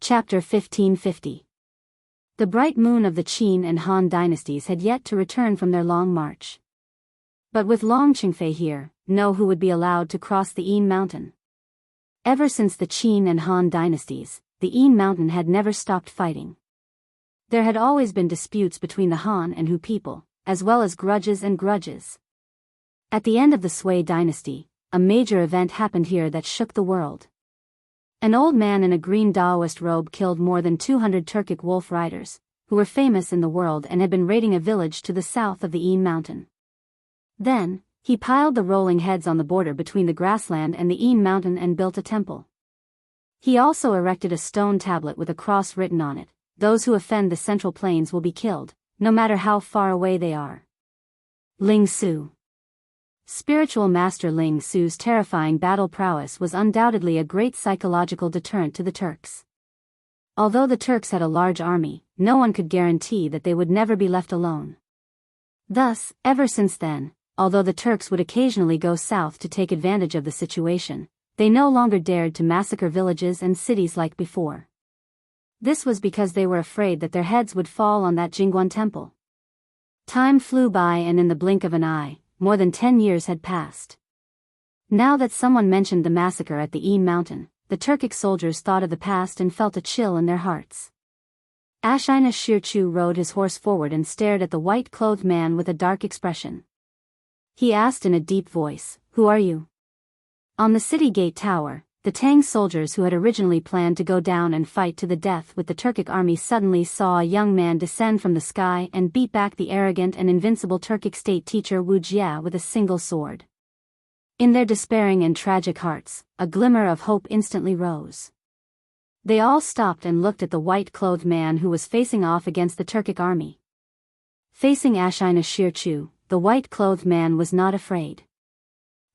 Chapter 1550. The bright moon of the Qin and Han dynasties had yet to return from their long march. But with Long Qingfei here, no who would be allowed to cross the Yin mountain. Ever since the Qin and Han dynasties, the Yin mountain had never stopped fighting. There had always been disputes between the Han and Hu people, as well as grudges. At the end of the Sui dynasty, a major event happened here that shook the world. An old man in a green Daoist robe killed more than 200 Turkic wolf riders, who were famous in the world and had been raiding a village to the south of the Yin mountain. Then, he piled the rolling heads on the border between the grassland and the Yin mountain and built a temple. He also erected a stone tablet with a cross written on it: "Those who offend the Central Plains will be killed, no matter how far away they are." Ling Su. Spiritual master Ling Su's terrifying battle prowess was undoubtedly a great psychological deterrent to the Turks. Although the Turks had a large army, no one could guarantee that they would never be left alone. Thus, ever since then, although the Turks would occasionally go south to take advantage of the situation, they no longer dared to massacre villages and cities like before. This was because they were afraid that their heads would fall on that Jingguan temple. Time flew by, and in the blink of an eye, more than 10 years had passed. Now that someone mentioned the massacre at the Yin mountain, the Turkic soldiers thought of the past and felt a chill in their hearts. Ashina Shirchu rode his horse forward and stared at the white-clothed man with a dark expression. He asked in a deep voice, "Who are you?" On the city gate tower, the Tang soldiers who had originally planned to go down and fight to the death with the Turkic army suddenly saw a young man descend from the sky and beat back the arrogant and invincible Turkic state teacher Wuxia with a single sword. In their despairing and tragic hearts, a glimmer of hope instantly rose. They all stopped and looked at the white-clothed man who was facing off against the Turkic army. Facing Ashina Shirchu, the white-clothed man was not afraid.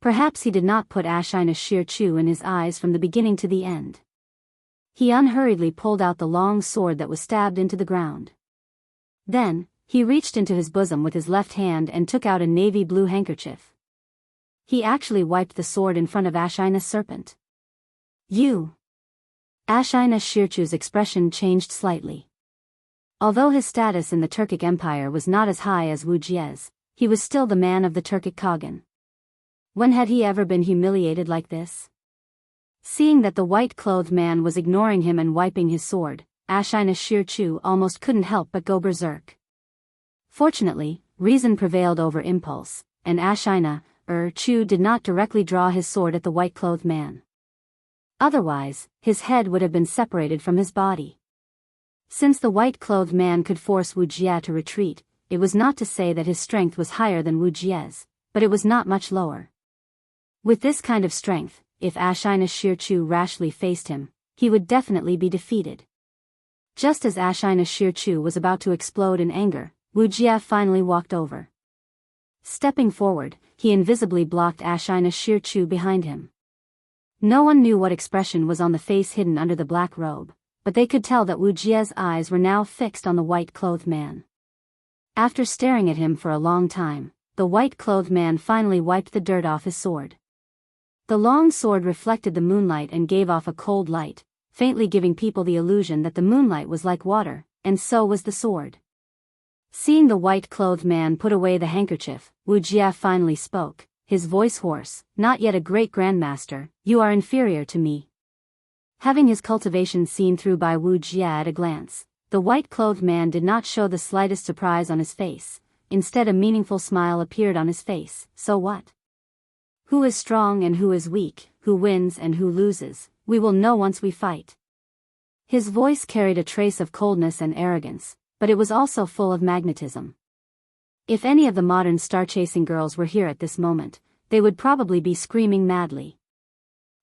Perhaps he did not put Ashina Shirchu in his eyes from the beginning to the end. He unhurriedly pulled out the long sword that was stabbed into the ground. Then, he reached into his bosom with his left hand and took out a navy blue handkerchief. He actually wiped the sword in front of Ashina's serpent. "You!" Ashina Shirchu's expression changed slightly. Although his status in the Turkic Empire was not as high as Wuxia's, he was still the man of the Turkic Khagan. When had he ever been humiliated like this? Seeing that the white-clothed man was ignoring him and wiping his sword, Ashina Shirchu almost couldn't help but go berserk. Fortunately, reason prevailed over impulse, and Ashina Chu did not directly draw his sword at the white-clothed man. Otherwise, his head would have been separated from his body. Since the white-clothed man could force Wuxia to retreat, it was not to say that his strength was higher than Wuxia's, but it was not much lower. With this kind of strength, if Ashina Shirchu rashly faced him, he would definitely be defeated. Just as Ashina Shirchu was about to explode in anger, Wuxia finally walked over. Stepping forward, he invisibly blocked Ashina Shirchu behind him. No one knew what expression was on the face hidden under the black robe, but they could tell that Wuxia's eyes were now fixed on the white-clothed man. After staring at him for a long time, the white-clothed man finally wiped the dirt off his sword. The long sword reflected the moonlight and gave off a cold light, faintly giving people the illusion that the moonlight was like water, and so was the sword. Seeing the white-clothed man put away the handkerchief, Wuxia finally spoke, his voice hoarse, "Not yet a great grandmaster, you are inferior to me." Having his cultivation seen through by Wuxia at a glance, the white-clothed man did not show the slightest surprise on his face. Instead, a meaningful smile appeared on his face. "So what? Who is strong and who is weak, who wins and who loses, we will know once we fight." His voice carried a trace of coldness and arrogance, but it was also full of magnetism. If any of the modern star-chasing girls were here at this moment, they would probably be screaming madly.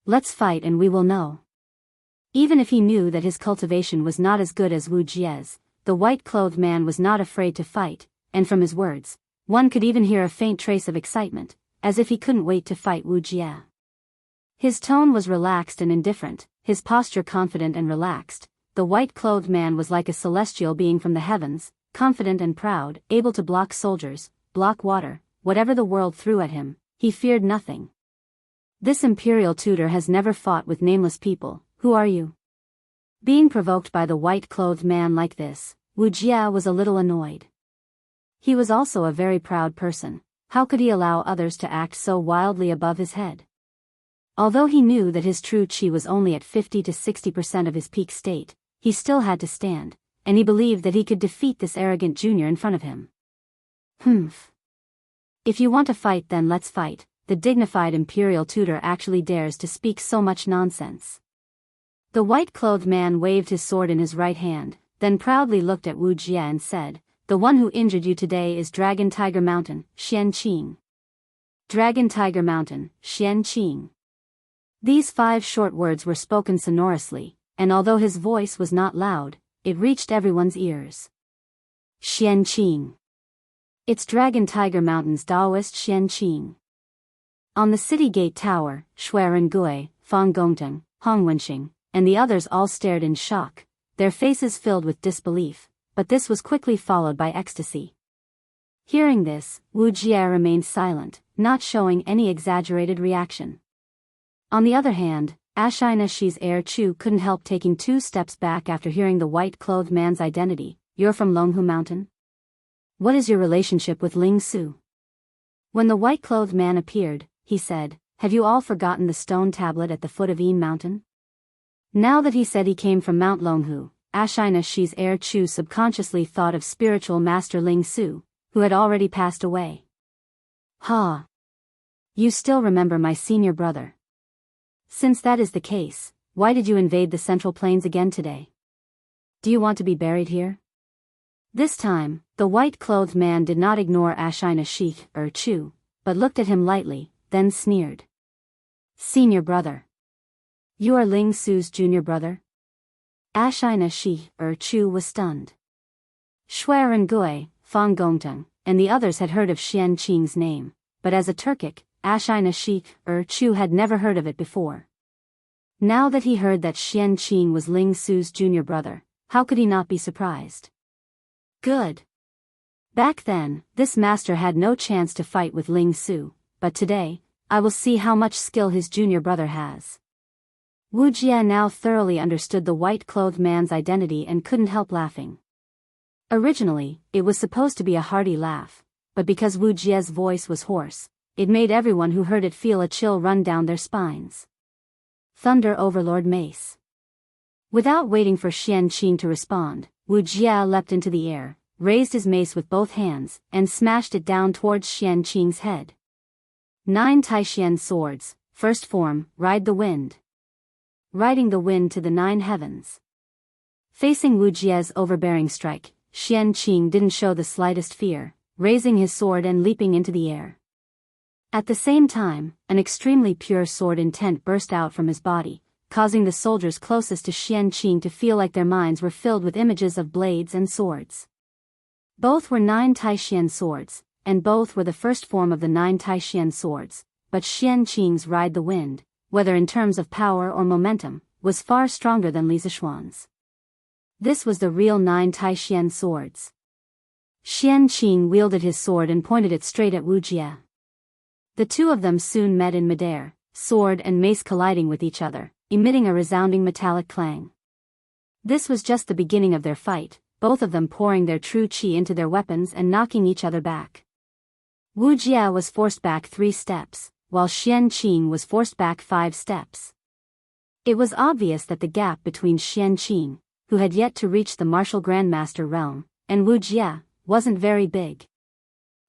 "Let's fight and we will know." Even if he knew that his cultivation was not as good as Wuxia's, the white-clothed man was not afraid to fight, and from his words, one could even hear a faint trace of excitement, as if he couldn't wait to fight Wuxia. His tone was relaxed and indifferent, his posture confident and relaxed. The white-clothed man was like a celestial being from the heavens, confident and proud, able to block soldiers, block water, whatever the world threw at him. He feared nothing. "This imperial tutor has never fought with nameless people. Who are you?" Being provoked by the white-clothed man like this, Wuxia was a little annoyed. He was also a very proud person. How could he allow others to act so wildly above his head? Although he knew that his true chi was only at 50 to 60% of his peak state, he still had to stand, and he believed that he could defeat this arrogant junior in front of him. Humph. If you want to fight, then let's fight. The dignified imperial tutor actually dares to speak so much nonsense. The white-clothed man waved his sword in his right hand, then proudly looked at Wuxia and said, "The one who injured you today is Dragon Tiger Mountain, Xianqing." Dragon Tiger Mountain, Xianqing. These 5 short words were spoken sonorously, and although his voice was not loud, it reached everyone's ears. Xianqing. It's Dragon Tiger Mountain's Daoist Xianqing. On the city gate tower, Shui Rengui, Fang Gongteng, Hong Wenxing, and the others all stared in shock, their faces filled with disbelief, but this was quickly followed by ecstasy. Hearing this, Wuxia remained silent, not showing any exaggerated reaction. On the other hand, Ashina Shi's heir Chu couldn't help taking 2 steps back after hearing the white-clothed man's identity. "You're from Longhu Mountain? What is your relationship with Ling Su?" When the white-clothed man appeared, he said, "Have you all forgotten the stone tablet at the foot of Yin Mountain?" Now that he said he came from Mount Longhu, Ashina Shi's heir Chu subconsciously thought of spiritual master Ling Su, who had already passed away. "Ha! You still remember my senior brother. Since that is the case, why did you invade the Central Plains again today? Do you want to be buried here?" This time, the white-clothed man did not ignore Ashina Shi or Chu, but looked at him lightly, then sneered. "Senior brother. You are Ling Su's junior brother?" Ashina Shi or Chu was stunned. Shui Rengui, Fang Gongteng, and the others had heard of Xianqing's name, but as a Turkic, Ashina Shi or Chu had never heard of it before. Now that he heard that Xianqing was Ling Su's junior brother, how could he not be surprised? Good. Back then, this master had no chance to fight with Ling Su, but today, I will see how much skill his junior brother has. Wuxia now thoroughly understood the white-clothed man's identity and couldn't help laughing. Originally, it was supposed to be a hearty laugh, but because Wuxia's voice was hoarse, it made everyone who heard it feel a chill run down their spines. Thunder Overlord Mace. Without waiting for Xianqing to respond, Wuxia leapt into the air, raised his mace with both hands, and smashed it down towards Xianqing's head. 9 Taishian swords, first form, ride the wind. Riding the wind to the 9 heavens. Facing Wuxia's overbearing strike, Xianqing didn't show the slightest fear, raising his sword and leaping into the air. At the same time, an extremely pure sword intent burst out from his body, causing the soldiers closest to Xianqing to feel like their minds were filled with images of blades and swords. Both were 9 Taishian swords, and both were the first form of the 9 Taishian swords, but Xianqing's Ride the Wind, whether in terms of power or momentum, was far stronger than Li Zishuan's. This was the real 9 Taishian swords. Xianqing wielded his sword and pointed it straight at Wuxia. The two of them soon met in midair, sword and mace colliding with each other, emitting a resounding metallic clang. This was just the beginning of their fight, both of them pouring their true qi into their weapons and knocking each other back. Wuxia was forced back 3 steps, while Xianqing was forced back 5 steps. It was obvious that the gap between Xianqing, who had yet to reach the martial grandmaster realm, and Wuxia, wasn't very big.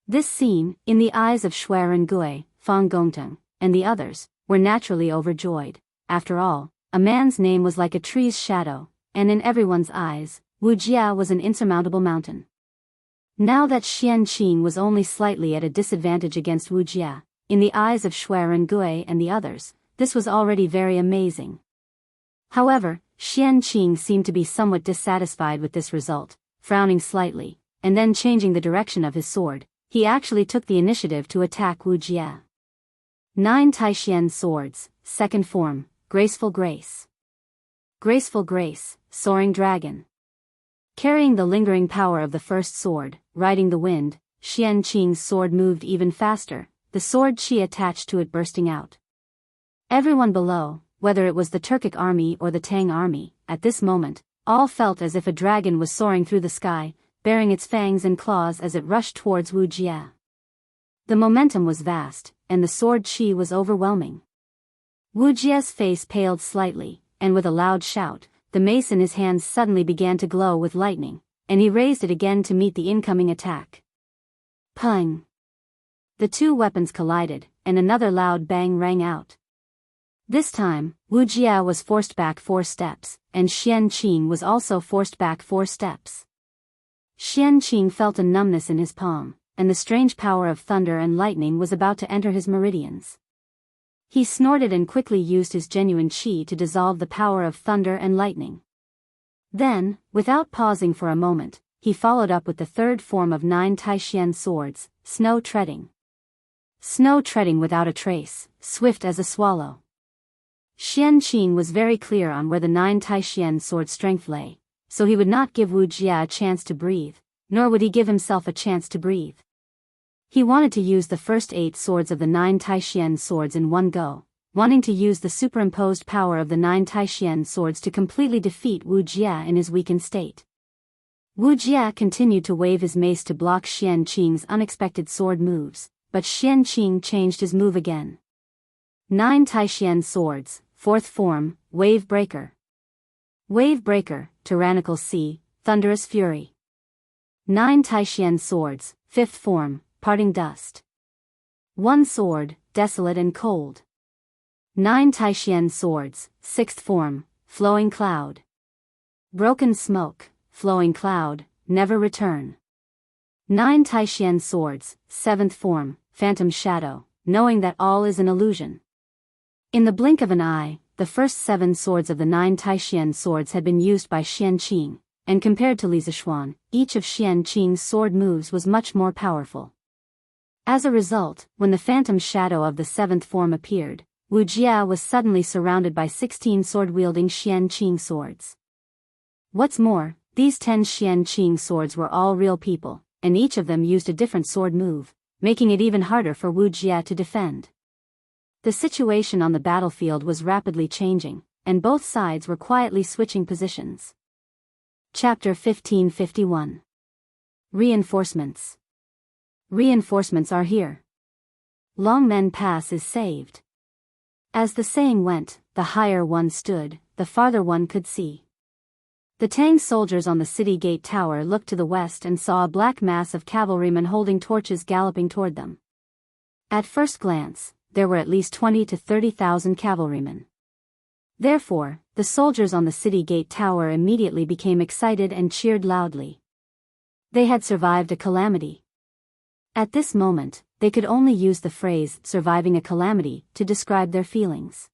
This scene, in the eyes of Shui Rengui, Fang Gongteng, and the others, were naturally overjoyed. After all, a man's name was like a tree's shadow, and in everyone's eyes, Wuxia was an insurmountable mountain. Now that Xianqing was only slightly at a disadvantage against Wuxia, in the eyes of Shui Rengui and the others, this was already very amazing. However, Xianqing seemed to be somewhat dissatisfied with this result, frowning slightly, and then changing the direction of his sword. He actually took the initiative to attack Wuxia. 9 Taishian swords, second form, Graceful Grace. Graceful Grace, Soaring Dragon. Carrying the lingering power of the first sword, riding the wind, Xianqing's sword moved even faster, the sword qi attached to it bursting out. Everyone below, whether it was the Turkic army or the Tang army, at this moment, all felt as if a dragon was soaring through the sky, baring its fangs and claws as it rushed towards Wuxia. The momentum was vast, and the sword chi was overwhelming. Wuxia's face paled slightly, and with a loud shout, the mace in his hands suddenly began to glow with lightning, and he raised it again to meet the incoming attack. Pung! The two weapons collided, and another loud bang rang out. This time, Wuxia was forced back 4 steps, and Xianqing was also forced back 4 steps. Xianqing felt a numbness in his palm, and the strange power of thunder and lightning was about to enter his meridians. He snorted and quickly used his genuine qi to dissolve the power of thunder and lightning. Then, without pausing for a moment, he followed up with the third form of 9 Taishian swords, snow treading. Snow treading without a trace, swift as a swallow. Xianqing was very clear on where the 9 Taishian sword strength lay, so he would not give Wuxia a chance to breathe, nor would he give himself a chance to breathe. He wanted to use the first 8 swords of the 9 Taishian swords in one go, wanting to use the superimposed power of the 9 Taishian swords to completely defeat Wuxia in his weakened state. Wuxia continued to wave his mace to block Xianqing's unexpected sword moves, but Xianqing changed his move again. 9 Taishian swords, 4th form, Wave Breaker. Wave Breaker, Tyrannical Sea, Thunderous Fury. 9 Taishian swords, 5th form, Parting Dust. 1 sword, Desolate and Cold. 9 Taishian swords, 6th form, Flowing Cloud. Broken Smoke, Flowing Cloud, Never Return. 9 Taishian swords, 7th form, Phantom Shadow, Knowing that all is an illusion. In the blink of an eye, the first 7 swords of the 9 Taishian swords had been used by Xianqing, and compared to Li Zishuan, each of Xianqing's sword moves was much more powerful. As a result, when the phantom shadow of the 7th form appeared, Wuxia was suddenly surrounded by 16 sword-wielding Xianqing swords. What's more, these 10 Xianqing swords were all real people, and each of them used a different sword move, making it even harder for Wuxia to defend. The situation on the battlefield was rapidly changing, and both sides were quietly switching positions. Chapter 1551. Reinforcements. Reinforcements are here. Longmen Pass is saved. As the saying went, the higher one stood, the farther one could see. The Tang soldiers on the city gate tower looked to the west and saw a black mass of cavalrymen holding torches galloping toward them. At first glance, there were at least 20 to 30,000 cavalrymen. Therefore, the soldiers on the city gate tower immediately became excited and cheered loudly. They had survived a calamity. At this moment, they could only use the phrase "surviving a calamity" to describe their feelings.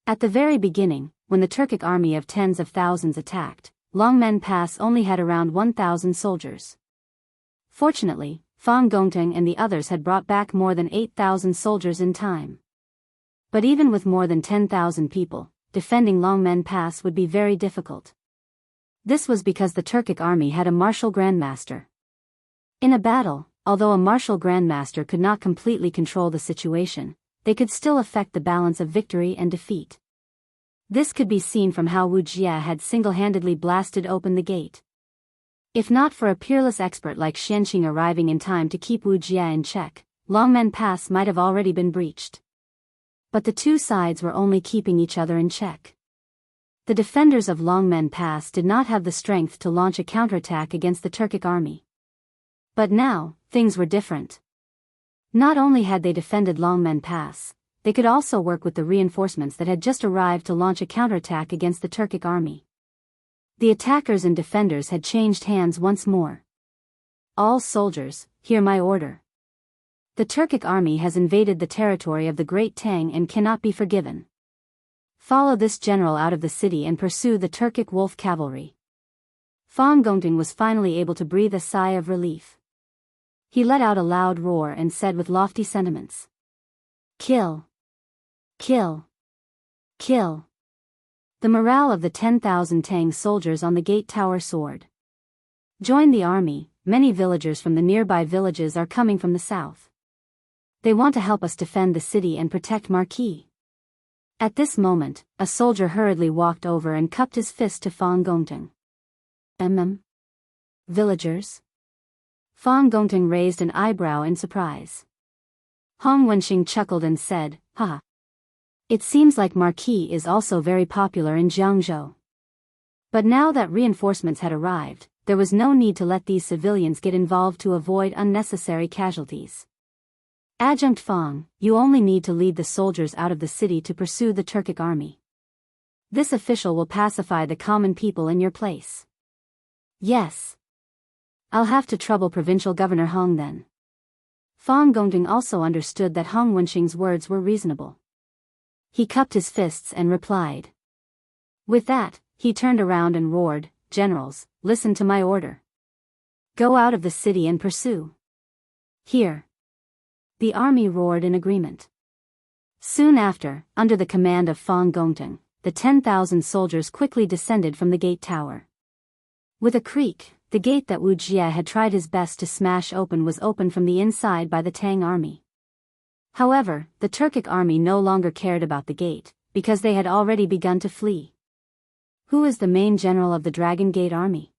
At the very beginning, when the Turkic army of tens of thousands attacked, Longmen Pass only had around 1,000 soldiers. Fortunately, Fang Gongteng and the others had brought back more than 8,000 soldiers in time. But even with more than 10,000 people, defending Longmen Pass would be very difficult. This was because the Turkic army had a martial grandmaster. In a battle, although a martial grandmaster could not completely control the situation, they could still affect the balance of victory and defeat. This could be seen from how Wuxia had single-handedly blasted open the gate. If not for a peerless expert like Xianqing arriving in time to keep Wuxia in check, Longmen Pass might have already been breached. But the two sides were only keeping each other in check. The defenders of Longmen Pass did not have the strength to launch a counterattack against the Turkic army. But now, things were different. Not only had they defended Longmen Pass, they could also work with the reinforcements that had just arrived to launch a counterattack against the Turkic army. The attackers and defenders had changed hands once more. All soldiers, hear my order. The Turkic army has invaded the territory of the Great Tang and cannot be forgiven. Follow this general out of the city and pursue the Turkic wolf cavalry. Fang Gongteng was finally able to breathe a sigh of relief. He let out a loud roar and said with lofty sentiments, "Kill! Kill! Kill!" The morale of the 10,000 Tang soldiers on the gate tower soared. Join the army, many villagers from the nearby villages are coming from the south. They want to help us defend the city and protect Marquis. At this moment, a soldier hurriedly walked over and cupped his fist to Fang Gongting. Villagers? Fang Gongting raised an eyebrow in surprise. Hong Wenxing chuckled and said, "Haha. It seems like Marquis is also very popular in Jianghu." But now that reinforcements had arrived, there was no need to let these civilians get involved to avoid unnecessary casualties. Adjunct Fang, you only need to lead the soldiers out of the city to pursue the Turkic army. This official will pacify the common people in your place. Yes. I'll have to trouble Provincial Governor Hong then. Fang Gongting also understood that Hong Wenxing's words were reasonable. He cupped his fists and replied. With that, he turned around and roared, "Generals, listen to my order. Go out of the city and pursue." Here. The army roared in agreement. Soon after, under the command of Fang Gongting, the 10,000 soldiers quickly descended from the gate tower. With a creak, the gate that Wu Jie had tried his best to smash open was opened from the inside by the Tang army. However, the Turkic army no longer cared about the gate, because they had already begun to flee. Who is the main general of the Dragon Gate army?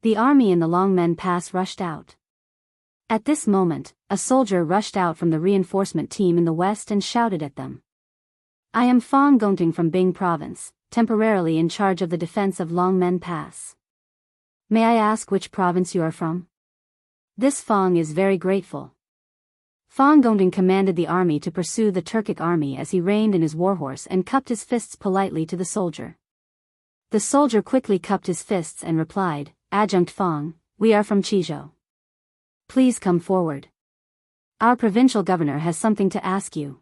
The army in the Longmen Pass rushed out. At this moment, a soldier rushed out from the reinforcement team in the west and shouted at them. "I am Fang Gongting from Bing Province, temporarily in charge of the defense of Longmen Pass. May I ask which province you are from?" This Fang is very grateful. Fang Gongting commanded the army to pursue the Turkic army as he reined in his warhorse and cupped his fists politely to the soldier. The soldier quickly cupped his fists and replied, "Adjunct Fang, we are from Qizhou. Please come forward. Our provincial governor has something to ask you."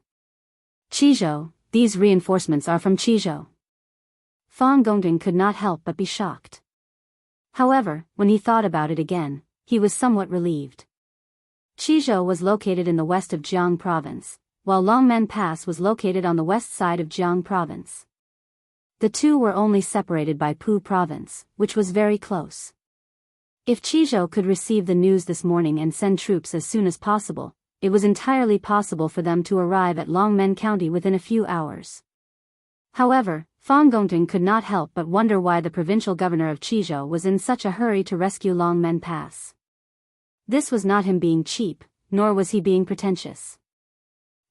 "Qizhou, these reinforcements are from Qizhou." Fang Gongting could not help but be shocked. However, when he thought about it again, he was somewhat relieved. Qizhou was located in the west of Jianghu province, while Longmen Pass was located on the west side of Jianghu province. The two were only separated by Pu province, which was very close. If Qizhou could receive the news this morning and send troops as soon as possible, it was entirely possible for them to arrive at Longmen County within a few hours. However, Fang Gongting could not help but wonder why the provincial governor of Qizhou was in such a hurry to rescue Longmen Pass. This was not him being cheap, nor was he being pretentious.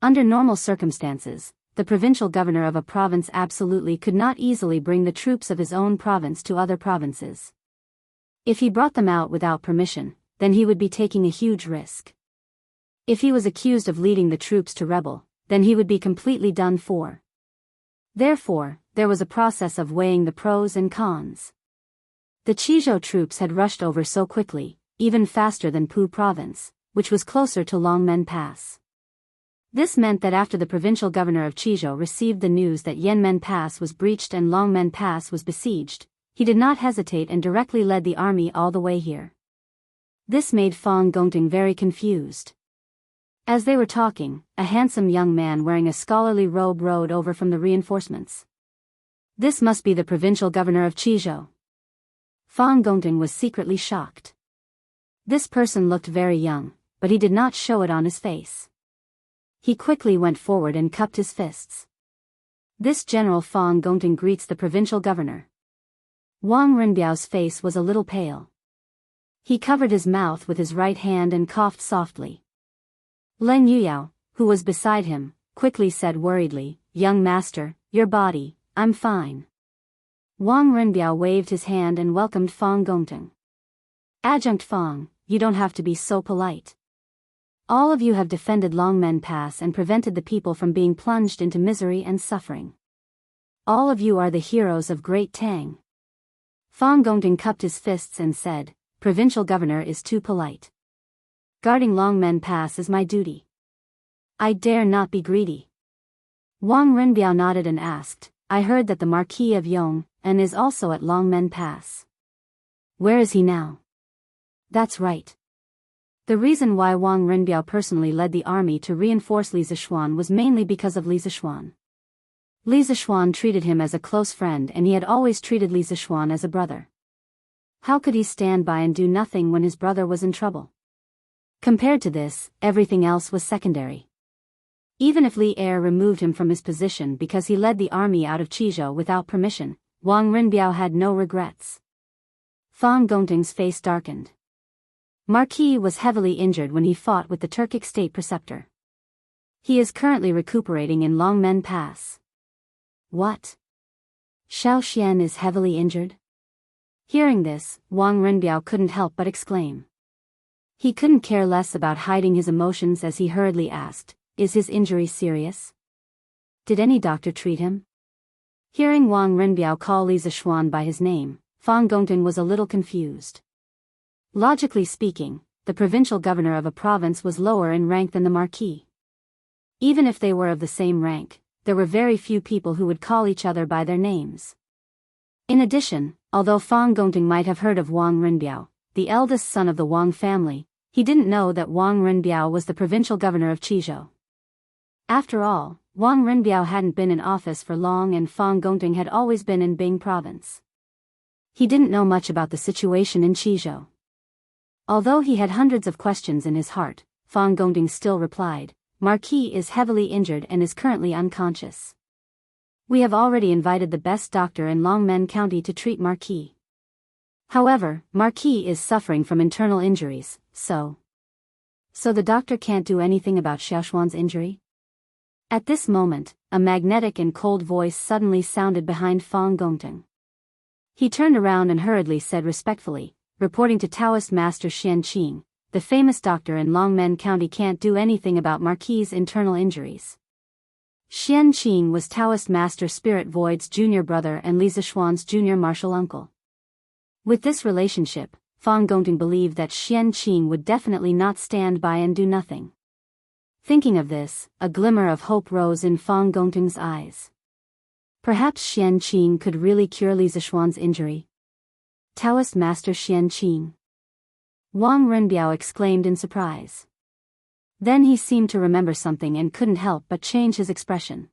Under normal circumstances, the provincial governor of a province absolutely could not easily bring the troops of his own province to other provinces. If he brought them out without permission, then he would be taking a huge risk. If he was accused of leading the troops to rebel, then he would be completely done for. Therefore, there was a process of weighing the pros and cons. The Qizhou troops had rushed over so quickly, even faster than Pu province, which was closer to Longmen Pass. This meant that after the provincial governor of Qizhou received the news that Yanmen Pass was breached and Longmen Pass was besieged, he did not hesitate and directly led the army all the way here. This made Fang Gongting very confused. As they were talking, a handsome young man wearing a scholarly robe rode over from the reinforcements. This must be the provincial governor of Qizhou. Fang Gongting was secretly shocked. This person looked very young, but he did not show it on his face. He quickly went forward and cupped his fists. This General Fang Gongting greets the provincial governor. Wang Renbiao's face was a little pale. He covered his mouth with his right hand and coughed softly. Leng Yuyao, who was beside him, quickly said worriedly, "Young master, your body, I'm fine." Wang Renbiao waved his hand and welcomed Fang Gongting. "Adjunct Fang, you don't have to be so polite. All of you have defended Longmen Pass and prevented the people from being plunged into misery and suffering. All of you are the heroes of Great Tang." Fang Gongting cupped his fists and said, "Provincial governor is too polite. Guarding Longmen Pass is my duty. I dare not be greedy." Wang Renbiao nodded and asked, "I heard that the Marquis of Yong and is also at Longmen Pass. Where is he now?" "That's right." The reason why Wang Renbiao personally led the army to reinforce Li Zishuan was mainly because of Li Zishuan. Li Zishuan treated him as a close friend and he had always treated Li Zishuan as a brother. How could he stand by and do nothing when his brother was in trouble? Compared to this, everything else was secondary. Even if Li Er removed him from his position because he led the army out of Qizhou without permission, Wang Rinbiao had no regrets. Fang Gongting's face darkened. Marquis was heavily injured when he fought with the Turkic state preceptor. He is currently recuperating in Longmen Pass. What? Xiao Xian is heavily injured? Hearing this, Wang Rinbiao couldn't help but exclaim. He couldn't care less about hiding his emotions as he hurriedly asked, "Is his injury serious? Did any doctor treat him?" Hearing Wang Rinbiao call Li Zishuan by his name, Fang Gongting was a little confused. Logically speaking, the provincial governor of a province was lower in rank than the marquis. Even if they were of the same rank, there were very few people who would call each other by their names. In addition, although Fang Gongting might have heard of Wang Rinbiao, the eldest son of the Wang family, he didn't know that Wang Rinbiao was the provincial governor of Qizhou. After all, Wang Rinbiao hadn't been in office for long and Fang Gongting had always been in Bing province. He didn't know much about the situation in Qizhou. Although he had hundreds of questions in his heart, Fang Gongting still replied, "Marquis is heavily injured and is currently unconscious. We have already invited the best doctor in Longmen County to treat Marquis. However, Marquis is suffering from internal injuries, so the doctor can't do anything about Xiaoshuan's injury?" At this moment, a magnetic and cold voice suddenly sounded behind Fang Gongting. He turned around and hurriedly said respectfully, reporting to Daoist Master Xianqing, "The famous doctor in Longmen County can't do anything about Marquis' internal injuries." Xianqing was Daoist Master Spirit Void's junior brother and Li Zishuan's junior martial uncle. With this relationship, Fang Gongting believed that Xianqing would definitely not stand by and do nothing. Thinking of this, a glimmer of hope rose in Fang Gongting's eyes. Perhaps Xianqing could really cure Li Zishuan's injury. Daoist Master Xianqing. Wang Rinbiao exclaimed in surprise. Then he seemed to remember something and couldn't help but change his expression.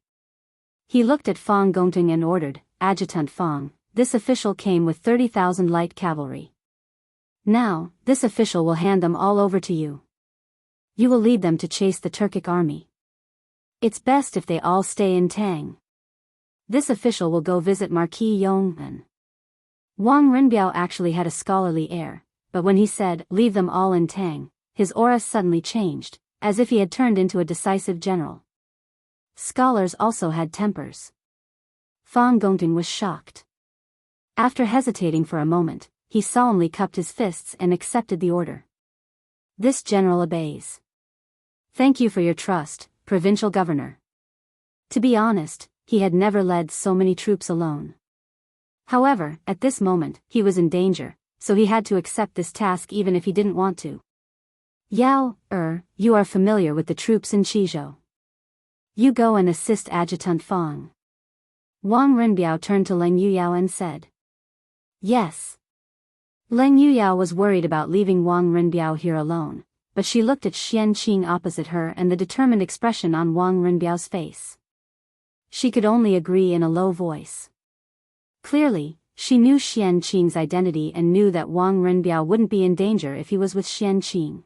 He looked at Fang Gongting and ordered, "Adjutant Fang, this official came with 30,000 light cavalry. Now, this official will hand them all over to you. You will lead them to chase the Turkic army. It's best if they all stay in Tang. This official will go visit Marquis Yongmen." Wang Rinbiao actually had a scholarly air, but when he said, "Leave them all in Tang," his aura suddenly changed, as if he had turned into a decisive general. Scholars also had tempers. Fang Gongting was shocked. After hesitating for a moment, he solemnly cupped his fists and accepted the order. "This general obeys. Thank you for your trust, provincial governor." To be honest, he had never led so many troops alone. However, at this moment, he was in danger, so he had to accept this task even if he didn't want to. "Yao, you are familiar with the troops in Qizhou. You go and assist Adjutant Fang." Wang Rinbiao turned to Leng Yuyao and said. "Yes." Leng Yuyao was worried about leaving Wang Rinbiao here alone, but she looked at Xianqing opposite her and the determined expression on Wang Rinbiao's face. She could only agree in a low voice. Clearly, she knew Xianqing's identity and knew that Wang Rinbiao wouldn't be in danger if he was with Xianqing.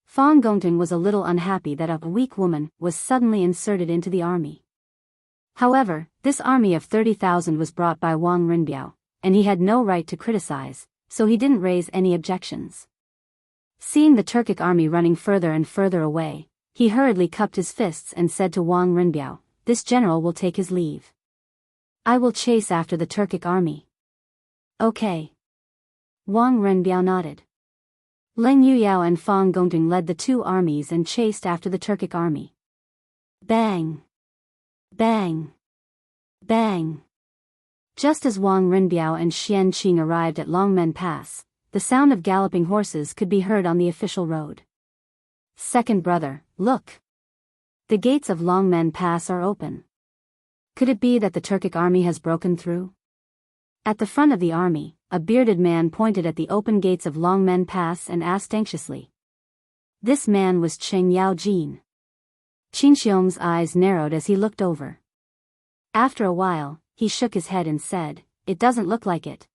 Fang Gongting was a little unhappy that a weak woman was suddenly inserted into the army. However, this army of 30,000 was brought by Wang Rinbiao, and he had no right to criticize, so he didn't raise any objections. Seeing the Turkic army running further and further away, he hurriedly cupped his fists and said to Wang Rinbiao, "This general will take his leave. I will chase after the Turkic army." "Okay." Wang Rinbiao nodded. Leng Yuyao and Fang Gongting led the two armies and chased after the Turkic army. Bang! Bang! Bang! Just as Wang Rinbiao and Xianqing arrived at Longmen Pass, the sound of galloping horses could be heard on the official road. "Second brother, look! The gates of Longmen Pass are open. Could it be that the Turkic army has broken through?" At the front of the army, a bearded man pointed at the open gates of Longmen Pass and asked anxiously. This man was Cheng Yaojin. Qinxiong's eyes narrowed as he looked over. After a while, he shook his head and said, "It doesn't look like it.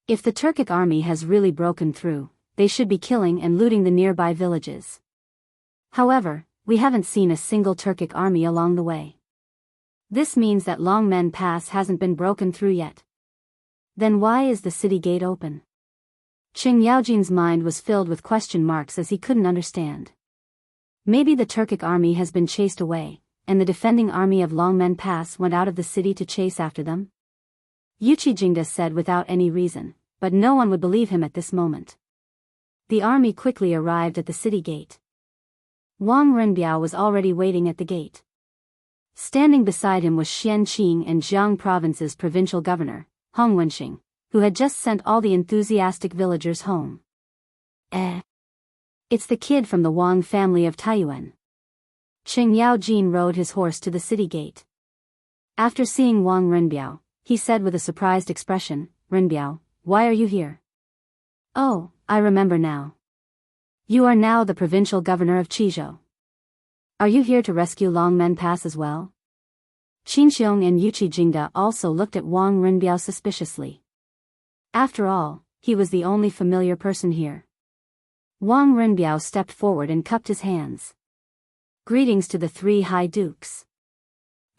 If the Turkic army has really broken through, they should be killing and looting the nearby villages. However, We haven't seen a single Turkic army along the way. This means that Longmen Pass hasn't been broken through yet. Then why is the city gate open? Qing Yaojin's mind was filled with question marks as he couldn't understand. Maybe the Turkic army has been chased away, and the defending army of Longmen Pass went out of the city to chase after them? Yuqi Jingda said without any reason, but no one would believe him at this moment. The army quickly arrived at the city gate. Wang Renbiao was already waiting at the gate. Standing beside him was Xianqing and Jianghu province's provincial governor, Hong Wenxing, who had just sent all the enthusiastic villagers home. It's the kid from the Wang family of Taiyuan. Qing Yaojin rode his horse to the city gate. After seeing Wang Renbiao, he said with a surprised expression, "Renbiao, why are you here?" "Oh, I remember now. You are now the provincial governor of Qizhou. Are you here to rescue Longmen Pass as well?" Qinxiong and Yuqi Jingda also looked at Wang Renbiao suspiciously. After all, he was the only familiar person here. Wang Renbiao stepped forward and cupped his hands. "Greetings to the three high dukes.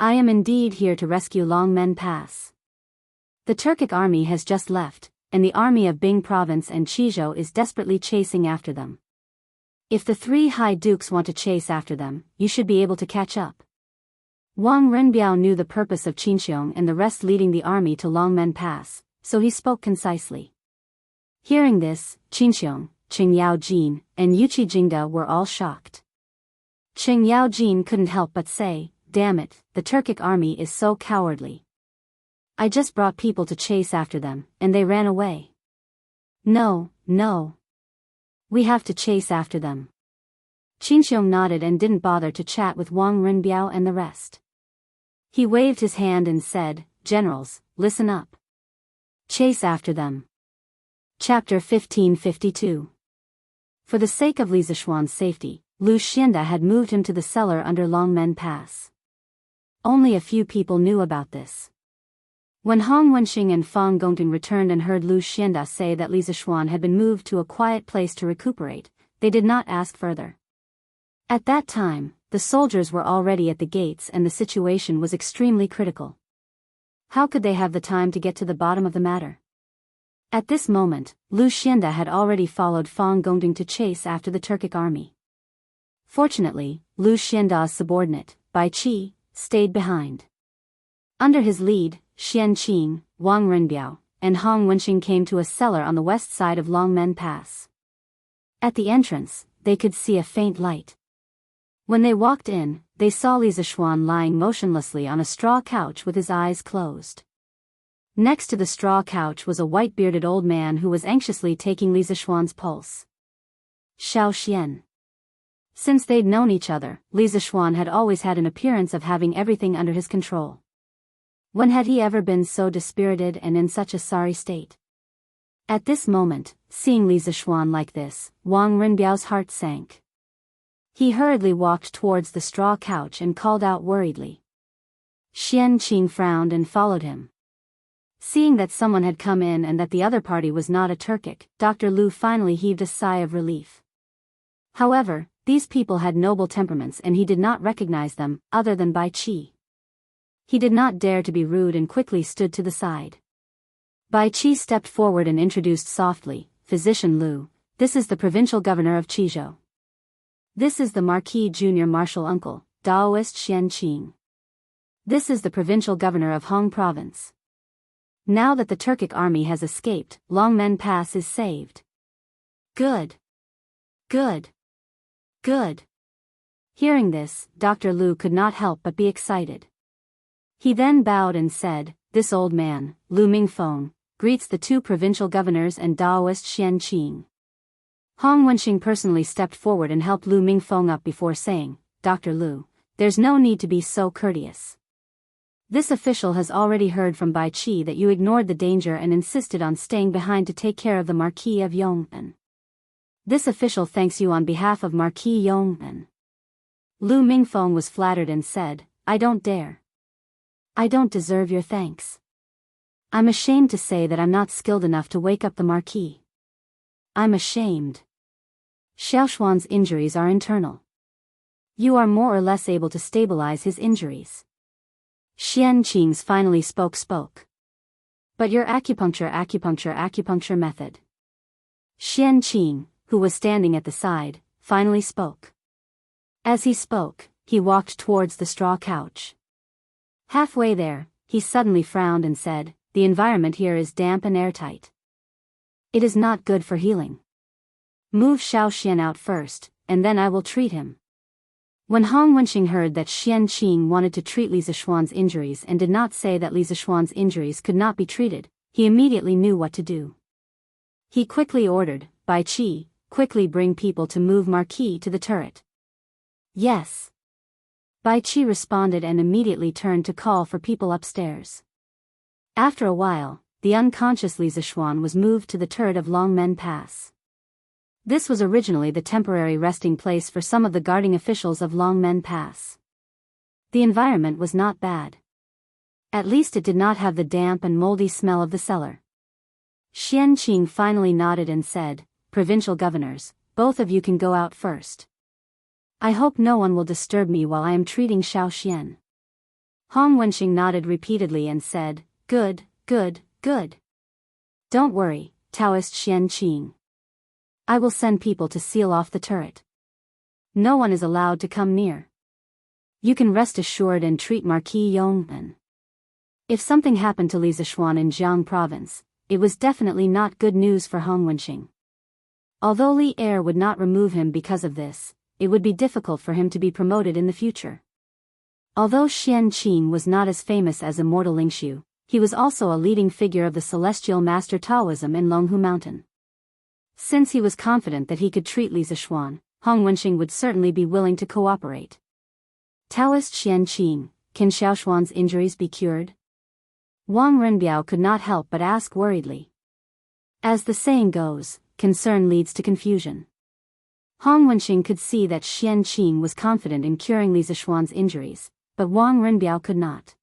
I am indeed here to rescue Longmen Pass. The Turkic army has just left, and the army of Bing province and Qizhou is desperately chasing after them. If the three high dukes want to chase after them, you should be able to catch up." Wang Renbiao knew the purpose of Qinxiong and the rest leading the army to Longmen Pass, so he spoke concisely. Hearing this, Qinxiong, Qing Yaojin, and Yuqi Jingda were all shocked. Qing Yaojin couldn't help but say, "Damn it, the Turkic army is so cowardly. I just brought people to chase after them, and they ran away. No. We have to chase after them." Qinxiong nodded and didn't bother to chat with Wang Renbiao and the rest. He waved his hand and said, "Generals, listen up. Chase after them." Chapter 1552. For the sake of Li Zishuan's safety, Lu Xianda had moved him to the cellar under Longmen Pass. Only a few people knew about this. When Hong Wenxing and Fang Gongting returned and heard Lu Xianda say that Li Zishuan had been moved to a quiet place to recuperate, they did not ask further. At that time, the soldiers were already at the gates and the situation was extremely critical. How could they have the time to get to the bottom of the matter? At this moment, Lu Xianda had already followed Fang Gongting to chase after the Turkic army. Fortunately, Lu Xianda's subordinate, Bai Qi, stayed behind. Under his lead, Xianqing, Wang Renbiao, and Hong Wenxing came to a cellar on the west side of Longmen Pass. At the entrance, they could see a faint light. When they walked in, they saw Li Zishuan lying motionlessly on a straw couch with his eyes closed. Next to the straw couch was a white-bearded old man who was anxiously taking Li Zishuan's pulse. Xiao Xian. Since they'd known each other, Li Zishuan had always had an appearance of having everything under his control. When had he ever been so dispirited and in such a sorry state? At this moment, seeing Li Zishuan like this, Wang Renbiao's heart sank. He hurriedly walked towards the straw couch and called out worriedly. Xianqing frowned and followed him. Seeing that someone had come in and that the other party was not a Turkic, Dr. Lu finally heaved a sigh of relief. However, these people had noble temperaments and he did not recognize them, other than Bai Qi. He did not dare to be rude and quickly stood to the side. Bai Qi stepped forward and introduced softly, "Physician Lu, this is the provincial governor of Qizhou. This is the Marquis Junior Marshal Uncle, Daoist Xianqing. This is the provincial governor of Hong Province. Now that the Turkic army has escaped, Longmen Pass is saved." Good. Hearing this, Dr. Lu could not help but be excited. He then bowed and said, "This old man, Lu Mingfeng, greets the two provincial governors and Daoist Xianqing." Hong Wenxing personally stepped forward and helped Lu Mingfeng up before saying, "Dr. Lu, there's no need to be so courteous. This official has already heard from Bai Qi that you ignored the danger and insisted on staying behind to take care of the Marquis of Yong'an. This official thanks you on behalf of Marquis Yong'an." Lu Mingfeng was flattered and said, "I don't dare. I don't deserve your thanks. I'm ashamed to say that I'm not skilled enough to wake up the Marquis. I'm ashamed. Xiaoshuan's injuries are internal. You are more or less able to stabilize his injuries. Xianqing finally spoke. But your acupuncture method. Xianqing, who was standing at the side, finally spoke. As he spoke, he walked towards the straw couch. Halfway there, he suddenly frowned and said, "The environment here is damp and airtight. It is not good for healing. Move Xiaoxian out first, and then I will treat him." When Hong Wenxing heard that Xianqing wanted to treat Li Zishuan's injuries and did not say that Li Zishuan's injuries could not be treated, he immediately knew what to do. He quickly ordered, "Bai Qi, quickly bring people to move Marquis to the turret." "Yes." Bai Qi responded and immediately turned to call for people upstairs. After a while, the unconscious Li Zishuan was moved to the turret of Longmen Pass. This was originally the temporary resting place for some of the guarding officials of Longmen Pass. The environment was not bad. At least it did not have the damp and moldy smell of the cellar. Xianqing finally nodded and said, "Provincial governors, both of you can go out first. I hope no one will disturb me while I am treating Xiaoxian." Hong Wenxing nodded repeatedly and said, Good. Don't worry, Daoist Xianqing. I will send people to seal off the turret. No one is allowed to come near. You can rest assured and treat Marquis Yongmen. If something happened to Li Zishuan in Jianghu province, it was definitely not good news for Hong Wenxing. Although Li Er would not remove him because of this, it would be difficult for him to be promoted in the future. Although Xianqing was not as famous as Immortal Lingxiu, he was also a leading figure of the Celestial Master Taoism in Longhu Mountain. Since he was confident that he could treat Li Zishuan, Hong Wenxing would certainly be willing to cooperate. "Taoist Xianqing, can Xiaoshuan's injuries be cured?" Wang Renbiao could not help but ask worriedly. As the saying goes, concern leads to confusion. Hong Wenxing could see that Xianqing was confident in curing Li Zishuan's injuries, but Wang Renbiao could not.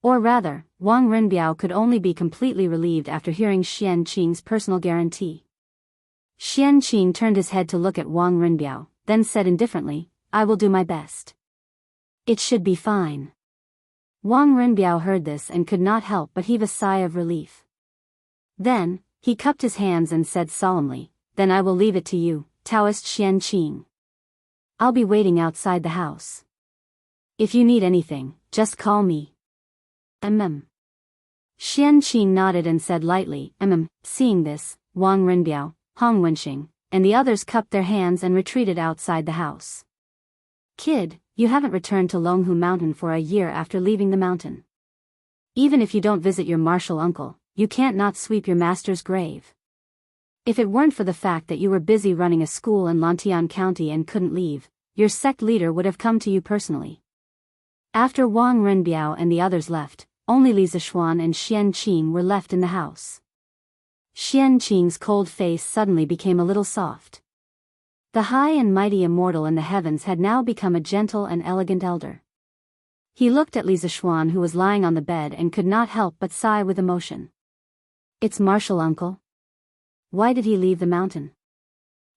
Or rather, Wang Renbiao could only be completely relieved after hearing Xianqing's personal guarantee. Xianqing turned his head to look at Wang Renbiao, then said indifferently, "I will do my best. It should be fine." Wang Renbiao heard this and could not help but heave a sigh of relief. Then, he cupped his hands and said solemnly, "Then I will leave it to you, Taoist Xianqing. I'll be waiting outside the house. If you need anything, just call me." Xianqing nodded and said lightly, Seeing this, Wang Renbiao, Hong Wenxing, and the others cupped their hands and retreated outside the house. "Kid, you haven't returned to Longhu Mountain for a year after leaving the mountain. Even if you don't visit your martial uncle, you can't not sweep your master's grave. If it weren't for the fact that you were busy running a school in Lantian County and couldn't leave, your sect leader would have come to you personally." After Wang Renbiao and the others left, only Li Zishuan and Xianqing were left in the house. Xianqing's cold face suddenly became a little soft. The high and mighty immortal in the heavens had now become a gentle and elegant elder. He looked at Li Zishuan, who was lying on the bed, and could not help but sigh with emotion. "It's martial uncle. Why did he leave the mountain?"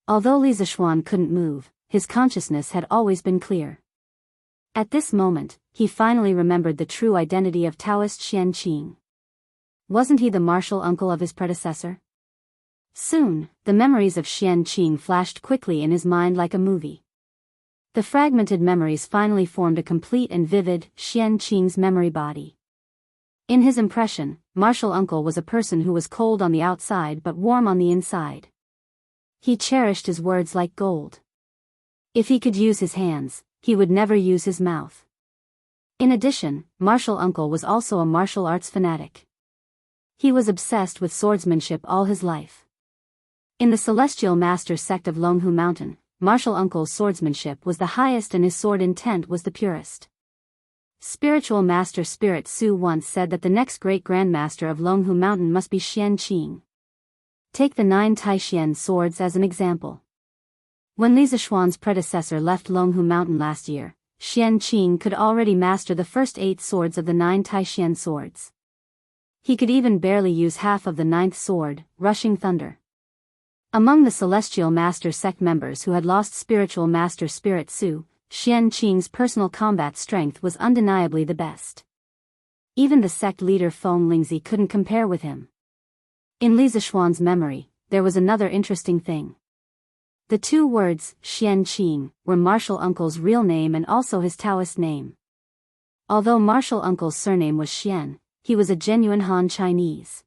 Although Li Zishuan couldn't move, his consciousness had always been clear. At this moment, he finally remembered the true identity of Taoist Xianqing. Wasn't he the martial uncle of his predecessor? Soon, the memories of Xianqing flashed quickly in his mind like a movie. The fragmented memories finally formed a complete and vivid Xianqing's memory body. In his impression, martial uncle was a person who was cold on the outside but warm on the inside. He cherished his words like gold. If he could use his hands, he would never use his mouth. In addition, martial uncle was also a martial arts fanatic. He was obsessed with swordsmanship all his life. In the Celestial Master sect of Longhu Mountain, martial uncle's swordsmanship was the highest and his sword intent was the purest. Spiritual Master Spirit Su once said that the next great grandmaster of Longhu Mountain must be Xianqing. Take the 9 Taishian swords as an example. When Li Zishuan's predecessor left Longhu Mountain last year, Xianqing could already master the first 8 swords of the 9 Taishian swords. He could even barely use half of the 9th sword, Rushing Thunder. Among the Celestial Master sect members who had lost Spiritual Master Spirit Su, Xianqing's personal combat strength was undeniably the best. Even the sect leader Feng Lingzi couldn't compare with him. In Li Zishuan's memory, there was another interesting thing. The two words, Xianqing, were Martial Uncle's real name and also his Taoist name. Although Martial Uncle's surname was Xian, he was a genuine Han Chinese.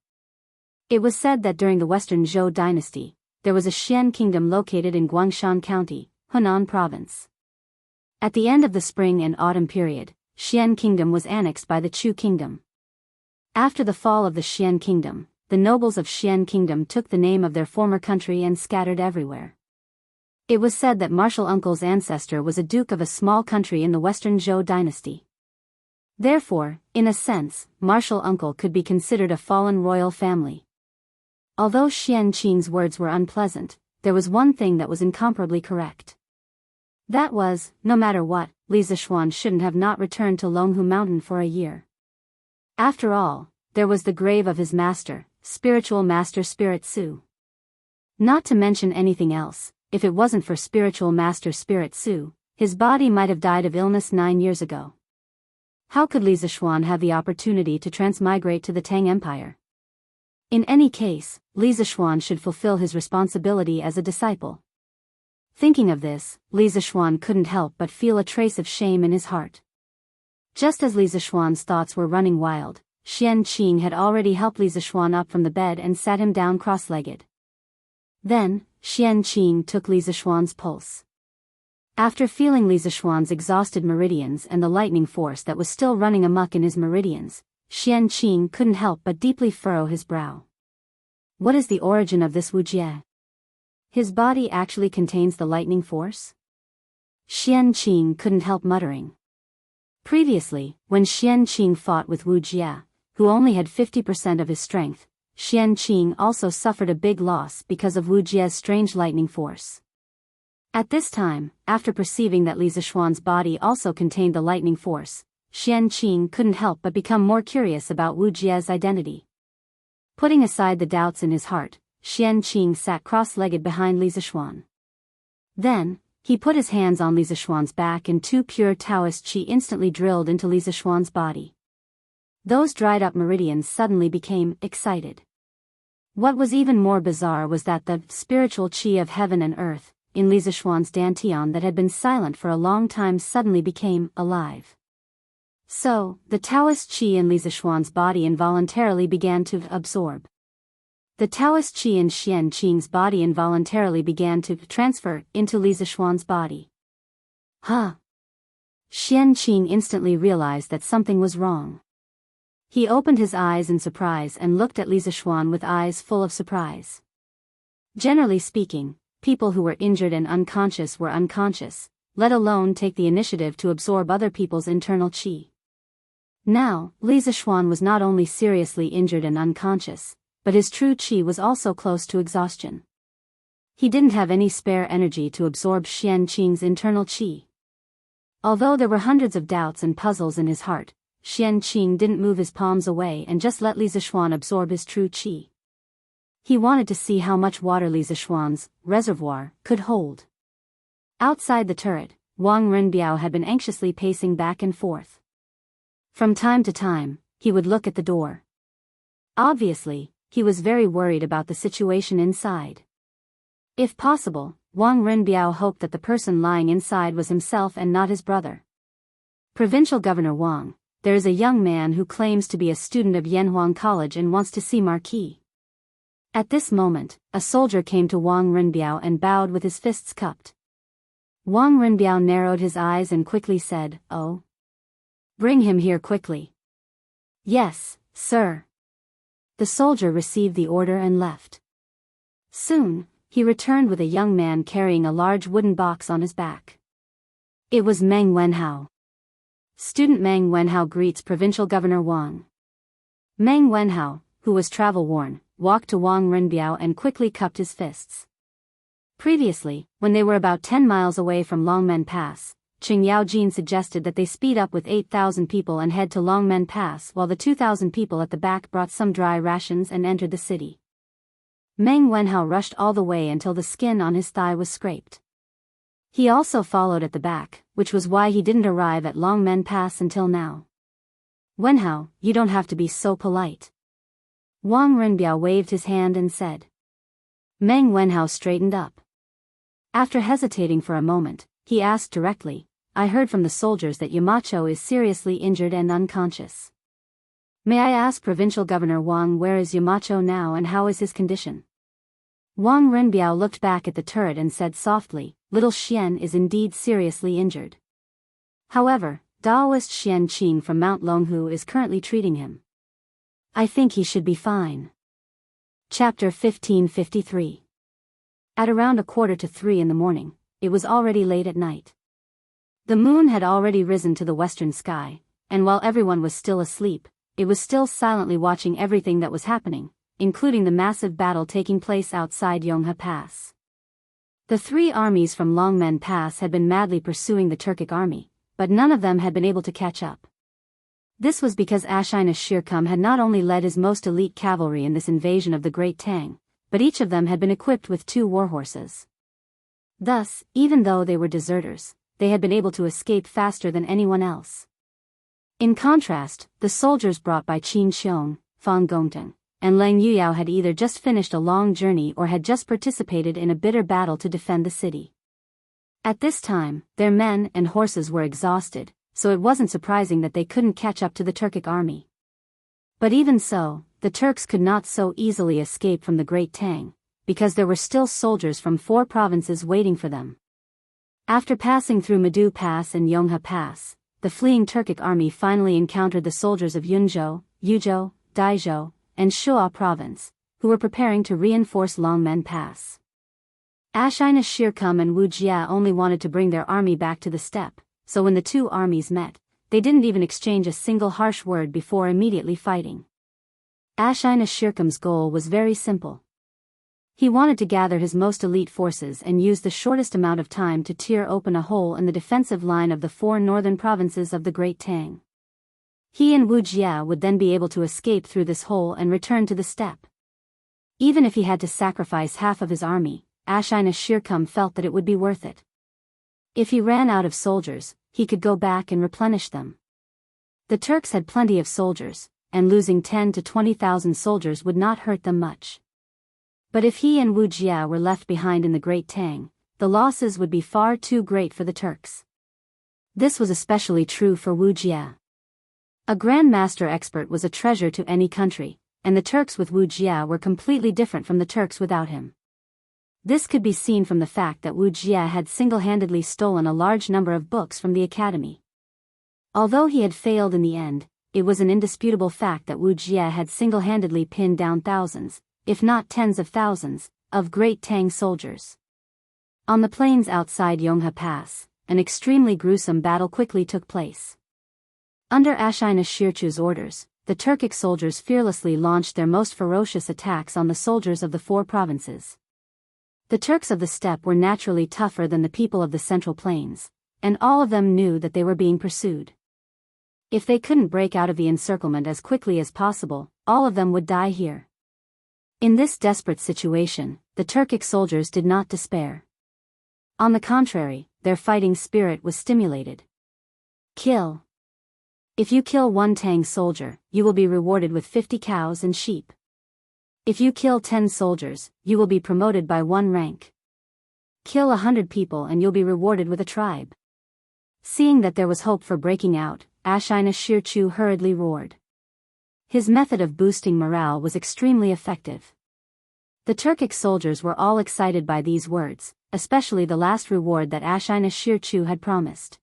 It was said that during the Western Zhou dynasty, there was a Xian kingdom located in Guangshan County, Hunan Province. At the end of the spring and autumn period, Xian kingdom was annexed by the Chu kingdom. After the fall of the Xian kingdom, the nobles of Xian kingdom took the name of their former country and scattered everywhere. It was said that Martial Uncle's ancestor was a duke of a small country in the Western Zhou dynasty. Therefore, in a sense, Martial Uncle could be considered a fallen royal family. Although Xianqing's words were unpleasant, there was one thing that was incomparably correct. That was, no matter what, Li Zishuan shouldn't have not returned to Longhu Mountain for a year. After all, there was the grave of his master, spiritual master Spirit Su. Not to mention anything else, if it wasn't for spiritual master Spirit Su, his body might have died of illness 9 years ago. How could Li Zishuan have the opportunity to transmigrate to the Tang Empire? In any case, Li Zishuan should fulfill his responsibility as a disciple. Thinking of this, Li Zishuan couldn't help but feel a trace of shame in his heart. Just as Li Zishuan's thoughts were running wild, Xianqing had already helped Li Zishuan up from the bed and sat him down cross-legged. Then, Xianqing took Li Zishuan's pulse. After feeling Li Zishuan's exhausted meridians and the lightning force that was still running amok in his meridians, Xianqing couldn't help but deeply furrow his brow. What is the origin of this Wuxia? His body actually contains the lightning force? Xianqing couldn't help muttering. Previously, when Xianqing fought with Wuxia, who only had 50% of his strength, Xianqing also suffered a big loss because of Wuxia's strange lightning force. At this time, after perceiving that Li Zishuan's body also contained the lightning force, Xianqing couldn't help but become more curious about Wuxia's identity. Putting aside the doubts in his heart, Xianqing sat cross-legged behind Li Zishuan. Then, he put his hands on Li Zishuan's back and 2 pure Taoist qi instantly drilled into Li Zishuan's body. Those dried-up meridians suddenly became excited. What was even more bizarre was that the spiritual qi of heaven and earth, in Li Zishuan's dantian that had been silent for a long time suddenly became alive. So, the Taoist qi in Li Zishuan's body involuntarily began to absorb. The Taoist qi in Xianqing's body involuntarily began to transfer into Li Zishuan's body. Huh! Xianqing instantly realized that something was wrong. He opened his eyes in surprise and looked at Li Zishuan with eyes full of surprise. Generally speaking, people who were injured and unconscious were unconscious, let alone take the initiative to absorb other people's internal qi. Now, Li Zishuan was not only seriously injured and unconscious, but his true qi was also close to exhaustion. He didn't have any spare energy to absorb Xianqing's internal qi. Although there were hundreds of doubts and puzzles in his heart, Xianqing didn't move his palms away and just let Li Zishuan absorb his true qi. He wanted to see how much water Li Zishuan's reservoir could hold. Outside the turret, Wang Renbiao had been anxiously pacing back and forth. From time to time, he would look at the door. Obviously, he was very worried about the situation inside. If possible, Wang Renbiao hoped that the person lying inside was himself and not his brother. Provincial Governor Wang, there is a young man who claims to be a student of Yanhuang College and wants to see Marquis. At this moment, a soldier came to Wang Renbiao and bowed with his fists cupped. Wang Renbiao narrowed his eyes and quickly said, "Oh. Bring him here quickly." "Yes, sir." The soldier received the order and left. Soon, he returned with a young man carrying a large wooden box on his back. It was Meng Wenhao. Student Meng Wenhao greets Provincial Governor Wang. Meng Wenhao, who was travel-worn, walked to Wang Renbiao and quickly cupped his fists. Previously, when they were about 10 miles away from Longmen Pass, Qing Yaojin suggested that they speed up with 8,000 people and head to Longmen Pass while the 2,000 people at the back brought some dry rations and entered the city. Meng Wenhao rushed all the way until the skin on his thigh was scraped. He also followed at the back, which was why he didn't arrive at Longmen Pass until now. Wenhao, you don't have to be so polite. Wang Renbiao waved his hand and said. Meng Wenhao straightened up. After hesitating for a moment, he asked directly, I heard from the soldiers that Yamacho is seriously injured and unconscious. May I ask Provincial Governor Wang where is Yamacho now and how is his condition? Wang Renbiao looked back at the turret and said softly, Little Xian is indeed seriously injured. However, Daoist Xian Qing from Mount Longhu is currently treating him. I think he should be fine. Chapter 1553. At around 2:45 in the morning, it was already late at night. The moon had already risen to the western sky, and while everyone was still asleep, it was still silently watching everything that was happening, including the massive battle taking place outside Yonghe Pass. The three armies from Longmen Pass had been madly pursuing the Turkic army, but none of them had been able to catch up. This was because Ashina Shirkum had not only led his most elite cavalry in this invasion of the Great Tang, but each of them had been equipped with 2 warhorses. Thus, even though they were deserters, they had been able to escape faster than anyone else. In contrast, the soldiers brought by Qin Xiong, Fang Gongteng, and Leng Yuyao had either just finished a long journey or had just participated in a bitter battle to defend the city. At this time, their men and horses were exhausted, so it wasn't surprising that they couldn't catch up to the Turkic army. But even so, the Turks could not so easily escape from the Great Tang, because there were still soldiers from 4 provinces waiting for them. After passing through Madu Pass and Yonghe Pass, the fleeing Turkic army finally encountered the soldiers of Yunzhou, Yuzhou, Daizhou, and Shuo province, who were preparing to reinforce Longmen Pass. Ashina Shirkum and Wuxia only wanted to bring their army back to the steppe, so when the 2 armies met, they didn't even exchange a single harsh word before immediately fighting. Ashina Shirkum's goal was very simple. He wanted to gather his most elite forces and use the shortest amount of time to tear open a hole in the defensive line of the 4 northern provinces of the Great Tang. He and Wu Jia would then be able to escape through this hole and return to the steppe. Even if he had to sacrifice half of his army, Ashina Shirkum felt that it would be worth it. If he ran out of soldiers, he could go back and replenish them. The Turks had plenty of soldiers, and losing 10 to 20,000 soldiers would not hurt them much. But if he and Wu Jia were left behind in the Great Tang, the losses would be far too great for the Turks. This was especially true for Wu Jia. A Grand Master expert was a treasure to any country, and the Turks with Wu Jia were completely different from the Turks without him. This could be seen from the fact that Wu Jia had single-handedly stolen a large number of books from the academy. Although he had failed in the end, it was an indisputable fact that Wu Jia had single-handedly pinned down thousands, if not tens of thousands, of Great Tang soldiers. On the plains outside Yonghe Pass, an extremely gruesome battle quickly took place. Under Ashina Shirchu's orders, the Turkic soldiers fearlessly launched their most ferocious attacks on the soldiers of the 4 provinces. The Turks of the steppe were naturally tougher than the people of the Central Plains, and all of them knew that they were being pursued. If they couldn't break out of the encirclement as quickly as possible, all of them would die here. In this desperate situation, the Turkic soldiers did not despair. On the contrary, their fighting spirit was stimulated. Kill. If you kill 1 Tang soldier, you will be rewarded with 50 cows and sheep. If you kill 10 soldiers, you will be promoted by 1 rank. Kill 100 people and you'll be rewarded with a tribe. Seeing that there was hope for breaking out, Ashina Shirchu hurriedly roared. His method of boosting morale was extremely effective. The Turkic soldiers were all excited by these words, especially the last reward that Ashina Shirchu had promised.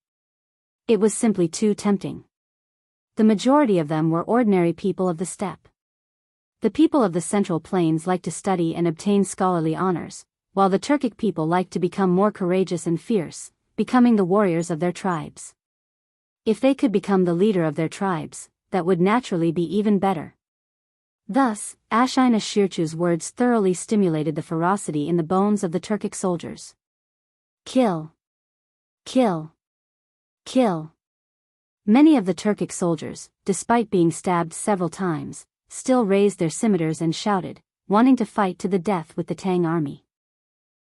It was simply too tempting. The majority of them were ordinary people of the steppe. The people of the Central Plains liked to study and obtain scholarly honors, while the Turkic people liked to become more courageous and fierce, becoming the warriors of their tribes. If they could become the leader of their tribes, that would naturally be even better. Thus, Ashina Shirchu's words thoroughly stimulated the ferocity in the bones of the Turkic soldiers. Kill. Kill. Kill. Many of the Turkic soldiers, despite being stabbed several times, still raised their scimitars and shouted, wanting to fight to the death with the Tang army.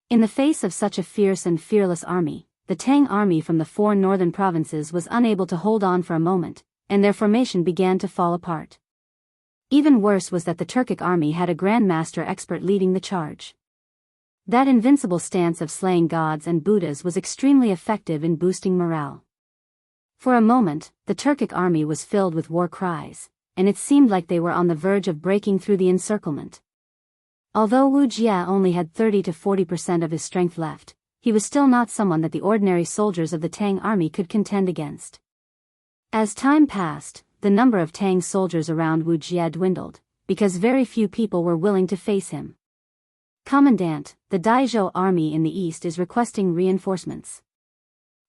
In the face of such a fierce and fearless army, the Tang army from the 4 northern provinces was unable to hold on for a moment, and their formation began to fall apart. Even worse was that the Turkic army had a Grand Master expert leading the charge. That invincible stance of slaying gods and Buddhas was extremely effective in boosting morale. For a moment, the Turkic army was filled with war cries, and it seemed like they were on the verge of breaking through the encirclement. Although Wu Jia only had 30 to 40% of his strength left, he was still not someone that the ordinary soldiers of the Tang army could contend against. As time passed, the number of Tang soldiers around Wu Jia dwindled, because very few people were willing to face him. Commandant, the Daizhou army in the east is requesting reinforcements.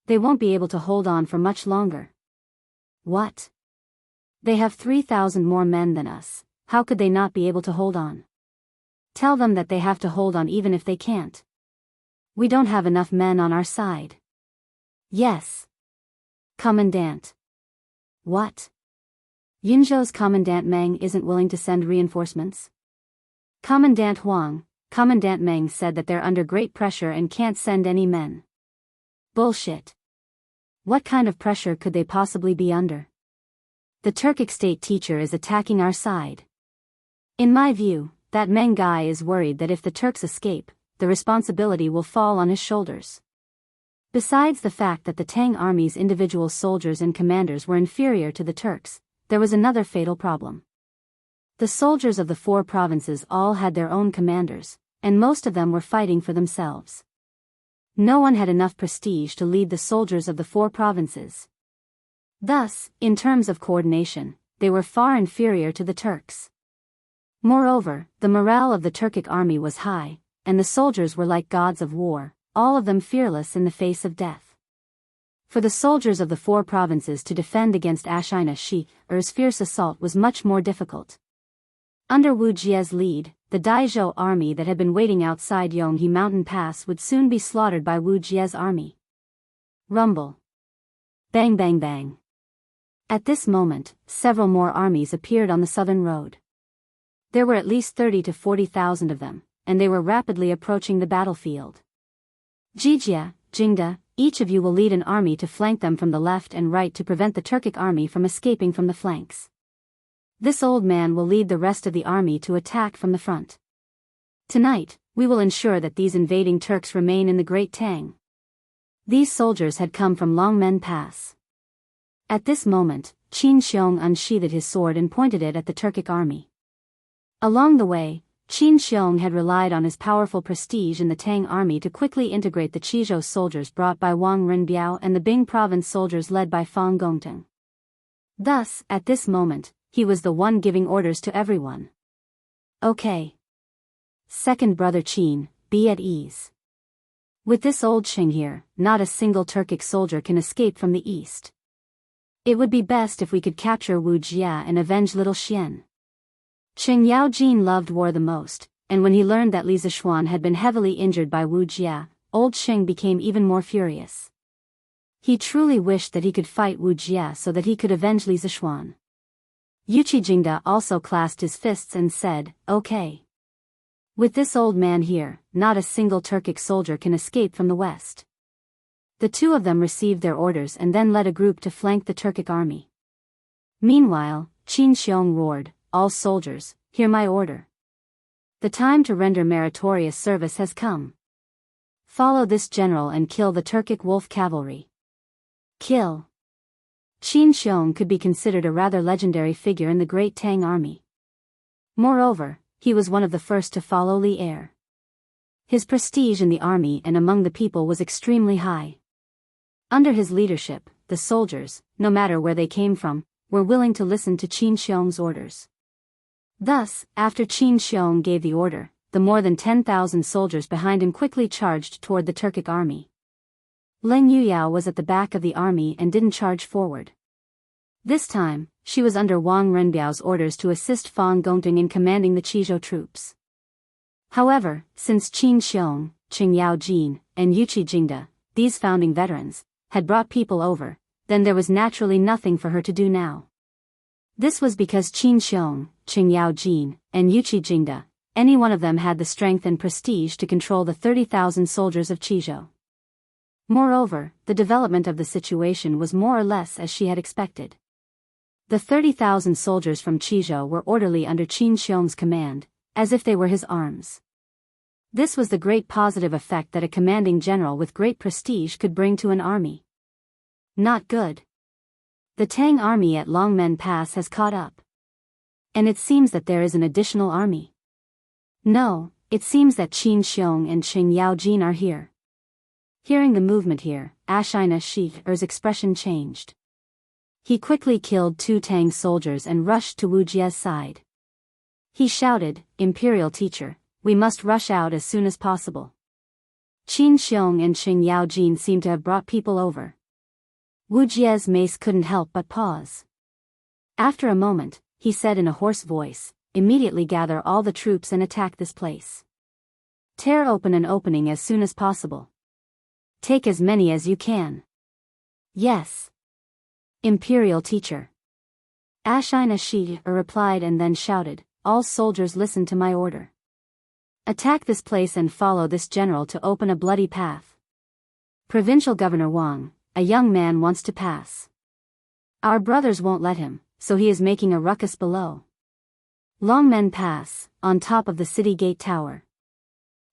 They won't be able to hold on for much longer. What? They have 3,000 more men than us, how could they not be able to hold on? Tell them that they have to hold on even if they can't. We don't have enough men on our side. Yes. Commandant. What? Yinzhou's Commandant Meng isn't willing to send reinforcements? Commandant Huang, Commandant Meng said that they're under great pressure and can't send any men. Bullshit. What kind of pressure could they possibly be under? The Turkic state teacher is attacking our side. In my view, that Meng guy is worried that if the Turks escape, the responsibility will fall on his shoulders. Besides the fact that the Tang army's individual soldiers and commanders were inferior to the Turks, there was another fatal problem. The soldiers of the 4 provinces all had their own commanders, and most of them were fighting for themselves. No one had enough prestige to lead the soldiers of the 4 provinces. Thus, in terms of coordination, they were far inferior to the Turks. Moreover, the morale of the Turkic army was high, and the soldiers were like gods of war, all of them fearless in the face of death. For the soldiers of the 4 provinces to defend against Ashina Shi's fierce assault was much more difficult. Under Wu Jia's lead, the Daizhou army that had been waiting outside Yonghe Mountain Pass would soon be slaughtered by Wu Jia's army. Rumble. Bang bang bang. At this moment, several more armies appeared on the southern road. There were at least 30 to 40,000 of them, and they were rapidly approaching the battlefield. Jijia, Jingda, each of you will lead an army to flank them from the left and right to prevent the Turkic army from escaping from the flanks. This old man will lead the rest of the army to attack from the front. Tonight, we will ensure that these invading Turks remain in the Great Tang. These soldiers had come from Longmen Pass. At this moment, Qin Xiong unsheathed his sword and pointed it at the Turkic army. Along the way, Qin Xiong had relied on his powerful prestige in the Tang army to quickly integrate the Qizhou soldiers brought by Wang Renbiao and the Bing province soldiers led by Fang Gongteng. Thus, at this moment, he was the one giving orders to everyone. Okay. Second brother Qin, be at ease. With this old Qing here, not a single Turkic soldier can escape from the east. It would be best if we could capture Wu Jia and avenge little Xian. Qing Yaojin loved war the most, and when he learned that Li Zishuan had been heavily injured by Wu Jia, old Qing became even more furious. He truly wished that he could fight Wu Jia so that he could avenge Li Zishuan. Yuqi Jingda also clasped his fists and said, okay. With this old man here, not a single Turkic soldier can escape from the west. The two of them received their orders and then led a group to flank the Turkic army. Meanwhile, Qin Xiong roared, all soldiers, hear my order. The time to render meritorious service has come. Follow this general and kill the Turkic wolf cavalry. Kill. Qin Xiong could be considered a rather legendary figure in the Great Tang army. Moreover, he was one of the first to follow Li Er. His prestige in the army and among the people was extremely high. Under his leadership, the soldiers, no matter where they came from, were willing to listen to Qin Xiong's orders. Thus, after Qin Xiong gave the order, the more than 10,000 soldiers behind him quickly charged toward the Turkic army. Leng Yuyao was at the back of the army and didn't charge forward. This time, she was under Wang Renbiao's orders to assist Fang Gongteng in commanding the Qizhou troops. However, since Qin Xiong, Qing Yaojin, and Yuqi Jingda, these founding veterans, had brought people over, then there was naturally nothing for her to do now. This was because Qin Xiong, Qing Yaojin, and Yuqi Jingda, any one of them had the strength and prestige to control the 30,000 soldiers of Qizhou. Moreover, the development of the situation was more or less as she had expected. The 30,000 soldiers from Qizhou were orderly under Qin Xiong's command, as if they were his arms. This was the great positive effect that a commanding general with great prestige could bring to an army. Not good. The Tang army at Longmen Pass has caught up. And it seems that there is an additional army. No, it seems that Qin Xiong and Qing Yaojin are here. Hearing the movement here, Ashina Shi'er's expression changed. He quickly killed 2 Tang soldiers and rushed to Wu Jie's side. He shouted, "Imperial teacher, we must rush out as soon as possible." Qin Xiong and Qing Yaojin seemed to have brought people over. Wu Jie's mace couldn't help but pause. After a moment, he said in a hoarse voice, "Immediately gather all the troops and attack this place. Tear open an opening as soon as possible. Take as many as you can." "Yes, Imperial teacher." Ashina Shi'er replied and then shouted, "All soldiers listen to my order. Attack this place and follow this general to open a bloody path. Provincial Governor Wang, a young man, wants to pass. Our brothers won't let him, so he is making a ruckus below Longmen Pass, on top of the city gate tower."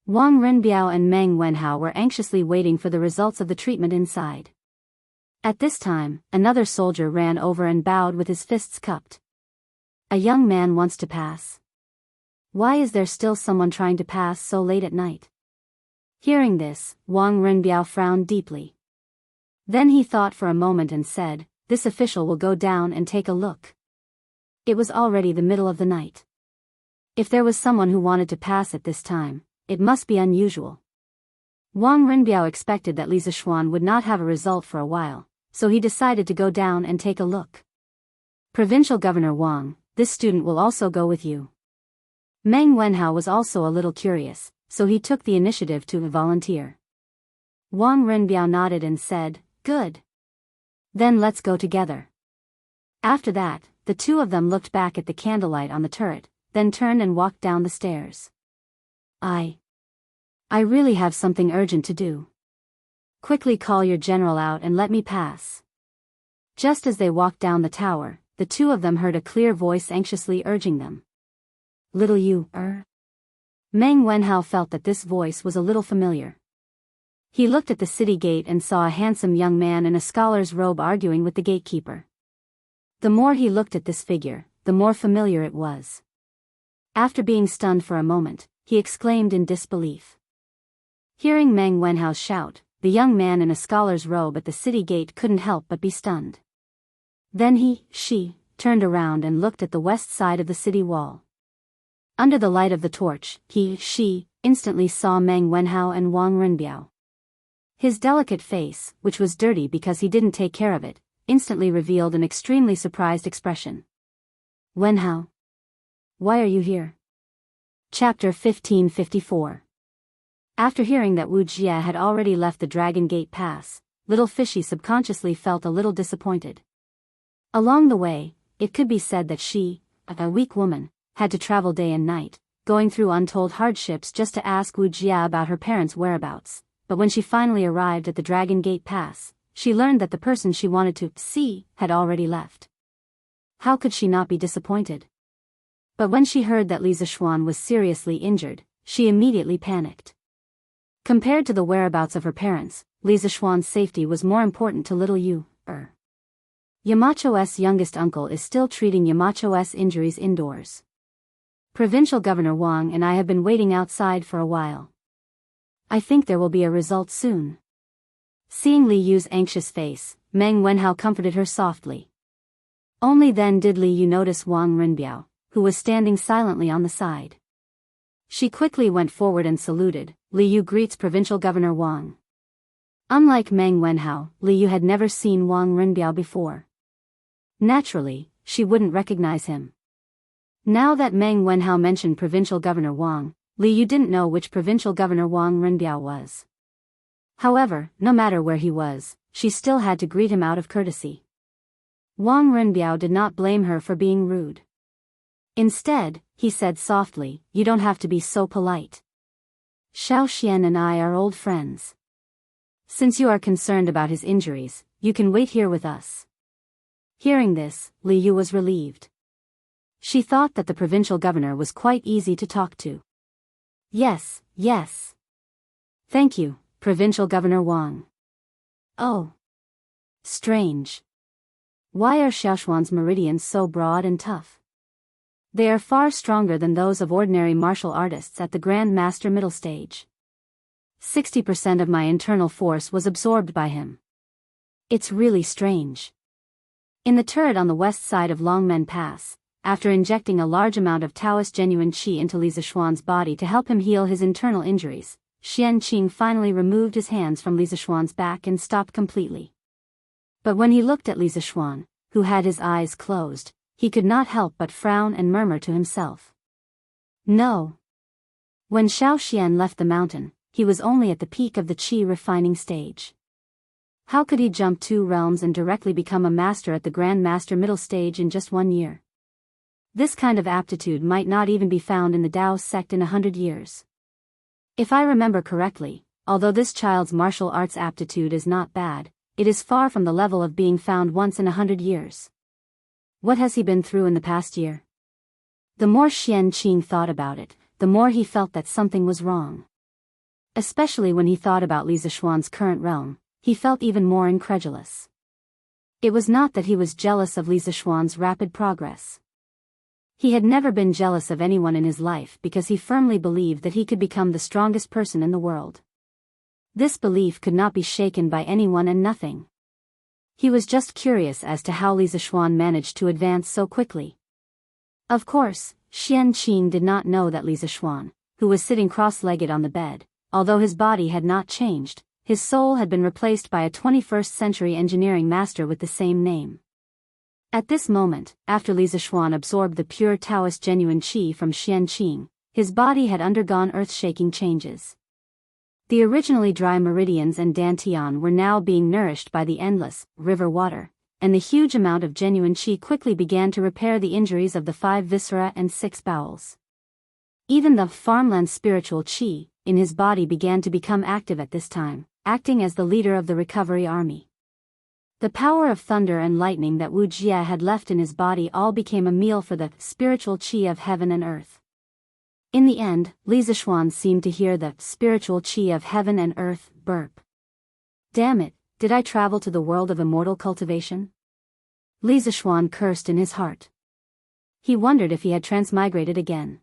Wang Renbiao and Meng Wenhao were anxiously waiting for the results of the treatment inside. At this time, another soldier ran over and bowed with his fists cupped. "A young man wants to pass. Why is there still someone trying to pass so late at night?" Hearing this, Wang Renbiao frowned deeply. Then he thought for a moment and said, "This official will go down and take a look." It was already the middle of the night. If there was someone who wanted to pass at this time, it must be unusual. Wang Renbiao expected that Li Zishuan would not have a result for a while, so he decided to go down and take a look. "Provincial Governor Wang, this student will also go with you." Meng Wenhao was also a little curious, so he took the initiative to volunteer. Wang Renbiao nodded and said, "Good. Then let's go together." After that, the two of them looked back at the candlelight on the turret, then turned and walked down the stairs. I really have something urgent to do. Quickly call your general out and let me pass." Just as they walked down the tower, the two of them heard a clear voice anxiously urging them. "Little you, Meng Wenhao felt that this voice was a little familiar. He looked at the city gate and saw a handsome young man in a scholar's robe arguing with the gatekeeper. The more he looked at this figure, the more familiar it was. After being stunned for a moment, he exclaimed in disbelief. Hearing Meng Wenhao's shout, the young man in a scholar's robe at the city gate couldn't help but be stunned. Then she turned around and looked at the west side of the city wall. Under the light of the torch, she instantly saw Meng Wenhao and Wang Renbiao. His delicate face, which was dirty because he didn't take care of it, instantly revealed an extremely surprised expression. "Wenhao, why are you here?" Chapter 1554. After hearing that Wu Jie had already left the Dragon Gate Pass, Little Fishy subconsciously felt a little disappointed. Along the way, it could be said that she, a weak woman, had to travel day and night, going through untold hardships just to ask Wu Jie about her parents' whereabouts. But when she finally arrived at the Dragon Gate Pass, she learned that the person she wanted to see had already left. How could she not be disappointed? But when she heard that Li Zishuan was seriously injured, she immediately panicked. Compared to the whereabouts of her parents, Li Zishuan's safety was more important to little Yu. Yamacho's youngest uncle is still treating Yamacho's injuries indoors. Provincial Governor Wang and I have been waiting outside for a while. I think there will be a result soon." Seeing Li Yu's anxious face, Meng Wenhao comforted her softly. Only then did Li Yu notice Wang Renbiao, who was standing silently on the side. She quickly went forward and saluted. "Li Yu greets Provincial Governor Wang." Unlike Meng Wenhao, Li Yu had never seen Wang Renbiao before. Naturally, she wouldn't recognize him. Now that Meng Wenhao mentioned Provincial Governor Wang, Li Yu didn't know which Provincial Governor Wang Renbiao was. However, no matter where he was, she still had to greet him out of courtesy. Wang Renbiao did not blame her for being rude. Instead, he said softly, "You don't have to be so polite. Xiao Xian and I are old friends. Since you are concerned about his injuries, you can wait here with us. Hearing this, Li Yu was relieved. She thought that the provincial governor was quite easy to talk to. Yes, yes. Thank you, Provincial Governor Wang. Oh. Strange. Why are Xiaoshuan's meridians so broad and tough? They are far stronger than those of ordinary martial artists at the Grand Master middle stage. 60% of my internal force was absorbed by him. It's really strange. In the turret on the west side of Longmen Pass, after injecting a large amount of Taoist genuine qi into Li Zishuan's body to help him heal his internal injuries, Xianqing finally removed his hands from Li Zishuan's back and stopped completely. But when he looked at Li Zishuan, who had his eyes closed, he could not help but frown and murmur to himself. No. When Xiao Xian left the mountain, he was only at the peak of the qi refining stage. How could he jump 2 realms and directly become a master at the Grand Master middle stage in just 1 year? This kind of aptitude might not even be found in the Daoist sect in 100 years. If I remember correctly, although this child's martial arts aptitude is not bad, it is far from the level of being found once in 100 years. What has he been through in the past year? The more Xianqing thought about it, the more he felt that something was wrong. Especially when he thought about Li Zishuan's current realm, he felt even more incredulous. It was not that he was jealous of Li Zishuan's rapid progress. He had never been jealous of anyone in his life because he firmly believed that he could become the strongest person in the world. This belief could not be shaken by anyone and nothing. He was just curious as to how Li Zishuan managed to advance so quickly. Of course, Xianqing did not know that Li Zishuan, who was sitting cross-legged on the bed, although his body had not changed, his soul had been replaced by a 21st century engineering master with the same name. At this moment, after Li Zishuan absorbed the pure Taoist genuine qi from Xianqing, his body had undergone earth-shaking changes. The originally dry meridians and dantian were now being nourished by the endless river water, and the huge amount of genuine qi quickly began to repair the injuries of the 5 viscera and 6 bowels. Even the farmland spiritual qi in his body began to become active at this time, acting as the leader of the recovery army. The power of thunder and lightning that Wu Jie had left in his body all became a meal for the spiritual qi of heaven and earth. In the end, Li Zishuan seemed to hear the spiritual qi of heaven and earth burp. Damn it, did I travel to the world of immortal cultivation? Li Zishuan cursed in his heart. He wondered if he had transmigrated again.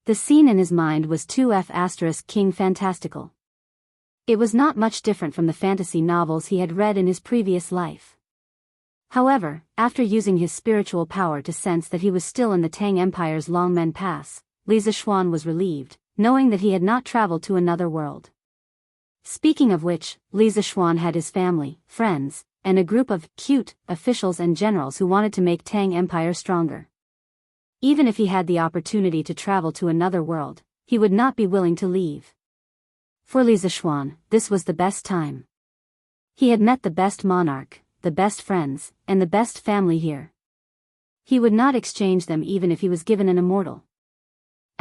The scene in his mind was 2F** King fantastical. It was not much different from the fantasy novels he had read in his previous life. However, after using his spiritual power to sense that he was still in the Tang Empire's Longmen Pass, Li Zishuan was relieved, knowing that he had not traveled to another world. Speaking of which, Li Zishuan had his family, friends, and a group of cute officials and generals who wanted to make Tang Empire stronger. Even if he had the opportunity to travel to another world, he would not be willing to leave. For Li Zishuan, this was the best time. He had met the best monarch, the best friends, and the best family here. He would not exchange them even if he was given an immortal.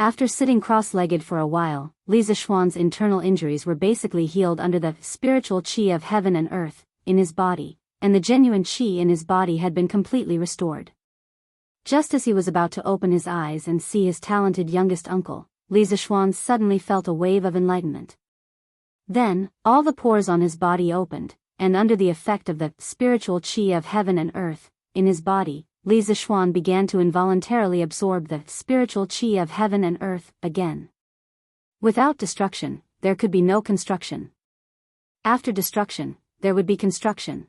After sitting cross-legged for a while, Li Zishuan's internal injuries were basically healed under the spiritual qi of heaven and earth in his body, and the genuine qi in his body had been completely restored. Just as he was about to open his eyes and see his talented youngest uncle, Li Zishuan suddenly felt a wave of enlightenment. Then, all the pores on his body opened, and under the effect of the spiritual qi of heaven and earth in his body, Li Zishuan began to involuntarily absorb the spiritual qi of heaven and earth again. Without destruction, there could be no construction. After destruction, there would be construction.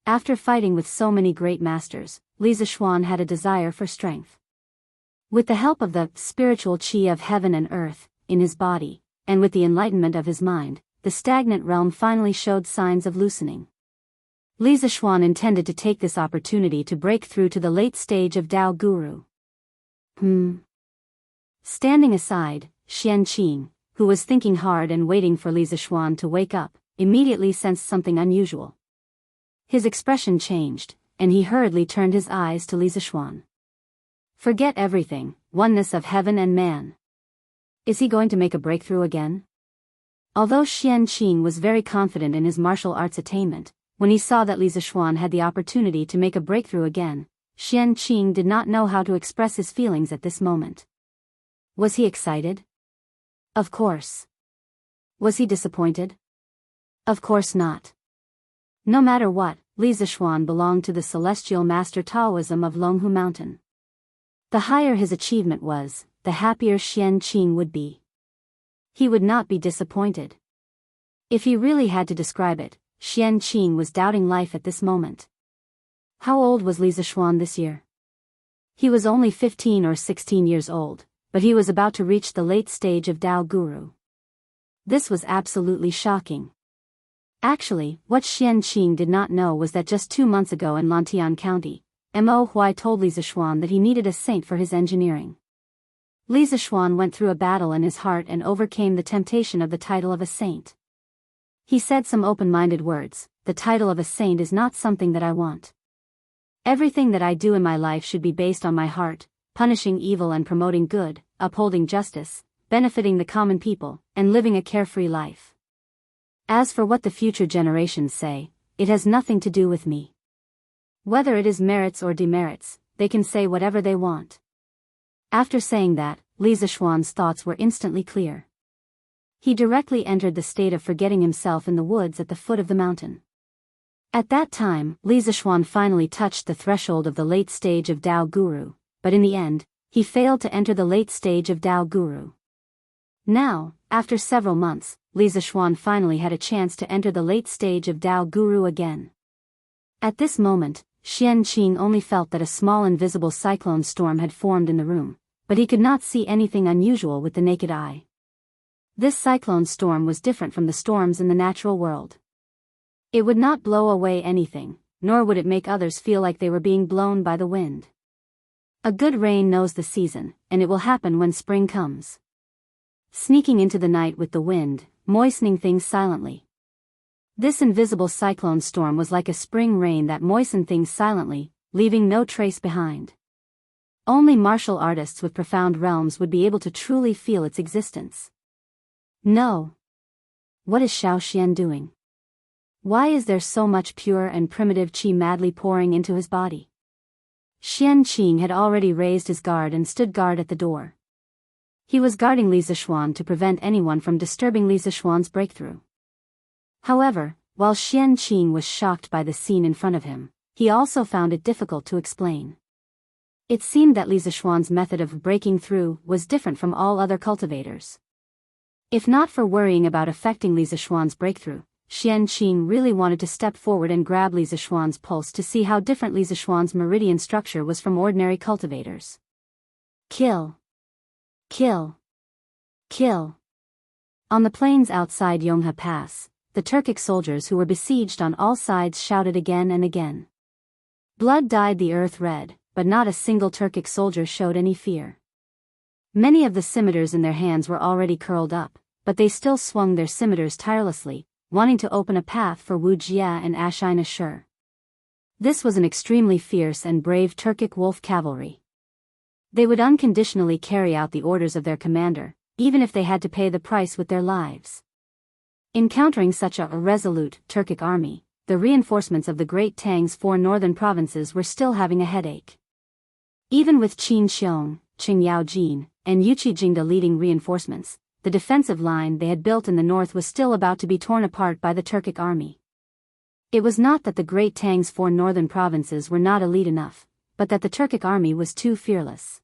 After fighting with so many great masters, Li Zishuan had a desire for strength. With the help of the spiritual qi of heaven and earth in his body, and with the enlightenment of his mind, the stagnant realm finally showed signs of loosening. Li Zishuan intended to take this opportunity to break through to the late stage of Dao Guru. Standing aside, Xianqing, who was thinking hard and waiting for Li Zishuan to wake up, immediately sensed something unusual. His expression changed, and he hurriedly turned his eyes to Li Zishuan. Forget everything, oneness of heaven and man. Is he going to make a breakthrough again? Although Xianqing was very confident in his martial arts attainment, when he saw that Li Zishuan had the opportunity to make a breakthrough again, Xianqing did not know how to express his feelings at this moment. Was he excited? Of course. Was he disappointed? Of course not. No matter what, Li Zishuan belonged to the celestial master Taoism of Longhu Mountain. The higher his achievement was, the happier Xianqing would be. He would not be disappointed. If he really had to describe it, Xianqing was doubting life at this moment. How old was Li Zishuan this year? He was only 15 or 16 years old, but he was about to reach the late stage of Dao Guru. This was absolutely shocking. Actually, what Xianqing did not know was that just 2 months ago in Lantian County, Mo Huai told Li Zishuan that he needed a saint for his engineering. Li Zishuan went through a battle in his heart and overcame the temptation of the title of a saint. He said some open-minded words: the title of a saint is not something that I want. Everything that I do in my life should be based on my heart, punishing evil and promoting good, upholding justice, benefiting the common people, and living a carefree life. As for what the future generations say, it has nothing to do with me. Whether it is merits or demerits, they can say whatever they want. After saying that, Li Zishuan's thoughts were instantly clear. He directly entered the state of forgetting himself in the woods at the foot of the mountain. At that time, Li Zishuan finally touched the threshold of the late stage of Dao Guru, but in the end, he failed to enter the late stage of Dao Guru. Now, after several months, Li Zishuan finally had a chance to enter the late stage of Dao Guru again. At this moment, Xianqing only felt that a small invisible cyclone storm had formed in the room, but he could not see anything unusual with the naked eye. This cyclone storm was different from the storms in the natural world. It would not blow away anything, nor would it make others feel like they were being blown by the wind. A good rain knows the season, and it will happen when spring comes. Sneaking into the night with the wind, moistening things silently. This invisible cyclone storm was like a spring rain that moistened things silently, leaving no trace behind. Only martial artists with profound realms would be able to truly feel its existence. No. What is Xiao Xian doing? Why is there so much pure and primitive qi madly pouring into his body? Xianqing had already raised his guard and stood guard at the door. He was guarding Li Zishuan to prevent anyone from disturbing Li Zishuan's breakthrough. However, while Xianqing was shocked by the scene in front of him, he also found it difficult to explain. It seemed that Li Zishuan's method of breaking through was different from all other cultivators. If not for worrying about affecting Li Zishuan's breakthrough, Xianqing really wanted to step forward and grab Li Zishuan's pulse to see how different Li Zishuan's meridian structure was from ordinary cultivators. Kill! Kill! Kill! On the plains outside Yonghe Pass, the Turkic soldiers who were besieged on all sides shouted again and again. Blood dyed the earth red, but not a single Turkic soldier showed any fear. Many of the scimitars in their hands were already curled up, but they still swung their scimitars tirelessly, wanting to open a path for Wuxia and Xianxia. This was an extremely fierce and brave Turkic wolf cavalry. They would unconditionally carry out the orders of their commander, even if they had to pay the price with their lives. Encountering such a resolute Turkic army, the reinforcements of the Great Tang's 4 northern provinces were still having a headache. Even with Qin Xiong, Qing Yaojin, and Yuqi Jingda leading reinforcements, the defensive line they had built in the north was still about to be torn apart by the Turkic army. It was not that the Great Tang's 4 northern provinces were not elite enough, but that the Turkic army was too fearless.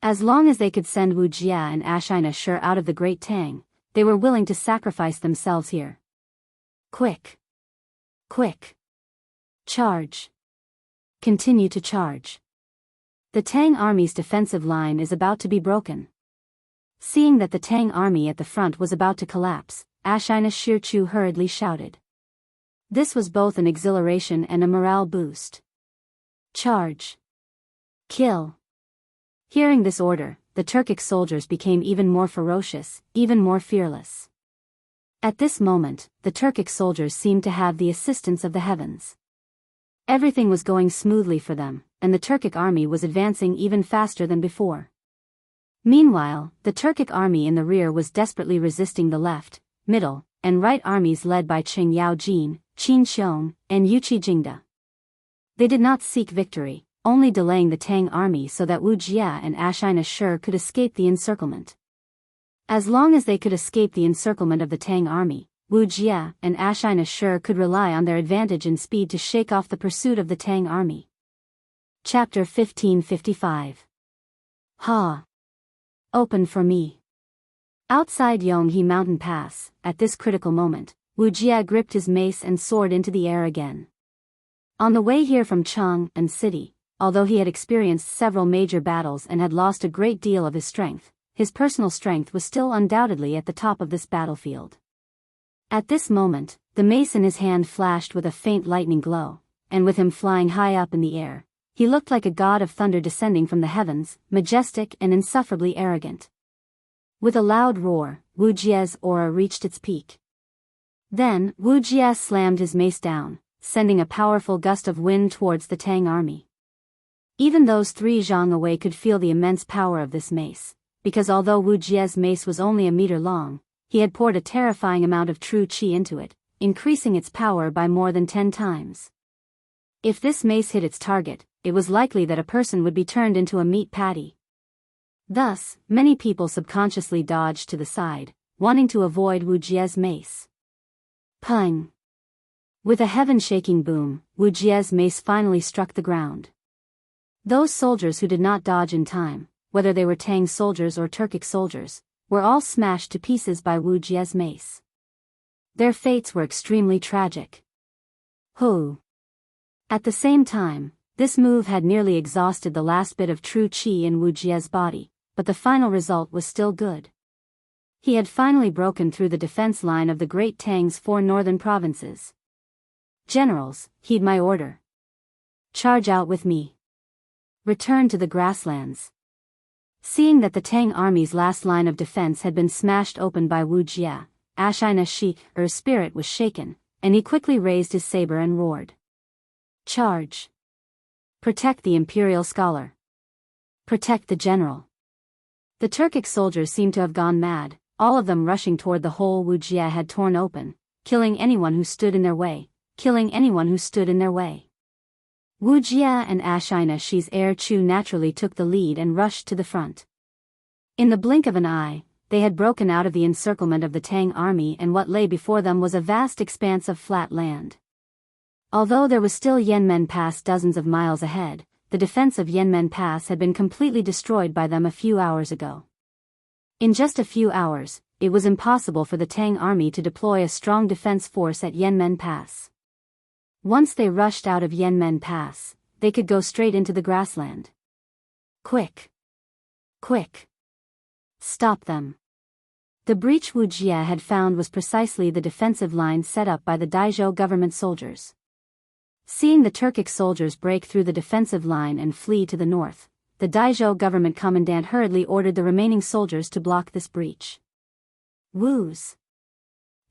As long as they could send Wuxia and Xianxia out of the Great Tang, they were willing to sacrifice themselves here. Quick! Quick! Charge! Continue to charge. The Tang army's defensive line is about to be broken. Seeing that the Tang army at the front was about to collapse, Xianxia hurriedly shouted. This was both an exhilaration and a morale boost. Charge! Kill! Hearing this order, the Turkic soldiers became even more ferocious, even more fearless. At this moment, the Turkic soldiers seemed to have the assistance of the heavens. Everything was going smoothly for them, and the Turkic army was advancing even faster than before. Meanwhile, the Turkic army in the rear was desperately resisting the left, middle, and right armies led by Qing Yaojin, Qin Xiong, and Yuqi Jingda. They did not seek victory, only delaying the Tang army so that Wu Jia and Ashina Shi could escape the encirclement. As long as they could escape the encirclement of the Tang army, Wu Jia and Ashina Shi could rely on their advantage in speed to shake off the pursuit of the Tang army. Chapter 1555. Ha! Open for me. Outside Yonghe Mountain Pass, at this critical moment, Wu Jia gripped his mace and soared into the air again. On the way here from Chang'an City, although he had experienced several major battles and had lost a great deal of his strength, his personal strength was still undoubtedly at the top of this battlefield. At this moment, the mace in his hand flashed with a faint lightning glow, and with him flying high up in the air, he looked like a god of thunder descending from the heavens, majestic and insufferably arrogant. With a loud roar, Wu Jia's aura reached its peak. Then, Wu Jia slammed his mace down, sending a powerful gust of wind towards the Tang army. Even those 3 zhang away could feel the immense power of this mace, because although Wu Jia's mace was only a meter long, he had poured a terrifying amount of true qi into it, increasing its power by more than 10 times. If this mace hit its target, it was likely that a person would be turned into a meat patty. Thus, many people subconsciously dodged to the side, wanting to avoid Wu Jia's mace. Pung! With a heaven-shaking boom, Wu Jia's mace finally struck the ground. Those soldiers who did not dodge in time, whether they were Tang soldiers or Turkic soldiers, were all smashed to pieces by Wu Jia's mace. Their fates were extremely tragic. Hu! At the same time, this move had nearly exhausted the last bit of true qi in Wu Jia's body, but the final result was still good. He had finally broken through the defense line of the Great Tang's 4 northern provinces. Generals, heed my order. Charge out with me. Return to the grasslands. Seeing that the Tang army's last line of defense had been smashed open by Wu Jia, Ashina Shi's spirit was shaken, and he quickly raised his saber and roared. Charge! Protect the imperial scholar. Protect the general. The Turkic soldiers seemed to have gone mad, all of them rushing toward the hole Wu Jia had torn open, killing anyone who stood in their way, killing anyone who stood in their way. Wu Jia and Ashina Shi's heir Chu naturally took the lead and rushed to the front. In the blink of an eye, they had broken out of the encirclement of the Tang army, and what lay before them was a vast expanse of flat land. Although there was still Yanmen Pass dozens of miles ahead, the defense of Yanmen Pass had been completely destroyed by them a few hours ago. In just a few hours, it was impossible for the Tang army to deploy a strong defense force at Yanmen Pass. Once they rushed out of Yanmen Pass, they could go straight into the grassland. Quick! Quick! Stop them! The breach Wu Jia had found was precisely the defensive line set up by the Daizhou government soldiers. Seeing the Turkic soldiers break through the defensive line and flee to the north, the Daizhou government commandant hurriedly ordered the remaining soldiers to block this breach. Wu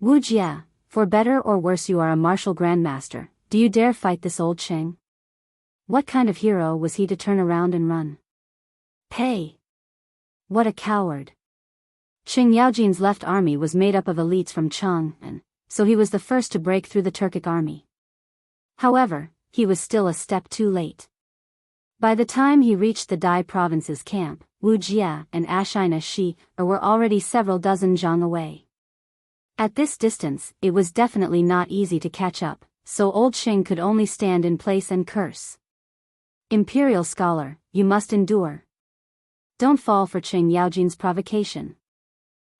Jia, for better or worse you are a martial grandmaster. Do you dare fight this old Cheng? What kind of hero was he to turn around and run? Pei! What a coward! Qing Yaojin's left army was made up of elites from Chang'an, so he was the first to break through the Turkic army. However, he was still a step too late. By the time he reached the Dai province's camp, Wu Jia and Ashina Shi were already several dozen zhang away. At this distance, it was definitely not easy to catch up, so old Qing could only stand in place and curse. Imperial scholar, you must endure. Don't fall for Qing Yaojin's provocation.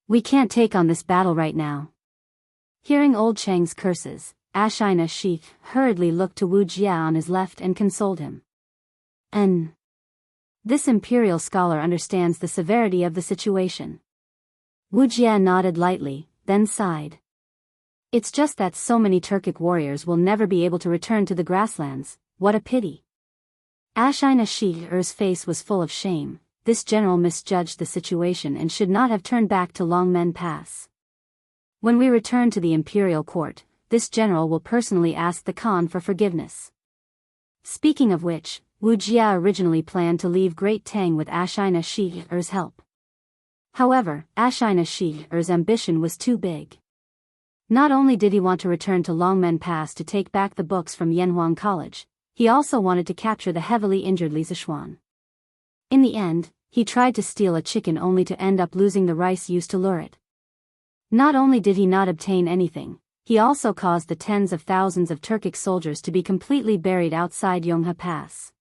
We can't take on this battle right now. Hearing old Cheng's curses, Ashina Shi hurriedly looked to Wu Jia on his left and consoled him. This imperial scholar understands the severity of the situation. Wu Jia nodded lightly, then sighed. It's just that so many Turkic warriors will never be able to return to the grasslands, what a pity. Ashina Shi's face was full of shame. This general misjudged the situation and should not have turned back to Longmen Pass. When we return to the imperial court, this general will personally ask the Khan for forgiveness. Speaking of which, Wu Jia originally planned to leave Great Tang with Ashina Shi's help. However, Ashina Shi's ambition was too big. Not only did he want to return to Longmen Pass to take back the books from Yanhuang College, he also wanted to capture the heavily injured Li Zixuan. In the end, he tried to steal a chicken only to end up losing the rice used to lure it. Not only did he not obtain anything, he also caused the tens of thousands of Turkic soldiers to be completely buried outside Yonghe Pass.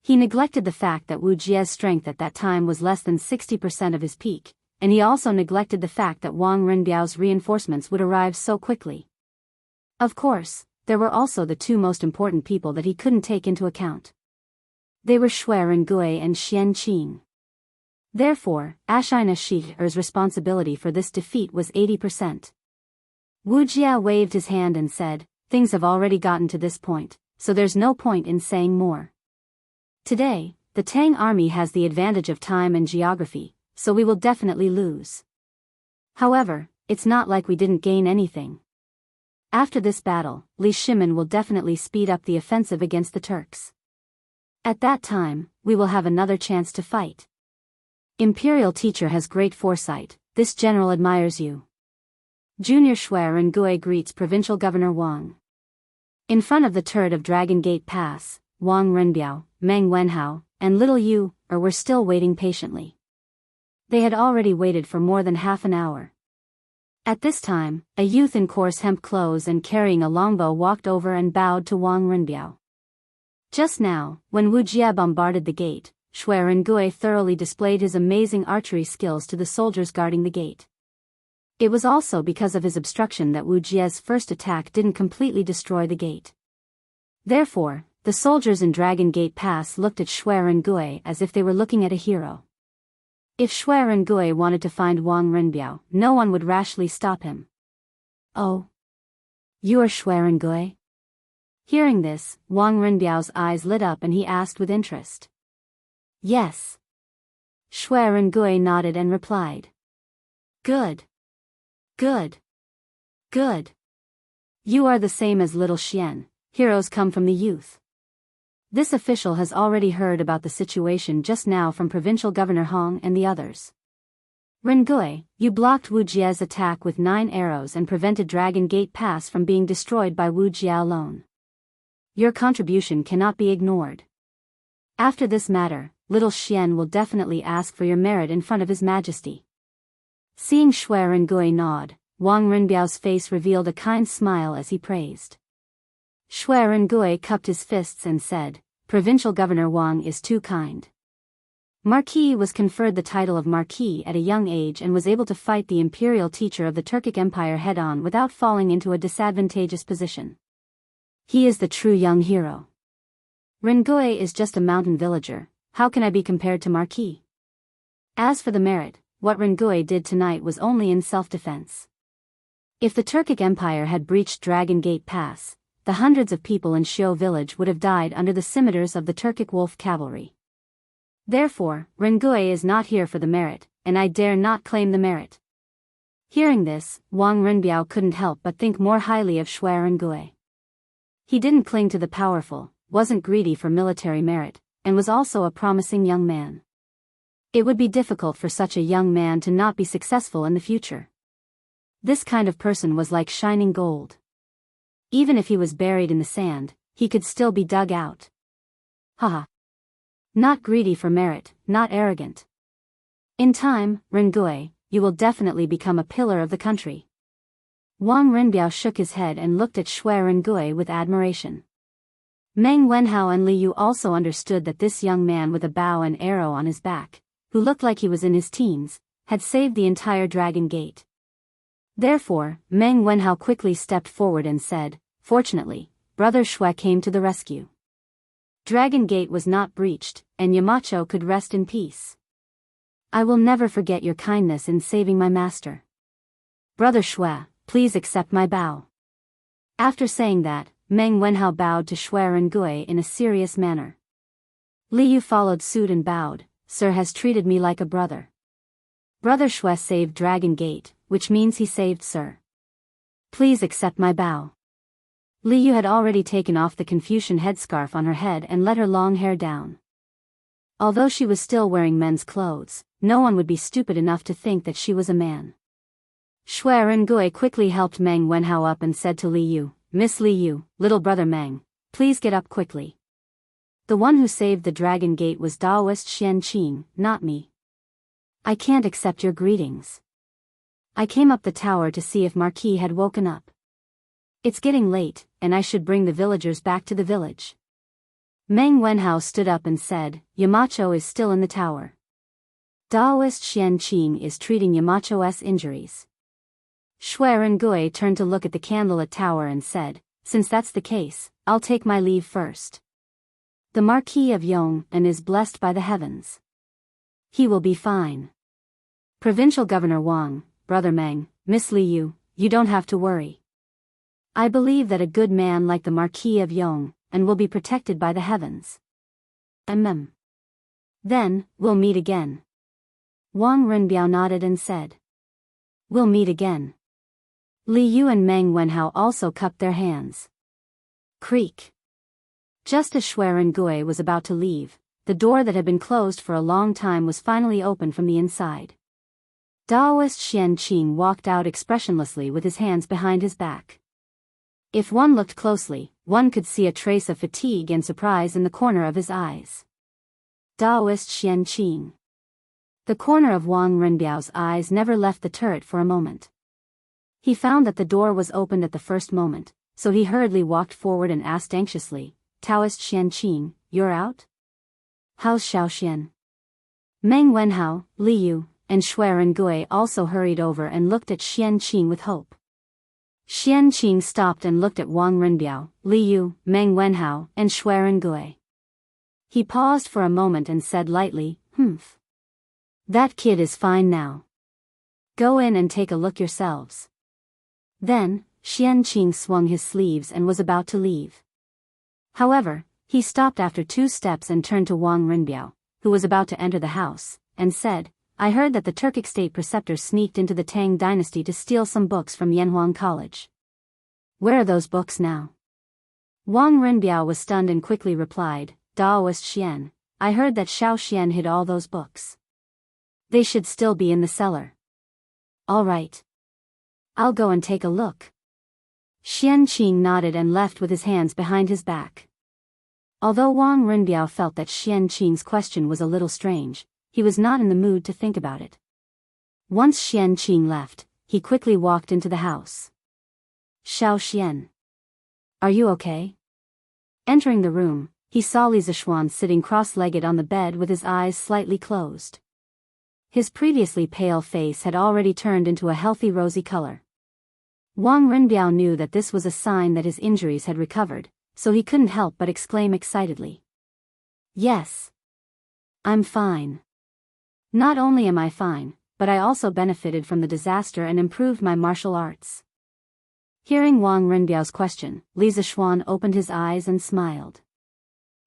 He neglected the fact that Wu Jie's strength at that time was less than 60% of his peak, and he also neglected the fact that Wang Renbiao's reinforcements would arrive so quickly. Of course, there were also the two most important people that he couldn't take into account. They were Shui Rengui and Xian Qing. Therefore, Ashina Shi'er's responsibility for this defeat was 80%. Wu Jia waved his hand and said, "Things have already gotten to this point, so there's no point in saying more. Today, the Tang army has the advantage of time and geography, so we will definitely lose. However, it's not like we didn't gain anything. After this battle, Li Shimin will definitely speed up the offensive against the Turks. At that time, we will have another chance to fight. Imperial teacher has great foresight, this general admires you." Junior Shui Rengui greets Provincial Governor Wang. In front of the turret of Dragon Gate Pass, Wang Renbiao, Meng Wenhao, and Little Yu were still waiting patiently. They had already waited for more than half an hour. At this time, a youth in coarse hemp clothes and carrying a longbow walked over and bowed to Wang Renbiao. Just now, when Wu Jia bombarded the gate, Shui Rengui thoroughly displayed his amazing archery skills to the soldiers guarding the gate. It was also because of his obstruction that Wu Jia's first attack didn't completely destroy the gate. Therefore, the soldiers in Dragon Gate Pass looked at Shui Rengui as if they were looking at a hero. If Shui Rengui wanted to find Wang Renbiao, no one would rashly stop him. "Oh, you are Shui Rengui?" Hearing this, Wang Renbiao's eyes lit up and he asked with interest. "Yes." Shui Rengui nodded and replied. "Good. Good. Good. You are the same as Little Xian, heroes come from the youth." This official has already heard about the situation just now from Provincial Governor Hong and the others. "Rengui, you blocked Wu Jia's attack with 9 arrows and prevented Dragon Gate Pass from being destroyed by Wu Jia alone. Your contribution cannot be ignored. After this matter, Little Xian will definitely ask for your merit in front of His Majesty." Seeing Shui Rengui nod, Wang Renbiao's face revealed a kind smile as he praised. Shui Rengui cupped his fists and said, "Provincial Governor Wang is too kind." Marquis was conferred the title of Marquis at a young age and was able to fight the imperial teacher of the Turkic Empire head-on without falling into a disadvantageous position. He is the true young hero. Rengui is just a mountain villager, how can I be compared to Marquis? As for the merit, what Rengui did tonight was only in self-defense. If the Turkic Empire had breached Dragon Gate Pass, the hundreds of people in Xiu village would have died under the scimitars of the Turkic wolf cavalry. Therefore, Rengui is not here for the merit, and I dare not claim the merit. Hearing this, Wang Renbiao couldn't help but think more highly of Shui Rengui. He didn't cling to the powerful, wasn't greedy for military merit, and was also a promising young man. It would be difficult for such a young man to not be successful in the future. This kind of person was like shining gold. Even if he was buried in the sand, he could still be dug out. Haha. Not greedy for merit, not arrogant. In time, Rengui, you will definitely become a pillar of the country. Wang Renbiao shook his head and looked at Shui Rengui with admiration. Meng Wenhao and Li Yu also understood that this young man with a bow and arrow on his back, who looked like he was in his teens, had saved the entire Dragon Gate. Therefore, Meng Wenhao quickly stepped forward and said, "Fortunately, Brother Shui came to the rescue. Dragon Gate was not breached, and Yamacho could rest in peace. I will never forget your kindness in saving my master. Brother Shui, please accept my bow." After saying that, Meng Wenhao bowed to Shui Rengui in a serious manner. Li Yu followed suit and bowed, "Sir has treated me like a brother. Brother Shui saved Dragon Gate, which means he saved Sir. Please accept my bow." Li Yu had already taken off the Confucian headscarf on her head and let her long hair down. Although she was still wearing men's clothes, no one would be stupid enough to think that she was a man. Shui Rengui quickly helped Meng Wenhao up and said to Li Yu, Miss Li Yu, little brother Meng, please get up quickly. The one who saved the Dragon Gate was Daoist Xianxia, not me. I can't accept your greetings. I came up the tower to see if Marquis had woken up. It's getting late, and I should bring the villagers back to the village. Meng Wenhao stood up and said, Yamacho is still in the tower. Daoist Xianxia is treating Yamacho's injuries. Shui Rengui turned to look at the candlelit tower and said, since that's the case, I'll take my leave first. The Marquis of Yong and is blessed by the heavens. He will be fine. Provincial Governor Wang, Brother Meng, Miss Li Yu, you don't have to worry. I believe that a good man like the Marquis of Yong and will be protected by the heavens. Then, we'll meet again. Wang Renbiao nodded and said. We'll meet again. Li Yu and Meng Wenhao also cupped their hands. Creak. Just as Shui Rengui was about to leave, the door that had been closed for a long time was finally opened from the inside. Daoist Xianxia walked out expressionlessly with his hands behind his back. If one looked closely, one could see a trace of fatigue and surprise in the corner of his eyes. Daoist Xianxia. The corner of Wang Renbiao's eyes never left the turret for a moment. He found that the door was opened at the first moment, so he hurriedly walked forward and asked anxiously, Daoist Xianxia, you're out? How's Xiaoxian? Meng Wenhao, Li Yu, and Shui Rengui also hurried over and looked at Xianxia with hope. Xianxia stopped and looked at Wang Renbiao, Li Yu, Meng Wenhao, and Shui Rengui. He paused for a moment and said lightly, That kid is fine now. Go in and take a look yourselves. Then, Xianxia swung his sleeves and was about to leave. However, he stopped after 2 steps and turned to Wang Renbiao, who was about to enter the house, and said, I heard that the Turkic state preceptors sneaked into the Tang dynasty to steal some books from Yanhuang College. Where are those books now? Wang Renbiao was stunned and quickly replied, Daoist Xian, I heard that Xiaoxian hid all those books. They should still be in the cellar. All right. I'll go and take a look. Xianxia nodded and left with his hands behind his back. Although Wang Renbiao felt that Xianxia's question was a little strange, he was not in the mood to think about it. Once Xianxia left, he quickly walked into the house. Xiaoxian. Are you okay? Entering the room, he saw Li Zishuan sitting cross-legged on the bed with his eyes slightly closed. His previously pale face had already turned into a healthy rosy color. Wang Renbiao knew that this was a sign that his injuries had recovered, so he couldn't help but exclaim excitedly. Yes. I'm fine. Not only am I fine, but I also benefited from the disaster and improved my martial arts. Hearing Wang Renbiao's question, Li Zishuan opened his eyes and smiled.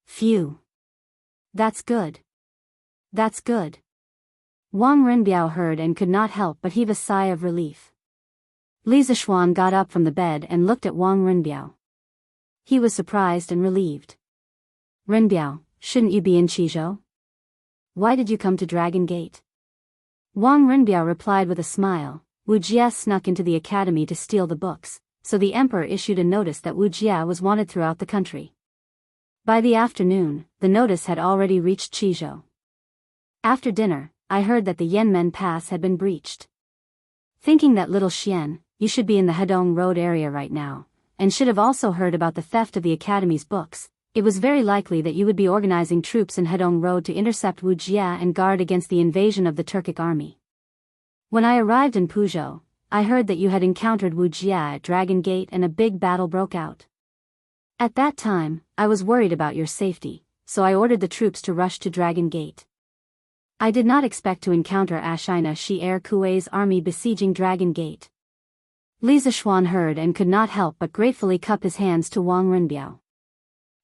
Phew. That's good. That's good. Wang Renbiao heard and could not help but heave a sigh of relief. Li Zishuan got up from the bed and looked at Wang Renbiao. He was surprised and relieved. Renbiao, shouldn't you be in Qizhou? Why did you come to Dragon Gate? Wang Renbiao replied with a smile, Wuxia snuck into the academy to steal the books, so the emperor issued a notice that Wuxia was wanted throughout the country. By the afternoon, the notice had already reached Qizhou. After dinner, I heard that the Yanmen Pass had been breached. Thinking that little Xian, you should be in the Hedong Road area right now, and should have also heard about the theft of the academy's books, it was very likely that you would be organizing troops in Hedong Road to intercept Wuxia and guard against the invasion of the Turkic army. When I arrived in Puzhou, I heard that you had encountered Wuxia at Dragon Gate and a big battle broke out. At that time, I was worried about your safety, so I ordered the troops to rush to Dragon Gate. I did not expect to encounter Ashina Shi Er Kuei's army besieging Dragon Gate. Li Zishuan heard and could not help but gratefully cup his hands to Wang Renbiao.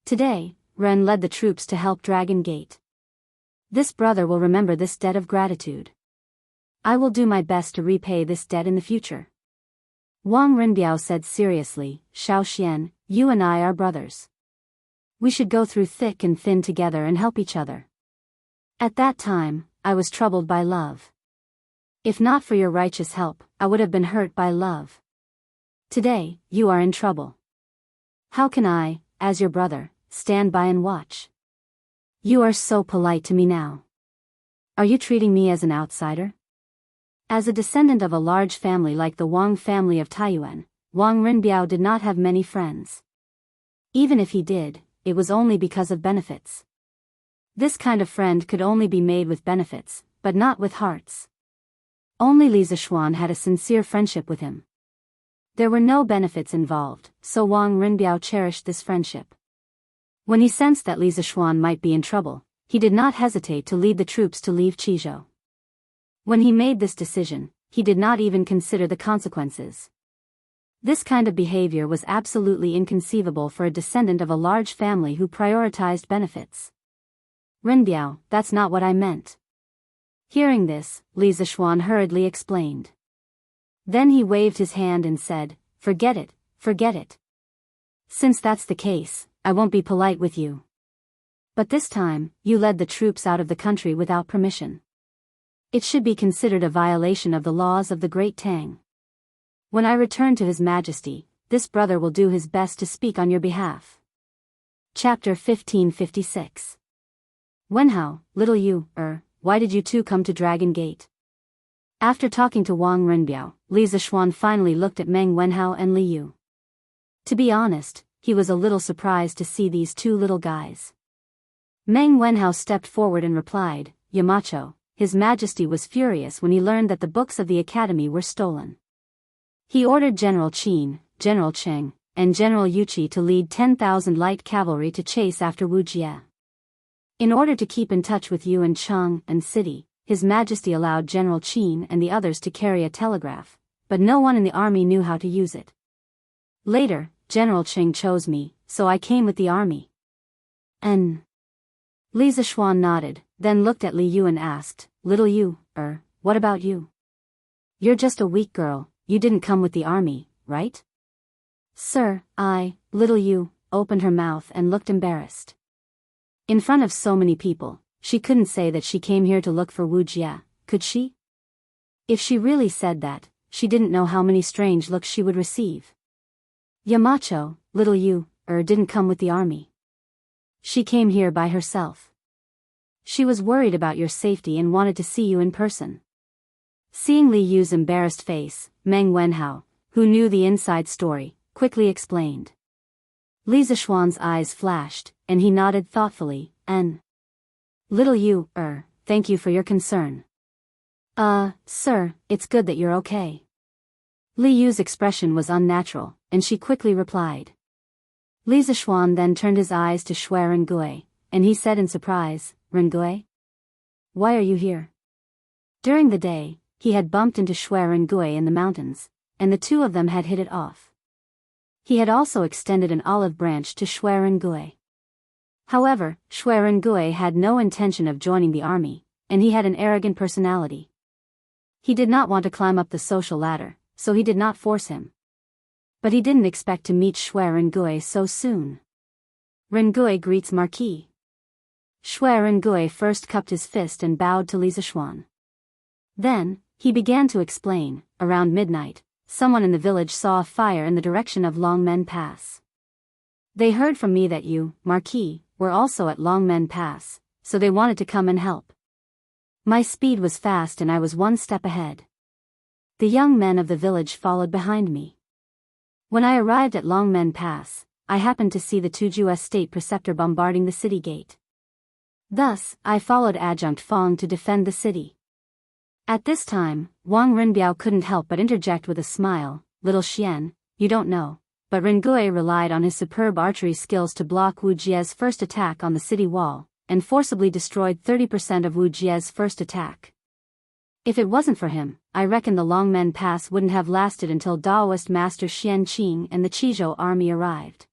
Today, Ren led the troops to help Dragon Gate. This brother will remember this debt of gratitude. I will do my best to repay this debt in the future. Wang Renbiao said seriously, Xiaoxian, you and I are brothers. We should go through thick and thin together and help each other. At that time, I was troubled by love. If not for your righteous help, I would have been hurt by love. Today, you are in trouble. How can I, as your brother, stand by and watch? You are so polite to me now. Are you treating me as an outsider? As a descendant of a large family like the Wang family of Taiyuan, Wang Rinbiao did not have many friends. Even if he did, it was only because of benefits. This kind of friend could only be made with benefits, but not with hearts. Only Li Zishuan had a sincere friendship with him. There were no benefits involved, so Wang Rinbiao cherished this friendship. When he sensed that Li Zishuan might be in trouble, he did not hesitate to lead the troops to leave Qizhou. When he made this decision, he did not even consider the consequences. This kind of behavior was absolutely inconceivable for a descendant of a large family who prioritized benefits. Rinbiao, that's not what I meant. Hearing this, Li Zishuan hurriedly explained. Then he waved his hand and said, forget it, forget it. Since that's the case, I won't be polite with you. But this time, you led the troops out of the country without permission. It should be considered a violation of the laws of the Great Tang. When I return to His Majesty, this brother will do his best to speak on your behalf. Chapter 1556. Wenhao, little you, why did you two come to Dragon Gate? After talking to Wang Rinbiao, Li Zishuan finally looked at Meng Wenhao and Li Yu. To be honest, he was a little surprised to see these two little guys. Meng Wenhao stepped forward and replied, Yamacho, His Majesty was furious when he learned that the books of the academy were stolen. He ordered General Qin, General Cheng, and General Yuqi to lead 10,000 light cavalry to chase after Wu Jie. In order to keep in touch with Yuan Cheng and city, His Majesty allowed General Qin and the others to carry a telegraph, but no one in the army knew how to use it. Later, General Cheng chose me, so I came with the army. Li Zishuan nodded, then looked at Li Yu and asked, little you, what about you? You're just a weak girl, you didn't come with the army, right? Sir, little Yu, opened her mouth and looked embarrassed. In front of so many people, she couldn't say that she came here to look for Wu Jie, could she? If she really said that, she didn't know how many strange looks she would receive. Yamacho, little Yu, didn't come with the army. She came here by herself. She was worried about your safety and wanted to see you in person. Seeing Li Yu's embarrassed face, Meng Wenhao, who knew the inside story, quickly explained. Li Zishuan's eyes flashed, and he nodded thoughtfully, little Yu, thank you for your concern. Sir, it's good that you're okay. Li Yu's expression was unnatural, and she quickly replied. Li Zishuan then turned his eyes to Shui Rengui, and he said in surprise, Rengui? Why are you here? During the day, he had bumped into Shui Rengui in the mountains, and the two of them had hit it off. He had also extended an olive branch to Shui Rengui. However, Shui Rengui had no intention of joining the army, and he had an arrogant personality. He did not want to climb up the social ladder, so he did not force him. But he didn't expect to meet Shui Rengui so soon. Rengui greets Marquis. Shui Rengui first cupped his fist and bowed to Li Zishuan. Then, he began to explain, around midnight, someone in the village saw a fire in the direction of Longmen Pass. They heard from me that you, Marquis, were also at Longmen Pass, so they wanted to come and help. My speed was fast and I was one step ahead. The young men of the village followed behind me. When I arrived at Longmen Pass, I happened to see the Tuzhu state preceptor bombarding the city gate. Thus, I followed Adjunct Fong to defend the city. At this time, Wang Rinbiao couldn't help but interject with a smile, little Xian, you don't know, but Rengui relied on his superb archery skills to block Wu Jie's first attack on the city wall, and forcibly destroyed 30% of Wu Jie's first attack. If it wasn't for him, I reckon the Longmen Pass wouldn't have lasted until Daoist master Xian Qing and the Qizhou army arrived.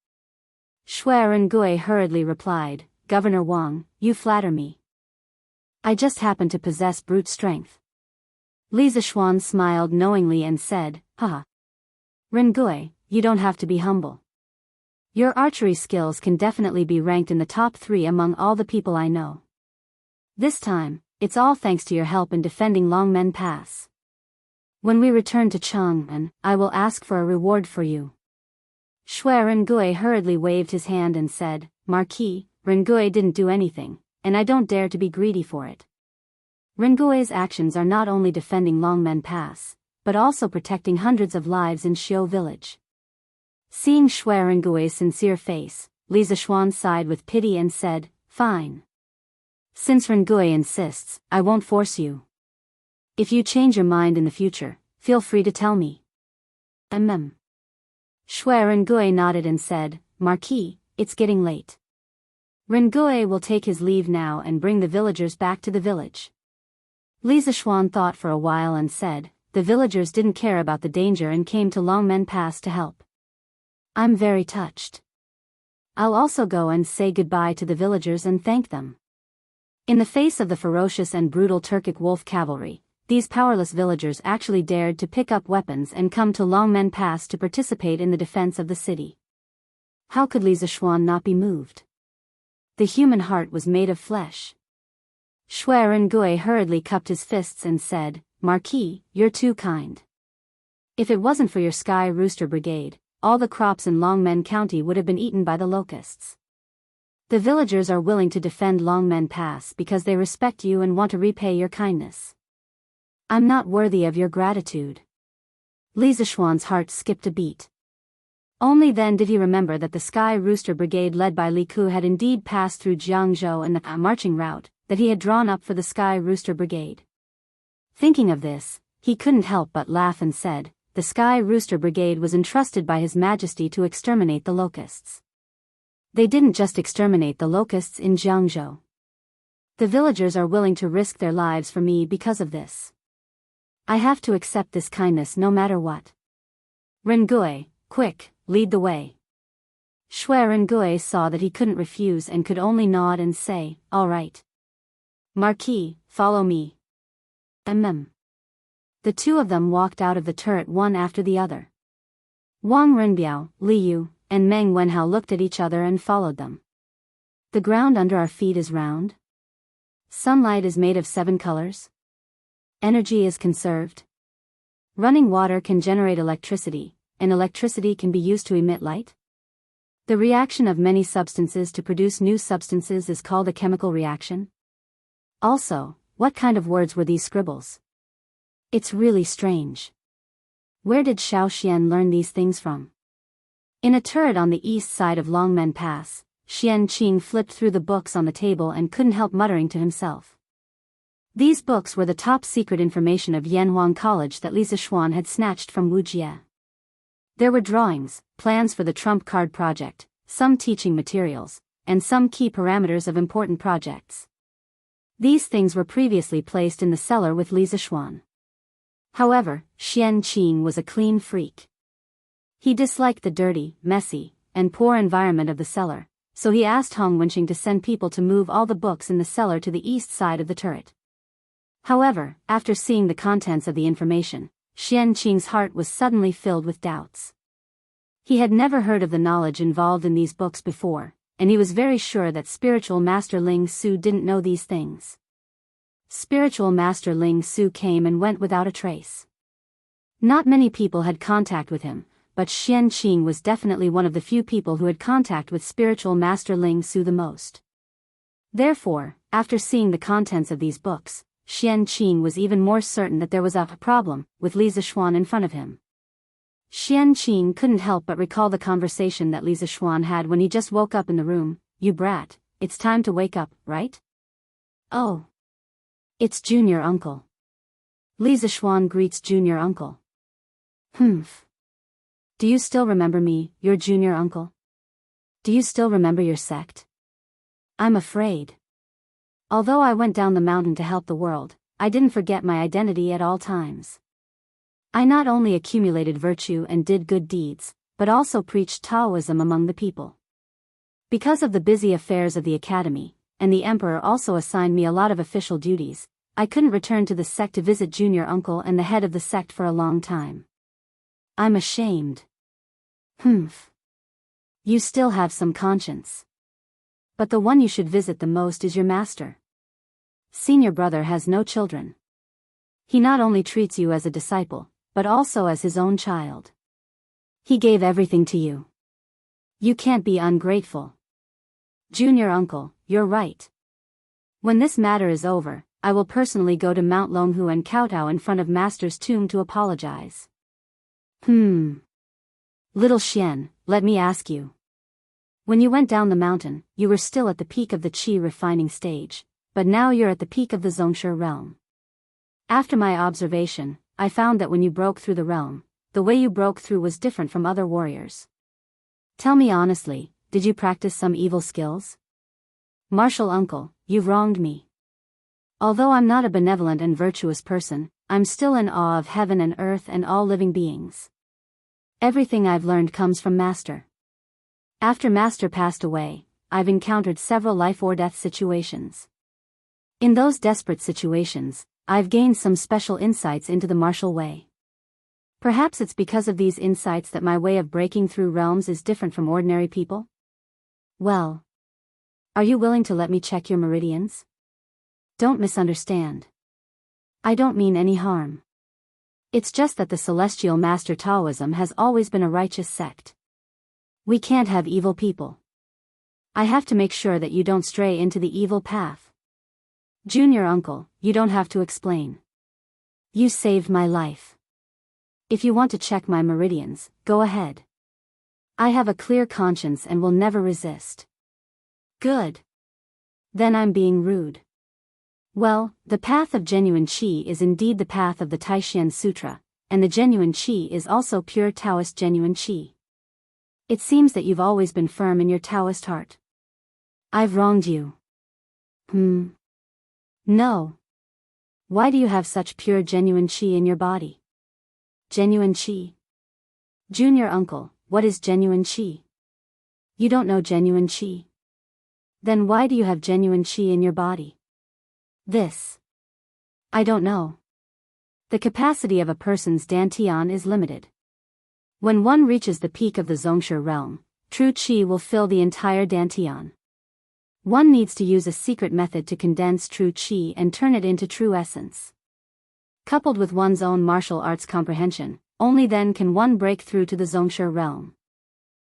Shui Rengui hurriedly replied, Governor Wang, you flatter me. I just happen to possess brute strength. Li Zishuan smiled knowingly and said, haha. Rengui, you don't have to be humble. Your archery skills can definitely be ranked in the top 3 among all the people I know. This time, it's all thanks to your help in defending Longmen Pass. When we return to Chang'an, I will ask for a reward for you. Shui Rengui hurriedly waved his hand and said, Marquis, Rengui didn't do anything, and I don't dare to be greedy for it. Rengui's actions are not only defending Longmen Pass, but also protecting hundreds of lives in Xiu village. Seeing Shui Rengui's sincere face, Li Zishuan sighed with pity and said, Fine. Since Rengui insists, I won't force you. If you change your mind in the future, feel free to tell me. Shui Rengui nodded and said, Marquis, it's getting late. Rengui will take his leave now and bring the villagers back to the village. Li Zishuan thought for a while and said, the villagers didn't care about the danger and came to Longmen Pass to help. I'm very touched. I'll also go and say goodbye to the villagers and thank them. In the face of the ferocious and brutal Turkic wolf cavalry, these powerless villagers actually dared to pick up weapons and come to Longmen Pass to participate in the defense of the city. How could Li Zishuan not be moved? The human heart was made of flesh. Shui Rengui hurriedly cupped his fists and said, Marquis, you're too kind. If it wasn't for your Sky Rooster Brigade, all the crops in Longmen County would have been eaten by the locusts. The villagers are willing to defend Longmen Pass because they respect you and want to repay your kindness. I'm not worthy of your gratitude. Li Zishuan's heart skipped a beat. Only then did he remember that the Sky Rooster Brigade led by Li Ku had indeed passed through Jianghu and the marching route that he had drawn up for the Sky Rooster Brigade. Thinking of this, he couldn't help but laugh and said, the Sky Rooster Brigade was entrusted by His Majesty to exterminate the locusts. They didn't just exterminate the locusts in Jianghu. The villagers are willing to risk their lives for me because of this. I have to accept this kindness no matter what. Rengui, quick, lead the way. Shui Rengui saw that he couldn't refuse and could only nod and say, all right. Marquis, follow me. The two of them walked out of the turret one after the other. Wang Renbiao, Li Yu, and Meng Wenhao looked at each other and followed them. The ground under our feet is round. Sunlight is made of 7 colors. Energy is conserved. Running water can generate electricity, and electricity can be used to emit light. The reaction of many substances to produce new substances is called a chemical reaction. Also, what kind of words were these scribbles? It's really strange. Where did Xiao Xian learn these things from? In a turret on the east side of Longmen Pass, Xian Qing flipped through the books on the table and couldn't help muttering to himself. These books were the top-secret information of Yanhuang College that Li Zishuan had snatched from Wuxia. There were drawings, plans for the trump card project, some teaching materials, and some key parameters of important projects. These things were previously placed in the cellar with Li Zishuan. However, Xian Qing was a clean freak. He disliked the dirty, messy, and poor environment of the cellar, so he asked Hong Wenqing to send people to move all the books in the cellar to the east side of the turret. However, after seeing the contents of the information, Xian Qing's heart was suddenly filled with doubts. He had never heard of the knowledge involved in these books before, and he was very sure that Spiritual Master Ling Su didn't know these things. Spiritual Master Ling Su came and went without a trace. Not many people had contact with him, but Xian Qing was definitely one of the few people who had contact with Spiritual Master Ling Su the most. Therefore, after seeing the contents of these books, Xian Qing was even more certain that there was a problem with Li Zishuan in front of him. Xian Qing couldn't help but recall the conversation that Li Zishuan had when he just woke up in the room. You brat, it's time to wake up, right? Oh. It's Junior Uncle. Li Zishuan greets Junior Uncle. Humph. Do you still remember me, your Junior Uncle? Do you still remember your sect? I'm afraid. Although I went down the mountain to help the world, I didn't forget my identity at all times. I not only accumulated virtue and did good deeds, but also preached Taoism among the people. Because of the busy affairs of the academy, and the emperor also assigned me a lot of official duties, I couldn't return to the sect to visit Junior Uncle and the head of the sect for a long time. I'm ashamed. Humph. You still have some conscience. But the one you should visit the most is your master. Senior brother has no children. He not only treats you as a disciple, but also as his own child. He gave everything to you. You can't be ungrateful. Junior uncle, you're right. When this matter is over, I will personally go to Mount Longhu and kowtow in front of Master's tomb to apologize. Little Xian, let me ask you. When you went down the mountain, you were still at the peak of the qi refining stage, but now you're at the peak of the Zongshi realm. After my observation, I found that when you broke through the realm, the way you broke through was different from other warriors. Tell me honestly, did you practice some evil skills? Martial uncle, you've wronged me. Although I'm not a benevolent and virtuous person, I'm still in awe of heaven and earth and all living beings. Everything I've learned comes from Master. After Master passed away, I've encountered several life or death situations. In those desperate situations, I've gained some special insights into the martial way. Perhaps it's because of these insights that my way of breaking through realms is different from ordinary people? Well, are you willing to let me check your meridians? Don't misunderstand. I don't mean any harm. It's just that the Celestial Master Taoism has always been a righteous sect. We can't have evil people. I have to make sure that you don't stray into the evil path. Junior uncle, you don't have to explain. You saved my life. If you want to check my meridians, go ahead. I have a clear conscience and will never resist. Good. Then I'm being rude. Well, the path of genuine qi is indeed the path of the Taishan Sutra, and the genuine qi is also pure Taoist genuine qi. It seems that you've always been firm in your Taoist heart. I've wronged you. No. Why do you have such pure genuine qi in your body? Genuine qi. Junior uncle, what is genuine qi? You don't know genuine qi? Then why do you have genuine qi in your body? This. I don't know. The capacity of a person's dantian is limited. When one reaches the peak of the Zongshi realm, true qi will fill the entire dantian. One needs to use a secret method to condense true qi and turn it into true essence. Coupled with one's own martial arts comprehension, only then can one break through to the Zongshi realm.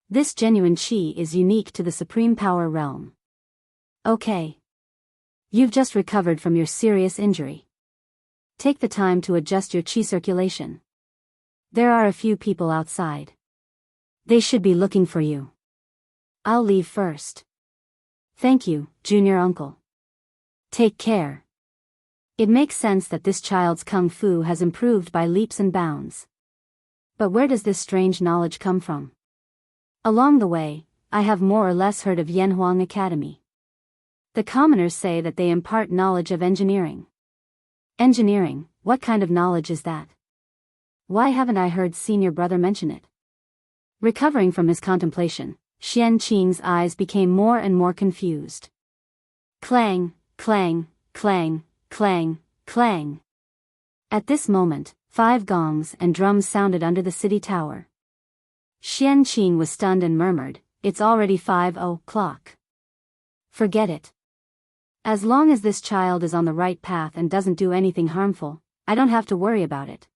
This genuine qi is unique to the Supreme Power realm. Okay. You've just recovered from your serious injury. Take the time to adjust your qi circulation. There are a few people outside. They should be looking for you. I'll leave first. Thank you, Junior uncle. Take care. It makes sense that this child's kung fu has improved by leaps and bounds. But where does this strange knowledge come from? Along the way, I have more or less heard of Yanhuang Academy. The commoners say that they impart knowledge of engineering. Engineering, what kind of knowledge is that? Why haven't I heard senior brother mention it? Recovering from his contemplation, Xian Qing's eyes became more and more confused. Clang, clang, clang, clang, clang. At this moment, 5 gongs and drums sounded under the city tower. Xian Qing was stunned and murmured, "It's already 5 o'clock. Forget it. As long as this child is on the right path and doesn't do anything harmful, I don't have to worry about it."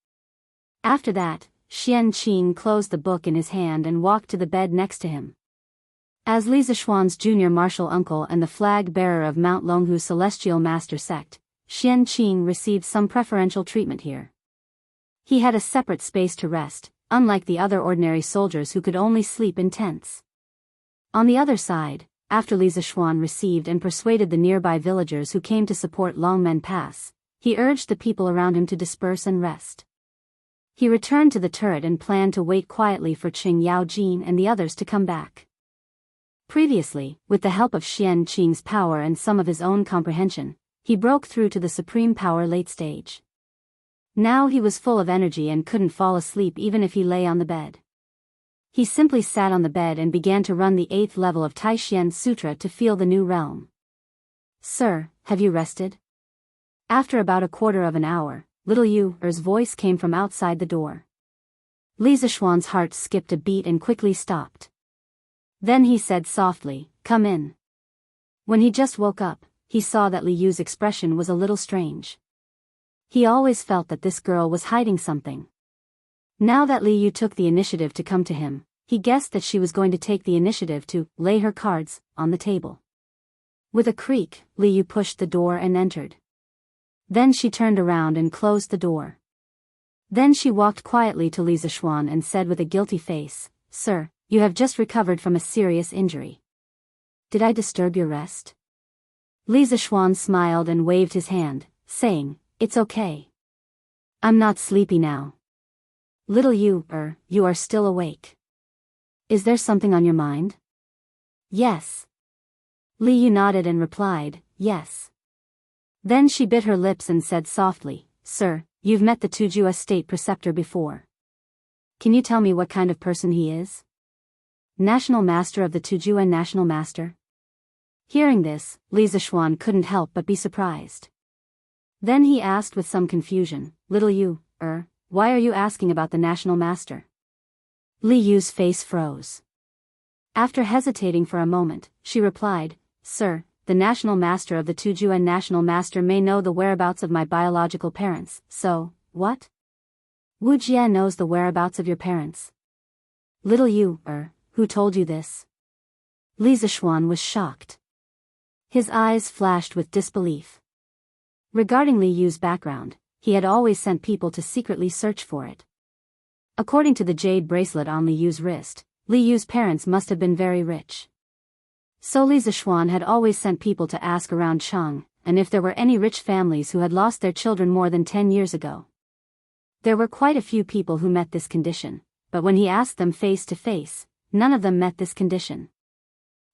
After that, Xian Qing closed the book in his hand and walked to the bed next to him. As Li Zishuan's junior martial uncle and the flag bearer of Mount Longhu Celestial Master Sect, Xian Qing received some preferential treatment here. He had a separate space to rest, unlike the other ordinary soldiers who could only sleep in tents. On the other side, after Li Zishuan received and persuaded the nearby villagers who came to support Longmen Pass, he urged the people around him to disperse and rest. He returned to the turret and planned to wait quietly for Qing Yaojin and the others to come back. Previously, with the help of Xian Qing's power and some of his own comprehension, he broke through to the Supreme Power late stage. Now he was full of energy and couldn't fall asleep even if he lay on the bed. He simply sat on the bed and began to run the 8th level of Taishan Sutra to feel the new realm. "Sir, have you rested?" After about a quarter of an hour, little Yu's voice came from outside the door. Li Zishuan's heart skipped a beat and quickly stopped. Then he said softly, "Come in." When he just woke up, he saw that Li Yu's expression was a little strange. He always felt that this girl was hiding something. Now that Li Yu took the initiative to come to him, he guessed that she was going to take the initiative to lay her cards on the table. With a creak, Li Yu pushed the door and entered. Then she turned around and closed the door. Then she walked quietly to Li Zishuan and said with a guilty face, "Sir, you have just recovered from a serious injury. Did I disturb your rest?" Li Zishuan smiled and waved his hand, saying, "It's okay. I'm not sleepy now." "Little you are still awake. Is there something on your mind?" "Yes." Li Yu nodded and replied, "Yes." Then she bit her lips and said softly, "Sir, you've met the Tujua state preceptor before. Can you tell me what kind of person he is?" "National Master of the Tujua National Master?" Hearing this, Li Zishuan couldn't help but be surprised. Then he asked with some confusion, "Little you, why are you asking about the National Master?" Li Yu's face froze. After hesitating for a moment, she replied, "Sir, the National Master of the Tujua National Master may know the whereabouts of my biological parents, so, what? Wuxia knows the whereabouts of your parents? Little you, who told you this?" Li Zishuan was shocked. His eyes flashed with disbelief. Regarding Li Yu's background, he had always sent people to secretly search for it. According to the jade bracelet on Li Yu's wrist, Li Yu's parents must have been very rich. So Li Zishuan had always sent people to ask around Chang, and if there were any rich families who had lost their children more than 10 years ago. There were quite a few people who met this condition, but when he asked them face to face, none of them met this condition.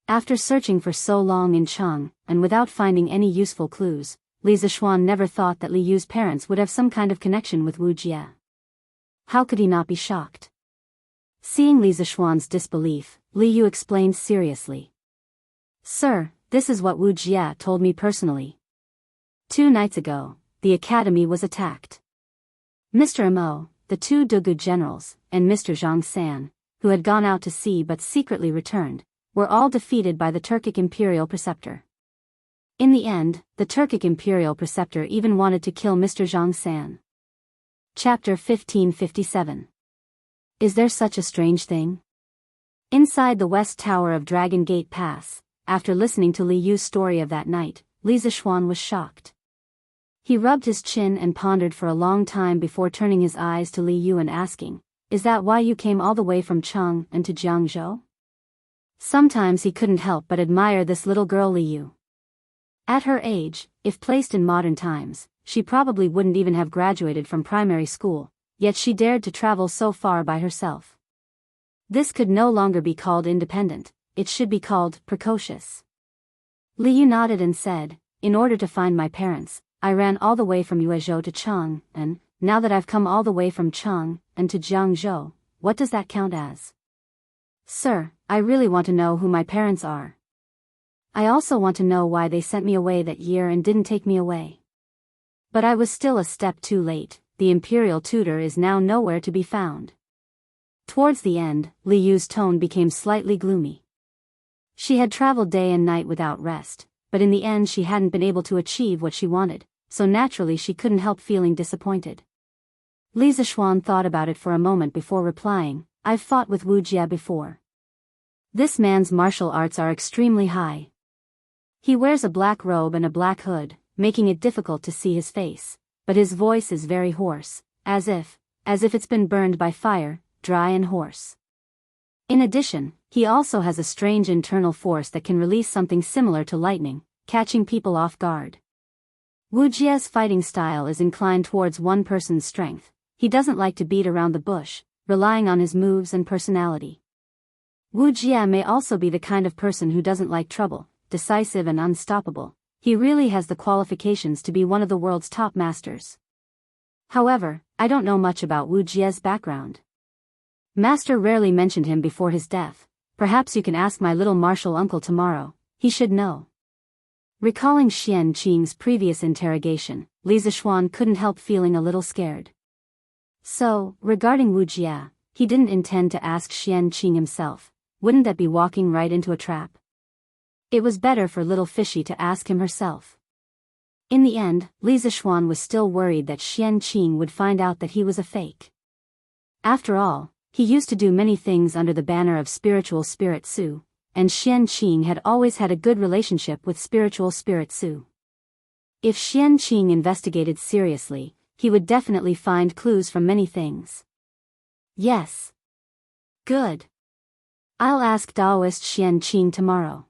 After searching for so long in Chang, and without finding any useful clues, Li Zishuan never thought that Li Yu's parents would have some kind of connection with Wuxia. How could he not be shocked? Seeing Li Zishuan's disbelief, Li Yu explained seriously. "Sir, this is what Wuxia told me personally. 2 nights ago, the academy was attacked. Mr. Mo, the 2 Dugu generals, and Mr. Zhang San, who had gone out to sea but secretly returned, were all defeated by the Turkic imperial preceptor. In the end, the Turkic imperial preceptor even wanted to kill Mr. Zhang San." Chapter 1557. Is there such a strange thing? Inside the west tower of Dragon Gate Pass, after listening to Li Yu's story of that night, Li Zishuan was shocked. He rubbed his chin and pondered for a long time before turning his eyes to Li Yu and asking, "Is that why you came all the way from Chang and to Jianghu?" Sometimes he couldn't help but admire this little girl Li Yu. At her age, if placed in modern times, she probably wouldn't even have graduated from primary school, yet she dared to travel so far by herself. This could no longer be called independent, it should be called precocious. Li Yu nodded and said, "In order to find my parents, I ran all the way from Yuezhou to Chang, and, now that I've come all the way from Chang and to Jianghu, what does that count as?" "Sir, I really want to know who my parents are. I also want to know why they sent me away that year and didn't take me away. But I was still a step too late, the imperial tutor is now nowhere to be found." Towards the end, Li Yu's tone became slightly gloomy. She had traveled day and night without rest, but in the end she hadn't been able to achieve what she wanted, so naturally she couldn't help feeling disappointed. Li Zishuan thought about it for a moment before replying, "I've fought with Wuxia before. This man's martial arts are extremely high. He wears a black robe and a black hood, making it difficult to see his face, but his voice is very hoarse, as if it's been burned by fire, dry and hoarse. In addition, he also has a strange internal force that can release something similar to lightning, catching people off guard. Wuxia's fighting style is inclined towards one person's strength. He doesn't like to beat around the bush, relying on his moves and personality. Wuxia may also be the kind of person who doesn't like trouble, decisive and unstoppable. He really has the qualifications to be one of the world's top masters. However, I don't know much about Wuxia's background. Master rarely mentioned him before his death. Perhaps you can ask my little martial uncle tomorrow, he should know." Recalling Xian Qing's previous interrogation, Li Zishuan couldn't help feeling a little scared. So, regarding Wuxia, he didn't intend to ask Xian Qing himself. Wouldn't that be walking right into a trap? It was better for little Fishy to ask him herself. In the end, Li Zishuan was still worried that Xian Qing would find out that he was a fake. After all, he used to do many things under the banner of spiritual spirit Su, and Xian Qing had always had a good relationship with spiritual spirit Su. If Xian Qing investigated seriously, he would definitely find clues from many things. Yes. Good. I'll ask Daoist Xian Qing tomorrow.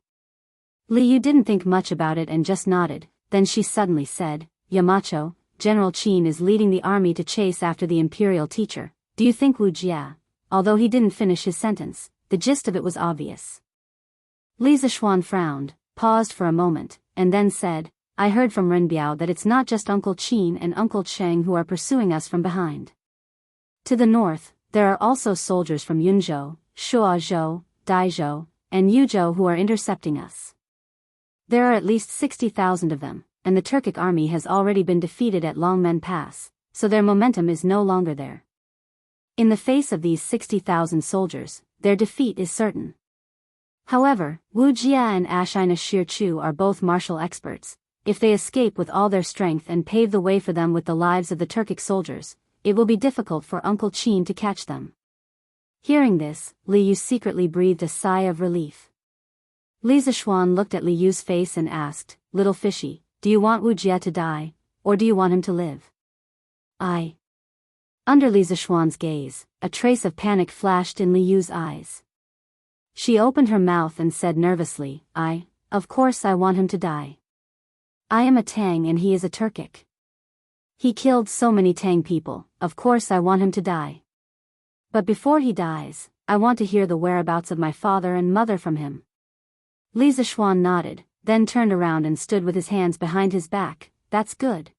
Li Yu didn't think much about it and just nodded, then she suddenly said, Yamacho, General Qin is leading the army to chase after the imperial teacher. Do you think Wuxia? Although he didn't finish his sentence, the gist of it was obvious. Li Zishuan frowned, paused for a moment, and then said, I heard from Renbiao that it's not just Uncle Qin and Uncle Cheng who are pursuing us from behind. To the north, there are also soldiers from Yunzhou, Shuazhou, Daizhou, and Yuzhou who are intercepting us. There are at least 60,000 of them, and the Turkic army has already been defeated at Longmen Pass, so their momentum is no longer there. In the face of these 60,000 soldiers, their defeat is certain. However, Wu Jia and Ashina Shirchu are both martial experts. If they escape with all their strength and pave the way for them with the lives of the Turkic soldiers, it will be difficult for Uncle Qin to catch them. Hearing this, Li Yu secretly breathed a sigh of relief. Li Zishuan looked at Li Yu's face and asked, Little fishy, do you want Wu Jia to die, or do you want him to live? Under Li Zishuan's gaze, a trace of panic flashed in Li Yu's eyes. She opened her mouth and said nervously, Of course I want him to die. I am a Tang and he is a Turkic. He killed so many Tang people, of course I want him to die. But before he dies, I want to hear the whereabouts of my father and mother from him. Li Zishuan nodded, then turned around and stood with his hands behind his back. That's good.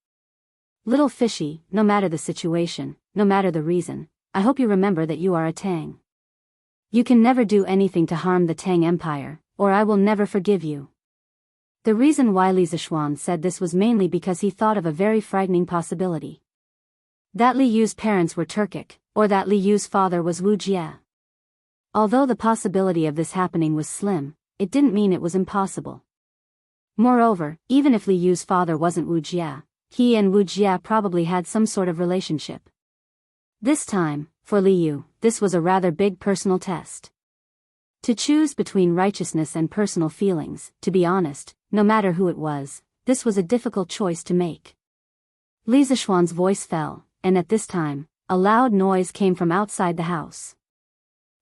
Little fishy, no matter the situation, no matter the reason, I hope you remember that you are a Tang. You can never do anything to harm the Tang Empire, or I will never forgive you. The reason why Li Zishuan said this was mainly because he thought of a very frightening possibility. That Li Yu's parents were Turkic, or that Li Yu's father was Wu Jia. Although the possibility of this happening was slim, it didn't mean it was impossible. Moreover, even if Li Yu's father wasn't Wu Jia, he and Wu Jia probably had some sort of relationship. This time, for Li Yu, this was a rather big personal test. To choose between righteousness and personal feelings, to be honest, no matter who it was, this was a difficult choice to make. Li Zishuan's voice fell, and at this time, a loud noise came from outside the house.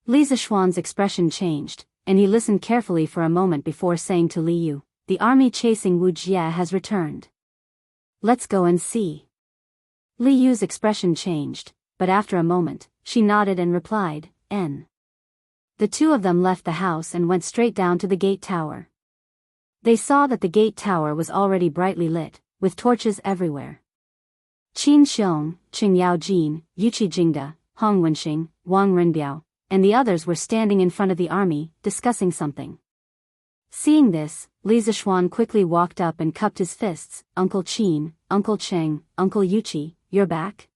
Li Zishuan's expression changed, and he listened carefully for a moment before saying to Li Yu, the army chasing Wu Jia has returned. Let's go and see. Li Yu's expression changed, but after a moment, she nodded and replied, N. The two of them left the house and went straight down to the gate tower. They saw that the gate tower was already brightly lit, with torches everywhere. Qin Xiong, Qing Yaojin, Yuqi Jingda, Hong Wenxing, Wang Renbiao, and the others were standing in front of the army, discussing something. Seeing this, Li Zishuan quickly walked up and cupped his fists. Uncle Qin, Uncle Cheng, Uncle Yuqi, you're back?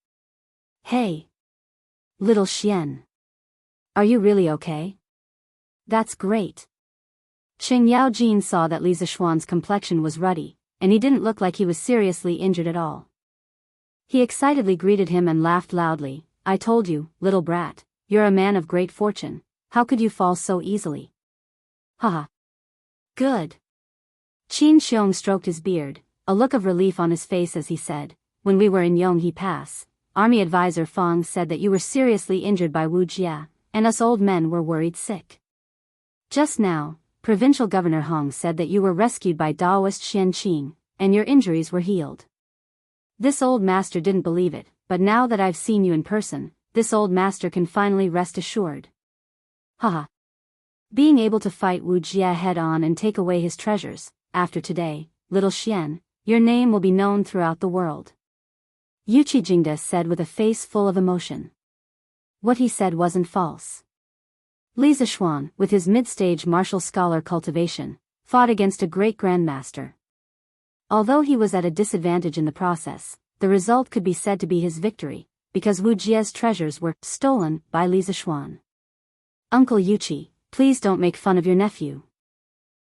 Hey! Little Xian. Are you really okay? That's great. Qing Yaojin saw that Li Zishuan's complexion was ruddy, and he didn't look like he was seriously injured at all. He excitedly greeted him and laughed loudly. I told you, little brat, you're a man of great fortune. How could you fall so easily? Haha. Good. Qin Xiong stroked his beard, a look of relief on his face as he said, when we were in Yonghe Pass, Army Advisor Fang said that you were seriously injured by Wu Jia, and us old men were worried sick. Just now, Provincial Governor Hong said that you were rescued by Daoist Xianxia, and your injuries were healed. This old master didn't believe it, but now that I've seen you in person, this old master can finally rest assured. Haha. Being able to fight Wu Jia head-on and take away his treasures, after today, little Xian, your name will be known throughout the world. Yuqi Jingda said with a face full of emotion. What he said wasn't false. Li Zishuan, with his mid-stage martial scholar Cultivation, fought against a great grandmaster. Although he was at a disadvantage in the process, the result could be said to be his victory, because Wu Jia's treasures were stolen by Li Zishuan. Uncle Yuqi, please don't make fun of your nephew.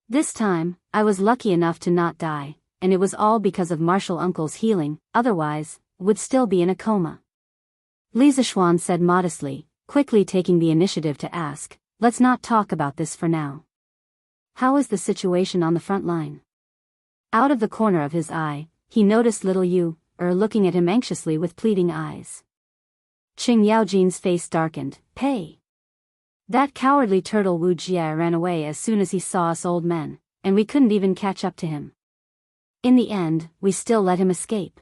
This time, I was lucky enough to not die, and it was all because of Martial Uncle's healing, otherwise, would still be in a coma. Li Zishuan said modestly, quickly taking the initiative to ask, let's not talk about this for now. How is the situation on the front line? Out of the corner of his eye, he noticed little Yu, looking at him anxiously with pleading eyes. Qing Yaojin's face darkened. Pay. That cowardly turtle Wu Jie ran away as soon as he saw us old men, and we couldn't even catch up to him. In the end, we still let him escape.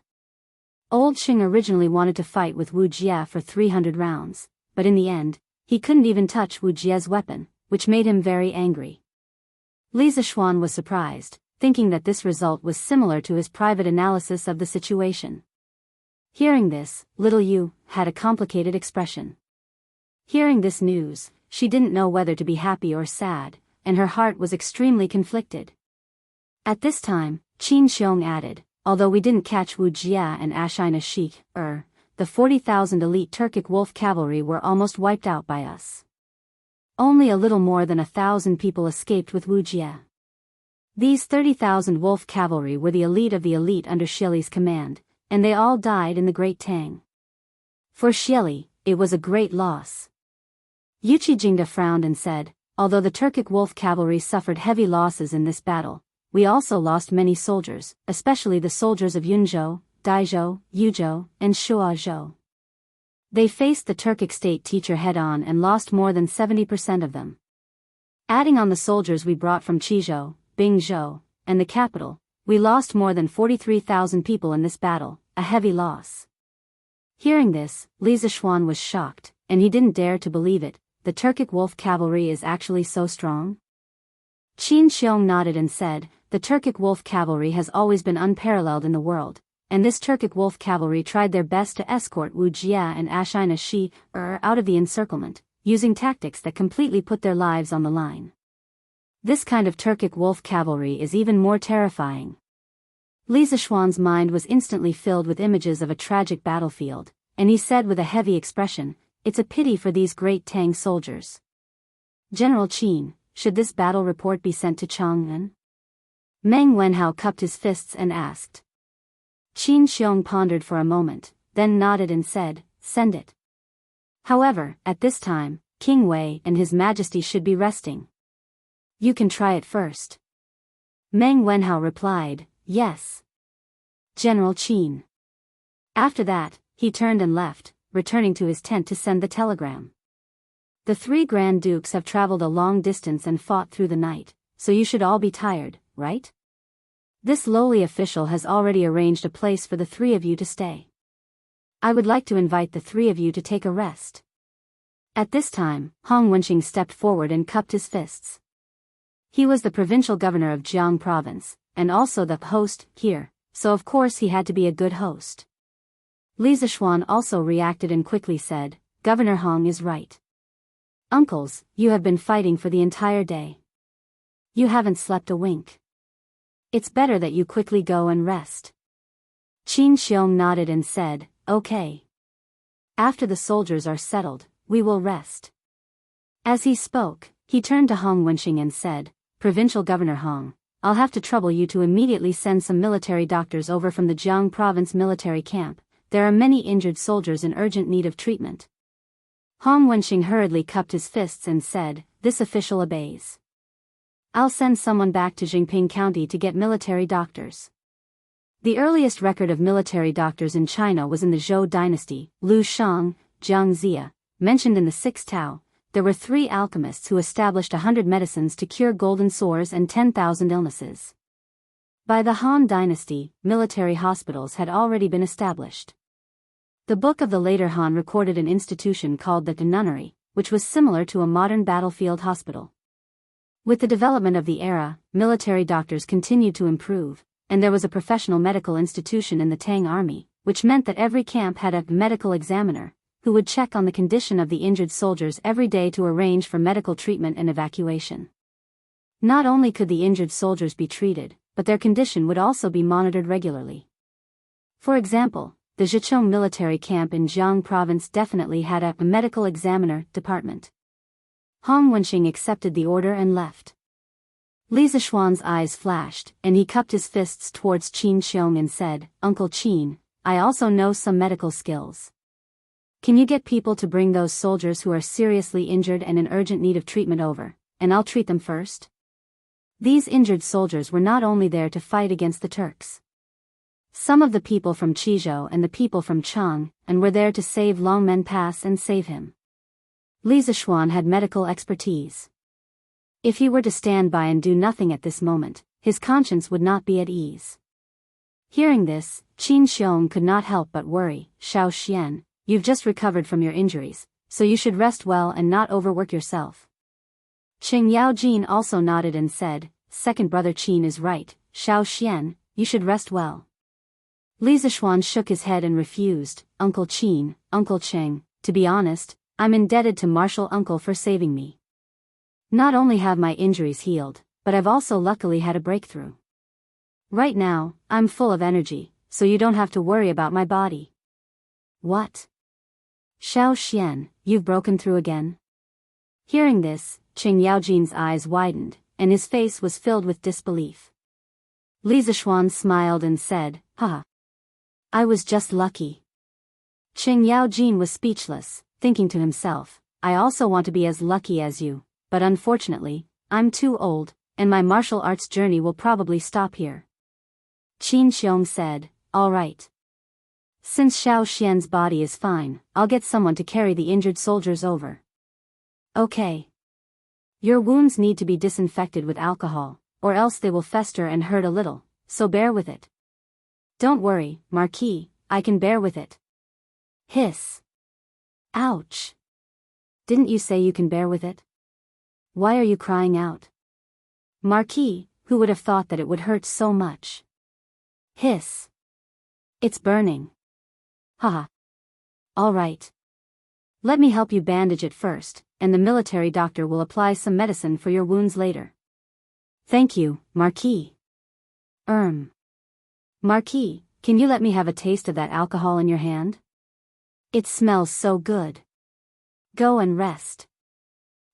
Old Qing originally wanted to fight with Wu Jie for 300 rounds, but in the end, he couldn't even touch Wu Jie's weapon, which made him very angry. Li Zishuan was surprised, thinking that this result was similar to his private analysis of the situation. Hearing this, little Yu had a complicated expression. Hearing this news, she didn't know whether to be happy or sad, and her heart was extremely conflicted. At this time, Qin Xiong added, although we didn't catch Wu Jie and Ashina Sheikh, the 40,000 elite Turkic wolf cavalry were almost wiped out by us. Only a little more than 1,000 people escaped with Wu Jie. These 30,000 wolf cavalry were the elite of the elite under Xieli's command, and they all died in the Great Tang. For Xieli, it was a great loss. Yuqi Jingda frowned and said, although the Turkic wolf cavalry suffered heavy losses in this battle, we also lost many soldiers, especially the soldiers of Yunzhou, Daizhou, Yuzhou, and Shuazhou. They faced the Turkic state teacher head-on and lost more than 70% of them. Adding on the soldiers we brought from Qizhou, Bingzhou, and the capital, we lost more than 43,000 people in this battle, a heavy loss. Hearing this, Li Zishuan was shocked, and he didn't dare to believe it. The Turkic wolf cavalry is actually so strong? Qin Xiong nodded and said, the Turkic wolf cavalry has always been unparalleled in the world, and this Turkic wolf cavalry tried their best to escort Wu Jie and Ashina Shi out of the encirclement, using tactics that completely put their lives on the line. This kind of Turkic wolf cavalry is even more terrifying. Li Zishuan's mind was instantly filled with images of a tragic battlefield, and he said with a heavy expression, it's a pity for these great Tang soldiers. General Qin, should this battle report be sent to Chang'an? Meng Wenhao cupped his fists and asked. Qin Xiong pondered for a moment, then nodded and said, send it. However, at this time, King Wei and His Majesty should be resting. You can try it first. Meng Wenhao replied, yes. General Qin. After that, he turned and left, returning to his tent to send the telegram. The 3 Grand Dukes have traveled a long distance and fought through the night, so you should all be tired, right? This lowly official has already arranged a place for the 3 of you to stay. I would like to invite the 3 of you to take a rest. At this time, Hong Wenxing stepped forward and cupped his fists. He was the provincial governor of Jianghu province, and also the host here, so of course he had to be a good host. Li Zishuan also reacted and quickly said, Governor Hong is right. Uncles, you have been fighting for the entire day. You haven't slept a wink. It's better that you quickly go and rest. Qin Xiong nodded and said, okay. After the soldiers are settled, we will rest. As he spoke, he turned to Hong Wenxing and said, Provincial Governor Hong, I'll have to trouble you to immediately send some military doctors over from the Jianghu province military camp. There are many injured soldiers in urgent need of treatment. Hong Wenxing hurriedly cupped his fists and said, this official obeys. I'll send someone back to Jingping County to get military doctors. The earliest record of military doctors in China was in the Zhou dynasty, Lu Shang, Jiang Zia, mentioned in the 6th Tao. There were 3 alchemists who established 100 medicines to cure golden sores and 10,000 illnesses. By the Han dynasty, military hospitals had already been established. The book of the later Han recorded an institution called the nunnery, which was similar to a modern battlefield hospital. With the development of the era, military doctors continued to improve, and there was a professional medical institution in the Tang army, which meant that every camp had a medical examiner, who would check on the condition of the injured soldiers every day to arrange for medical treatment and evacuation. Not only could the injured soldiers be treated, but their condition would also be monitored regularly. For example, the Zhicheng military camp in Jianghu province definitely had a medical examiner department. Hong Wenxing accepted the order and left. Li Zishuan's eyes flashed, and he cupped his fists towards Qin Xiong and said, Uncle Qin, I also know some medical skills. Can you get people to bring those soldiers who are seriously injured and in urgent need of treatment over, and I'll treat them first? These injured soldiers were not only there to fight against the Turks. Some of the people from Chizhou and the people from Chang and were there to save Longmen Pass and save him. Li Zishuan had medical expertise. If he were to stand by and do nothing at this moment, his conscience would not be at ease. Hearing this, Qin Xiong could not help but worry. Xiao Xian, you've just recovered from your injuries, so you should rest well and not overwork yourself. Qing Yaojin also nodded and said, second brother Qin is right, Xiao Xian, you should rest well. Li Zishuan shook his head and refused, Uncle Qin, Uncle Cheng, to be honest, I'm indebted to Martial Uncle for saving me. Not only have my injuries healed, but I've also luckily had a breakthrough. Right now, I'm full of energy, so you don't have to worry about my body. What? Xiao Xian, you've broken through again? Hearing this, Qing Yaojin's eyes widened, and his face was filled with disbelief. Li Zishuan smiled and said, haha. I was just lucky. Qing Yaojin was speechless, thinking to himself, I also want to be as lucky as you, but unfortunately, I'm too old, and my martial arts journey will probably stop here. Qin Xiong said, all right. Since Xiao Xian's body is fine, I'll get someone to carry the injured soldiers over. Okay. Your wounds need to be disinfected with alcohol, or else they will fester and hurt a little, so bear with it. Don't worry, Marquis, I can bear with it. Hiss. Ouch. Didn't you say you can bear with it? Why are you crying out? Marquis, who would have thought that it would hurt so much? Hiss. It's burning. Haha. All right. Let me help you bandage it first, and the military doctor will apply some medicine for your wounds later. Thank you, Marquis. Marquis, can you let me have a taste of that alcohol in your hand? It smells so good. Go and rest.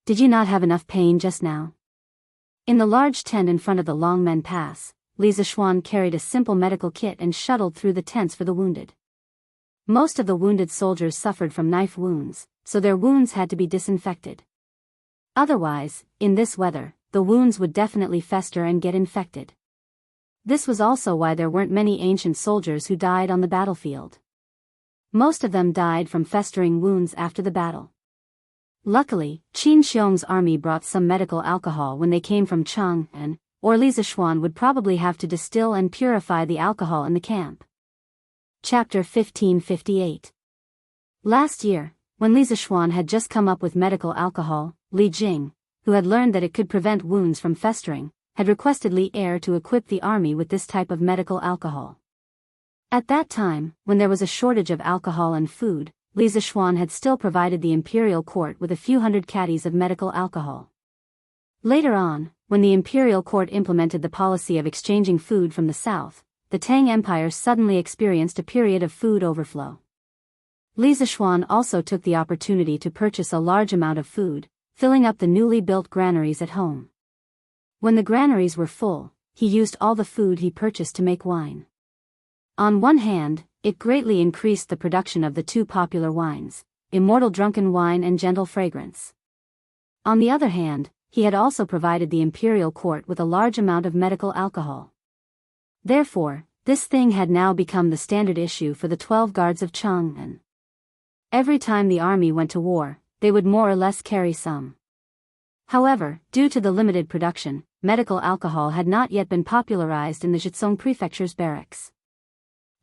Did you not have enough pain just now? In the large tent in front of the Longmen Pass, Li Zishuan carried a simple medical kit and shuttled through the tents for the wounded. Most of the wounded soldiers suffered from knife wounds, so their wounds had to be disinfected. Otherwise, in this weather, the wounds would definitely fester and get infected. This was also why there weren't many ancient soldiers who died on the battlefield. Most of them died from festering wounds after the battle. Luckily, Qin Xiong's army brought some medical alcohol when they came from Chang'an, or Li Zishuan would probably have to distill and purify the alcohol in the camp. Chapter 1558. Last year, when Li Zishuan had just come up with medical alcohol, Li Jing, who had learned that it could prevent wounds from festering, had requested Li Er to equip the army with this type of medical alcohol. At that time, when there was a shortage of alcohol and food, Li Zishuan had still provided the imperial court with a few hundred caddies of medical alcohol. Later on, when the imperial court implemented the policy of exchanging food from the south, the Tang Empire suddenly experienced a period of food overflow. Li Zishuan also took the opportunity to purchase a large amount of food, filling up the newly built granaries at home. When the granaries were full, he used all the food he purchased to make wine. On one hand, it greatly increased the production of the two popular wines, Immortal Drunken Wine and Gentle Fragrance. On the other hand, he had also provided the imperial court with a large amount of medical alcohol. Therefore, this thing had now become the standard issue for the 12 guards of Chang'an. Every time the army went to war, they would more or less carry some. However, due to the limited production, medical alcohol had not yet been popularized in the Zhejiang prefecture's barracks.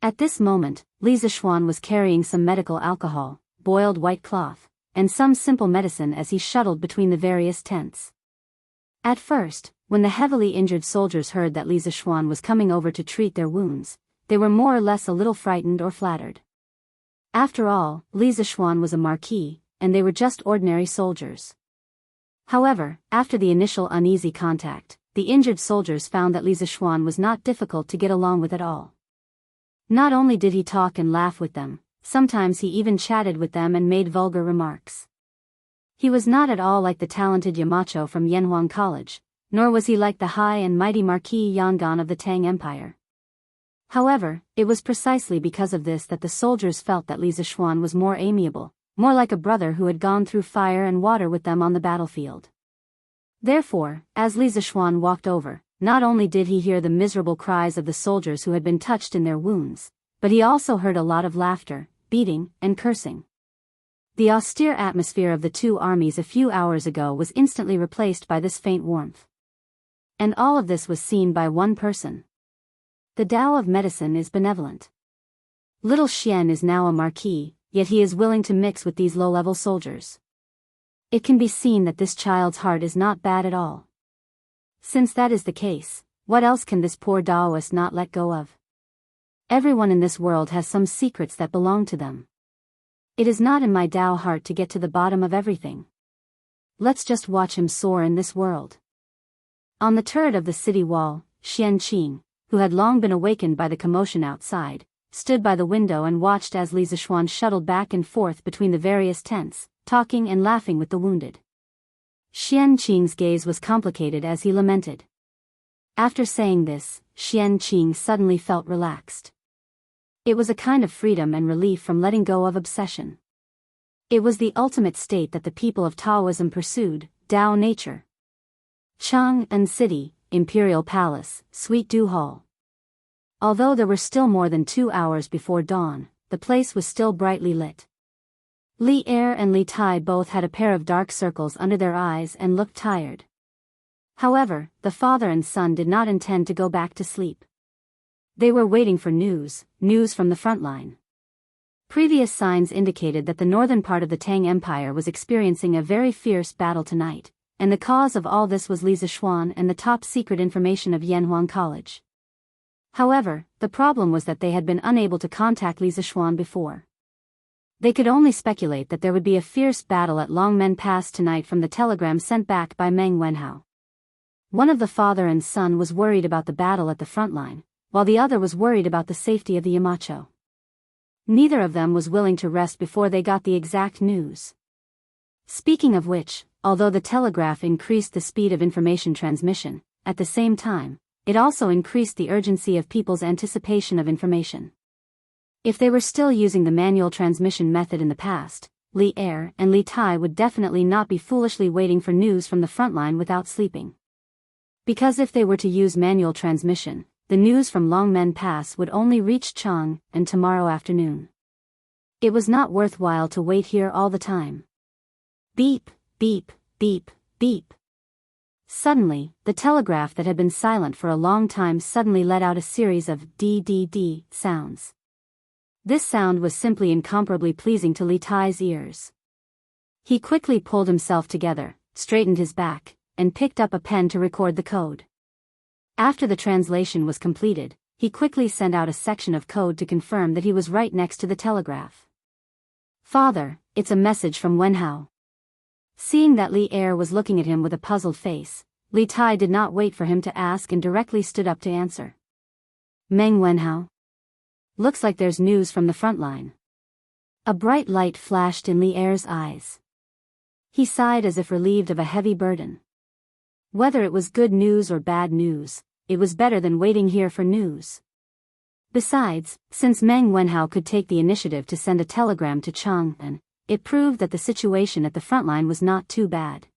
At this moment, Li Zishuan was carrying some medical alcohol, boiled white cloth, and some simple medicine as he shuttled between the various tents. At first, when the heavily injured soldiers heard that Li Zishuan was coming over to treat their wounds, they were more or less a little frightened or flattered. After all, Li Zishuan was a marquis, and they were just ordinary soldiers. However, after the initial uneasy contact, the injured soldiers found that Li Zishuan was not difficult to get along with at all. Not only did he talk and laugh with them, sometimes he even chatted with them and made vulgar remarks. He was not at all like the talented Yamacho from Yanhuang College, nor was he like the high and mighty Marquis Yangon of the Tang Empire. However, it was precisely because of this that the soldiers felt that Li Zishuan was more amiable, more like a brother who had gone through fire and water with them on the battlefield. Therefore, as Li Zishuan walked over, not only did he hear the miserable cries of the soldiers who had been touched in their wounds, but he also heard a lot of laughter, beating, and cursing. The austere atmosphere of the two armies a few hours ago was instantly replaced by this faint warmth. And all of this was seen by one person. The Tao of medicine is benevolent. Little Xian is now a marquis, yet he is willing to mix with these low-level soldiers. It can be seen that this child's heart is not bad at all. Since that is the case, what else can this poor Daoist not let go of? Everyone in this world has some secrets that belong to them. It is not in my Dao heart to get to the bottom of everything. Let's just watch him soar in this world. On the turret of the city wall, Xian Qing, who had long been awakened by the commotion outside, stood by the window and watched as Li Zishuan shuttled back and forth between the various tents, talking and laughing with the wounded. Xian Qing's gaze was complicated as he lamented. After saying this, Xian Qing suddenly felt relaxed. It was a kind of freedom and relief from letting go of obsession. It was the ultimate state that the people of Taoism pursued, Tao nature. Chang'an City, Imperial Palace, Sweet Dew Hall. Although there were still more than 2 hours before dawn, the place was still brightly lit. Li Er and Li Tai both had a pair of dark circles under their eyes and looked tired. However, the father and son did not intend to go back to sleep. They were waiting for news from the front line. Previous signs indicated that the northern part of the Tang Empire was experiencing a very fierce battle tonight, and the cause of all this was Li Zishuan and the top-secret information of Yanhuang College. However, the problem was that they had been unable to contact Li Zishuan before. They could only speculate that there would be a fierce battle at Longmen Pass tonight from the telegram sent back by Meng Wenhao. One of the father and son was worried about the battle at the front line, while the other was worried about the safety of the Yamacho. Neither of them was willing to rest before they got the exact news. Speaking of which, although the telegraph increased the speed of information transmission, at the same time, it also increased the urgency of people's anticipation of information. If they were still using the manual transmission method in the past, Li Er and Li Tai would definitely not be foolishly waiting for news from the front line without sleeping. Because if they were to use manual transmission, the news from Longmen Pass would only reach Chang'an tomorrow afternoon. It was not worthwhile to wait here all the time. Beep, beep, beep, beep. Suddenly, the telegraph that had been silent for a long time suddenly let out a series of D sounds. This sound was simply incomparably pleasing to Li Tai's ears. He quickly pulled himself together, straightened his back, and picked up a pen to record the code. After the translation was completed, he quickly sent out a section of code to confirm that he was right next to the telegraph. "Father, it's a message from Wenhao." Seeing that Li Er was looking at him with a puzzled face, Li Tai did not wait for him to ask and directly stood up to answer. "Meng Wenhao? Looks like there's news from the front line." A bright light flashed in Li Er's eyes. He sighed as if relieved of a heavy burden. Whether it was good news or bad news, it was better than waiting here for news. Besides, since Meng Wenhao could take the initiative to send a telegram to Chang'an, it proved that the situation at the front line was not too bad.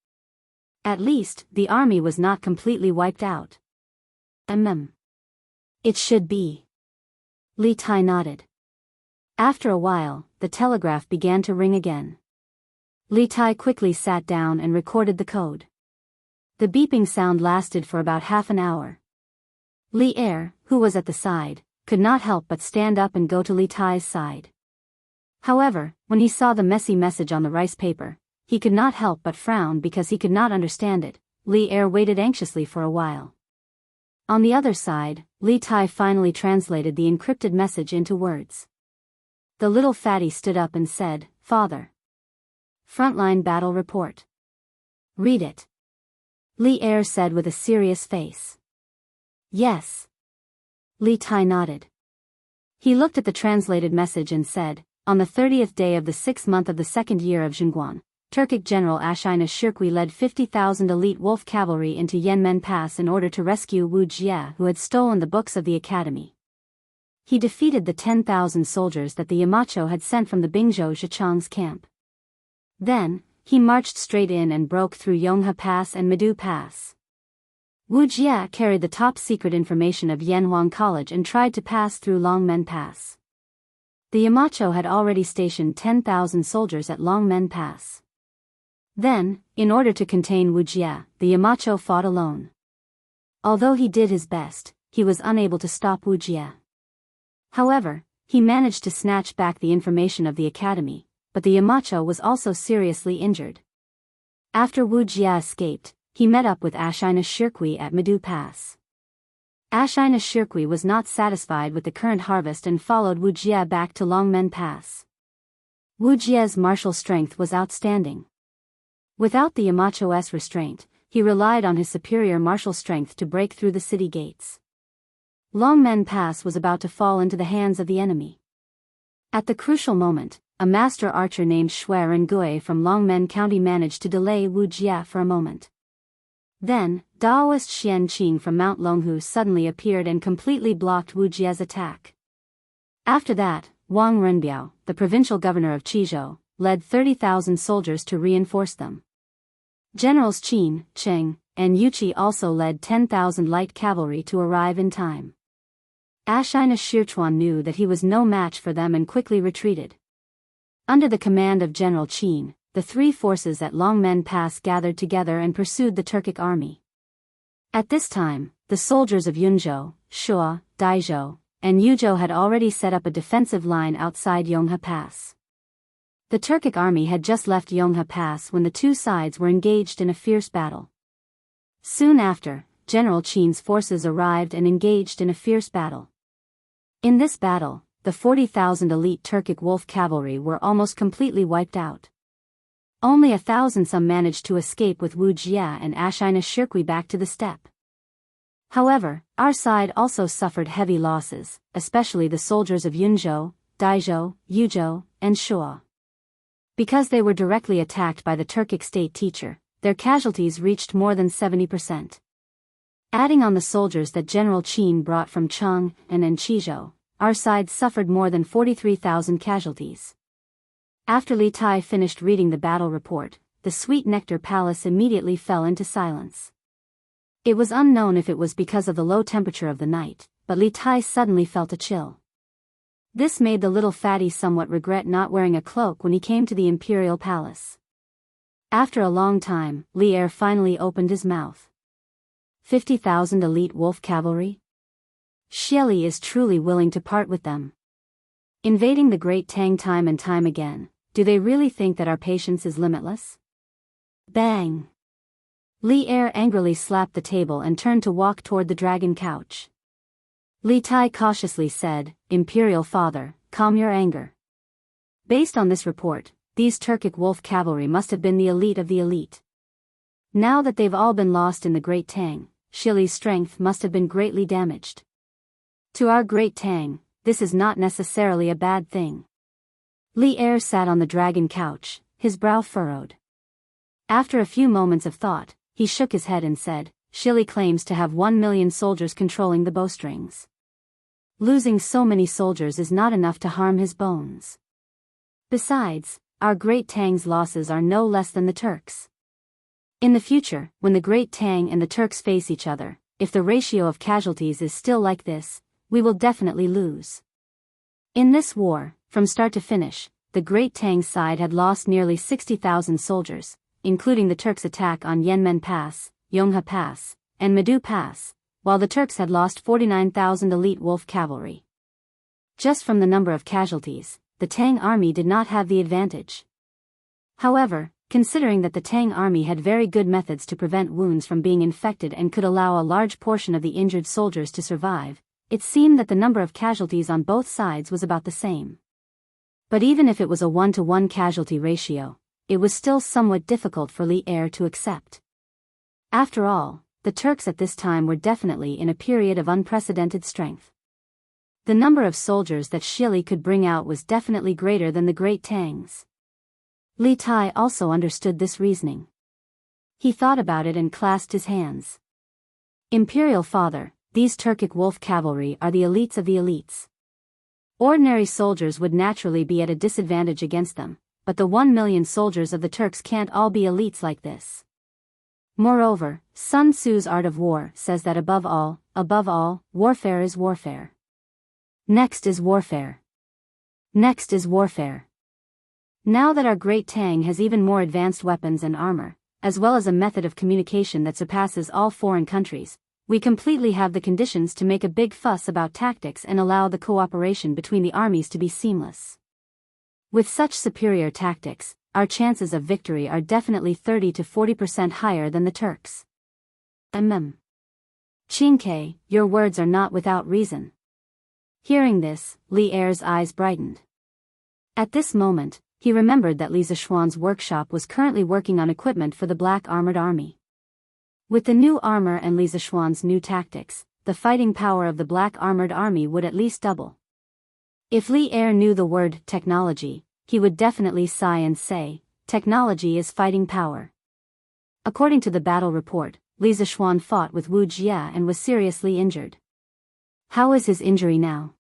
At least, the army was not completely wiped out. It should be. Li Tai nodded. After a while, the telegraph began to ring again. Li Tai quickly sat down and recorded the code. The beeping sound lasted for about half an hour. Li Er, who was at the side, could not help but stand up and go to Li Tai's side. However, when he saw the messy message on the rice paper, he could not help but frown because he could not understand it. Li Er waited anxiously for a while. On the other side, Li Tai finally translated the encrypted message into words. The little fatty stood up and said, "Father. Frontline battle report." "Read it." Li Er said with a serious face. "Yes." Li Tai nodded. He looked at the translated message and said, "On the 30th day of the 6th month of the 2nd year of Zhengguan, Turkic General Ashina Shirkwi led 50,000 elite wolf cavalry into Yanmen Pass in order to rescue Wu Jie, who had stolen the books of the academy. He defeated the 10,000 soldiers that the Yamacho had sent from the Bingzhou Zhichang's camp. Then, he marched straight in and broke through Yonghe Pass and Medu Pass. Wuxia carried the top-secret information of Yanhuang College and tried to pass through Longmen Pass. The Yamacho had already stationed 10,000 soldiers at Longmen Pass. Then, in order to contain Wuxia, the Yamacho fought alone. Although he did his best, he was unable to stop Wuxia. However, he managed to snatch back the information of the academy, but the Yamacho was also seriously injured. After Wuxia escaped, he met up with Ashina Shirqui at Medu Pass. Ashina Shirqui was not satisfied with the current harvest and followed Wuxia back to Longmen Pass. Wuxia's martial strength was outstanding. Without the Yamacho's restraint, he relied on his superior martial strength to break through the city gates. Longmen Pass was about to fall into the hands of the enemy. At the crucial moment, a master archer named Shui Rengui from Longmen County managed to delay Wuxia for a moment. Then, Daoist Xian Qing from Mount Longhu suddenly appeared and completely blocked Wuxia's attack. After that, Wang Renbiao, the provincial governor of Qizhou, led 30,000 soldiers to reinforce them. Generals Qin, Cheng, and Yuqi also led 10,000 light cavalry to arrive in time. Ashina Shirchuan knew that he was no match for them and quickly retreated. Under the command of General Qin, the three forces at Longmen Pass gathered together and pursued the Turkic army. At this time, the soldiers of Yunzhou, Shuo, Daizhou, and Yuzhou had already set up a defensive line outside Yonghe Pass. The Turkic army had just left Yonghe Pass when the two sides were engaged in a fierce battle. Soon after, General Qin's forces arrived and engaged in a fierce battle. In this battle, the 40,000 elite Turkic wolf cavalry were almost completely wiped out. Only 1,000 some managed to escape with Wuxia and Ashina Shirqui back to the steppe. However, our side also suffered heavy losses, especially the soldiers of Yunzhou, Daizhou, Yuzhou, and Shuo. Because they were directly attacked by the Turkic state teacher, their casualties reached more than 70%. Adding on the soldiers that General Qin brought from Cheng and Qizhou, our side suffered more than 43,000 casualties. After Li Tai finished reading the battle report, the Sweet Nectar Palace immediately fell into silence. It was unknown if it was because of the low temperature of the night, but Li Tai suddenly felt a chill. This made the little fatty somewhat regret not wearing a cloak when he came to the imperial palace. After a long time, Li Er finally opened his mouth. 50,000 elite wolf cavalry? Xieli is truly willing to part with them. Invading the Great Tang time and time again, do they really think that our patience is limitless? Bang! Li Er angrily slapped the table and turned to walk toward the dragon couch. Li Tai cautiously said, "Imperial father, calm your anger." Based on this report, these Turkic wolf cavalry must have been the elite of the elite. Now that they've all been lost in the Great Tang, Xieli's strength must have been greatly damaged. To our Great Tang, this is not necessarily a bad thing. Li Er sat on the dragon couch, his brow furrowed. After a few moments of thought, he shook his head and said, "Xieli claims to have 1 million soldiers controlling the bowstrings. Losing so many soldiers is not enough to harm his bones. Besides, our Great Tang's losses are no less than the Turks'. In the future, when the Great Tang and the Turks face each other, if the ratio of casualties is still like this, we will definitely lose. In this war, from start to finish, the Great Tang side had lost nearly 60,000 soldiers, including the Turks' attack on Yanmen Pass, Yonghe Pass, and Medu Pass, while the Turks had lost 49,000 elite wolf cavalry. Just from the number of casualties, the Tang army did not have the advantage. However, considering that the Tang army had very good methods to prevent wounds from being infected and could allow a large portion of the injured soldiers to survive, it seemed that the number of casualties on both sides was about the same. But even if it was a 1-to-1 casualty ratio, it was still somewhat difficult for Li Er to accept. After all, the Turks at this time were definitely in a period of unprecedented strength. The number of soldiers that Xieli could bring out was definitely greater than the Great Tang's. Li Tai also understood this reasoning. He thought about it and clasped his hands. "Imperial father, these Turkic wolf cavalry are the elites of the elites. Ordinary soldiers would naturally be at a disadvantage against them, but the 1 million soldiers of the Turks can't all be elites like this. Moreover, Sun Tzu's Art of War says that above all, warfare is warfare. Next is warfare. Next is warfare. Now that our great Tang has even more advanced weapons and armor, as well as a method of communication that surpasses all foreign countries, we completely have the conditions to make a big fuss about tactics and allow the cooperation between the armies to be seamless. With such superior tactics, our chances of victory are definitely 30 to 40% higher than the Turks. Qingke, your words are not without reason. Hearing this, Li Er's eyes brightened. At this moment, he remembered that Li Zishuan's workshop was currently working on equipment for the Black Armored Army. With the new armor and Li Zishuan's new tactics, the fighting power of the Black Armored Army would at least double. If Li Er knew the word technology, he would definitely sigh and say, technology is fighting power. According to the battle report, Li Zishuan fought with Wu Jia and was seriously injured. How is his injury now?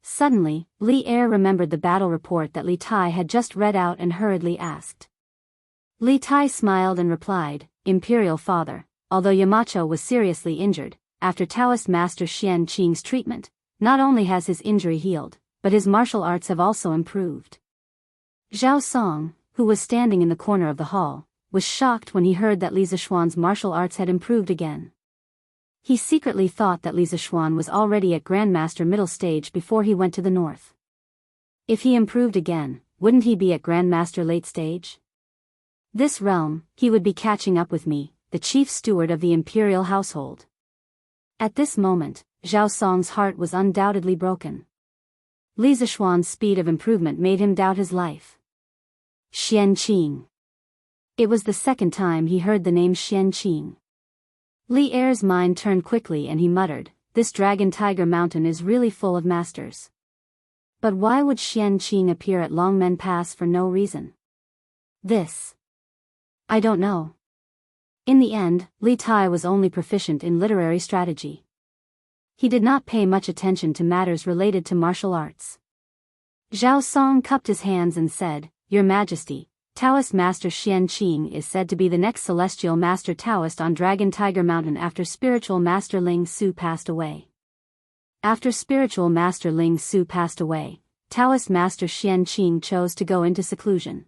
Suddenly, Li Er remembered the battle report that Li Tai had just read out and hurriedly asked. Li Tai smiled and replied, Imperial Father, although Yamacho was seriously injured, after Taoist Master Xian Qing's treatment, not only has his injury healed, but his martial arts have also improved. Zhao Song, who was standing in the corner of the hall, was shocked when he heard that Li Zishuan's martial arts had improved again. He secretly thought that Li Zishuan was already at Grandmaster middle stage before he went to the north. If he improved again, wouldn't he be at Grandmaster late stage? This realm, he would be catching up with me, the chief steward of the imperial household. At this moment, Zhao Song's heart was undoubtedly broken. Li Zishuan's speed of improvement made him doubt his life. Xian Qing. It was the second time he heard the name Xian Qing. Li Er's mind turned quickly and he muttered, this Dragon Tiger Mountain is really full of masters. But why would Xian Qing appear at Longmen Pass for no reason? I don't know. In the end, Li Tai was only proficient in literary strategy. He did not pay much attention to matters related to martial arts. Zhao Song cupped his hands and said, Your Majesty, Taoist Master Xian Qing is said to be the next celestial master Taoist on Dragon Tiger Mountain after spiritual master Ling Su passed away. After spiritual master Ling Su passed away, Taoist master Xian Qing chose to go into seclusion.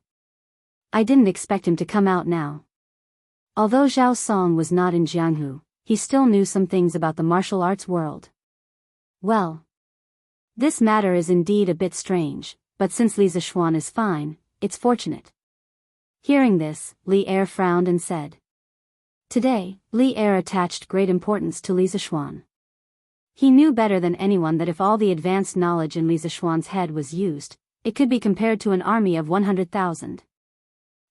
I didn't expect him to come out now. Although Zhao Song was not in Jianghu, he still knew some things about the martial arts world. Well, this matter is indeed a bit strange, but since Li Zishuan is fine, it's fortunate. Hearing this, Li Er frowned and said. Today, Li Er attached great importance to Li Zishuan. He knew better than anyone that if all the advanced knowledge in Li Zishuan's head was used, it could be compared to an army of 100,000.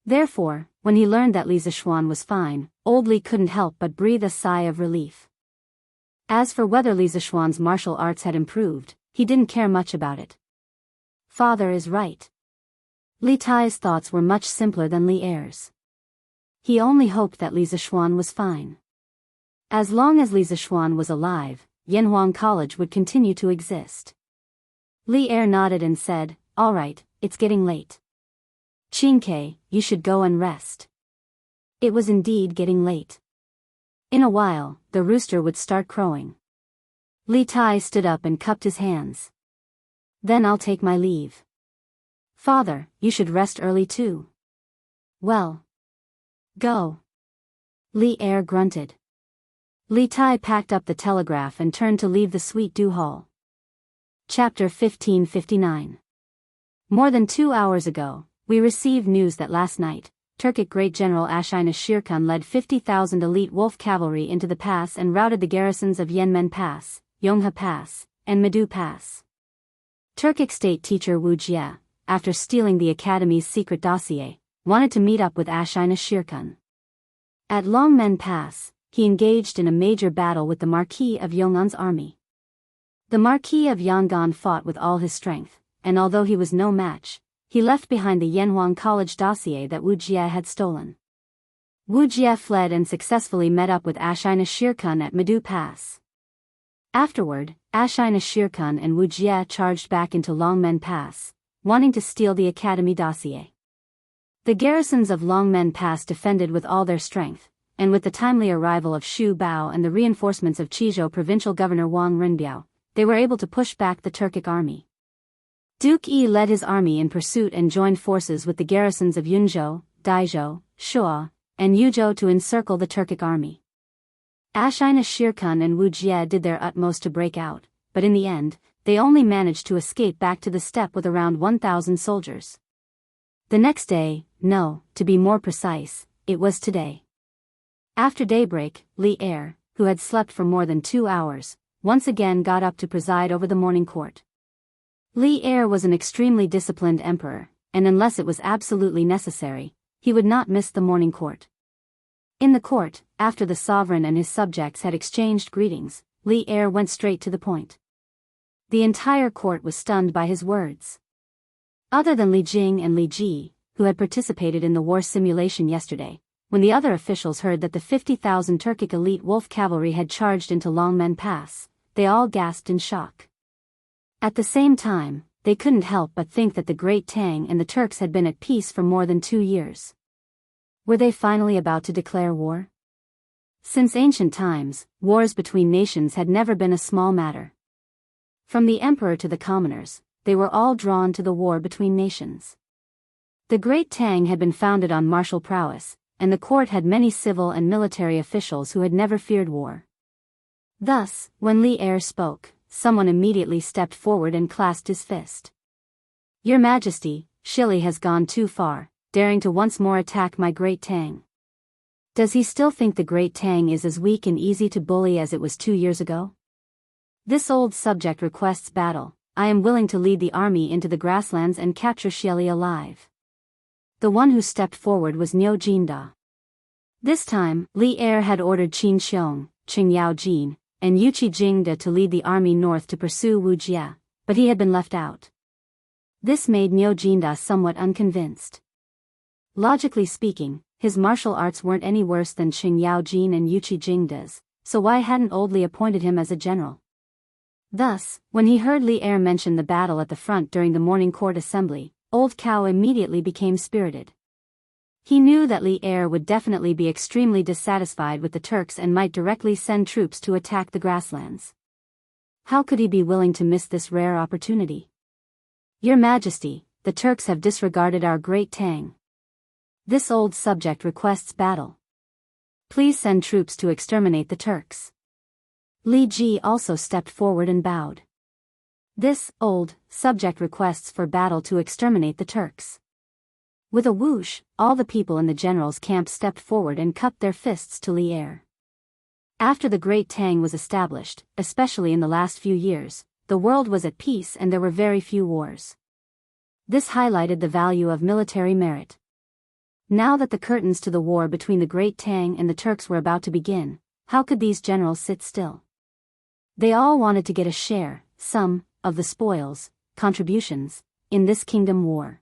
Therefore, when he learned that Li Zishuan was fine, old Li couldn't help but breathe a sigh of relief. As for whether Li Zishuan's martial arts had improved, he didn't care much about it. Father is right. Li Tai's thoughts were much simpler than Li Er's. He only hoped that Li Zishuan was fine. As long as Li Zishuan was alive, Yanhuang College would continue to exist. Li Er nodded and said, All right, it's getting late. Qingke, you should go and rest. It was indeed getting late. In a while, the rooster would start crowing. Li Tai stood up and cupped his hands. Then I'll take my leave. Father, you should rest early too. Well. Go. Li Er grunted. Li Tai packed up the telegraph and turned to leave the Sweet Dew Hall. Chapter 1559. More than 2 hours ago, we received news that last night, Turkic Great General Ashina Shirkan led 50,000 elite wolf cavalry into the pass and routed the garrisons of Yanmen Pass, Yonghe Pass, and Medu Pass. Turkic state teacher Wu Jia, after stealing the academy's secret dossier, wanted to meet up with Ashina Shirkan. At Longmen Pass, he engaged in a major battle with the Marquis of Yong'an's army. The Marquis of Yangon fought with all his strength, and although he was no match, he left behind the Yanhuang College dossier that Wu Jia had stolen. Wu Jia fled and successfully met up with Ashina Shirkan at Medu Pass. Afterward, Ashina Shirkan and Wu Jia charged back into Longmen Pass, wanting to steal the academy dossier. The garrisons of Longmen Pass defended with all their strength, and with the timely arrival of Xu Bao and the reinforcements of Qizhou provincial governor Wang Renbiao, they were able to push back the Turkic army. Duke Yi led his army in pursuit and joined forces with the garrisons of Yunzhou, Daizhou, Shuo, and Yuzhou to encircle the Turkic army. Ashina Shirkun and Wu Jie did their utmost to break out, but in the end, they only managed to escape back to the steppe with around 1,000 soldiers. The next day, no, to be more precise, it was today. After daybreak, Li Er, who had slept for more than 2 hours, once again got up to preside over the morning court. Li Er was an extremely disciplined emperor, and unless it was absolutely necessary, he would not miss the morning court. In the court, after the sovereign and his subjects had exchanged greetings, Li Er went straight to the point. The entire court was stunned by his words. Other than Li Jing and Li Ji, who had participated in the war simulation yesterday, when the other officials heard that the 50,000 Turkic elite wolf cavalry had charged into Longmen Pass, they all gasped in shock. At the same time, they couldn't help but think that the Great Tang and the Turks had been at peace for more than 2 years. Were they finally about to declare war? Since ancient times, wars between nations had never been a small matter. From the emperor to the commoners, they were all drawn to the war between nations. The Great Tang had been founded on martial prowess, and the court had many civil and military officials who had never feared war. Thus, when Li Er spoke, someone immediately stepped forward and clasped his fist. "Your Majesty, Shili has gone too far, daring to once more attack my Great Tang. Does he still think the Great Tang is as weak and easy to bully as it was 2 years ago? This old subject requests battle. I am willing to lead the army into the grasslands and capture Shili alive." The one who stepped forward was Niu Jinda. This time, Li Er had ordered Qin Xiong, Qing Yao Jin, and Yuqi Jingda to lead the army north to pursue Wu Jie, but he had been left out. This made Niu Jinda somewhat unconvinced. Logically speaking, his martial arts weren't any worse than Qing Yao Jin and Yuqi Jingda's, so why hadn't Old Li appointed him as a general? Thus, when he heard Li Er mention the battle at the front during the morning court assembly, Old Cow immediately became spirited. He knew that Li Er would definitely be extremely dissatisfied with the Turks and might directly send troops to attack the grasslands. How could he be willing to miss this rare opportunity? "Your Majesty, the Turks have disregarded our Great Tang. This old subject requests battle. Please send troops to exterminate the Turks." Li Ji also stepped forward and bowed. This old subject requests for battle to exterminate the Turks. With a whoosh, all the people in the general's camp stepped forward and cupped their fists to Li Er. After the Great Tang was established, especially in the last few years, the world was at peace and there were very few wars. This highlighted the value of military merit. Now that the curtains to the war between the Great Tang and the Turks were about to begin, how could these generals sit still? They all wanted to get a share, some, of the spoils, contributions, in this kingdom war.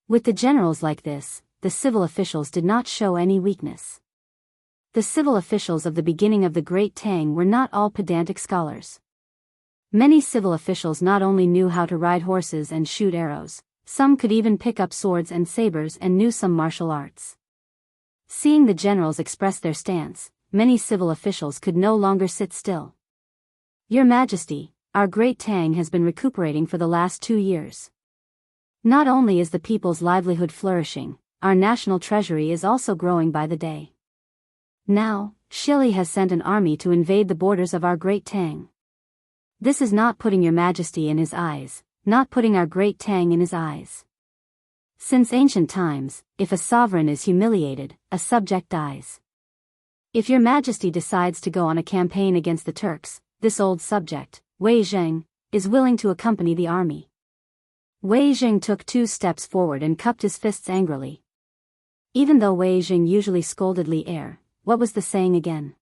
With the generals like this, the civil officials did not show any weakness. The civil officials of the beginning of the Great Tang were not all pedantic scholars. Many civil officials not only knew how to ride horses and shoot arrows, some could even pick up swords and sabers and knew some martial arts. Seeing the generals express their stance, many civil officials could no longer sit still. "Your Majesty, our Great Tang has been recuperating for the last 2 years. Not only is the people's livelihood flourishing, our national treasury is also growing by the day. Now, Shili has sent an army to invade the borders of our Great Tang. This is not putting your Majesty in his eyes, not putting our Great Tang in his eyes. Since ancient times, if a sovereign is humiliated, a subject dies. If your Majesty decides to go on a campaign against the Turks, this old subject, Wei Zheng, is willing to accompany the army." Wei Zheng took 2 steps forward and cupped his fists angrily. Even though Wei Zheng usually scolded Li Er, what was the saying again?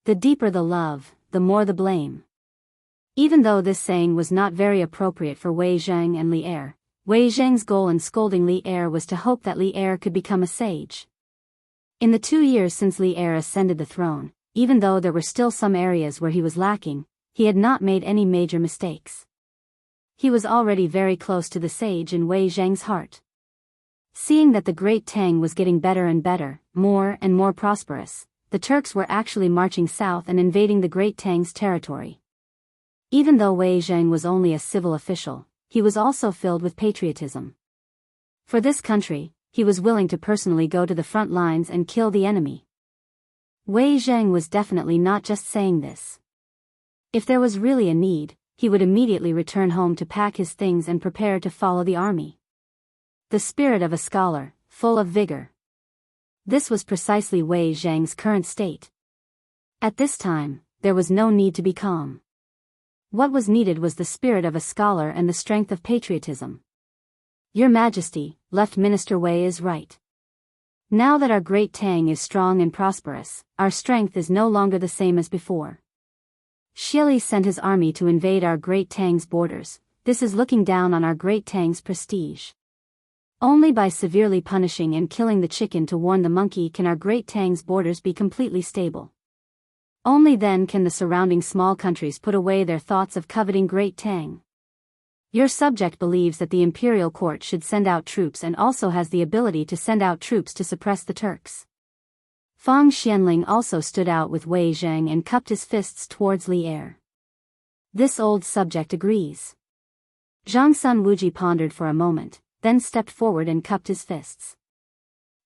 The deeper the love, the more the blame. Even though this saying was not very appropriate for Wei Zheng and Li Er, Wei Zheng's goal in scolding Li Er was to hope that Li Er could become a sage. In the 2 years since Li Er ascended the throne, even though there were still some areas where he was lacking, he had not made any major mistakes. He was already very close to the sage in Wei Zheng's heart. Seeing that the Great Tang was getting better and better, more and more prosperous, the Turks were actually marching south and invading the Great Tang's territory. Even though Wei Zheng was only a civil official, he was also filled with patriotism. For this country, he was willing to personally go to the front lines and kill the enemy. Wei Zheng was definitely not just saying this. If there was really a need, he would immediately return home to pack his things and prepare to follow the army. The spirit of a scholar, full of vigor. This was precisely Wei Zheng's current state. At this time, there was no need to be calm. What was needed was the spirit of a scholar and the strength of patriotism. Your Majesty, Left Minister Wei is right. Now that our Great Tang is strong and prosperous, our strength is no longer the same as before. Xili sent his army to invade our Great Tang's borders. This is looking down on our Great Tang's prestige. Only by severely punishing and killing the chicken to warn the monkey can our Great Tang's borders be completely stable. Only then can the surrounding small countries put away their thoughts of coveting Great Tang. Your subject believes that the imperial court should send out troops and also has the ability to send out troops to suppress the Turks. Fang Xianling also stood out with Wei Zheng and cupped his fists towards Li Er. This old subject agrees. Zhang Sun Wuji pondered for a moment, then stepped forward and cupped his fists.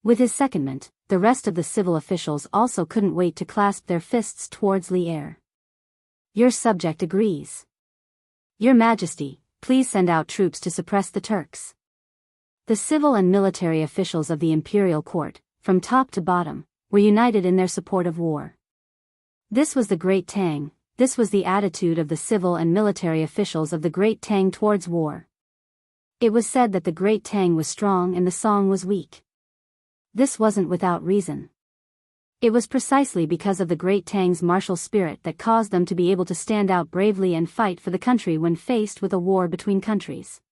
With his secondment, the rest of the civil officials also couldn't wait to clasp their fists towards Li Er. Your subject agrees. Your Majesty, please send out troops to suppress the Turks. The civil and military officials of the imperial court, from top to bottom, were united in their support of war. This was the Great Tang, this was the attitude of the civil and military officials of the Great Tang towards war. It was said that the Great Tang was strong and the Song was weak. This wasn't without reason. It was precisely because of the Great Tang's martial spirit that caused them to be able to stand out bravely and fight for the country when faced with a war between countries.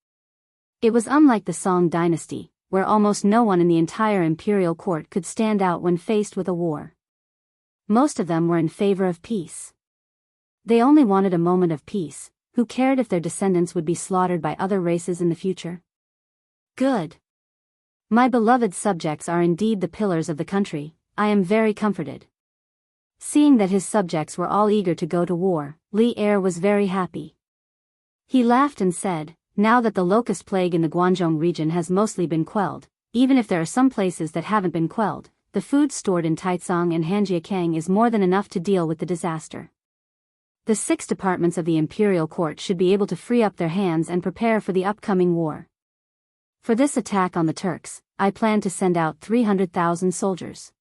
It was unlike the Song dynasty, where almost no one in the entire imperial court could stand out when faced with a war. Most of them were in favor of peace. They only wanted a moment of peace. Who cared if their descendants would be slaughtered by other races in the future? Good. My beloved subjects are indeed the pillars of the country. I am very comforted. Seeing that his subjects were all eager to go to war, Li Er was very happy. He laughed and said, now that the locust plague in the Guangzhou region has mostly been quelled, even if there are some places that haven't been quelled, the food stored in Taicang and Hanjiakang is more than enough to deal with the disaster. The 6 departments of the imperial court should be able to free up their hands and prepare for the upcoming war. For this attack on the Turks, I plan to send out 300,000 soldiers.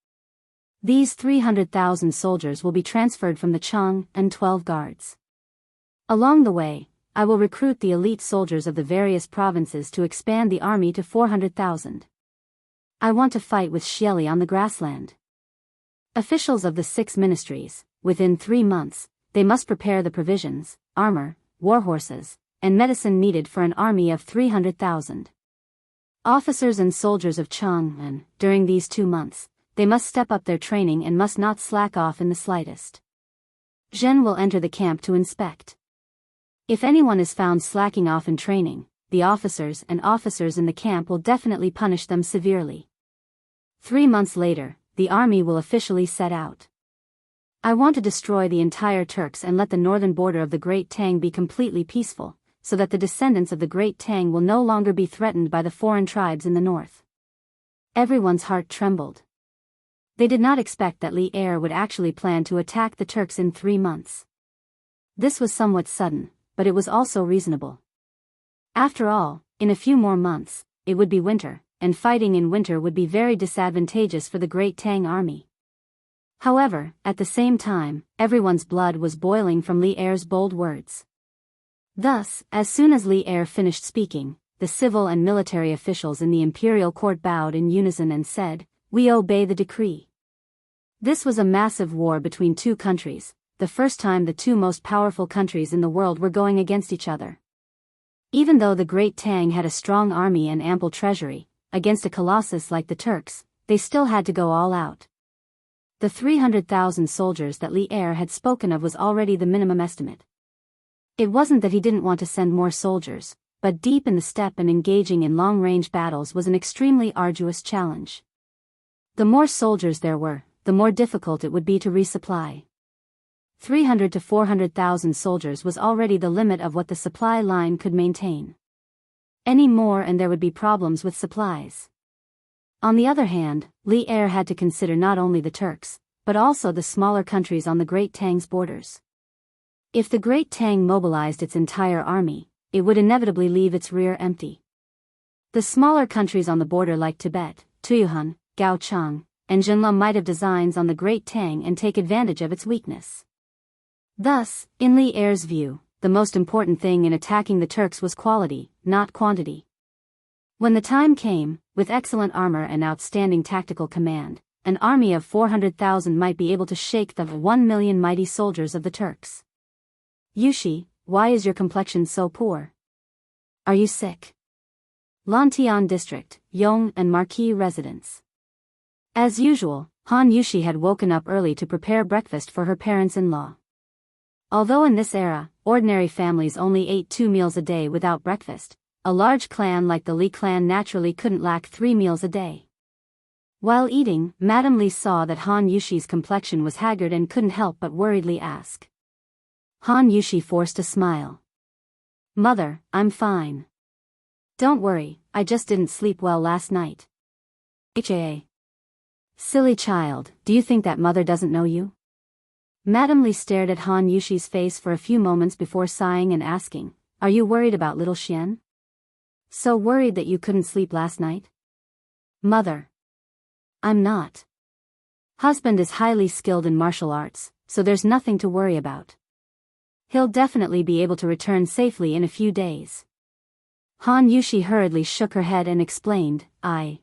These 300,000 soldiers will be transferred from the Chang and 12 guards. Along the way, I will recruit the elite soldiers of the various provinces to expand the army to 400,000. I want to fight with Xieli on the grassland. Officials of the 6 ministries, within 3 months, they must prepare the provisions, armor, war horses, and medicine needed for an army of 300,000. Officers and soldiers of Chang'an, during these 2 months, they must step up their training and must not slack off in the slightest. Zhen will enter the camp to inspect. If anyone is found slacking off in training, the officers in the camp will definitely punish them severely. 3 months later, the army will officially set out. I want to destroy the entire Turks and let the northern border of the Great Tang be completely peaceful, so that the descendants of the Great Tang will no longer be threatened by the foreign tribes in the north. Everyone's heart trembled. They did not expect that Li Er would actually plan to attack the Turks in 3 months. This was somewhat sudden, but it was also reasonable. After all, in a few more months, it would be winter, and fighting in winter would be very disadvantageous for the Great Tang army. However, at the same time, everyone's blood was boiling from Li Er's bold words. Thus, as soon as Li Er finished speaking, the civil and military officials in the imperial court bowed in unison and said, "We obey the decree." This was a massive war between 2 countries, the first time the 2 most powerful countries in the world were going against each other. Even though the Great Tang had a strong army and ample treasury, against a colossus like the Turks, they still had to go all out. The 300,000 soldiers that Li Er had spoken of was already the minimum estimate. It wasn't that he didn't want to send more soldiers, but deep in the steppe and engaging in long-range battles was an extremely arduous challenge. The more soldiers there were, the more difficult it would be to resupply. 300 to 400,000 soldiers was already the limit of what the supply line could maintain. Any more and there would be problems with supplies. On the other hand, Li Er had to consider not only the Turks, but also the smaller countries on the Great Tang's borders. If the Great Tang mobilized its entire army, it would inevitably leave its rear empty. The smaller countries on the border like Tibet, Tuyuhun, Gaochang, and Jinla might have designs on the Great Tang and take advantage of its weakness. Thus, in Li Er's view, the most important thing in attacking the Turks was quality, not quantity. When the time came, with excellent armor and outstanding tactical command, an army of 400,000 might be able to shake the 1 million mighty soldiers of the Turks. Yushi, why is your complexion so poor? Are you sick? Lantian District, Yong and Marquis residence. As usual, Han Yushi had woken up early to prepare breakfast for her parents-in-law. Although in this era, ordinary families only ate 2 meals a day without breakfast, a large clan like the Li clan naturally couldn't lack 3 meals a day. While eating, Madame Li saw that Han Yushi's complexion was haggard and couldn't help but worriedly ask. Han Yushi forced a smile. Mother, I'm fine. Don't worry, I just didn't sleep well last night. HAA. Silly child, do you think that mother doesn't know you? Madame Li stared at Han Yushi's face for a few moments before sighing and asking, are you worried about little Xian? So worried that you couldn't sleep last night? Mother. I'm not. Husband is highly skilled in martial arts, so there's nothing to worry about. He'll definitely be able to return safely in a few days. Han Yushi hurriedly shook her head and explained, I'm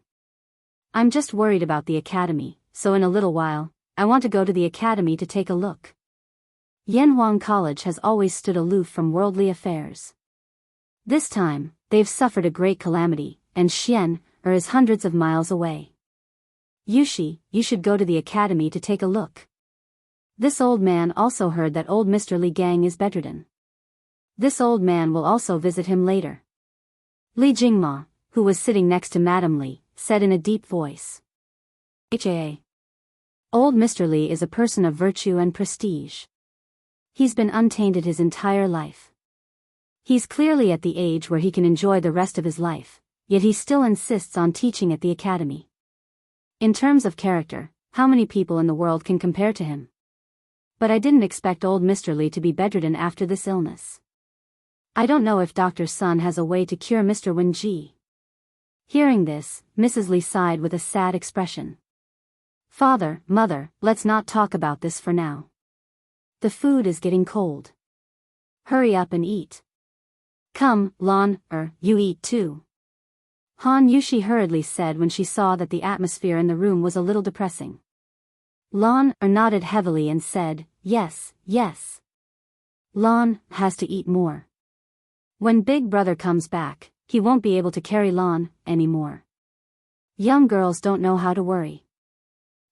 just worried about the academy, so in a little while, I want to go to the academy to take a look. Yanhuang College has always stood aloof from worldly affairs. This time, they've suffered a great calamity, and Xian is hundreds of miles away. Yushi, you should go to the academy to take a look. This old man also heard that old Mr. Li Gang is bedridden. This old man will also visit him later. Li Jingma, who was sitting next to Madame Li, said in a deep voice. HAA. Old Mr. Li is a person of virtue and prestige. He's been untainted his entire life. He's clearly at the age where he can enjoy the rest of his life, yet he still insists on teaching at the academy. In terms of character, how many people in the world can compare to him? But I didn't expect old Mr. Li to be bedridden after this illness. I don't know if Dr. Sun has a way to cure Mr. Wenji. Hearing this, Mrs. Li sighed with a sad expression. Father, mother, let's not talk about this for now. The food is getting cold. Hurry up and eat. Come, Lan, you eat too. Han Yushi hurriedly said when she saw that the atmosphere in the room was a little depressing. Lan nodded heavily and said, yes, yes. Lan has to eat more. When Big Brother comes back, he won't be able to carry Lan anymore. Young girls don't know how to worry.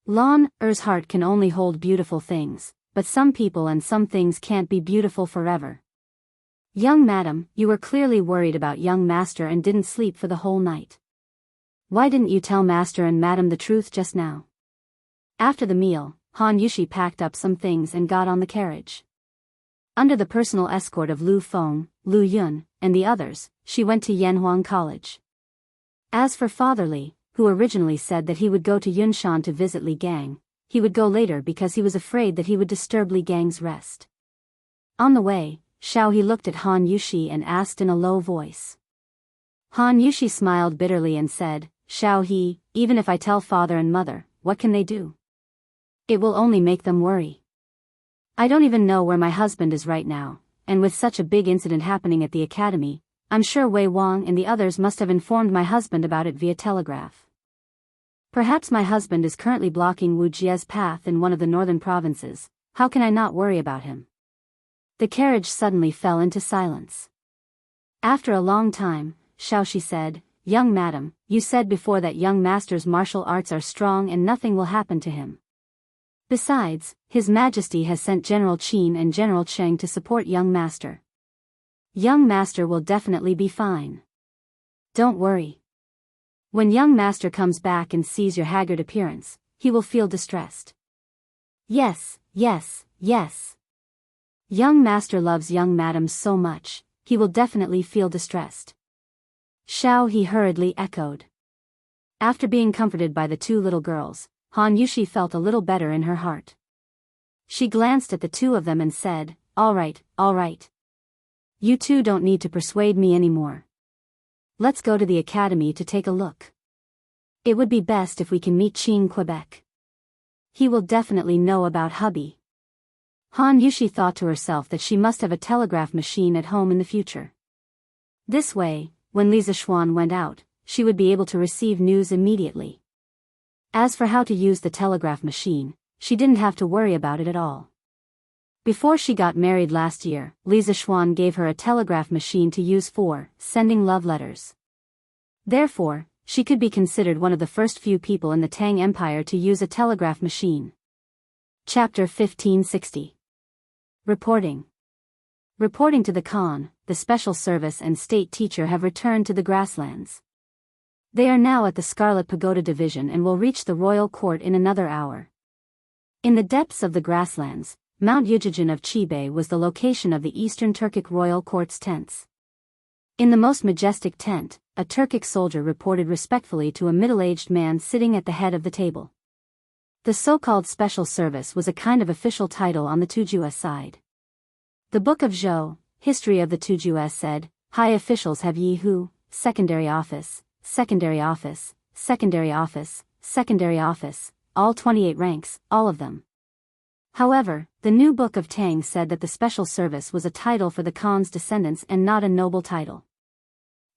Lan's heart can only hold beautiful things, but some people and some things can't be beautiful forever. Young madam, you were clearly worried about young master and didn't sleep for the whole night. Why didn't you tell master and madam the truth just now? After the meal, Han Yushi packed up some things and got on the carriage. Under the personal escort of Lu Feng, Lu Yun, and the others, she went to Yanhuang College. As for Father Li, who originally said that he would go to Yunshan to visit Li Gang, he would go later because he was afraid that he would disturb Li Gang's rest. On the way, Xiao He looked at Han Yushi and asked in a low voice. Han Yushi smiled bitterly and said, Xiao He, even if I tell father and mother, what can they do? It will only make them worry. I don't even know where my husband is right now, and with such a big incident happening at the academy, I'm sure Wei Wang and the others must have informed my husband about it via telegraph. Perhaps my husband is currently blocking Wu Jie's path in one of the northern provinces. How can I not worry about him? The carriage suddenly fell into silence. After a long time, Xiaoxi said, Young madam, you said before that young master's martial arts are strong and nothing will happen to him. Besides, His Majesty has sent General Qin and General Cheng to support young master. Young master will definitely be fine. Don't worry. When young master comes back and sees your haggard appearance, he will feel distressed. Yes, yes, yes. Young master loves young madam so much, he will definitely feel distressed. Shall he hurriedly echoed. After being comforted by the two little girls, Han Yushi felt a little better in her heart. She glanced at the two of them and said, all right. You two don't need to persuade me anymore. Let's go to the academy to take a look. It would be best if we can meet Qing Quebec. He will definitely know about hubby. Han Yushi thought to herself that she must have a telegraph machine at home in the future. This way, when Li Zixuan went out, she would be able to receive news immediately. As for how to use the telegraph machine, she didn't have to worry about it at all. Before she got married last year, Li Zixuan gave her a telegraph machine to use for sending love letters. Therefore, she could be considered one of the first few people in the Tang Empire to use a telegraph machine. Chapter 1560. Reporting. Reporting to the Khan, the special service and state teacher have returned to the grasslands. They are now at the Scarlet Pagoda Division and will reach the royal court in another hour. In the depths of the grasslands, Mount Yujijin of Chibei was the location of the Eastern Turkic royal court's tents. In the most majestic tent, a Turkic soldier reported respectfully to a middle-aged man sitting at the head of the table. The so-called special service was a kind of official title on the Tujue side. The Book of Zhou, History of the Tujue said, high officials have Yi Hu, secondary office, secondary office, secondary office, secondary office, all 28 ranks, all of them. However, the new Book of Tang said that the special service was a title for the Khan's descendants and not a noble title.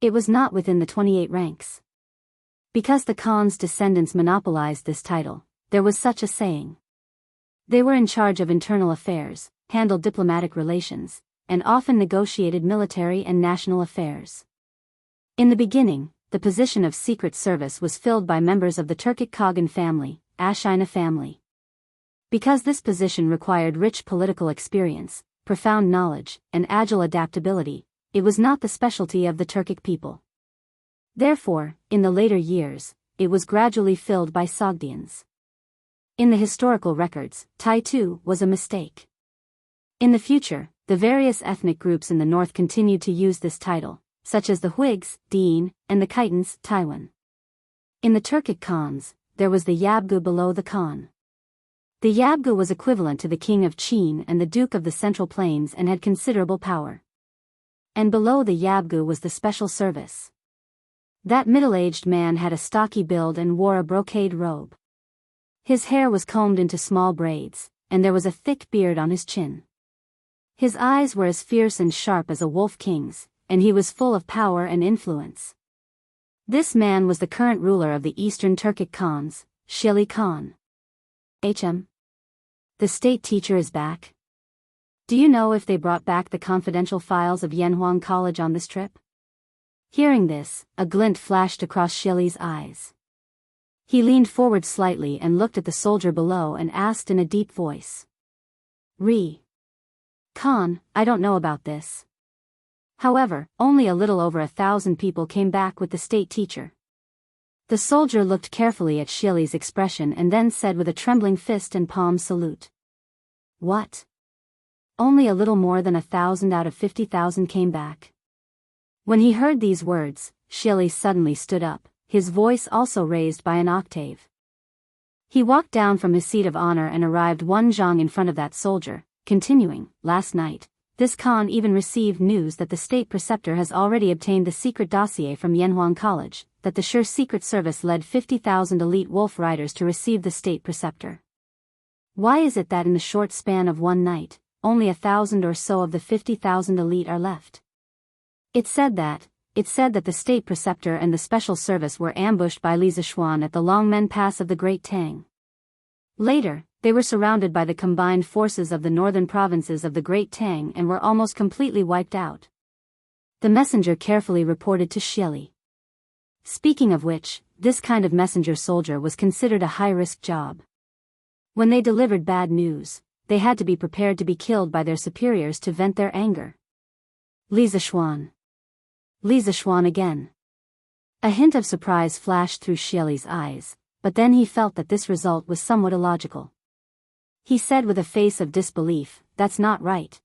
It was not within the 28 ranks. Because the Khan's descendants monopolized this title, there was such a saying. They were in charge of internal affairs, handled diplomatic relations, and often negotiated military and national affairs. In the beginning, the position of secret service was filled by members of the Turkic Kagan family, Ashina family. Because this position required rich political experience, profound knowledge, and agile adaptability, it was not the specialty of the Turkic people. Therefore, in the later years, it was gradually filled by Sogdians. In the historical records, Taitu was a mistake. In the future, the various ethnic groups in the north continued to use this title, such as the Huigs, Deen, and the Khitans, Taiwan. In the Turkic Khans, there was the Yabgu below the Khan. The Yabgu was equivalent to the king of Qin and the duke of the Central Plains and had considerable power. And below the Yabgu was the special service. That middle-aged man had a stocky build and wore a brocade robe. His hair was combed into small braids, and there was a thick beard on his chin. His eyes were as fierce and sharp as a wolf king's, and he was full of power and influence. This man was the current ruler of the Eastern Turkic Khans, Shili Khan. HM. The state teacher is back. Do you know if they brought back the confidential files of Yanhuang College on this trip? Hearing this, a glint flashed across Shili's eyes. He leaned forward slightly and looked at the soldier below and asked in a deep voice. Khan, I don't know about this. However, only a little over 1,000 people came back with the state teacher. The soldier looked carefully at Shili's expression and then said with a trembling fist and palm salute. What? Only a little more than 1,000 out of 50,000 came back. When he heard these words, Shili suddenly stood up, his voice also raised by an octave. He walked down from his seat of honor and arrived one zhang in front of that soldier, continuing, last night, this Khan even received news that the state preceptor has already obtained the secret dossier from Yanhuang College, that the sure secret service led 50,000 elite wolf riders to receive the state preceptor. Why is it that in the short span of one night, only 1,000 or so of the 50,000 elite are left? It said that the state preceptor and the special service were ambushed by Li Zixuan at the Longmen Pass of the Great Tang. Later, they were surrounded by the combined forces of the northern provinces of the Great Tang and were almost completely wiped out. The messenger carefully reported to Shili. Speaking of which, this kind of messenger soldier was considered a high-risk job. When they delivered bad news, they had to be prepared to be killed by their superiors to vent their anger. Li Zishuan. Li Zishuan again. A hint of surprise flashed through Xieli's eyes, but then he felt that this result was somewhat illogical. He said with a face of disbelief, "That's not right.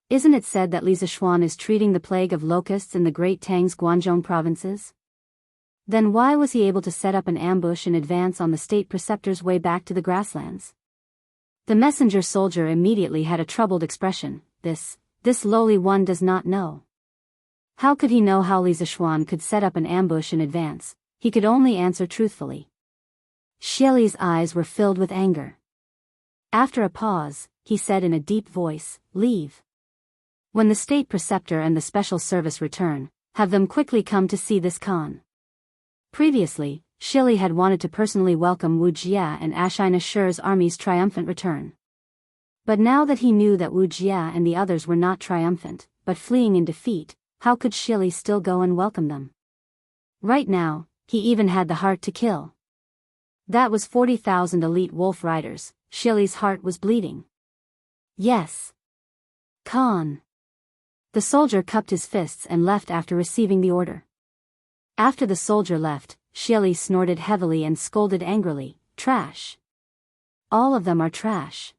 Isn't it said that Li Zishuan is treating the plague of locusts in the Great Tang's Guangzhou provinces? Then why was he able to set up an ambush in advance on the state preceptor's way back to the grasslands?" The messenger soldier immediately had a troubled expression. This lowly one does not know. How could he know how Li Zishuan could set up an ambush in advance? He could only answer truthfully. Xieli's eyes were filled with anger. After a pause, he said in a deep voice, "Leave. When the state preceptor and the special service return, have them quickly come to see this Khan." Previously, Xieli had wanted to personally welcome Wuxia and Ashina Shi's army's triumphant return. But now that he knew that Wuxia and the others were not triumphant, but fleeing in defeat, how could Xieli still go and welcome them? Right now, he even had the heart to kill. That was 40,000 elite wolf riders. Xieli's heart was bleeding. Yes. Khan. The soldier cupped his fists and left after receiving the order. After the soldier left, Xieli snorted heavily and scolded angrily, "Trash. All of them are trash."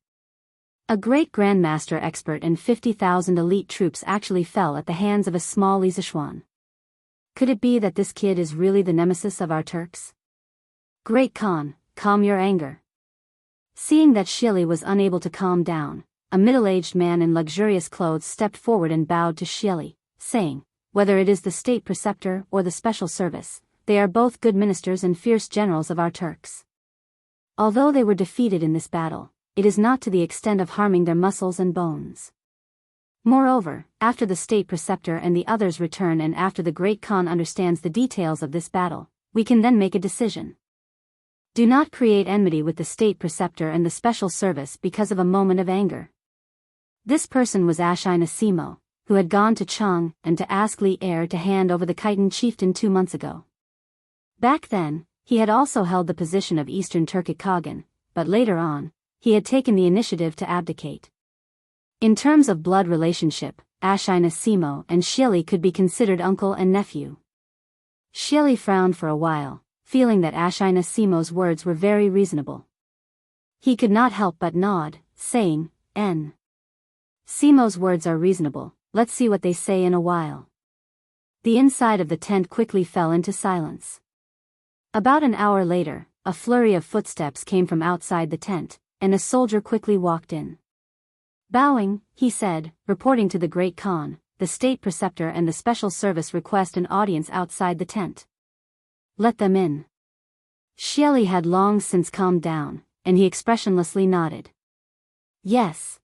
A great grandmaster expert and 50,000 elite troops actually fell at the hands of a small Li Zishuan. Could it be that this kid is really the nemesis of our Turks? "Great Khan, calm your anger." Seeing that Xieli was unable to calm down, a middle-aged man in luxurious clothes stepped forward and bowed to Xieli, saying, "Whether it is the state preceptor or the special service, they are both good ministers and fierce generals of our Turks. Although they were defeated in this battle, it is not to the extent of harming their muscles and bones. Moreover, after the state preceptor and the others return and after the great Khan understands the details of this battle, we can then make a decision. Do not create enmity with the state preceptor and the special service because of a moment of anger." This person was Ashina Simo, who had gone to Chang and to ask Li Er to hand over the Khitan chieftain 2 months ago. Back then, he had also held the position of Eastern Turkic Khagan, but later on, he had taken the initiative to abdicate. In terms of blood relationship, Ashina Simo and Xieli could be considered uncle and nephew. Xieli frowned for a while, feeling that Ashina Simo's words were very reasonable. He could not help but nod, saying, "N. Simo's words are reasonable, let's see what they say in a while." The inside of the tent quickly fell into silence. About an hour later, a flurry of footsteps came from outside the tent, and a soldier quickly walked in. Bowing, he said, "Reporting to the Great Khan, the state preceptor and the special service request an audience outside the tent." "Let them in." Xieli had long since calmed down, and he expressionlessly nodded. "Yes."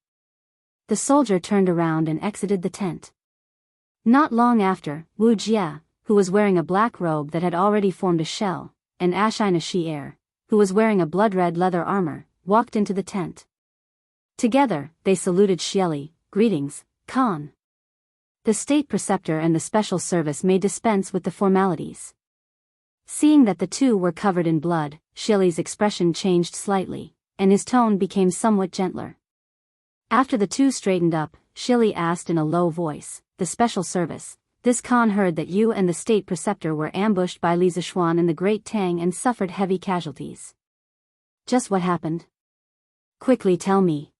The soldier turned around and exited the tent. Not long after, Wuxia, who was wearing a black robe that had already formed a shell, and Ashina Shi, who was wearing a blood-red leather armor, walked into the tent. Together, they saluted Xieli, "Greetings, Khan." The state preceptor and the special service may dispense with the formalities. Seeing that the two were covered in blood, Xieli's expression changed slightly, and his tone became somewhat gentler. After the two straightened up, Xieli asked in a low voice, "The special service, this Khan heard that you and the state preceptor were ambushed by Li Zishuan in the Great Tang and suffered heavy casualties. Just what happened? Quickly tell me."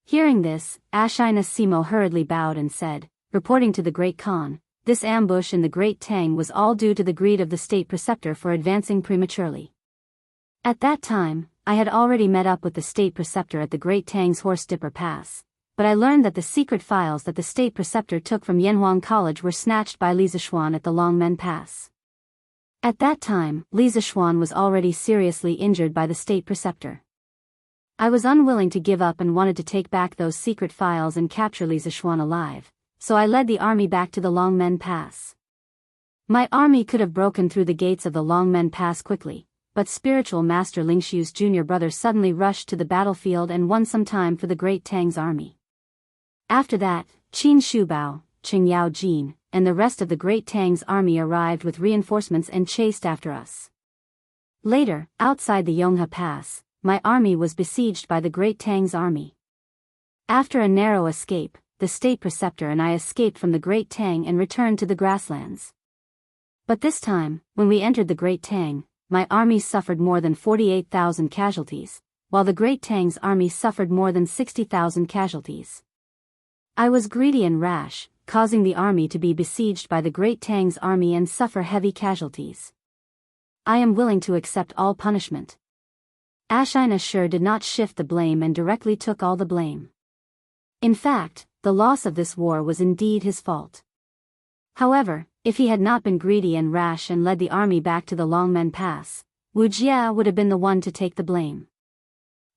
Hearing this, Ashina Simo hurriedly bowed and said, "Reporting to the Great Khan, this ambush in the Great Tang was all due to the greed of the state preceptor for advancing prematurely. At that time, I had already met up with the state preceptor at the Great Tang's Horse Dipper Pass, but I learned that the secret files that the state preceptor took from Yanhuang College were snatched by Li Zishuan at the Longmen Pass. At that time, Li Zishuan was already seriously injured by the state preceptor. I was unwilling to give up and wanted to take back those secret files and capture Li Zishuan alive, so I led the army back to the Longmen Pass. My army could have broken through the gates of the Longmen Pass quickly, but spiritual master Lingxiu's junior brother suddenly rushed to the battlefield and won some time for the Great Tang's army. After that, Qin Shubao, Qing Yao Jin, and the rest of the Great Tang's army arrived with reinforcements and chased after us. Later, outside the Yonghe Pass, my army was besieged by the Great Tang's army. After a narrow escape, the state preceptor and I escaped from the Great Tang and returned to the grasslands. But this time, when we entered the Great Tang, my army suffered more than 48,000 casualties, while the Great Tang's army suffered more than 60,000 casualties. I was greedy and rash, causing the army to be besieged by the Great Tang's army and suffer heavy casualties. I am willing to accept all punishment. Xianxia did not shift the blame and directly took all the blame. In fact, the loss of this war was indeed his fault. However, if he had not been greedy and rash and led the army back to the Longmen Pass, Wuxia would have been the one to take the blame.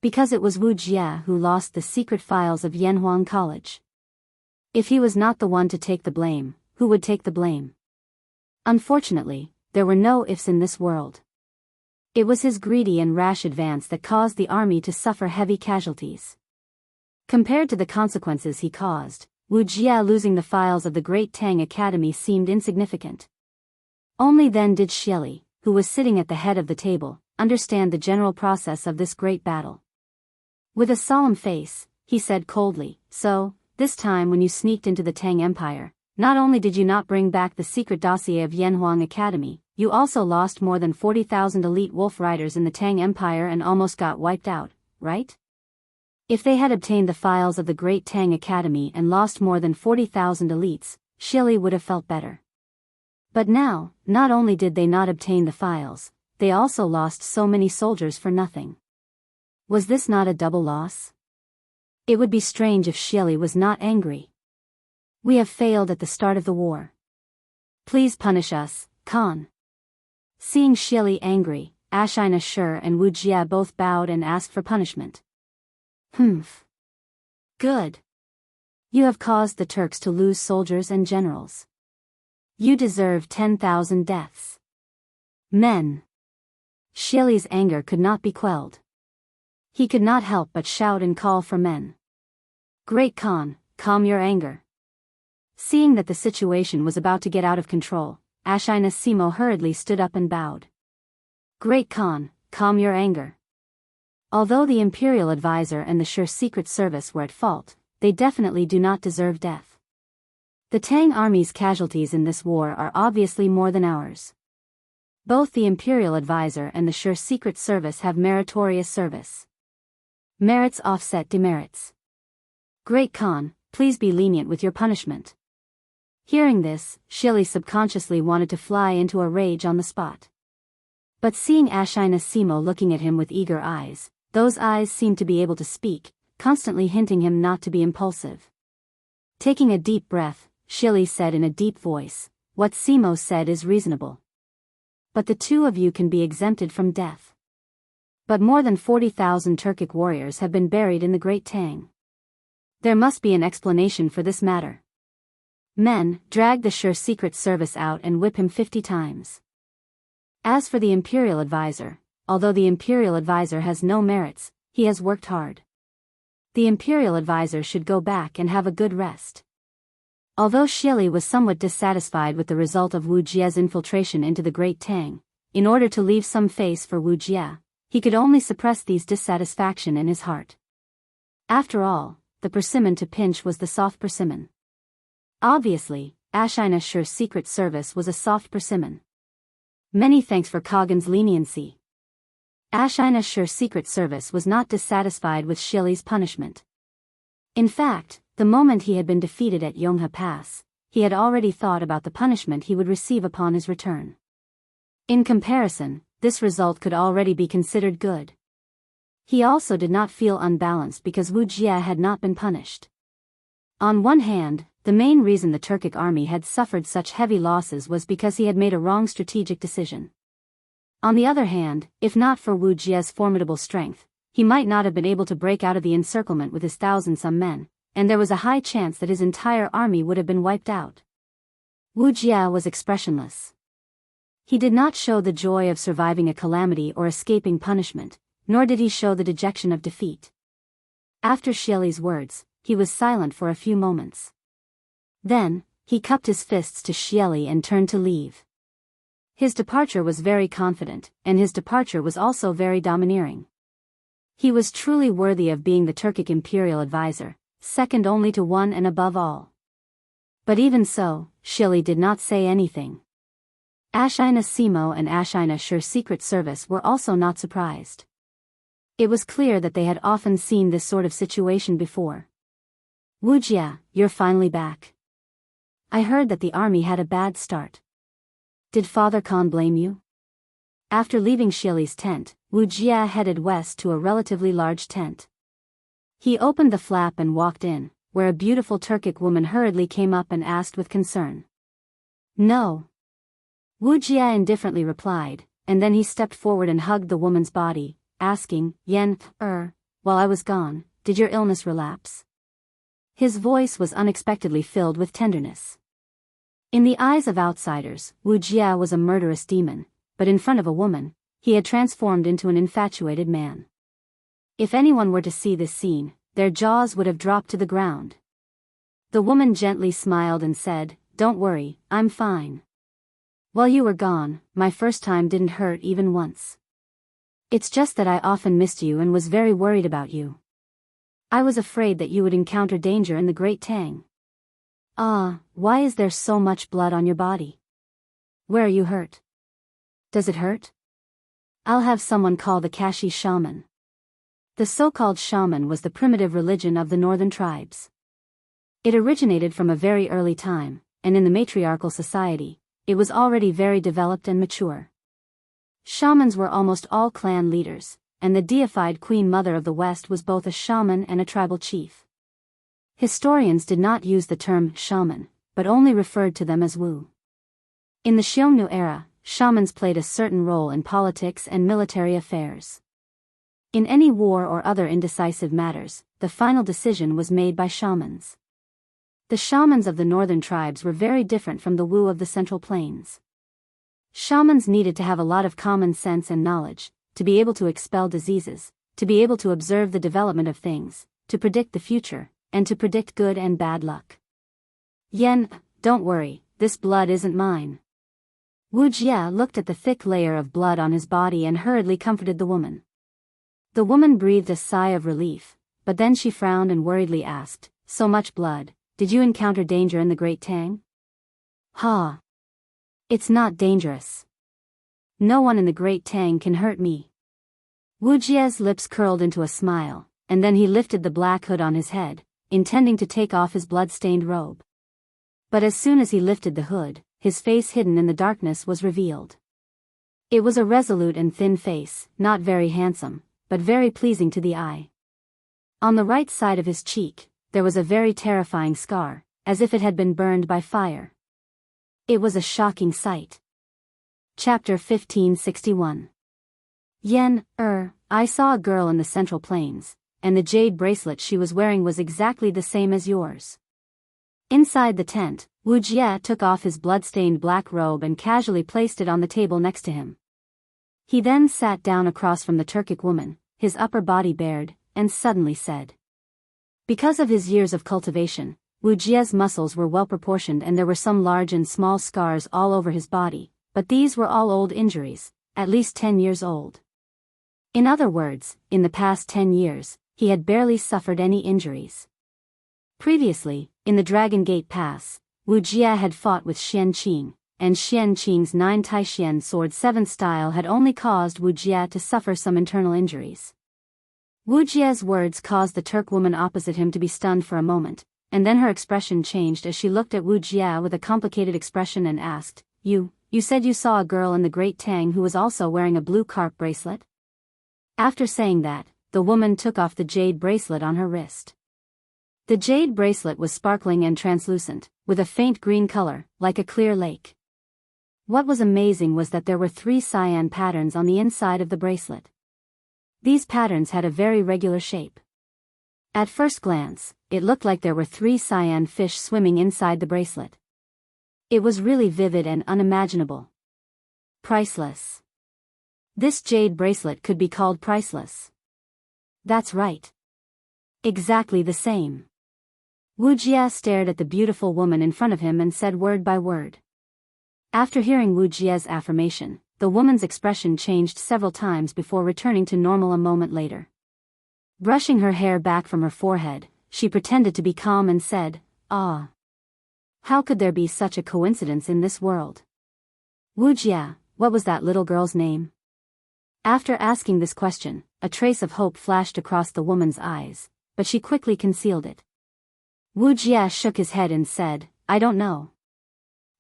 Because it was Wuxia who lost the secret files of Yanhuang College. If he was not the one to take the blame, who would take the blame? Unfortunately, there were no ifs in this world. It was his greedy and rash advance that caused the army to suffer heavy casualties. Compared to the consequences he caused, Wuxia losing the files of the Great Tang Academy seemed insignificant. Only then did Xieli, who was sitting at the head of the table, understand the general process of this great battle. With a solemn face, he said coldly, "So, this time when you sneaked into the Tang Empire, not only did you not bring back the secret dossier of Yanhuang Academy, you also lost more than 40,000 elite wolf riders in the Tang Empire and almost got wiped out, right?" If they had obtained the files of the Great Tang Academy and lost more than 40,000 elites, Xieli would have felt better. But now, not only did they not obtain the files, they also lost so many soldiers for nothing. Was this not a double loss? It would be strange if Xieli was not angry. "We have failed at the start of the war. Please punish us, Khan." Seeing Xieli angry, Xianxia and Wuxia both bowed and asked for punishment. "Humph. Good. You have caused the Turks to lose soldiers and generals. You deserve 10,000 deaths. Men." Xieli's anger could not be quelled. He could not help but shout and call for men. "Great Khan, calm your anger." Seeing that the situation was about to get out of control, Xianxia hurriedly stood up and bowed. "Great Khan, calm your anger." Although the Imperial Advisor and the Sure Secret Service were at fault, they definitely do not deserve death. The Tang Army's casualties in this war are obviously more than ours. Both the Imperial Advisor and the Sure Secret Service have meritorious service. Merits offset demerits. Great Khan, please be lenient with your punishment. Hearing this, Xieli subconsciously wanted to fly into a rage on the spot. But seeing Xianxia looking at him with eager eyes, those eyes seemed to be able to speak, constantly hinting him not to be impulsive. Taking a deep breath, Xieli said in a deep voice, "What Simo said is reasonable. But the two of you can be exempted from death. But more than 40,000 Turkic warriors have been buried in the Great Tang. There must be an explanation for this matter. Men, drag the Sure Secret Service out and whip him 50 times. As for the Imperial Advisor, although the Imperial Advisor has no merits, he has worked hard. The Imperial Advisor should go back and have a good rest." Although Xieli was somewhat dissatisfied with the result of Wuxia's infiltration into the Great Tang, in order to leave some face for Wuxia, he could only suppress these dissatisfaction in his heart. After all, the persimmon to pinch was the soft persimmon. Obviously, Xianxia's Secret Service was a soft persimmon. Many thanks for Kagan's leniency. Xianxia's Secret Service was not dissatisfied with Xieli's punishment. In fact, the moment he had been defeated at Yonghe Pass, he had already thought about the punishment he would receive upon his return. In comparison, this result could already be considered good. He also did not feel unbalanced because Wuxia had not been punished. On one hand, the main reason the Turkic army had suffered such heavy losses was because he had made a wrong strategic decision. On the other hand, if not for Wuxia's formidable strength, he might not have been able to break out of the encirclement with his 1,000-some men, and there was a high chance that his entire army would have been wiped out. Wuxia was expressionless. He did not show the joy of surviving a calamity or escaping punishment, nor did he show the dejection of defeat. After Xieli's words, he was silent for a few moments. Then, he cupped his fists to Xieli and turned to leave. His departure was very confident, and his departure was also very domineering. He was truly worthy of being the Turkic Imperial Advisor, second only to one and above all. But even so, Shili did not say anything. Ashina Simo and Ashina Sure Secret Service were also not surprised. It was clear that they had often seen this sort of situation before. Wuxia, you're finally back. I heard that the army had a bad start. Did Father Khan blame you? After leaving Shili's tent, Wuxia headed west to a relatively large tent. He opened the flap and walked in, where a beautiful Turkic woman hurriedly came up and asked with concern. No. Wuxia indifferently replied, and then he stepped forward and hugged the woman's body, asking, Yen, while I was gone, did your illness relapse? His voice was unexpectedly filled with tenderness. In the eyes of outsiders, Wuxia was a murderous demon, but in front of a woman, he had transformed into an infatuated man. If anyone were to see this scene, their jaws would have dropped to the ground. The woman gently smiled and said, Don't worry, I'm fine. While you were gone, my first time didn't hurt even once. It's just that I often missed you and was very worried about you. I was afraid that you would encounter danger in the Great Tang. Why is there so much blood on your body? Where are you hurt? Does it hurt? I'll have someone call the Kashi shaman. The so-called shaman was the primitive religion of the northern tribes. It originated from a very early time, and in the matriarchal society, it was already very developed and mature. Shamans were almost all clan leaders, and the deified Queen Mother of the West was both a shaman and a tribal chief. Historians did not use the term shaman, but only referred to them as Wu. In the Xiongnu era, shamans played a certain role in politics and military affairs. In any war or other indecisive matters, the final decision was made by shamans. The shamans of the northern tribes were very different from the Wu of the Central Plains. Shamans needed to have a lot of common sense and knowledge, to be able to expel diseases, to be able to observe the development of things, to predict the future, and to predict good and bad luck. Yen, don't worry, this blood isn't mine. Wuxia looked at the thick layer of blood on his body and hurriedly comforted the woman. The woman breathed a sigh of relief, but then she frowned and worriedly asked, So much blood, did you encounter danger in the Great Tang? Ha! It's not dangerous. No one in the Great Tang can hurt me. Wuxia's lips curled into a smile, and then he lifted the black hood on his head, intending to take off his blood-stained robe. But as soon as he lifted the hood, his face hidden in the darkness was revealed. It was a resolute and thin face, not very handsome, but very pleasing to the eye. On the right side of his cheek, there was a very terrifying scar, as if it had been burned by fire. It was a shocking sight. Chapter 1561. Yen, I saw a girl in the Central Plains, and the jade bracelet she was wearing was exactly the same as yours. Inside the tent, Wuxia took off his blood-stained black robe and casually placed it on the table next to him. He then sat down across from the Turkic woman, his upper body bared, and suddenly said. Because of his years of cultivation, Wuxia's muscles were well proportioned and there were some large and small scars all over his body, but these were all old injuries, at least 10 years old. In other words, in the past 10 years, he had barely suffered any injuries. Previously, in the Dragon Gate Pass, Wuxia had fought with Xianqing, and Xianqing's 9 Taishian sword 7th style had only caused Wuxia to suffer some internal injuries. Wuxia's words caused the Turk woman opposite him to be stunned for a moment, and then her expression changed as she looked at Wuxia with a complicated expression and asked, You said you saw a girl in the Great Tang who was also wearing a blue carp bracelet? After saying that, the woman took off the jade bracelet on her wrist. The jade bracelet was sparkling and translucent, with a faint green color, like a clear lake. What was amazing was that there were 3 cyan patterns on the inside of the bracelet. These patterns had a very regular shape. At first glance, it looked like there were 3 cyan fish swimming inside the bracelet. It was really vivid and unimaginable. Priceless. This jade bracelet could be called priceless. That's right. Exactly the same. Wuxia stared at the beautiful woman in front of him and said word by word. After hearing Wuxia's affirmation, the woman's expression changed several times before returning to normal a moment later. Brushing her hair back from her forehead, she pretended to be calm and said, "Ah. How could there be such a coincidence in this world? Wuxia, what was that little girl's name?" After asking this question, a trace of hope flashed across the woman's eyes, but she quickly concealed it. Wuxia shook his head and said, "I don't know.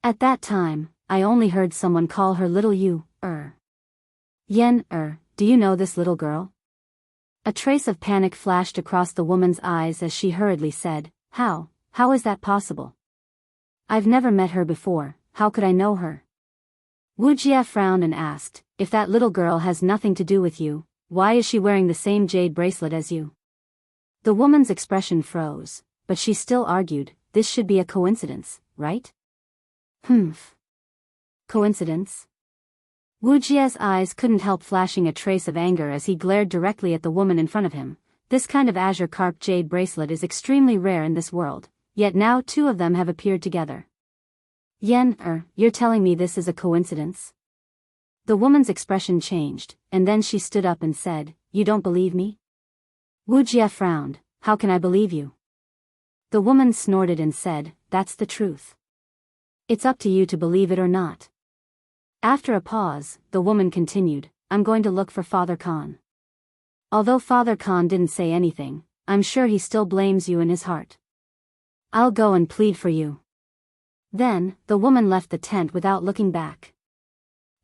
At that time, I only heard someone call her little Yu, Yen, do you know this little girl?" A trace of panic flashed across the woman's eyes as she hurriedly said, How is that possible? I've never met her before, how could I know her?" Wuxia frowned and asked, "If that little girl has nothing to do with you, why is she wearing the same jade bracelet as you?" The woman's expression froze, but she still argued, "This should be a coincidence, right?" "Humph. Coincidence?" Wujia's eyes couldn't help flashing a trace of anger as he glared directly at the woman in front of him. This kind of azure carp jade bracelet is extremely rare in this world, yet now two of them have appeared together. "Yen, you're telling me this is a coincidence?" The woman's expression changed, and then she stood up and said, "You don't believe me?" Wujia frowned, "How can I believe you?" The woman snorted and said, "That's the truth. It's up to you to believe it or not." After a pause, the woman continued, "I'm going to look for Father Khan. Although Father Khan didn't say anything, I'm sure he still blames you in his heart. I'll go and plead for you." Then, the woman left the tent without looking back.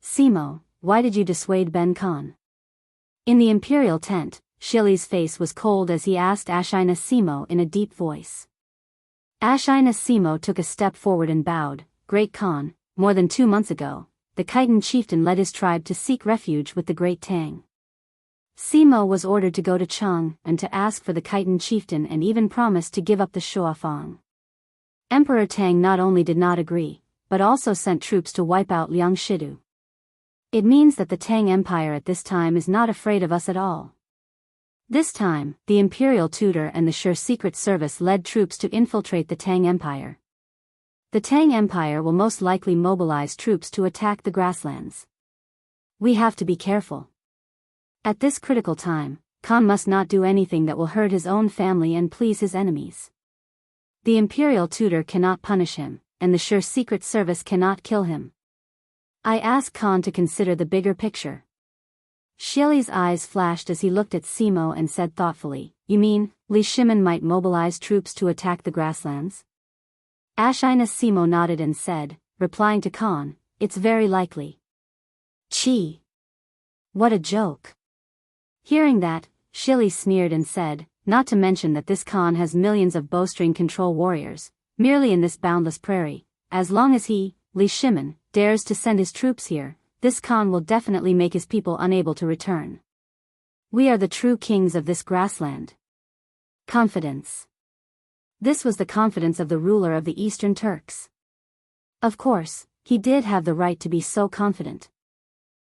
"Simo, why did you dissuade Ben Khan?" In the imperial tent, Shili's face was cold as he asked Ashina Simo in a deep voice. Ashina Simo took a step forward and bowed, "Great Khan, more than 2 months ago, the Khitan chieftain led his tribe to seek refuge with the Great Tang. Simo was ordered to go to Chang and to ask for the Khitan chieftain and even promised to give up the Shuafang. Emperor Tang not only did not agree, but also sent troops to wipe out Liang Shidu. It means that the Tang Empire at this time is not afraid of us at all. This time, the imperial tutor and the Sure Secret Service led troops to infiltrate the Tang Empire. The Tang Empire will most likely mobilize troops to attack the grasslands. We have to be careful. At this critical time, Khan must not do anything that will hurt his own family and please his enemies. The imperial tutor cannot punish him, and the Sure Secret Service cannot kill him. I ask Khan to consider the bigger picture." Shili's eyes flashed as he looked at Simo and said thoughtfully, "You mean, Li Shimin might mobilize troops to attack the grasslands?" Ashina Simo nodded and said, replying to Khan, "It's very likely." "Chi! What a joke." Hearing that, Shili sneered and said, "Not to mention that this Khan has millions of bowstring control warriors, merely in this boundless prairie. As long as he, Li Shimin, dares to send his troops here, this Khan will definitely make his people unable to return. We are the true kings of this grassland." Confidence. This was the confidence of the ruler of the Eastern Turks. Of course, he did have the right to be so confident.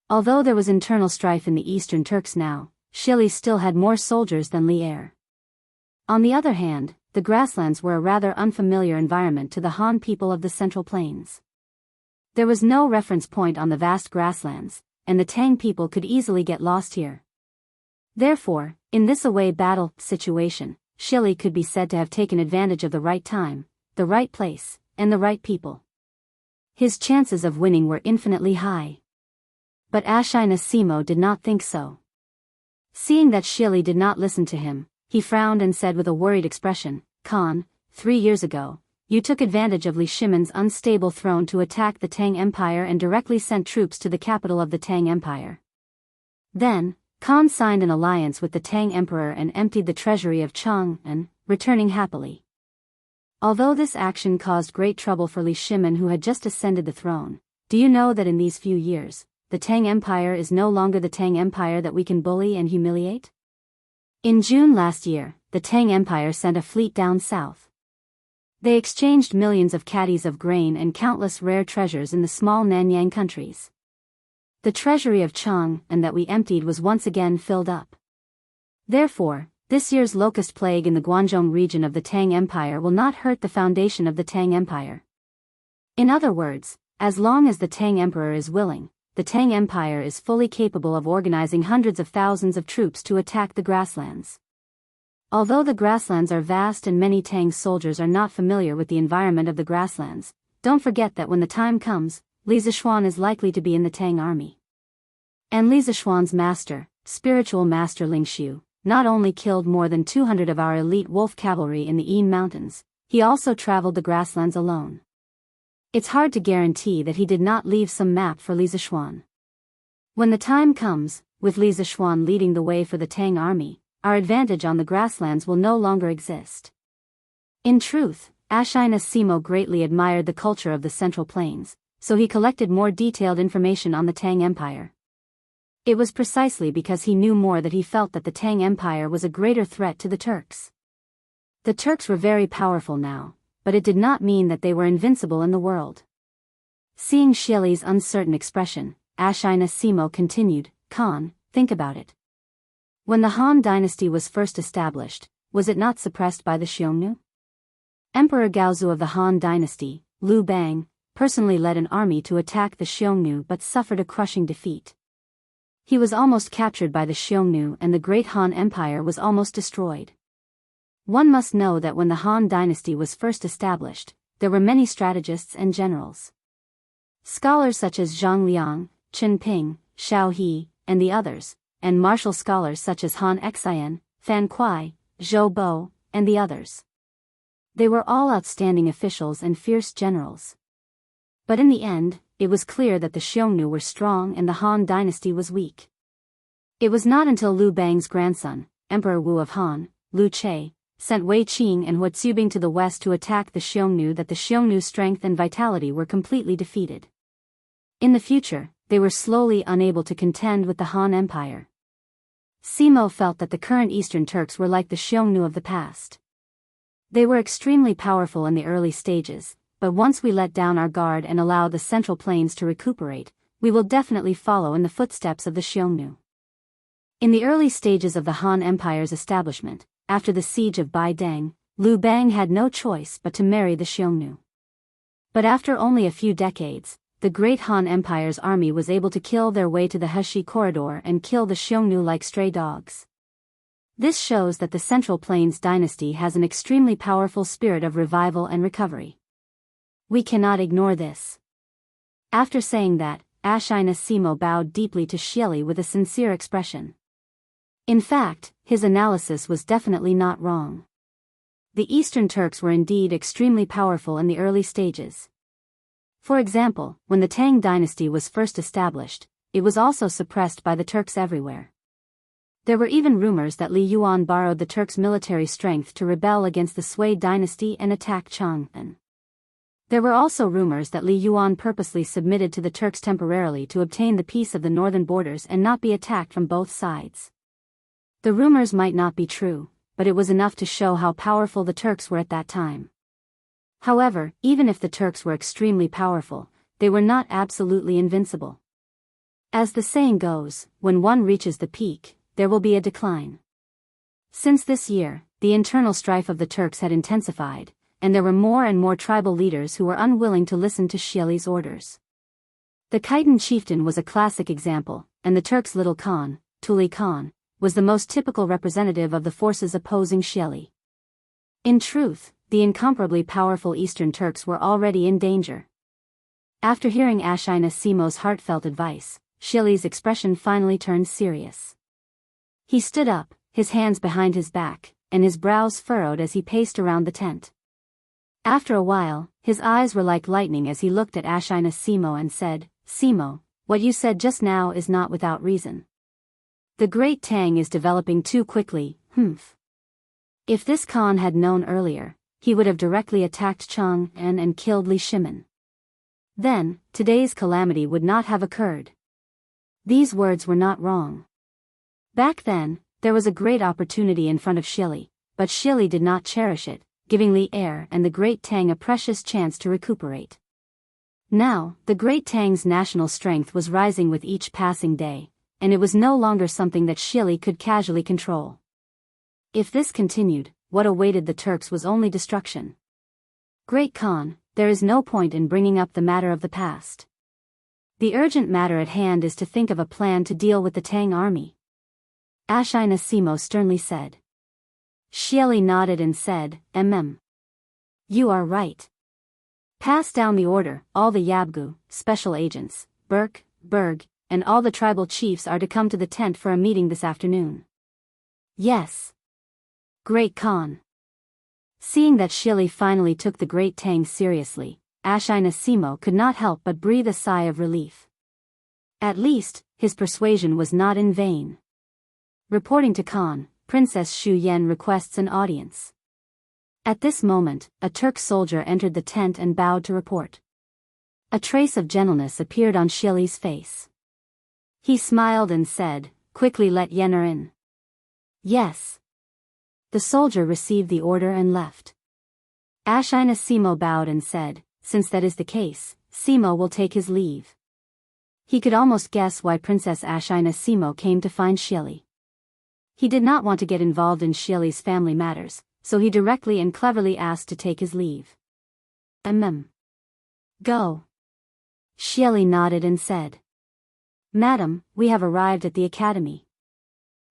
Although there was internal strife in the Eastern Turks now, Shili still had more soldiers than Li Er. On the other hand, the grasslands were a rather unfamiliar environment to the Han people of the Central Plains. There was no reference point on the vast grasslands, and the Tang people could easily get lost here. Therefore, in this away battle situation, Shili could be said to have taken advantage of the right time, the right place, and the right people. His chances of winning were infinitely high. But Ashina Simo did not think so. Seeing that Shili did not listen to him, he frowned and said with a worried expression, "Khan, 3 years ago, you took advantage of Li Shimin's unstable throne to attack the Tang Empire and directly sent troops to the capital of the Tang Empire. Then, Khan signed an alliance with the Tang Emperor and emptied the treasury of Chang'an, returning happily. Although this action caused great trouble for Li Shimin who had just ascended the throne, do you know that in these few years, the Tang Empire is no longer the Tang Empire that we can bully and humiliate? In June last year, the Tang Empire sent a fleet down south. They exchanged millions of caddies of grain and countless rare treasures in the small Nanyang countries. The treasury of Chang'an that we emptied was once again filled up. Therefore, this year's locust plague in the Guangzhou region of the Tang Empire will not hurt the foundation of the Tang Empire. In other words, as long as the Tang Emperor is willing, the Tang Empire is fully capable of organizing hundreds of thousands of troops to attack the grasslands. Although the grasslands are vast and many Tang soldiers are not familiar with the environment of the grasslands, don't forget that when the time comes, Li Zishuan is likely to be in the Tang army. And Li Zishuan's master, spiritual master Ling Xiu, not only killed more than 200 of our elite wolf cavalry in the Yin Mountains, he also traveled the grasslands alone. It's hard to guarantee that he did not leave some map for Li Zishuan. When the time comes, with Li Zishuan leading the way for the Tang army, our advantage on the grasslands will no longer exist. In truth, Ashina Simo greatly admired the culture of the Central Plains, so he collected more detailed information on the Tang Empire. It was precisely because he knew more that he felt that the Tang Empire was a greater threat to the Turks. The Turks were very powerful now, but it did not mean that they were invincible in the world. Seeing Xieli's uncertain expression, Ashina Simo continued, "Khan, think about it. When the Han dynasty was first established, was it not suppressed by the Xiongnu? Emperor Gaozu of the Han dynasty, Liu Bang, personally led an army to attack the Xiongnu but suffered a crushing defeat. He was almost captured by the Xiongnu and the great Han Empire was almost destroyed. One must know that when the Han dynasty was first established, there were many strategists and generals. Scholars such as Zhang Liang, Chen Ping, Xiao He, and the others, and martial scholars such as Han Xian, Fan Kuai, Zhou Bo, and the others. They were all outstanding officials and fierce generals. But in the end, it was clear that the Xiongnu were strong and the Han dynasty was weak. It was not until Liu Bang's grandson, Emperor Wu of Han, Liu Che, sent Wei Qing and Hua Zubing to the west to attack the Xiongnu that the Xiongnu's strength and vitality were completely defeated. In the future, they were slowly unable to contend with the Han Empire. Simo felt that the current Eastern Turks were like the Xiongnu of the past. They were extremely powerful in the early stages, but once we let down our guard and allow the Central Plains to recuperate, we will definitely follow in the footsteps of the Xiongnu. In the early stages of the Han Empire's establishment, after the siege of Baideng, Liu Bang had no choice but to marry the Xiongnu. But after only a few decades, the great Han Empire's army was able to kill their way to the Heshi corridor and kill the Xiongnu like stray dogs. This shows that the Central Plains dynasty has an extremely powerful spirit of revival and recovery. We cannot ignore this. After saying that, Ashina Simo bowed deeply to Xieli with a sincere expression. In fact, his analysis was definitely not wrong. The Eastern Turks were indeed extremely powerful in the early stages. For example, when the Tang dynasty was first established, it was also suppressed by the Turks everywhere. There were even rumors that Li Yuan borrowed the Turks' military strength to rebel against the Sui dynasty and attack Chang'an. There were also rumors that Li Yuan purposely submitted to the Turks temporarily to obtain the peace of the northern borders and not be attacked from both sides. The rumors might not be true, but it was enough to show how powerful the Turks were at that time. However, even if the Turks were extremely powerful, they were not absolutely invincible. As the saying goes, when one reaches the peak, there will be a decline. Since this year, the internal strife of the Turks had intensified, and there were more and more tribal leaders who were unwilling to listen to Xieli's orders. The Khitan chieftain was a classic example, and the Turks' little Khan, Tuli Khan, was the most typical representative of the forces opposing Xieli. In truth, the incomparably powerful Eastern Turks were already in danger. After hearing Ashina Simo's heartfelt advice, Xieli's expression finally turned serious. He stood up, his hands behind his back, and his brows furrowed as he paced around the tent. After a while, his eyes were like lightning as he looked at Ashina Simo and said, "Simo, what you said just now is not without reason. The Great Tang is developing too quickly, If this Khan had known earlier, he would have directly attacked Chang'an and killed Li Shimin. Then, today's calamity would not have occurred." These words were not wrong. Back then, there was a great opportunity in front of Xieli, but Xieli did not cherish it, giving Li Er and the Great Tang a precious chance to recuperate. Now, the Great Tang's national strength was rising with each passing day, and it was no longer something that Xieli could casually control. If this continued, what awaited the Turks was only destruction. "Great Khan, there is no point in bringing up the matter of the past. The urgent matter at hand is to think of a plan to deal with the Tang army," Ashina Simo sternly said. Xieli nodded and said, You are right. Pass down the order, all the Yabgu, special agents, Berg, and all the tribal chiefs are to come to the tent for a meeting this afternoon. Yes. Great Khan. Seeing that Xieli finally took the Great Tang seriously, Ashina Simo could not help but breathe a sigh of relief. At least, his persuasion was not in vain. Reporting to Khan, Princess Xu Yan requests an audience. At this moment, a Turk soldier entered the tent and bowed to report. A trace of gentleness appeared on Xieli's face. He smiled and said, Quickly let Yener in. Yes. The soldier received the order and left. Ashina Simo bowed and said, Since that is the case, Simo will take his leave. He could almost guess why Princess Ashina Simo came to find Xieli. He did not want to get involved in Xieli's family matters, so he directly and cleverly asked to take his leave. Go. Xieli nodded and said, Madam, we have arrived at the academy.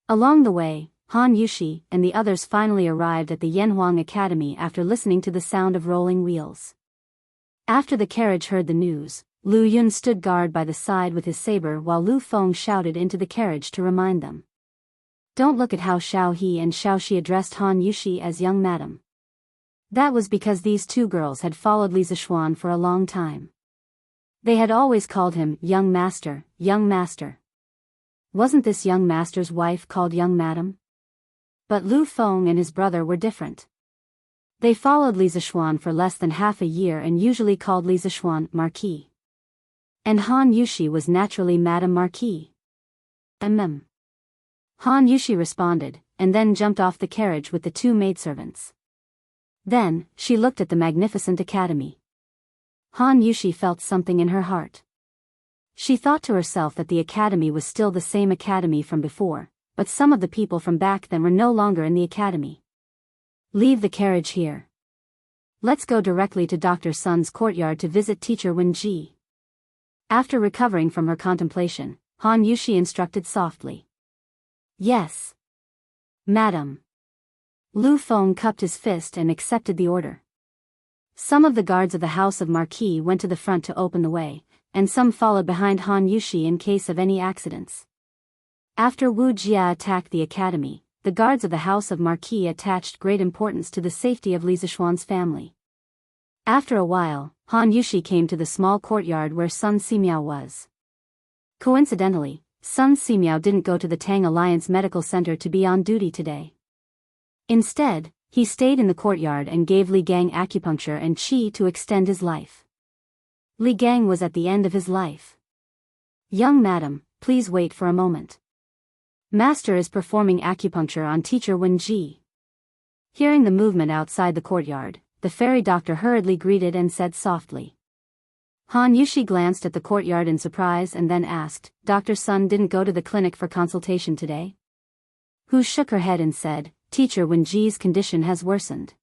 Along the way, Han Yushi and the others finally arrived at the Yanhuang Academy after listening to the sound of rolling wheels. After the carriage heard the news, Lu Yun stood guard by the side with his saber while Lu Feng shouted into the carriage to remind them. Don't look at how Xiao He and Xiao Shi addressed Han Yushi as young madam. That was because these two girls had followed Li Zixuan for a long time. They had always called him young master, young master. Wasn't this young master's wife called young madam? But Lu Feng and his brother were different. They followed Li Zixuan for less than half a year and usually called Li Zixuan Marquis. And Han Yushi was naturally Madame Marquis. Han Yushi responded, and then jumped off the carriage with the two maidservants. Then, she looked at the magnificent academy. Han Yushi felt something in her heart. She thought to herself that the academy was still the same academy from before, but some of the people from back then were no longer in the academy. Leave the carriage here. Let's go directly to Dr. Sun's courtyard to visit teacher Wenji. After recovering from her contemplation, Han Yushi instructed softly. Yes. Madam. Lu Feng cupped his fist and accepted the order. Some of the guards of the House of Marquis went to the front to open the way, and some followed behind Han Yushi in case of any accidents. After Wu Jia attacked the academy, the guards of the House of Marquis attached great importance to the safety of Li Zixuan's family. After a while, Han Yushi came to the small courtyard where Sun Simiao was. Coincidentally, Sun Simiao didn't go to the Tang Alliance Medical Center to be on duty today. Instead, he stayed in the courtyard and gave Li Gang acupuncture and qi to extend his life. Li Gang was at the end of his life. Young madam, please wait for a moment. Master is performing acupuncture on teacher Wenji. Hearing the movement outside the courtyard, the fairy doctor hurriedly greeted and said softly. Han Yushi glanced at the courtyard in surprise and then asked, Dr. Sun didn't go to the clinic for consultation today? Hu shook her head and said, Teacher Wenji's condition has worsened.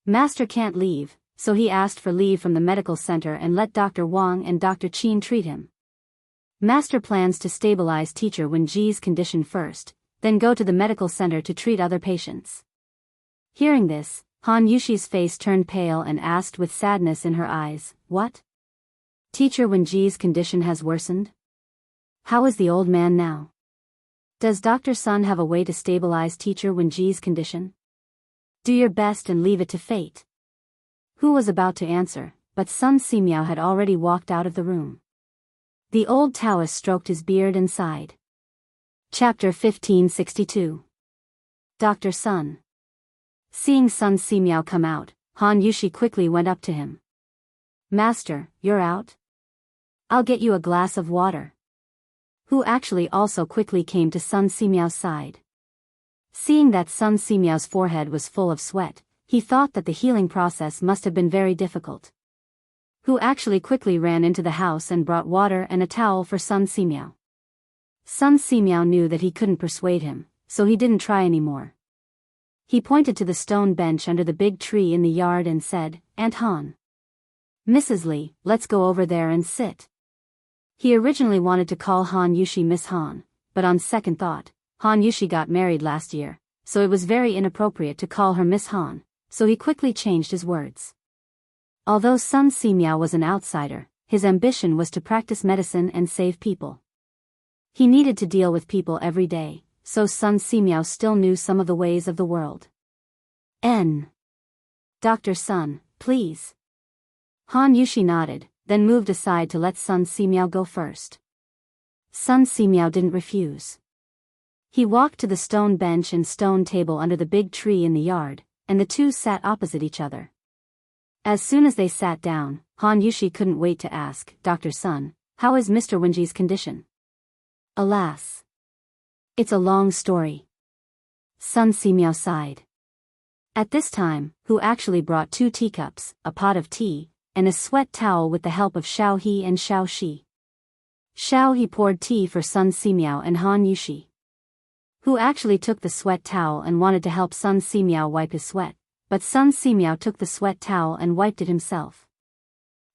Master can't leave, so he asked for leave from the medical center and let Dr. Wang and Dr. Qin treat him. Master plans to stabilize teacher Wenji's condition first, then go to the medical center to treat other patients. Hearing this, Han Yushi's face turned pale and asked with sadness in her eyes, What? Teacher Wenji's condition has worsened? How is the old man now? Does Dr. Sun have a way to stabilize teacher Wenji's condition? Do your best and leave it to fate. Hu was about to answer, but Sun Simiao had already walked out of the room. The old Taoist stroked his beard and sighed. Chapter 1562. Dr. Sun. Seeing Sun Simiao come out, Han Yushi quickly went up to him. Master, you're out? I'll get you a glass of water. Hu actually also quickly came to Sun Simiao's side. Seeing that Sun Simiao's forehead was full of sweat, he thought that the healing process must have been very difficult. Hu actually quickly ran into the house and brought water and a towel for Sun Simiao. Sun Simiao knew that he couldn't persuade him, so he didn't try anymore. He pointed to the stone bench under the big tree in the yard and said, Aunt Han. Mrs. Li, let's go over there and sit. He originally wanted to call Han Yushi Miss Han, but on second thought, Han Yushi got married last year, so it was very inappropriate to call her Miss Han, so he quickly changed his words. Although Sun Simiao was an outsider, his ambition was to practice medicine and save people. He needed to deal with people every day, so Sun Simiao still knew some of the ways of the world. Dr. Sun, please. Han Yushi nodded, then moved aside to let Sun Simiao go first. Sun Simiao didn't refuse. He walked to the stone bench and stone table under the big tree in the yard, and the two sat opposite each other. As soon as they sat down, Han Yushi couldn't wait to ask, Dr. Sun, how is Mr. Wenji's condition? Alas. It's a long story. Sun Simiao sighed. At this time, who actually brought 2 teacups, a pot of tea, and a sweat towel with the help of Xiao He and Xiao Shi. Xiao He poured tea for Sun Simiao and Han Yushi. Who actually took the sweat towel and wanted to help Sun Simiao wipe his sweat, but Sun Simiao took the sweat towel and wiped it himself.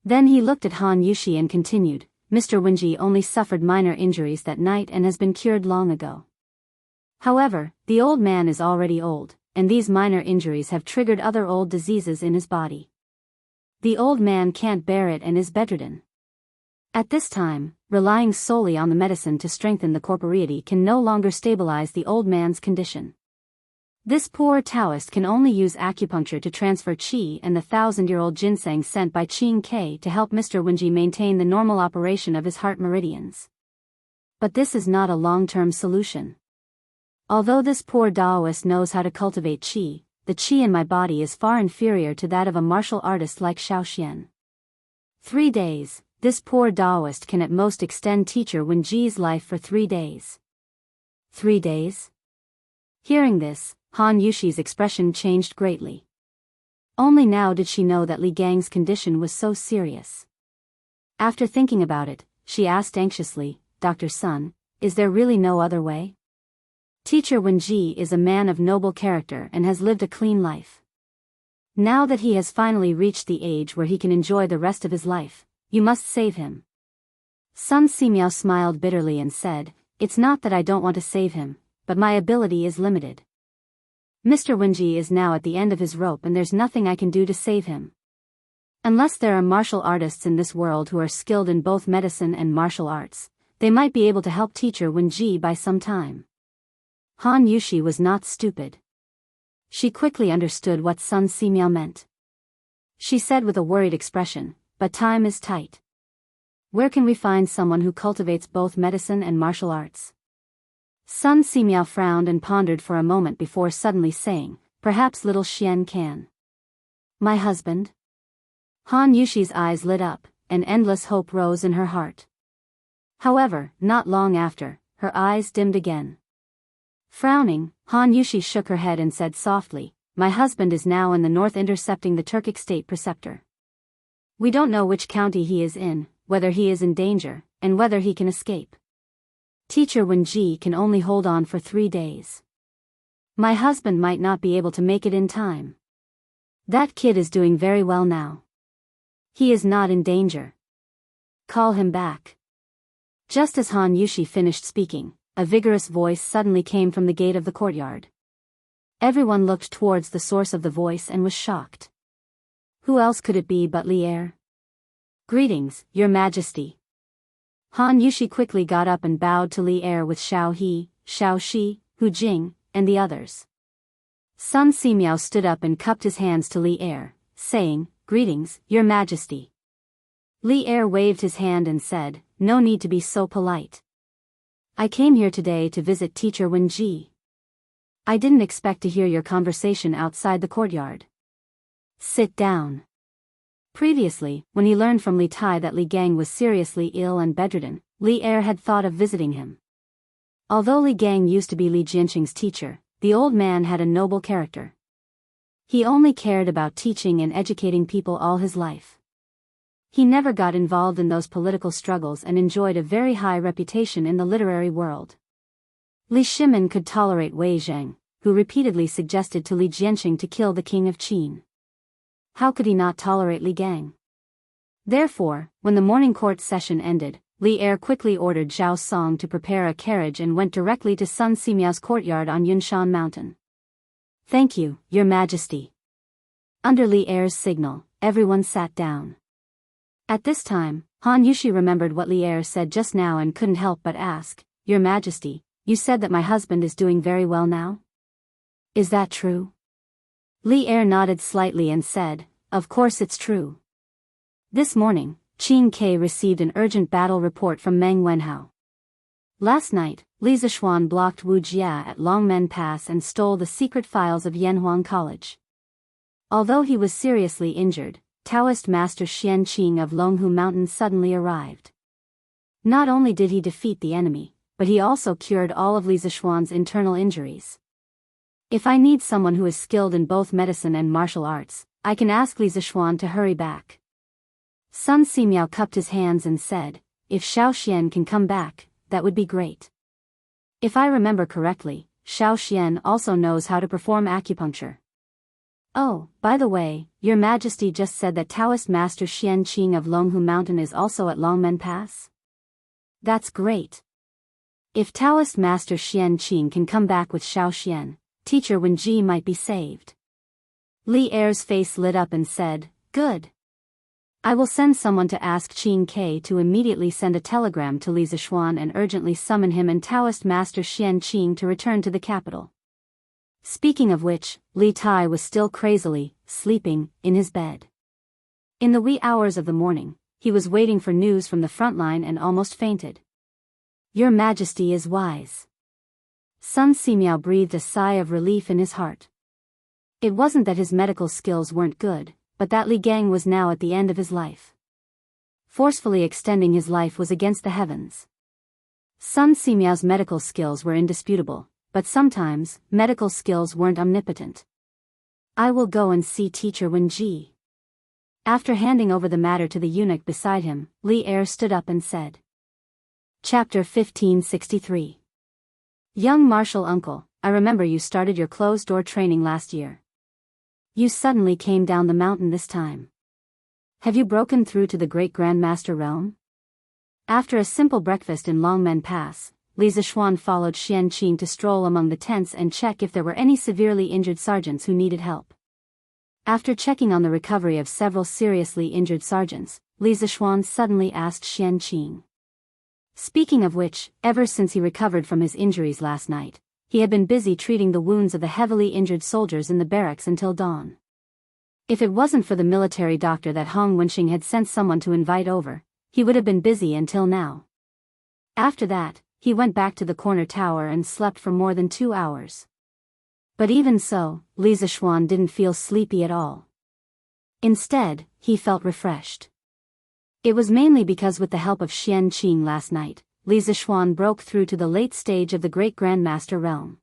Then he looked at Han Yushi and continued, Mr. Wenji only suffered minor injuries that night and has been cured long ago. However, the old man is already old, and these minor injuries have triggered other old diseases in his body. The old man can't bear it and is bedridden. At this time, relying solely on the medicine to strengthen the corporeity can no longer stabilize the old man's condition. This poor Daoist can only use acupuncture to transfer qi and the 1,000-year-old ginseng sent by Qing Ke to help Mr. Wenji maintain the normal operation of his heart meridians. But this is not a long-term solution. Although this poor Daoist knows how to cultivate qi, the qi in my body is far inferior to that of a martial artist like Xiao Xian. 3 days, this poor Daoist can at most extend teacher Wenji's life for 3 days. 3 days? Hearing this, Han Yushi's expression changed greatly. Only now did she know that Li Gang's condition was so serious. After thinking about it, she asked anxiously, Dr. Sun, is there really no other way? Teacher Wenji is a man of noble character and has lived a clean life. Now that he has finally reached the age where he can enjoy the rest of his life, you must save him. Sun Simiao smiled bitterly and said, it's not that I don't want to save him, but my ability is limited. Mr. Wenji is now at the end of his rope and there's nothing I can do to save him. Unless there are martial artists in this world who are skilled in both medicine and martial arts, they might be able to help teacher Wenji by some time. Han Yushi was not stupid. She quickly understood what Sun Simiao meant. She said with a worried expression, but time is tight. Where can we find someone who cultivates both medicine and martial arts? Sun Simiao frowned and pondered for a moment before suddenly saying, perhaps little Xian can. My husband? Han Yushi's eyes lit up, and endless hope rose in her heart. However, not long after, her eyes dimmed again. Frowning, Han Yushi shook her head and said softly, my husband is now in the north intercepting the Turkic state preceptor. We don't know which county he is in, whether he is in danger, and whether he can escape. Teacher Wenji can only hold on for 3 days. My husband might not be able to make it in time. That kid is doing very well now. He is not in danger. Call him back. Just as Han Yushi finished speaking, a vigorous voice suddenly came from the gate of the courtyard. Everyone looked towards the source of the voice and was shocked. Who else could it be but Li Er? Greetings, Your Majesty. Han Yushi quickly got up and bowed to Li Er with Xiao He, Xiao Shi, Hu Jing, and the others. Sun Simiao stood up and cupped his hands to Li Er, saying, Greetings, Your Majesty. Li Er waved his hand and said, no need to be so polite. I came here today to visit Teacher Wenji. I didn't expect to hear your conversation outside the courtyard. Sit down. Previously, when he learned from Li Tai that Li Gang was seriously ill and bedridden, Li Er had thought of visiting him. Although Li Gang used to be Li Jianqing's teacher, the old man had a noble character. He only cared about teaching and educating people all his life. He never got involved in those political struggles and enjoyed a very high reputation in the literary world. Li Shimin could tolerate Wei Zheng, who repeatedly suggested to Li Jianqing to kill the king of Qin. How could he not tolerate Li Gang? Therefore, when the morning court session ended, Li Er quickly ordered Zhao Song to prepare a carriage and went directly to Sun Simiao's courtyard on Yunshan Mountain. Thank you, Your Majesty. Under Li Er's signal, everyone sat down. At this time, Han Yushi remembered what Li Er said just now and couldn't help but ask, Your Majesty, you said that my husband is doing very well now? Is that true? Li Er nodded slightly and said, Of course it's true. This morning, Qin Ke received an urgent battle report from Meng Wenhao. Last night, Li Zishuan blocked Wu Jia at Longmen Pass and stole the secret files of Yanhuang College. Although he was seriously injured, Daoist Master Xian Qing of Longhu Mountain suddenly arrived. Not only did he defeat the enemy, but he also cured all of Li Zishuan's internal injuries. If I need someone who is skilled in both medicine and martial arts, I can ask Li Zishuan to hurry back. Sun Simiao cupped his hands and said, If Xiao Xian can come back, that would be great. If I remember correctly, Xiao Xian also knows how to perform acupuncture. Oh, by the way, Your Majesty just said that Daoist Master Xian Qing of Longhu Mountain is also at Longmen Pass? That's great. If Daoist Master Xian Qing can come back with Xiao Xian, Teacher Wenji might be saved. Li Er's face lit up and said, Good. I will send someone to ask Qin Ke to immediately send a telegram to Li Zishuan and urgently summon him and Daoist Master Xian Qing to return to the capital. Speaking of which, Li Tai was still crazily sleeping in his bed. In the wee hours of the morning, he was waiting for news from the front line and almost fainted. Your Majesty is wise. Sun Simiao breathed a sigh of relief in his heart. It wasn't that his medical skills weren't good, but that Li Gang was now at the end of his life. Forcefully extending his life was against the heavens. Sun Simiao's medical skills were indisputable, but sometimes, medical skills weren't omnipotent. I will go and see Teacher Wenji. After handing over the matter to the eunuch beside him, Li Er stood up and said. Chapter 1563. Young martial uncle, I remember you started your closed-door training last year. You suddenly came down the mountain this time. Have you broken through to the Great Grandmaster realm? After a simple breakfast in Longmen Pass, Li Zishuan followed Xian Qing to stroll among the tents and check if there were any severely injured sergeants who needed help. After checking on the recovery of several seriously injured sergeants, Li Zishuan suddenly asked Xian Qing. Speaking of which, ever since he recovered from his injuries last night, he had been busy treating the wounds of the heavily injured soldiers in the barracks until dawn. If it wasn't for the military doctor that Hong Wenxing had sent someone to invite over, he would have been busy until now. After that, he went back to the corner tower and slept for more than 2 hours. But even so, Li Zishuan didn't feel sleepy at all. Instead, he felt refreshed. It was mainly because with the help of Xian Qing last night, Li Zishuan broke through to the late stage of the Great Grandmaster realm.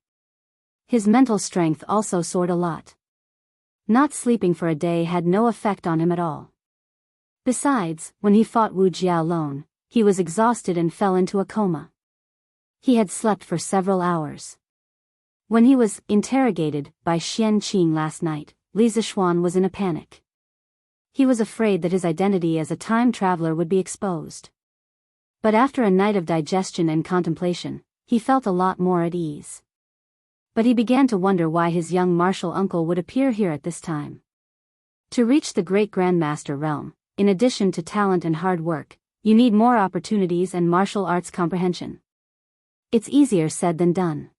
His mental strength also soared a lot. Not sleeping for a day had no effect on him at all. Besides, when he fought Wu Jia alone, he was exhausted and fell into a coma. He had slept for several hours. When he was interrogated by Xian Qing last night, Li Zishuan was in a panic. He was afraid that his identity as a time traveler would be exposed. But after a night of digestion and contemplation, he felt a lot more at ease. But he began to wonder why his young martial uncle would appear here at this time. To reach the Great Grandmaster realm, in addition to talent and hard work, you need more opportunities and martial arts comprehension. It's easier said than done.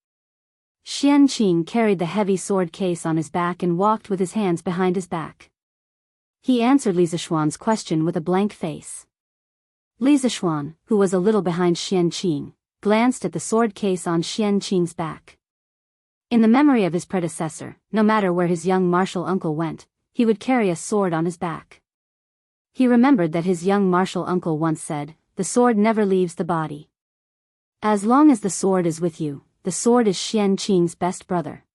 Xian Qing carried the heavy sword case on his back and walked with his hands behind his back. He answered Li Zishuan's question with a blank face. Li Zishuan, who was a little behind Xian Qing, glanced at the sword case on Xian Qing's back. In the memory of his predecessor, no matter where his young martial uncle went, he would carry a sword on his back. He remembered that his young martial uncle once said, "The sword never leaves the body. As long as the sword is with you, the sword is Xian Qing's best brother.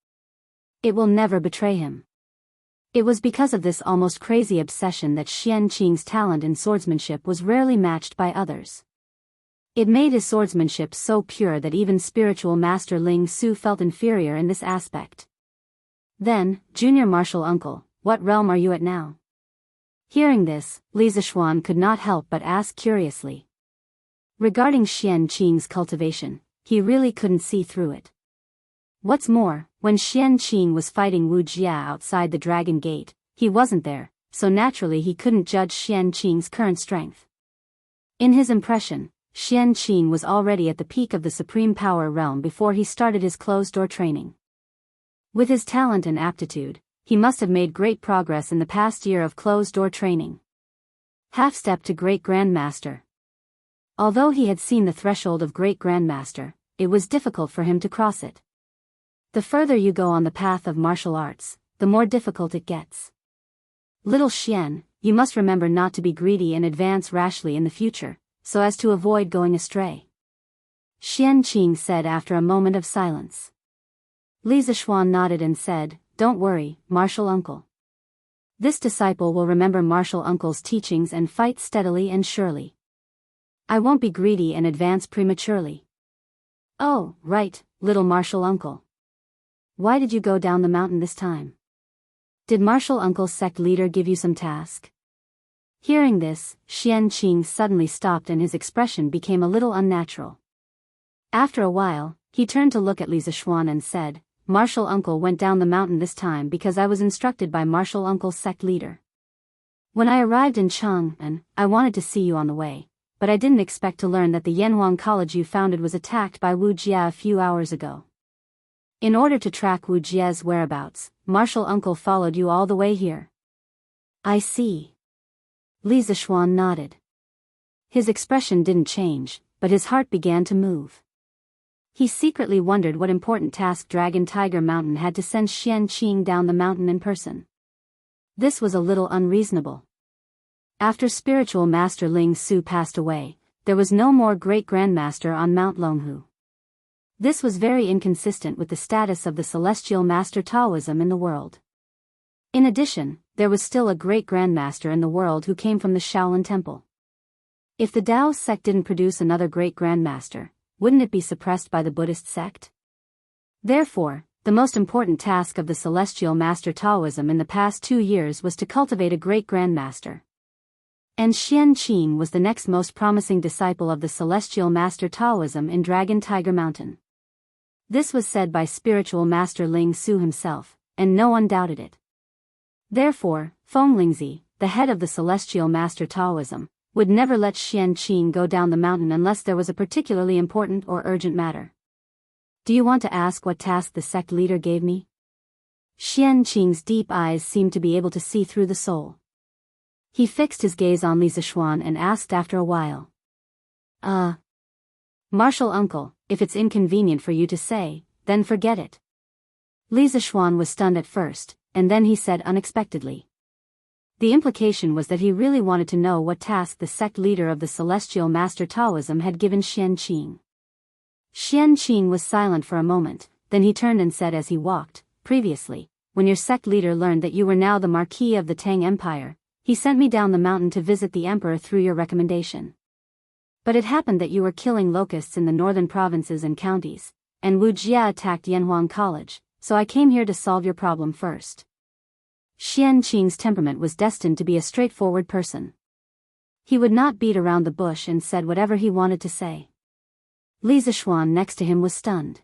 It will never betray him." It was because of this almost crazy obsession that Xian Qing's talent in swordsmanship was rarely matched by others. It made his swordsmanship so pure that even spiritual master Ling Su felt inferior in this aspect. Then, junior martial uncle, what realm are you at now? Hearing this, Li Zishuan could not help but ask curiously. Regarding Xian Qing's cultivation, he really couldn't see through it. What's more, when Xianqing was fighting Wu Jia outside the Dragon Gate, he wasn't there, so naturally he couldn't judge Xianqing's current strength. In his impression, Xianqing was already at the peak of the supreme power realm before he started his closed-door training. With his talent and aptitude, he must have made great progress in the past year of closed-door training. Half-step to Great Grandmaster. Although he had seen the threshold of Great Grandmaster, it was difficult for him to cross it. The further you go on the path of martial arts, the more difficult it gets. Little Xian, you must remember not to be greedy and advance rashly in the future, so as to avoid going astray. Xianqing said after a moment of silence. Li Zishuan nodded and said, "Don't worry, martial uncle. This disciple will remember martial uncle's teachings and fight steadily and surely. I won't be greedy and advance prematurely." "Oh, right, little martial uncle. Why did you go down the mountain this time? Did martial uncle's sect leader give you some task?" Hearing this, Xianqing suddenly stopped and his expression became a little unnatural. After a while, he turned to look at Li Zishuan and said, "Martial uncle went down the mountain this time because I was instructed by martial uncle's sect leader. When I arrived in Chang'an, I wanted to see you on the way, but I didn't expect to learn that the Yanhuang college you founded was attacked by Wu Jia a few hours ago. In order to track Wu Jia's whereabouts, martial uncle followed you all the way here." "I see." Li Zishuan nodded. His expression didn't change, but his heart began to move. He secretly wondered what important task Dragon Tiger Mountain had to send Xianqing down the mountain in person. This was a little unreasonable. After spiritual master Ling Su passed away, there was no more great grandmaster on Mount Longhu. This was very inconsistent with the status of the celestial master Taoism in the world. In addition, there was still a great grandmaster in the world who came from the Shaolin Temple. If the Daoist sect didn't produce another great grandmaster, wouldn't it be suppressed by the Buddhist sect? Therefore, the most important task of the celestial master Taoism in the past 2 years was to cultivate a great grandmaster. And Xianqing was the next most promising disciple of the celestial master Taoism in Dragon Tiger Mountain. This was said by spiritual master Ling Su himself, and no one doubted it. Therefore, Feng Lingzi, the head of the celestial master Taoism, would never let Xianqing go down the mountain unless there was a particularly important or urgent matter. "Do you want to ask what task the sect leader gave me?" Xianqing's deep eyes seemed to be able to see through the soul. He fixed his gaze on Li Zishuan and asked after a while. Martial uncle, if it's inconvenient for you to say, then forget it." Li Zishuan was stunned at first, and then he said unexpectedly. The implication was that he really wanted to know what task the sect leader of the celestial master Taoism had given Xianqing. Xianqing was silent for a moment, then he turned and said as he walked, "Previously, when your sect leader learned that you were now the Marquis of the Tang Empire, he sent me down the mountain to visit the emperor through your recommendation. But it happened that you were killing locusts in the northern provinces and counties, and Wu Jia attacked Yanhuang College, so I came here to solve your problem first." Xianqing's temperament was destined to be a straightforward person. He would not beat around the bush and said whatever he wanted to say. Li Zishuan next to him was stunned.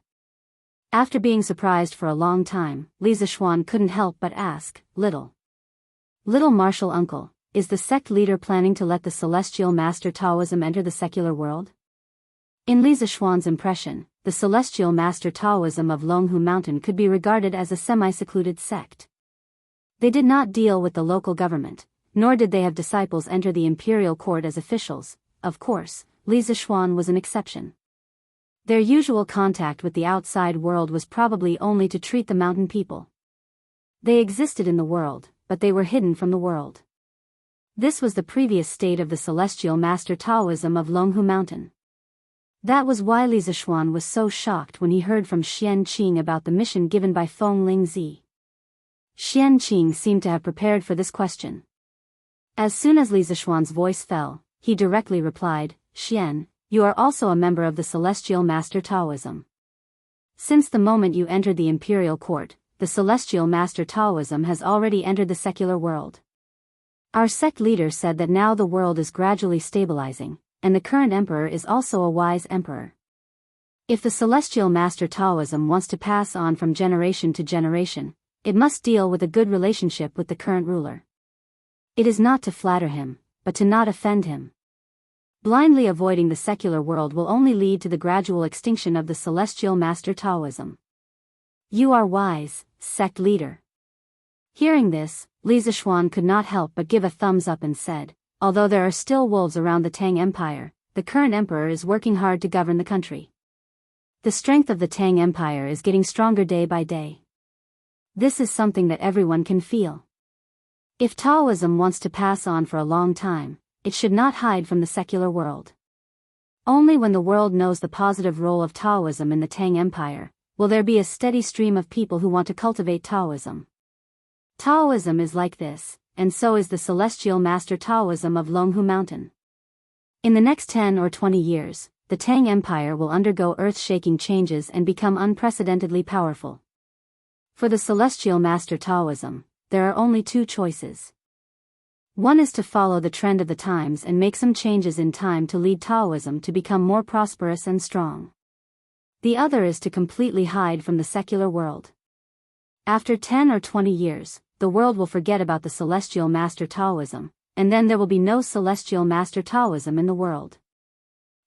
After being surprised for a long time, Li Zishuan couldn't help but ask, Little martial uncle, is the sect leader planning to let the celestial master Taoism enter the secular world?" In Li Zishuan's impression, the celestial master Taoism of Longhu Mountain could be regarded as a semi-secluded sect. They did not deal with the local government, nor did they have disciples enter the imperial court as officials. Of course, Li Zishuan was an exception. Their usual contact with the outside world was probably only to treat the mountain people. They existed in the world, but they were hidden from the world. This was the previous state of the celestial master Taoism of Longhu Mountain. That was why Li Zishuan was so shocked when he heard from Xianqing about the mission given by Feng Lingzi. Xianqing seemed to have prepared for this question. As soon as Li Zishuan's voice fell, he directly replied, "Xian, you are also a member of the celestial master Taoism. Since the moment you entered the imperial court, the celestial master Taoism has already entered the secular world. Our sect leader said that now the world is gradually stabilizing, and the current emperor is also a wise emperor. If the celestial master Taoism wants to pass on from generation to generation, it must deal with a good relationship with the current ruler. It is not to flatter him, but to not offend him. Blindly avoiding the secular world will only lead to the gradual extinction of the celestial master Taoism. You are wise, sect leader. Hearing this, Li Zishuan could not help but give a thumbs up and said, although there are still wolves around the Tang Empire, the current emperor is working hard to govern the country. The strength of the Tang Empire is getting stronger day by day. This is something that everyone can feel. If Taoism wants to pass on for a long time, it should not hide from the secular world. Only when the world knows the positive role of Taoism in the Tang Empire, will there be a steady stream of people who want to cultivate Taoism. Taoism is like this, and so is the celestial master Taoism of Longhu Mountain. In the next 10 or 20 years, the Tang Empire will undergo earth-shaking changes and become unprecedentedly powerful. For the celestial master Taoism, there are only two choices. One is to follow the trend of the times and make some changes in time to lead Taoism to become more prosperous and strong. The other is to completely hide from the secular world. After 10 or 20 years, the world will forget about the celestial master Taoism, and then there will be no celestial master Taoism in the world.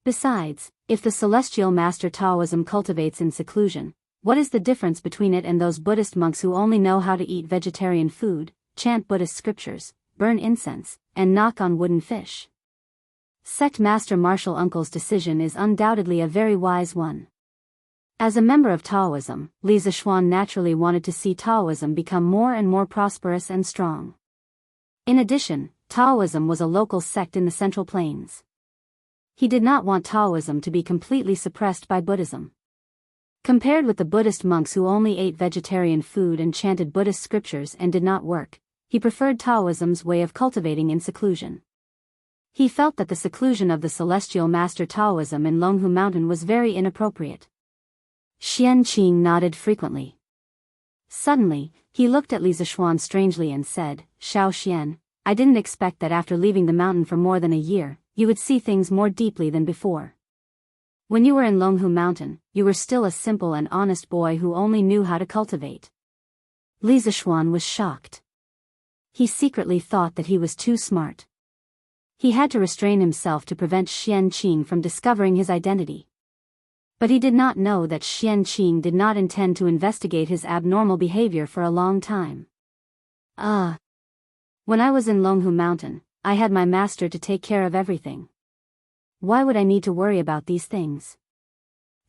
Besides, if the celestial master Taoism cultivates in seclusion, what is the difference between it and those Buddhist monks who only know how to eat vegetarian food, chant Buddhist scriptures, burn incense, and knock on wooden fish? Sect Master Martial Uncle's decision is undoubtedly a very wise one. As a member of Taoism, Li Zishuan naturally wanted to see Taoism become more and more prosperous and strong. In addition, Taoism was a local sect in the Central Plains. He did not want Taoism to be completely suppressed by Buddhism. Compared with the Buddhist monks who only ate vegetarian food and chanted Buddhist scriptures and did not work, he preferred Taoism's way of cultivating in seclusion. He felt that the seclusion of the celestial master Taoism in Longhu Mountain was very inappropriate. Xianqing nodded frequently. Suddenly, he looked at Li Zishuan strangely and said, Xiao Xian, I didn't expect that after leaving the mountain for more than a year, you would see things more deeply than before. When you were in Longhu Mountain, you were still a simple and honest boy who only knew how to cultivate. Li Zishuan was shocked. He secretly thought that he was too smart. He had to restrain himself to prevent Xianqing from discovering his identity. But he did not know that Xianqing did not intend to investigate his abnormal behavior for a long time. When I was in Longhu Mountain, I had my master to take care of everything. Why would I need to worry about these things?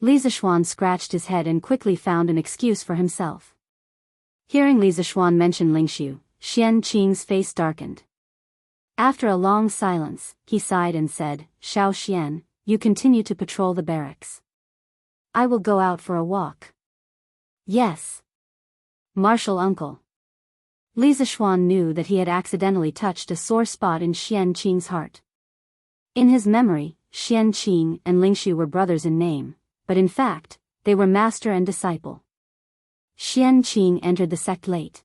Li Zishuan scratched his head and quickly found an excuse for himself. Hearing Li Zishuan mention Lingxiu, Xianqing's face darkened. After a long silence, he sighed and said, Xiao Xian, you continue to patrol the barracks. I will go out for a walk. Yes. Martial Uncle. Li Zishuan knew that he had accidentally touched a sore spot in Xianqing's heart. In his memory, Xianqing and Lingxiu were brothers in name, but in fact, they were master and disciple. Xianqing entered the sect late.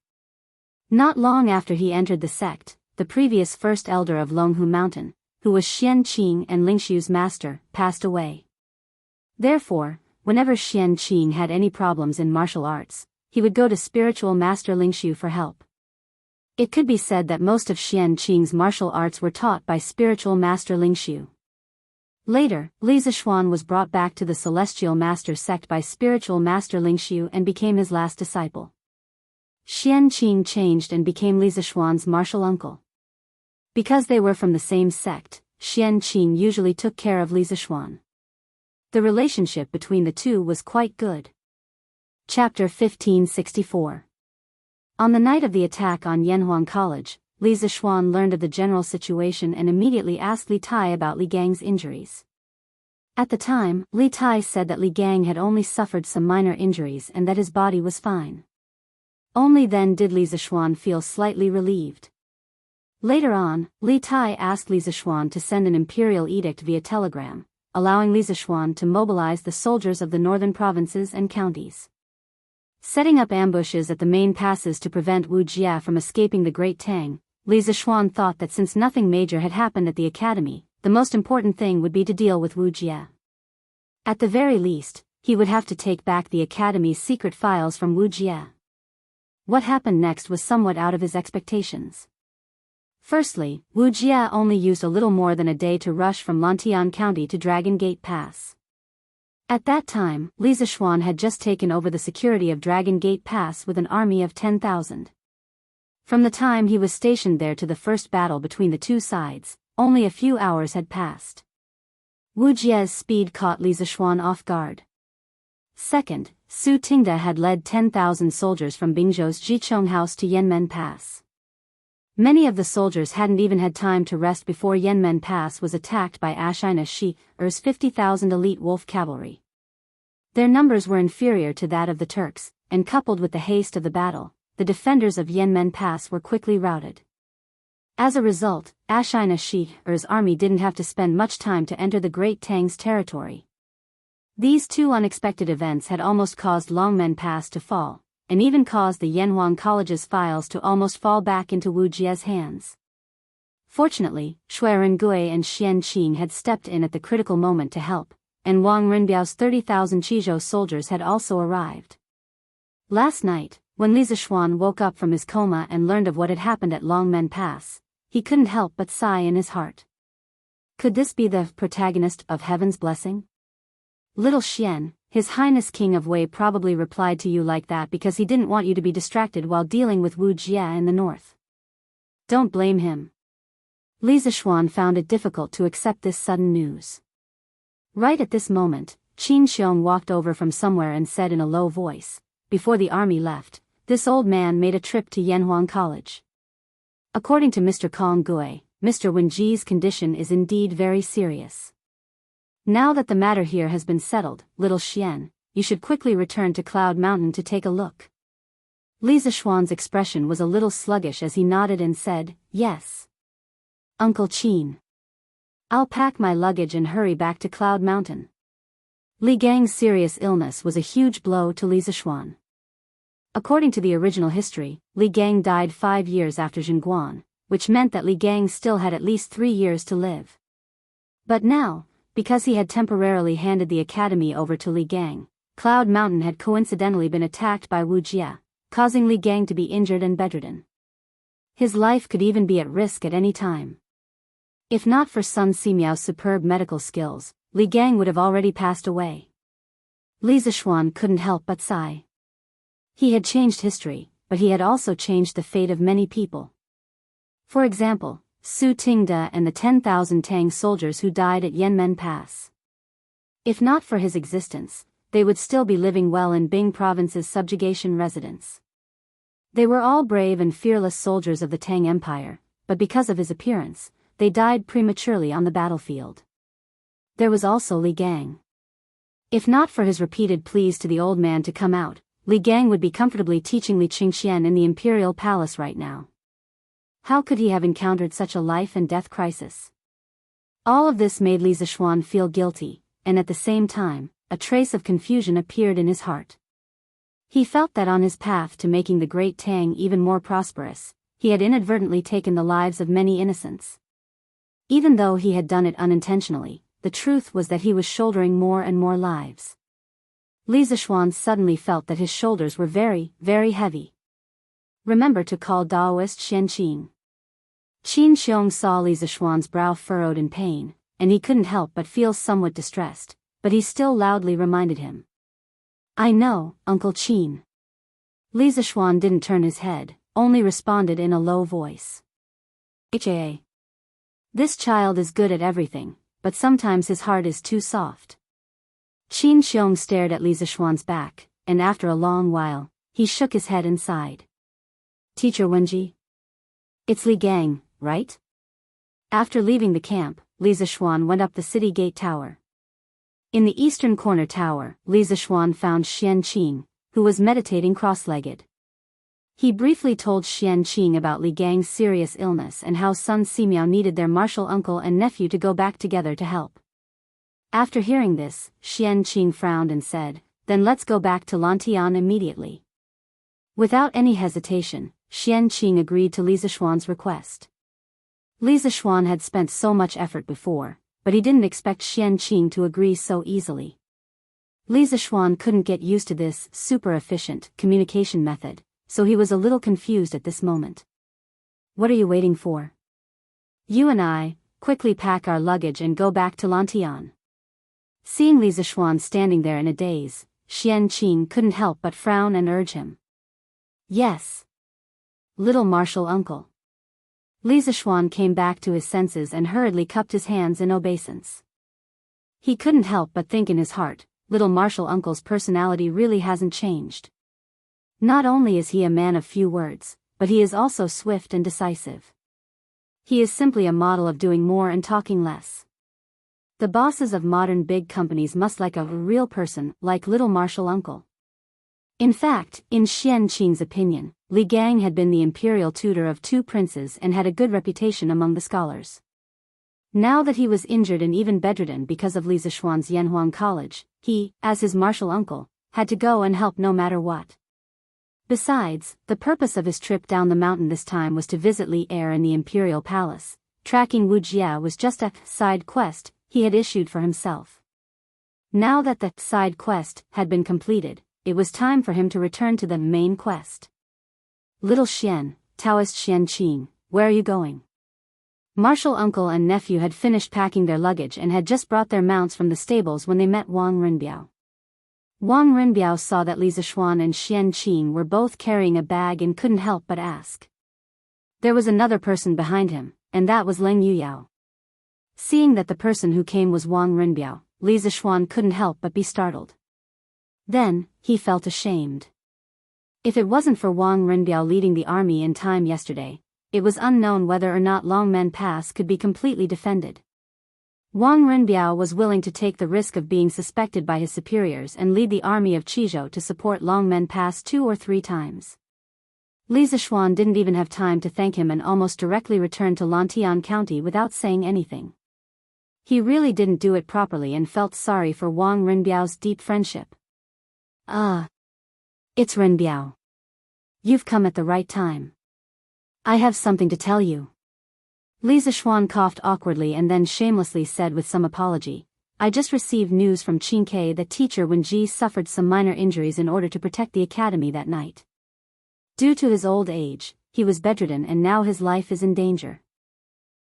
Not long after he entered the sect, the previous first elder of Longhu Mountain, who was Xianqing and Lingxiu's master, passed away. Therefore, whenever Xianqing had any problems in martial arts, he would go to spiritual master Lingxiu for help. It could be said that most of Xianqing's martial arts were taught by spiritual master Lingxiu. Later, Li Zishuan was brought back to the celestial master sect by spiritual master Lingxiu and became his last disciple. Xianqing changed and became Li Zishuan's martial uncle. Because they were from the same sect, Xianqing usually took care of Li Zishuan. The relationship between the two was quite good. Chapter 1564. On the night of the attack on Yanhuang College, Li Zishuan learned of the general situation and immediately asked Li Tai about Li Gang's injuries. At the time, Li Tai said that Li Gang had only suffered some minor injuries and that his body was fine. Only then did Li Zishuan feel slightly relieved. Later on, Li Tai asked Li Zishuan to send an imperial edict via telegram, allowing Li Zishuan to mobilize the soldiers of the northern provinces and counties. Setting up ambushes at the main passes to prevent Wu Jia from escaping the Great Tang, Li Zishuan thought that since nothing major had happened at the academy, the most important thing would be to deal with Wu Jia. At the very least, he would have to take back the Academy's secret files from Wuxia. What happened next was somewhat out of his expectations. Firstly, Wuxia only used a little more than a day to rush from Lantian County to Dragon Gate Pass. At that time, Li Zishuan had just taken over the security of Dragon Gate Pass with an army of 10,000. From the time he was stationed there to the first battle between the two sides, only a few hours had passed. Wuxia's speed caught Li Zishuan off guard. Second, Su Tingda had led 10,000 soldiers from Bingzhou's Jicheng House to Yanmen Pass. Many of the soldiers hadn't even had time to rest before Yanmen Pass was attacked by Ashina Shi'er's 50,000 elite wolf cavalry. Their numbers were inferior to that of the Turks, and coupled with the haste of the battle, the defenders of Yanmen Pass were quickly routed. As a result, Ashina Shi'er's army didn't have to spend much time to enter the Great Tang's territory. These two unexpected events had almost caused Longmen Pass to fall, and even caused the Yanhuang College's files to almost fall back into Wujia's hands. Fortunately, Shui Rengui and Xian Qing had stepped in at the critical moment to help, and Wang Renbiao's 30,000 Qizhou soldiers had also arrived. Last night, when Li Zishuan woke up from his coma and learned of what had happened at Longmen Pass, he couldn't help but sigh in his heart. Could this be the protagonist of Heaven's blessing? Little Xian, His Highness King of Wei probably replied to you like that because he didn't want you to be distracted while dealing with Wu Jia in the north. Don't blame him. Li Zishuan found it difficult to accept this sudden news. Right at this moment, Qin Xiong walked over from somewhere and said in a low voice, before the army left, this old man made a trip to Yanhuang College. According to Mr. Kong Gui, Mr. Wenji's condition is indeed very serious. Now that the matter here has been settled, little Xian, you should quickly return to Cloud Mountain to take a look. Li Zishuan's expression was a little sluggish as he nodded and said, yes. Uncle Qin. I'll pack my luggage and hurry back to Cloud Mountain. Li Gang's serious illness was a huge blow to Li Zishuan. According to the original history, Li Gang died 5 years after Zhengguan, which meant that Li Gang still had at least 3 years to live. But now, because he had temporarily handed the academy over to Li Gang, Cloud Mountain had coincidentally been attacked by Wu Jia, causing Li Gang to be injured and bedridden. His life could even be at risk at any time. If not for Sun Simiao's superb medical skills, Li Gang would have already passed away. Li Zishuan couldn't help but sigh. He had changed history, but he had also changed the fate of many people. For example, Su Tingda and the 10,000 Tang soldiers who died at Yanmen Pass. If not for his existence, they would still be living well in Bing Province's subjugation residence. They were all brave and fearless soldiers of the Tang Empire, but because of his appearance, they died prematurely on the battlefield. There was also Li Gang. If not for his repeated pleas to the old man to come out, Li Gang would be comfortably teaching Li Qingxian in the imperial palace right now. How could he have encountered such a life and death crisis? All of this made Li Zishuan feel guilty, and at the same time, a trace of confusion appeared in his heart. He felt that on his path to making the Great Tang even more prosperous, he had inadvertently taken the lives of many innocents. Even though he had done it unintentionally, the truth was that he was shouldering more and more lives. Li Zishuan suddenly felt that his shoulders were very, very heavy. Remember to call Daoist Xianqing. Qin Xiong saw Li Zishuan's brow furrowed in pain, and he couldn't help but feel somewhat distressed, but he still loudly reminded him. I know, Uncle Qin. Li Zishuan didn't turn his head, only responded in a low voice. HAA. This child is good at everything, but sometimes his heart is too soft. Qin Xiong stared at Li Zishuan's back, and after a long while, he shook his head and sighed. Teacher Wenji? It's Li Gang, right? After leaving the camp, Li Zishuan went up the city gate tower. In the eastern corner tower, Li Zishuan found Xian Qing, who was meditating cross-legged. He briefly told Xian Qing about Li Gang's serious illness and how Sun Simiao needed their martial uncle and nephew to go back together to help. After hearing this, Xian Qing frowned and said, then let's go back to Lantian immediately. Without any hesitation, Xian Qing agreed to Li Zishuan's request. Li Zishuan had spent so much effort before, but he didn't expect Xian Qing to agree so easily. Li Zishuan couldn't get used to this super-efficient communication method, so he was a little confused at this moment. What are you waiting for? You and I, quickly pack our luggage and go back to Lantian. Seeing Li Zishuan standing there in a daze, Xian Qing couldn't help but frown and urge him. Yes. Little martial uncle. Li Zishuan came back to his senses and hurriedly cupped his hands in obeisance. He couldn't help but think in his heart, little martial uncle's personality really hasn't changed. Not only is he a man of few words, but he is also swift and decisive. He is simply a model of doing more and talking less. The bosses of modern big companies must like a real person, like little martial uncle. In fact, in Xian Qing's opinion, Li Gang had been the imperial tutor of 2 princes and had a good reputation among the scholars. Now that he was injured and even bedridden because of Li Zishuan's Yanhuang College, he, as his martial uncle, had to go and help no matter what. Besides, the purpose of his trip down the mountain this time was to visit Li Heir in the imperial palace. Tracking Wu Jia was just a side quest he had issued for himself. Now that the side quest had been completed, it was time for him to return to the main quest. Little Xian, Daoist Xian Qing, where are you going? Martial uncle and nephew had finished packing their luggage and had just brought their mounts from the stables when they met Wang Rinbiao. Wang Rinbiao saw that Li Zishuan and Xian Qing were both carrying a bag and couldn't help but ask. There was another person behind him, and that was Leng Yuyao. Seeing that the person who came was Wang Rinbiao, Li Zishuan couldn't help but be startled. Then, he felt ashamed. If it wasn't for Wang Rinbiao leading the army in time yesterday, it was unknown whether or not Longmen Pass could be completely defended. Wang Rinbiao was willing to take the risk of being suspected by his superiors and lead the army of Qizhou to support Longmen Pass 2 or 3 times. Li Zishuan didn't even have time to thank him and almost directly returned to Lantian County without saying anything. He really didn't do it properly and felt sorry for Wang Rinbiao's deep friendship. It's Rinbiao. You've come at the right time. I have something to tell you. Li Zishuan coughed awkwardly and then shamelessly said with some apology, I just received news from Qingke that teacher Wenji suffered some minor injuries in order to protect the academy that night. Due to his old age, he was bedridden and now his life is in danger.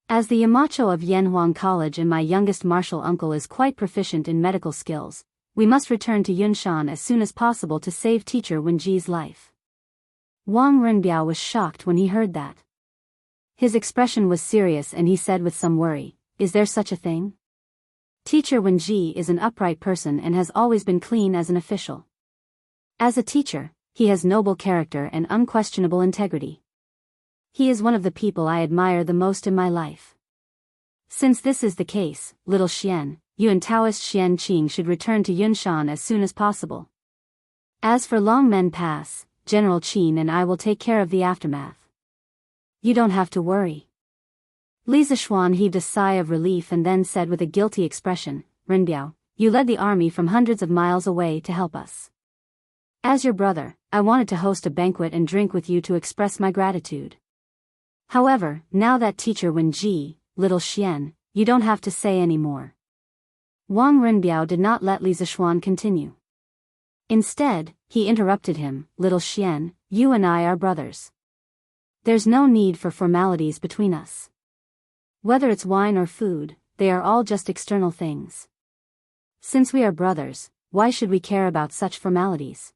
As the Yamacho of Yanhuang College and my youngest martial uncle is quite proficient in medical skills, we must return to Yunshan as soon as possible to save teacher Wenji's life. Wang Rinbiao was shocked when he heard that. His expression was serious and he said with some worry, is there such a thing? Teacher Wenji is an upright person and has always been clean as an official. As a teacher, he has noble character and unquestionable integrity. He is one of the people I admire the most in my life. Since this is the case, little Xian, you and Daoist Xian Qing should return to Yunshan as soon as possible. As for Longmen Pass, General Qin and I will take care of the aftermath. You don't have to worry. Li Zishuan heaved a sigh of relief and then said with a guilty expression, Rinbiao, you led the army from hundreds of miles away to help us. As your brother, I wanted to host a banquet and drink with you to express my gratitude. However, now that teacher Wenji, little Xian, you don't have to say any more. Wang Rinbiao did not let Li Zishuan continue. Instead, he interrupted him, little Xian, you and I are brothers. There's no need for formalities between us. Whether it's wine or food, they are all just external things. Since we are brothers, why should we care about such formalities?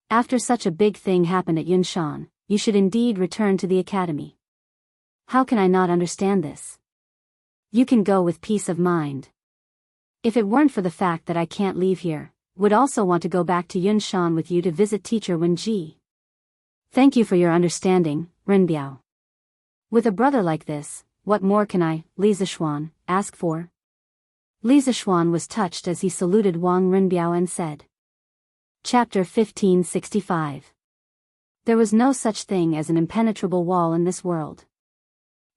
After such a big thing happened at Yunshan, you should indeed return to the academy. How can I not understand this? You can go with peace of mind. If it weren't for the fact that I can't leave here, would also want to go back to Yunshan with you to visit teacher Wenji. Thank you for your understanding, Rinbiao. With a brother like this, what more can I, Li Zishuan, ask for? Li Zishuan was touched as he saluted Wang Rinbiao and said. Chapter 1565. There was no such thing as an impenetrable wall in this world.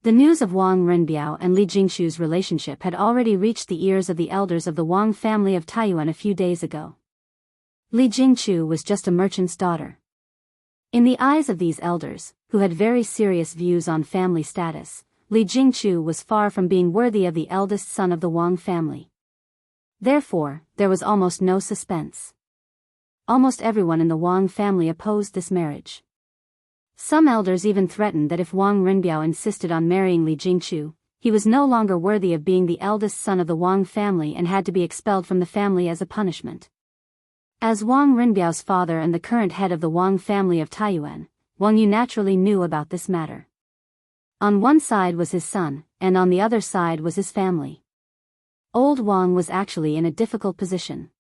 The news of Wang Rinbiao and Li Jingshu's relationship had already reached the ears of the elders of the Wang family of Taiyuan a few days ago. Li Jingshu was just a merchant's daughter. In the eyes of these elders, who had very serious views on family status, Li Jingshu was far from being worthy of the eldest son of the Wang family. Therefore, there was almost no suspense. Almost everyone in the Wang family opposed this marriage. Some elders even threatened that if Wang Rinbiao insisted on marrying Li Jingchu, he was no longer worthy of being the eldest son of the Wang family and had to be expelled from the family as a punishment. As Wang Rinbiao's father and the current head of the Wang family of Taiyuan, Wang Yu naturally knew about this matter. On one side was his son, and on the other side was his family. Old Wang was actually in a difficult position.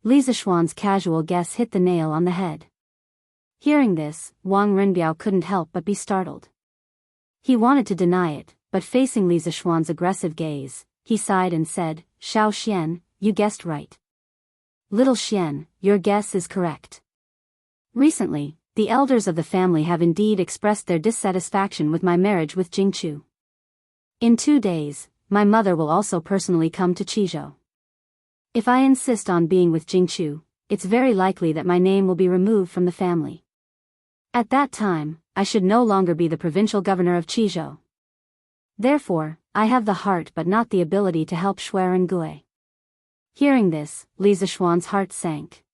Li Zishuan's casual guess hit the nail on the head. Hearing this, Wang Rinbiao couldn't help but be startled. He wanted to deny it, but facing Li Zishuan's aggressive gaze, he sighed and said, "Xiao Xian, you guessed right. Little Xian, your guess is correct. Recently, the elders of the family have indeed expressed their dissatisfaction with my marriage with Jingchu. In 2 days, my mother will also personally come to Qizhou. If I insist on being with Jingchu, it's very likely that my name will be removed from the family. At that time, I should no longer be the provincial governor of Qizhou. Therefore, I have the heart but not the ability to help Shuai and Gui." Hearing this, Li Zishuan's heart sank.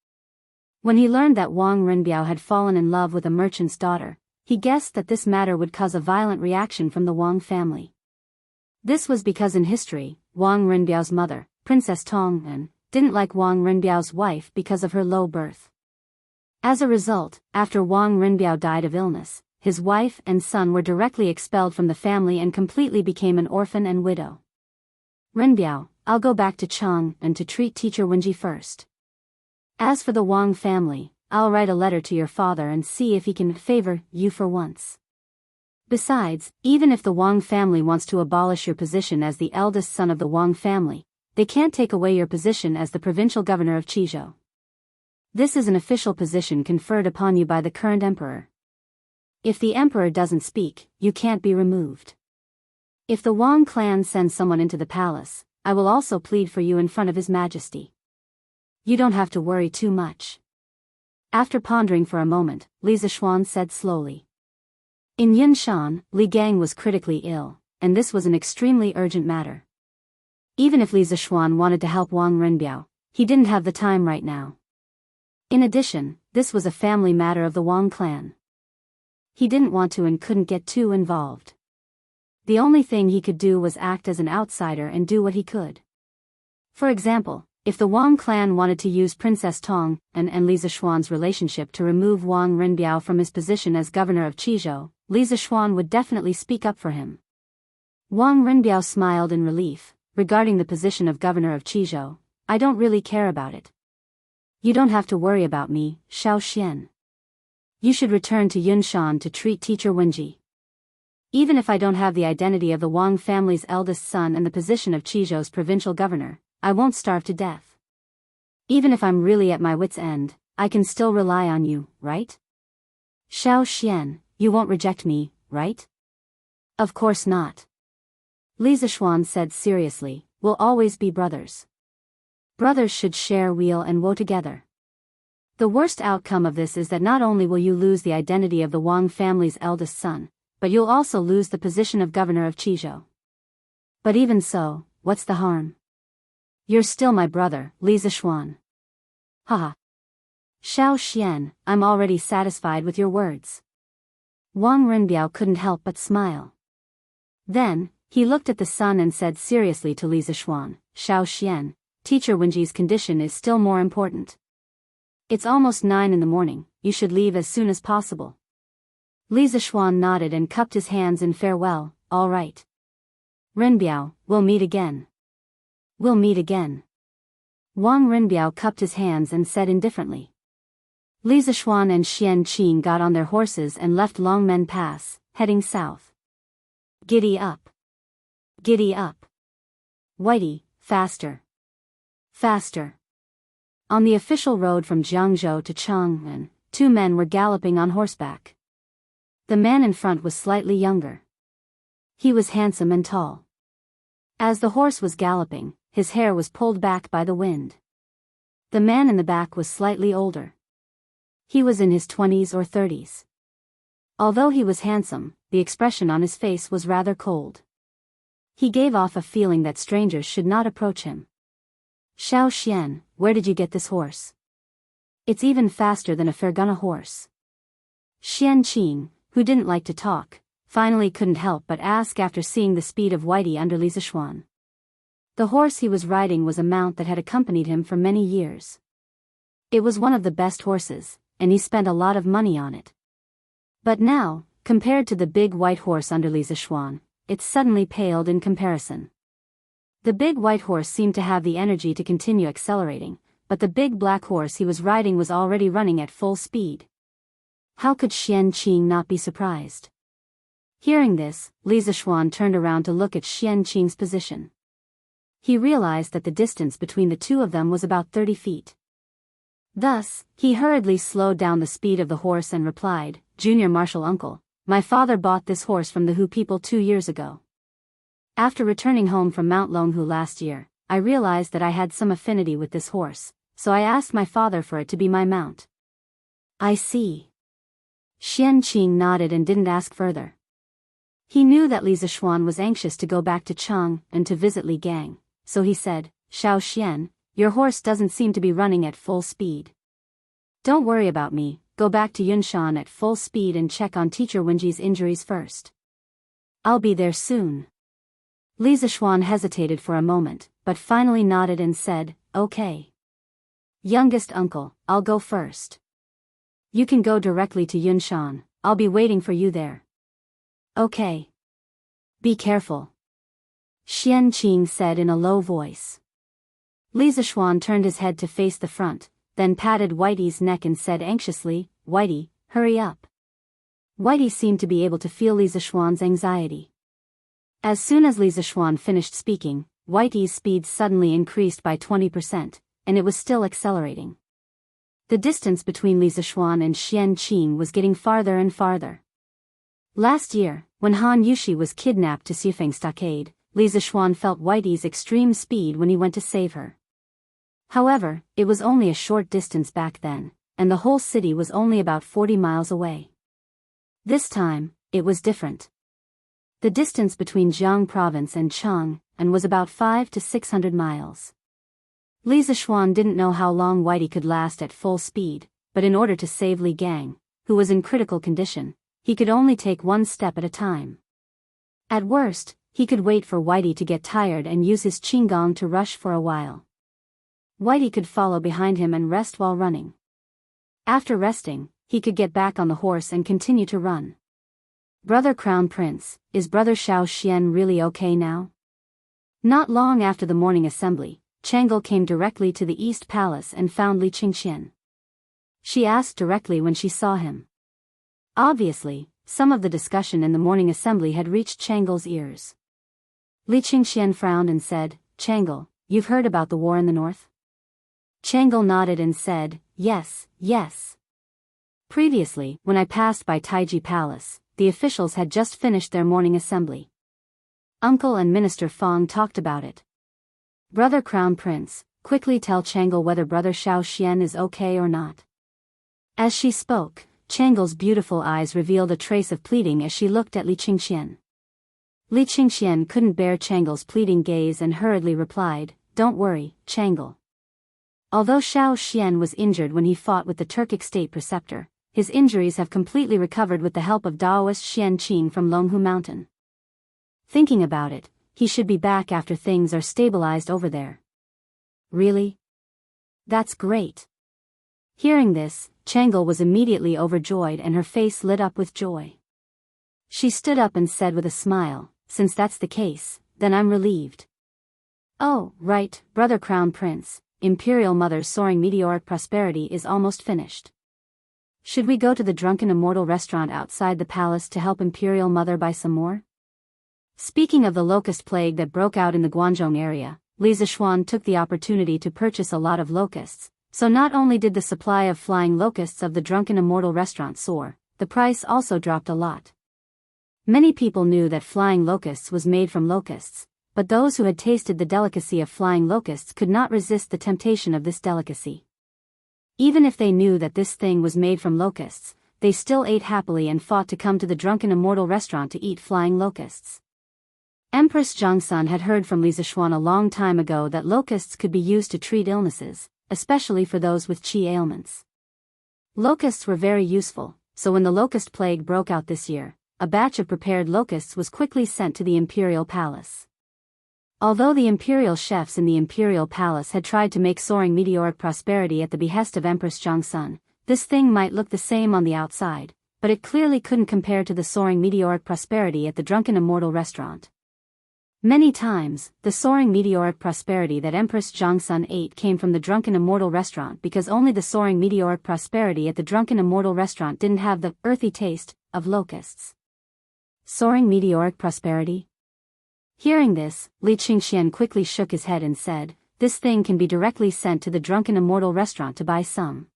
When he learned that Wang Rinbiao had fallen in love with a merchant's daughter, he guessed that this matter would cause a violent reaction from the Wang family. This was because in history, Wang Rinbiao's mother, Princess Tong'an, didn't like Wang Rinbiao's wife because of her low birth. As a result, after Wang Rinbiao died of illness, his wife and son were directly expelled from the family and completely became an orphan and widow. "Rinbiao, I'll go back to Chang and to treat teacher Wenji first. As for the Wang family, I'll write a letter to your father and see if he can favor you for once. Besides, even if the Wang family wants to abolish your position as the eldest son of the Wang family, they can't take away your position as the provincial governor of Qizhou. This is an official position conferred upon you by the current emperor. If the emperor doesn't speak, you can't be removed. If the Wang clan sends someone into the palace, I will also plead for you in front of His Majesty. You don't have to worry too much." After pondering for a moment, Li Zishuan said slowly. In Yunshan, Li Gang was critically ill, and this was an extremely urgent matter. Even if Li Zishuan wanted to help Wang Rinbiao, he didn't have the time right now. In addition, this was a family matter of the Wang clan. He didn't want to and couldn't get too involved. The only thing he could do was act as an outsider and do what he could. For example, if the Wang clan wanted to use Princess Tong and Li Zishuan's relationship to remove Wang Rinbiao from his position as governor of Qizhou, Li Zishuan would definitely speak up for him. Wang Rinbiao smiled in relief. "Regarding the position of governor of Qizhou, I don't really care about it. You don't have to worry about me, Xiao Xian. You should return to Yunshan to treat teacher Wenji. Even if I don't have the identity of the Wang family's eldest son and the position of Qizhou's provincial governor, I won't starve to death. Even if I'm really at my wit's end, I can still rely on you, right? Xiao Xian, you won't reject me, right?" "Of course not." Li Zishuan said seriously, "We'll always be brothers. Brothers should share weal and woe together. The worst outcome of this is that not only will you lose the identity of the Wang family's eldest son, but you'll also lose the position of governor of Qizhou. But even so, what's the harm? You're still my brother, Li Zishuan." "Haha. Xiao Xian, I'm already satisfied with your words." Wang Rinbiao couldn't help but smile. Then, he looked at the sun and said seriously to Li Zishuan, "Xiao Xian, teacher Wenji's condition is still more important. It's almost 9 in the morning, you should leave as soon as possible." Li Zishuan nodded and cupped his hands in farewell. "All right. Rinbiao, we'll meet again." "We'll meet again." Wang Rinbiao cupped his hands and said indifferently. Li Zishuan and Xian Qing got on their horses and left Longmen Pass, heading south. Giddy up. Giddy up. Whitey, faster. Faster. On the official road from Jianghu to Chang'an, 2 men were galloping on horseback. The man in front was slightly younger. He was handsome and tall. As the horse was galloping, his hair was pulled back by the wind. The man in the back was slightly older. He was in his 20s or 30s. Although he was handsome, the expression on his face was rather cold. He gave off a feeling that strangers should not approach him. Xiao, where did you get this horse? It's even faster than a Fergana horse. Xianqing, who didn't like to talk, finally couldn't help but ask after seeing the speed of Whitey under Li Zishuan. The horse he was riding was a mount that had accompanied him for many years. It was one of the best horses, and he spent a lot of money on it. But now, compared to the big white horse under Li Zishuan, it suddenly paled in comparison. The big white horse seemed to have the energy to continue accelerating, but the big black horse he was riding was already running at full speed. How could Xianqing not be surprised? Hearing this, Li Zishuan turned around to look at Xianqing's position. He realized that the distance between the two of them was about 30 feet. Thus, he hurriedly slowed down the speed of the horse and replied, "Junior Marshal Uncle, my father bought this horse from the Hu people 2 years ago. After returning home from Mount Longhu last year, I realized that I had some affinity with this horse, so I asked my father for it to be my mount." "I see." Xianqing nodded and didn't ask further. He knew that Li Zishuan was anxious to go back to Chang and to visit Li Gang, so he said, "Xiao, your horse doesn't seem to be running at full speed. Don't worry about me, go back to Yunshan at full speed and check on teacher Wenji's injuries first. I'll be there soon." Li Zishuan hesitated for a moment, but finally nodded and said, "Okay. Youngest uncle, I'll go first. You can go directly to Yunshan, I'll be waiting for you there." "Okay. Be careful," Xianqing said in a low voice. Li Zishuan turned his head to face the front, then patted Whitey's neck and said anxiously, "Whitey, hurry up." Whitey seemed to be able to feel Li Zishuan's anxiety. As soon as Li Zishuan finished speaking, Whitey's speed suddenly increased by 20%, and it was still accelerating. The distance between Li Zishuan and Xianqing was getting farther and farther. Last year, when Han Yushi was kidnapped to Xifeng Stockade, Li Zishuan felt Whitey's extreme speed when he went to save her. However, it was only a short distance back then, and the whole city was only about 40 miles away. This time, it was different. The distance between Jianghu province and Chang was about 500 to 600 miles. Li Zishuan didn't know how long Whitey could last at full speed, but in order to save Li Gang, who was in critical condition, he could only take one step at a time. At worst, he could wait for Whitey to get tired and use his qinggong to rush for a while. Whitey could follow behind him and rest while running. After resting, he could get back on the horse and continue to run. "Brother Crown Prince, is Brother Xiao really okay now?" Not long after the morning assembly, Tranquil came directly to the East Palace and found Li Qingxian. She asked directly when she saw him. Obviously, some of the discussion in the morning assembly had reached Tranquil's ears. Li Qingxian frowned and said, "Tranquil, you've heard about the war in the north?" Tranquil nodded and said, Yes. Previously, when I passed by Taiji Palace, the officials had just finished their morning assembly. Uncle and Minister Fong talked about it. Brother Crown Prince, quickly tell Tranquil whether Brother Xiao is okay or not." As she spoke, Tranquil's beautiful eyes revealed a trace of pleading as she looked at Li Qingxian. Li Qingxian couldn't bear Tranquil's pleading gaze and hurriedly replied, "Don't worry, Tranquil. Although Xiao was injured when he fought with the Turkic state preceptor, his injuries have completely recovered with the help of Daoist Xianqing from Longhu Mountain. Thinking about it, he should be back after things are stabilized over there." "Really? That's great." Hearing this, Tranquil was immediately overjoyed and her face lit up with joy. She stood up and said with a smile, "Since that's the case, then I'm relieved." "Oh, right, Brother Crown Prince, Imperial Mother's soaring meteoric prosperity is almost finished. Should we go to the Drunken Immortal restaurant outside the palace to help Imperial Mother buy some more?" Speaking of the locust plague that broke out in the Guangzhong area, Li Zishuan took the opportunity to purchase a lot of locusts, so not only did the supply of flying locusts of the Drunken Immortal restaurant soar, the price also dropped a lot. Many people knew that flying locusts was made from locusts, but those who had tasted the delicacy of flying locusts could not resist the temptation of this delicacy. Even if they knew that this thing was made from locusts, they still ate happily and fought to come to the Drunken Immortal restaurant to eat flying locusts. Empress Jiangsun had heard from Li Zishuan a long time ago that locusts could be used to treat illnesses, especially for those with qi ailments. Locusts were very useful, so when the locust plague broke out this year, a batch of prepared locusts was quickly sent to the imperial palace. Although the imperial chefs in the imperial palace had tried to make soaring meteoric prosperity at the behest of Empress Jiangsun, this thing might look the same on the outside, but it clearly couldn't compare to the soaring meteoric prosperity at the Drunken Immortal restaurant. Many times, the soaring meteoric prosperity that Empress Jiangsun ate came from the Drunken Immortal restaurant because only the soaring meteoric prosperity at the Drunken Immortal restaurant didn't have the earthy taste of locusts. Soaring meteoric prosperity? Hearing this, Li Qingxian quickly shook his head and said, "This thing can be directly sent to the Drunken Immortal restaurant to buy some.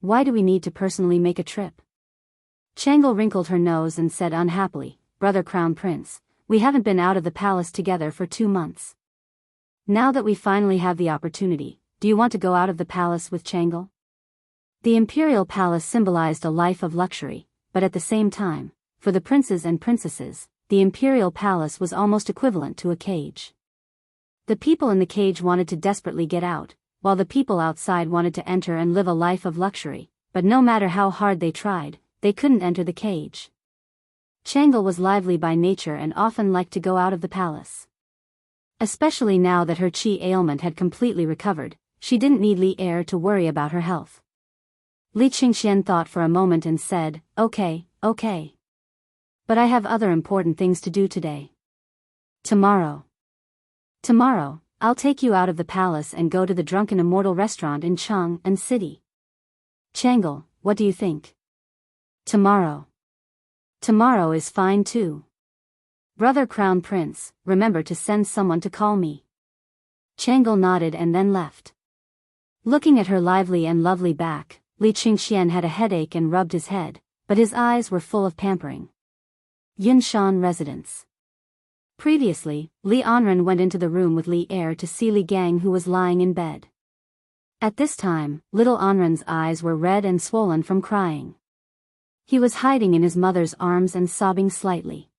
Why do we need to personally make a trip?" Tranquil wrinkled her nose and said unhappily, "Brother Crown Prince, we haven't been out of the palace together for 2 months. Now that we finally have the opportunity, do you want to go out of the palace with Tranquil?" The imperial palace symbolized a life of luxury, but at the same time, for the princes and princesses, the imperial palace was almost equivalent to a cage. The people in the cage wanted to desperately get out, while the people outside wanted to enter and live a life of luxury, but no matter how hard they tried, they couldn't enter the cage. Tranquil was lively by nature and often liked to go out of the palace. Especially now that her qi ailment had completely recovered, she didn't need Li Er to worry about her health. Li Qingxian thought for a moment and said, okay. But I have other important things to do today. Tomorrow, I'll take you out of the palace and go to the Drunken Immortal restaurant in Chang'an City. Tranquil, what do you think? Tomorrow is fine too. Brother Crown Prince, remember to send someone to call me. Tranquil nodded and then left. Looking at her lively and lovely back, Li Qingxian had a headache and rubbed his head, but his eyes were full of pampering. Yunshan residence. Previously, Li Anren went into the room with Li Er to see Li Gang, who was lying in bed. At this time, little Anren's eyes were red and swollen from crying. He was hiding in his mother's arms and sobbing slightly.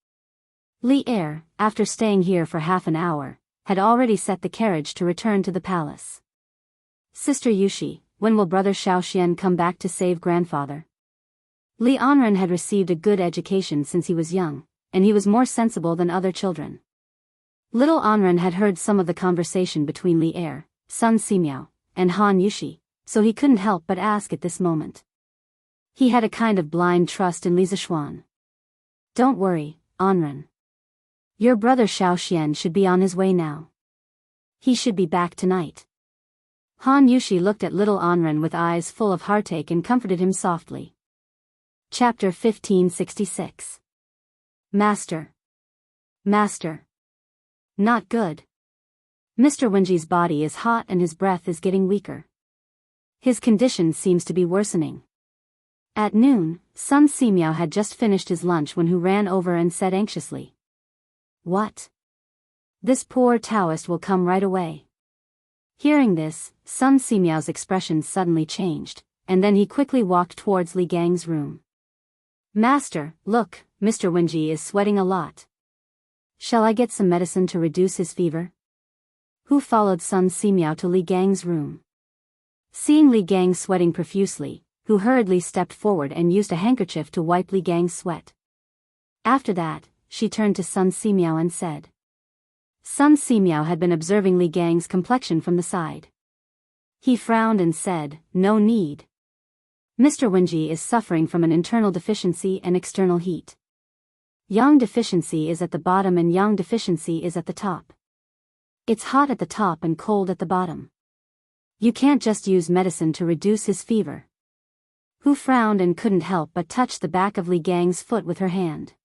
Li Er, after staying here for half an hour, had already set the carriage to return to the palace. Sister Yushi, when will Brother Xiaoxian come back to save grandfather? Li Anren had received a good education since he was young, and he was more sensible than other children. Little Anren had heard some of the conversation between Li Er, Sun Simiao, and Han Yushi, so he couldn't help but ask at this moment. He had a kind of blind trust in Li Zishuan. Don't worry, Anren. Your brother Xiaoxian should be on his way now. He should be back tonight. Han Yushi looked at little Anren with eyes full of heartache and comforted him softly. Chapter 1566. Master. Not good. Mr. Wenji's body is hot and his breath is getting weaker. His condition seems to be worsening. At noon, Sun Simiao had just finished his lunch when Hu ran over and said anxiously, "What? This poor Daoist will come right away." Hearing this, Sun Simiao's expression suddenly changed, and then he quickly walked towards Li Gang's room. "Master, look, Mr. Wenji is sweating a lot. Shall I get some medicine to reduce his fever?" Hu followed Sun Simiao to Li Gang's room. Seeing Li Gang sweating profusely, Hu hurriedly stepped forward and used a handkerchief to wipe Li Gang's sweat. After that, she turned to Sun Simiao and said. Sun Simiao had been observing Li Gang's complexion from the side. He frowned and said, "No need. Mr. Wenji is suffering from an internal deficiency and external heat. Yang deficiency is at the bottom and yang deficiency is at the top. It's hot at the top and cold at the bottom. You can't just use medicine to reduce his fever." Hu frowned and couldn't help but touch the back of Li Gang's foot with her hand.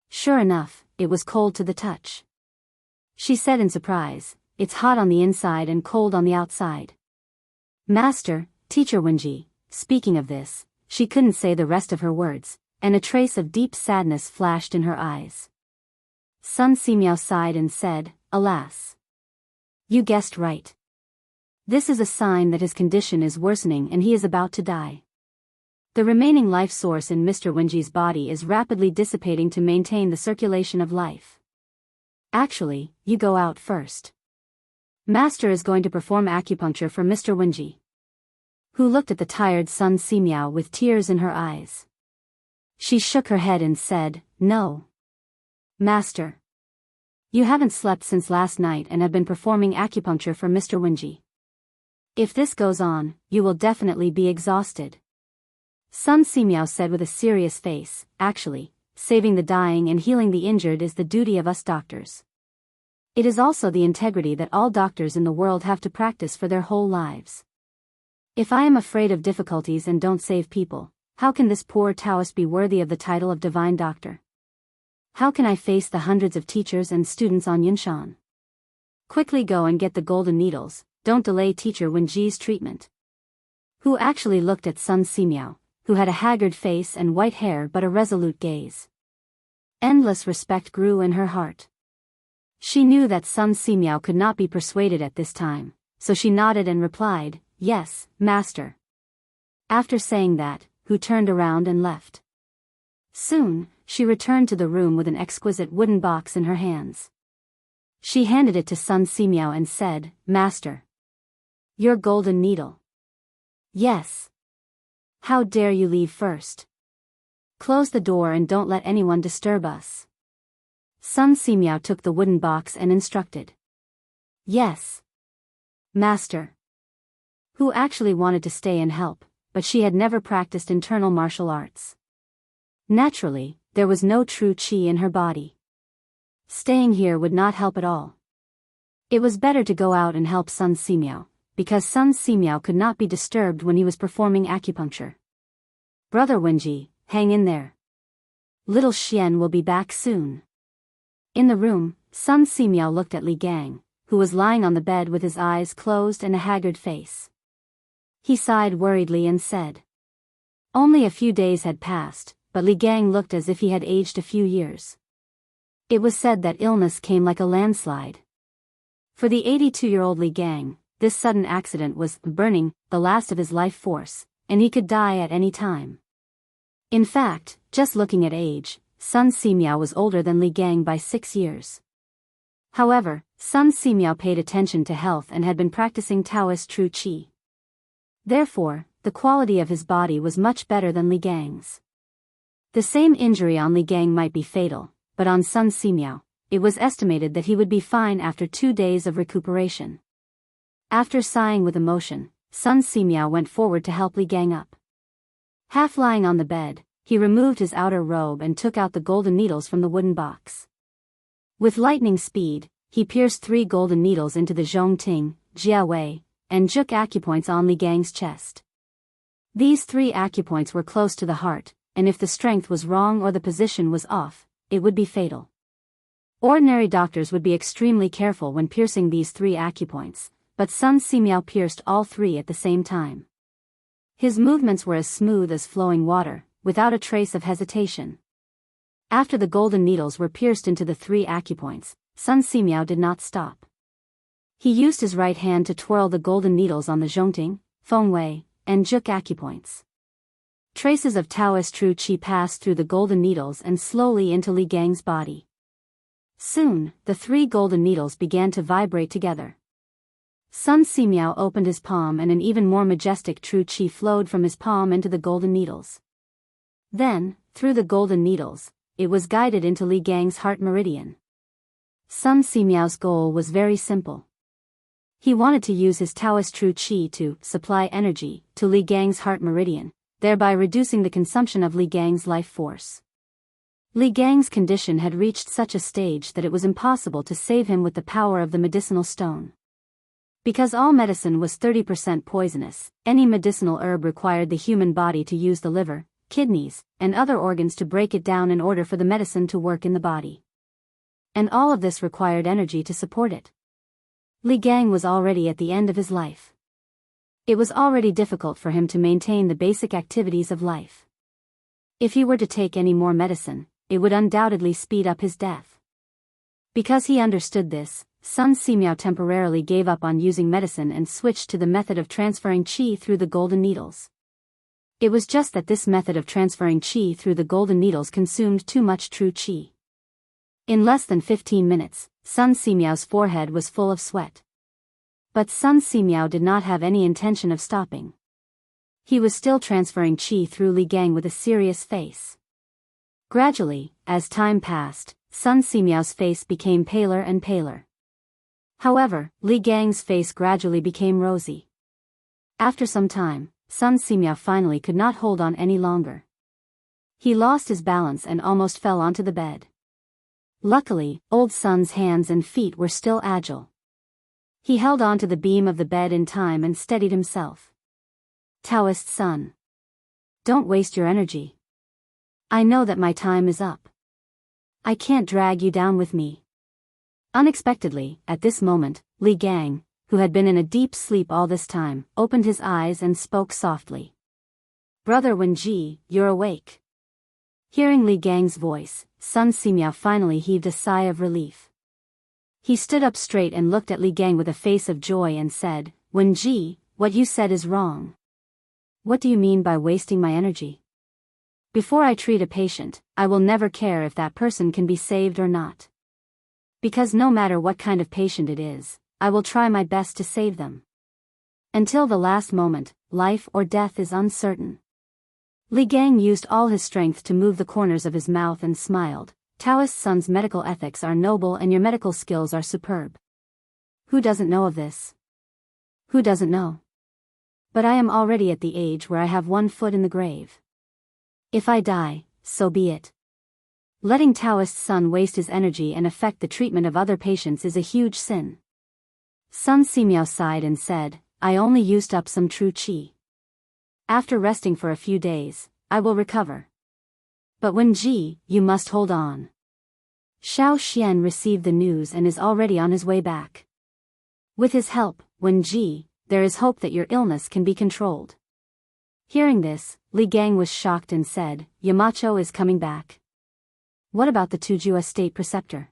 Sure enough, it was cold to the touch. She said in surprise, "It's hot on the inside and cold on the outside." "Master, Teacher Wenji." Speaking of this, she couldn't say the rest of her words, and a trace of deep sadness flashed in her eyes. Sun Simiao sighed and said, "Alas. You guessed right. This is a sign that his condition is worsening and he is about to die. The remaining life source in Mr. Wenji's body is rapidly dissipating to maintain the circulation of life. Actually, you go out first. Master is going to perform acupuncture for Mr. Wenji, who looked at the tired Sun Simiao with tears in her eyes. She shook her head and said, "No. Master. You haven't slept since last night and have been performing acupuncture for Mr. Wenji. If this goes on, you will definitely be exhausted." Sun Simiao said with a serious face, "Actually, saving the dying and healing the injured is the duty of us doctors. It is also the integrity that all doctors in the world have to practice for their whole lives. If I am afraid of difficulties and don't save people, how can this poor Taoist be worthy of the title of divine doctor? How can I face the hundreds of teachers and students on Yunshan? Quickly go and get the golden needles, don't delay teacher Wenji's treatment." Who actually looked at Sun Simiao, who had a haggard face and white hair but a resolute gaze. Endless respect grew in her heart. She knew that Sun Simiao could not be persuaded at this time, so she nodded and replied, "Yes, master." After saying that, Hu turned around and left. Soon, she returned to the room with an exquisite wooden box in her hands. She handed it to Sun Simiao and said, "Master. Your golden needle." "Yes. How dare you leave first? Close the door and don't let anyone disturb us." Sun Simiao took the wooden box and instructed. "Yes. Master." Who actually wanted to stay and help, but she had never practiced internal martial arts. Naturally, there was no true qi in her body. Staying here would not help at all. It was better to go out and help Sun Simiao, because Sun Simiao could not be disturbed when he was performing acupuncture. "Brother Wenji, hang in there. Little Xian will be back soon." In the room, Sun Simiao looked at Li Gang, who was lying on the bed with his eyes closed and a haggard face. He sighed worriedly and said. Only a few days had passed, but Li Gang looked as if he had aged a few years. It was said that illness came like a landslide. For the 82-year-old Li Gang, this sudden accident was burning the last of his life force, and he could die at any time. In fact, just looking at age, Sun Simiao was older than Li Gang by 6 years. However, Sun Simiao paid attention to health and had been practicing Taoist true qi. Therefore, the quality of his body was much better than Li Gang's. The same injury on Li Gang might be fatal, but on Sun Simiao, it was estimated that he would be fine after 2 days of recuperation. After sighing with emotion, Sun Simiao went forward to help Li Gang up. Half lying on the bed, he removed his outer robe and took out the golden needles from the wooden box. With lightning speed, he pierced 3 golden needles into the Zhongting, Jiawei, and Juk acupoints on Li Gang's chest. These 3 acupoints were close to the heart, and if the strength was wrong or the position was off, it would be fatal. Ordinary doctors would be extremely careful when piercing these 3 acupoints, but Sun Simiao pierced all 3 at the same time. His movements were as smooth as flowing water, without a trace of hesitation. After the golden needles were pierced into the 3 acupoints, Sun Simiao did not stop. He used his right hand to twirl the golden needles on the Zhongting, Fengwei, and Juk acupoints. Traces of Taoist true qi passed through the golden needles and slowly into Li Gang's body. Soon, the 3 golden needles began to vibrate together. Sun Simiao opened his palm and an even more majestic true qi flowed from his palm into the golden needles. Then, through the golden needles, it was guided into Li Gang's heart meridian. Sun Simiao's goal was very simple. He wanted to use his Taoist true qi to supply energy to Li Gang's heart meridian, thereby reducing the consumption of Li Gang's life force. Li Gang's condition had reached such a stage that it was impossible to save him with the power of the medicinal stone. Because all medicine was 30% poisonous, any medicinal herb required the human body to use the liver, kidneys, and other organs to break it down in order for the medicine to work in the body. And all of this required energy to support it. Li Gang was already at the end of his life. It was already difficult for him to maintain the basic activities of life. If he were to take any more medicine, it would undoubtedly speed up his death. Because he understood this, Sun Simiao temporarily gave up on using medicine and switched to the method of transferring qi through the golden needles. It was just that this method of transferring qi through the golden needles consumed too much true qi. In less than 15 minutes, Sun Simiao's forehead was full of sweat. But Sun Simiao did not have any intention of stopping. He was still transferring qi through Li Gang with a serious face. Gradually, as time passed, Sun Simiao's face became paler and paler. However, Li Gang's face gradually became rosy. After some time, Sun Simiao finally could not hold on any longer. He lost his balance and almost fell onto the bed. Luckily, old Sun's hands and feet were still agile. He held on to the beam of the bed in time and steadied himself. Daoist son. Don't waste your energy. I know that my time is up. I can't drag you down with me. Unexpectedly, at this moment, Li Gang, who had been in a deep sleep all this time, opened his eyes and spoke softly. Brother Wenji, you're awake. Hearing Li Gang's voice, Sun Simiao finally heaved a sigh of relief. He stood up straight and looked at Li Gang with a face of joy and said, Wenji, what you said is wrong. What do you mean by wasting my energy? Before I treat a patient, I will never care if that person can be saved or not. Because no matter what kind of patient it is, I will try my best to save them. Until the last moment, life or death is uncertain. Li Gang used all his strength to move the corners of his mouth and smiled. Daoist son's medical ethics are noble and your medical skills are superb. Who doesn't know of this? Who doesn't know? But I am already at the age where I have one foot in the grave. If I die, so be it. Letting Daoist son waste his energy and affect the treatment of other patients is a huge sin. Sun Simiao sighed and said, I only used up some true qi. After resting for a few days, I will recover. But Wenji, you must hold on. Xiao Xian received the news and is already on his way back. With his help, Wenji, there is hope that your illness can be controlled. Hearing this, Li Gang was shocked and said, Yamacho is coming back. What about the Tujua state preceptor?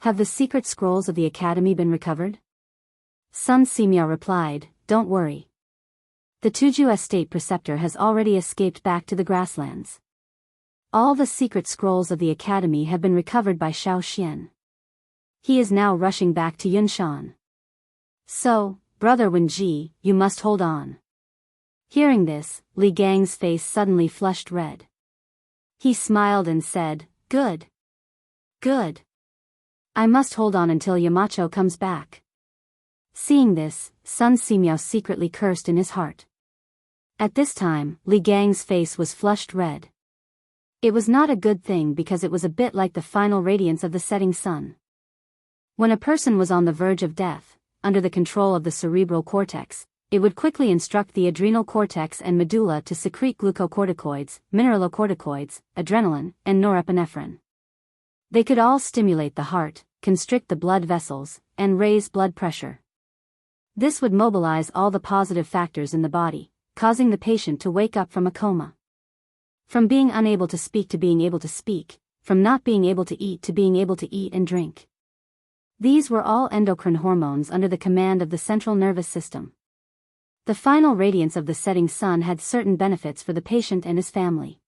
Have the secret scrolls of the academy been recovered? Sun Simiao replied, Don't worry. The Tujua state preceptor has already escaped back to the grasslands. All the secret scrolls of the academy have been recovered by Xiao Xian. He is now rushing back to Yunshan. So, brother Wenji, you must hold on. Hearing this, Li Gang's face suddenly flushed red. He smiled and said, Good. Good. I must hold on until Yamacho comes back. Seeing this, Sun Simiao secretly cursed in his heart. At this time, Li Gang's face was flushed red. It was not a good thing because it was a bit like the final radiance of the setting sun. When a person was on the verge of death, under the control of the cerebral cortex, it would quickly instruct the adrenal cortex and medulla to secrete glucocorticoids, mineralocorticoids, adrenaline, and norepinephrine. They could all stimulate the heart, constrict the blood vessels, and raise blood pressure. This would mobilize all the positive factors in the body, causing the patient to wake up from a coma. From being unable to speak to being able to speak, from not being able to eat to being able to eat and drink. These were all endocrine hormones under the command of the central nervous system. The final radiance of the setting sun had certain benefits for the patient and his family.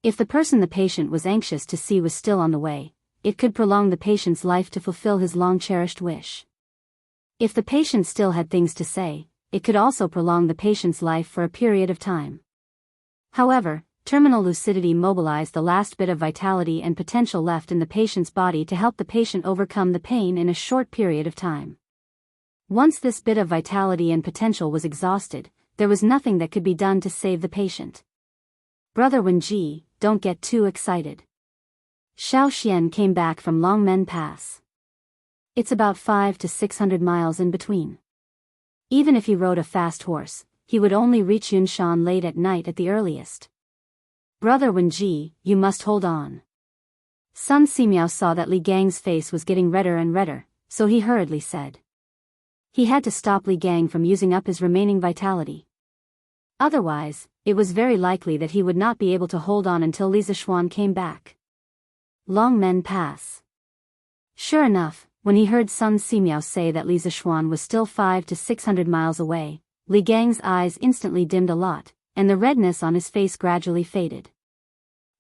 If the person the patient was anxious to see was still on the way, it could prolong the patient's life to fulfill his long-cherished wish. If the patient still had things to say, it could also prolong the patient's life for a period of time. However, terminal lucidity mobilized the last bit of vitality and potential left in the patient's body to help the patient overcome the pain in a short period of time. Once this bit of vitality and potential was exhausted, there was nothing that could be done to save the patient. Brother Wenji, don't get too excited. Xiao Xian came back from Longmen Pass. It's about 500 to 600 miles in between. Even if he rode a fast horse, he would only reach Yunshan late at night at the earliest. Brother Wenji, you must hold on. Sun Simiao saw that Li Gang's face was getting redder and redder, so he hurriedly said. He had to stop Li Gang from using up his remaining vitality. Otherwise, it was very likely that he would not be able to hold on until Li Zishuan came back. Longmen Pass. Sure enough, when he heard Sun Simiao say that Li Zishuan was still 500 to 600 miles away, Li Gang's eyes instantly dimmed a lot, and the redness on his face gradually faded.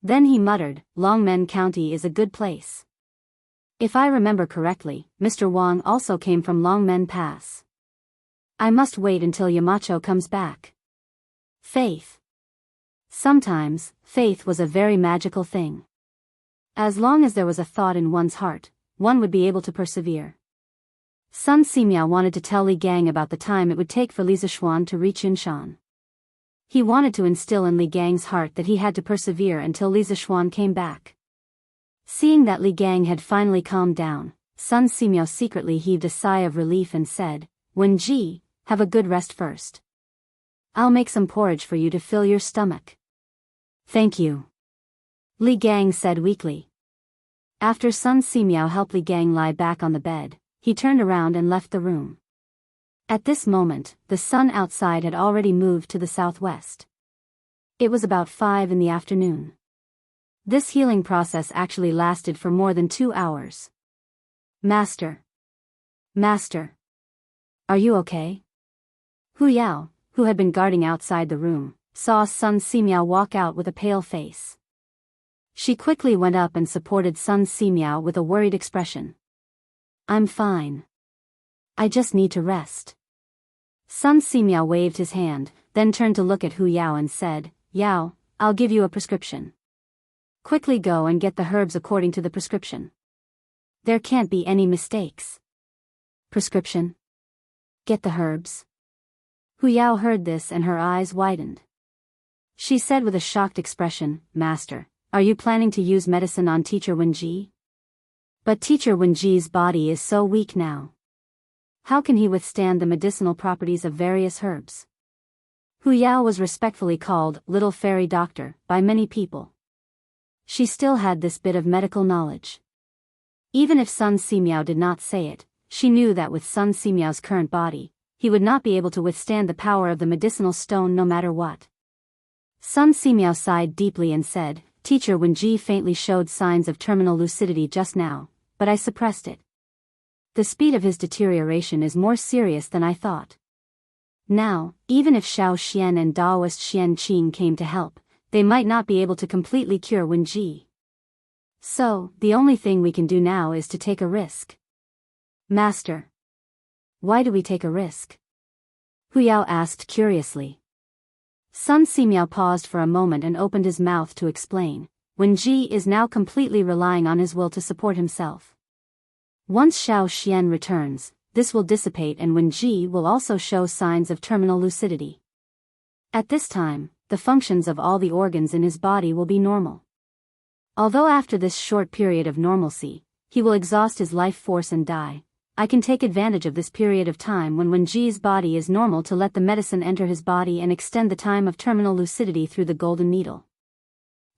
Then he muttered, Longmen County is a good place. If I remember correctly, Mr. Wang also came from Longmen Pass. I must wait until Yamacho comes back. Faith. Sometimes, faith was a very magical thing. As long as there was a thought in one's heart, one would be able to persevere. Sun Simiao wanted to tell Li Gang about the time it would take for Li Zishuan to reach Yunshan. He wanted to instill in Li Gang's heart that he had to persevere until Li Zishuan came back. Seeing that Li Gang had finally calmed down, Sun Simiao secretly heaved a sigh of relief and said, "Wen Ji, have a good rest first. I'll make some porridge for you to fill your stomach." "Thank you," Li Gang said weakly. After Sun Simiao helped Li Gang lie back on the bed, he turned around and left the room. At this moment, the sun outside had already moved to the southwest. It was about 5 in the afternoon. This healing process actually lasted for more than 2 hours. Master. Are you okay?" Hu Yao, who had been guarding outside the room, saw Sun Simiao walk out with a pale face. She quickly went up and supported Sun Simiao with a worried expression. "I'm fine. I just need to rest." Sun Simiao waved his hand, then turned to look at Hu Yao and said, "Yao, I'll give you a prescription. Quickly go and get the herbs according to the prescription. There can't be any mistakes." "Prescription? Get the herbs?" Hu Yao heard this and her eyes widened. She said with a shocked expression, "Master, are you planning to use medicine on Teacher Wenji? But Teacher Wenji's body is so weak now. How can he withstand the medicinal properties of various herbs?" Hu Yao was respectfully called Little Fairy Doctor by many people. She still had this bit of medical knowledge. Even if Sun Simiao did not say it, she knew that with Sun Simiao's current body, he would not be able to withstand the power of the medicinal stone no matter what. Sun Simiao sighed deeply and said, "Teacher Wenji faintly showed signs of terminal lucidity just now, but I suppressed it. The speed of his deterioration is more serious than I thought. Now, even if Xiao Xian and Daoist Xian Qing came to help, they might not be able to completely cure Wenji. So, the only thing we can do now is to take a risk." "Master. Why do we take a risk?" Hu Yao asked curiously. Sun Simiao paused for a moment and opened his mouth to explain. Wenji is now completely relying on his will to support himself. Once Xiao Xian returns, this will dissipate and Wenji will also show signs of terminal lucidity. At this time, the functions of all the organs in his body will be normal. Although after this short period of normalcy, he will exhaust his life force and die, I can take advantage of this period of time when Wenji's body is normal to let the medicine enter his body and extend the time of terminal lucidity through the golden needle.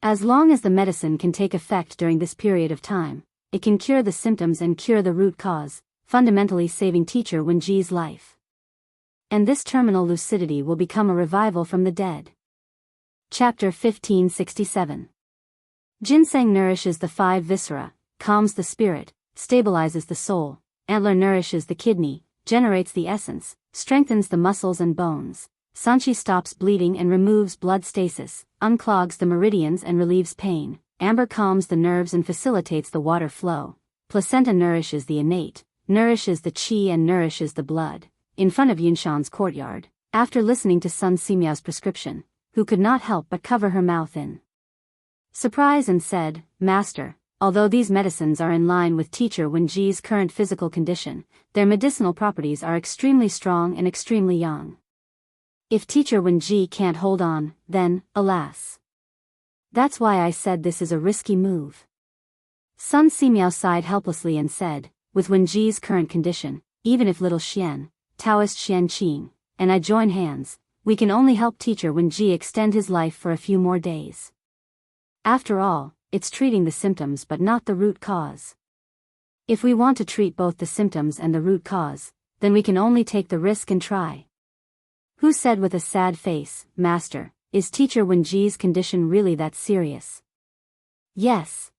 As long as the medicine can take effect during this period of time, it can cure the symptoms and cure the root cause, fundamentally saving Teacher Wenji's life. And this terminal lucidity will become a revival from the dead. Chapter 1567. Ginseng nourishes the 5 viscera, calms the spirit, stabilizes the soul. Antler nourishes the kidney, generates the essence, strengthens the muscles and bones. Sanchi stops bleeding and removes blood stasis, unclogs the meridians and relieves pain. Amber calms the nerves and facilitates the water flow. Placenta nourishes the innate, nourishes the qi and nourishes the blood. In front of Yunshan's courtyard, after listening to Sun Simiao's prescription, who could not help but cover her mouth in surprise and said, "Master, although these medicines are in line with Teacher Wenji's current physical condition, their medicinal properties are extremely strong and extremely young. If Teacher Wenji can't hold on, then, alas. That's why I said this is a risky move." Sun Simiao sighed helplessly and said, "With Wenji's current condition, even if little Xian, Taoist Xian Qing, and I join hands, we can only help Teacher Wenji extend his life for a few more days. After all, it's treating the symptoms but not the root cause. If we want to treat both the symptoms and the root cause, then we can only take the risk and try." Hu said with a sad face, "Master, is Teacher Wenji's condition really that serious?" "Yes.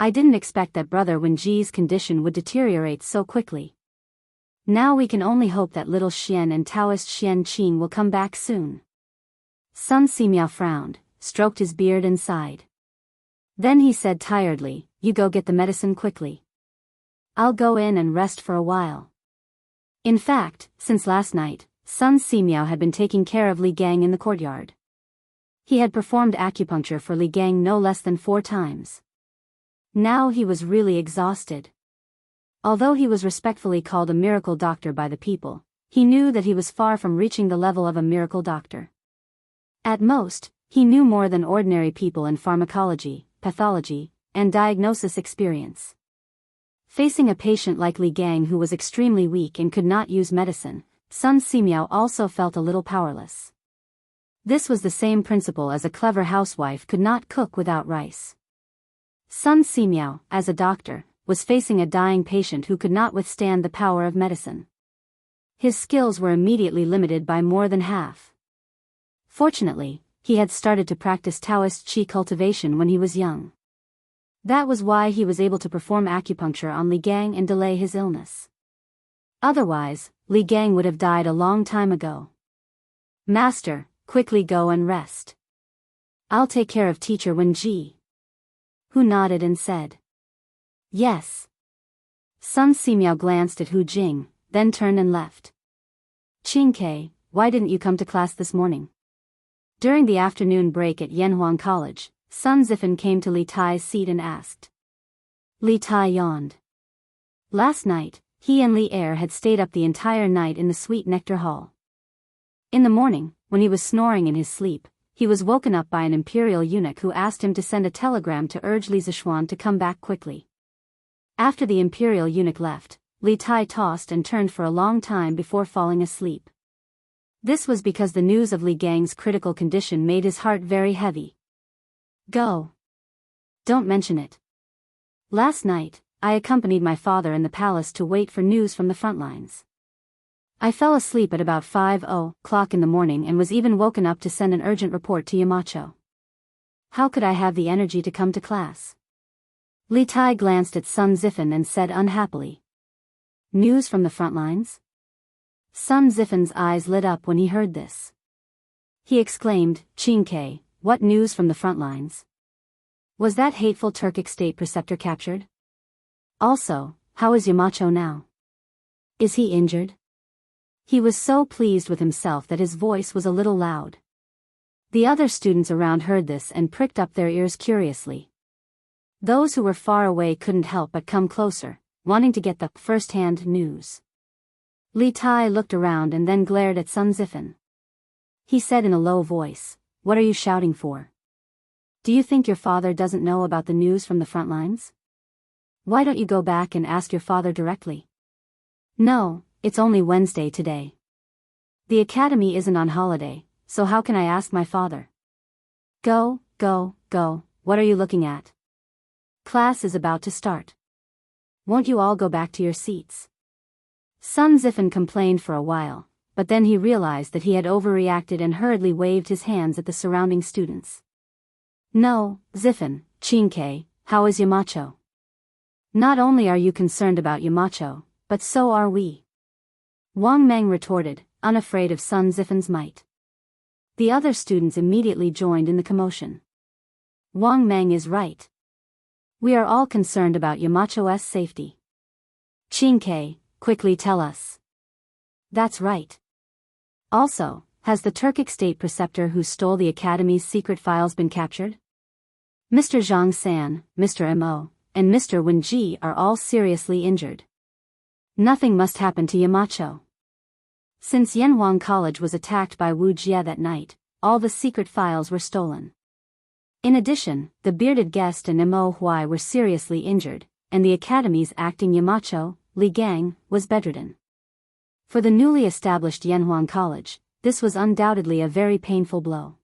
I didn't expect that Brother Wenji's condition would deteriorate so quickly. Now we can only hope that little Xian and Taoist Xian Qing will come back soon." Sun Simiao frowned, stroked his beard and sighed. Then he said tiredly, "You go get the medicine quickly. I'll go in and rest for a while. In fact, since last night, Sun Simiao had been taking care of Li Gang in the courtyard. He had performed acupuncture for Li Gang no less than 4 times. Now he was really exhausted. Although he was respectfully called a miracle doctor by the people, he knew that he was far from reaching the level of a miracle doctor. At most, he knew more than ordinary people in pharmacology, pathology, and diagnosis experience. Facing a patient like Li Gang who was extremely weak and could not use medicine, Sun Simiao also felt a little powerless. This was the same principle as a clever housewife could not cook without rice. Sun Simiao, as a doctor, was facing a dying patient who could not withstand the power of medicine. His skills were immediately limited by more than half. Fortunately, he had started to practice Daoist qi cultivation when he was young. That was why he was able to perform acupuncture on Li Gang and delay his illness. Otherwise, Li Gang would have died a long time ago. Master, quickly go and rest. I'll take care of teacher Wenji. Hu nodded and said, yes. Sun Simiao glanced at Hu Jing, then turned and left. Qingke, why didn't you come to class this morning? During the afternoon break at Yanhuang College, Sun Zifan came to Li Tai's seat and asked. Li Tai yawned. Last night, he and Li Er had stayed up the entire night in the Sweet Nectar Hall. In the morning, when he was snoring in his sleep, he was woken up by an imperial eunuch who asked him to send a telegram to urge Li Zishuan to come back quickly. After the imperial eunuch left, Li Tai tossed and turned for a long time before falling asleep. This was because the news of Li Gang's critical condition made his heart very heavy. Go. Don't mention it. Last night, I accompanied my father in the palace to wait for news from the front lines. I fell asleep at about 5:00 in the morning and was even woken up to send an urgent report to Yamacho. How could I have the energy to come to class? Li Tai glanced at Sun Zifan and said unhappily. News from the front lines? Sun Zifan's eyes lit up when he heard this. He exclaimed, Qingke, what news from the front lines? Was that hateful Turkic state preceptor captured? Also, how is Yamacho now? Is he injured? He was so pleased with himself that his voice was a little loud. The other students around heard this and pricked up their ears curiously. Those who were far away couldn't help but come closer, wanting to get the first-hand news. Li Tai looked around and then glared at Sun Zifan. He said in a low voice, what are you shouting for? Do you think your father doesn't know about the news from the front lines? Why don't you go back and ask your father directly? No, it's only Wednesday today. The academy isn't on holiday, so how can I ask my father? Go, what are you looking at? Class is about to start. Won't you all go back to your seats? Sun Zifan complained for a while, but then he realized that he had overreacted and hurriedly waved his hands at the surrounding students. No, Zifan, Qingke, how is Yamacho? Not only are you concerned about Yamacho, but so are we. Wang Meng retorted, unafraid of Sun Zifan's might. The other students immediately joined in the commotion. Wang Meng is right. We are all concerned about Yamacho's safety. Qingke, quickly tell us. That's right. Also, has the Turkic state preceptor who stole the academy's secret files been captured? Mr. Zhang San, Mr. Mo, and Mr. Wenji are all seriously injured. Nothing must happen to Yamacho. Since Yanhuang College was attacked by Wu Jie that night, all the secret files were stolen. In addition, the bearded guest and Mo Huai were seriously injured, and the academy's acting Yamacho, Li Gang, was bedridden. For the newly established Yanhuang College, this was undoubtedly a very painful blow.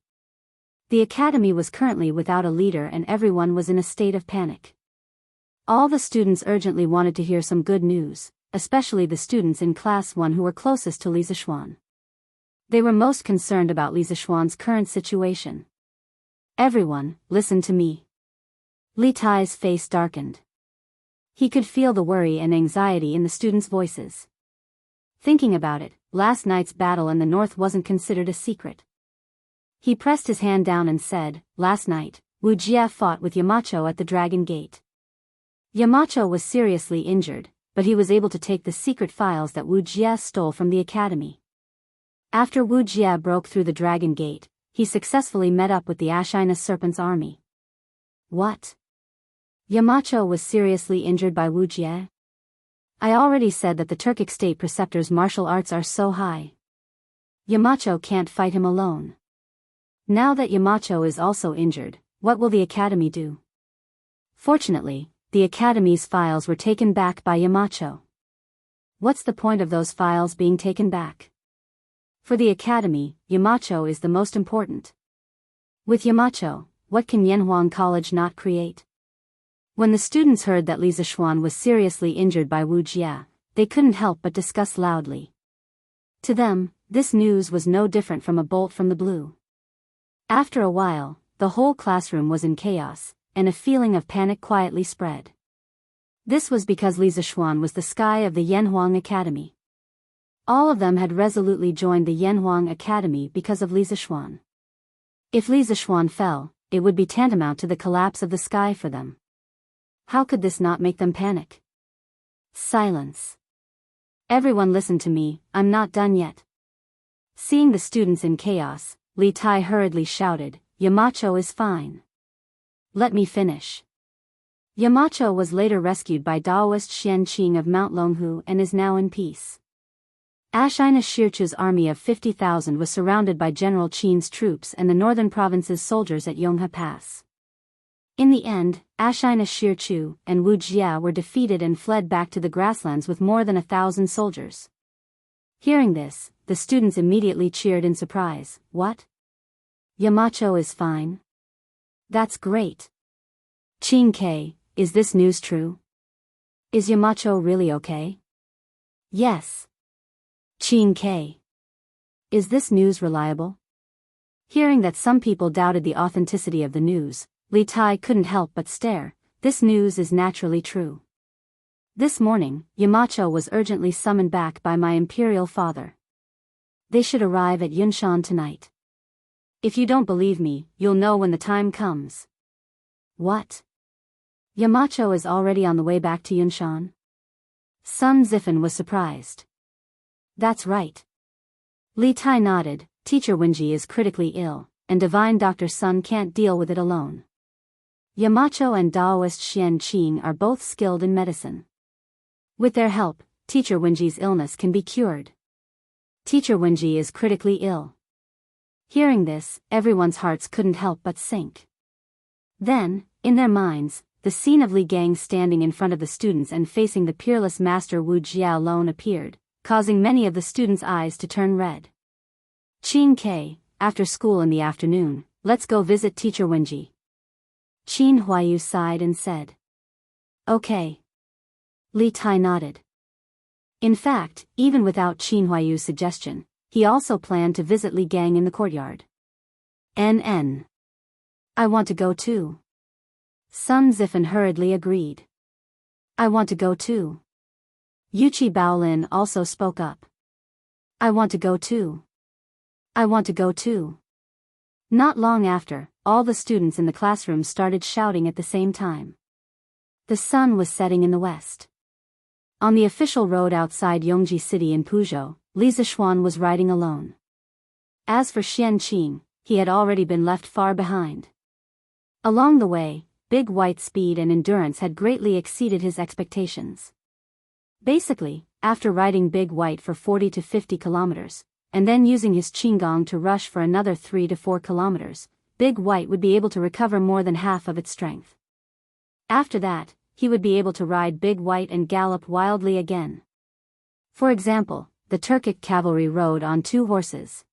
The academy was currently without a leader and everyone was in a state of panic. All the students urgently wanted to hear some good news, especially the students in Class 1 who were closest to Li Zishuan. They were most concerned about Li Zishuan's current situation. Everyone, listen to me. Li Tai's face darkened. He could feel the worry and anxiety in the students' voices. Thinking about it, last night's battle in the north wasn't considered a secret. He pressed his hand down and said, last night, Wu Jie fought with Yamacho at the Dragon Gate. Yamacho was seriously injured, but he was able to take the secret files that Wuxia stole from the academy. After Wuxia broke through the Dragon Gate, he successfully met up with the Ashina Serpent's army. What? Yamacho was seriously injured by Wuxia? I already said that the Turkic state preceptor's martial arts are so high. Yamacho can't fight him alone. Now that Yamacho is also injured, what will the academy do? Fortunately, the academy's files were taken back by Yamacho. What's the point of those files being taken back? For the academy, Yamacho is the most important. With Yamacho, what can Yanhuang College not create? When the students heard that Li Zixuan was seriously injured by Wuxia, they couldn't help but discuss loudly. To them, this news was no different from a bolt from the blue. After a while, the whole classroom was in chaos, and a feeling of panic quietly spread. This was because Li Zixuan was the sky of the Yanhuang Academy. All of them had resolutely joined the Yanhuang Academy because of Li Zixuan. If Li Zixuan fell, it would be tantamount to the collapse of the sky for them. How could this not make them panic? Silence. Everyone listen to me, I'm not done yet. Seeing the students in chaos, Li Tai hurriedly shouted, Yamacho is fine. Let me finish. Yamacho was later rescued by Daoist Xianxia of Mount Longhu and is now in peace. Ashina Shirchu's army of 50,000 was surrounded by General Qin's troops and the northern province's soldiers at Yonghe Pass. In the end, Ashina Shirchu and Wuxia were defeated and fled back to the grasslands with more than 1,000 soldiers. Hearing this, the students immediately cheered in surprise. What? Yamacho is fine? That's great. Qin, is this news true? Is Yamacho really okay? Yes. Qin, is this news reliable? Hearing that some people doubted the authenticity of the news, Li Tai couldn't help but stare. This news is naturally true. This morning, Yamacho was urgently summoned back by my imperial father. They should arrive at Yunshan tonight. If you don't believe me, you'll know when the time comes. What? Yamacho is already on the way back to Yunshan? Sun Zifan was surprised. That's right. Li Tai nodded. Teacher Wenji is critically ill, and Divine Dr. Sun can't deal with it alone. Yamacho and Daoist Xianxia are both skilled in medicine. With their help, Teacher Wenji's illness can be cured. Teacher Wenji is critically ill. Hearing this, everyone's hearts couldn't help but sink. Then, in their minds, the scene of Li Gang standing in front of the students and facing the peerless master Wu Jia alone appeared, causing many of the students' eyes to turn red. Qin, after school in the afternoon, let's go visit Teacher Wenji. Qin Huayu sighed and said. Okay. Li Tai nodded. In fact, even without Qin Huayu's suggestion, he also planned to visit Li Gang in the courtyard. NN. I want to go too. Sun Zifan hurriedly agreed. I want to go too. Yuchi Baolin also spoke up. I want to go too. I want to go too. Not long after, all the students in the classroom started shouting at the same time. The sun was setting in the west. On the official road outside Yongji City in Puzhou, Li Zixuan was riding alone. As for Xianqing, he had already been left far behind. Along the way, Big White's speed and endurance had greatly exceeded his expectations. Basically, after riding Big White for 40 to 50 kilometers, and then using his Qinggong to rush for another 3 to 4 kilometers, Big White would be able to recover more than half of its strength. After that, he would be able to ride Big White and gallop wildly again. For example, the Turkic cavalry rode on 2 horses.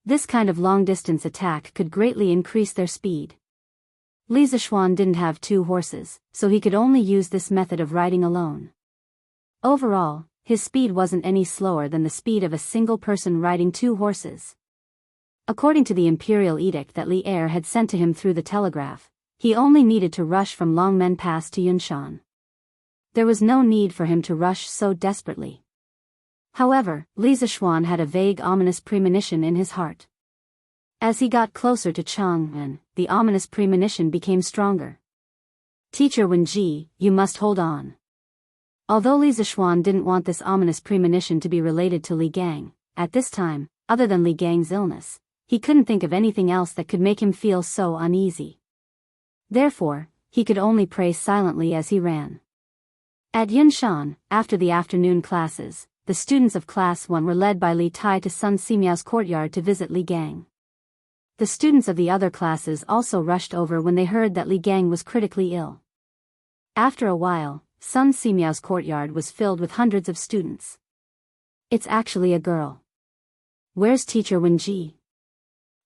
This kind of long-distance attack could greatly increase their speed. Li Zixuan didn't have 2 horses, so he could only use this method of riding alone. Overall, his speed wasn't any slower than the speed of a single person riding 2 horses. According to the imperial edict that Li Er had sent to him through the telegraph, he only needed to rush from Longmen Pass to Yunshan. There was no need for him to rush so desperately. However, Li Zixuan had a vague ominous premonition in his heart. As he got closer to Chang'an, the ominous premonition became stronger. Teacher Wenji, you must hold on. Although Li Zixuan didn't want this ominous premonition to be related to Li Gang, at this time, other than Li Gang's illness, he couldn't think of anything else that could make him feel so uneasy. Therefore, he could only pray silently as he ran. At Yunshan, after the afternoon classes, the students of Class 1 were led by Li Tai to Sun Simiao's courtyard to visit Li Gang. The students of the other classes also rushed over when they heard that Li Gang was critically ill. After a while, Sun Simiao's courtyard was filled with hundreds of students. It's actually a girl. Where's Teacher Wenji?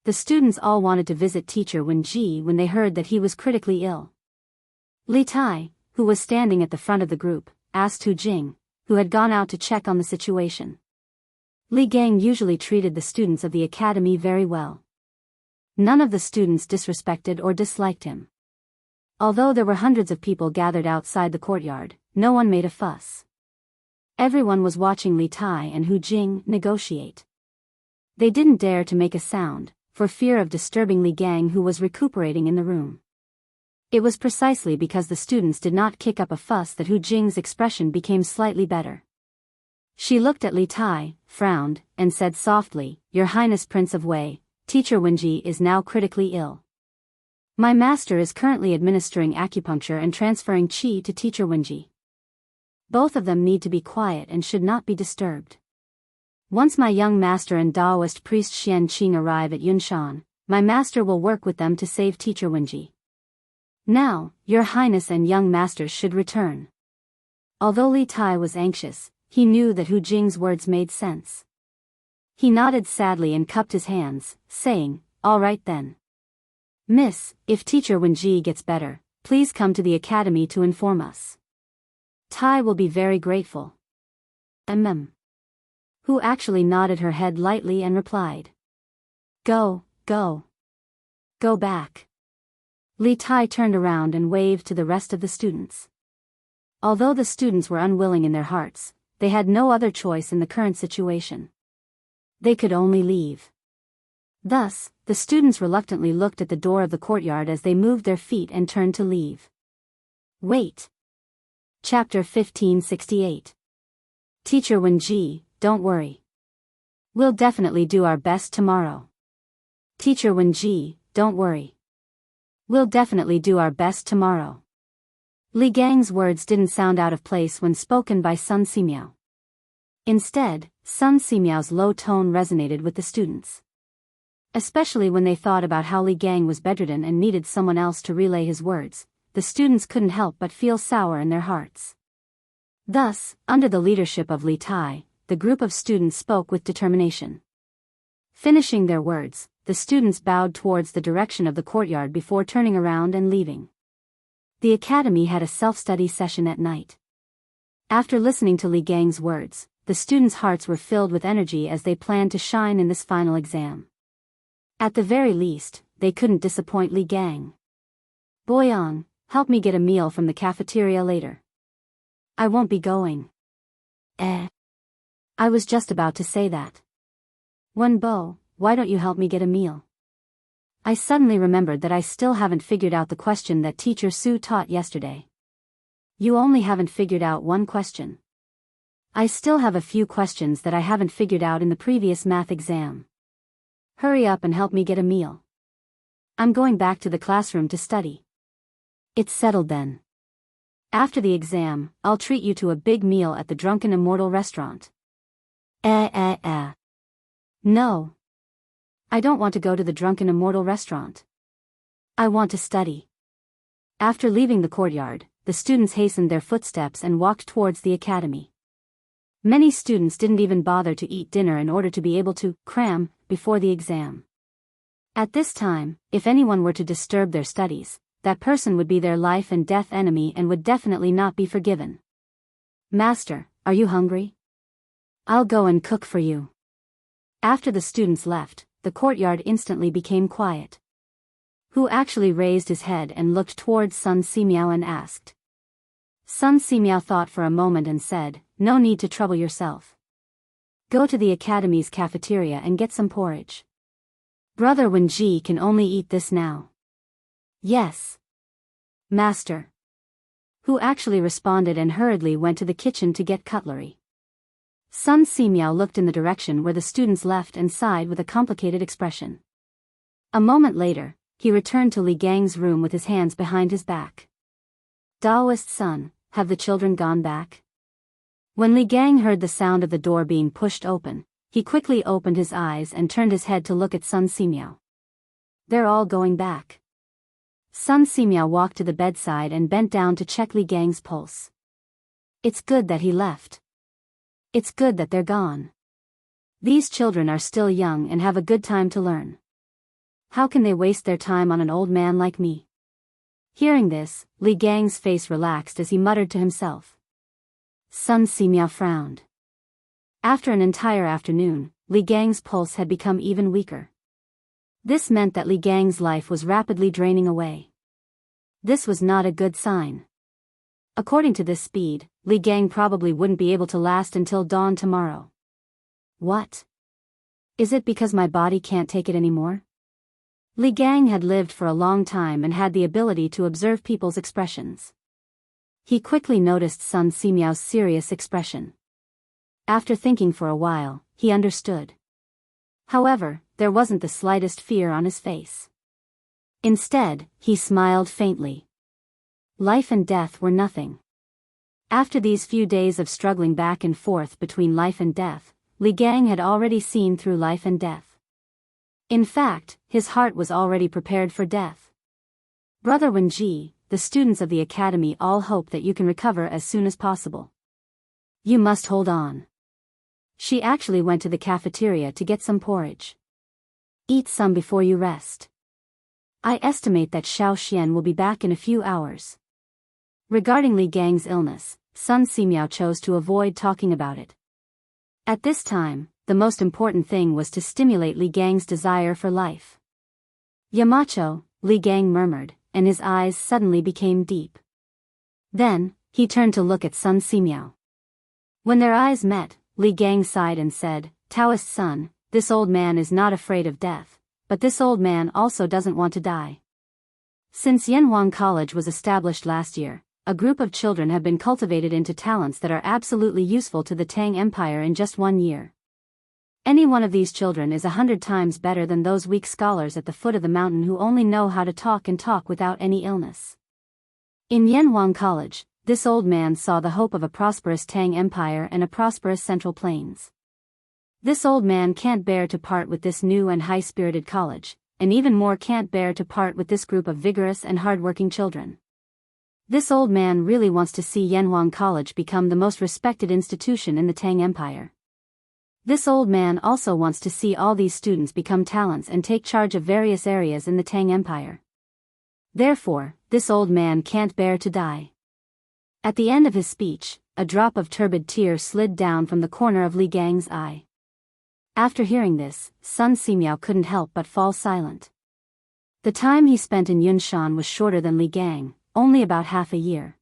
The students all wanted to visit Teacher Wenji when they heard that he was critically ill. Li Tai, who was standing at the front of the group, asked Hu Jing, who had gone out to check on the situation. Li Gang usually treated the students of the academy very well. None of the students disrespected or disliked him. Although there were hundreds of people gathered outside the courtyard, no one made a fuss. Everyone was watching Li Tai and Hu Jing negotiate. They didn't dare to make a sound, for fear of disturbing Li Gang, who was recuperating in the room. It was precisely because the students did not kick up a fuss that Hu Jing's expression became slightly better. She looked at Li Tai, frowned, and said softly, "Your Highness Prince of Wei, Teacher Wenji is now critically ill. My master is currently administering acupuncture and transferring qi to Teacher Wenji. Both of them need to be quiet and should not be disturbed. Once my young master and Daoist priest Xian Qing arrive at Yunshan, my master will work with them to save Teacher Wenji. Now, your highness and young masters should return." Although Li Tai was anxious, he knew that Hu Jing's words made sense. He nodded sadly and cupped his hands, saying, "All right then. Miss, if Teacher Wenji gets better, please come to the academy to inform us. Tai will be very grateful." Who actually nodded her head lightly and replied, Go back." Li Tai turned around and waved to the rest of the students. Although the students were unwilling in their hearts, they had no other choice in the current situation. They could only leave. Thus, the students reluctantly looked at the door of the courtyard as they moved their feet and turned to leave. Wait. Chapter 1568. Teacher Wenji, don't worry. We'll definitely do our best tomorrow. Teacher Wenji, don't worry. We'll definitely do our best tomorrow. Li Gang's words didn't sound out of place when spoken by Sun Simiao. Instead, Sun Simiao's low tone resonated with the students. Especially when they thought about how Li Gang was bedridden and needed someone else to relay his words, the students couldn't help but feel sour in their hearts. Thus, under the leadership of Li Tai, the group of students spoke with determination. Finishing their words, the students bowed towards the direction of the courtyard before turning around and leaving. The academy had a self-study session at night. After listening to Li Gang's words, the students' hearts were filled with energy as they planned to shine in this final exam. At the very least, they couldn't disappoint Li Gang. "Boyang, help me get a meal from the cafeteria later." "I won't be going." I was just about to say that." "Wenbo, why don't you help me get a meal?" I suddenly remembered that I still haven't figured out the question that Teacher Su taught yesterday. "You only haven't figured out one question." "I still have a few questions that I haven't figured out in the previous math exam. Hurry up and help me get a meal. I'm going back to the classroom to study." "It's settled then. After the exam, I'll treat you to a big meal at the Drunken Immortal restaurant." No. I don't want to go to the Drunken Immortal restaurant. I want to study." After leaving the courtyard, the students hastened their footsteps and walked towards the academy. Many students didn't even bother to eat dinner in order to be able to cram before the exam. At this time, if anyone were to disturb their studies, that person would be their life and death enemy and would definitely not be forgiven. "Master, are you hungry? I'll go and cook for you." After the students left, the courtyard instantly became quiet. Hu actually raised his head and looked towards Sun Simiao and asked. Sun Simiao thought for a moment and said, "No need to trouble yourself. Go to the academy's cafeteria and get some porridge. Brother Wenji can only eat this now." "Yes. Master." who actually responded and hurriedly went to the kitchen to get cutlery. Sun Simiao looked in the direction where the students left and sighed with a complicated expression. A moment later, he returned to Li Gang's room with his hands behind his back. Daoist son, have the children gone back? When Li Gang heard the sound of the door being pushed open, he quickly opened his eyes and turned his head to look at Sun Simiao. They're all going back. Sun Simiao walked to the bedside and bent down to check Li Gang's pulse. It's good that he left. It's good that they're gone. These children are still young and have a good time to learn. How can they waste their time on an old man like me? Hearing this, Li Gang's face relaxed as he muttered to himself. Sun Simiao frowned. After an entire afternoon, Li Gang's pulse had become even weaker. This meant that Li Gang's life was rapidly draining away. This was not a good sign. According to this speed, Li Gang probably wouldn't be able to last until dawn tomorrow. What? Is it because my body can't take it anymore? Li Gang had lived for a long time and had the ability to observe people's expressions. He quickly noticed Sun Simiao's serious expression. After thinking for a while, he understood. However, there wasn't the slightest fear on his face. Instead, he smiled faintly. Life and death were nothing. After these few days of struggling back and forth between life and death, Li Gang had already seen through life and death. In fact, his heart was already prepared for death. Brother Wenji, the students of the academy all hope that you can recover as soon as possible. You must hold on. She actually went to the cafeteria to get some porridge. Eat some before you rest. I estimate that Xiao Xian will be back in a few hours. Regarding Li Gang's illness, Sun Simiao chose to avoid talking about it. At this time, the most important thing was to stimulate Li Gang's desire for life. Yamacho, Li Gang murmured, and his eyes suddenly became deep. Then, he turned to look at Sun Simiao. When their eyes met, Li Gang sighed and said, Taoist son, this old man is not afraid of death, but this old man also doesn't want to die. Since Yanhuang College was established last year, a group of children have been cultivated into talents that are absolutely useful to the Tang Empire in just 1 year. Any one of these children is 100 times better than those weak scholars at the foot of the mountain who only know how to talk and talk without any illness. In Yanhuang College, this old man saw the hope of a prosperous Tang Empire and a prosperous Central Plains. This old man can't bear to part with this new and high-spirited college, and even more can't bear to part with this group of vigorous and hard-working children. This old man really wants to see Yanhuang College become the most respected institution in the Tang Empire. This old man also wants to see all these students become talents and take charge of various areas in the Tang Empire. Therefore, this old man can't bear to die. At the end of his speech, a drop of turbid tear slid down from the corner of Li Gang's eye. After hearing this, Sun Simiao couldn't help but fall silent. The time he spent in Yunshan was shorter than Li Gang, only about half a year.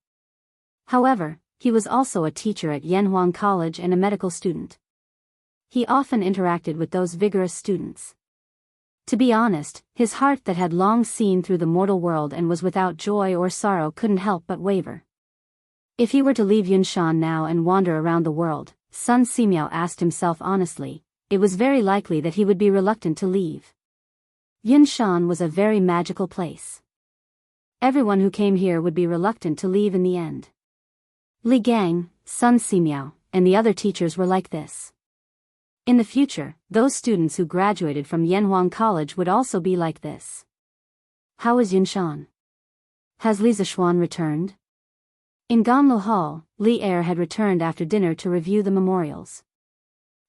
However, he was also a teacher at Yanhuang College and a medical student. He often interacted with those vigorous students. To be honest, his heart that had long seen through the mortal world and was without joy or sorrow couldn't help but waver. If he were to leave Yunshan now and wander around the world, Sun Simiao asked himself honestly, it was very likely that he would be reluctant to leave. Yunshan was a very magical place. Everyone who came here would be reluctant to leave in the end. Li Gang, Sun Simiao, and the other teachers were like this. In the future, those students who graduated from Yanhuang College would also be like this. How is Yunshan? Has Li Zishuan returned? In Ganlu Hall, Li Er had returned after dinner to review the memorials.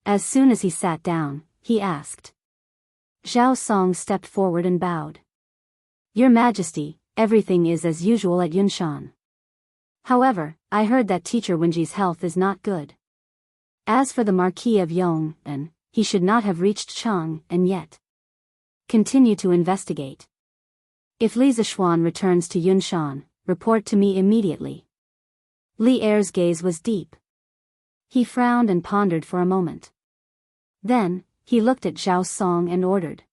As soon as he sat down, he asked. Zhao Song stepped forward and bowed. Your Majesty, everything is as usual at Yunshan. However, I heard that Teacher Wenji's health is not good. As for the Marquis of Yong'an, he should not have reached Chang, and yet. Continue to investigate. If Li Zishuan returns to Yunshan, report to me immediately. Li Er's gaze was deep. He frowned and pondered for a moment. Then, he looked at Zhao Song and ordered.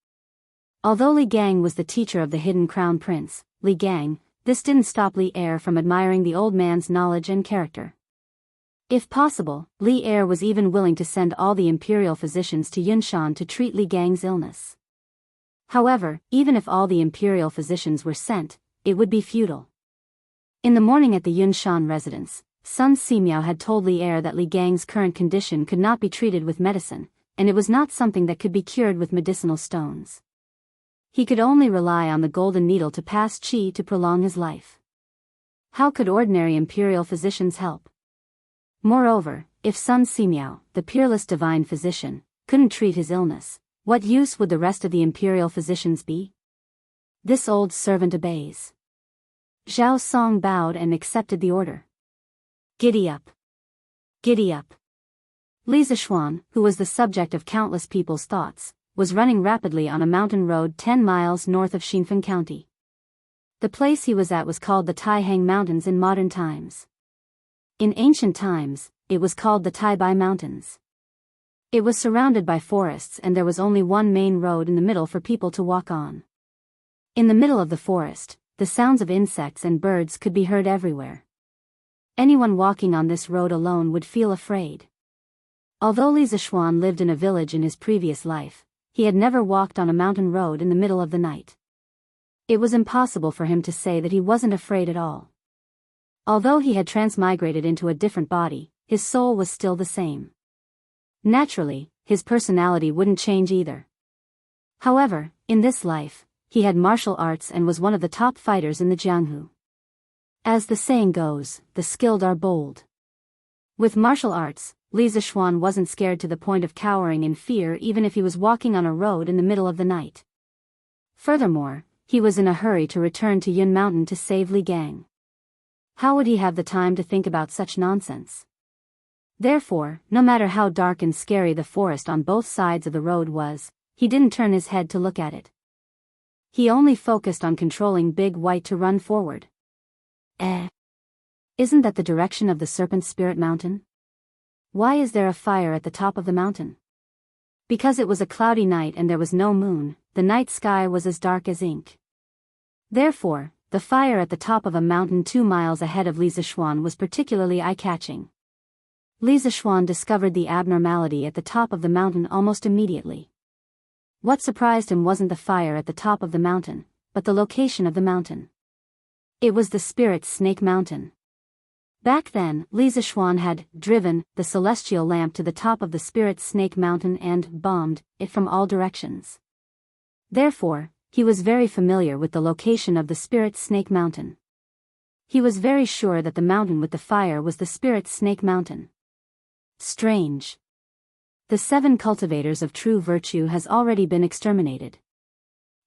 Although Li Gang was the teacher of the hidden crown prince, Li Gang, this didn't stop Li Er from admiring the old man's knowledge and character. If possible, Li Er was even willing to send all the imperial physicians to Yunshan to treat Li Gang's illness. However, even if all the imperial physicians were sent, it would be futile. In the morning at the Yunshan residence, Sun Simiao had told Li Er that Li Gang's current condition could not be treated with medicine, and it was not something that could be cured with medicinal stones. He could only rely on the golden needle to pass qi to prolong his life. How could ordinary imperial physicians help? Moreover, if Sun Simiao, the peerless divine physician, couldn't treat his illness, what use would the rest of the imperial physicians be? This old servant obeys. Zhao Song bowed and accepted the order. Giddy up. Giddy up. Li Zishuan, who was the subject of countless people's thoughts, was running rapidly on a mountain road 10 miles north of Xinfen County. The place he was at was called the Taihang Mountains in modern times. In ancient times, it was called the Taibai Mountains. It was surrounded by forests and there was only one main road in the middle for people to walk on. In the middle of the forest, the sounds of insects and birds could be heard everywhere. Anyone walking on this road alone would feel afraid. Although Li Zishuan lived in a village in his previous life, he had never walked on a mountain road in the middle of the night. It was impossible for him to say that he wasn't afraid at all. Although he had transmigrated into a different body, his soul was still the same. Naturally, his personality wouldn't change either. However, in this life, he had martial arts and was one of the top fighters in the Jianghu. As the saying goes, the skilled are bold. With martial arts, Li Zishuan wasn't scared to the point of cowering in fear even if he was walking on a road in the middle of the night. Furthermore, he was in a hurry to return to Yun Mountain to save Li Gang. How would he have the time to think about such nonsense? Therefore, no matter how dark and scary the forest on both sides of the road was, he didn't turn his head to look at it. He only focused on controlling Big White to run forward. Isn't that the direction of the Serpent Spirit Mountain? Why is there a fire at the top of the mountain? Because it was a cloudy night and there was no moon, the night sky was as dark as ink. Therefore, the fire at the top of a mountain 2 miles ahead of Li Zishuan was particularly eye-catching. Li Zishuan discovered the abnormality at the top of the mountain almost immediately. What surprised him wasn't the fire at the top of the mountain, but the location of the mountain. It was the Spirit Snake Mountain. Back then, Li Zishuan had driven the celestial lamp to the top of the Spirit Snake Mountain and bombed it from all directions. Therefore, he was very familiar with the location of the Spirit Snake Mountain. He was very sure that the mountain with the fire was the Spirit Snake Mountain. Strange. The 7 cultivators of true virtue has already been exterminated.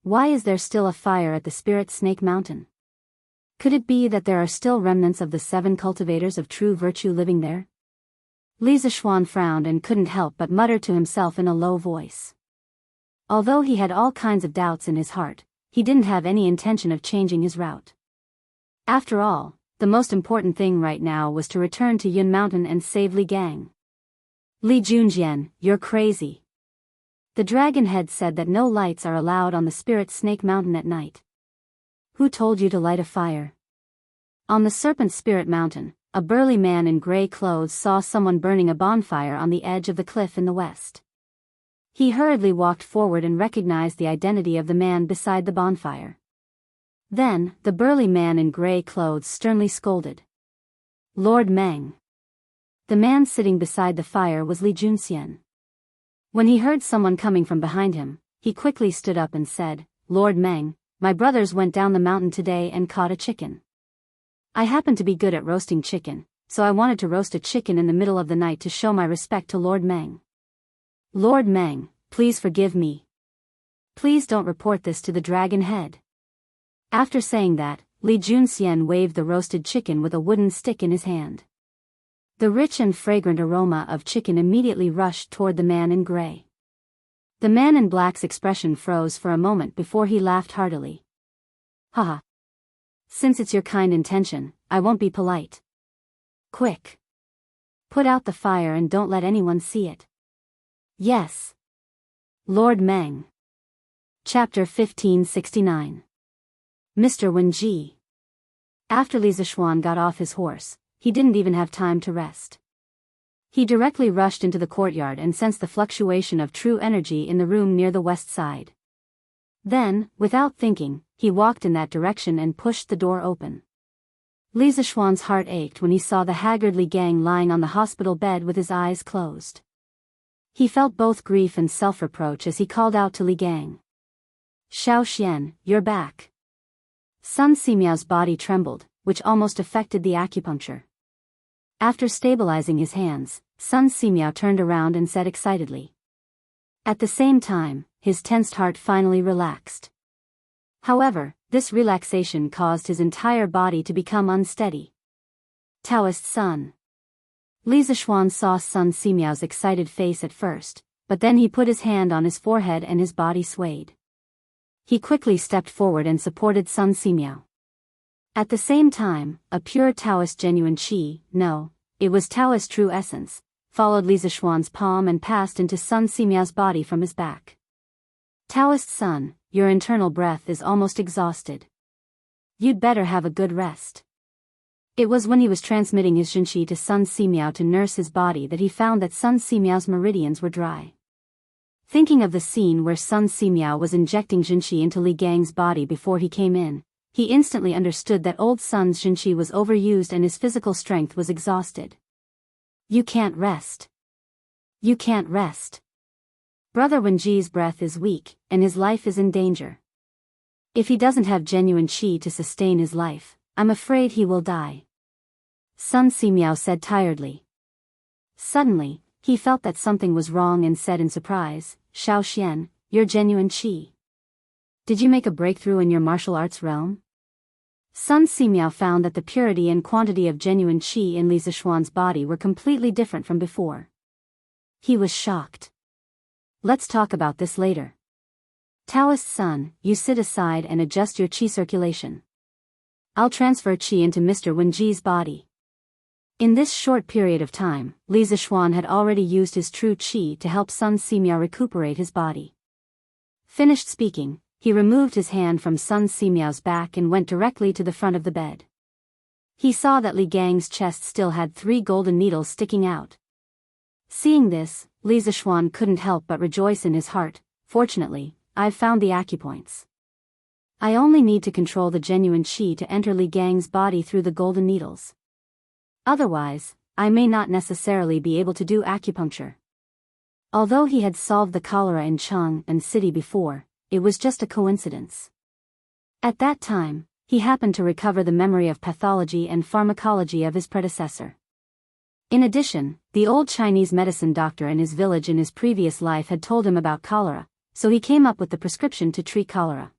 Why is there still a fire at the Spirit Snake Mountain? Could it be that there are still remnants of the 7 cultivators of true virtue living there? Li Zishuan frowned and couldn't help but mutter to himself in a low voice. Although he had all kinds of doubts in his heart, he didn't have any intention of changing his route. After all, the most important thing right now was to return to Yun Mountain and save Li Gang. Li Junjian, you're crazy. The dragon head said that no lights are allowed on the Spirit Snake Mountain at night. Who told you to light a fire? On the Serpent Spirit Mountain, a burly man in gray clothes saw someone burning a bonfire on the edge of the cliff in the west. He hurriedly walked forward and recognized the identity of the man beside the bonfire. Then, the burly man in gray clothes sternly scolded. Lord Meng. The man sitting beside the fire was Li Junxian. When he heard someone coming from behind him, he quickly stood up and said, Lord Meng, my brothers went down the mountain today and caught a chicken. I happen to be good at roasting chicken, so I wanted to roast a chicken in the middle of the night to show my respect to Lord Meng. Lord Meng, please forgive me. Please don't report this to the dragon head. After saying that, Li Junxian waved the roasted chicken with a wooden stick in his hand. The rich and fragrant aroma of chicken immediately rushed toward the man in gray. The man in black's expression froze for a moment before he laughed heartily. Haha. Since it's your kind intention, I won't be polite. Quick. Put out the fire and don't let anyone see it. Yes. Lord Meng. Chapter 1569. Mr. Wenji. After Li Zixuan got off his horse, he didn't even have time to rest. He directly rushed into the courtyard and sensed the fluctuation of true energy in the room near the west side. Then, without thinking, he walked in that direction and pushed the door open. Li Zixuan's heart ached when he saw the haggard Li Gang lying on the hospital bed with his eyes closed. He felt both grief and self-reproach as he called out to Li Gang. "Xiao Xian, you're back." Sun Simiao's body trembled, which almost affected the acupuncture. After stabilizing his hands, Sun Simiao turned around and said excitedly. At the same time, his tensed heart finally relaxed. However, this relaxation caused his entire body to become unsteady. Daoist Sun. Li Zixuan saw Sun Simiao's excited face at first, but then he put his hand on his forehead and his body swayed. He quickly stepped forward and supported Sun Simiao. At the same time, a pure Taoist genuine qi, no, it was Taoist true essence, followed Li Zixuan's palm and passed into Sun Simiao's body from his back. Taoist Sun, your internal breath is almost exhausted. You'd better have a good rest. It was when he was transmitting his Xinqi to Sun Simiao to nurse his body that he found that Sun Simiao's meridians were dry. Thinking of the scene where Sun Simiao was injecting Xinqi into Li Gang's body before he came in, he instantly understood that old Sun's Xinqi was overused and his physical strength was exhausted. You can't rest. You can't rest. Brother Wenji's breath is weak, and his life is in danger. If he doesn't have genuine qi to sustain his life, I'm afraid he will die. Sun Simiao said tiredly. Suddenly, he felt that something was wrong and said in surprise, "Xiao Xian, your genuine qi. Did you make a breakthrough in your martial arts realm?" Sun Simiao found that the purity and quantity of genuine qi in Li Zixuan's body were completely different from before. He was shocked. Let's talk about this later. Taoist Sun, you sit aside and adjust your qi circulation. I'll transfer qi into Mr. Wenji's body. In this short period of time, Li Zixuan had already used his true qi to help Sun Simiao recuperate his body. Finished speaking, he removed his hand from Sun Simiao's back and went directly to the front of the bed. He saw that Li Gang's chest still had 3 golden needles sticking out. Seeing this, Li Zixuan couldn't help but rejoice in his heart. Fortunately, I've found the acupoints. I only need to control the genuine qi to enter Li Gang's body through the golden needles. Otherwise, I may not necessarily be able to do acupuncture. Although he had solved the cholera in Chang'an City before, it was just a coincidence. At that time, he happened to recover the memory of pathology and pharmacology of his predecessor. In addition, the old Chinese medicine doctor in his village in his previous life had told him about cholera, so he came up with the prescription to treat cholera.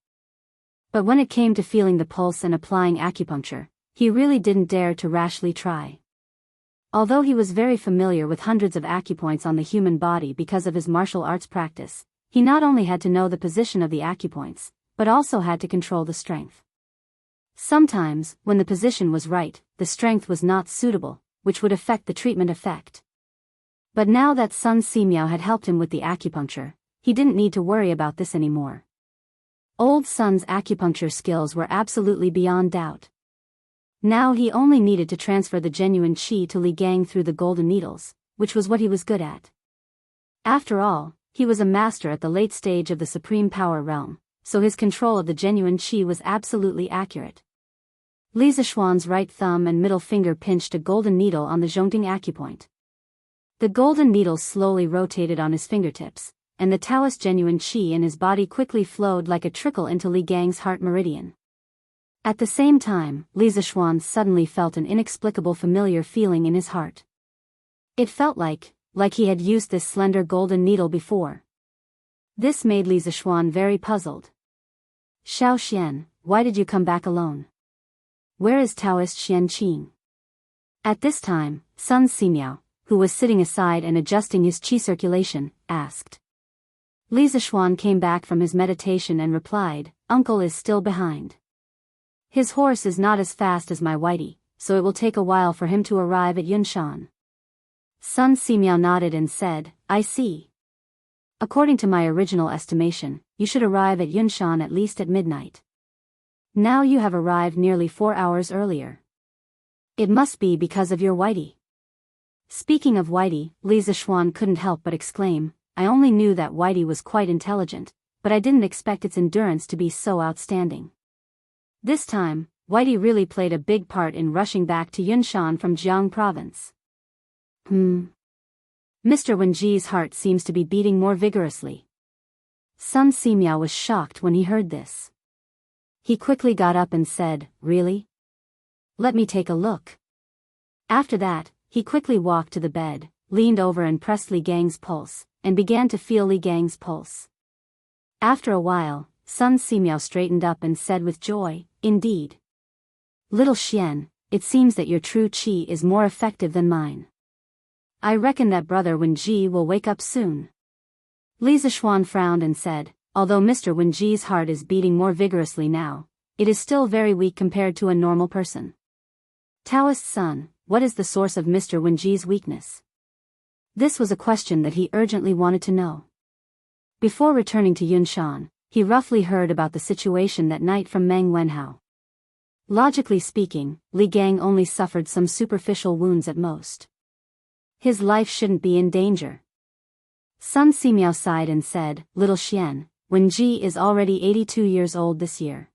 But when it came to feeling the pulse and applying acupuncture, he really didn't dare to rashly try. Although he was very familiar with hundreds of acupoints on the human body because of his martial arts practice, he not only had to know the position of the acupoints, but also had to control the strength. Sometimes, when the position was right, the strength was not suitable, which would affect the treatment effect. But now that Sun Simiao had helped him with the acupuncture, he didn't need to worry about this anymore. Old Sun's acupuncture skills were absolutely beyond doubt. Now he only needed to transfer the genuine qi to Li Gang through the golden needles, which was what he was good at. After all, he was a master at the late stage of the supreme power realm, so his control of the genuine qi was absolutely accurate. Li Zixuan's right thumb and middle finger pinched a golden needle on the Zhongting acupoint. The golden needle slowly rotated on his fingertips, and the Taoist genuine qi in his body quickly flowed like a trickle into Li Gang's heart meridian. At the same time, Li Zixuan suddenly felt an inexplicable familiar feeling in his heart. It felt like he had used this slender golden needle before. This made Li Zixuan very puzzled. "Xiao Xian, why did you come back alone? Where is Taoist Xianqing?" At this time, Sun Simiao, who was sitting aside and adjusting his qi circulation, asked. Li Zixuan came back from his meditation and replied, "Uncle is still behind. His horse is not as fast as my whitey, so it will take a while for him to arrive at Yunshan." Sun Simiao nodded and said, "I see. According to my original estimation, you should arrive at Yunshan at least at midnight." Now you have arrived nearly 4 hours earlier. It must be because of your Whitey. Speaking of Whitey, Li Zishuan couldn't help but exclaim, I only knew that Whitey was quite intelligent, but I didn't expect its endurance to be so outstanding. This time, Whitey really played a big part in rushing back to Yunshan from Jianghu province. Mr. Wenji's heart seems to be beating more vigorously. Sun Simiao was shocked when he heard this. He quickly got up and said, Really? Let me take a look. After that, he quickly walked to the bed, leaned over and pressed Li Gang's pulse, and began to feel Li Gang's pulse. After a while, Sun Simiao straightened up and said with joy, Indeed. Little Xian, it seems that your true qi is more effective than mine. I reckon that brother Wenji will wake up soon. Li Zishuan frowned and said, Although Mr. Wenji's heart is beating more vigorously now, it is still very weak compared to a normal person. Daoist son, what is the source of Mr. Wenji's weakness? This was a question that he urgently wanted to know. Before returning to Yunshan, he roughly heard about the situation that night from Meng Wenhao. Logically speaking, Li Gang only suffered some superficial wounds at most. His life shouldn't be in danger. Sun Simiao sighed and said, Little Xian, Wenji is already 82 years old this year.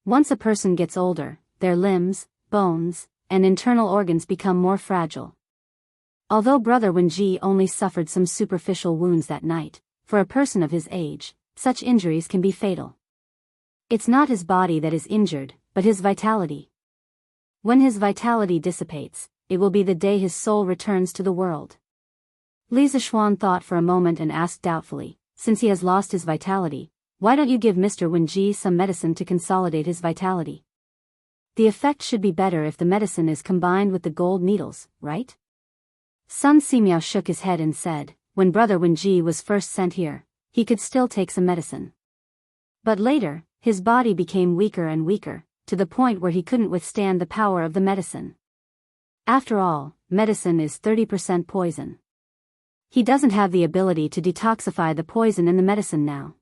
Once a person gets older, their limbs, bones, and internal organs become more fragile. Although brother Wenji only suffered some superficial wounds that night, for a person of his age, such injuries can be fatal. It's not his body that is injured, but his vitality. When his vitality dissipates, it will be the day his soul returns to the world. Li Zishuan thought for a moment and asked doubtfully, Since he has lost his vitality, why don't you give Mr. Wenji some medicine to consolidate his vitality? The effect should be better if the medicine is combined with the gold needles, right? Sun Simiao shook his head and said, When brother Wenji was first sent here, he could still take some medicine. But later, his body became weaker and weaker, to the point where he couldn't withstand the power of the medicine. After all, medicine is 30% poison. He doesn't have the ability to detoxify the poison in the medicine now.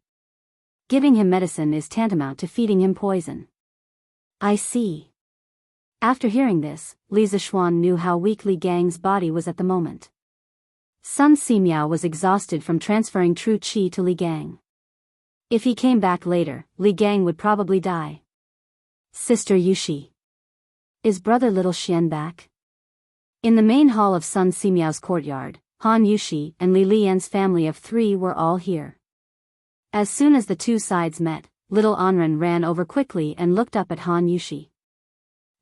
Giving him medicine is tantamount to feeding him poison. I see. After hearing this, Li Zishuan knew how weak Li Gang's body was at the moment. Sun Simiao was exhausted from transferring true qi to Li Gang. If he came back later, Li Gang would probably die. Sister Yushi. Is brother Little Xian back? In the main hall of Sun Simiao's courtyard, Han Yushi and Li Lian's family of 3 were all here. As soon as the two sides met, little Anren ran over quickly and looked up at Han Yushi.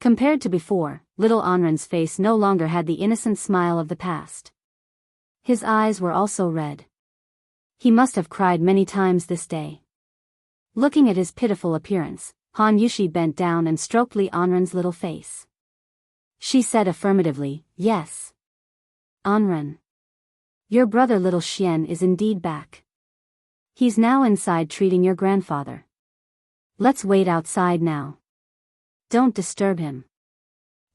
Compared to before, little Anren's face no longer had the innocent smile of the past. His eyes were also red. He must have cried many times this day. Looking at his pitiful appearance, Han Yushi bent down and stroked Li Anren's little face. She said affirmatively, Yes. Anren. Your brother Little Xian is indeed back. He's now inside treating your grandfather. Let's wait outside now. Don't disturb him.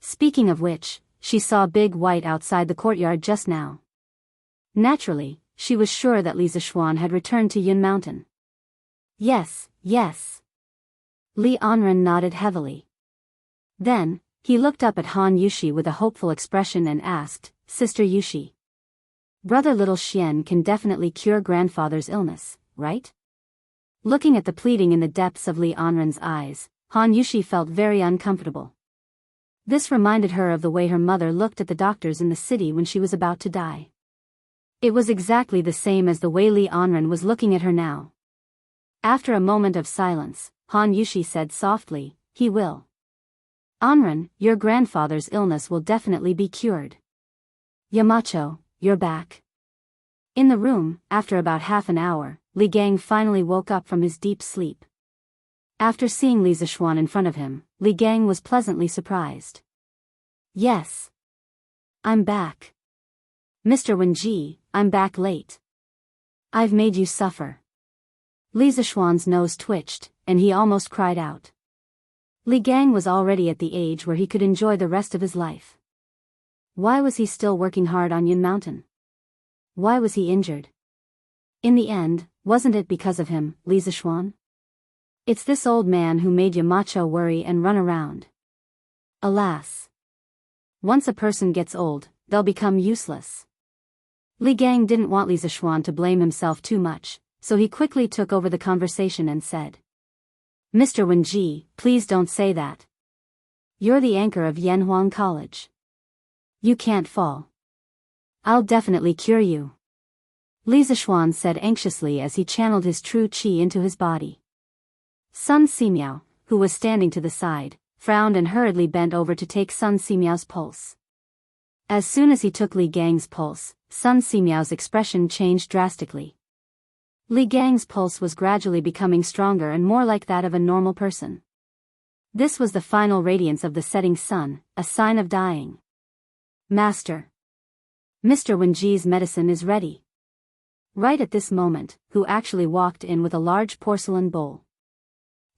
Speaking of which, she saw Big White outside the courtyard just now. Naturally, she was sure that Li Zishuan had returned to Yun Mountain. Yes, yes. Li Anren nodded heavily. Then, he looked up at Han Yushi with a hopeful expression and asked, Sister Yushi. Brother Little Xian can definitely cure grandfather's illness, right? Looking at the pleading in the depths of Li Anren's eyes, Han Yushi felt very uncomfortable. This reminded her of the way her mother looked at the doctors in the city when she was about to die. It was exactly the same as the way Li Anren was looking at her now. After a moment of silence, Han Yushi said softly, He will. Anren, your grandfather's illness will definitely be cured. Yamacho, you're back. In the room, after about half an hour, Li Gang finally woke up from his deep sleep. After seeing Li Zishuan in front of him, Li Gang was pleasantly surprised. Yes. I'm back. Mr. Wenji, I'm back late. I've made you suffer. Li Zishuan's nose twitched, and he almost cried out. Li Gang was already at the age where he could enjoy the rest of his life. Why was he still working hard on Yun Mountain? Why was he injured? In the end, wasn't it because of him, Li Zishuan? It's this old man who made Yamacho worry and run around. Alas. Once a person gets old, they'll become useless. Li Gang didn't want Li Zishuan to blame himself too much, so he quickly took over the conversation and said, Mr. Wenji, please don't say that. You're the anchor of Yanhuang College. You can't fall. I'll definitely cure you. Li Zishuan said anxiously as he channeled his true qi into his body. Sun Simiao, who was standing to the side, frowned and hurriedly bent over to take Sun Simiao's pulse. As soon as he took Li Gang's pulse, Sun Simiao's expression changed drastically. Li Gang's pulse was gradually becoming stronger and more like that of a normal person. This was the final radiance of the setting sun, a sign of dying. Master. Mr. Wenji's medicine is ready. Right at this moment, who actually walked in with a large porcelain bowl.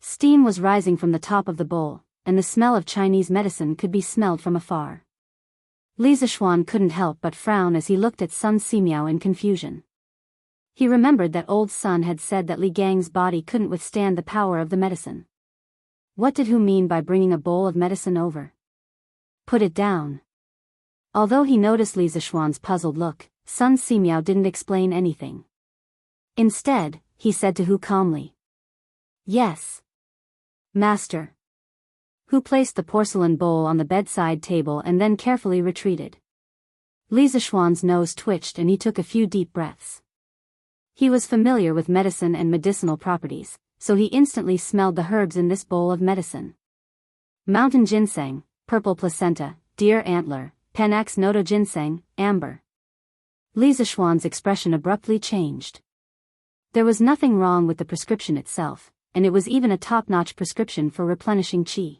Steam was rising from the top of the bowl, and the smell of Chinese medicine could be smelled from afar. Li Zishuan couldn't help but frown as he looked at Sun Simiao in confusion. He remembered that old Sun had said that Li Gang's body couldn't withstand the power of the medicine. What did he mean by bringing a bowl of medicine over? Put it down. Although he noticed Li Zishuan's puzzled look, Sun Simiao didn't explain anything. Instead, he said to Hu calmly. Yes. Master. Hu placed the porcelain bowl on the bedside table and then carefully retreated. Li Zishuan's nose twitched and he took a few deep breaths. He was familiar with medicine and medicinal properties, so he instantly smelled the herbs in this bowl of medicine. Mountain ginseng, purple placenta, deer antler, Panax nodo ginseng, amber. Li Zishuan's expression abruptly changed. There was nothing wrong with the prescription itself, and it was even a top-notch prescription for replenishing qi.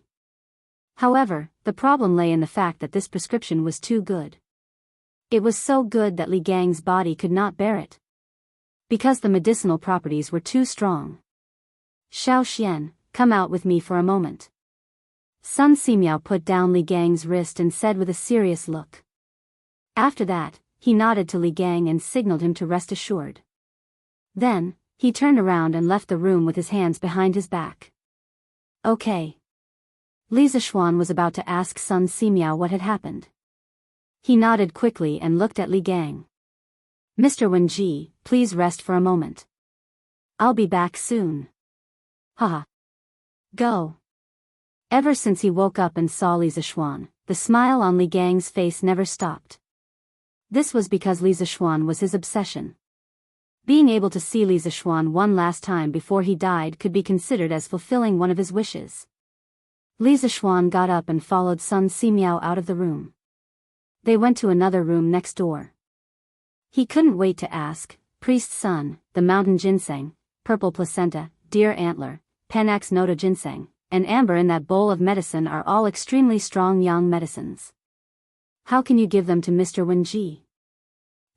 However, the problem lay in the fact that this prescription was too good. It was so good that Li Gang's body could not bear it. Because the medicinal properties were too strong. Xiao Xian, come out with me for a moment. Sun Simiao put down Li Gang's wrist and said with a serious look. After that, he nodded to Li Gang and signaled him to rest assured. Then, he turned around and left the room with his hands behind his back. Okay. Li Zishuan was about to ask Sun Simiao what had happened. He nodded quickly and looked at Li Gang. Mr. Wenji, please rest for a moment. I'll be back soon. Haha. Go. Ever since he woke up and saw Li Zishuan, the smile on Li Gang's face never stopped. This was because Li Zishuan was his obsession. Being able to see Li Zishuan one last time before he died could be considered as fulfilling one of his wishes. Li Zishuan got up and followed Sun Simiao out of the room. They went to another room next door. He couldn't wait to ask, Priest Sun, the mountain ginseng, purple placenta, deer antler, Panax nodo ginseng, and amber in that bowl of medicine are all extremely strong yang medicines. How can you give them to Mr. Wenji?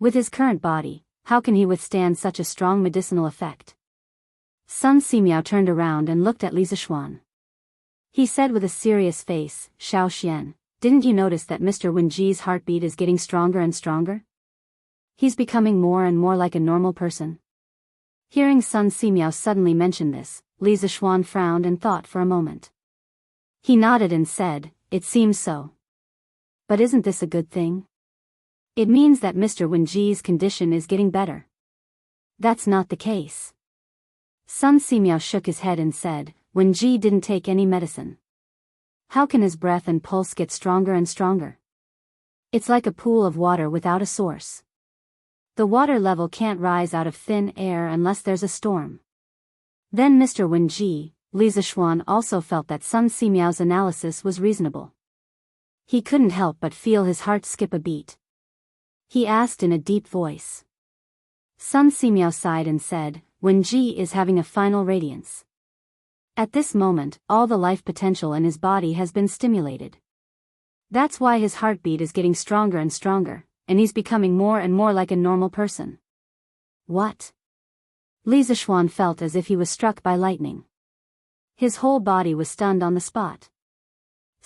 With his current body, how can he withstand such a strong medicinal effect? Sun Simiao turned around and looked at Li Zishuan. He said with a serious face, Xiao Xian, didn't you notice that Mr. Wenji's heartbeat is getting stronger and stronger? He's becoming more and more like a normal person. Hearing Sun Simiao suddenly mention this, Li Zishuan frowned and thought for a moment. He nodded and said, it seems so. But isn't this a good thing? It means that Mr. Wenji's condition is getting better. That's not the case. Sun Simiao shook his head and said, Wenji didn't take any medicine. How can his breath and pulse get stronger and stronger? It's like a pool of water without a source. The water level can't rise out of thin air unless there's a storm. Then Mr. Wenji, Li Zishuan also felt that Sun Simiao's analysis was reasonable. He couldn't help but feel his heart skip a beat. He asked in a deep voice. Sun Simiao sighed and said, Wenji is having a final radiance. At this moment, all the life potential in his body has been stimulated. That's why his heartbeat is getting stronger and stronger, and he's becoming more and more like a normal person. What? Li Zishuan felt as if he was struck by lightning. His whole body was stunned on the spot.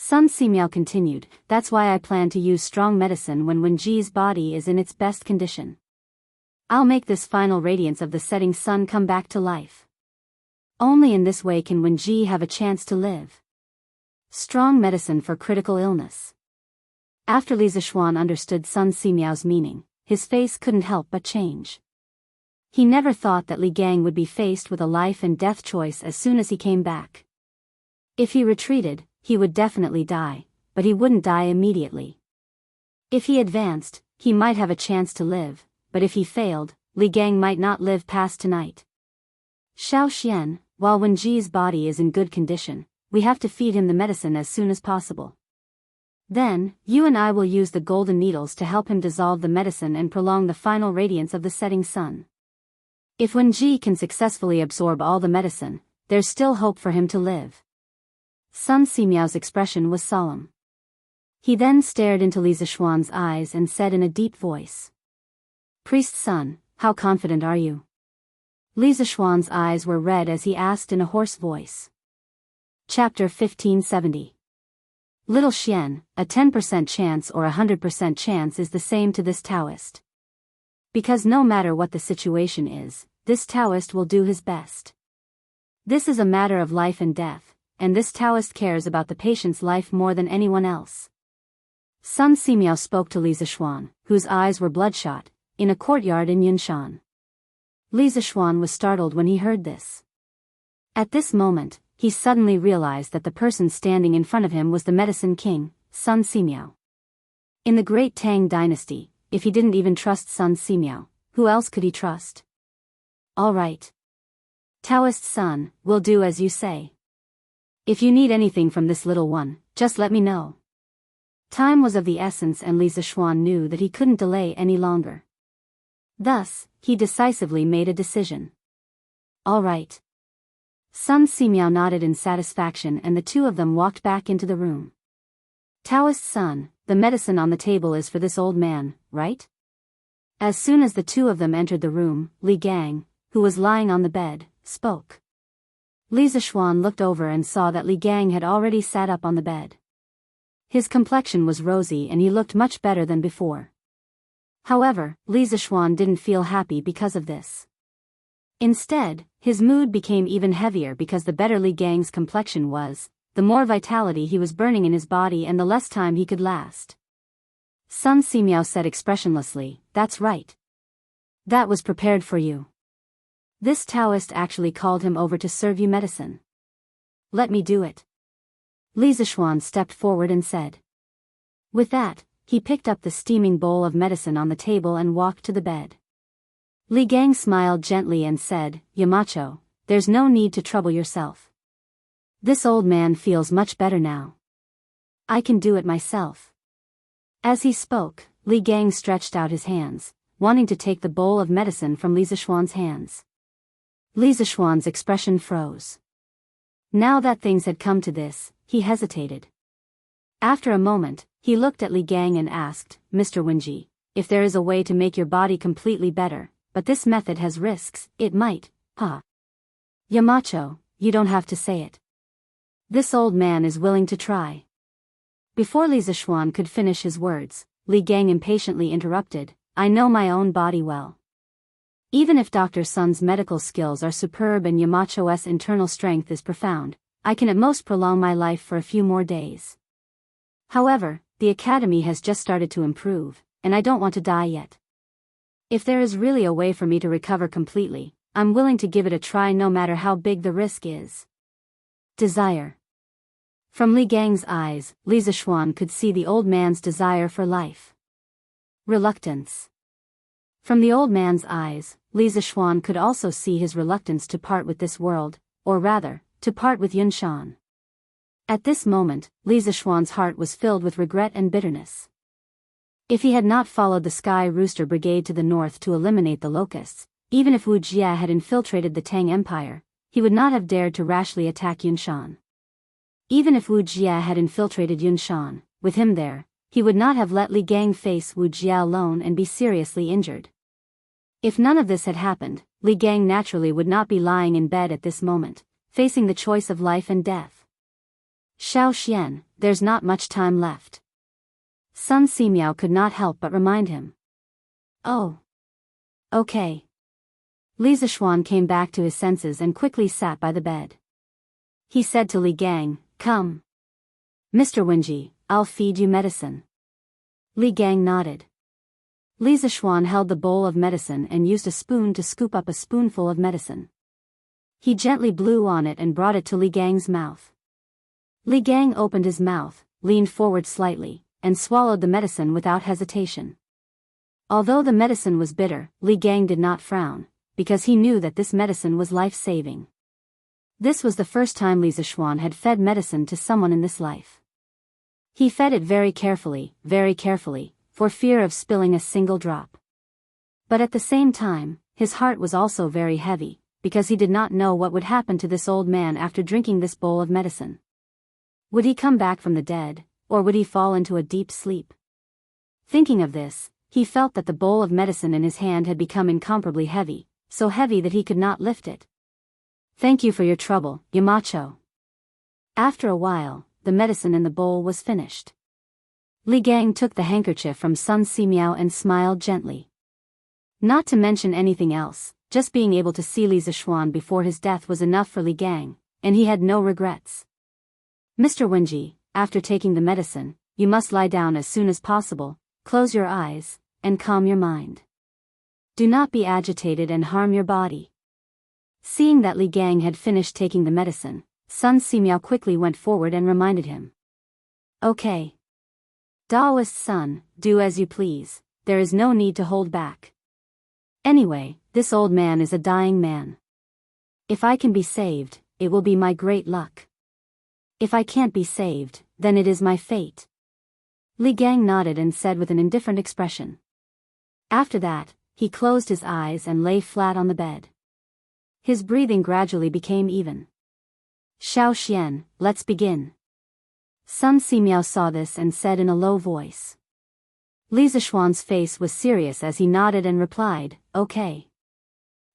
Sun Simiao continued, that's why I plan to use strong medicine when Wenji's body is in its best condition. I'll make this final radiance of the setting sun come back to life. Only in this way can Wenji have a chance to live. Strong medicine for critical illness. After Li Zishuan understood Sun Simiao's meaning, his face couldn't help but change. He never thought that Li Gang would be faced with a life and death choice as soon as he came back. If he retreated, he would definitely die, but he wouldn't die immediately. If he advanced, he might have a chance to live, but if he failed, Li Gang might not live past tonight. Xiao Xian, while Wenji's body is in good condition, we have to feed him the medicine as soon as possible. Then, you and I will use the golden needles to help him dissolve the medicine and prolong the final radiance of the setting sun. If Wenji can successfully absorb all the medicine, there's still hope for him to live. Sun Simiao's expression was solemn. He then stared into Li Zishuan's eyes and said in a deep voice. Priest's son, how confident are you? Li Zishuan's eyes were red as he asked in a hoarse voice. Chapter 1570. Little Xian, a 10% chance or 100% chance is the same to this Daoist. Because no matter what the situation is, this Daoist will do his best. This is a matter of life and death, and this Daoist cares about the patient's life more than anyone else. Sun Simiao spoke to Li Zishuan, whose eyes were bloodshot, in a courtyard in Yunshan. Li Zishuan was startled when he heard this. At this moment, he suddenly realized that the person standing in front of him was the medicine king, Sun Simiao. In the great Tang dynasty, if he didn't even trust Sun Simiao, who else could he trust? All right. Taoist son, will do as you say. If you need anything from this little one, just let me know. Time was of the essence and Li Zishuan knew that he couldn't delay any longer. Thus, he decisively made a decision. All right. Sun Simiao nodded in satisfaction and the two of them walked back into the room. Taoist son, the medicine on the table is for this old man, right? As soon as the two of them entered the room, Li Gang, who was lying on the bed, spoke. Li Zishuan looked over and saw that Li Gang had already sat up on the bed. His complexion was rosy and he looked much better than before. However, Li Zishuan didn't feel happy because of this. Instead, his mood became even heavier because the better Li Gang's complexion was, the more vitality he was burning in his body and the less time he could last. Sun Simiao said expressionlessly, that's right. That was prepared for you. This Taoist actually called him over to serve you medicine. Let me do it. Li Zishuan stepped forward and said. With that, he picked up the steaming bowl of medicine on the table and walked to the bed. Li Gang smiled gently and said, Yamacho, there's no need to trouble yourself. This old man feels much better now. I can do it myself. As he spoke, Li Gang stretched out his hands, wanting to take the bowl of medicine from Li Zishuan's hands. Li Zishuan's expression froze. Now that things had come to this, he hesitated. After a moment, he looked at Li Gang and asked, Mr. Wenji, if there is a way to make your body completely better, but this method has risks, it might, huh? Yamacho, you don't have to say it. This old man is willing to try. Before Li Zishuan could finish his words, Li Gang impatiently interrupted, I know my own body well. Even if Dr. Sun's medical skills are superb and Yamacho's internal strength is profound, I can at most prolong my life for a few more days. However, the academy has just started to improve, and I don't want to die yet. If there is really a way for me to recover completely, I'm willing to give it a try no matter how big the risk is. Desire. From Li Gang's eyes, Li Zishuan could see the old man's desire for life. Reluctance. From the old man's eyes, Li Zishuan could also see his reluctance to part with this world, or rather, to part with Yunshan. At this moment, Li Zishuan's heart was filled with regret and bitterness. If he had not followed the Sky Rooster Brigade to the north to eliminate the locusts, even if Wuxia had infiltrated the Tang Empire, he would not have dared to rashly attack Yunshan. Even if Wuxia had infiltrated Yunshan, with him there, he would not have let Li Gang face Wuxia alone and be seriously injured. If none of this had happened, Li Gang naturally would not be lying in bed at this moment, facing the choice of life and death. Xiao Xian, there's not much time left. Sun Simiao could not help but remind him. Oh. Okay. Li Zishuan came back to his senses and quickly sat by the bed. He said to Li Gang, "Come. Mr. Wenji, I'll feed you medicine." Li Gang nodded. Li Zishuan held the bowl of medicine and used a spoon to scoop up a spoonful of medicine. He gently blew on it and brought it to Li Gang's mouth. Li Gang opened his mouth, leaned forward slightly, and swallowed the medicine without hesitation. Although the medicine was bitter, Li Gang did not frown, because he knew that this medicine was life-saving. This was the first time Li Zishuan had fed medicine to someone in this life. He fed it very carefully, for fear of spilling a single drop. But at the same time, his heart was also very heavy, because he did not know what would happen to this old man after drinking this bowl of medicine. Would he come back from the dead, or would he fall into a deep sleep? Thinking of this, he felt that the bowl of medicine in his hand had become incomparably heavy, so heavy that he could not lift it. "Thank you for your trouble, Yamacho." After a while, the medicine in the bowl was finished. Li Gang took the handkerchief from Sun Simiao and smiled gently. Not to mention anything else, just being able to see Li Zishuan before his death was enough for Li Gang, and he had no regrets. "Mr. Wenji, after taking the medicine, you must lie down as soon as possible, close your eyes, and calm your mind. Do not be agitated and harm your body." Seeing that Li Gang had finished taking the medicine, Sun Simiao quickly went forward and reminded him. "Okay. Daoist son, do as you please, there is no need to hold back. Anyway, this old man is a dying man. If I can be saved, it will be my great luck. If I can't be saved, then it is my fate." Li Gang nodded and said with an indifferent expression. After that, he closed his eyes and lay flat on the bed. His breathing gradually became even. "Xiao Xian, let's begin." Sun Simiao saw this and said in a low voice. Li Zishuan's face was serious as he nodded and replied, "Okay."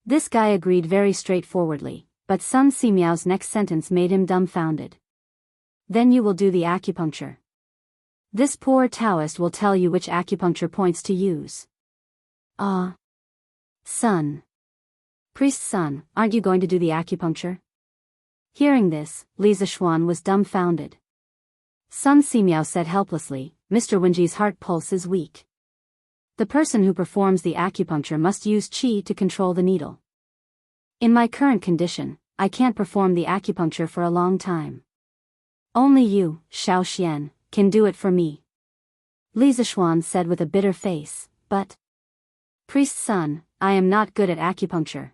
This guy agreed very straightforwardly, but Sun Simiao's next sentence made him dumbfounded. "Then you will do the acupuncture. This poor Taoist will tell you which acupuncture points to use." "Ah. Son. Priest's son, aren't you going to do the acupuncture?" Hearing this, Li Zishuan was dumbfounded. Sun Simiao said helplessly, "Mr. Wenji's heart pulse is weak. The person who performs the acupuncture must use qi to control the needle. In my current condition, I can't perform the acupuncture for a long time. Only you, Xiao Xian, can do it for me." Li Zishuan said with a bitter face, "But, priest's son, I am not good at acupuncture."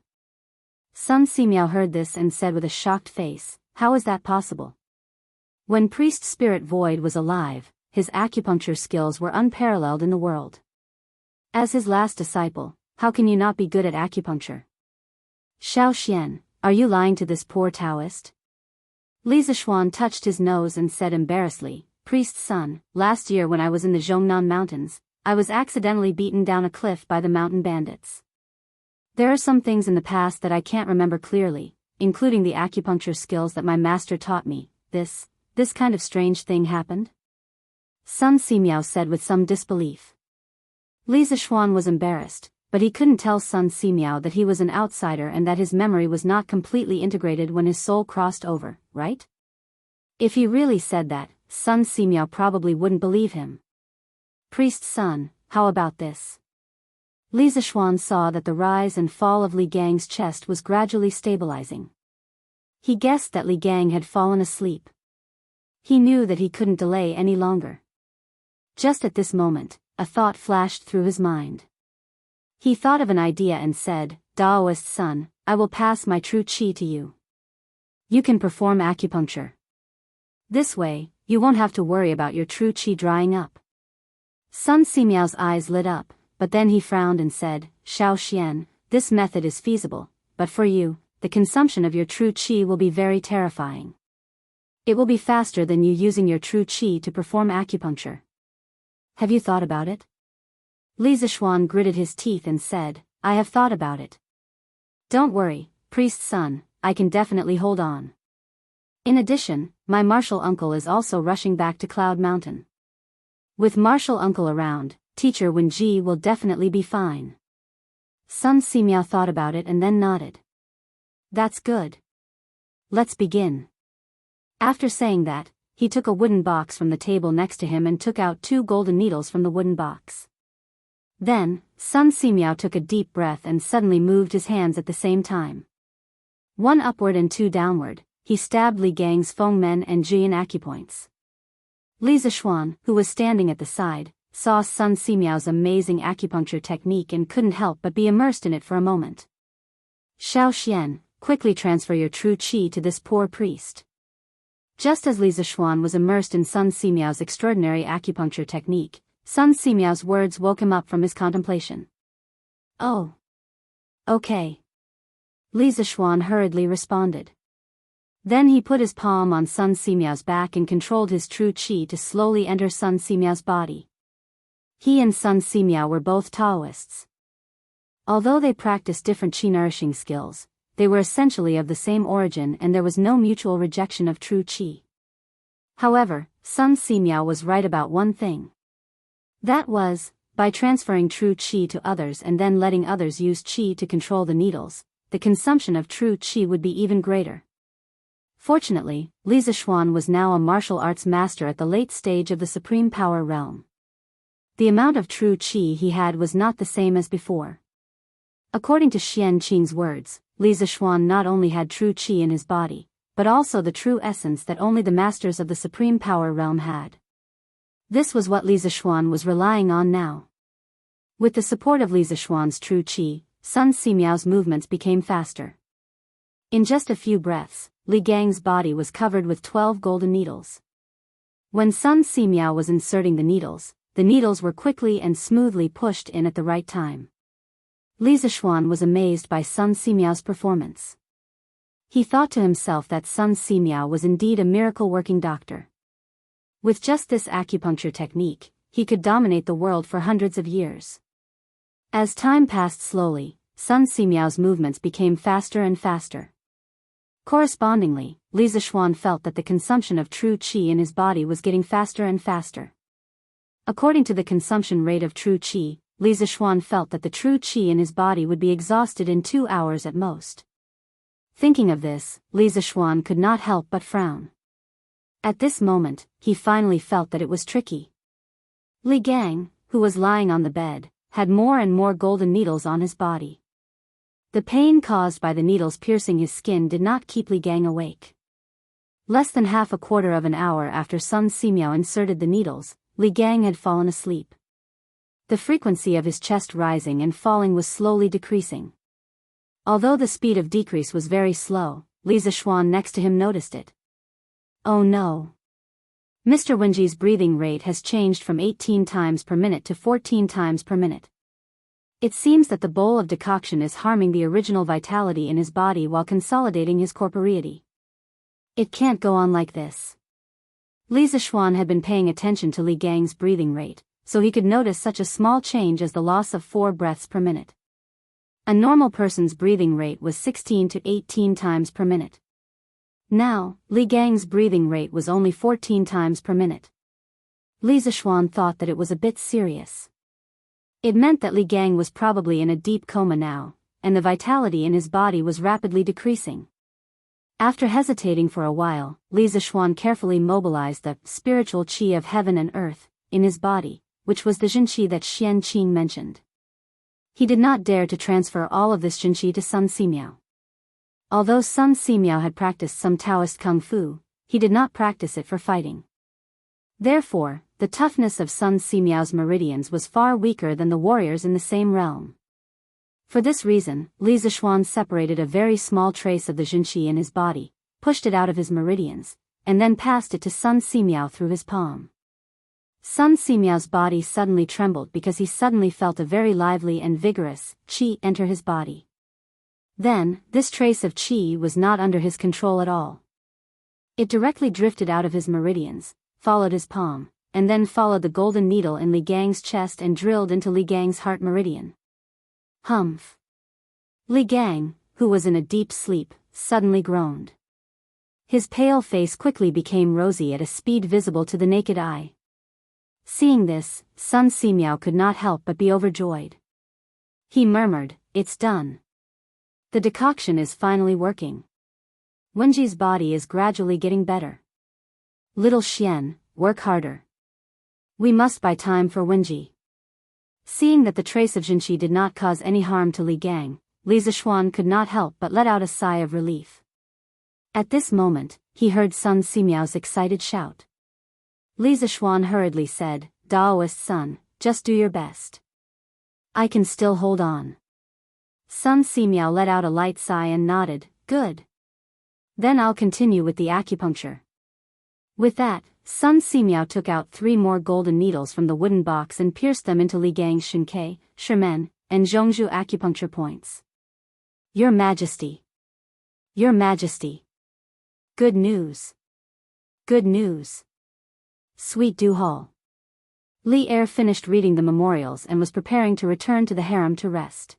Sun Simiao heard this and said with a shocked face, "How is that possible? When priest Spirit Void was alive, his acupuncture skills were unparalleled in the world. As his last disciple, how can you not be good at acupuncture? Xiao Xian, are you lying to this poor Taoist?" Li Zishuan touched his nose and said embarrassedly, "Priest's son, last year when I was in the Zhongnan Mountains, I was accidentally beaten down a cliff by the mountain bandits. There are some things in the past that I can't remember clearly, including the acupuncture skills that my master taught me. This kind of strange thing happened?" Sun Simiao said with some disbelief. Li Zishuan was embarrassed, but he couldn't tell Sun Simiao that he was an outsider and that his memory was not completely integrated when his soul crossed over, right? If he really said that, Sun Simiao probably wouldn't believe him. "Priest's son, how about this?" Li Zishuan saw that the rise and fall of Li Gang's chest was gradually stabilizing. He guessed that Li Gang had fallen asleep. He knew that he couldn't delay any longer. Just at this moment, a thought flashed through his mind. He thought of an idea and said, "Daoist son, I will pass my true qi to you. You can perform acupuncture. This way, you won't have to worry about your true qi drying up." Sun Simiao's eyes lit up, but then he frowned and said, "Xiao Xian, this method is feasible, but for you, the consumption of your true qi will be very terrifying. It will be faster than you using your true qi to perform acupuncture. Have you thought about it?" Li Zishuan gritted his teeth and said, "I have thought about it. Don't worry, priest's son, I can definitely hold on. In addition, my martial uncle is also rushing back to Cloud Mountain. With martial uncle around, teacher Wenji will definitely be fine." Sun Simiao thought about it and then nodded. That's good. Let's begin. After saying that, he took a wooden box from the table next to him and took out 2 golden needles from the wooden box. Then, Sun Simiao took a deep breath and suddenly moved his hands at the same time. 1 upward and 2 downward, he stabbed Li Gang's Fengmen and Jian acupoints. Li Zishuan, who was standing at the side, saw Sun Simiao's amazing acupuncture technique and couldn't help but be immersed in it for a moment. Xiao Xian, quickly transfer your true qi to this poor priest. Just as Li Zishuan was immersed in Sun Simiao's extraordinary acupuncture technique, Sun Simiao's words woke him up from his contemplation. Oh. Okay. Li Zishuan hurriedly responded. Then he put his palm on Sun Simiao's back and controlled his true qi to slowly enter Sun Simiao's body. He and Sun Simiao were both Daoists. Although they practiced different qi-nourishing skills, they were essentially of the same origin and there was no mutual rejection of true qi. However, Sun Simiao was right about one thing. That was, by transferring true qi to others and then letting others use qi to control the needles, the consumption of true qi would be even greater. Fortunately, Li Zishuan was now a martial arts master at the late stage of the supreme power realm. The amount of true qi he had was not the same as before. According to Xian Qing's words, Li Zishuan not only had true qi in his body, but also the true essence that only the masters of the supreme power realm had. This was what Li Zishuan was relying on now. With the support of Li Zishuan's true qi, Sun Simiao's movements became faster. In just a few breaths, Li Gang's body was covered with 12 golden needles. When Sun Simiao was inserting the needles were quickly and smoothly pushed in at the right time. Li Zishuan was amazed by Sun Simiao's performance. He thought to himself that Sun Simiao was indeed a miracle-working doctor. With just this acupuncture technique, he could dominate the world for hundreds of years. As time passed slowly, Sun Simiao's movements became faster and faster. Correspondingly, Li Zishuan felt that the consumption of true qi in his body was getting faster and faster. According to the consumption rate of true qi, Li Zishuan felt that the true qi in his body would be exhausted in 2 hours at most. Thinking of this, Li Zishuan could not help but frown. At this moment, he finally felt that it was tricky. Li Gang, who was lying on the bed, had more and more golden needles on his body. The pain caused by the needles piercing his skin did not keep Li Gang awake. Less than half a quarter of an hour after Sun Simiao inserted the needles, Li Gang had fallen asleep. The frequency of his chest rising and falling was slowly decreasing. Although the speed of decrease was very slow, Li Zishuan next to him noticed it. Oh no. Mr. Wenji's breathing rate has changed from 18 times per minute to 14 times per minute. It seems that the bowl of decoction is harming the original vitality in his body while consolidating his corporeity. It can't go on like this. Li Zishuan had been paying attention to Li Gang's breathing rate, so he could notice such a small change as the loss of 4 breaths per minute. A normal person's breathing rate was 16 to 18 times per minute. Now, Li Gang's breathing rate was only 14 times per minute. Li Zishuan thought that it was a bit serious. It meant that Li Gang was probably in a deep coma now, and the vitality in his body was rapidly decreasing. After hesitating for a while, Li Zishuan carefully mobilized the spiritual qi of heaven and earth in his body, which was the Jinqi that Xian Qing mentioned. He did not dare to transfer all of this Jinqi to Sun Simiao. Although Sun Simiao had practiced some Taoist kung fu, he did not practice it for fighting. Therefore, the toughness of Sun Simiao's meridians was far weaker than the warriors in the same realm. For this reason, Li Zishuan separated a very small trace of the Jinqi in his body, pushed it out of his meridians, and then passed it to Sun Simiao through his palm. Sun Simiao's body suddenly trembled because he suddenly felt a very lively and vigorous qi enter his body. Then, this trace of qi was not under his control at all. It directly drifted out of his meridians, followed his palm, and then followed the golden needle in Li Gang's chest and drilled into Li Gang's heart meridian. Humph. Li Gang, who was in a deep sleep, suddenly groaned. His pale face quickly became rosy at a speed visible to the naked eye. Seeing this, Sun Simiao could not help but be overjoyed. He murmured, "It's done. The decoction is finally working. Wenji's body is gradually getting better. Little Xian, work harder. We must buy time for Wenji." Seeing that the trace of Jinqi did not cause any harm to Li Gang, Li Zishuan could not help but let out a sigh of relief. At this moment, he heard Sun Simiao's excited shout. Li Zishuan hurriedly said, "Daoist son, just do your best. I can still hold on." Sun Simiao let out a light sigh and nodded, "Good. Then I'll continue with the acupuncture." With that, Sun Simiao took out 3 more golden needles from the wooden box and pierced them into Li Gang's Shinkei, Shimen, and Zhongzhu acupuncture points. "Your Majesty. Your Majesty. Good news. Good news. Sweet Duhal." Li Er finished reading the memorials and was preparing to return to the harem to rest.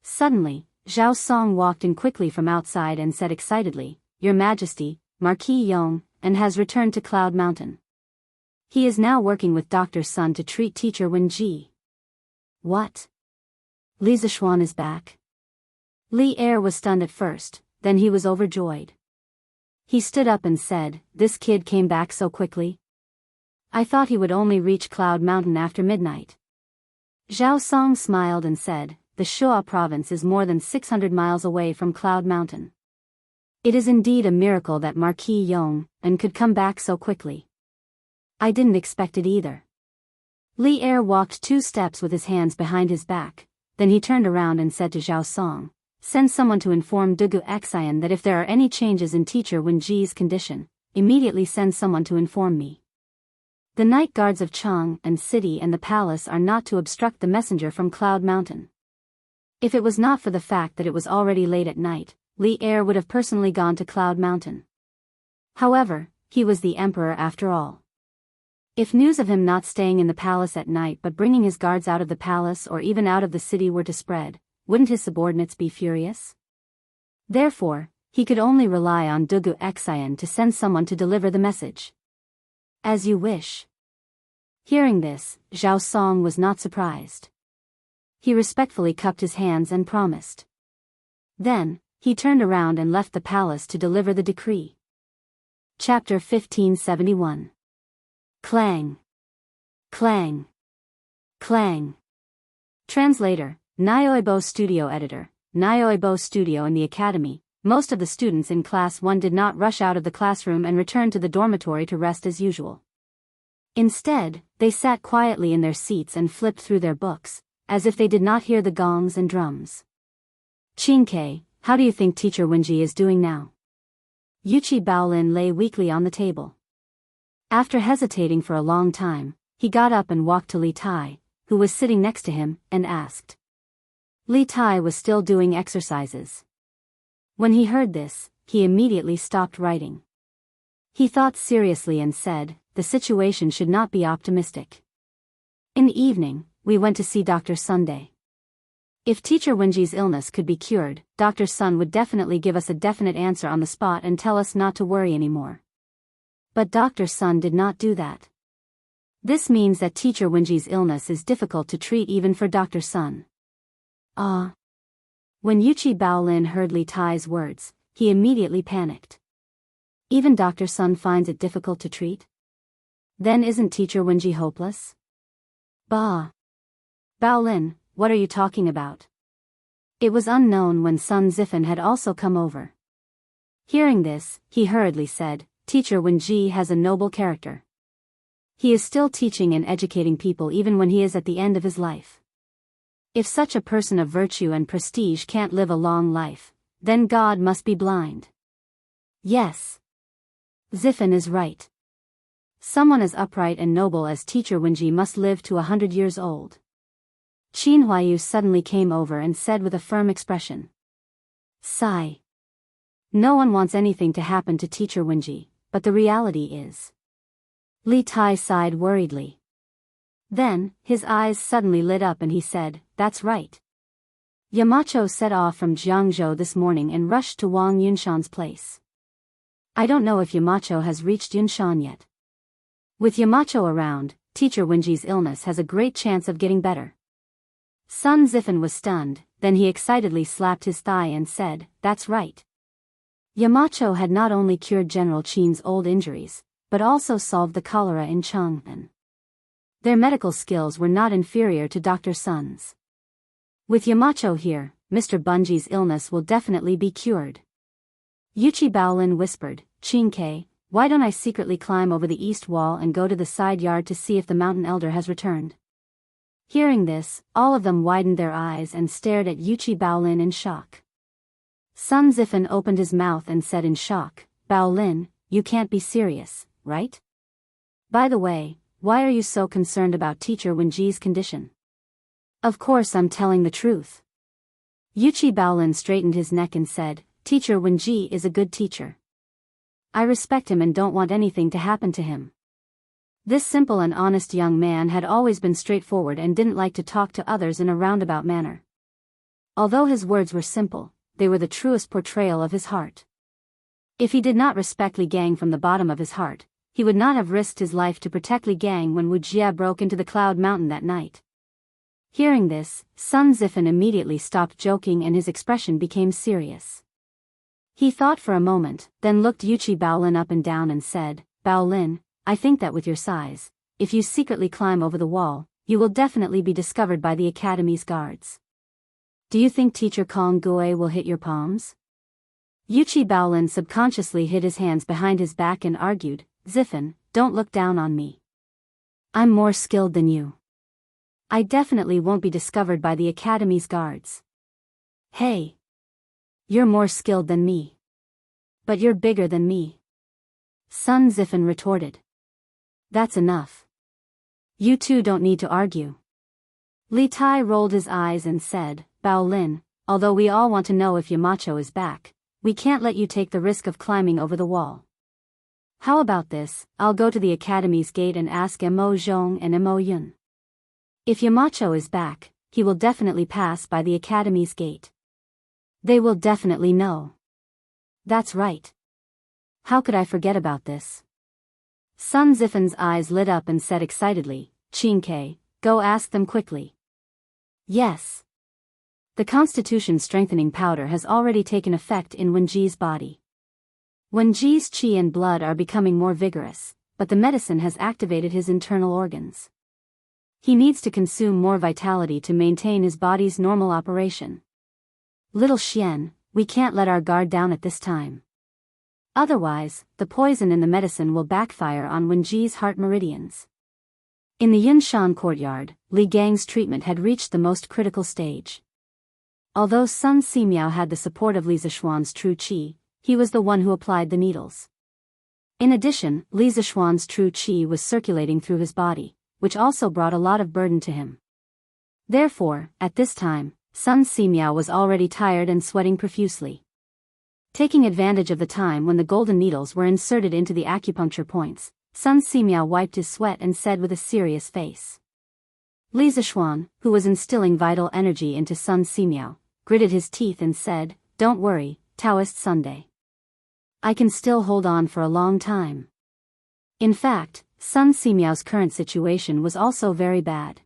Suddenly, Zhao Song walked in quickly from outside and said excitedly, "Your Majesty, Marquis Yong, and has returned to Cloud Mountain. He is now working with Dr. Sun to treat teacher Wen Ji." "What? Li Zishuan is back?" Li Er was stunned at first, then he was overjoyed. He stood up and said, "This kid came back so quickly? I thought he would only reach Cloud Mountain after midnight." Zhao Song smiled and said, "The Shuo province is more than 600 miles away from Cloud Mountain. It is indeed a miracle that Marquis Yong and could come back so quickly. I didn't expect it either." Li Er walked 2 steps with his hands behind his back, then he turned around and said to Zhao Song, "Send someone to inform Dugu Xian that if there are any changes in teacher Wen Ji's condition, immediately send someone to inform me. The night guards of Chang and city and the palace are not to obstruct the messenger from Cloud Mountain." If it was not for the fact that it was already late at night, Li Er would have personally gone to Cloud Mountain. However, he was the emperor after all. If news of him not staying in the palace at night but bringing his guards out of the palace or even out of the city were to spread, wouldn't his subordinates be furious? Therefore, he could only rely on Dugu Xian to send someone to deliver the message. "As you wish." Hearing this, Zhao Song was not surprised. He respectfully cupped his hands and promised. Then, he turned around and left the palace to deliver the decree. Chapter 1571. Clang. Clang. Clang. Translator, Nyoibo Studio Editor, Nyoibo Studio in the Academy. Most of the students in Class 1 did not rush out of the classroom and return to the dormitory to rest as usual. Instead, they sat quietly in their seats and flipped through their books, as if they did not hear the gongs and drums. "Qingke, how do you think teacher Wenji is doing now?" Yuchi Baolin lay weakly on the table. After hesitating for a long time, he got up and walked to Li Tai, who was sitting next to him, and asked. Li Tai was still doing exercises. When he heard this, he immediately stopped writing. He thought seriously and said, "The situation should not be optimistic. In the evening, we went to see Dr. Sunday. If teacher Wenji's illness could be cured, Dr. Sun would definitely give us a definite answer on the spot and tell us not to worry anymore. But Dr. Sun did not do that. This means that teacher Wenji's illness is difficult to treat even for Dr. Sun." Ah. When Yuchi Baolin heard Li Tai's words, he immediately panicked. Even Dr. Sun finds it difficult to treat? Then isn't teacher Wenji hopeless? Bah. Baolin, what are you talking about? It was unknown when Sun Zifan had also come over. Hearing this, he hurriedly said, "Teacher Wenji has a noble character. He is still teaching and educating people even when he is at the end of his life. If such a person of virtue and prestige can't live a long life, then God must be blind." Yes. Zifan is right. Someone as upright and noble as teacher Wenji must live to 100 years old. Qin Huayu suddenly came over and said with a firm expression. Sigh. No one wants anything to happen to teacher Wenji, but the reality is. Li Tai sighed worriedly. Then, his eyes suddenly lit up and he said, "That's right. Yamacho set off from Jianghu this morning and rushed to Wang Yunshan's place. I don't know if Yamacho has reached Yunshan yet. With Yamacho around, teacher Wenji's illness has a great chance of getting better." Sun Zifen was stunned, then he excitedly slapped his thigh and said, "That's right." Yamacho had not only cured General Qin's old injuries, but also solved the cholera in Chang'an. Their medical skills were not inferior to Dr. Sun's. With Yamacho here, Mr. Bunji's illness will definitely be cured. Yuchi Baolin whispered, "Qingke, why don't I secretly climb over the east wall and go to the side yard to see if the mountain elder has returned?" Hearing this, all of them widened their eyes and stared at Yuchi Baolin in shock. Sun Zifen opened his mouth and said in shock, "Baolin, you can't be serious, right? By the way, why are you so concerned about Teacher Wenji's condition?" "Of course I'm telling the truth." Yuchi Baolin straightened his neck and said, "Teacher Wenji is a good teacher. I respect him and don't want anything to happen to him." This simple and honest young man had always been straightforward and didn't like to talk to others in a roundabout manner. Although his words were simple, they were the truest portrayal of his heart. If he did not respect Li Gang from the bottom of his heart, he would not have risked his life to protect Li Gang when Wuxia broke into the Cloud Mountain that night. Hearing this, Sun Zifen immediately stopped joking and his expression became serious. He thought for a moment, then looked Yuchi Baolin up and down and said, "Baolin, I think that with your size, if you secretly climb over the wall, you will definitely be discovered by the Academy's guards. Do you think Teacher Kong Gue will hit your palms?" Yuchi Baolin subconsciously hid his hands behind his back and argued, "Zifen, don't look down on me. I'm more skilled than you. I definitely won't be discovered by the Academy's guards." "Hey! You're more skilled than me. But you're bigger than me," Sun Zifen retorted. "That's enough. You two don't need to argue." Li Tai rolled his eyes and said, "Baolin, although we all want to know if Yamacho is back, we can't let you take the risk of climbing over the wall. How about this, I'll go to the Academy's gate and ask Mo Zhong and Mo Yun. If Yamacho is back, he will definitely pass by the Academy's gate. They will definitely know." "That's right. How could I forget about this?" Sun Zifen's eyes lit up and said excitedly, "Qingke, go ask them quickly." "Yes." The constitution strengthening powder has already taken effect in Wenji's body. Wenji's qi and blood are becoming more vigorous, but the medicine has activated his internal organs. He needs to consume more vitality to maintain his body's normal operation. "Little Xian, we can't let our guard down at this time. Otherwise, the poison in the medicine will backfire on Wenji's heart meridians." In the Yunshan courtyard, Li Gang's treatment had reached the most critical stage. Although Sun Simiao had the support of Li Zishuan's true qi, he was the one who applied the needles. In addition, Li Zishuan's true qi was circulating through his body, which also brought a lot of burden to him. Therefore, at this time, Sun Simiao was already tired and sweating profusely. Taking advantage of the time when the golden needles were inserted into the acupuncture points, Sun Simiao wiped his sweat and said with a serious face. Li Zishuan, who was instilling vital energy into Sun Simiao, gritted his teeth and said, "Don't worry, Daoist Sunday. I can still hold on for a long time." In fact, Sun Simiao's current situation was also very bad.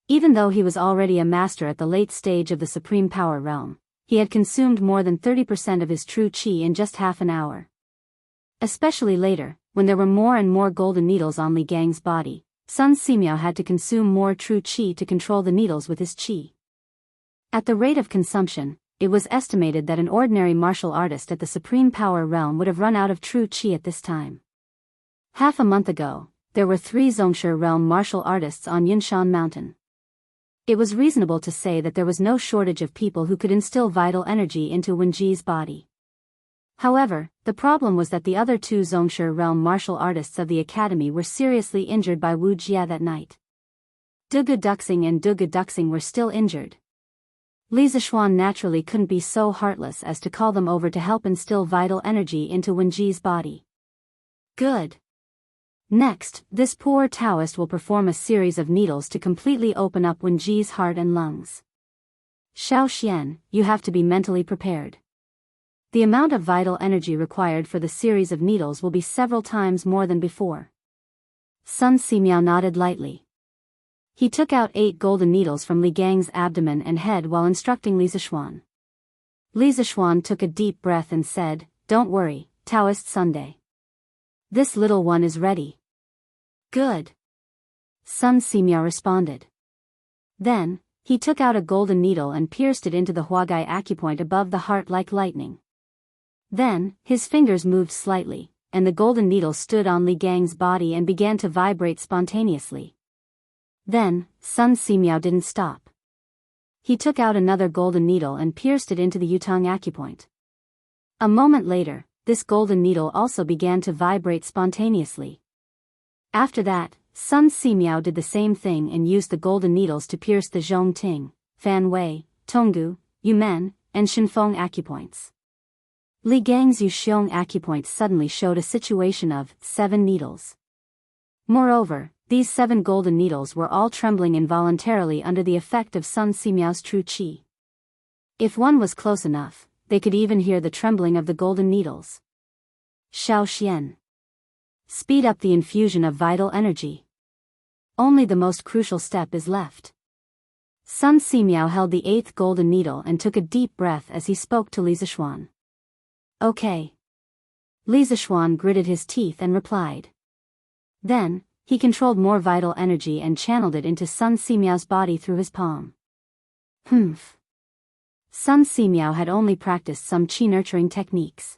Even though he was already a master at the late stage of the Supreme Power Realm, he had consumed more than 30% of his true qi in just half an hour. Especially later, when there were more and more golden needles on Li Gang's body, Sun Simiao had to consume more true qi to control the needles with his qi. At the rate of consumption, it was estimated that an ordinary martial artist at the Supreme Power Realm would have run out of true qi at this time. Half a month ago, there were 3 Zhongshe Realm martial artists on Yunshan Mountain. It was reasonable to say that there was no shortage of people who could instill vital energy into Wenji's body. However, the problem was that the other 2 Zhongshe Realm martial artists of the Academy were seriously injured by Wu Jia that night. Dugu Duxing and Dugu Duxing were still injured. Li Zishuan naturally couldn't be so heartless as to call them over to help instill vital energy into Wenji's body. Good. Next, this poor Taoist will perform a series of needles to completely open up Wenji's heart and lungs. Xiao Xian, you have to be mentally prepared. The amount of vital energy required for the series of needles will be several times more than before. Sun Simiao nodded lightly. He took out 8 golden needles from Li Gang's abdomen and head while instructing Li Zishuan. Li Zishuan took a deep breath and said, "Don't worry, Daoist Sunday. This little one is ready." "Good," Sun Simiao responded. Then, he took out a golden needle and pierced it into the Huagai acupoint above the heart like lightning. Then, his fingers moved slightly, and the golden needle stood on Li Gang's body and began to vibrate spontaneously. Then, Sun Simiao didn't stop. He took out another golden needle and pierced it into the Yutong acupoint. A moment later, this golden needle also began to vibrate spontaneously. After that, Sun Simiao did the same thing and used the golden needles to pierce the Zhongting, Fanwei, Tonggu, Yumen, and Shinfeng acupoints. Li Gang's Yuxiong acupoint suddenly showed a situation of 7 needles. Moreover, these 7 golden needles were all trembling involuntarily under the effect of Sun Simiao's true qi. If one was close enough, they could even hear the trembling of the golden needles. Xiao Xian. Speed up the infusion of vital energy. Only the most crucial step is left. Sun Simiao held the 8th golden needle and took a deep breath as he spoke to Li Zishuan. "Okay." Li Zishuan gritted his teeth and replied. Then, he controlled more vital energy and channeled it into Sun Simiao's body through his palm. Humph. Sun Simiao had only practiced some qi-nurturing techniques.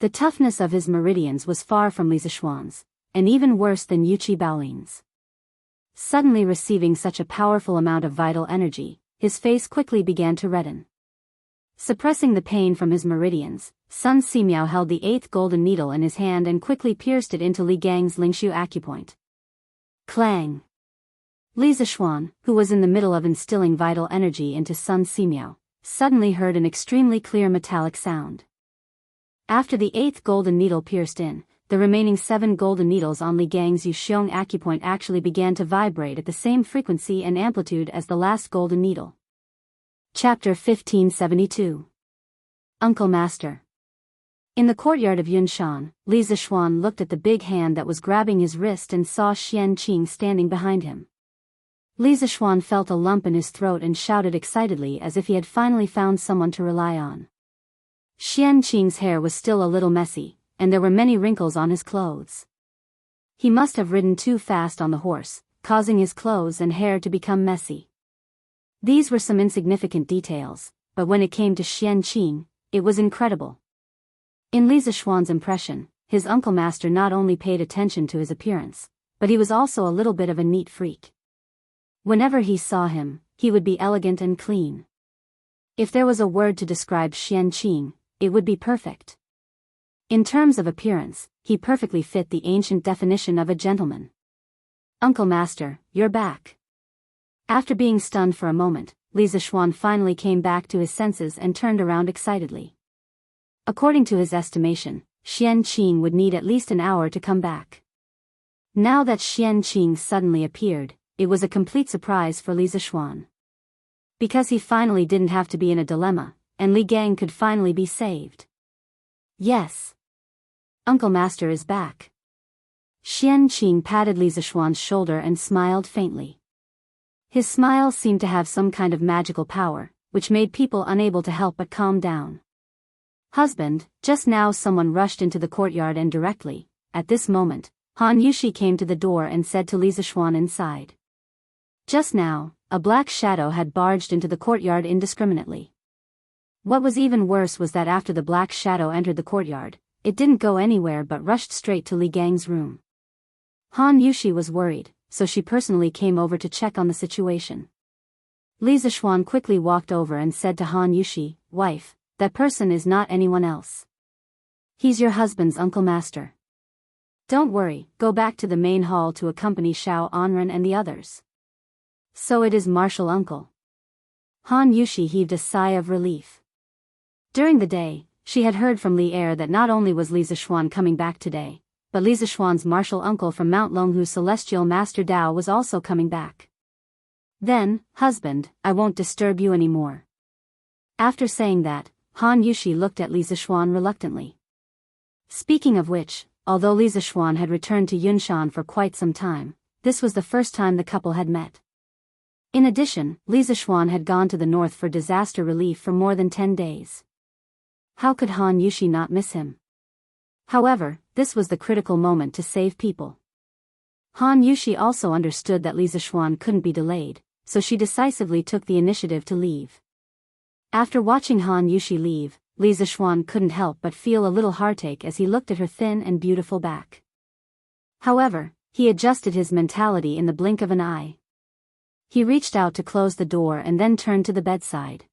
The toughness of his meridians was far from Li Zishuan's, and even worse than Yuqi Baolin's. Suddenly receiving such a powerful amount of vital energy, his face quickly began to redden. Suppressing the pain from his meridians, Sun Simiao held the 8th golden needle in his hand and quickly pierced it into Li Gang's Lingshu acupoint. Clang! Li Zishuan, who was in the middle of instilling vital energy into Sun Simiao, suddenly heard an extremely clear metallic sound. After the 8th golden needle pierced in, the remaining 7 golden needles on Li Gang's Yuxiong acupoint actually began to vibrate at the same frequency and amplitude as the last golden needle. Chapter 1572. Uncle Master. In the courtyard of Yunshan, Li Zishuan looked at the big hand that was grabbing his wrist and saw Xian Qing standing behind him. Li Zishuan felt a lump in his throat and shouted excitedly as if he had finally found someone to rely on. Xian Qing's hair was still a little messy, and there were many wrinkles on his clothes. He must have ridden too fast on the horse, causing his clothes and hair to become messy. These were some insignificant details, but when it came to Xian Qing, it was incredible. In Li Zishuan's impression, his uncle master not only paid attention to his appearance, but he was also a little bit of a neat freak. Whenever he saw him, he would be elegant and clean. If there was a word to describe Xian Qing, it would be perfect. In terms of appearance, he perfectly fit the ancient definition of a gentleman. "Uncle Master, you're back." After being stunned for a moment, Li Zishuan finally came back to his senses and turned around excitedly. According to his estimation, Xian Qing would need at least an hour to come back. Now that Xian Qing suddenly appeared, it was a complete surprise for Li Zishuan. Because he finally didn't have to be in a dilemma, and Li Gang could finally be saved. "Yes. Uncle Master is back." Xian Qing patted Li Zishuan's shoulder and smiled faintly. His smile seemed to have some kind of magical power, which made people unable to help but calm down. "Husband," just now someone rushed into the courtyard and directly, at this moment, Han Yushi came to the door and said to Li Zishuan inside. Just now, a black shadow had barged into the courtyard indiscriminately. What was even worse was that after the black shadow entered the courtyard, it didn't go anywhere but rushed straight to Li Gang's room. Han Yushi was worried, so she personally came over to check on the situation. Li Zishuan quickly walked over and said to Han Yushi, "Wife, that person is not anyone else. He's your husband's uncle master. Don't worry, go back to the main hall to accompany Xiao Anren and the others." "So it is martial uncle." Han Yushi heaved a sigh of relief. During the day, she had heard from Li Er that not only was Li Zishuan coming back today, but Li Zishuan's martial uncle from Mount Longhu's celestial master Dao was also coming back. "Then, husband, I won't disturb you anymore." After saying that, Han Yushi looked at Li Zishuan reluctantly. Speaking of which, although Li Zishuan had returned to Yunshan for quite some time, this was the first time the couple had met. In addition, Li Zixuan had gone to the north for disaster relief for more than 10 days. How could Han Yushi not miss him? However, this was the critical moment to save people. Han Yushi also understood that Li Zixuan couldn't be delayed, so she decisively took the initiative to leave. After watching Han Yushi leave, Li Zixuan couldn't help but feel a little heartache as he looked at her thin and beautiful back. However, he adjusted his mentality in the blink of an eye. He reached out to close the door and then turned to the bedside.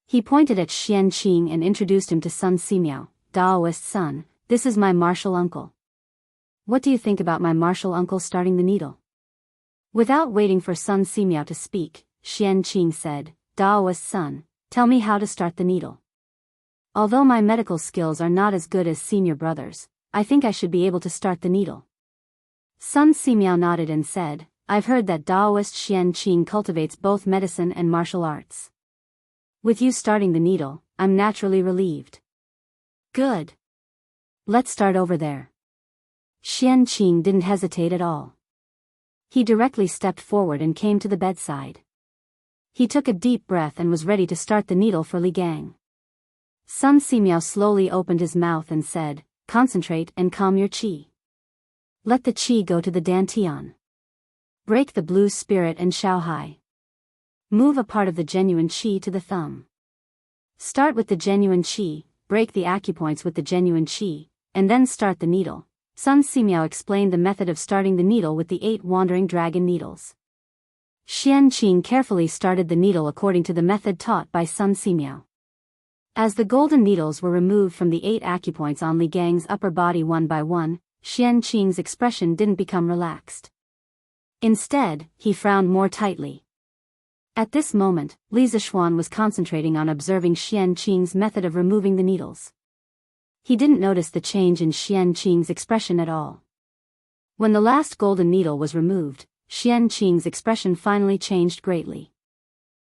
He pointed at Xian Qing and introduced him to Sun Simiao, Daoist son. This is my martial uncle. What do you think about my martial uncle starting the needle? Without waiting for Sun Simiao to speak, Xian Qing said, Daoist son, tell me how to start the needle. Although my medical skills are not as good as senior brothers, I think I should be able to start the needle. Sun Simiao nodded and said, I've heard that Daoist Xian Qing cultivates both medicine and martial arts. With you starting the needle, I'm naturally relieved. Good. Let's start over there. Xian Qing didn't hesitate at all. He directly stepped forward and came to the bedside. He took a deep breath and was ready to start the needle for Li Gang. Sun Simiao slowly opened his mouth and said, concentrate and calm your qi. Let the qi go to the dantian. Break the blue spirit and Shaohai. Move a part of the genuine qi to the thumb. Start with the genuine qi, break the acupoints with the genuine qi, and then start the needle. Sun Simiao explained the method of starting the needle with the 8 wandering dragon needles. Xian Qing carefully started the needle according to the method taught by Sun Simiao. As the golden needles were removed from the 8 acupoints on Li Gang's upper body one by one, Xian Qing's expression didn't become relaxed. Instead, he frowned more tightly. At this moment, Li Zixuan was concentrating on observing Xian Qing's method of removing the needles. He didn't notice the change in Xian Qing's expression at all. When the last golden needle was removed, Xian Qing's expression finally changed greatly.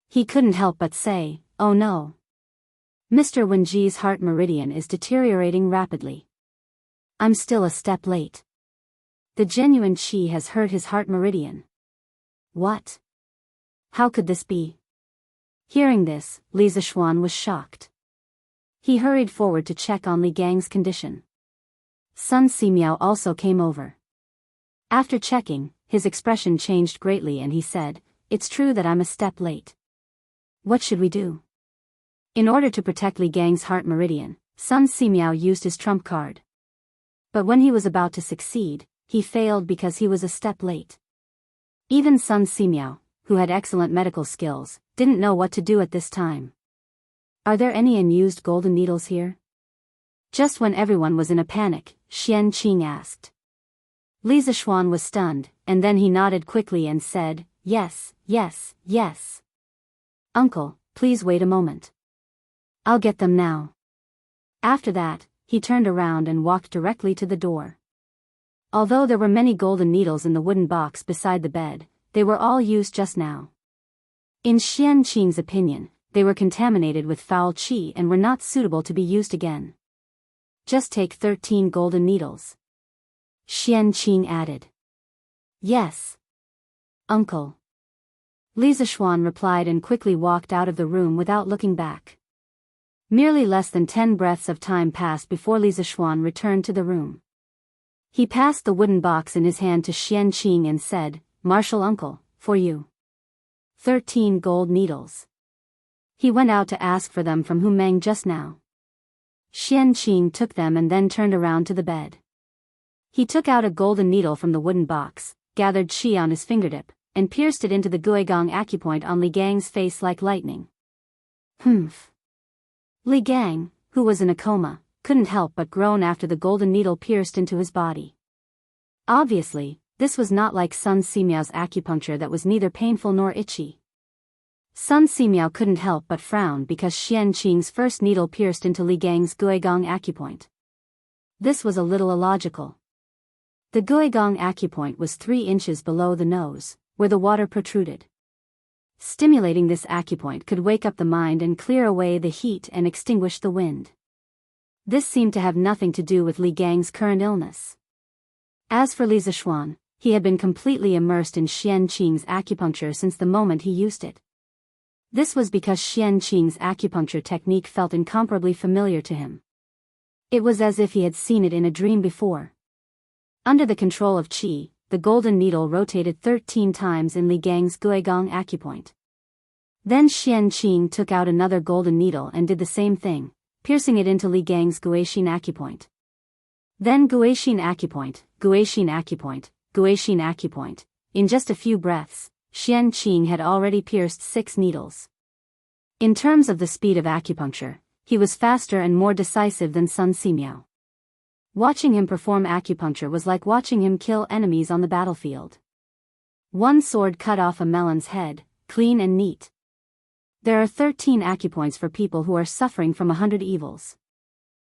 He couldn't help but say, oh no. Mr. Wenji's heart meridian is deteriorating rapidly. I'm still a step late. The genuine qi has hurt his heart meridian. What? How could this be? Hearing this, Li Zixuan was shocked. He hurried forward to check on Li Gang's condition. Sun Simiao also came over. After checking, his expression changed greatly and he said, it's true that I'm a step late. What should we do? In order to protect Li Gang's heart meridian, Sun Simiao used his trump card. But when he was about to succeed, he failed because he was a step late. Even Sun Simiao, who had excellent medical skills, didn't know what to do at this time. Are there any unused golden needles here? Just when everyone was in a panic, Xian Qing asked. Li Zixuan was stunned, and then he nodded quickly and said, yes, yes, yes. Uncle, please wait a moment. I'll get them now. After that, he turned around and walked directly to the door. Although there were many golden needles in the wooden box beside the bed, they were all used just now. In Xian Qing's opinion, they were contaminated with foul qi and were not suitable to be used again. Just take 13 golden needles. Xian Qing added. Yes. Uncle. Li Zixuan replied and quickly walked out of the room without looking back. Merely less than 10 breaths of time passed before Li Zixuan returned to the room. He passed the wooden box in his hand to Xian Qing and said, Martial uncle, for you. 13 gold needles. He went out to ask for them from Hu Meng just now. Xian Qing took them and then turned around to the bed. He took out a golden needle from the wooden box, gathered qi on his fingertip, and pierced it into the Guigong acupoint on Li Gang's face like lightning. Humph. Li Gang, who was in a coma, couldn't help but groan after the golden needle pierced into his body. Obviously, this was not like Sun Simiao's acupuncture that was neither painful nor itchy. Sun Simiao couldn't help but frown because Xian Qing's first needle pierced into Li Gang's Guigong acupoint. This was a little illogical. The Guigong acupoint was 3 inches below the nose, where the water protruded. Stimulating this acupoint could wake up the mind and clear away the heat and extinguish the wind. This seemed to have nothing to do with Li Gang's current illness. As for Li Zixuan, he had been completely immersed in Xianqing's acupuncture since the moment he used it. This was because Xianqing's acupuncture technique felt incomparably familiar to him. It was as if he had seen it in a dream before. Under the control of qi, the golden needle rotated 13 times in Li Gang's Guigong acupoint. Then Xianqing took out another golden needle and did the same thing, piercing it into Li Gang's Guixin acupoint. Then Guixin acupoint, Guixin acupoint, Guixin acupoint. In just a few breaths, Xianqing had already pierced 6 needles. In terms of the speed of acupuncture, he was faster and more decisive than Sun Simiao. Watching him perform acupuncture was like watching him kill enemies on the battlefield. One sword cut off a melon's head, clean and neat. There are 13 acupoints for people who are suffering from 100 evils.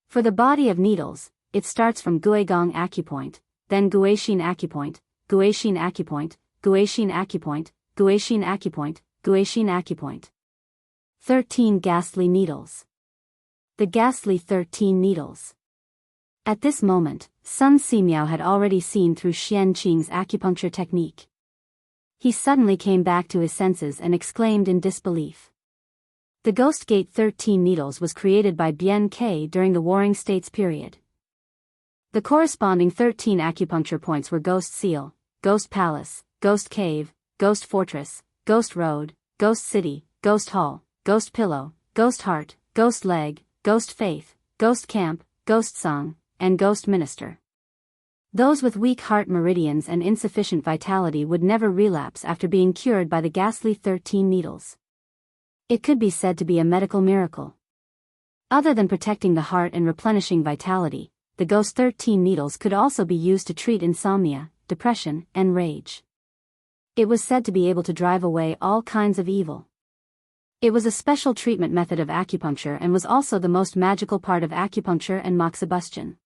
For the body of needles, it starts from Guigong acupoint, then Guixin acupoint, Guixin acupoint, Guixin acupoint, Guixin acupoint, Guixin acupoint. 13 ghastly needles. The ghastly 13 needles. At this moment, Sun Simiao had already seen through Xianqing's acupuncture technique. He suddenly came back to his senses and exclaimed in disbelief. The Ghost Gate 13 needles was created by Bian Ke during the Warring States period. The corresponding 13 acupuncture points were Ghost Seal, Ghost Palace, Ghost Cave, Ghost Fortress, Ghost Road, Ghost City, Ghost Hall, Ghost Pillow, Ghost Heart, Ghost Leg, Ghost Faith, Ghost Camp, Ghost Song, and Ghost Minister. Those with weak heart meridians and insufficient vitality would never relapse after being cured by the ghastly 13 needles. It could be said to be a medical miracle. Other than protecting the heart and replenishing vitality, the Ghost 13 needles could also be used to treat insomnia, depression, and rage. It was said to be able to drive away all kinds of evil. It was a special treatment method of acupuncture and was also the most magical part of acupuncture and moxibustion.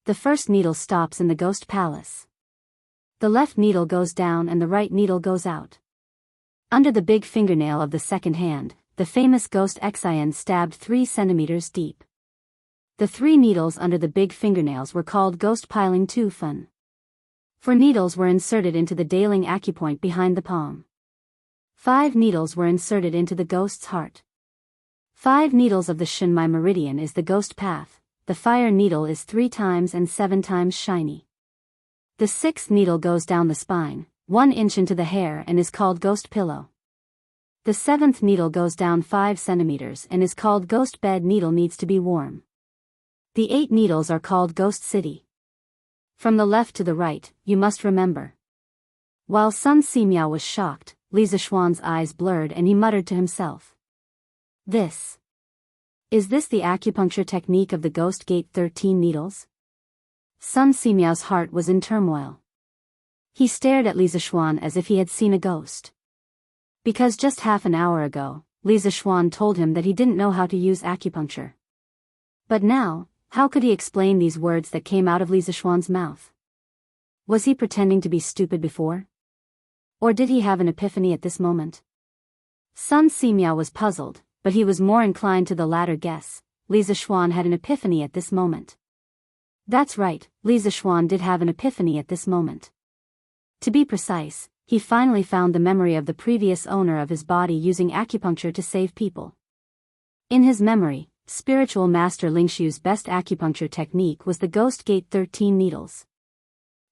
The first needle stops in the Ghost Palace. The left needle goes down and the right needle goes out. Under the big fingernail of the second hand, the famous Ghost Xian stabbed 3 centimeters deep. The 3 needles under the big fingernails were called Ghost Piling Tu Fun. 4 needles were inserted into the Daling acupoint behind the palm. 5 needles were inserted into the Ghost's heart. 5 needles of the Shenmai meridian is the Ghost Path. The fire needle is 3 times and 7 times shiny. The 6th needle goes down the spine, 1 inch into the hair and is called Ghost Pillow. The 7th needle goes down 5 centimeters and is called Ghost Bed. Needle needs to be warm. The 8 needles are called Ghost City. From the left to the right, you must remember. While Sun Simiao was shocked, Li Zishuan's eyes blurred and he muttered to himself. Is this the acupuncture technique of the Ghost Gate 13 needles? Sun Simiao's heart was in turmoil. He stared at Li Zishuan as if he had seen a ghost. Because just half an hour ago, Li Zishuan told him that he didn't know how to use acupuncture. But now, how could he explain these words that came out of Li Zishuan's mouth? Was he pretending to be stupid before? Or did he have an epiphany at this moment? Sun Simiao was puzzled, but he was more inclined to the latter guess. Li Zishuan had an epiphany at this moment. That's right, Li Zishuan did have an epiphany at this moment. To be precise, he finally found the memory of the previous owner of his body using acupuncture to save people. In his memory, spiritual master Lingshu's best acupuncture technique was the Ghost Gate 13 needles.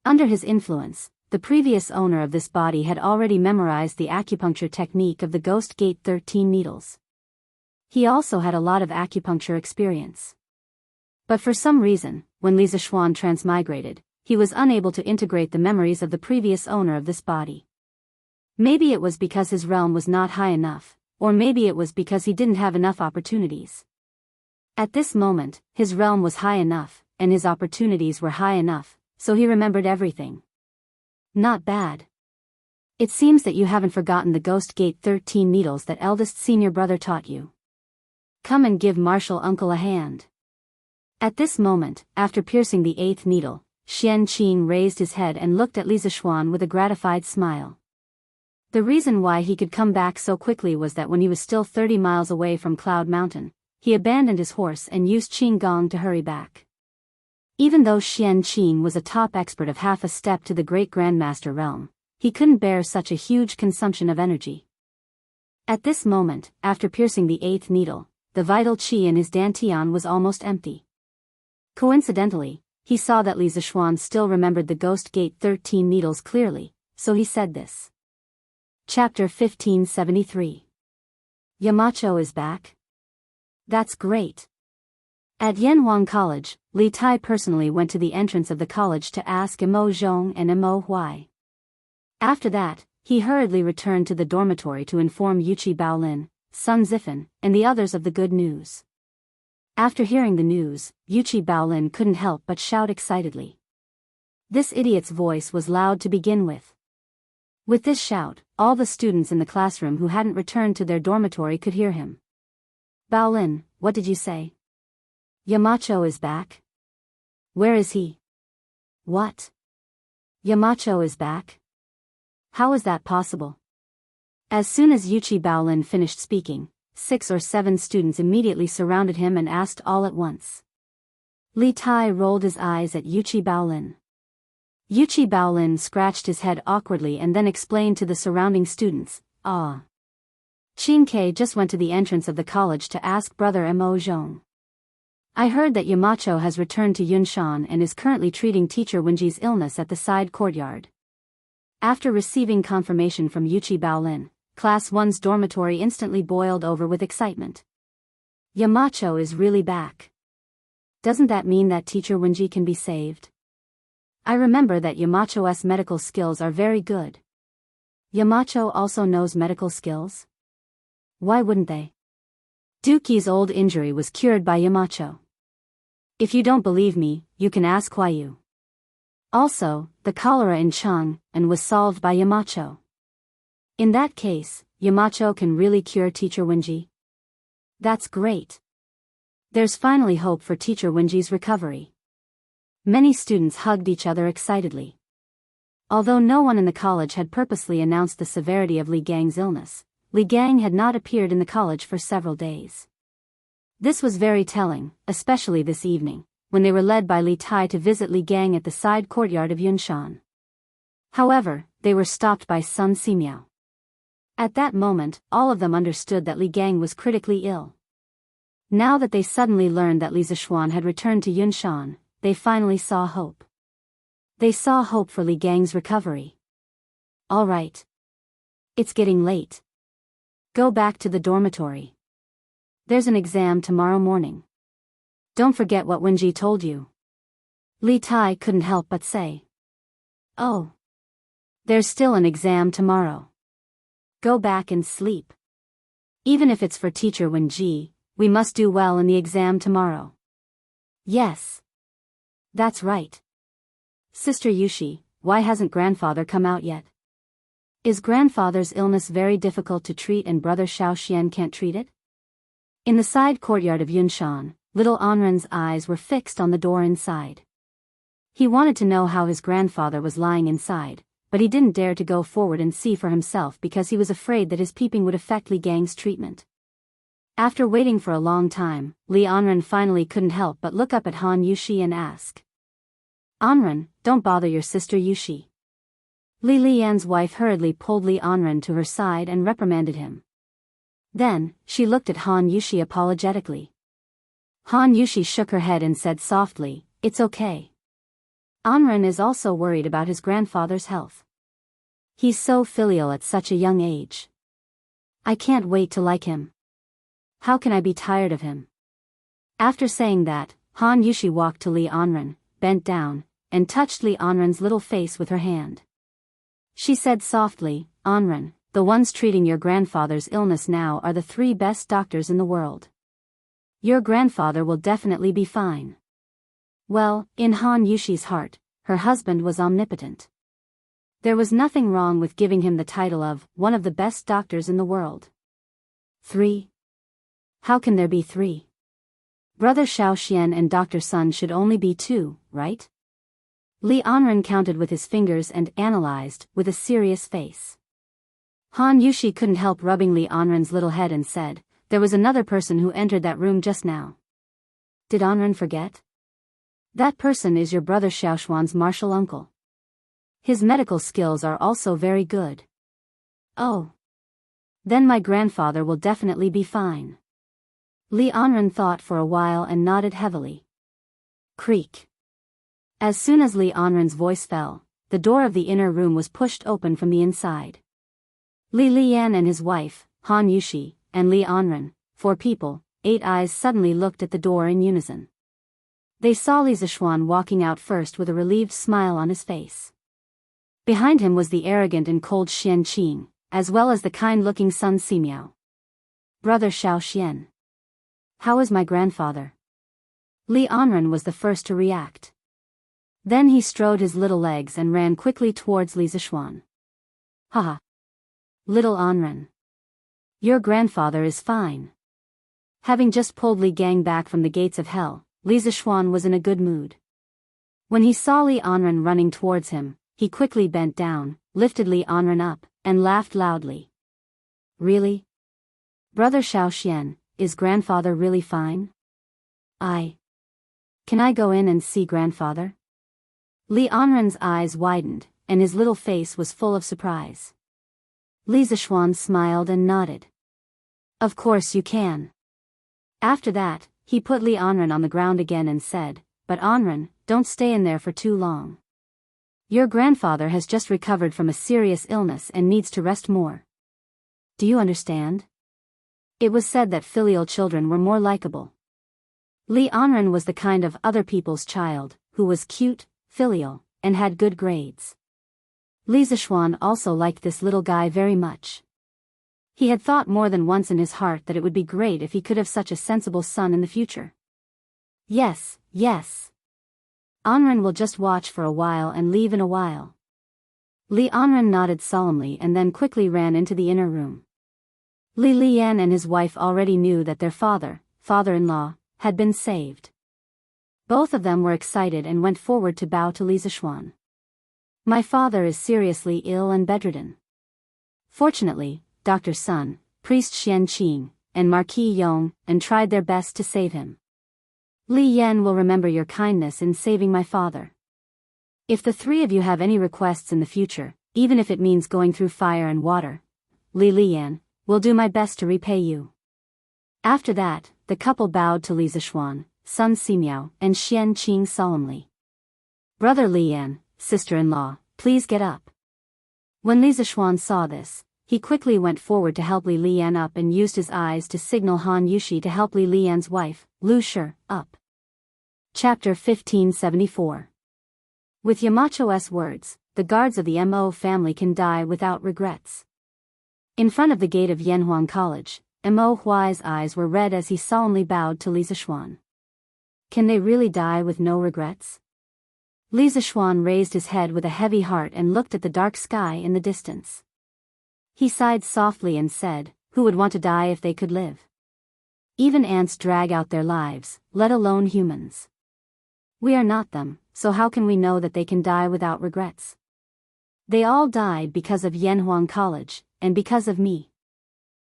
Under his influence, the previous owner of this body had already memorized the acupuncture technique of the Ghost Gate 13 needles. He also had a lot of acupuncture experience. But for some reason, when Li Zishuan transmigrated, he was unable to integrate the memories of the previous owner of this body. Maybe it was because his realm was not high enough, or maybe it was because he didn't have enough opportunities. At this moment, his realm was high enough, and his opportunities were high enough, so he remembered everything. Not bad. It seems that you haven't forgotten the Ghost Gate 13 needles that eldest senior brother taught you. Come and give Marshal Uncle a hand. At this moment, after piercing the 8th needle, Xianqing raised his head and looked at Li Zishuan with a gratified smile. The reason why he could come back so quickly was that when he was still 30 miles away from Cloud Mountain, he abandoned his horse and used Qinggong to hurry back. Even though Xian Qin was a top expert of half a step to the great grandmaster realm, he couldn't bear such a huge consumption of energy. At this moment, after piercing the 8th needle, the vital qi in his dantian was almost empty. Coincidentally, he saw that Li Zishuan still remembered the Ghost Gate 13 needles clearly, so he said this. Chapter 1573. Yamacho is back? That's great. At Yanhuang College, Li Tai personally went to the entrance of the college to ask Imo Zhong and Imo Huai. After that, he hurriedly returned to the dormitory to inform Yuqi Baolin, Sun Zifan, and the others of the good news. After hearing the news, Yuqi Baolin couldn't help but shout excitedly. This idiot's voice was loud to begin with. With this shout, all the students in the classroom who hadn't returned to their dormitory could hear him. Baolin, what did you say? Yamacho is back? Where is he? What? Yamacho is back? How is that possible? As soon as Yuqi Baolin finished speaking, 6 or 7 students immediately surrounded him and asked all at once. Li Tai rolled his eyes at Yuqi Baolin. Yuqi Baolin scratched his head awkwardly and then explained to the surrounding students, Qin just went to the entrance of the college to ask brother Mo Zhong. I heard that Yamacho has returned to Yunshan and is currently treating teacher Wenji's illness at the side courtyard. After receiving confirmation from Yuqi Baolin, Class 1's dormitory instantly boiled over with excitement. Yamacho is really back. Doesn't that mean that teacher Wenji can be saved? I remember that Yamacho's medical skills are very good. Yamacho also knows medical skills? Why wouldn't they? Duki's old injury was cured by Yamacho. If you don't believe me, you can ask Huayu. Also, the cholera in Chang'an was solved by Yamacho. In that case, Yamacho can really cure teacher Wenji? That's great. There's finally hope for teacher Wenji's recovery. Many students hugged each other excitedly. Although no one in the college had purposely announced the severity of Li Gang's illness, Li Gang had not appeared in the college for several days. This was very telling, especially this evening, when they were led by Li Tai to visit Li Gang at the side courtyard of Yunshan. However, they were stopped by Sun Simiao. At that moment, all of them understood that Li Gang was critically ill. Now that they suddenly learned that Li Zishuan had returned to Yunshan, they finally saw hope. They saw hope for Li Gang's recovery. All right. It's getting late. Go back to the dormitory. There's an exam tomorrow morning. Don't forget what Wenji told you. Li Tai couldn't help but say. Oh. There's still an exam tomorrow. Go back and sleep. Even if it's for teacher Wenji, we must do well in the exam tomorrow. Yes. That's right. Sister Yushi, why hasn't grandfather come out yet? Is grandfather's illness very difficult to treat and brother Xiaoxian can't treat it? In the side courtyard of Yunshan, little Anren's eyes were fixed on the door inside. He wanted to know how his grandfather was lying inside, but he didn't dare to go forward and see for himself because he was afraid that his peeping would affect Li Gang's treatment. After waiting for a long time, Li Anren finally couldn't help but look up at Han Yushi and ask. Anren, don't bother your sister Yushi. Li Lian's wife hurriedly pulled Li Anren to her side and reprimanded him. Then, she looked at Han Yushi apologetically. Han Yushi shook her head and said softly, "It's okay. Anren is also worried about his grandfather's health. He's so filial at such a young age. I can't wait to like him. How can I be tired of him?" After saying that, Han Yushi walked to Li Anren, bent down, and touched Li Anren's little face with her hand. She said softly, "Anren, the ones treating your grandfather's illness now are the 3 best doctors in the world. Your grandfather will definitely be fine." Well, in Han Yushi's heart, her husband was omnipotent. There was nothing wrong with giving him the title of one of the best doctors in the world. 3? How can there be 3? Brother Xiaoxian and Dr. Sun should only be 2, right? Li Anren counted with his fingers and analyzed, with a serious face. Han Yushi couldn't help rubbing Li Anren's little head and said, "There was another person who entered that room just now. Did Anren forget?" That person is your brother Xiaoxuan's martial uncle. His medical skills are also very good. Oh. Then my grandfather will definitely be fine. Li Anren thought for a while and nodded heavily. Creak. As soon as Li Anren's voice fell, the door of the inner room was pushed open from the inside. Li Lian and his wife, Han Yushi, and Li Anren, 4 people, 8 eyes suddenly looked at the door in unison. They saw Li Zishuan walking out first with a relieved smile on his face. Behind him was the arrogant and cold Xian Qing, as well as the kind-looking son Simiao. Brother Xiao Xian. How is my grandfather? Li Anren was the first to react. Then he strode his little legs and ran quickly towards Li Zishuan. Haha. Little Anren. Your grandfather is fine. Having just pulled Li Gang back from the gates of hell, Li Zishuan was in a good mood. When he saw Li Anren running towards him, he quickly bent down, lifted Li Anren up, and laughed loudly. Really? Brother Xiao Xian, is grandfather really fine? Can I go in and see grandfather? Li Anren's eyes widened, and his little face was full of surprise. Li Zishuan smiled and nodded. Of course you can. After that, he put Li Anren on the ground again and said, but Anren, don't stay in there for too long. Your grandfather has just recovered from a serious illness and needs to rest more. Do you understand? It was said that filial children were more likable. Li Anren was the kind of other people's child, who was cute, filial, and had good grades. Li Zishuan also liked this little guy very much. He had thought more than once in his heart that it would be great if he could have such a sensible son in the future. Yes. Anren will just watch for a while and leave in a while. Li Anren nodded solemnly and then quickly ran into the inner room. Li Lian and his wife already knew that their father-in-law, had been saved. Both of them were excited and went forward to bow to Li Zishuan. My father is seriously ill and bedridden. Fortunately, Dr. Sun, Priest Xian Qing, and Marquis Yong, and tried their best to save him. Li Yan will remember your kindness in saving my father. If the 3 of you have any requests in the future, even if it means going through fire and water, Li Lian, will do my best to repay you. After that, the couple bowed to Li Zishuan, son Simiao, and Xian Qing solemnly. Brother Lian, sister-in-law, please get up. When Li Zishuan saw this, he quickly went forward to help Li Lian up and used his eyes to signal Han Yushi to help Li Lian's wife, Lu Shi, up. Chapter 1574. With Yamacho's words, the guards of the Mo family can die without regrets. In front of the gate of Yanhuang College, Mo Huai's eyes were red as he solemnly bowed to Li Zishuan. Can they really die with no regrets? Li Zishuan raised his head with a heavy heart and looked at the dark sky in the distance. He sighed softly and said, who would want to die if they could live? Even ants drag out their lives, let alone humans. We are not them, so how can we know that they can die without regrets? They all died because of Yanhuang College, and because of me.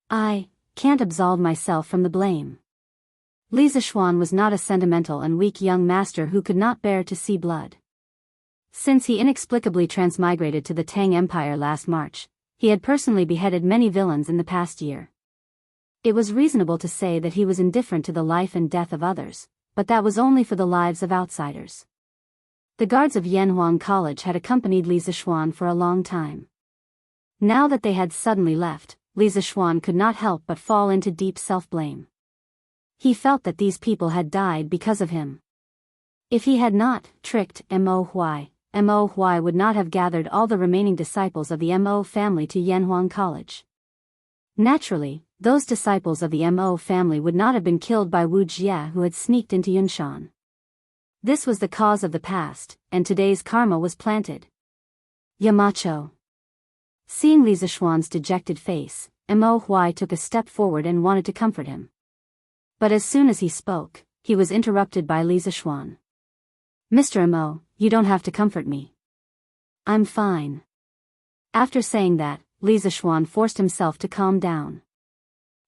I can't absolve myself from the blame. Li Zishuan was not a sentimental and weak young master who could not bear to see blood. Since he inexplicably transmigrated to the Tang Empire last March, he had personally beheaded many villains in the past year. It was reasonable to say that he was indifferent to the life and death of others, but that was only for the lives of outsiders. The guards of Yanhuang College had accompanied Li Zishuan for a long time. Now that they had suddenly left, Li Zishuan could not help but fall into deep self-blame. He felt that these people had died because of him. If he had not tricked Mo Huai would not have gathered all the remaining disciples of the Mo family to Yanhuang College. Naturally, those disciples of the Mo family would not have been killed by Wu Jie who had sneaked into Yunshan. This was the cause of the past, and today's karma was planted. Yamacho. Seeing Li Zishuan's dejected face, Mo Huai took a step forward and wanted to comfort him. But as soon as he spoke, he was interrupted by Li Zishuan. Mr. Mo, you don't have to comfort me. I'm fine. After saying that, Li Zishuan forced himself to calm down.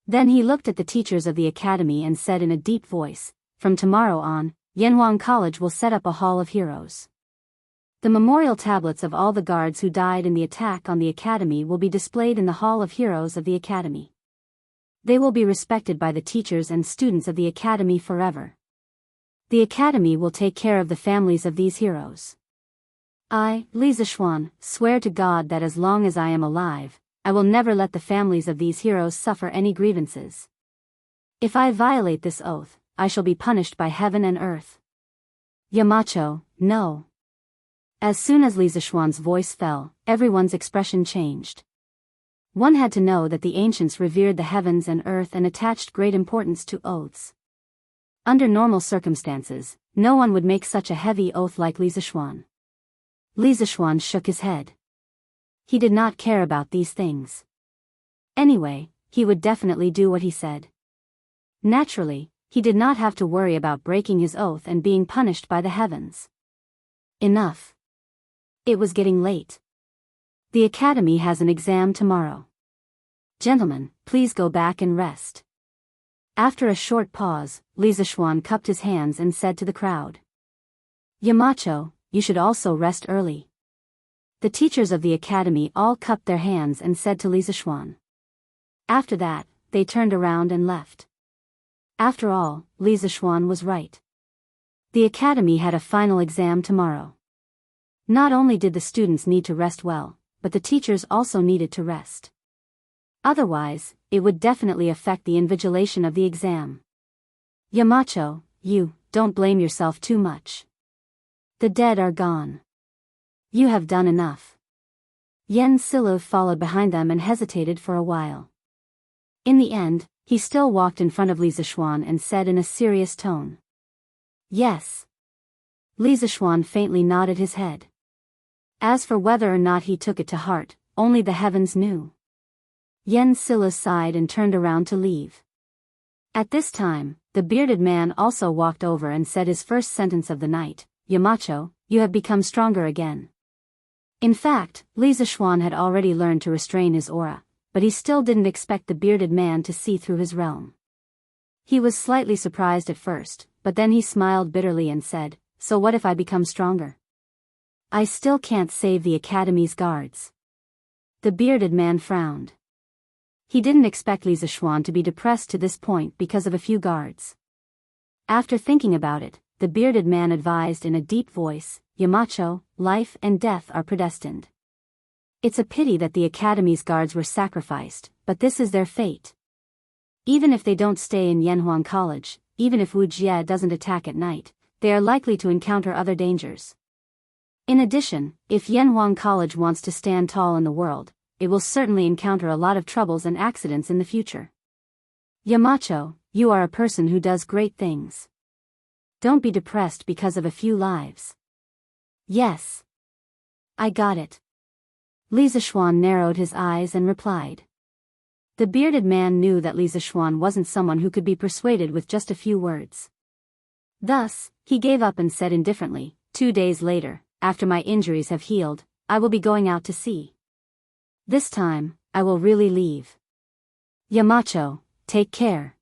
Then he looked at the teachers of the academy and said in a deep voice, from tomorrow on, Yanhuang College will set up a hall of heroes. The memorial tablets of all the guards who died in the attack on the academy will be displayed in the Hall of Heroes of the academy. They will be respected by the teachers and students of the academy forever. The academy will take care of the families of these heroes. I, Li Zishuan, swear to God that as long as I am alive, I will never let the families of these heroes suffer any grievances. If I violate this oath, I shall be punished by heaven and earth. Yamacho, no. As soon as Li Zishuan's voice fell, everyone's expression changed. One had to know that the ancients revered the heavens and earth and attached great importance to oaths. Under normal circumstances, no one would make such a heavy oath like Li Zishuan. Li Zishuan shook his head. He did not care about these things. Anyway, he would definitely do what he said. Naturally, he did not have to worry about breaking his oath and being punished by the heavens. Enough. It was getting late. The academy has an exam tomorrow. Gentlemen, please go back and rest. After a short pause, Li Zishuan cupped his hands and said to the crowd. Yamacho, you should also rest early. The teachers of the academy all cupped their hands and said to Li Zishuan. After that, they turned around and left. After all, Li Zishuan was right. The academy had a final exam tomorrow. Not only did the students need to rest well, but the teachers also needed to rest. Otherwise, it would definitely affect the invigilation of the exam. Yamacho, you, don't blame yourself too much. The dead are gone. You have done enough. Yen Silu followed behind them and hesitated for a while. In the end, he still walked in front of Li Zishuan and said in a serious tone. Yes. Li Zishuan faintly nodded his head. As for whether or not he took it to heart, only the heavens knew. Yen Silu sighed and turned around to leave. At this time, the bearded man also walked over and said his first sentence of the night, Yamacho, you have become stronger again. In fact, Li Zishuan had already learned to restrain his aura, but he still didn't expect the bearded man to see through his realm. He was slightly surprised at first, but then he smiled bitterly and said, so what if I become stronger? I still can't save the academy's guards. The bearded man frowned. He didn't expect Li Zishuan to be depressed to this point because of a few guards. After thinking about it, the bearded man advised in a deep voice, Yamacho, life and death are predestined. It's a pity that the academy's guards were sacrificed, but this is their fate. Even if they don't stay in Yanhuang College, even if Wuxia doesn't attack at night, they are likely to encounter other dangers. In addition, if Yanhuang College wants to stand tall in the world, it will certainly encounter a lot of troubles and accidents in the future. Yamacho, you are a person who does great things. Don't be depressed because of a few lives. Yes. I got it. Li Zishuan narrowed his eyes and replied. The bearded man knew that Li Zishuan wasn't someone who could be persuaded with just a few words. Thus, he gave up and said indifferently, 2 days later, after my injuries have healed, I will be going out to sea. This time, I will really leave. Yamacho, take care.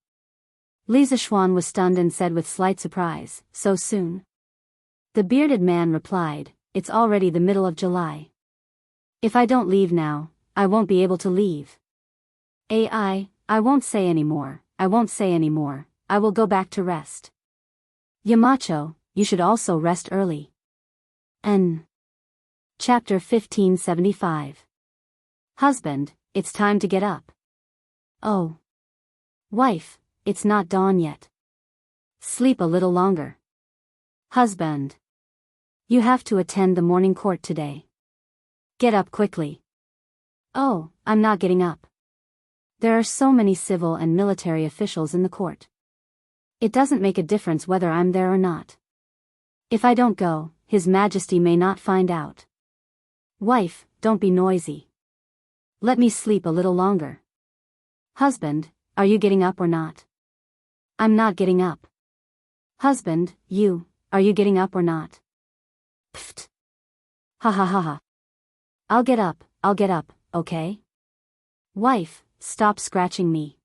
Li Zishuan was stunned and said with slight surprise, so soon? The bearded man replied, it's already the middle of July. If I don't leave now, I won't be able to leave. I won't say anymore, I will go back to rest. Yamacho, you should also rest early. Chapter 1575. Husband, it's time to get up. Oh. Wife, it's not dawn yet. Sleep a little longer. Husband. You have to attend the morning court today. Get up quickly. Oh, I'm not getting up. There are so many civil and military officials in the court. It doesn't make a difference whether I'm there or not. If I don't go, His Majesty may not find out. Wife, don't be noisy. Let me sleep a little longer. Husband, are you getting up or not? I'm not getting up. Husband, are you getting up or not? Pfft. Ha ha ha ha. I'll get up, okay? Wife, stop scratching me.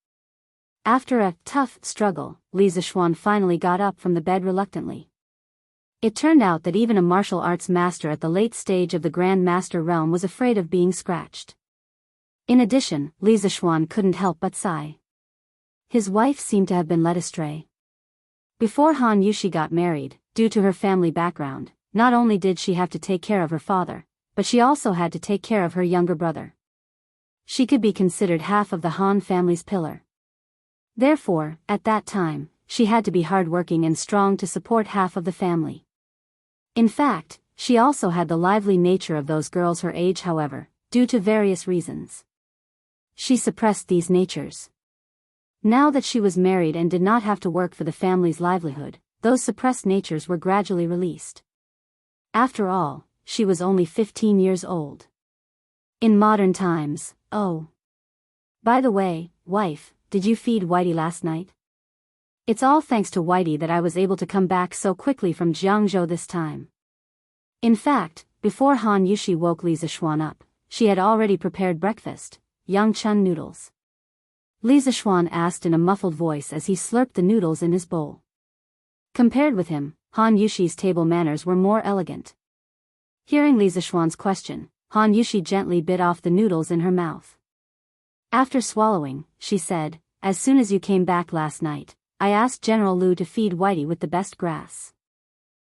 After a tough struggle, Li Zishuan finally got up from the bed reluctantly. It turned out that even a martial arts master at the late stage of the Grand Master realm was afraid of being scratched. In addition, Li Zishuan couldn't help but sigh. His wife seemed to have been led astray. Before Han Yushi got married, due to her family background, not only did she have to take care of her father, but she also had to take care of her younger brother. She could be considered half of the Han family's pillar. Therefore, at that time, she had to be hardworking and strong to support half of the family. In fact, she also had the lively nature of those girls her age, however, due to various reasons. She suppressed these natures. Now that she was married and did not have to work for the family's livelihood, those suppressed natures were gradually released. After all, she was only 15 years old. In modern times, oh. By the way, wife, did you feed Whitey last night? It's all thanks to Whitey that I was able to come back so quickly from Jianghu this time. In fact, before Han Yushi woke Li Zishuan up, she had already prepared breakfast, Yangchun noodles. Li Zishuan asked in a muffled voice as he slurped the noodles in his bowl. Compared with him, Han Yushi's table manners were more elegant. Hearing Li Zishuan's question, Han Yushi gently bit off the noodles in her mouth. After swallowing, she said, "As soon as you came back last night, I asked General Lu to feed Whitey with the best grass.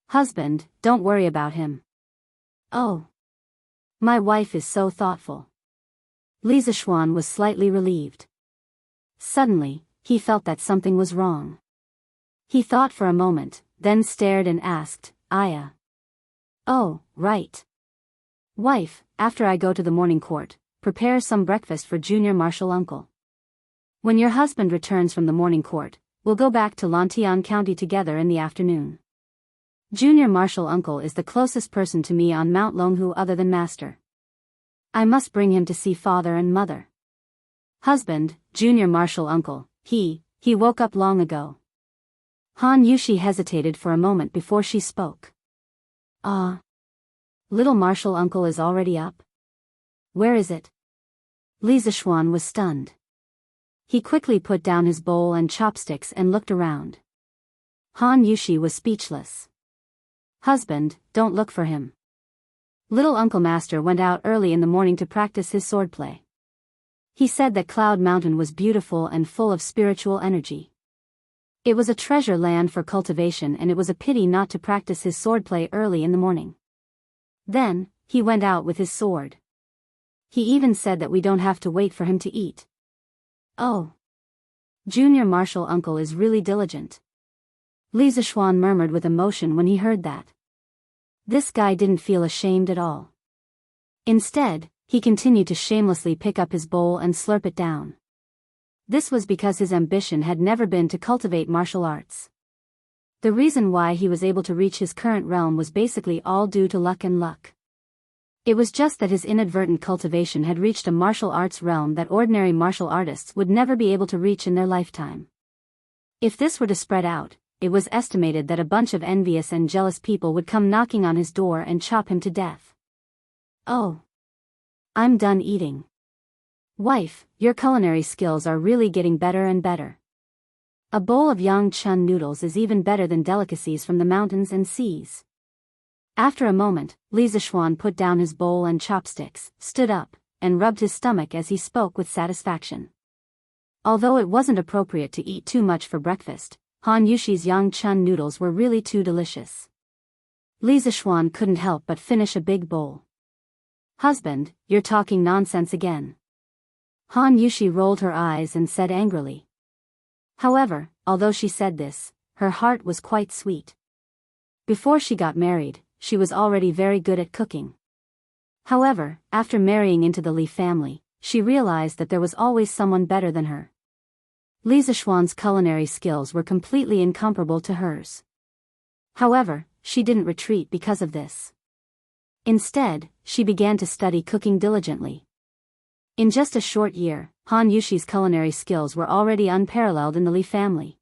Husband, don't worry about him." "Oh. My wife is so thoughtful." Li Zishuan was slightly relieved. Suddenly, he felt that something was wrong. He thought for a moment, then stared and asked, "Aya." "Oh, right. Wife, after I go to the morning court, prepare some breakfast for junior marshal uncle. When your husband returns from the morning court, we'll go back to Lantian County together in the afternoon. Junior marshal uncle is the closest person to me on Mount Longhu other than master. I must bring him to see father and mother." "Husband, junior marshal uncle, he woke up long ago." Han Yushi hesitated for a moment before she spoke. "Ah. Little marshal uncle is already up? Where is it?" Li Zishuan was stunned. He quickly put down his bowl and chopsticks and looked around. Han Yushi was speechless. "Husband, don't look for him. Little Uncle Master went out early in the morning to practice his swordplay. He said that Cloud Mountain was beautiful and full of spiritual energy. It was a treasure land for cultivation, and it was a pity not to practice his swordplay early in the morning. Then, he went out with his sword. He even said that we don't have to wait for him to eat." "Oh. Junior marshal uncle is really diligent." Li Zishuan murmured with emotion when he heard that. This guy didn't feel ashamed at all. Instead, he continued to shamelessly pick up his bowl and slurp it down. This was because his ambition had never been to cultivate martial arts. The reason why he was able to reach his current realm was basically all due to luck and luck. It was just that his inadvertent cultivation had reached a martial arts realm that ordinary martial artists would never be able to reach in their lifetime. If this were to spread out, it was estimated that a bunch of envious and jealous people would come knocking on his door and chop him to death. "Oh. I'm done eating. Wife, your culinary skills are really getting better and better. A bowl of Yangchun noodles is even better than delicacies from the mountains and seas." After a moment, Li Zishuan put down his bowl and chopsticks, stood up, and rubbed his stomach as he spoke with satisfaction. Although it wasn't appropriate to eat too much for breakfast, Han Yushi's Yangchun noodles were really too delicious. Li Zishuan couldn't help but finish a big bowl. "Husband, you're talking nonsense again." Han Yushi rolled her eyes and said angrily. However, although she said this, her heart was quite sweet. Before she got married, she was already very good at cooking. However, after marrying into the Li family, she realized that there was always someone better than her. Li Zishuan's culinary skills were completely incomparable to hers. However, she didn't retreat because of this. Instead, she began to study cooking diligently. In just a short year, Han Yushi's culinary skills were already unparalleled in the Li family.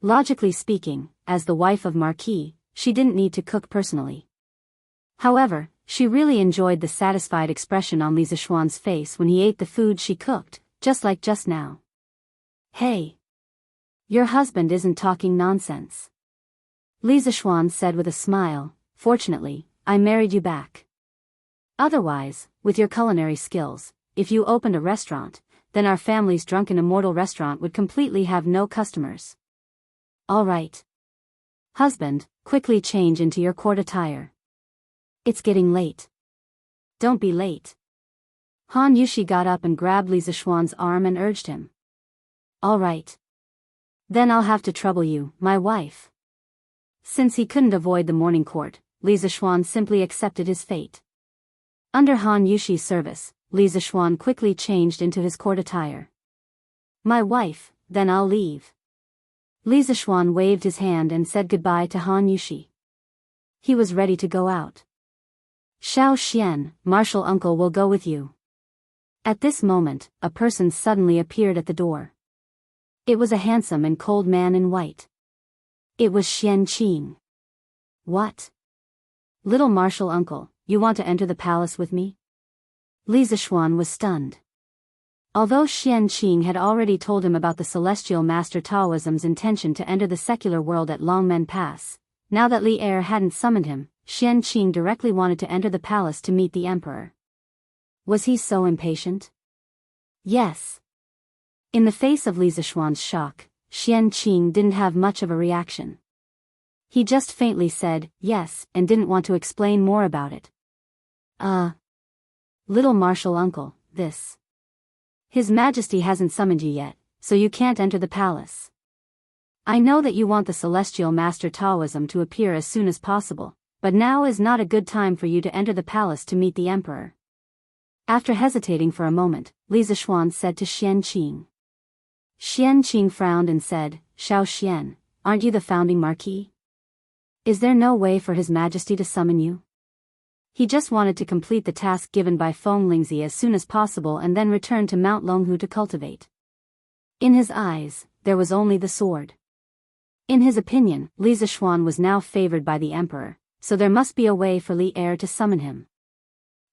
Logically speaking, as the wife of Marquis, she didn't need to cook personally. However, she really enjoyed the satisfied expression on Li Zishuan's face when he ate the food she cooked, just like just now. "Hey! Your husband isn't talking nonsense. Li Zishuan said with a smile, "Fortunately, I married you back. Otherwise, with your culinary skills, if you opened a restaurant, then our family's drunken immortal restaurant would completely have no customers. All right. Husband, quickly change into your court attire. It's getting late. Don't be late." Han Yushi got up and grabbed Li Zishuan's arm and urged him. "All right. Then I'll have to trouble you, my wife." Since he couldn't avoid the morning court, Li Zishuan simply accepted his fate. Under Han Yushi's service, Li Zishuan quickly changed into his court attire. "My wife, then I'll leave." Li Zishuan waved his hand and said goodbye to Han Yushi. He was ready to go out. "Xiao Xian, martial uncle will go with you." At this moment, a person suddenly appeared at the door. It was a handsome and cold man in white. It was Xian Qing. "What? Little martial uncle, you want to enter the palace with me?" Li Zishuan was stunned. Although Xian Qing had already told him about the celestial master Taoism's intention to enter the secular world at Longmen Pass, now that Li Er hadn't summoned him, Xian Qing directly wanted to enter the palace to meet the emperor. Was he so impatient? Yes. In the face of Li Zishuan's shock, Xian Qing didn't have much of a reaction. He just faintly said, yes, and didn't want to explain more about it. Little martial uncle, this. His Majesty hasn't summoned you yet, so you can't enter the palace. I know that you want the celestial master Taoism to appear as soon as possible, but now is not a good time for you to enter the palace to meet the emperor. After hesitating for a moment, Li Zishuan said to Xian Qing. Xian Qing frowned and said, "Xiao Xian, aren't you the founding marquis? Is there no way for His Majesty to summon you?" He just wanted to complete the task given by Feng Lingzi as soon as possible and then return to Mount Longhu to cultivate. In his eyes, there was only the sword. In his opinion, Li Zishuan was now favored by the emperor, so there must be a way for Li Er to summon him.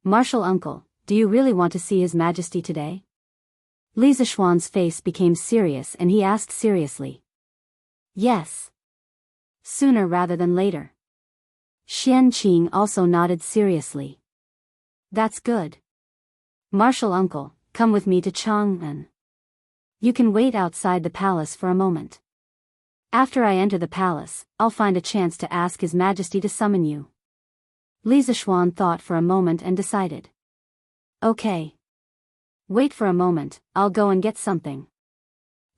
"Martial uncle, do you really want to see His Majesty today?" Li Zishuan's face became serious and he asked seriously. "Yes. Sooner rather than later." Xian Qing also nodded seriously. "That's good. Martial uncle, come with me to Chang'an. You can wait outside the palace for a moment. After I enter the palace, I'll find a chance to ask His Majesty to summon you." Li Zishuan thought for a moment and decided. "Okay. Wait for a moment, I'll go and get something."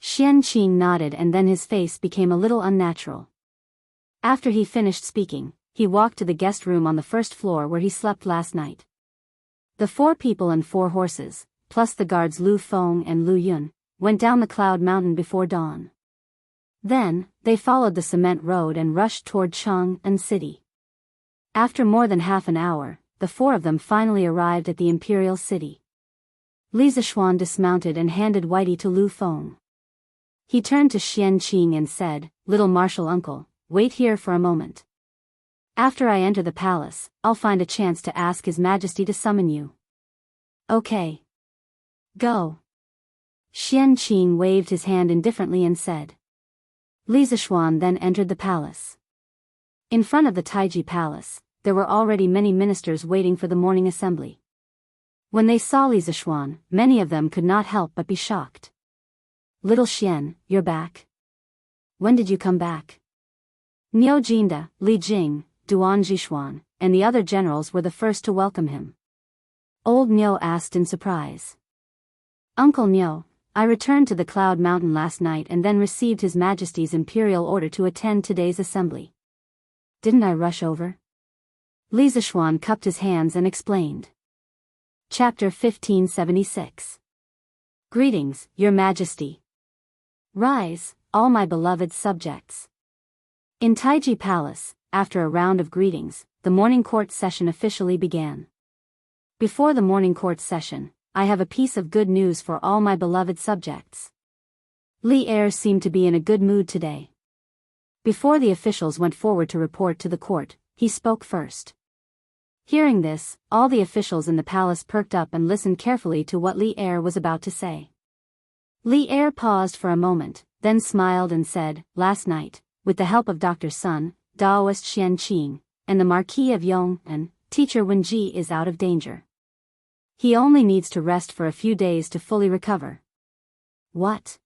Xian Qing nodded and then his face became a little unnatural. After he finished speaking, he walked to the guest room on the first floor where he slept last night. The 4 people and 4 horses, plus the guards Lu Feng and Lu Yun, went down the cloud mountain before dawn. Then, they followed the cement road and rushed toward Chang'an City. After more than half an hour, the 4 of them finally arrived at the imperial city. Li Zishuan dismounted and handed Whitey to Lu Feng. He turned to Xian Qing and said, "Little martial uncle, wait here for a moment. After I enter the palace, I'll find a chance to ask His Majesty to summon you." "Okay. Go." Xian Qing waved his hand indifferently and said. Li Zishuan then entered the palace. In front of the Taiji Palace, there were already many ministers waiting for the morning assembly. When they saw Li Zishuan, many of them could not help but be shocked. "Little Xian, you're back? When did you come back?" Niu Jinda, Li Jing, Duan Zhishuan, and the other generals were the first to welcome him. Old Niu asked in surprise. "Uncle Niu, I returned to the Cloud Mountain last night and then received His Majesty's imperial order to attend today's assembly. Didn't I rush over?" Li Zishuan cupped his hands and explained. Chapter 1576. Greetings, Your Majesty. Rise, all my beloved subjects. In Taiji Palace, after a round of greetings, the morning court session officially began. Before the morning court session, I have a piece of good news for all my beloved subjects. Li Er seemed to be in a good mood today. Before the officials went forward to report to the court, he spoke first. Hearing this, all the officials in the palace perked up and listened carefully to what Li Er was about to say. Li Er paused for a moment, then smiled and said, "Last night, with the help of Dr. Sun, Daoist Xianxia, and the Marquis of Yong, and teacher Wenji is out of danger. He only needs to rest for a few days to fully recover. What?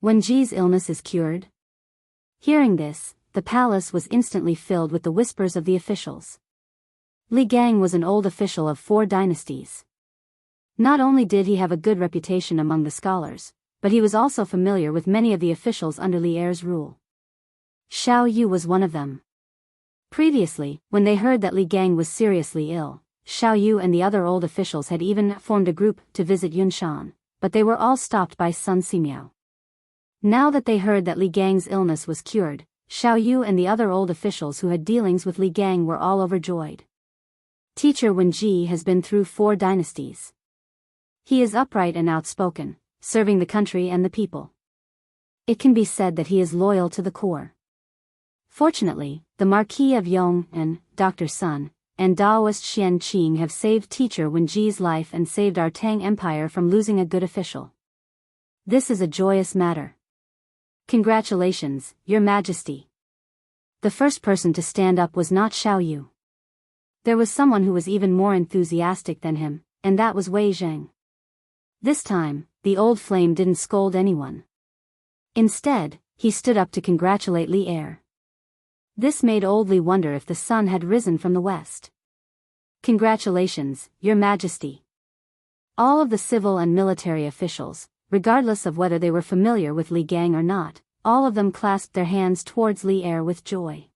Wenji's illness is cured? Hearing this, the palace was instantly filled with the whispers of the officials. Li Gang was an old official of 4 dynasties. Not only did he have a good reputation among the scholars, but he was also familiar with many of the officials under Li Er's rule. Xiao Yu was one of them. Previously, when they heard that Li Gang was seriously ill, Xiao Yu and the other old officials had even formed a group to visit Yunshan, but they were all stopped by Sun Simiao. Now that they heard that Li Gang's illness was cured, Xiao Yu and the other old officials who had dealings with Li Gang were all overjoyed. Teacher Wenji has been through 4 dynasties. He is upright and outspoken, serving the country and the people. It can be said that he is loyal to the core. Fortunately, the Marquis of Yong and Dr. Sun and Daoist Xianxia have saved teacher Wenji's life and saved our Tang Empire from losing a good official. This is a joyous matter. Congratulations, Your Majesty. The first person to stand up was not Xiao Yu. There was someone who was even more enthusiastic than him, and that was Wei Zheng. This time, the old flame didn't scold anyone. Instead, he stood up to congratulate Li Er. This made old Li wonder if the sun had risen from the west. Congratulations, Your Majesty. All of the civil and military officials, regardless of whether they were familiar with Li Gang or not, all of them clasped their hands towards Li Er with joy.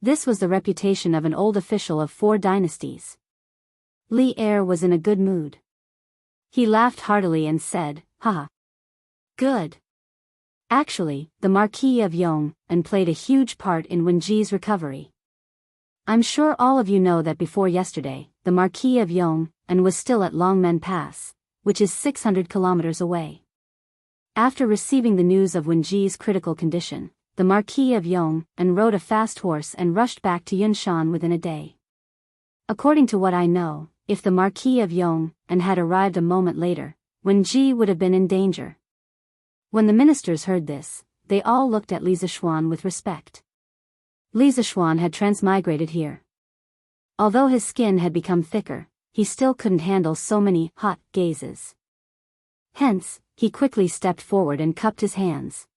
This was the reputation of an old official of 4 dynasties. Li Er was in a good mood. He laughed heartily and said, "Haha. Good." Actually, the Marquis of Yong and played a huge part in Wenji's recovery. I'm sure all of you know that before yesterday, the Marquis of Yong and was still at Longmen Pass, which is 600 kilometers away. After receiving the news of Wenji's critical condition, the Marquis of Yong and rode a fast horse and rushed back to Yunshan within a day. According to what I know, if the Marquis of Yong and had arrived a moment later, Wenji would have been in danger. When the ministers heard this, they all looked at Li Zishuan with respect. Li Zishuan had transmigrated here. Although his skin had become thicker, he still couldn't handle so many hot gazes. Hence, he quickly stepped forward and cupped his hands.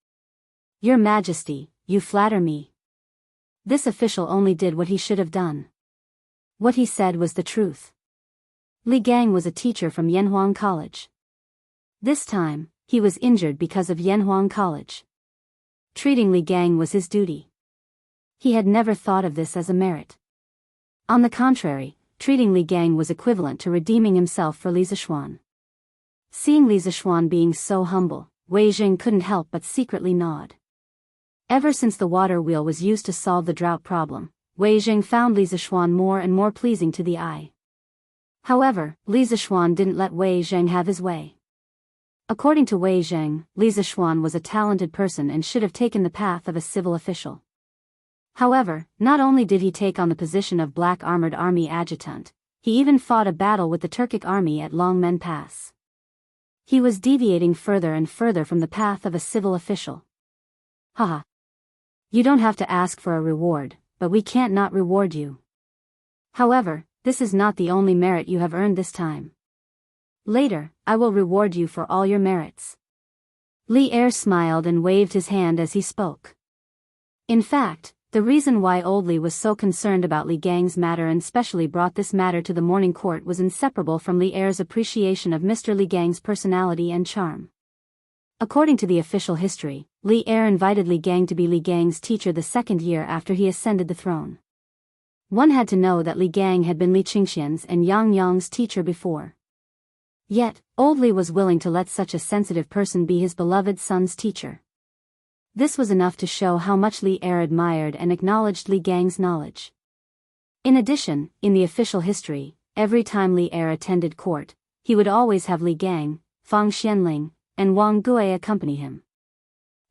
Your Majesty, you flatter me. This official only did what he should have done. What he said was the truth. Li Gang was a teacher from Yanhuang College. This time, he was injured because of Yanhuang College. Treating Li Gang was his duty. He had never thought of this as a merit. On the contrary, treating Li Gang was equivalent to redeeming himself for Li Zishuan. Seeing Li Zishuan being so humble, Wei Jing couldn't help but secretly nod. Ever since the water wheel was used to solve the drought problem, Wei Jing found Li Zishuan more and more pleasing to the eye. However, Li Zishuan didn't let Wei Zheng have his way. According to Wei Zheng, Li Zishuan was a talented person and should have taken the path of a civil official. However, not only did he take on the position of Black Armored Army adjutant, he even fought a battle with the Turkic army at Longmen Pass. He was deviating further and further from the path of a civil official. Haha. You don't have to ask for a reward, but we can't not reward you. However, this is not the only merit you have earned this time. Later, I will reward you for all your merits. Li Er smiled and waved his hand as he spoke. In fact, the reason why Old Li was so concerned about Li Gang's matter and specially brought this matter to the morning court was inseparable from Li Er's appreciation of Mr. Li Gang's personality and charm. According to the official history, Li Er invited Li Gang to be Li Gang's teacher the 2nd year after he ascended the throne. One had to know that Li Gang had been Li Qingxian's and Yang Yang's teacher before. Yet, Old Li was willing to let such a sensitive person be his beloved son's teacher. This was enough to show how much Li Er admired and acknowledged Li Gang's knowledge. In addition, in the official history, every time Li Er attended court, he would always have Li Gang, Fang Xianling, and Wang Gui accompany him.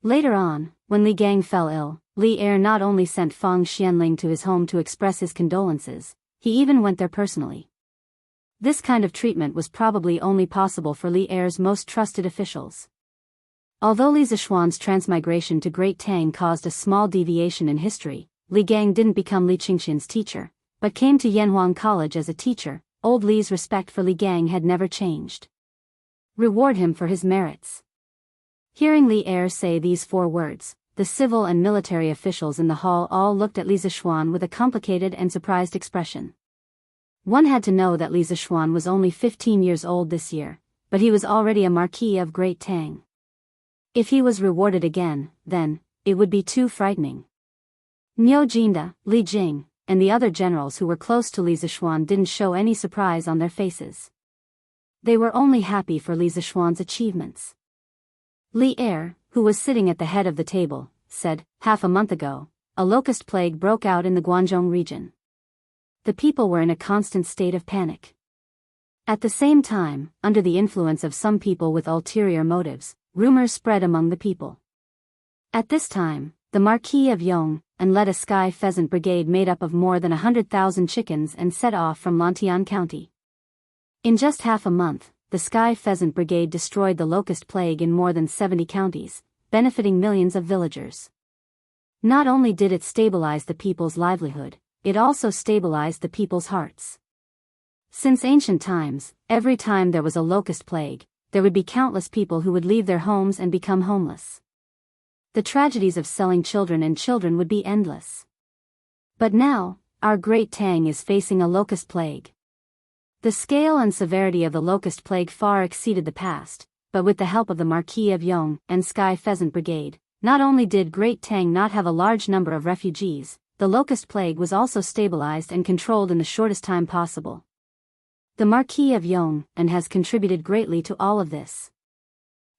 Later on, when Li Gang fell ill, Li Er not only sent Fang Xianling to his home to express his condolences, he even went there personally. This kind of treatment was probably only possible for Li Er's most trusted officials. Although Li Zishuan's transmigration to Great Tang caused a small deviation in history, Li Gang didn't become Li Qingxin's teacher, but came to Yanhuang College as a teacher. Old Li's respect for Li Gang had never changed. Reward him for his merits. Hearing Li Er say these 4 words, the civil and military officials in the hall all looked at Li Zishuan with a complicated and surprised expression. One had to know that Li Zishuan was only 15 years old this year, but he was already a Marquis of Great Tang. If he was rewarded again, then, it would be too frightening. Niu Jinda, Li Jing, and the other generals who were close to Li Zishuan didn't show any surprise on their faces. They were only happy for Li Zishuan's achievements. Li Er, who was sitting at the head of the table, said, half a month ago, a locust plague broke out in the Guangzhou region. The people were in a constant state of panic. At the same time, under the influence of some people with ulterior motives, rumors spread among the people. At this time, the Marquis of Yong led a sky pheasant brigade made up of more than 100,000 chickens and set off from Lantian County. In just half a month, the sky pheasant brigade destroyed the locust plague in more than 70 counties, benefiting millions of villagers. Not only did it stabilize the people's livelihood, it also stabilized the people's hearts. Since ancient times, every time there was a locust plague, there would be countless people who would leave their homes and become homeless. The tragedies of selling children and children would be endless. But now, our Great Tang is facing a locust plague. The scale and severity of the locust plague far exceeded the past, but with the help of the Marquis of Yong and Sky Pheasant Brigade, not only did Great Tang not have a large number of refugees, the locust plague was also stabilized and controlled in the shortest time possible. The Marquis of Yong has contributed greatly to all of this.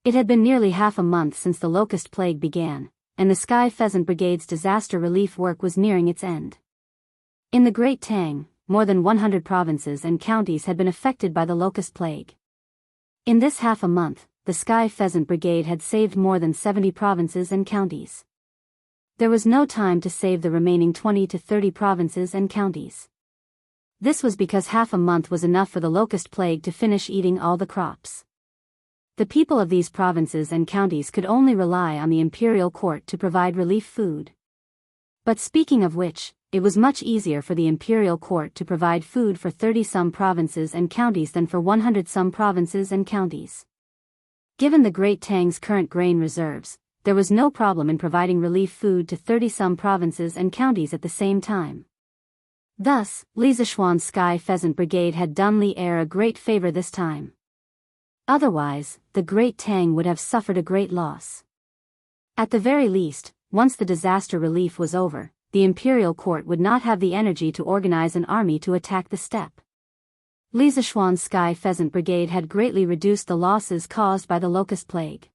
It had been nearly half a month since the locust plague began, and the Sky Pheasant Brigade's disaster relief work was nearing its end. In the Great Tang, more than 100 provinces and counties had been affected by the locust plague. In this half a month, the Sky Pheasant Brigade had saved more than 70 provinces and counties. There was no time to save the remaining 20 to 30 provinces and counties. This was because half a month was enough for the locust plague to finish eating all the crops. The people of these provinces and counties could only rely on the imperial court to provide relief food. But speaking of which, it was much easier for the imperial court to provide food for 30-some provinces and counties than for 100-some provinces and counties. Given the Great Tang's current grain reserves, there was no problem in providing relief food to 30-some provinces and counties at the same time. Thus, Li Zishuan's Sky Pheasant Brigade had done Li Er a great favor this time. Otherwise, the Great Tang would have suffered a great loss. At the very least, once the disaster relief was over, the imperial court would not have the energy to organize an army to attack the steppe. Li Zishuan's Sky Pheasant Brigade had greatly reduced the losses caused by the locust plague.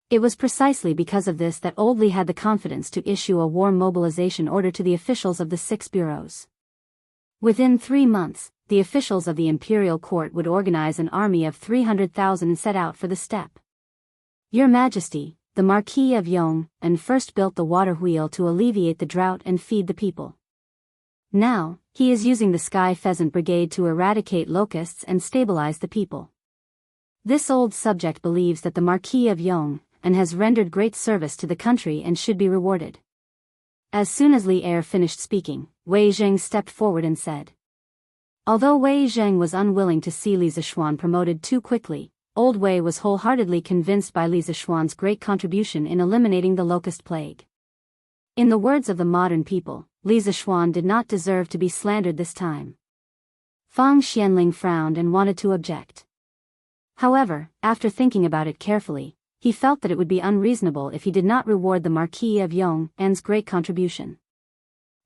It was precisely because of this that Old Li had the confidence to issue a war mobilization order to the officials of the 6 bureaus. Within 3 months, the officials of the imperial court would organize an army of 300,000 and set out for the steppe. Your Majesty, the Marquis of Yong first built the water wheel to alleviate the drought and feed the people. Now, he is using the Sky Pheasant Brigade to eradicate locusts and stabilize the people. This old subject believes that the Marquis of Yong has rendered great service to the country and should be rewarded. As soon as Li Er finished speaking, Wei Zheng stepped forward and said. Although Wei Zheng was unwilling to see Li Zishuan promoted too quickly, Old Wei was wholeheartedly convinced by Li Zishuan's great contribution in eliminating the locust plague. In the words of the modern people, Li Zishuan did not deserve to be slandered this time. Fang Xianling frowned and wanted to object. However, after thinking about it carefully, he felt that it would be unreasonable if he did not reward the Marquis of Yong's great contribution.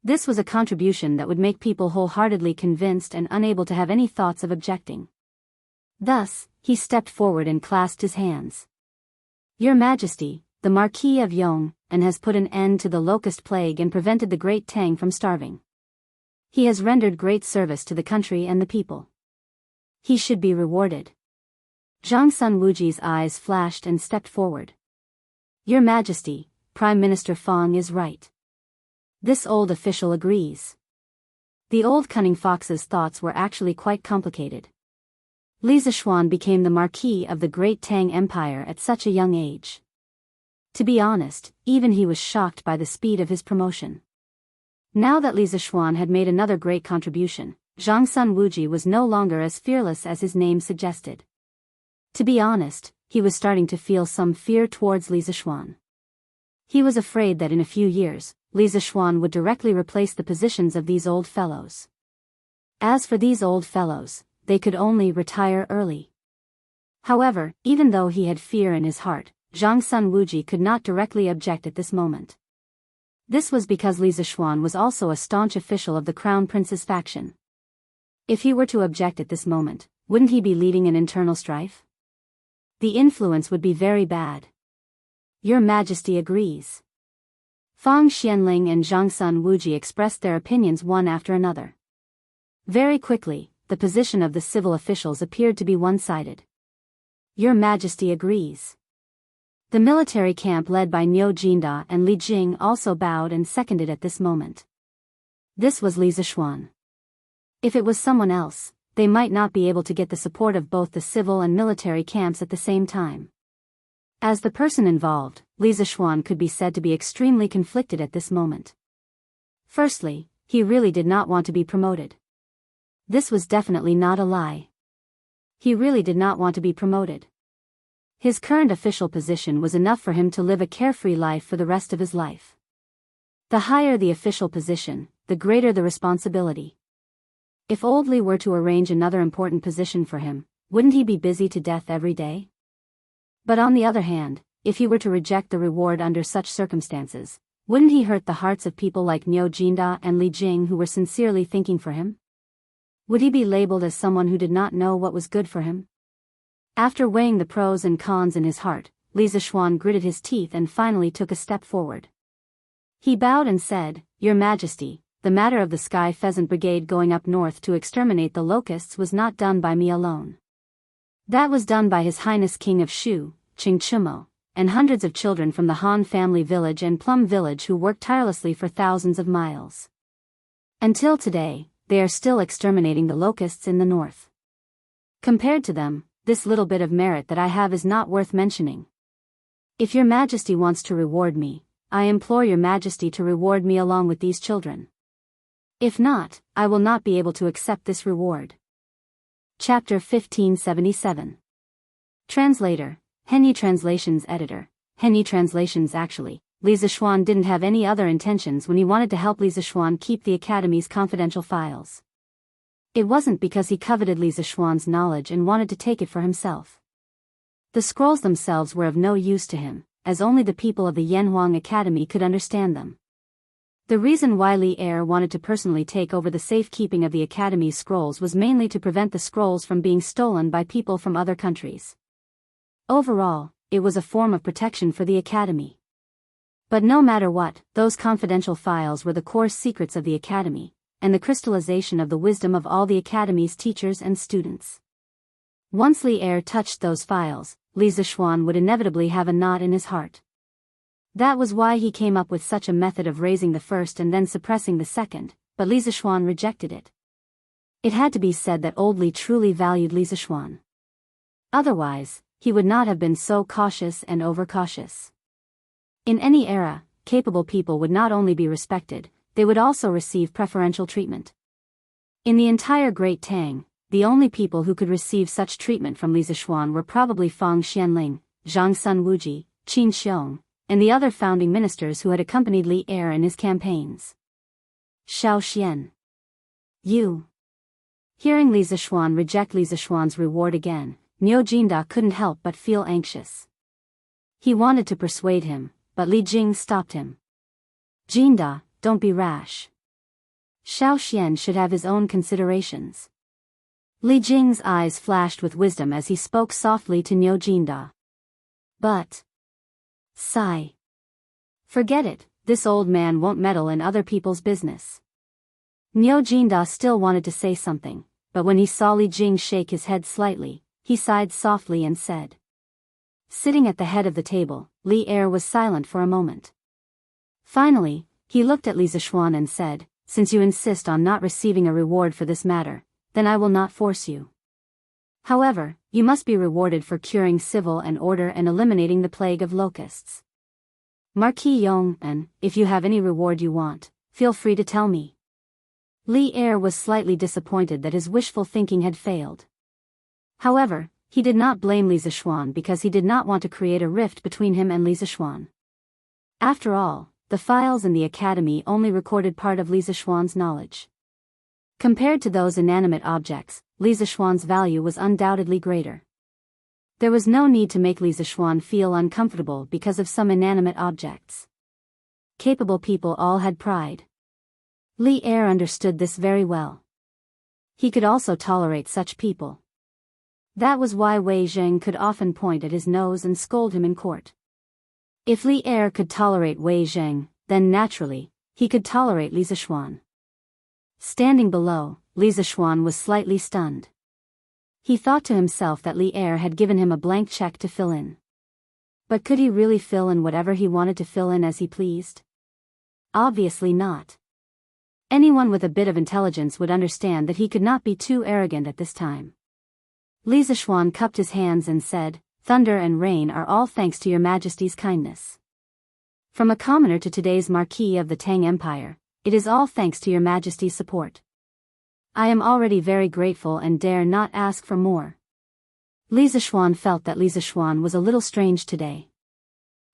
This was a contribution that would make people wholeheartedly convinced and unable to have any thoughts of objecting. Thus, he stepped forward and clasped his hands. Your Majesty, the Marquis of Yong has put an end to the locust plague and prevented the Great Tang from starving. He has rendered great service to the country and the people. He should be rewarded. Zhang Sun Wuji's eyes flashed and stepped forward. Your Majesty, Prime Minister Fang is right. This old official agrees. The old cunning fox's thoughts were actually quite complicated. Li Zishuan became the Marquis of the Great Tang Empire at such a young age. To be honest, even he was shocked by the speed of his promotion. Now that Li Zishuan had made another great contribution, Zhang Sun Wuji was no longer as fearless as his name suggested. To be honest, he was starting to feel some fear towards Li Zishuan. He was afraid that in a few years, Li Zishuan would directly replace the positions of these old fellows. As for these old fellows, they could only retire early. However, even though he had fear in his heart, Zhang Sun Wuji could not directly object at this moment. This was because Li Zishuan was also a staunch official of the Crown Prince's faction. If he were to object at this moment, wouldn't he be leading an internal strife? The influence would be very bad. Your Majesty agrees. Fang Xianling and Zhang Sun Wuji expressed their opinions one after another. Very quickly, the position of the civil officials appeared to be one-sided. Your Majesty agrees. The military camp led by Niu Jinda and Li Jing also bowed and seconded at this moment. This was Li Zishuan. If it was someone else, they might not be able to get the support of both the civil and military camps at the same time. As the person involved, Li Zishuan could be said to be extremely conflicted at this moment. Firstly, he really did not want to be promoted. This was definitely not a lie. He really did not want to be promoted. His current official position was enough for him to live a carefree life for the rest of his life. The higher the official position, the greater the responsibility. If old Li were to arrange another important position for him, wouldn't he be busy to death every day? But on the other hand, if he were to reject the reward under such circumstances, wouldn't he hurt the hearts of people like Niu Jinda and Li Jing who were sincerely thinking for him? Would he be labeled as someone who did not know what was good for him? After weighing the pros and cons in his heart, Li Zishuan gritted his teeth and finally took a step forward. He bowed and said, Your Majesty, the matter of the Sky Pheasant Brigade going up north to exterminate the locusts was not done by me alone. That was done by His Highness King of Shu, Qing Chumo, and hundreds of children from the Han family village and Plum village who worked tirelessly for thousands of miles. Until today, they are still exterminating the locusts in the north. Compared to them, this little bit of merit that I have is not worth mentioning. If Your Majesty wants to reward me, I implore Your Majesty to reward me along with these children. If not, I will not be able to accept this reward. Chapter 1577. Translator, Henyi Translations Editor, Henyi Translations. Actually, Li Zishuan didn't have any other intentions when he wanted to help Li Zishuan keep the Academy's confidential files. It wasn't because he coveted Li Zishuan's knowledge and wanted to take it for himself. The scrolls themselves were of no use to him, as only the people of the Yanhuang Academy could understand them. The reason why Li Er wanted to personally take over the safekeeping of the Academy's scrolls was mainly to prevent the scrolls from being stolen by people from other countries. Overall, it was a form of protection for the Academy. But no matter what, those confidential files were the core secrets of the Academy, and the crystallization of the wisdom of all the Academy's teachers and students. Once Li Er touched those files, Li Zishuan would inevitably have a knot in his heart. That was why he came up with such a method of raising the first and then suppressing the second, but Li Zishuan rejected it. It had to be said that old Li truly valued Li Zishuan. Otherwise, he would not have been so cautious and overcautious. In any era, capable people would not only be respected, they would also receive preferential treatment. In the entire Great Tang, the only people who could receive such treatment from Li Zishuan were probably Fang Xianling, Zhang Sun Wuji, Qin Xiong, and the other founding ministers who had accompanied Li Er in his campaigns. Xiao Xian. You. Hearing Li Zishuan reject Li Zishuan's reward again, Niu Jinda couldn't help but feel anxious. He wanted to persuade him, but Li Jing stopped him. Jinda, don't be rash. Xiao Xian should have his own considerations. Li Jing's eyes flashed with wisdom as he spoke softly to Niu Jinda. But. Sigh. Forget it, this old man won't meddle in other people's business. Niu Jinda still wanted to say something, but when he saw Li Jing shake his head slightly, he sighed softly and said. Sitting at the head of the table, Li Er was silent for a moment. Finally, he looked at Li Zishuan and said, Since you insist on not receiving a reward for this matter, then I will not force you. However, you must be rewarded for curing civil and order and eliminating the plague of locusts. Marquis Yong, and, if you have any reward you want, feel free to tell me. Li Er was slightly disappointed that his wishful thinking had failed. However, he did not blame Li Zishuan because he did not want to create a rift between him and Li Zishuan. After all, the files in the academy only recorded part of Li Zishuan's knowledge. Compared to those inanimate objects, Li Zishuan's value was undoubtedly greater. There was no need to make Li Zishuan feel uncomfortable because of some inanimate objects. Capable people all had pride. Li Er understood this very well. He could also tolerate such people. That was why Wei Zheng could often point at his nose and scold him in court. If Li Er could tolerate Wei Zheng, then naturally, he could tolerate Li Zishuan. Standing below, Li Zishuan was slightly stunned. He thought to himself that Li Er had given him a blank check to fill in. But could he really fill in whatever he wanted to fill in as he pleased? Obviously not. Anyone with a bit of intelligence would understand that he could not be too arrogant at this time. Li Zishuan cupped his hands and said, "Thunder and rain are all thanks to your Majesty's kindness. From a commoner to today's Marquis of the Tang Empire, it is all thanks to your Majesty's support. I am already very grateful and dare not ask for more." Li Zishuan felt that Li Zishuan was a little strange today.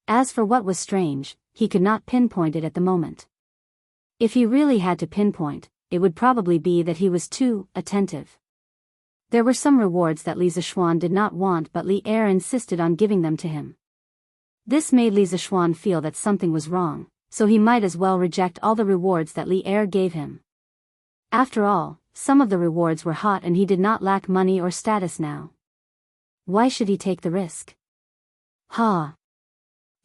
As for what was strange, he could not pinpoint it at the moment. If he really had to pinpoint, it would probably be that he was too attentive. There were some rewards that Li Zishuan did not want, but Li Er insisted on giving them to him. This made Li Zishuan feel that something was wrong, so he might as well reject all the rewards that Li Er gave him. After all, some of the rewards were hot and he did not lack money or status now. Why should he take the risk? Ha!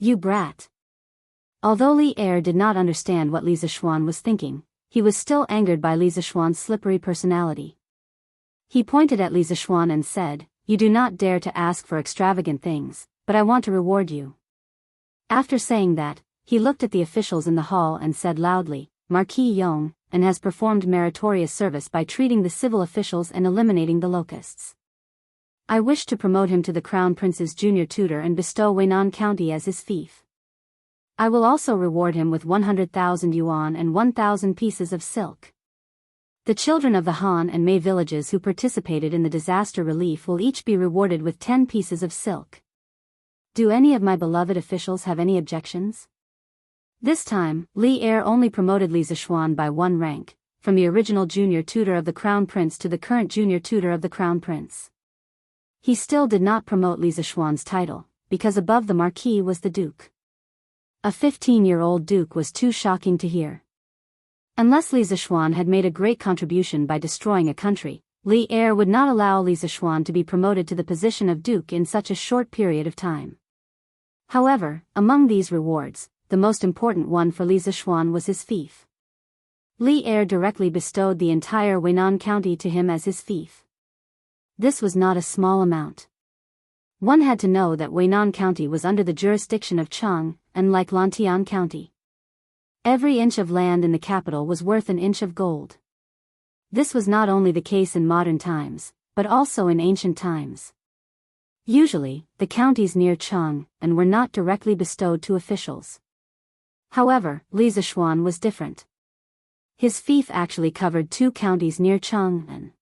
You brat! Although Li Er did not understand what Li Zishuan was thinking, he was still angered by Li Zishuan's slippery personality. He pointed at Li Zishuan and said, "You do not dare to ask for extravagant things, but I want to reward you." After saying that, he looked at the officials in the hall and said loudly, "Marquis Yong, and has performed meritorious service by treating the civil officials and eliminating the locusts. I wish to promote him to the Crown Prince's junior tutor and bestow Weinan County as his fief. I will also reward him with 100,000 yuan and 1,000 pieces of silk. The children of the Han and Mei villages who participated in the disaster relief will each be rewarded with 10 pieces of silk. Do any of my beloved officials have any objections?" This time, Li Er only promoted Li Zishuan by 1 rank, from the original junior tutor of the Crown Prince to the current junior tutor of the Crown Prince. He still did not promote Li Zishuan's title, because above the Marquis was the Duke. A 15-year-old Duke was too shocking to hear. Unless Li Zishuan had made a great contribution by destroying a country, Li Er would not allow Li Zishuan to be promoted to the position of Duke in such a short period of time. However, among these rewards, the most important one for Li Zishuan was his fief. Li Er directly bestowed the entire Weinan County to him as his fief. This was not a small amount. One had to know that Weinan County was under the jurisdiction of Chang, and like Lantian County. Every inch of land in the capital was worth an inch of gold. This was not only the case in modern times, but also in ancient times. Usually, the counties near Chang and were not directly bestowed to officials. However, Li Zishuan was different. His fief actually covered 2 counties near Chang, and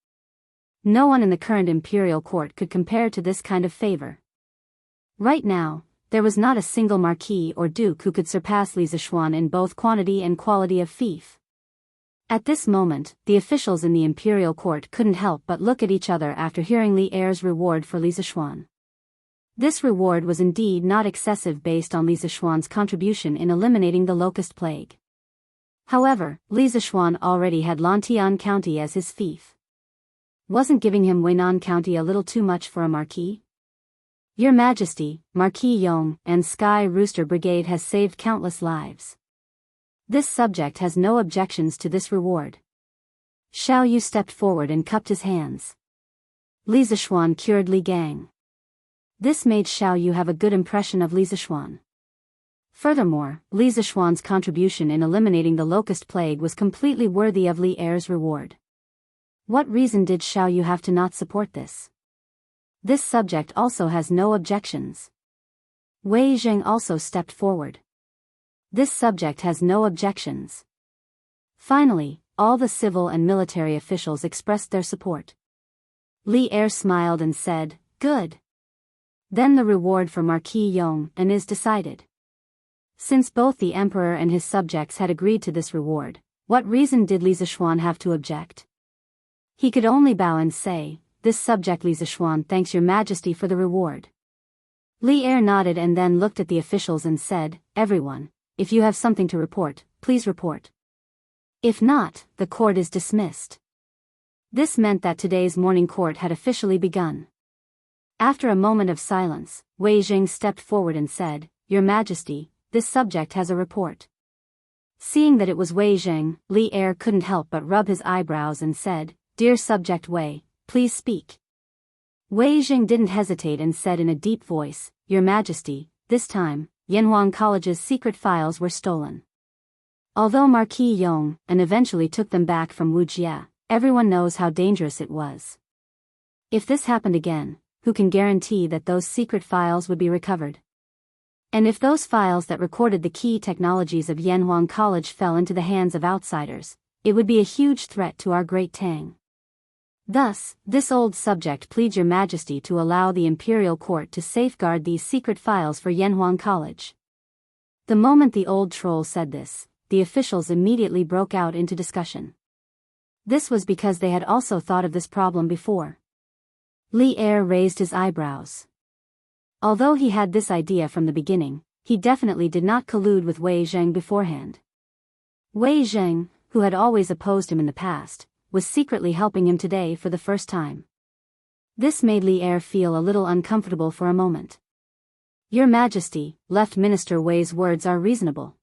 no one in the current imperial court could compare to this kind of favor. Right now, there was not a single marquis or duke who could surpass Li Zishuan in both quantity and quality of fief. At this moment, the officials in the imperial court couldn't help but look at each other after hearing Li Er's reward for Li Zishuan. This reward was indeed not excessive based on Li Zishuan's contribution in eliminating the locust plague. However, Li Zishuan already had Lantian County as his fief. Wasn't giving him Weinan County a little too much for a marquis? Your Majesty, Marquis Yong and Sky Rooster Brigade has saved countless lives. This subject has no objections to this reward. Xiao Yu stepped forward and cupped his hands. Li Zishuan cured Li Gang. This made Xiao Yu have a good impression of Li Zishuan. Furthermore, Li Zishuan's contribution in eliminating the locust plague was completely worthy of Li Er's reward. What reason did Xiao Yu have to not support this? This subject also has no objections. Wei Zheng also stepped forward. This subject has no objections. Finally, all the civil and military officials expressed their support. Li Er smiled and said, "Good. Then the reward for Marquis Yong and is decided." Since both the emperor and his subjects had agreed to this reward, what reason did Li Zishuan have to object? He could only bow and say, "This subject Li Zishuan thanks your majesty for the reward." Li Er nodded and then looked at the officials and said, "Everyone, if you have something to report, please report. If not, the court is dismissed." This meant that today's morning court had officially begun. After a moment of silence, Wei Jing stepped forward and said, "Your Majesty, this subject has a report." Seeing that it was Wei Jing, Li Er couldn't help but rub his eyebrows and said, "Dear subject Wei, please speak." Wei Jing didn't hesitate and said in a deep voice, "Your Majesty, this time, Yanhuang College's secret files were stolen. Although Marquis Yong and eventually took them back from Wuxia, everyone knows how dangerous it was. If this happened again, who can guarantee that those secret files would be recovered? And if those files that recorded the key technologies of Yanhuang College fell into the hands of outsiders, it would be a huge threat to our great Tang. Thus, this old subject pleads your majesty to allow the imperial court to safeguard these secret files for Yanhuang College." The moment the old troll said this, the officials immediately broke out into discussion. This was because they had also thought of this problem before. Li Er raised his eyebrows. Although he had this idea from the beginning, he definitely did not collude with Wei Zheng beforehand. Wei Zheng, who had always opposed him in the past, was secretly helping him today for the first time. This made Li Er feel a little uncomfortable for a moment. "Your Majesty, Left Minister Wei's words are reasonable."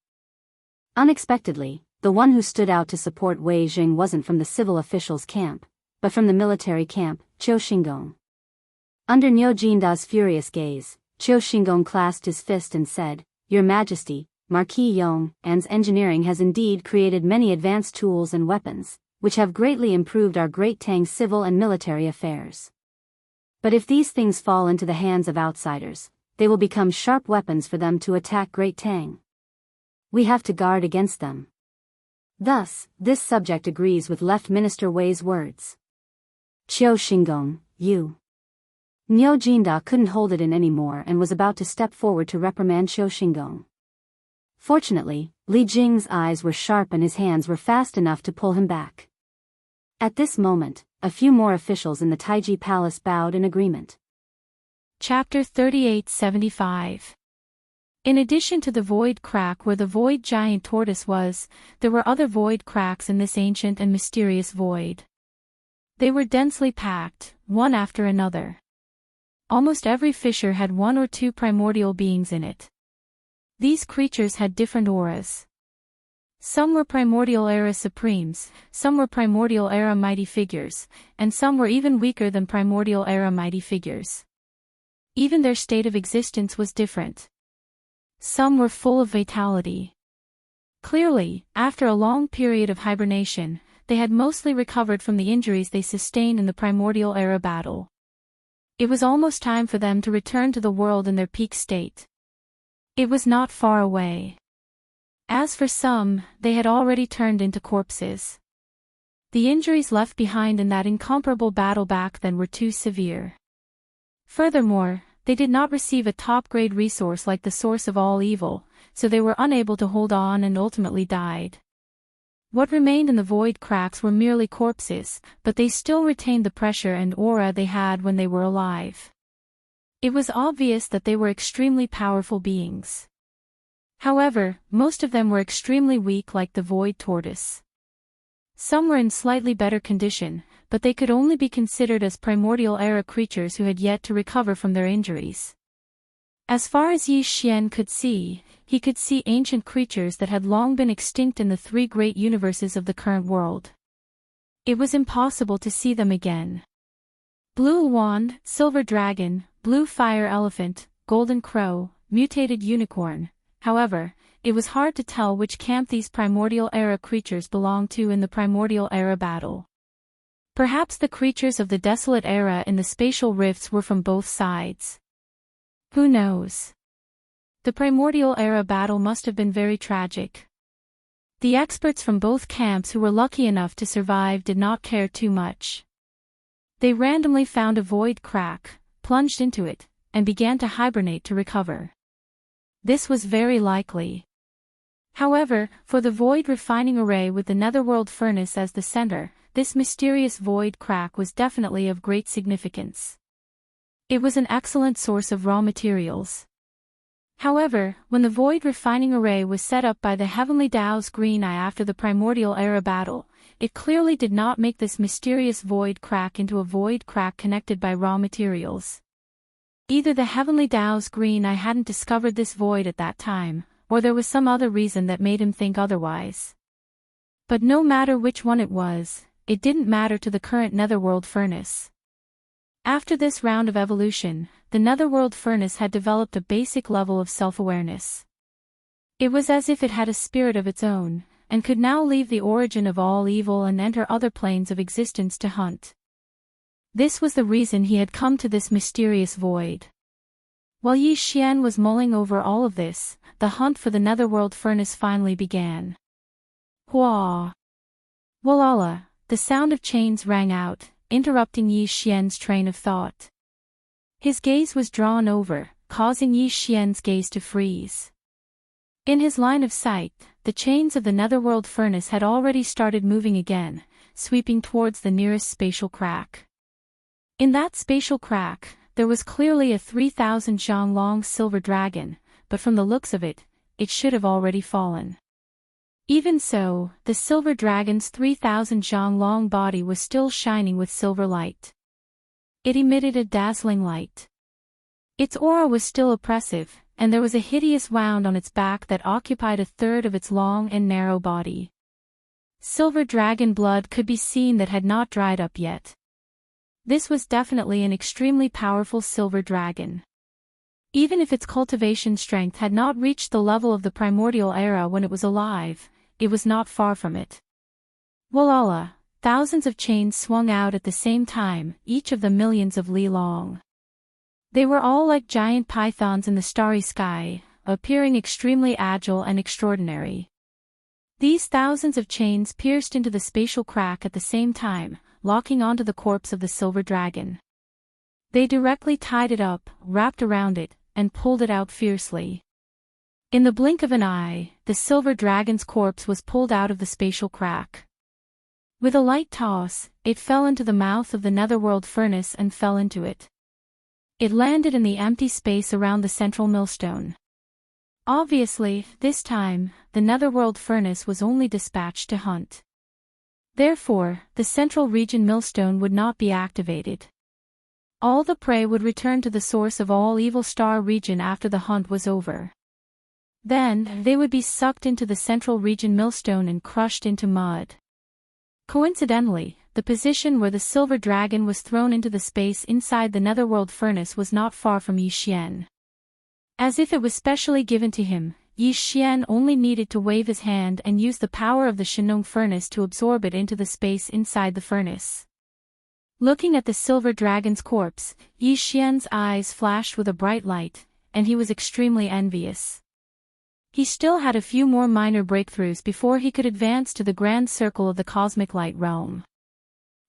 Unexpectedly, the one who stood out to support Wei Jing wasn't from the civil officials' camp, but from the military camp, Qiu Xingong. Under Niu Jinda's furious gaze, Qiu Xingong clasped his fist and said, "Your Majesty, Marquis Yong and's engineering has indeed created many advanced tools and weapons, which have greatly improved our great Tang's civil and military affairs. But if these things fall into the hands of outsiders, they will become sharp weapons for them to attack Great Tang. We have to guard against them." Thus, this subject agrees with Left Minister Wei's words. "Qiu Xingong, you." Niu Jinda couldn't hold it in anymore and was about to step forward to reprimand Qiu Xingong. Fortunately, Li Jing's eyes were sharp and his hands were fast enough to pull him back. At this moment, a few more officials in the Taiji Palace bowed in agreement. Chapter 3875. In addition to the void crack where the void giant tortoise was, there were other void cracks in this ancient and mysterious void. They were densely packed, one after another. Almost every fissure had one or two primordial beings in it. These creatures had different auras. Some were primordial era supremes, some were primordial era mighty figures, and some were even weaker than primordial era mighty figures. Even their state of existence was different. Some were full of vitality. Clearly, after a long period of hibernation, they had mostly recovered from the injuries they sustained in the primordial era battle. It was almost time for them to return to the world in their peak state. It was not far away. As for some, they had already turned into corpses. The injuries left behind in that incomparable battle back then were too severe. Furthermore, they did not receive a top-grade resource like the source of all evil, so they were unable to hold on and ultimately died. What remained in the void cracks were merely corpses, but they still retained the pressure and aura they had when they were alive. It was obvious that they were extremely powerful beings. However, most of them were extremely weak like the void tortoise. Some were in slightly better condition, but they could only be considered as primordial era creatures who had yet to recover from their injuries. As far as Yi Xian could see, he could see ancient creatures that had long been extinct in the three great universes of the current world. It was impossible to see them again. Blue wand, silver dragon, blue fire elephant, golden crow, mutated unicorn. However, it was hard to tell which camp these primordial era creatures belonged to in the primordial era battle. Perhaps the creatures of the desolate era in the spatial rifts were from both sides. Who knows? The primordial era battle must have been very tragic. The experts from both camps who were lucky enough to survive did not care too much. They randomly found a void crack, plunged into it, and began to hibernate to recover. This was very likely. However, for the void refining array with the netherworld furnace as the center, this mysterious void crack was definitely of great significance. It was an excellent source of raw materials. However, when the void refining array was set up by the heavenly Dao's green eye after the primordial era battle, it clearly did not make this mysterious void crack into a void crack connected by raw materials. Either the heavenly Dao's green eye hadn't discovered this void at that time, or there was some other reason that made him think otherwise. But no matter which one it was, it didn't matter to the current netherworld furnace. After this round of evolution, the netherworld furnace had developed a basic level of self-awareness. It was as if it had a spirit of its own, and could now leave the origin of all evil and enter other planes of existence to hunt. This was the reason he had come to this mysterious void. While Yi Xian was mulling over all of this, the hunt for the netherworld furnace finally began. Hua! Walala! The sound of chains rang out, interrupting Yi Xian's train of thought. His gaze was drawn over, causing Yi Xian's gaze to freeze. In his line of sight, the chains of the netherworld furnace had already started moving again, sweeping towards the nearest spatial crack. In that spatial crack, there was clearly a 3,000 zhang long silver dragon, but from the looks of it, it should have already fallen. Even so, the silver dragon's 3,000 zhang long body was still shining with silver light. It emitted a dazzling light. Its aura was still oppressive, and there was a hideous wound on its back that occupied a third of its long and narrow body. Silver dragon blood could be seen that had not dried up yet. This was definitely an extremely powerful silver dragon. Even if its cultivation strength had not reached the level of the primordial era when it was alive, it was not far from it. Walala! Thousands of chains swung out at the same time, each of them millions of li long. They were all like giant pythons in the starry sky, appearing extremely agile and extraordinary. These thousands of chains pierced into the spatial crack at the same time, locking onto the corpse of the silver dragon. They directly tied it up, wrapped around it, and pulled it out fiercely. In the blink of an eye, the silver dragon's corpse was pulled out of the spatial crack. With a light toss, it fell into the mouth of the netherworld furnace and fell into it. It landed in the empty space around the central millstone. Obviously, this time, the netherworld furnace was only dispatched to hunt. Therefore, the central region millstone would not be activated. All the prey would return to the source of all evil star region after the hunt was over. Then, they would be sucked into the central region millstone and crushed into mud. Coincidentally, the position where the silver dragon was thrown into the space inside the netherworld furnace was not far from Yi Xian. As if it was specially given to him, Yi Xian only needed to wave his hand and use the power of the Shenong furnace to absorb it into the space inside the furnace. Looking at the silver dragon's corpse, Yi Xian's eyes flashed with a bright light, and he was extremely envious. He still had a few more minor breakthroughs before he could advance to the grand circle of the cosmic light realm.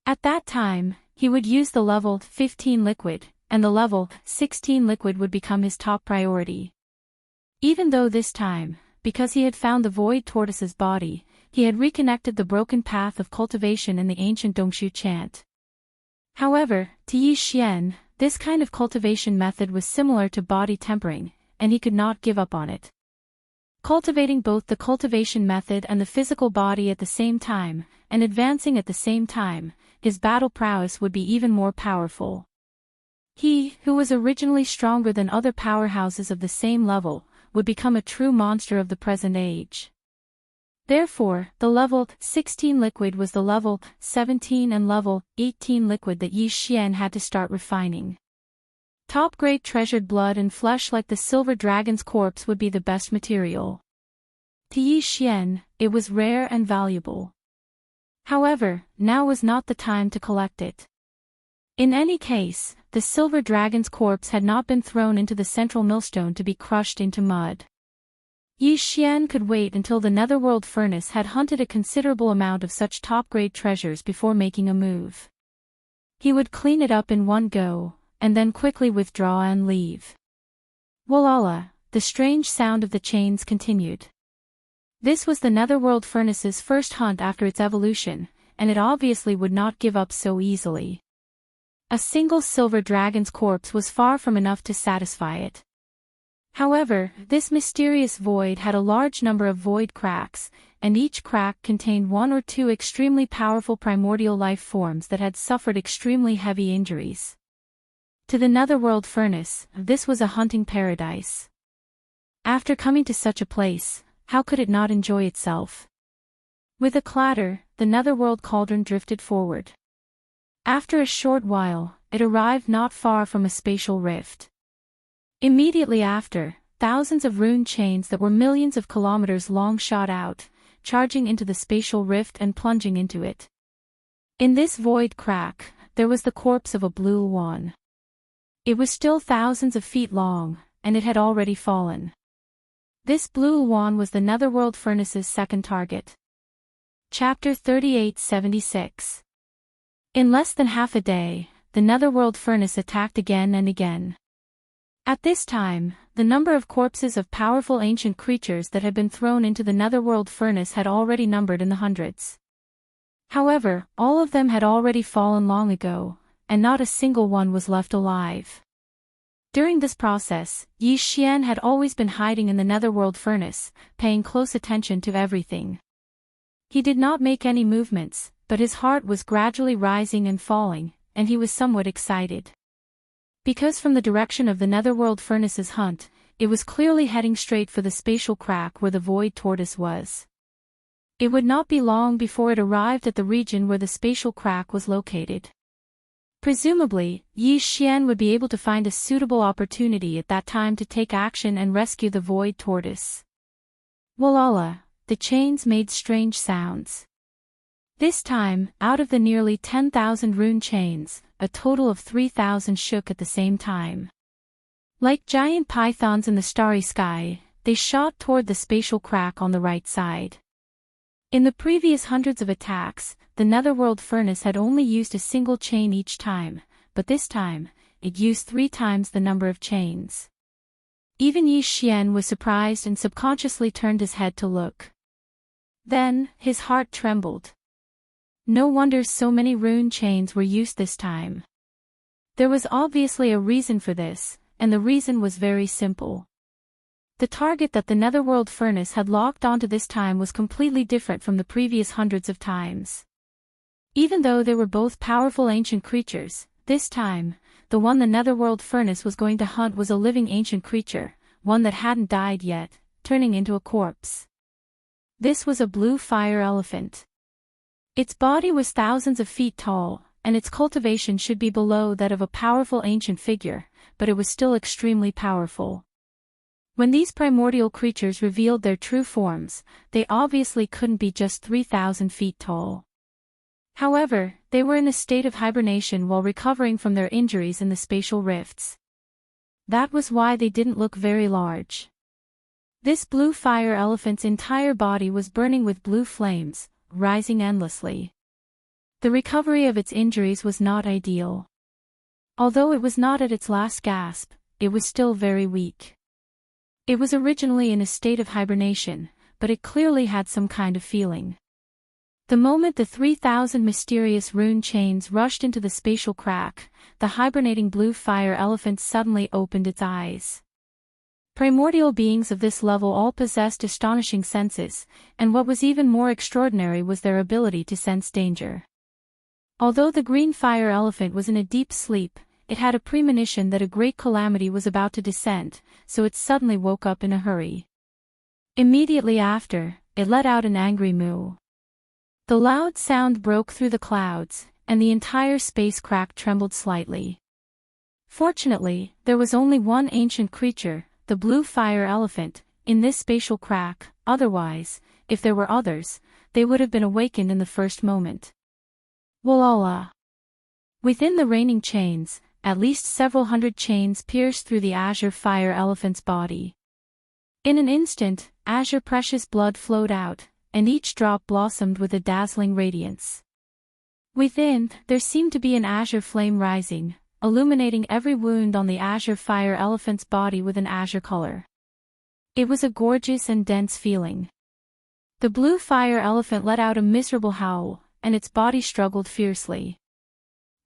At that time, he would use the level 15 liquid, and the level 16 liquid would become his top priority. Even though this time, because he had found the void tortoise's body, he had reconnected the broken path of cultivation in the ancient Dongshu chant. However, to Yi Xian, this kind of cultivation method was similar to body tempering, and he could not give up on it. Cultivating both the cultivation method and the physical body at the same time, and advancing at the same time, his battle prowess would be even more powerful. He, who was originally stronger than other powerhouses of the same level, would become a true monster of the present age. Therefore, the level 16 liquid was the level 17 and level 18 liquid that Yi Xian had to start refining. Top-grade treasured blood and flesh like the silver dragon's corpse would be the best material. To Yi Xian, it was rare and valuable. However, now was not the time to collect it. In any case, the silver dragon's corpse had not been thrown into the central millstone to be crushed into mud. Yi Xian could wait until the netherworld furnace had hunted a considerable amount of such top-grade treasures before making a move. He would clean it up in one go, and then quickly withdraw and leave. Wolala, the strange sound of the chains continued. This was the netherworld furnace's first hunt after its evolution, and it obviously would not give up so easily. A single silver dragon's corpse was far from enough to satisfy it. However, this mysterious void had a large number of void cracks, and each crack contained one or two extremely powerful primordial life forms that had suffered extremely heavy injuries. To the netherworld furnace, this was a hunting paradise. After coming to such a place, how could it not enjoy itself? With a clatter, the netherworld cauldron drifted forward. After a short while, it arrived not far from a spatial rift. Immediately after, thousands of rune chains that were millions of kilometers long shot out, charging into the spatial rift and plunging into it. In this void crack, there was the corpse of a blue one. It was still thousands of feet long, and it had already fallen. This blue one was the netherworld furnace's second target. Chapter 3876. In less than half a day, the netherworld furnace attacked again and again. At this time, the number of corpses of powerful ancient creatures that had been thrown into the netherworld furnace had already numbered in the hundreds. However, all of them had already fallen long ago, and not a single one was left alive. During this process, Yi Xian had always been hiding in the netherworld furnace, paying close attention to everything. He did not make any movements, but his heart was gradually rising and falling, and he was somewhat excited. Because from the direction of the netherworld furnace's hunt, it was clearly heading straight for the spatial crack where the void tortoise was. It would not be long before it arrived at the region where the spatial crack was located. Presumably, Yi Xian would be able to find a suitable opportunity at that time to take action and rescue the void tortoise. Wolala, the chains made strange sounds. This time, out of the nearly 10,000 rune chains, a total of 3,000 shook at the same time. Like giant pythons in the starry sky, they shot toward the spatial crack on the right side. In the previous hundreds of attacks, the netherworld furnace had only used a single chain each time, but this time, it used 3 times the number of chains. Even Yi Xian was surprised and subconsciously turned his head to look. Then, his heart trembled. No wonder so many rune chains were used this time. There was obviously a reason for this, and the reason was very simple. The target that the netherworld furnace had locked onto this time was completely different from the previous hundreds of times. Even though they were both powerful ancient creatures, this time, the one the netherworld furnace was going to hunt was a living ancient creature, one that hadn't died yet, turning into a corpse. This was a blue fire elephant. Its body was thousands of feet tall, and its cultivation should be below that of a powerful ancient figure, but it was still extremely powerful. When these primordial creatures revealed their true forms, they obviously couldn't be just 3,000 feet tall. However, they were in a state of hibernation while recovering from their injuries in the spatial rifts. That was why they didn't look very large. This blue fire elephant's entire body was burning with blue flames, rising endlessly. The recovery of its injuries was not ideal. Although it was not at its last gasp, it was still very weak. It was originally in a state of hibernation, but it clearly had some kind of feeling. The moment the 3,000 mysterious rune chains rushed into the spatial crack, the hibernating blue fire elephant suddenly opened its eyes. Primordial beings of this level all possessed astonishing senses, and what was even more extraordinary was their ability to sense danger. Although the green fire elephant was in a deep sleep, it had a premonition that a great calamity was about to descend, so it suddenly woke up in a hurry. Immediately after, it let out an angry moo. The loud sound broke through the clouds, and the entire space crack trembled slightly. Fortunately, there was only one ancient creature, the blue fire elephant, in this spatial crack, otherwise, if there were others, they would have been awakened in the first moment. Wolala. Within the raining chains, at least several hundred chains pierced through the azure fire elephant's body. In an instant, azure precious blood flowed out, and each drop blossomed with a dazzling radiance. Within, there seemed to be an azure flame rising, illuminating every wound on the azure fire elephant's body with an azure color. It was a gorgeous and dense feeling. The blue fire elephant let out a miserable howl, and its body struggled fiercely.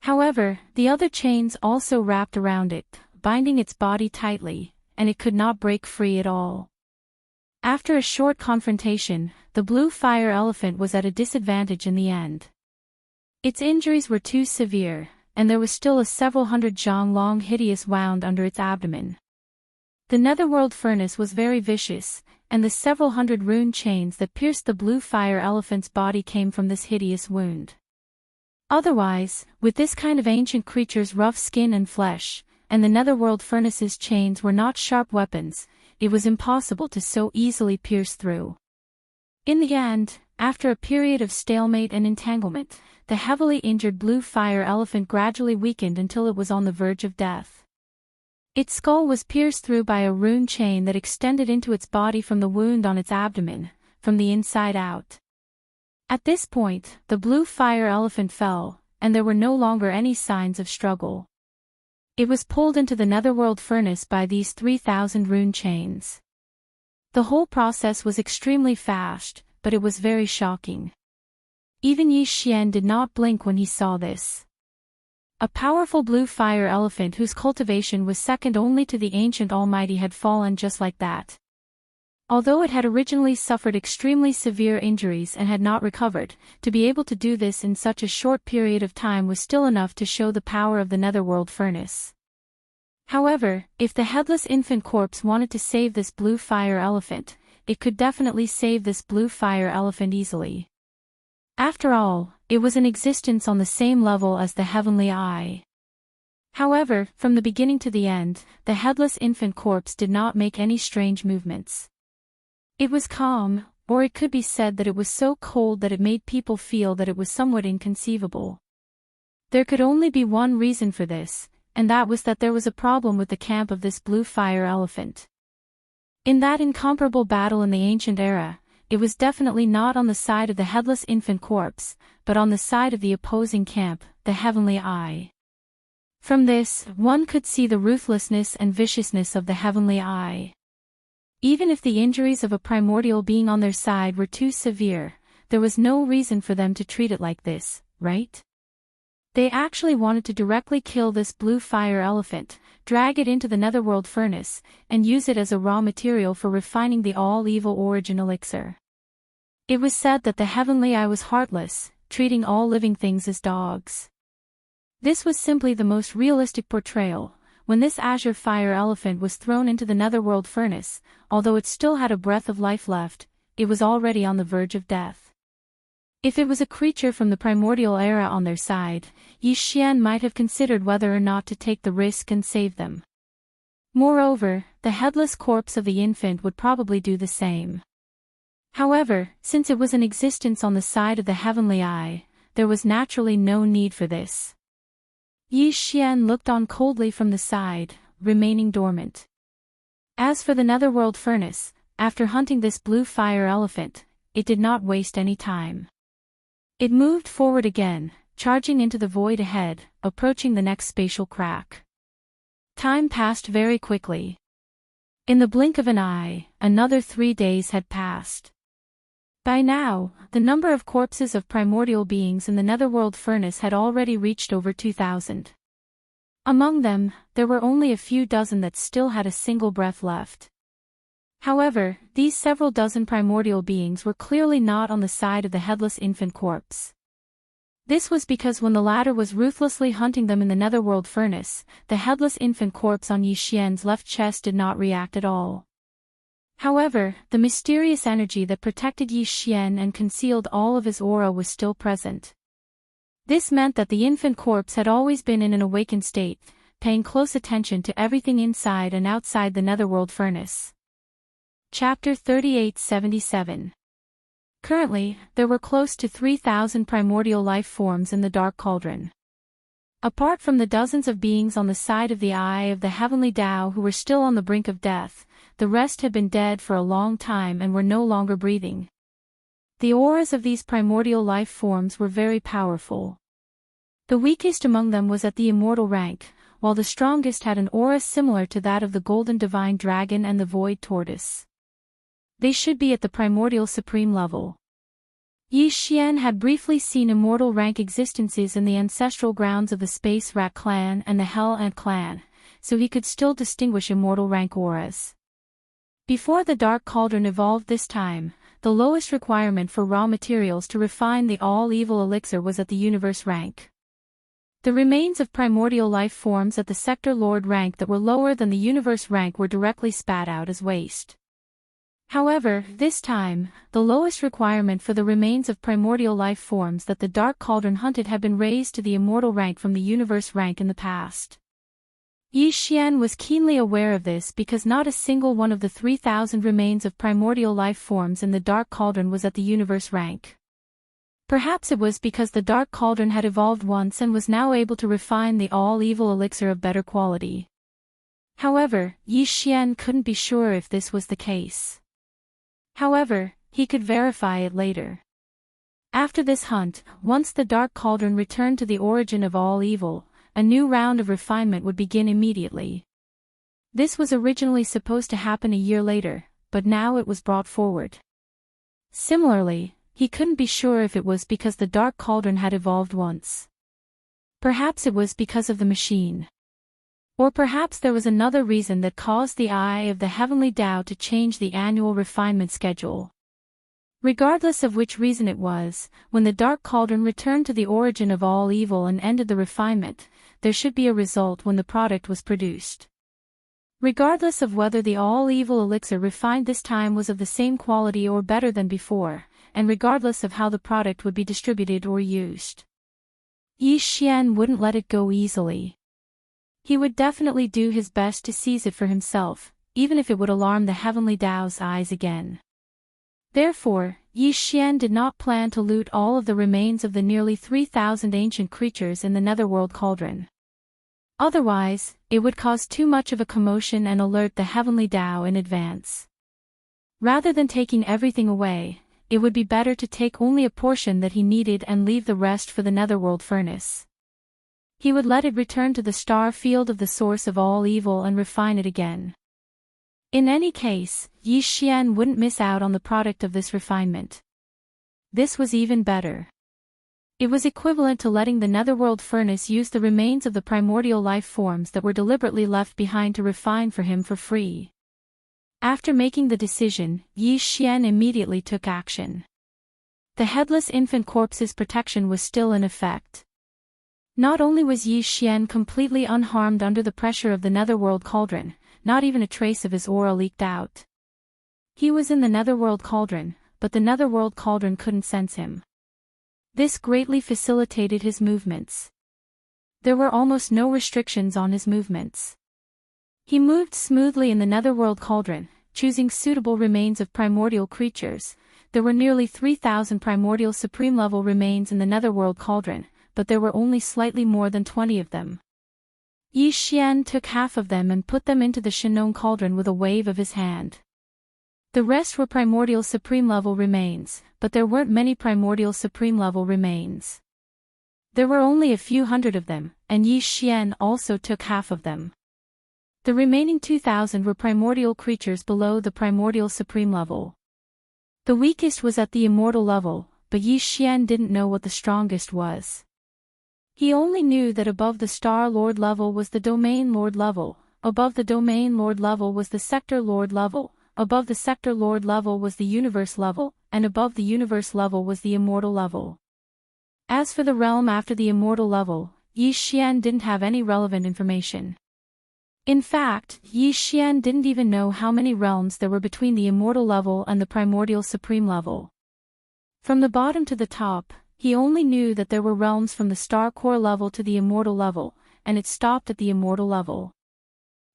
However, the other chains also wrapped around it, binding its body tightly, and it could not break free at all. After a short confrontation, the blue fire elephant was at a disadvantage in the end. Its injuries were too severe, and there was still a several hundred zhang long hideous wound under its abdomen. The netherworld furnace was very vicious, and the several hundred rune chains that pierced the blue fire elephant's body came from this hideous wound. Otherwise, with this kind of ancient creature's rough skin and flesh, and the netherworld furnace's chains were not sharp weapons, it was impossible to so easily pierce through. In the end, after a period of stalemate and entanglement, the heavily injured blue fire elephant gradually weakened until it was on the verge of death. Its skull was pierced through by a rune chain that extended into its body from the wound on its abdomen, from the inside out. At this point, the blue fire elephant fell, and there were no longer any signs of struggle. It was pulled into the netherworld furnace by these 3,000 rune chains. The whole process was extremely fast, but it was very shocking. Even Yi Xian did not blink when he saw this. A powerful blue fire elephant whose cultivation was second only to the ancient almighty had fallen just like that. Although it had originally suffered extremely severe injuries and had not recovered, to be able to do this in such a short period of time was still enough to show the power of the netherworld furnace. However, if the headless infant corpse wanted to save this blue fire elephant, it could definitely save this blue fire elephant easily. After all, it was in existence on the same level as the heavenly eye. However, from the beginning to the end, the headless infant corpse did not make any strange movements. It was calm, or it could be said that it was so cold that it made people feel that it was somewhat inconceivable. There could only be one reason for this, and that was that there was a problem with the camp of this blue fire elephant. In that incomparable battle in the ancient era, it was definitely not on the side of the headless infant corpse, but on the side of the opposing camp, the heavenly eye. From this, one could see the ruthlessness and viciousness of the heavenly eye. Even if the injuries of a primordial being on their side were too severe, there was no reason for them to treat it like this, right? They actually wanted to directly kill this blue fire elephant, drag it into the netherworld furnace, and use it as a raw material for refining the all-evil origin elixir. It was said that the heavenly eye was heartless, treating all living things as dogs. This was simply the most realistic portrayal. When this azure fire elephant was thrown into the netherworld furnace, although it still had a breath of life left, it was already on the verge of death. If it was a creature from the primordial era on their side, Yi Xian might have considered whether or not to take the risk and save them. Moreover, the headless corpse of the infant would probably do the same. However, since it was in existence on the side of the heavenly eye, there was naturally no need for this. Yi Xian looked on coldly from the side, remaining dormant. As for the netherworld furnace, after hunting this blue fire elephant, it did not waste any time. It moved forward again, charging into the void ahead, approaching the next spatial crack. Time passed very quickly. In the blink of an eye, another 3 days had passed. By now, the number of corpses of primordial beings in the netherworld furnace had already reached over 2,000. Among them, there were only a few dozen that still had a single breath left. However, these several dozen primordial beings were clearly not on the side of the headless infant corpse. This was because when the latter was ruthlessly hunting them in the netherworld furnace, the headless infant corpse on Yi Xian's left chest did not react at all. However, the mysterious energy that protected Yi Xian and concealed all of his aura was still present. This meant that the infant corpse had always been in an awakened state, paying close attention to everything inside and outside the netherworld furnace. Chapter 3877. Currently, there were close to 3,000 primordial life forms in the Dark Cauldron. Apart from the dozens of beings on the side of the Eye of the Heavenly Tao who were still on the brink of death, the rest had been dead for a long time and were no longer breathing. The auras of these primordial life forms were very powerful. The weakest among them was at the immortal rank, while the strongest had an aura similar to that of the golden divine dragon and the void tortoise. They should be at the primordial supreme level. Yi Xian had briefly seen immortal rank existences in the ancestral grounds of the Space Rat clan and the Hell Ant clan, so he could still distinguish immortal rank auras. Before the Dark Cauldron evolved this time, the lowest requirement for raw materials to refine the all-evil elixir was at the universe rank. The remains of primordial life forms at the Sector Lord rank that were lower than the universe rank were directly spat out as waste. However, this time, the lowest requirement for the remains of primordial life forms that the Dark Cauldron hunted had been raised to the immortal rank from the universe rank in the past. Yi Xian was keenly aware of this because not a single one of the 3,000 remains of primordial life forms in the Dark Cauldron was at the universe rank. Perhaps it was because the Dark Cauldron had evolved once and was now able to refine the all-evil elixir of better quality. However, Yi Xian couldn't be sure if this was the case. However, he could verify it later. After this hunt, once the Dark Cauldron returned to the origin of all evil, a new round of refinement would begin immediately. This was originally supposed to happen a year later, but now it was brought forward. Similarly, he couldn't be sure if it was because the Dark Cauldron had evolved once. Perhaps it was because of the machine. Or perhaps there was another reason that caused the Eye of the Heavenly Tao to change the annual refinement schedule. Regardless of which reason it was, when the Dark Cauldron returned to the origin of all evil and ended the refinement, there should be a result when the product was produced. Regardless of whether the all-evil elixir refined this time was of the same quality or better than before, and regardless of how the product would be distributed or used, Yi Xian wouldn't let it go easily. He would definitely do his best to seize it for himself, even if it would alarm the Heavenly Tao's eyes again. Therefore, Yi Xian did not plan to loot all of the remains of the nearly 3,000 ancient creatures in the Netherworld Cauldron. Otherwise, it would cause too much of a commotion and alert the Heavenly Tao in advance. Rather than taking everything away, it would be better to take only a portion that he needed and leave the rest for the Netherworld Furnace. He would let it return to the star field of the source of all evil and refine it again. In any case, Yi Xian wouldn't miss out on the product of this refinement. This was even better. It was equivalent to letting the Netherworld Furnace use the remains of the primordial life forms that were deliberately left behind to refine for him for free. After making the decision, Yi Xian immediately took action. The headless infant corpse's protection was still in effect. Not only was Yi Xian completely unharmed under the pressure of the Netherworld Cauldron, not even a trace of his aura leaked out. He was in the Netherworld Cauldron, but the Netherworld Cauldron couldn't sense him. This greatly facilitated his movements. There were almost no restrictions on his movements. He moved smoothly in the Netherworld Cauldron, choosing suitable remains of primordial creatures. There were nearly 3,000 primordial supreme-level remains in the Netherworld Cauldron, but there were only slightly more than 20 of them. Yi Xian took half of them and put them into the Shinon Cauldron with a wave of his hand. The rest were primordial supreme-level remains, but there weren't many primordial supreme-level remains. There were only a few hundred of them, and Yi Xian also took half of them. The remaining 2,000 were primordial creatures below the primordial supreme level. The weakest was at the immortal level, but Yi Xian didn't know what the strongest was. He only knew that above the Star Lord level was the Domain Lord level, above the Domain Lord level was the Sector Lord level, above the Sector Lord level was the Universe level, and above the Universe level was the Immortal level. As for the realm after the Immortal level, Yi Xian didn't have any relevant information. In fact, Yi Xian didn't even know how many realms there were between the Immortal level and the Primordial Supreme level. From the bottom to the top, he only knew that there were realms from the Star Core level to the Immortal level, and it stopped at the Immortal level.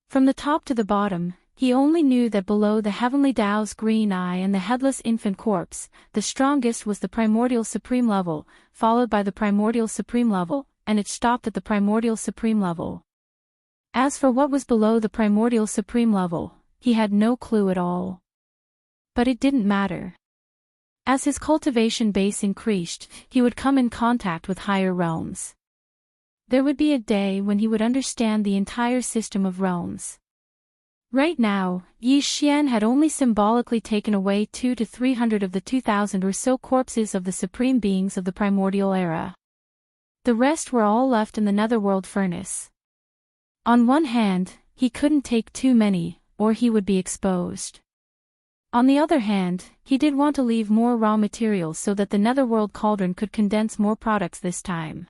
From the top to the bottom, he only knew that below the Heavenly Tao's green eye and the headless infant corpse, the strongest was the Primordial Supreme level, followed by the Primordial Supreme level, and it stopped at the Primordial Supreme level. As for what was below the Primordial Supreme level, he had no clue at all. But it didn't matter. As his cultivation base increased, he would come in contact with higher realms. There would be a day when he would understand the entire system of realms. Right now, Yi Xian had only symbolically taken away 200 to 300 of the 2,000 or so corpses of the supreme beings of the primordial era. The rest were all left in the netherworld furnace. On one hand, he couldn't take too many, or he would be exposed. On the other hand, he did want to leave more raw materials so that the netherworld cauldron could condense more products this time.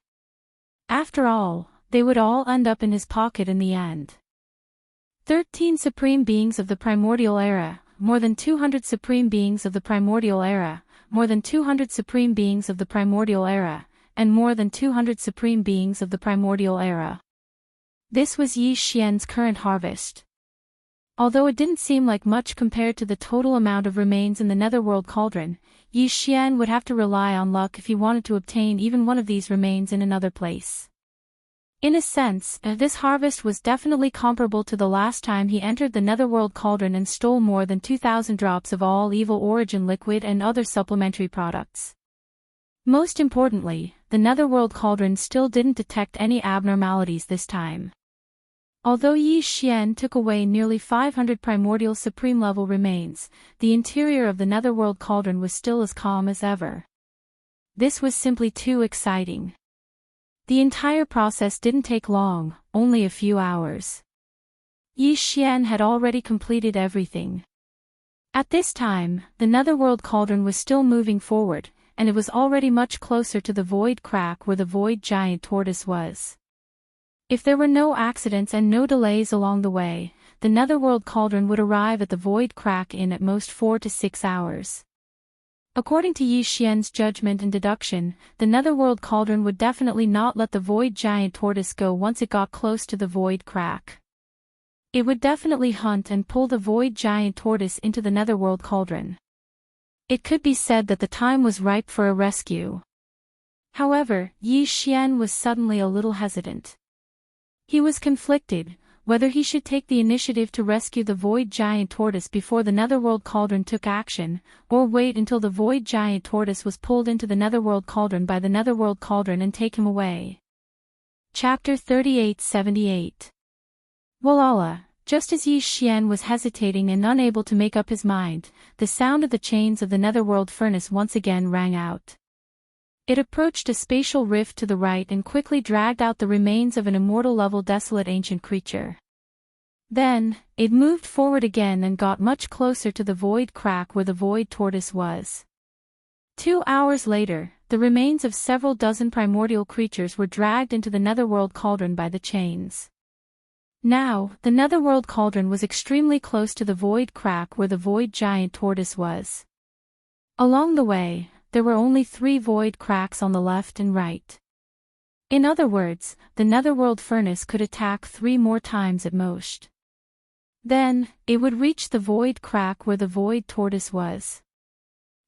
After all, they would all end up in his pocket in the end. 13 supreme beings of the primordial era, more than 200 supreme beings of the primordial era, more than 200 supreme beings of the primordial era, and more than 200 supreme beings of the primordial era. This was Yi Xian's current harvest. Although it didn't seem like much compared to the total amount of remains in the netherworld cauldron, Yi Xian would have to rely on luck if he wanted to obtain even one of these remains in another place. In a sense, this harvest was definitely comparable to the last time he entered the netherworld cauldron and stole more than 2,000 drops of all evil origin liquid and other supplementary products. Most importantly, the netherworld cauldron still didn't detect any abnormalities this time. Although Yi Xian took away nearly 500 primordial supreme level remains, the interior of the netherworld cauldron was still as calm as ever. This was simply too exciting. The entire process didn't take long, only a few hours. Yi Xian had already completed everything. At this time, the netherworld cauldron was still moving forward, and it was already much closer to the void crack where the void giant tortoise was. If there were no accidents and no delays along the way, the netherworld cauldron would arrive at the void crack in at most 4 to 6 hours. According to Yi Xian's judgment and deduction, the netherworld cauldron would definitely not let the void giant tortoise go once it got close to the void crack. It would definitely hunt and pull the void giant tortoise into the netherworld cauldron. It could be said that the time was ripe for a rescue. However, Yi Xian was suddenly a little hesitant. He was conflicted, whether he should take the initiative to rescue the void giant tortoise before the netherworld cauldron took action, or wait until the void giant tortoise was pulled into the netherworld cauldron by the netherworld cauldron and take him away. Chapter 3878. Walala, just as Yi Xian was hesitating and unable to make up his mind, the sound of the chains of the netherworld furnace once again rang out. It approached a spatial rift to the right and quickly dragged out the remains of an immortal-level desolate ancient creature. Then, it moved forward again and got much closer to the void crack where the void tortoise was. 2 hours later, the remains of several dozen primordial creatures were dragged into the netherworld cauldron by the chains. Now, the netherworld cauldron was extremely close to the void crack where the void giant tortoise was. Along the way, there were only 3 void cracks on the left and right. In other words, the netherworld furnace could attack 3 more times at most. Then, it would reach the void crack where the void tortoise was.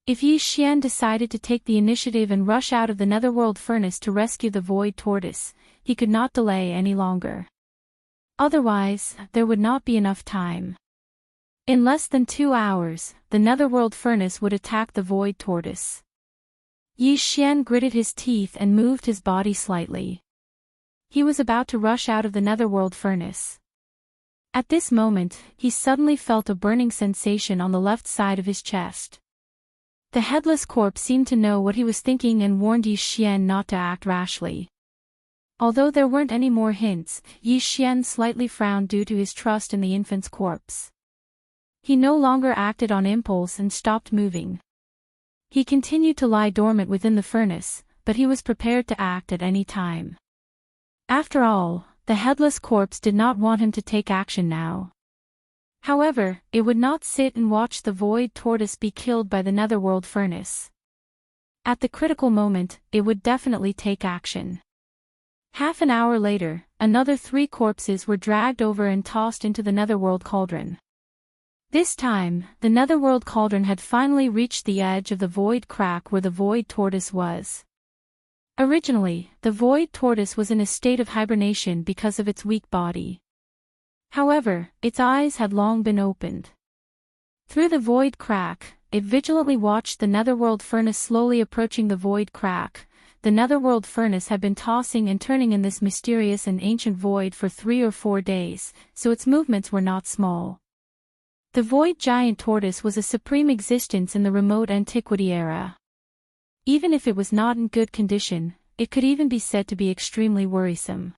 If Yi Xian decided to take the initiative and rush out of the netherworld furnace to rescue the void tortoise, he could not delay any longer. Otherwise, there would not be enough time. In less than 2 hours, the netherworld furnace would attack the void tortoise. Yi Xian gritted his teeth and moved his body slightly. He was about to rush out of the netherworld furnace. At this moment, he suddenly felt a burning sensation on the left side of his chest. The headless corpse seemed to know what he was thinking and warned Yi Xian not to act rashly. Although there weren't any more hints, Yi Xian slightly frowned due to his trust in the infant's corpse. He no longer acted on impulse and stopped moving. He continued to lie dormant within the furnace, but he was prepared to act at any time. After all, the headless corpse did not want him to take action now. However, it would not sit and watch the void tortoise be killed by the netherworld furnace. At the critical moment, it would definitely take action. Half an hour later, another 3 corpses were dragged over and tossed into the netherworld cauldron. This time, the netherworld cauldron had finally reached the edge of the void crack where the void tortoise was. Originally, the void tortoise was in a state of hibernation because of its weak body. However, its eyes had long been opened. Through the void crack, it vigilantly watched the netherworld furnace slowly approaching the void crack. The netherworld furnace had been tossing and turning in this mysterious and ancient void for 3 or 4 days, so its movements were not small. The void giant tortoise was a supreme existence in the remote antiquity era. Even if it was not in good condition, it could even be said to be extremely worrisome.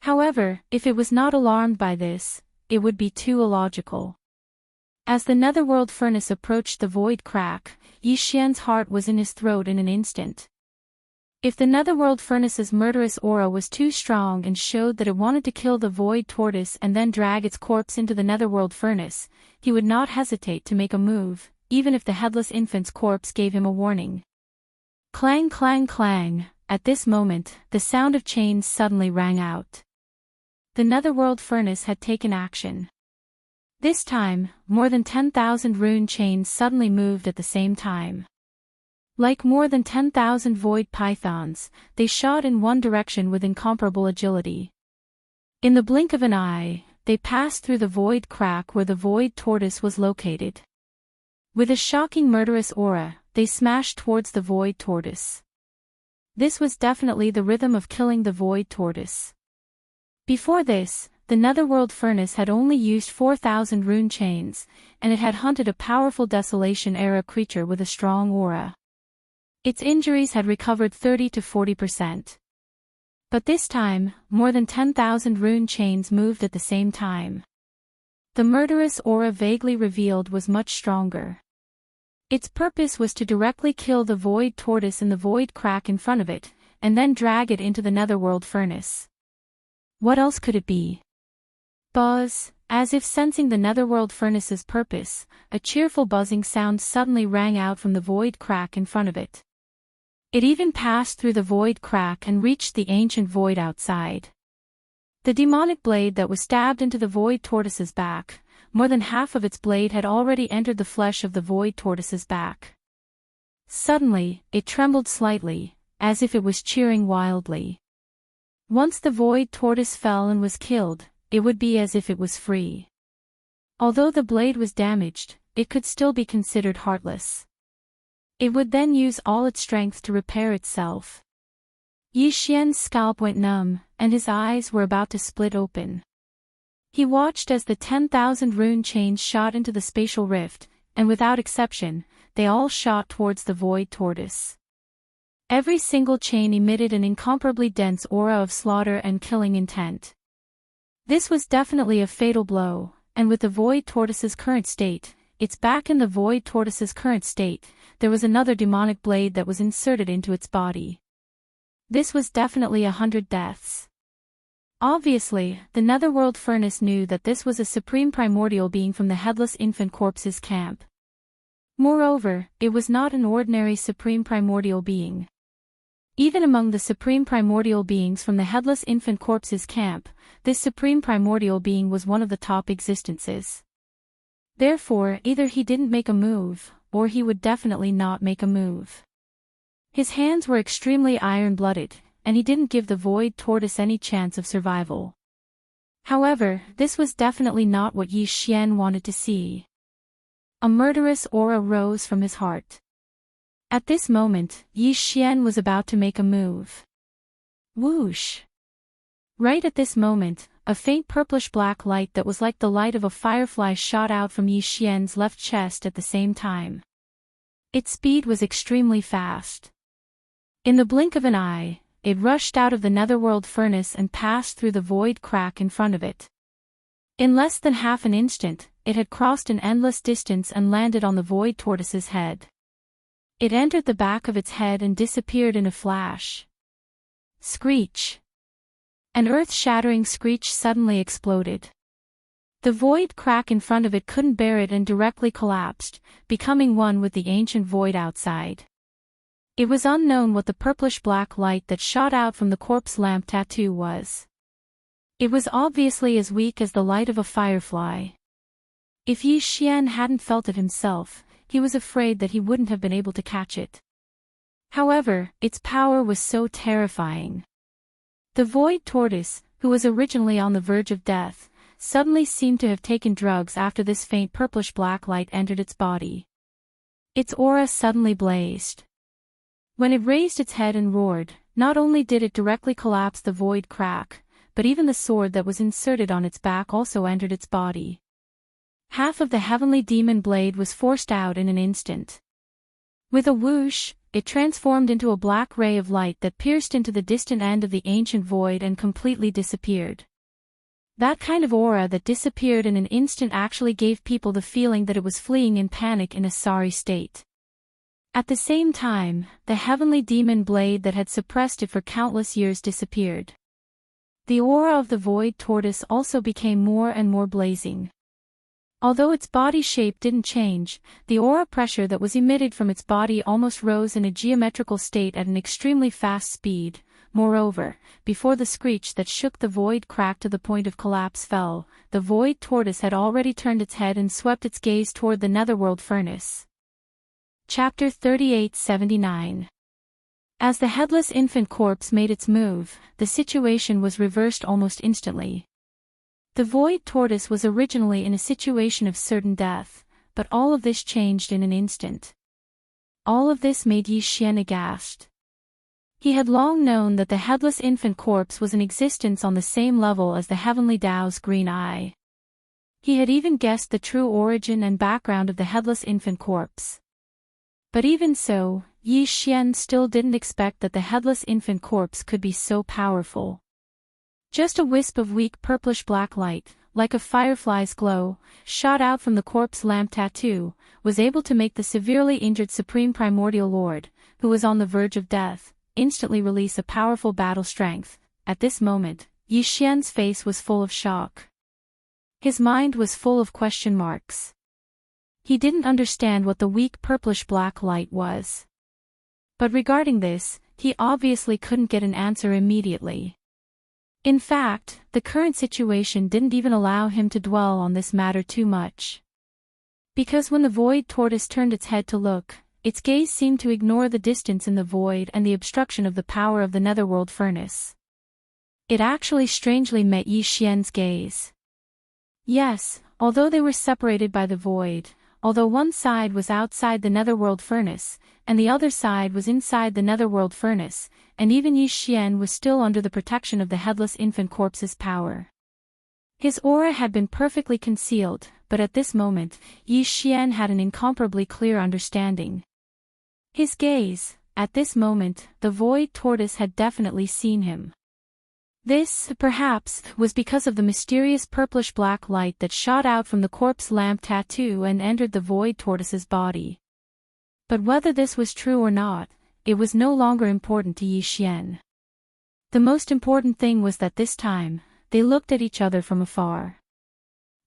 However, if it was not alarmed by this, it would be too illogical. As the netherworld furnace approached the void crack, Yi Xian's heart was in his throat in an instant. If the netherworld furnace's murderous aura was too strong and showed that it wanted to kill the void tortoise and then drag its corpse into the netherworld furnace, he would not hesitate to make a move, even if the headless infant's corpse gave him a warning. Clang clang clang, at this moment, the sound of chains suddenly rang out. The netherworld furnace had taken action. This time, more than 10,000 rune chains suddenly moved at the same time. Like more than 10,000 void pythons, they shot in one direction with incomparable agility. In the blink of an eye, they passed through the void crack where the void tortoise was located. With a shocking murderous aura, they smashed towards the void tortoise. This was definitely the rhythm of killing the void tortoise. Before this, the netherworld furnace had only used 4,000 rune chains, and it had hunted a powerful Desolation-era creature with a strong aura. Its injuries had recovered 30 to 40%. But this time, more than 10,000 rune chains moved at the same time. The murderous aura vaguely revealed was much stronger. Its purpose was to directly kill the void tortoise in the void crack in front of it, and then drag it into the netherworld furnace. What else could it be? Buzz, as if sensing the netherworld furnace's purpose, a cheerful buzzing sound suddenly rang out from the void crack in front of it. It even passed through the void crack and reached the ancient void outside. The demonic blade that was stabbed into the void tortoise's back, more than half of its blade had already entered the flesh of the void tortoise's back. Suddenly, it trembled slightly, as if it was cheering wildly. Once the void tortoise fell and was killed, it would be as if it was free. Although the blade was damaged, it could still be considered heartless. It would then use all its strength to repair itself. Yi Xian's scalp went numb, and his eyes were about to split open. He watched as the 10,000 rune chains shot into the spatial rift, and without exception, they all shot towards the void tortoise. Every single chain emitted an incomparably dense aura of slaughter and killing intent. This was definitely a fatal blow, and with the void tortoise's current state, its back in the void tortoise's current state, there was another demonic blade that was inserted into its body. This was definitely 100 deaths. Obviously, the netherworld furnace knew that this was a supreme primordial being from the headless infant corpse's camp. Moreover, it was not an ordinary supreme primordial being. Even among the supreme primordial beings from the headless infant corpse's camp, this supreme primordial being was one of the top existences. Therefore, either he didn't make a move, or he would definitely not make a move. His hands were extremely iron-blooded, and he didn't give the void tortoise any chance of survival. However, this was definitely not what Yi Xian wanted to see. A murderous aura rose from his heart. At this moment, Yi Xian was about to make a move. Whoosh! Right at this moment, a faint purplish-black light that was like the light of a firefly shot out from Yi Xian's left chest at the same time. Its speed was extremely fast. In the blink of an eye, it rushed out of the netherworld furnace and passed through the void crack in front of it. In less than half an instant, it had crossed an endless distance and landed on the void tortoise's head. It entered the back of its head and disappeared in a flash. Screech! An earth-shattering screech suddenly exploded. The void crack in front of it couldn't bear it and directly collapsed, becoming one with the ancient void outside. It was unknown what the purplish-black light that shot out from the corpse lamp tattoo was. It was obviously as weak as the light of a firefly. If Yi Xian hadn't felt it himself, he was afraid that he wouldn't have been able to catch it. However, its power was so terrifying. The void tortoise, who was originally on the verge of death, suddenly seemed to have taken drugs after this faint purplish-black light entered its body. Its aura suddenly blazed. When it raised its head and roared, not only did it directly collapse the void crack, but even the sword that was inserted on its back also entered its body. Half of the heavenly demon blade was forced out in an instant. With a whoosh, it transformed into a black ray of light that pierced into the distant end of the ancient void and completely disappeared. That kind of aura that disappeared in an instant actually gave people the feeling that it was fleeing in panic in a sorry state. At the same time, the heavenly demon blade that had suppressed it for countless years disappeared. The aura of the void tortoise also became more and more blazing. Although its body shape didn't change, the aura pressure that was emitted from its body almost rose in a geometrical state at an extremely fast speed. Moreover, before the screech that shook the void crack to the point of collapse fell, the void tortoise had already turned its head and swept its gaze toward the netherworld furnace. Chapter 3879. As the headless infant corpse made its move, the situation was reversed almost instantly. The void tortoise was originally in a situation of certain death, but all of this changed in an instant. All of this made Yi Xian aghast. He had long known that the headless infant corpse was in existence on the same level as the heavenly Tao's green eye. He had even guessed the true origin and background of the headless infant corpse. But even so, Yi Xian still didn't expect that the headless infant corpse could be so powerful. Just a wisp of weak purplish-black light, like a firefly's glow, shot out from the corpse lamp tattoo, was able to make the severely injured Supreme Primordial Lord, who was on the verge of death, instantly release a powerful battle strength. At this moment, Yi Xian's face was full of shock. His mind was full of question marks. He didn't understand what the weak purplish-black light was. But regarding this, he obviously couldn't get an answer immediately. In fact, the current situation didn't even allow him to dwell on this matter too much. Because when the void tortoise turned its head to look, its gaze seemed to ignore the distance in the void and the obstruction of the power of the netherworld furnace. It actually strangely met Yi Xian's gaze. Yes, although they were separated by the void, although one side was outside the netherworld furnace, and the other side was inside the netherworld furnace, and even Yi Xian was still under the protection of the headless infant corpse's power. His aura had been perfectly concealed, but at this moment, Yi Xian had an incomparably clear understanding. His gaze, at this moment, the void tortoise had definitely seen him. This, perhaps, was because of the mysterious purplish-black light that shot out from the corpse lamp tattoo and entered the void tortoise's body. But whether this was true or not, it was no longer important to Yi Xian. The most important thing was that this time, they looked at each other from afar.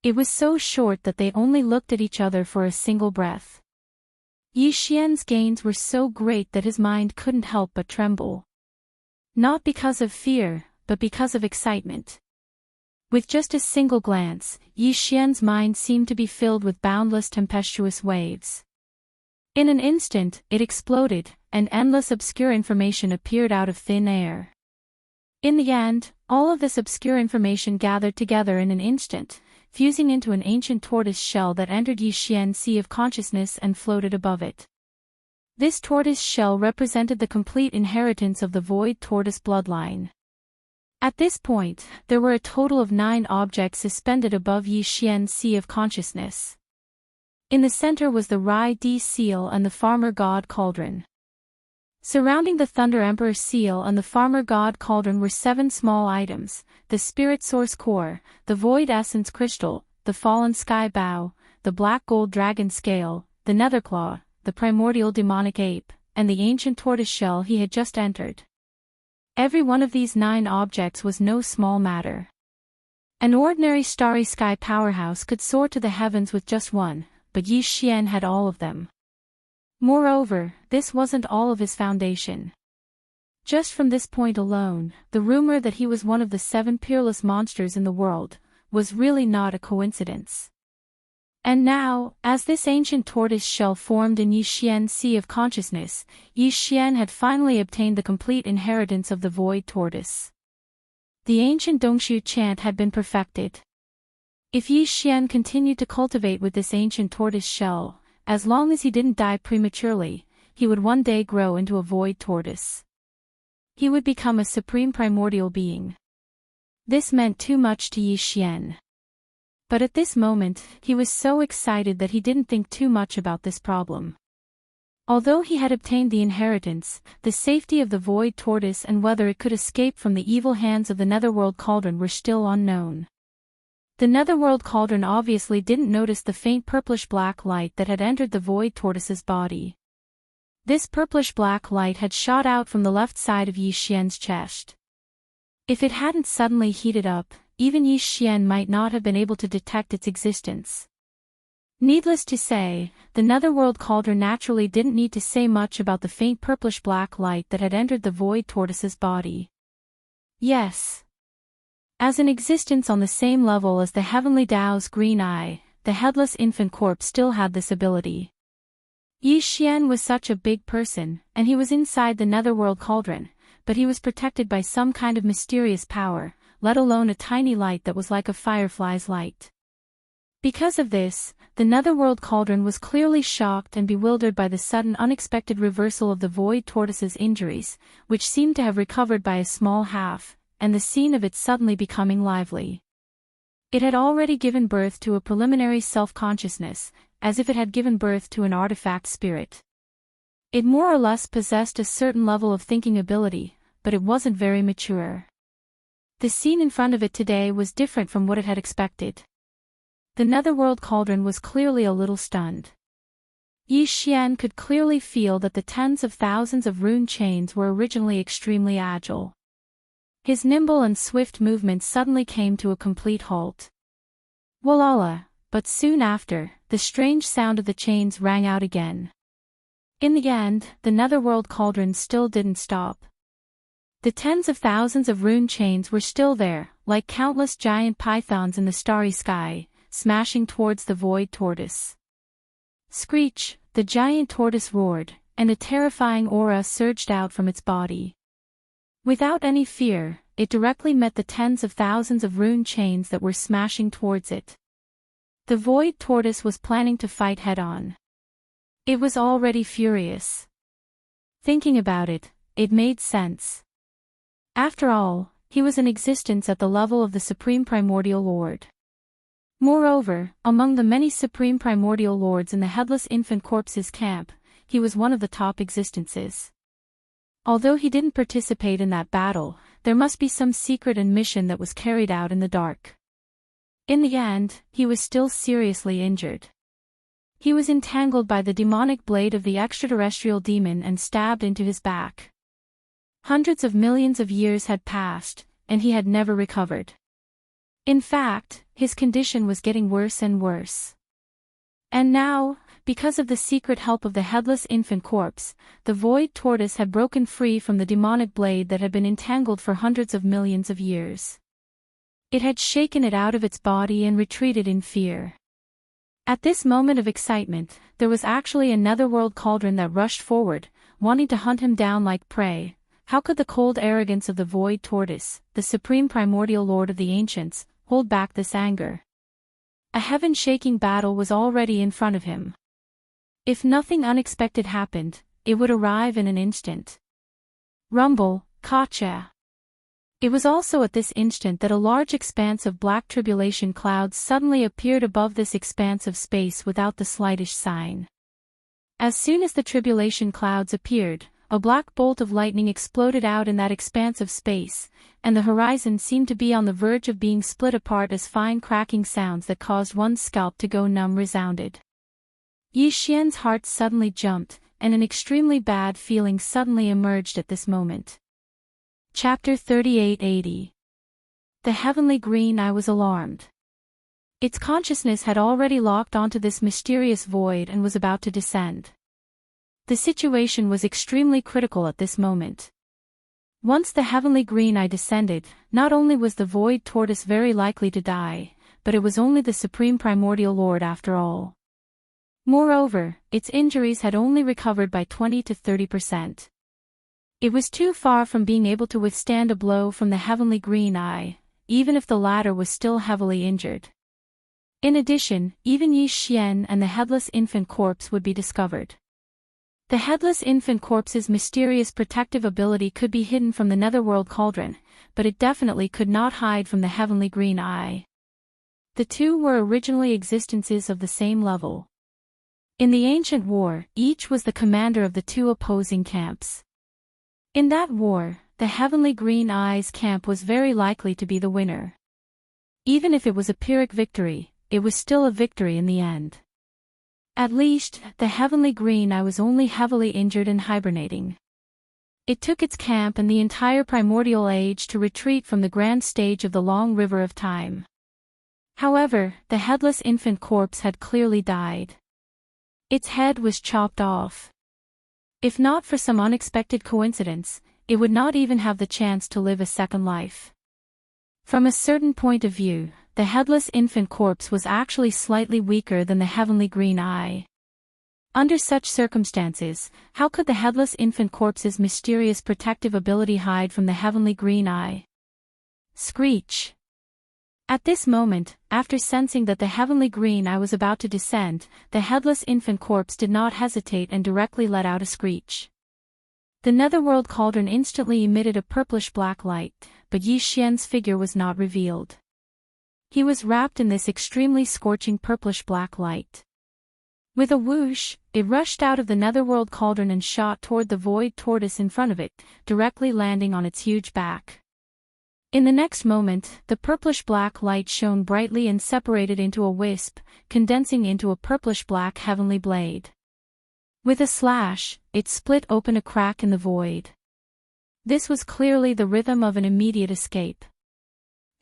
It was so short that they only looked at each other for a single breath. Yi Xian's gains were so great that his mind couldn't help but tremble. Not because of fear, but because of excitement. With just a single glance, Yi Xian's mind seemed to be filled with boundless tempestuous waves. In an instant, it exploded, and endless obscure information appeared out of thin air. In the end, all of this obscure information gathered together in an instant, fusing into an ancient tortoise shell that entered Yi Xian's sea of consciousness and floated above it. This tortoise shell represented the complete inheritance of the void tortoise bloodline. At this point, there were a total of 9 objects suspended above Yi Xian's sea of consciousness. In the center was the Rai Di seal and the Farmer God Cauldron. Surrounding the Thunder Emperor seal and the Farmer God Cauldron were 7 small items: the Spirit Source Core, the Void Essence Crystal, the Fallen Sky Bow, the Black Gold Dragon Scale, the Netherclaw, the Primordial Demonic Ape, and the ancient tortoise shell he had just entered. Every one of these 9 objects was no small matter. An ordinary starry sky powerhouse could soar to the heavens with just one, but Yi Xian had all of them. Moreover, this wasn't all of his foundation. Just from this point alone, the rumor that he was one of the 7 peerless monsters in the world was really not a coincidence. And now, as this ancient tortoise shell formed in Yi Xian's sea of consciousness, Yi Xian had finally obtained the complete inheritance of the void tortoise. The ancient Dongshu chant had been perfected. If Yi Xian continued to cultivate with this ancient tortoise shell, as long as he didn't die prematurely, he would one day grow into a void tortoise. He would become a supreme primordial being. This meant too much to Yi Xian. But at this moment, he was so excited that he didn't think too much about this problem. Although he had obtained the inheritance, the safety of the void tortoise and whether it could escape from the evil hands of the netherworld cauldron were still unknown. The netherworld cauldron obviously didn't notice the faint purplish-black light that had entered the void tortoise's body. This purplish-black light had shot out from the left side of Yi Xian's chest. If it hadn't suddenly heated up, even Yi Xian might not have been able to detect its existence. Needless to say, the netherworld cauldron naturally didn't need to say much about the faint purplish-black light that had entered the void tortoise's body. Yes. As an existence on the same level as the heavenly Dao's green eye, the headless infant corpse still had this ability. Yi Xian was such a big person, and he was inside the netherworld cauldron, but he was protected by some kind of mysterious power, let alone a tiny light that was like a firefly's light. Because of this, the netherworld cauldron was clearly shocked and bewildered by the sudden unexpected reversal of the void tortoise's injuries, which seemed to have recovered by a small half, and the scene of it suddenly becoming lively. It had already given birth to a preliminary self-consciousness, as if it had given birth to an artifact spirit. It more or less possessed a certain level of thinking ability, but it wasn't very mature. The scene in front of it today was different from what it had expected. The netherworld cauldron was clearly a little stunned. Yi Xian could clearly feel that the tens of thousands of rune chains were originally extremely agile. His nimble and swift movements suddenly came to a complete halt. Walala, but soon after, the strange sound of the chains rang out again. In the end, the netherworld cauldron still didn't stop. The tens of thousands of rune chains were still there, like countless giant pythons in the starry sky, smashing towards the void tortoise. Screech, the giant tortoise roared, and a terrifying aura surged out from its body. Without any fear, it directly met the tens of thousands of rune chains that were smashing towards it. The void tortoise was planning to fight head-on. It was already furious. Thinking about it, it made sense. After all, he was in existence at the level of the Supreme Primordial Lord. Moreover, among the many Supreme Primordial Lords in the Headless Infant Corpse's camp, he was one of the top existences. Although he didn't participate in that battle, there must be some secret and mission that was carried out in the dark. In the end, he was still seriously injured. He was entangled by the demonic blade of the extraterrestrial demon and stabbed into his back. Hundreds of millions of years had passed, and he had never recovered. In fact, his condition was getting worse and worse. And now, because of the secret help of the headless infant corpse, the void tortoise had broken free from the demonic blade that had been entangled for hundreds of millions of years. It had shaken it out of its body and retreated in fear. At this moment of excitement, there was actually a netherworld cauldron that rushed forward, wanting to hunt him down like prey. How could the cold arrogance of the void tortoise, the supreme primordial lord of the ancients, hold back this anger? A heaven-shaking battle was already in front of him. If nothing unexpected happened, it would arrive in an instant. Rumble, Kacha. It was also at this instant that a large expanse of black tribulation clouds suddenly appeared above this expanse of space without the slightest sign. As soon as the tribulation clouds appeared, a black bolt of lightning exploded out in that expanse of space, and the horizon seemed to be on the verge of being split apart as fine cracking sounds that caused one's scalp to go numb resounded. Yi Xian's heart suddenly jumped, and an extremely bad feeling suddenly emerged at this moment. Chapter 3880. The heavenly green eye was alarmed. Its consciousness had already locked onto this mysterious void and was about to descend. The situation was extremely critical at this moment. Once the heavenly green eye descended, not only was the void tortoise very likely to die, but it was only the supreme primordial lord after all. Moreover, its injuries had only recovered by 20 to 30%. It was too far from being able to withstand a blow from the heavenly green eye, even if the latter was still heavily injured. In addition, even Yi Xian and the headless infant corpse would be discovered. The headless infant corpse's mysterious protective ability could be hidden from the netherworld cauldron, but it definitely could not hide from the heavenly green eye. The two were originally existences of the same level. In the ancient war, each was the commander of the two opposing camps. In that war, the heavenly green eye's camp was very likely to be the winner. Even if it was a Pyrrhic victory, it was still a victory in the end. At least, the heavenly green eye was only heavily injured and hibernating. It took its camp and the entire primordial age to retreat from the grand stage of the long river of time. However, the headless infant corpse had clearly died. Its head was chopped off. If not for some unexpected coincidence, it would not even have the chance to live a second life. From a certain point of view, the headless infant corpse was actually slightly weaker than the heavenly green eye. Under such circumstances, how could the headless infant corpse's mysterious protective ability hide from the heavenly green eye? Screech! At this moment, after sensing that the heavenly green eye was about to descend, the headless infant corpse did not hesitate and directly let out a screech. The netherworld cauldron instantly emitted a purplish-black light, but Yi Xian's figure was not revealed. He was wrapped in this extremely scorching purplish-black light. With a whoosh, it rushed out of the netherworld cauldron and shot toward the void tortoise in front of it, directly landing on its huge back. In the next moment, the purplish-black light shone brightly and separated into a wisp, condensing into a purplish-black heavenly blade. With a slash, it split open a crack in the void. This was clearly the rhythm of an immediate escape.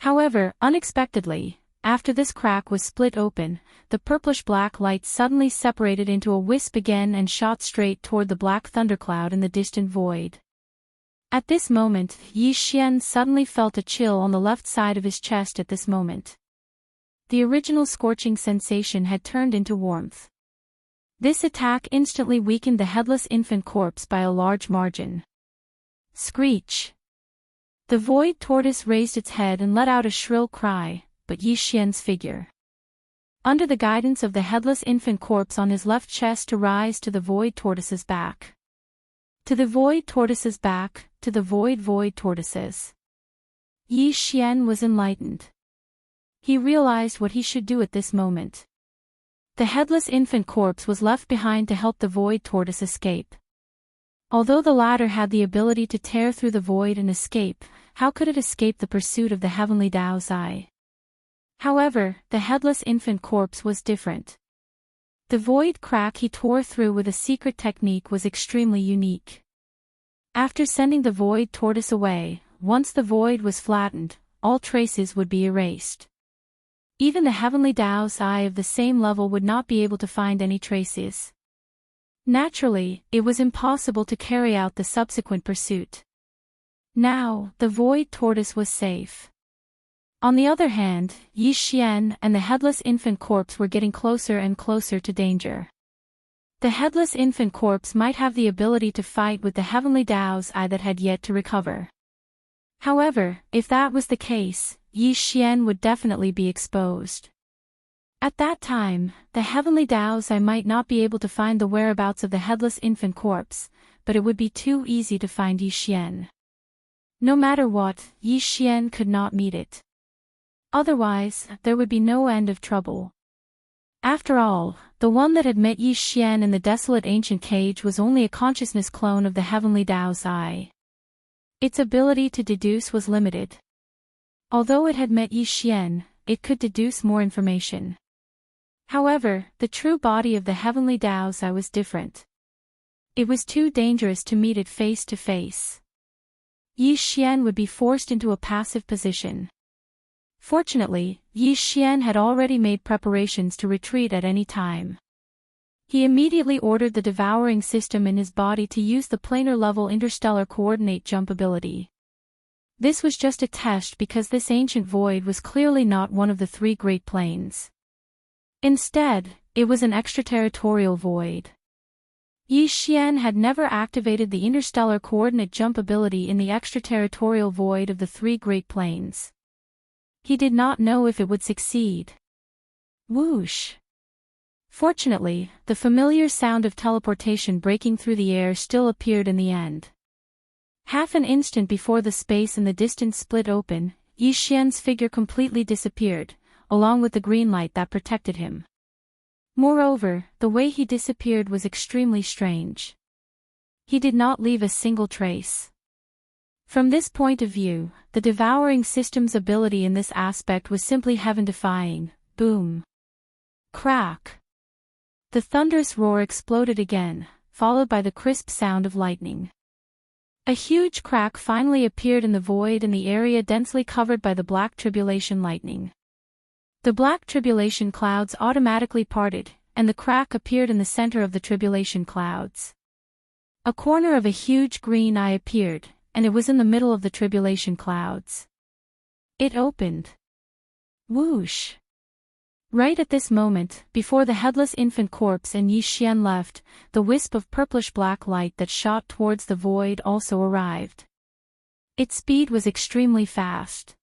However, unexpectedly, after this crack was split open, the purplish-black light suddenly separated into a wisp again and shot straight toward the black thundercloud in the distant void. At this moment, Yi Xian suddenly felt a chill on the left side of his chest at this moment. The original scorching sensation had turned into warmth. This attack instantly weakened the headless infant corpse by a large margin. Screech! The void tortoise raised its head and let out a shrill cry, but Yi Xian's figure, under the guidance of the headless infant corpse on his left chest, to rise to the void tortoise's back. To the void tortoise's back, to the void tortoises. Yi Xian was enlightened. He realized what he should do at this moment. The headless infant corpse was left behind to help the void tortoise escape. Although the latter had the ability to tear through the void and escape, how could it escape the pursuit of the heavenly Dao's eye? However, the headless infant corpse was different. The void crack he tore through with a secret technique was extremely unique. After sending the void tortoise away, once the void was flattened, all traces would be erased. Even the heavenly Dao's eye of the same level would not be able to find any traces. Naturally, it was impossible to carry out the subsequent pursuit. Now, the void tortoise was safe. On the other hand, Yi Xian and the headless infant corpse were getting closer and closer to danger. The headless infant corpse might have the ability to fight with the heavenly Dao's eye that had yet to recover. However, if that was the case, Yi Xian would definitely be exposed. At that time, the heavenly Dao's eye might not be able to find the whereabouts of the headless infant corpse, but it would be too easy to find Yi Xian. No matter what, Yi Xian could not meet it. Otherwise, there would be no end of trouble. After all, the one that had met Yi Xian in the desolate ancient cage was only a consciousness clone of the heavenly Dao's eye. Its ability to deduce was limited. Although it had met Yi Xian, it could deduce more information. However, the true body of the heavenly Dao's eye was different. It was too dangerous to meet it face to face. Yi Xian would be forced into a passive position. Fortunately, Yi Xian had already made preparations to retreat at any time. He immediately ordered the devouring system in his body to use the planar-level interstellar coordinate jump ability. This was just a test because this ancient void was clearly not one of the three great planes. Instead, it was an extraterritorial void. Yi Xian had never activated the interstellar coordinate jump ability in the extraterritorial void of the three great planes. He did not know if it would succeed. Whoosh! Fortunately, the familiar sound of teleportation breaking through the air still appeared in the end. Half an instant before the space in the distance split open, Yi Xian's figure completely disappeared, along with the green light that protected him. Moreover, the way he disappeared was extremely strange. He did not leave a single trace. From this point of view, the devouring system's ability in this aspect was simply heaven-defying. Boom! Crack! The thunderous roar exploded again, followed by the crisp sound of lightning. A huge crack finally appeared in the void in the area densely covered by the black tribulation lightning. The black tribulation clouds automatically parted, and the crack appeared in the center of the tribulation clouds. A corner of a huge green eye appeared, and it was in the middle of the tribulation clouds. It opened. Whoosh! Right at this moment, before the headless infant corpse and Yi Xian left, the wisp of purplish-black light that shot towards the void also arrived. Its speed was extremely fast.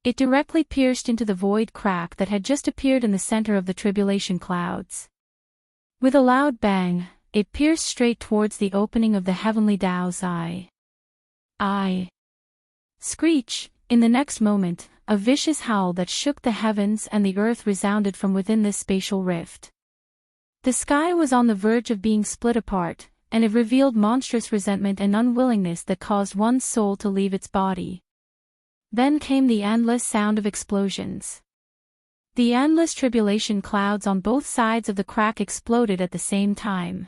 It directly pierced into the void crack that had just appeared in the center of the tribulation clouds. With a loud bang, it pierced straight towards the opening of the heavenly Dao's eye. Screech! In the next moment, a vicious howl that shook the heavens and the earth resounded from within this spatial rift. The sky was on the verge of being split apart, and it revealed monstrous resentment and unwillingness that caused one's soul to leave its body. Then came the endless sound of explosions. The endless tribulation clouds on both sides of the crack exploded at the same time.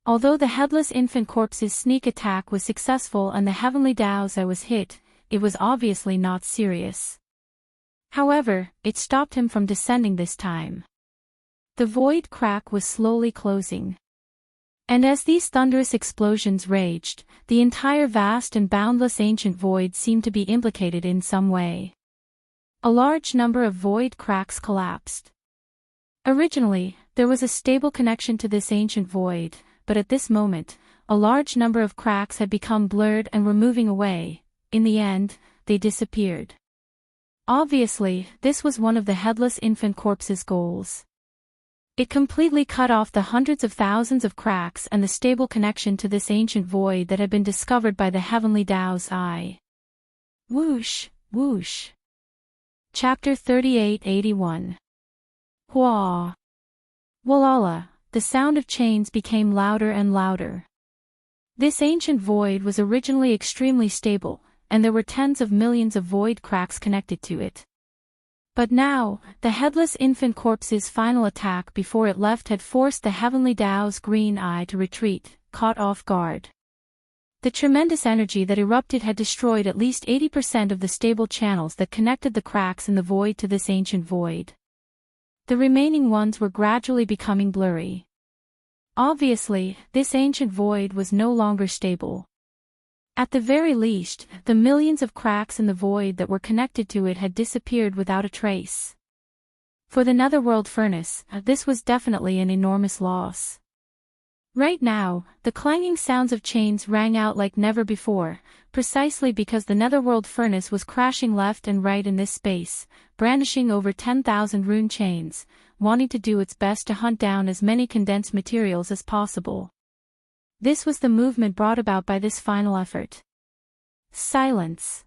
Although the headless infant corpse's sneak attack was successful and the heavenly Dao's eye was hit, it was obviously not serious. However, it stopped him from descending this time. The void crack was slowly closing. And as these thunderous explosions raged, the entire vast and boundless ancient void seemed to be implicated in some way. A large number of void cracks collapsed. Originally, there was a stable connection to this ancient void, but at this moment, a large number of cracks had become blurred and were moving away. In the end, they disappeared. Obviously, this was one of the headless infant corpse's goals. It completely cut off the hundreds of thousands of cracks and the stable connection to this ancient void that had been discovered by the heavenly Dao's eye. Whoosh, whoosh. Chapter 3881. Hua. Walala, the sound of chains became louder and louder. This ancient void was originally extremely stable, and there were tens of millions of void cracks connected to it. But now, the headless infant corpse's final attack before it left had forced the heavenly Dao's green eye to retreat, caught off guard. The tremendous energy that erupted had destroyed at least 80% of the stable channels that connected the cracks in the void to this ancient void. The remaining ones were gradually becoming blurry. Obviously, this ancient void was no longer stable. At the very least, the millions of cracks in the void that were connected to it had disappeared without a trace. For the netherworld furnace, this was definitely an enormous loss. Right now, the clanging sounds of chains rang out like never before, precisely because the netherworld furnace was crashing left and right in this space, brandishing over 10,000 rune chains, wanting to do its best to hunt down as many condensed materials as possible. This was the movement brought about by this final effort. Silence.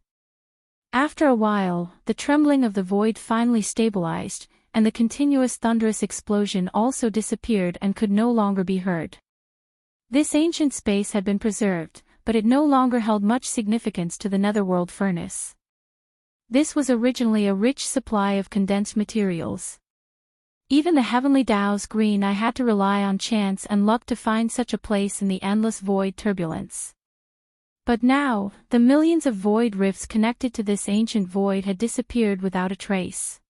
After a while, the trembling of the void finally stabilized, and the continuous thunderous explosion also disappeared and could no longer be heard. This ancient space had been preserved, but it no longer held much significance to the netherworld furnace. This was originally a rich supply of condensed materials. Even the heavenly Dao's green eye had to rely on chance and luck to find such a place in the endless void turbulence. But now, the millions of void rifts connected to this ancient void had disappeared without a trace.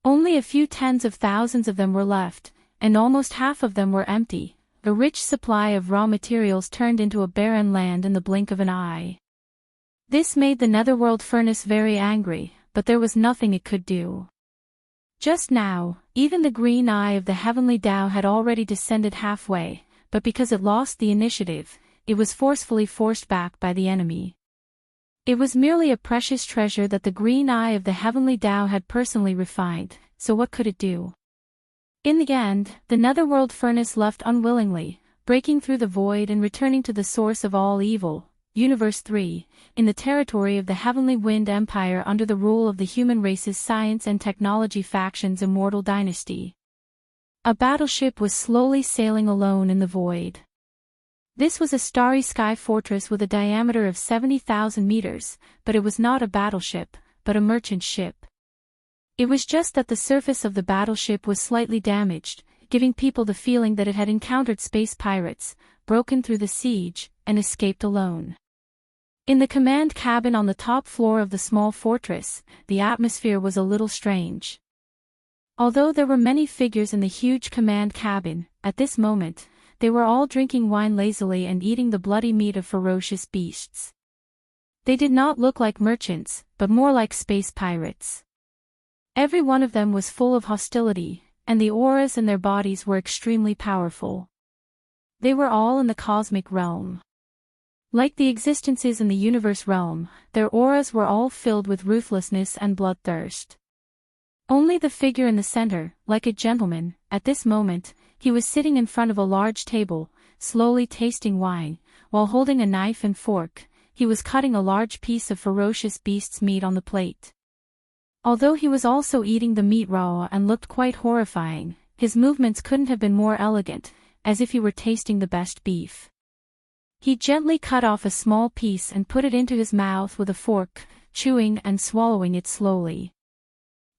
Only a few tens of thousands of them were left, and almost half of them were empty. A rich supply of raw materials turned into a barren land in the blink of an eye. This made the netherworld furnace very angry, but there was nothing it could do. Just now, even the green eye of the heavenly Dao had already descended halfway, but because it lost the initiative, it was forcefully forced back by the enemy. It was merely a precious treasure that the green eye of the heavenly Tao had personally refined, so what could it do? In the end, the netherworld furnace left unwillingly, breaking through the void and returning to the source of all evil, Universe 3, in the territory of the Heavenly Wind Empire under the rule of the human race's science and technology faction's immortal dynasty. A battleship was slowly sailing alone in the void. This was a starry sky fortress with a diameter of 70,000 meters, but it was not a battleship, but a merchant ship. It was just that the surface of the battleship was slightly damaged, giving people the feeling that it had encountered space pirates, broken through the siege, and escaped alone. In the command cabin on the top floor of the small fortress, the atmosphere was a little strange. Although there were many figures in the huge command cabin, at this moment, they were all drinking wine lazily and eating the bloody meat of ferocious beasts. They did not look like merchants, but more like space pirates. Every one of them was full of hostility, and the auras in their bodies were extremely powerful. They were all in the cosmic realm. Like the existences in the universe realm, their auras were all filled with ruthlessness and bloodthirst. Only the figure in the center, like a gentleman, at this moment, he was sitting in front of a large table, slowly tasting wine, while holding a knife and fork, he was cutting a large piece of ferocious beast's meat on the plate. Although he was also eating the meat raw and looked quite horrifying, his movements couldn't have been more elegant, as if he were tasting the best beef. He gently cut off a small piece and put it into his mouth with a fork, chewing and swallowing it slowly.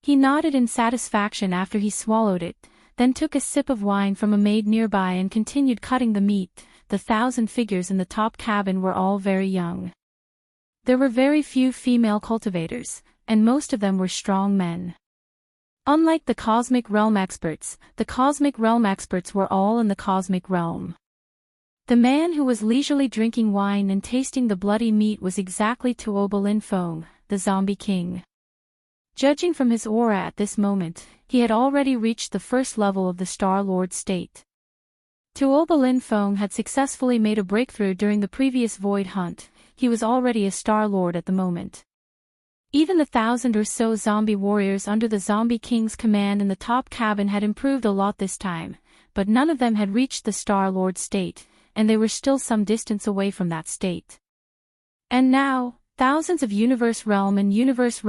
He nodded in satisfaction after he swallowed it, then took a sip of wine from a maid nearby and continued cutting the meat. The 1,000 figures in the top cabin were all very young. There were very few female cultivators, and most of them were strong men. Unlike the Cosmic Realm experts, the Cosmic Realm experts were all in the Cosmic Realm. The man who was leisurely drinking wine and tasting the bloody meat was exactly Tuoba Linfeng, the Zombie King. Judging from his aura at this moment, he had already reached the first level of the Star Lord state. Tuoba Linfeng had successfully made a breakthrough during the previous void hunt. He was already a Star Lord at the moment. Even the 1,000 or so zombie warriors under the Zombie King's command in the top cabin had improved a lot this time, but none of them had reached the Star Lord state, and they were still some distance away from that state. And now, thousands of Universe Realm and Universe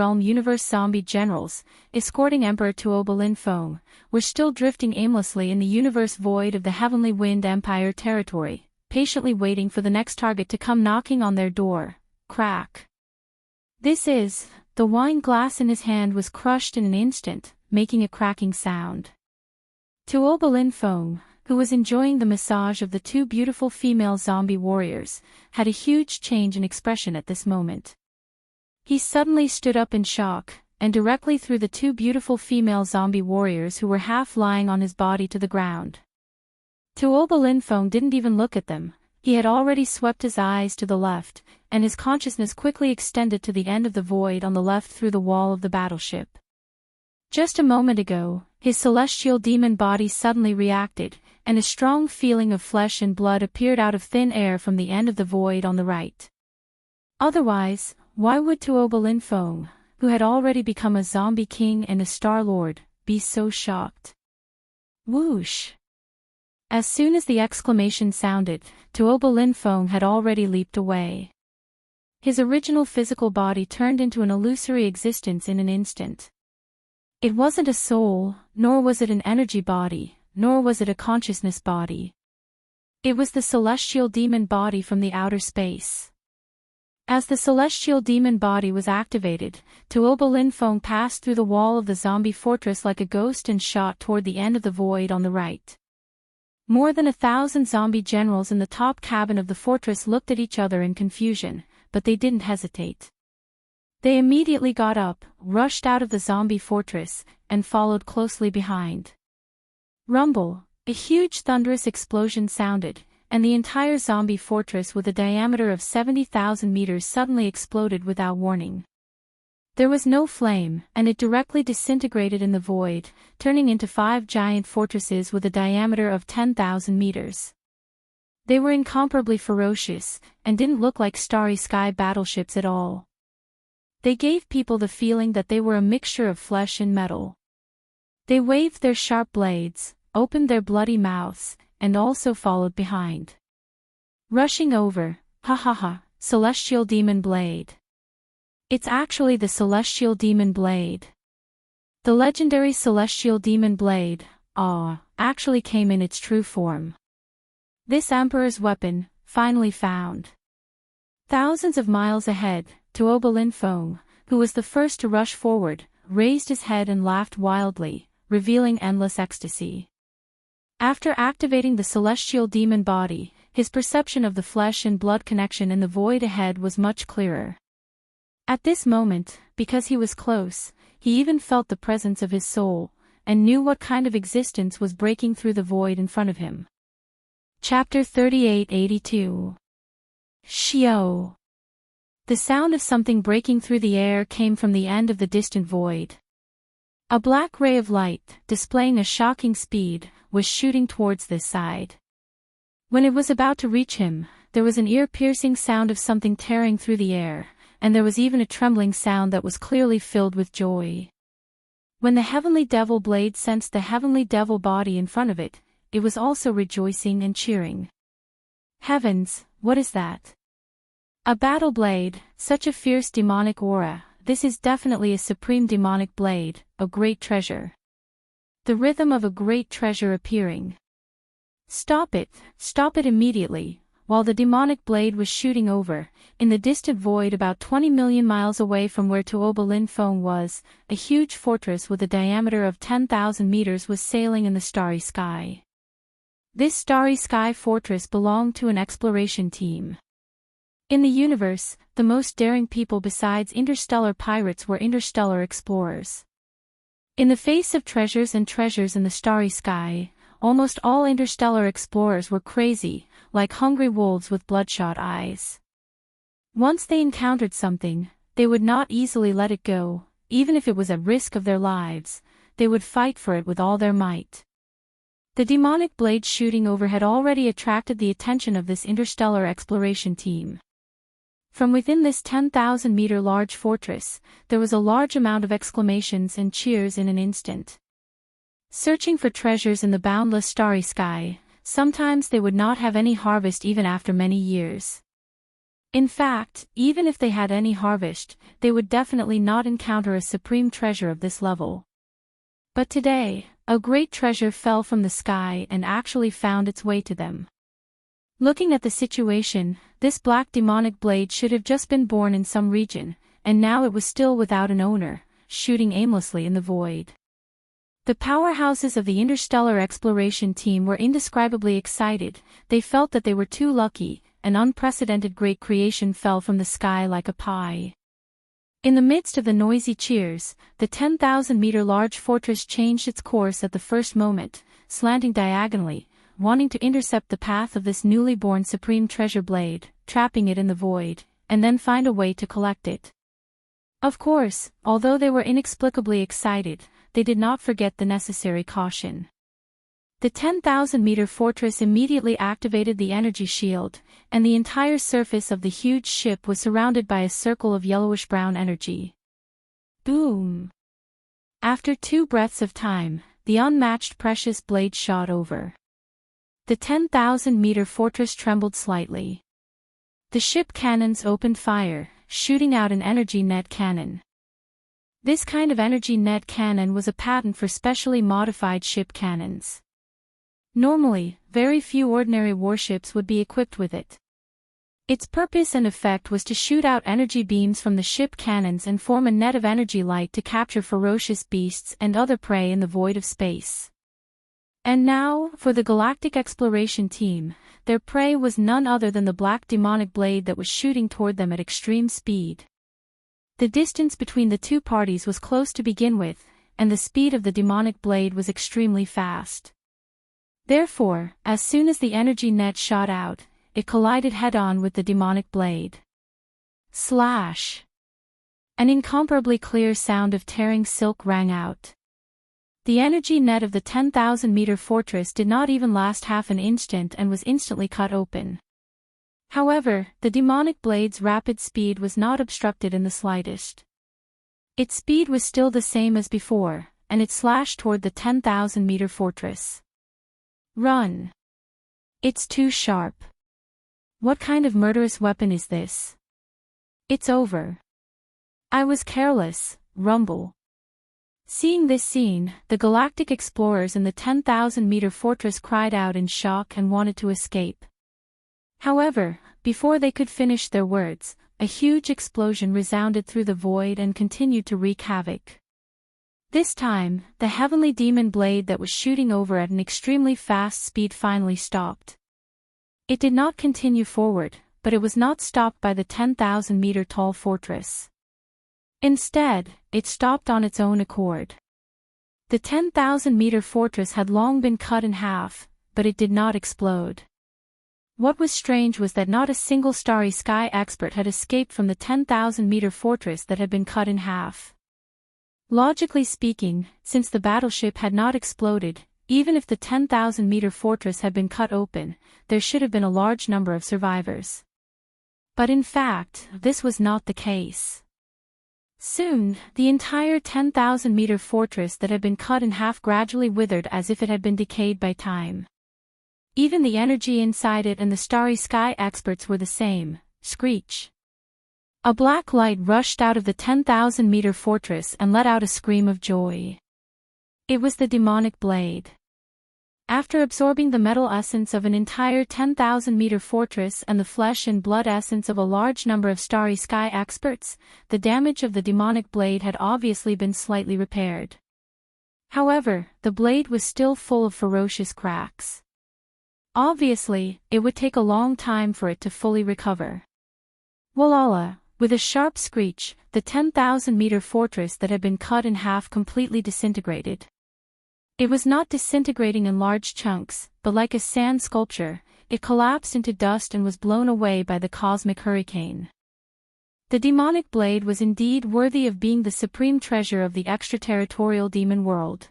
Zombie generals, escorting Emperor Tuoba Linfeng, were still drifting aimlessly in the universe void of the Heavenly Wind Empire territory, patiently waiting for the next target to come knocking on their door. Crack. The wine glass in his hand was crushed in an instant, making a cracking sound. Tuoba Linfeng, who was enjoying the massage of the two beautiful female zombie warriors, had a huge change in expression at this moment. He suddenly stood up in shock, and directly threw the two beautiful female zombie warriors who were half lying on his body to the ground. Tuoba Linfeng didn't even look at them. He had already swept his eyes to the left, and his consciousness quickly extended to the end of the void on the left through the wall of the battleship. Just a moment ago, his celestial demon body suddenly reacted, and a strong feeling of flesh and blood appeared out of thin air from the end of the void on the right. Otherwise, why would Tuoba Linfeng, who had already become a zombie king and a Star Lord, be so shocked? Whoosh! As soon as the exclamation sounded, Tuoba Linfeng had already leaped away. His original physical body turned into an illusory existence in an instant. It wasn't a soul, nor was it an energy body, nor was it a consciousness body. It was the celestial demon body from the outer space. As the celestial demon body was activated, Tuoba Linfeng passed through the wall of the zombie fortress like a ghost and shot toward the end of the void on the right. More than 1,000 zombie generals in the top cabin of the fortress looked at each other in confusion, but they didn't hesitate. They immediately got up, rushed out of the zombie fortress, and followed closely behind. Rumble, a huge thunderous explosion sounded, and the entire zombie fortress with a diameter of 70,000 meters suddenly exploded without warning. There was no flame, and it directly disintegrated in the void, turning into 5 giant fortresses with a diameter of 10,000 meters. They were incomparably ferocious, and didn't look like starry sky battleships at all. They gave people the feeling that they were a mixture of flesh and metal. They waved their sharp blades, opened their bloody mouths, and also followed behind. Rushing over, ha ha ha, celestial demon blade. It's actually the celestial demon blade. The legendary celestial demon blade, actually came in its true form. This emperor's weapon, finally found. Thousands of miles ahead, Tuoba Linfeng, who was the first to rush forward, raised his head and laughed wildly, revealing endless ecstasy. After activating the celestial demon body, his perception of the flesh and blood connection in the void ahead was much clearer. At this moment, because he was close, he even felt the presence of his soul, and knew what kind of existence was breaking through the void in front of him. Chapter 3882. Xiao. The sound of something breaking through the air came from the end of the distant void. A black ray of light, displaying a shocking speed, was shooting towards this side. When it was about to reach him, there was an ear-piercing sound of something tearing through the air, and there was even a trembling sound that was clearly filled with joy. When the heavenly devil blade sensed the heavenly devil body in front of it, it was also rejoicing and cheering. Heavens, what is that? A battle blade, such a fierce demonic aura, this is definitely a supreme demonic blade, a great treasure. The rhythm of a great treasure appearing. Stop it immediately. While the demonic blade was shooting over, in the distant void about 20 million miles away from where Tuoba Linfeng was, a huge fortress with a diameter of 10,000 meters was sailing in the starry sky. This starry sky fortress belonged to an exploration team. In the universe, the most daring people besides interstellar pirates were interstellar explorers. In the face of treasures in the starry sky, almost all interstellar explorers were crazy, like hungry wolves with bloodshot eyes. Once they encountered something, they would not easily let it go, even if it was at risk of their lives, they would fight for it with all their might. The demonic blade shooting over had already attracted the attention of this interstellar exploration team. From within this 10,000-meter large fortress, there was a large amount of exclamations and cheers in an instant. Searching for treasures in the boundless starry sky, sometimes they would not have any harvest even after many years. In fact, even if they had any harvest, they would definitely not encounter a supreme treasure of this level. But today, a great treasure fell from the sky and actually found its way to them. Looking at the situation, this black demonic blade should have just been born in some region, and now it was still without an owner, shooting aimlessly in the void. The powerhouses of the interstellar exploration team were indescribably excited. They felt that they were too lucky. An unprecedented great creation fell from the sky like a pie. In the midst of the noisy cheers, the 10,000-meter large fortress changed its course at the first moment, slanting diagonally, wanting to intercept the path of this newly born supreme treasure blade, trapping it in the void, and then find a way to collect it. Of course, although they were inexplicably excited, they did not forget the necessary caution. The 10,000-meter fortress immediately activated the energy shield, and the entire surface of the huge ship was surrounded by a circle of yellowish-brown energy. Boom! After 2 breaths of time, the unmatched precious blade shot over. The 10,000-meter fortress trembled slightly. The ship cannons opened fire, shooting out an energy net cannon. This kind of energy net cannon was a patent for specially modified ship cannons. Normally, very few ordinary warships would be equipped with it. Its purpose and effect was to shoot out energy beams from the ship cannons and form a net of energy light to capture ferocious beasts and other prey in the void of space. And now, for the galactic exploration team, their prey was none other than the black demonic blade that was shooting toward them at extreme speed. The distance between the two parties was close to begin with, and the speed of the demonic blade was extremely fast. Therefore, as soon as the energy net shot out, it collided head-on with the demonic blade. Slash! An incomparably clear sound of tearing silk rang out. The energy net of the 10,000-meter fortress did not even last half an instant and was instantly cut open. However, the demonic blade's rapid speed was not obstructed in the slightest. Its speed was still the same as before, and it slashed toward the 10,000-meter fortress. Run! It's too sharp. What kind of murderous weapon is this? It's over. I was careless, rumble. Seeing this scene, the galactic explorers in the 10,000-meter fortress cried out in shock and wanted to escape. However, before they could finish their words, a huge explosion resounded through the void and continued to wreak havoc. This time, the heavenly demon blade that was shooting over at an extremely fast speed finally stopped. It did not continue forward, but it was not stopped by the 10,000-meter tall fortress. Instead, it stopped on its own accord. The 10,000-meter fortress had long been cut in half, but it did not explode. What was strange was that not a single starry sky expert had escaped from the 10,000-meter fortress that had been cut in half. Logically speaking, since the battleship had not exploded, even if the 10,000-meter fortress had been cut open, there should have been a large number of survivors. But in fact, this was not the case. Soon, the entire 10,000-meter fortress that had been cut in half gradually withered as if it had been decayed by time. Even the energy inside it and the starry sky experts were the same. Screech. A black light rushed out of the 10,000-meter fortress and let out a scream of joy. It was the demonic blade. After absorbing the metal essence of an entire 10,000-meter fortress and the flesh and blood essence of a large number of starry sky experts, the damage of the demonic blade had obviously been slightly repaired. However, the blade was still full of ferocious cracks. Obviously, it would take a long time for it to fully recover. Walala, with a sharp screech, the 10,000-meter fortress that had been cut in half completely disintegrated. It was not disintegrating in large chunks, but like a sand sculpture, it collapsed into dust and was blown away by the cosmic hurricane. The demonic blade was indeed worthy of being the supreme treasure of the extraterritorial demon world.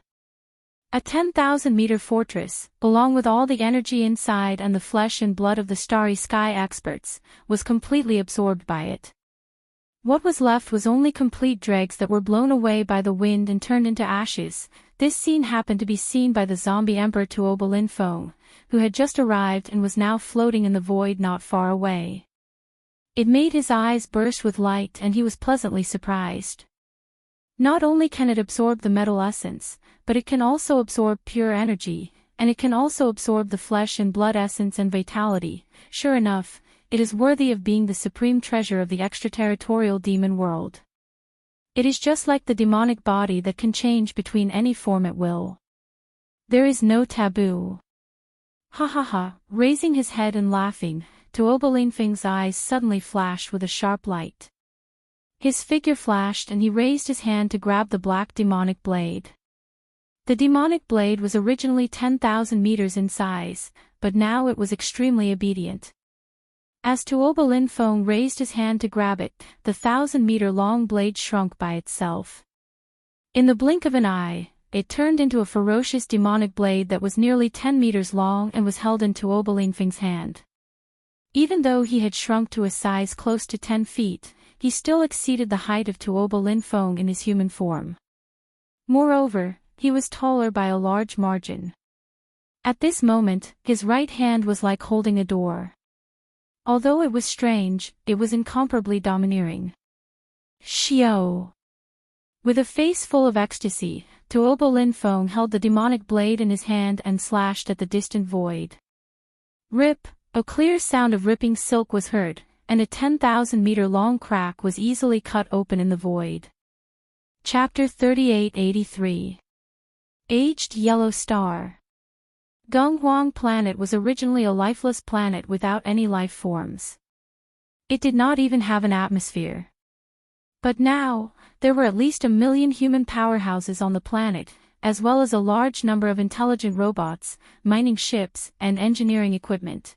A 10,000-meter fortress, along with all the energy inside and the flesh and blood of the starry sky experts, was completely absorbed by it. What was left was only complete dregs that were blown away by the wind and turned into ashes. This scene happened to be seen by the zombie emperor Tuoba Linfeng, who had just arrived and was now floating in the void not far away. It made his eyes burst with light and he was pleasantly surprised. Not only can it absorb the metal essence, but it can also absorb pure energy, and it can also absorb the flesh and blood essence and vitality. Sure enough, it is worthy of being the supreme treasure of the extraterritorial demon world. It is just like the demonic body that can change between any form at will. There is no taboo. Ha ha ha, raising his head and laughing, Tuoba Linfeng's eyes suddenly flashed with a sharp light. His figure flashed and he raised his hand to grab the black demonic blade. The demonic blade was originally 10,000 meters in size, but now it was extremely obedient. As Tuoba Linfeng raised his hand to grab it, the 1,000-meter-long blade shrunk by itself. In the blink of an eye, it turned into a ferocious demonic blade that was nearly 10 meters long and was held in Tuoba Linfeng's hand. Even though he had shrunk to a size close to 10 feet, he still exceeded the height of Tuoba Linfeng in his human form. Moreover, he was taller by a large margin. At this moment, his right hand was like holding a door. Although it was strange, it was incomparably domineering. Xiao! With a face full of ecstasy, Tuoba Linfeng held the demonic blade in his hand and slashed at the distant void. Rip! A clear sound of ripping silk was heard, and a 10,000-meter-long crack was easily cut open in the void. Chapter 3883. Aged Yellow Star. Gunghuang Planet was originally a lifeless planet without any life forms. It did not even have an atmosphere. But now, there were at least 1 million human powerhouses on the planet, as well as a large number of intelligent robots, mining ships, and engineering equipment.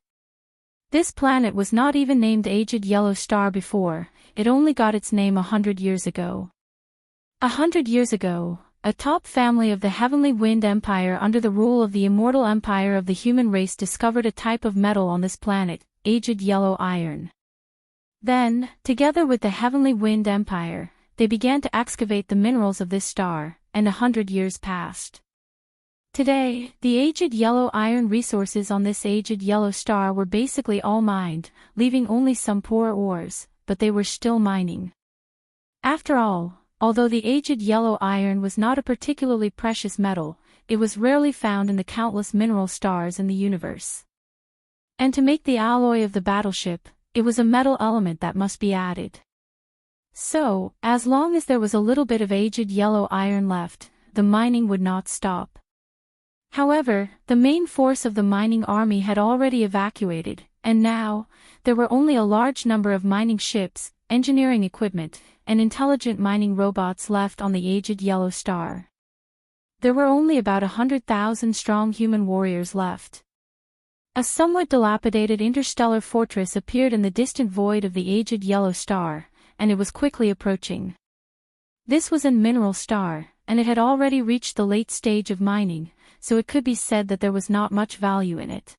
This planet was not even named Aged Yellow Star before, it only got its name 100 years ago. 100 years ago, a top family of the Heavenly Wind Empire under the rule of the immortal empire of the human race discovered a type of metal on this planet, aged yellow iron. Then, together with the Heavenly Wind Empire, they began to excavate the minerals of this star, and 100 years passed. Today, the aged yellow iron resources on this aged yellow star were basically all mined, leaving only some poor ores, but they were still mining. After all, although the aged yellow iron was not a particularly precious metal, it was rarely found in the countless mineral stars in the universe. And to make the alloy of the battleship, it was a metal element that must be added. So, as long as there was a little bit of aged yellow iron left, the mining would not stop. However, the main force of the mining army had already evacuated, and now, there were only a large number of mining ships, engineering equipment, and intelligent mining robots left on the aged yellow star. There were only about 100,000 strong human warriors left. A somewhat dilapidated interstellar fortress appeared in the distant void of the aged yellow star, and it was quickly approaching. This was a mineral star, and it had already reached the late stage of mining, so it could be said that there was not much value in it.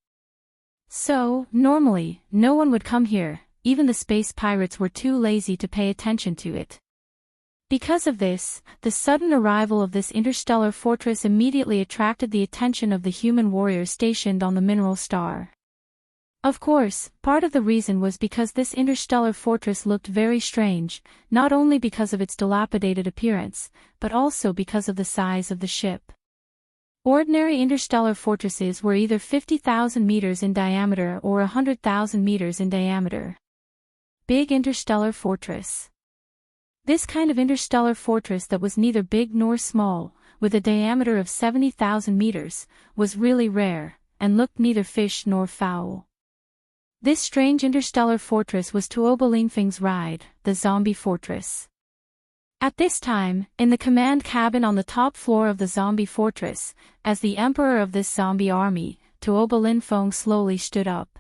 So, normally, no one would come here, even the space pirates were too lazy to pay attention to it. Because of this, the sudden arrival of this interstellar fortress immediately attracted the attention of the human warriors stationed on the mineral star. Of course, part of the reason was because this interstellar fortress looked very strange, not only because of its dilapidated appearance, but also because of the size of the ship. Ordinary interstellar fortresses were either 50,000 meters in diameter or 100,000 meters in diameter. Big interstellar fortress. This kind of interstellar fortress that was neither big nor small, with a diameter of 70,000 meters, was really rare, and looked neither fish nor fowl. This strange interstellar fortress was Tuoba Lingfeng's ride, the zombie fortress. At this time, in the command cabin on the top floor of the zombie fortress, as the emperor of this zombie army, Tuoba Linfeng slowly stood up.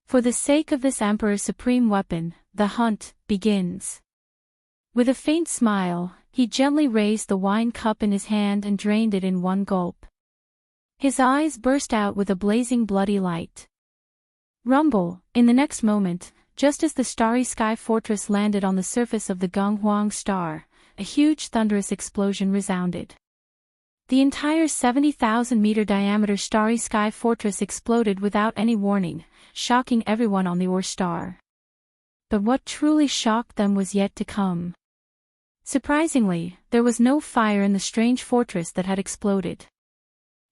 For the sake of this emperor's supreme weapon, the hunt begins. With a faint smile, he gently raised the wine cup in his hand and drained it in one gulp. His eyes burst out with a blazing bloody light. Rumble, in the next moment, just as the starry sky fortress landed on the surface of the Gunghuang star, a huge thunderous explosion resounded. The entire 70,000-meter diameter starry sky fortress exploded without any warning, shocking everyone on the Ore star. But what truly shocked them was yet to come. Surprisingly, there was no fire in the strange fortress that had exploded.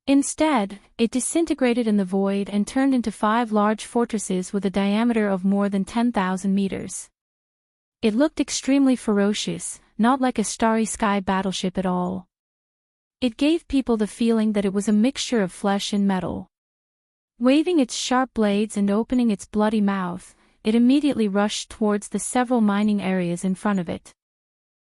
Instead, it disintegrated in the void and turned into 5 large fortresses with a diameter of more than 10,000 meters. It looked extremely ferocious, not like a starry sky battleship at all. It gave people the feeling that it was a mixture of flesh and metal. Waving its sharp blades and opening its bloody mouth, it immediately rushed towards the several mining areas in front of it.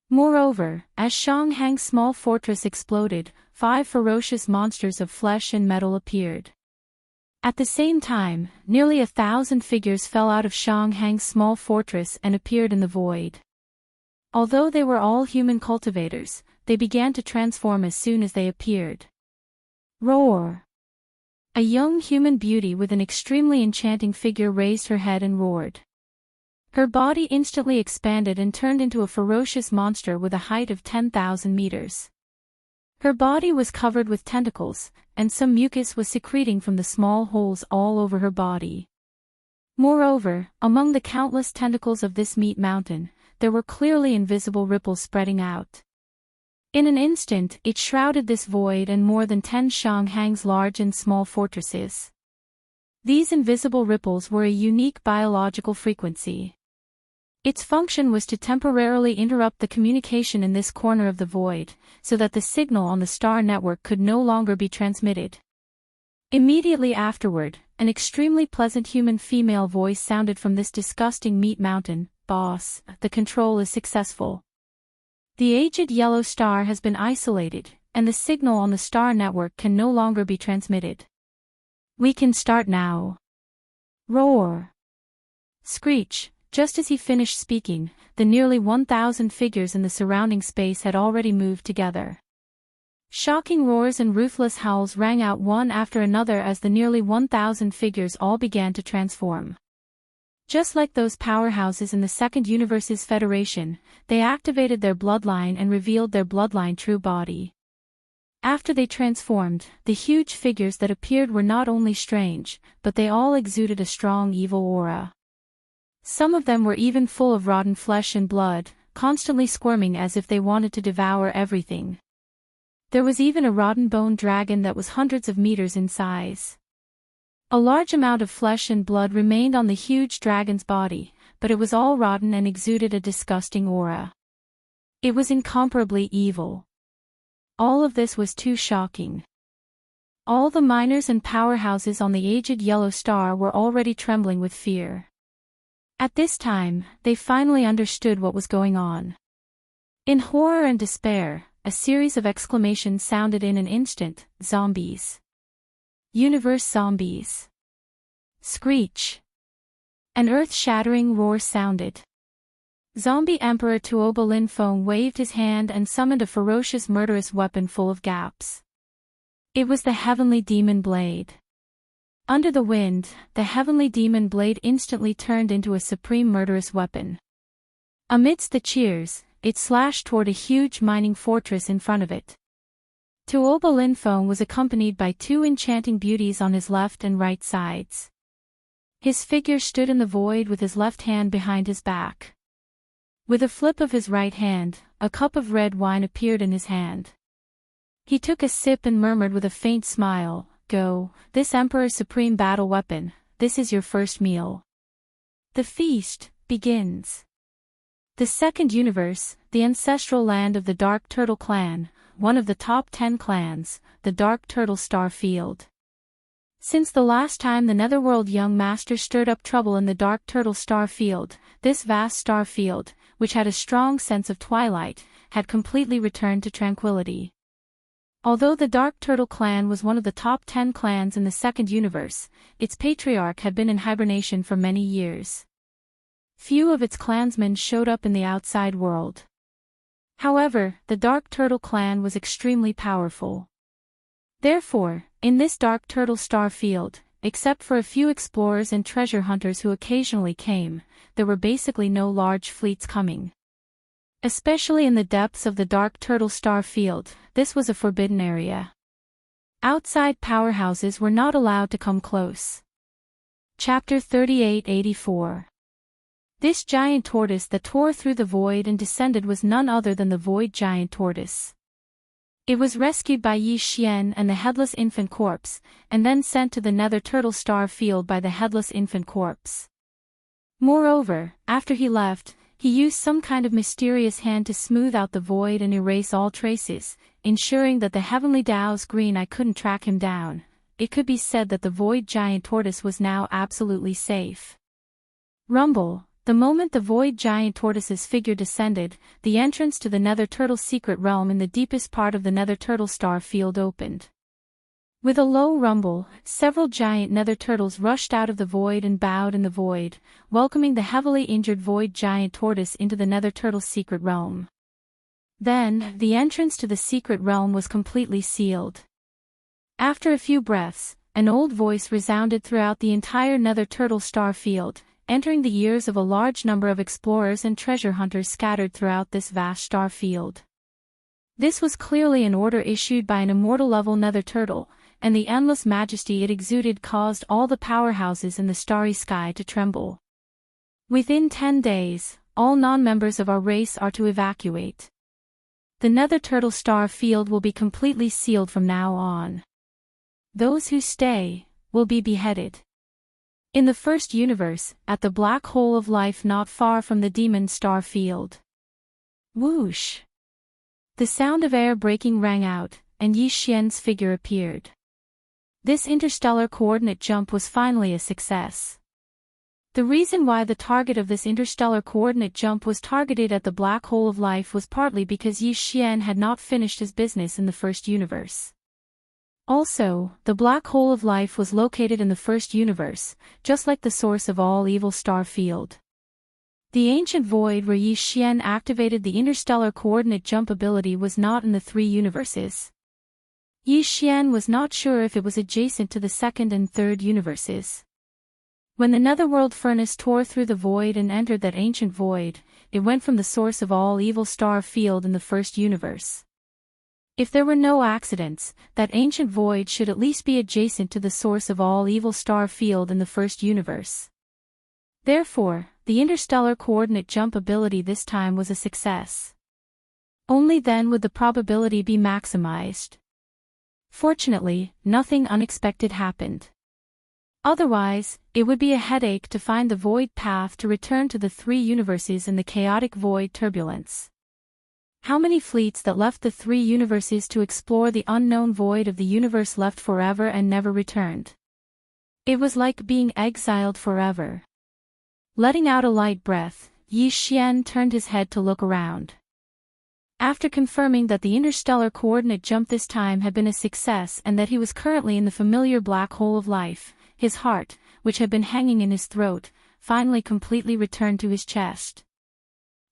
Moreover, as Shanghang's small fortress exploded, 5 ferocious monsters of flesh and metal appeared. At the same time, nearly 1,000 figures fell out of Shanghang's small fortress and appeared in the void. Although they were all human cultivators, they began to transform as soon as they appeared. Roar! A young human beauty with an extremely enchanting figure raised her head and roared. Her body instantly expanded and turned into a ferocious monster with a height of 10,000 meters. Her body was covered with tentacles, and some mucus was secreting from the small holes all over her body. Moreover, among the countless tentacles of this meat mountain, there were clearly invisible ripples spreading out. In an instant, it shrouded this void and more than 10 Shanghang's large and small fortresses. These invisible ripples were a unique biological frequency. Its function was to temporarily interrupt the communication in this corner of the void, so that the signal on the star network could no longer be transmitted. Immediately afterward, an extremely pleasant human female voice sounded from this disgusting meat mountain. "Boss, the control is successful. The aged yellow star has been isolated, and the signal on the star network can no longer be transmitted. We can start now." Roar! Screech! Just as he finished speaking, the nearly 1,000 figures in the surrounding space had already moved together. Shocking roars and ruthless howls rang out one after another as the nearly 1,000 figures all began to transform. Just like those powerhouses in the second universe's federation, they activated their bloodline and revealed their bloodline true body. After they transformed, the huge figures that appeared were not only strange, but they all exuded a strong evil aura. Some of them were even full of rotten flesh and blood, constantly squirming as if they wanted to devour everything. There was even a rotten bone dragon that was hundreds of meters in size. A large amount of flesh and blood remained on the huge dragon's body, but it was all rotten and exuded a disgusting aura. It was incomparably evil. All of this was too shocking. All the miners and powerhouses on the aged yellow star were already trembling with fear. At this time, they finally understood what was going on. In horror and despair, a series of exclamations sounded in an instant: zombies. Universe zombies. Screech. An earth-shattering roar sounded. Zombie Emperor Tuoba Linfeng waved his hand and summoned a ferocious murderous weapon full of gaps. It was the Heavenly Demon Blade. Under the wind, the Heavenly Demon Blade instantly turned into a supreme murderous weapon. Amidst the cheers, it slashed toward a huge mining fortress in front of it. Tuoba Linfeng was accompanied by two enchanting beauties on his left and right sides. His figure stood in the void with his left hand behind his back. With a flip of his right hand, a cup of red wine appeared in his hand. He took a sip and murmured with a faint smile, "Go, this Emperor's supreme battle weapon, this is your first meal. The feast begins." The second universe, the ancestral land of the Dark Turtle clan, one of the top 10 clans, the Dark Turtle Star Field. Since the last time the Netherworld young master stirred up trouble in the Dark Turtle Star Field, this vast star field, which had a strong sense of twilight, had completely returned to tranquility. Although the Dark Turtle clan was one of the top 10 clans in the second universe, its patriarch had been in hibernation for many years. Few of its clansmen showed up in the outside world. However, the Dark Turtle clan was extremely powerful. Therefore, in this Dark Turtle Star Field, except for a few explorers and treasure hunters who occasionally came, there were basically no large fleets coming. Especially in the depths of the Dark Turtle Star Field, this was a forbidden area. Outside powerhouses were not allowed to come close. Chapter 3884. This giant tortoise that tore through the void and descended was none other than the Void Giant Tortoise. It was rescued by Yi Xian and the Headless Infant Corpse, and then sent to the Nether Turtle Star Field by the Headless Infant Corpse. Moreover, after he left, he used some kind of mysterious hand to smooth out the void and erase all traces, ensuring that the Heavenly Dao's green eye couldn't track him down. It could be said that the Void Giant Tortoise was now absolutely safe. Rumble. The moment the Void Giant Tortoise's figure descended, the entrance to the Nether Turtle secret realm in the deepest part of the Nether Turtle Star Field opened. With a low rumble, several giant Nether Turtles rushed out of the void and bowed in the void, welcoming the heavily injured Void Giant Tortoise into the Nether Turtle secret realm. Then, the entrance to the secret realm was completely sealed. After a few breaths, an old voice resounded throughout the entire Nether Turtle Star Field, entering the ears of a large number of explorers and treasure hunters scattered throughout this vast star field. This was clearly an order issued by an immortal-level Nether Turtle, and the endless majesty it exuded caused all the powerhouses in the starry sky to tremble. Within 10 days, all non-members of our race are to evacuate. The Nether Turtle Star Field will be completely sealed from now on. Those who stay will be beheaded. In the first universe, at the black hole of life not far from the demon star field. Whoosh! The sound of air breaking rang out, and Yi Xian's figure appeared. This interstellar coordinate jump was finally a success. The reason why the target of this interstellar coordinate jump was targeted at the black hole of life was partly because Yi Xian had not finished his business in the first universe. Also, the black hole of life was located in the first universe, just like the source of all evil star field. The ancient void where Yi Xian activated the interstellar coordinate jump ability was not in the 3 universes. Yi Xian was not sure if it was adjacent to the second and third universes. When the netherworld furnace tore through the void and entered that ancient void, it went from the source of all evil star field in the first universe. If there were no accidents, that ancient void should at least be adjacent to the source of all evil star field in the first universe. Therefore, the interstellar coordinate jump ability this time was a success. Only then would the probability be maximized. Fortunately, nothing unexpected happened. Otherwise, it would be a headache to find the void path to return to the three universes in the chaotic void turbulence. How many fleets that left the three universes to explore the unknown void of the universe left forever and never returned? It was like being exiled forever. Letting out a light breath, Yi Xian turned his head to look around. After confirming that the interstellar coordinate jump this time had been a success and that he was currently in the familiar black hole of life, his heart, which had been hanging in his throat, finally completely returned to his chest.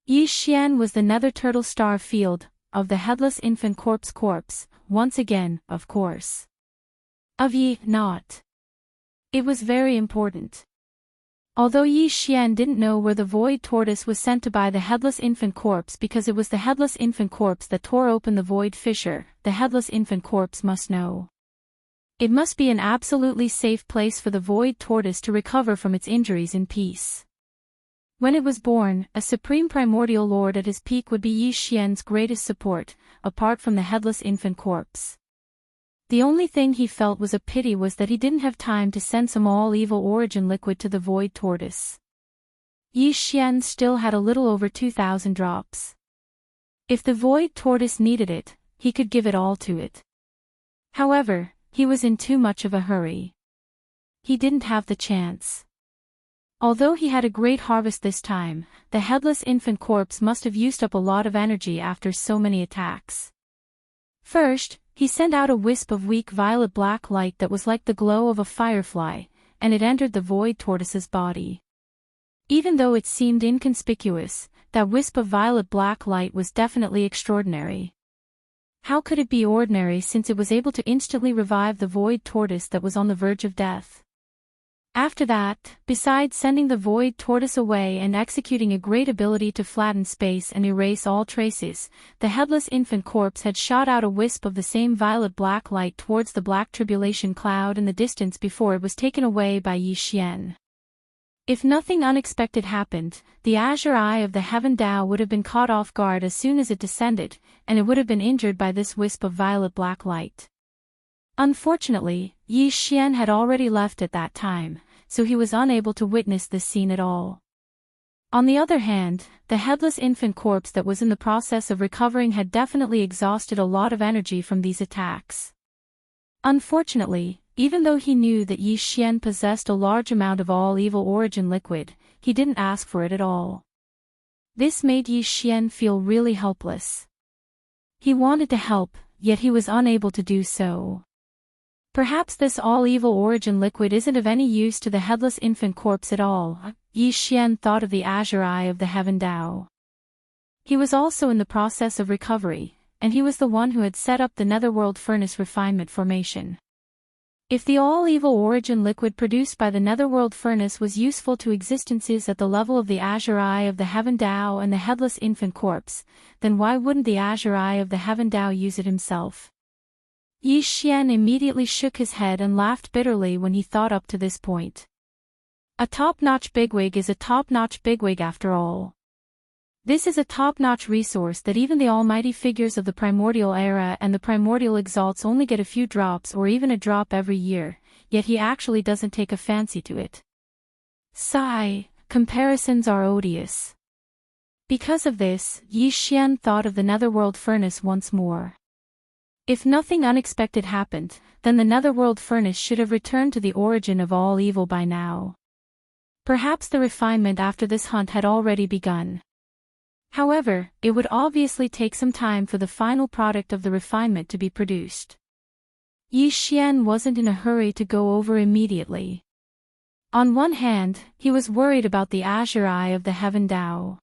Yi Xian was the nether turtle star field, of the headless infant corpse, once again, of course. Of Yi, not. It was very important. Although Yi Xian didn't know where the void tortoise was sent to buy the headless infant corpse because it was the headless infant corpse that tore open the void fissure, the headless infant corpse must know. It must be an absolutely safe place for the void tortoise to recover from its injuries in peace. When it was born, a supreme primordial lord at his peak would be Yi Xian's greatest support, apart from the headless infant corpse. The only thing he felt was a pity was that he didn't have time to send some all-evil origin liquid to the void tortoise. Yi Xian still had a little over 2,000 drops. If the void tortoise needed it, he could give it all to it. However, he was in too much of a hurry. He didn't have the chance. Although he had a great harvest this time, the headless infant corpse must have used up a lot of energy after so many attacks. First, he sent out a wisp of weak violet-black light that was like the glow of a firefly, and it entered the void tortoise's body. Even though it seemed inconspicuous, that wisp of violet-black light was definitely extraordinary. How could it be ordinary since it was able to instantly revive the void tortoise that was on the verge of death? After that, besides sending the void tortoise away and executing a great ability to flatten space and erase all traces, the headless infant corpse had shot out a wisp of the same violet-black light towards the black tribulation cloud in the distance before it was taken away by Yi Xian. If nothing unexpected happened, the azure eye of the heaven Dao would have been caught off guard as soon as it descended, and it would have been injured by this wisp of violet-black light. Unfortunately, Yi Xian had already left at that time, so he was unable to witness this scene at all. On the other hand, the headless infant corpse that was in the process of recovering had definitely exhausted a lot of energy from these attacks. Unfortunately, even though he knew that Yi Xian possessed a large amount of all-evil origin liquid, he didn't ask for it at all. This made Yi Xian feel really helpless. He wanted to help, yet he was unable to do so. Perhaps this all-evil origin liquid isn't of any use to the headless infant corpse at all, Yi Xian thought of the azure eye of the heaven Dao. He was also in the process of recovery, and he was the one who had set up the netherworld furnace refinement formation. If the all-evil origin liquid produced by the netherworld furnace was useful to existences at the level of the azure eye of the heaven Dao and the headless infant corpse, then why wouldn't the azure eye of the heaven Dao use it himself? Yi Xian immediately shook his head and laughed bitterly when he thought up to this point. A top-notch bigwig is a top-notch bigwig after all. This is a top-notch resource that even the almighty figures of the primordial era and the primordial exalts only get a few drops or even a drop every year, yet he actually doesn't take a fancy to it. Sigh, comparisons are odious. Because of this, Yi Xian thought of the netherworld furnace once more. If nothing unexpected happened, then the netherworld furnace should have returned to the origin of all evil by now. Perhaps the refinement after this hunt had already begun. However, it would obviously take some time for the final product of the refinement to be produced. Yi Xian wasn't in a hurry to go over immediately. On one hand, he was worried about the azure eye of the heaven Dao.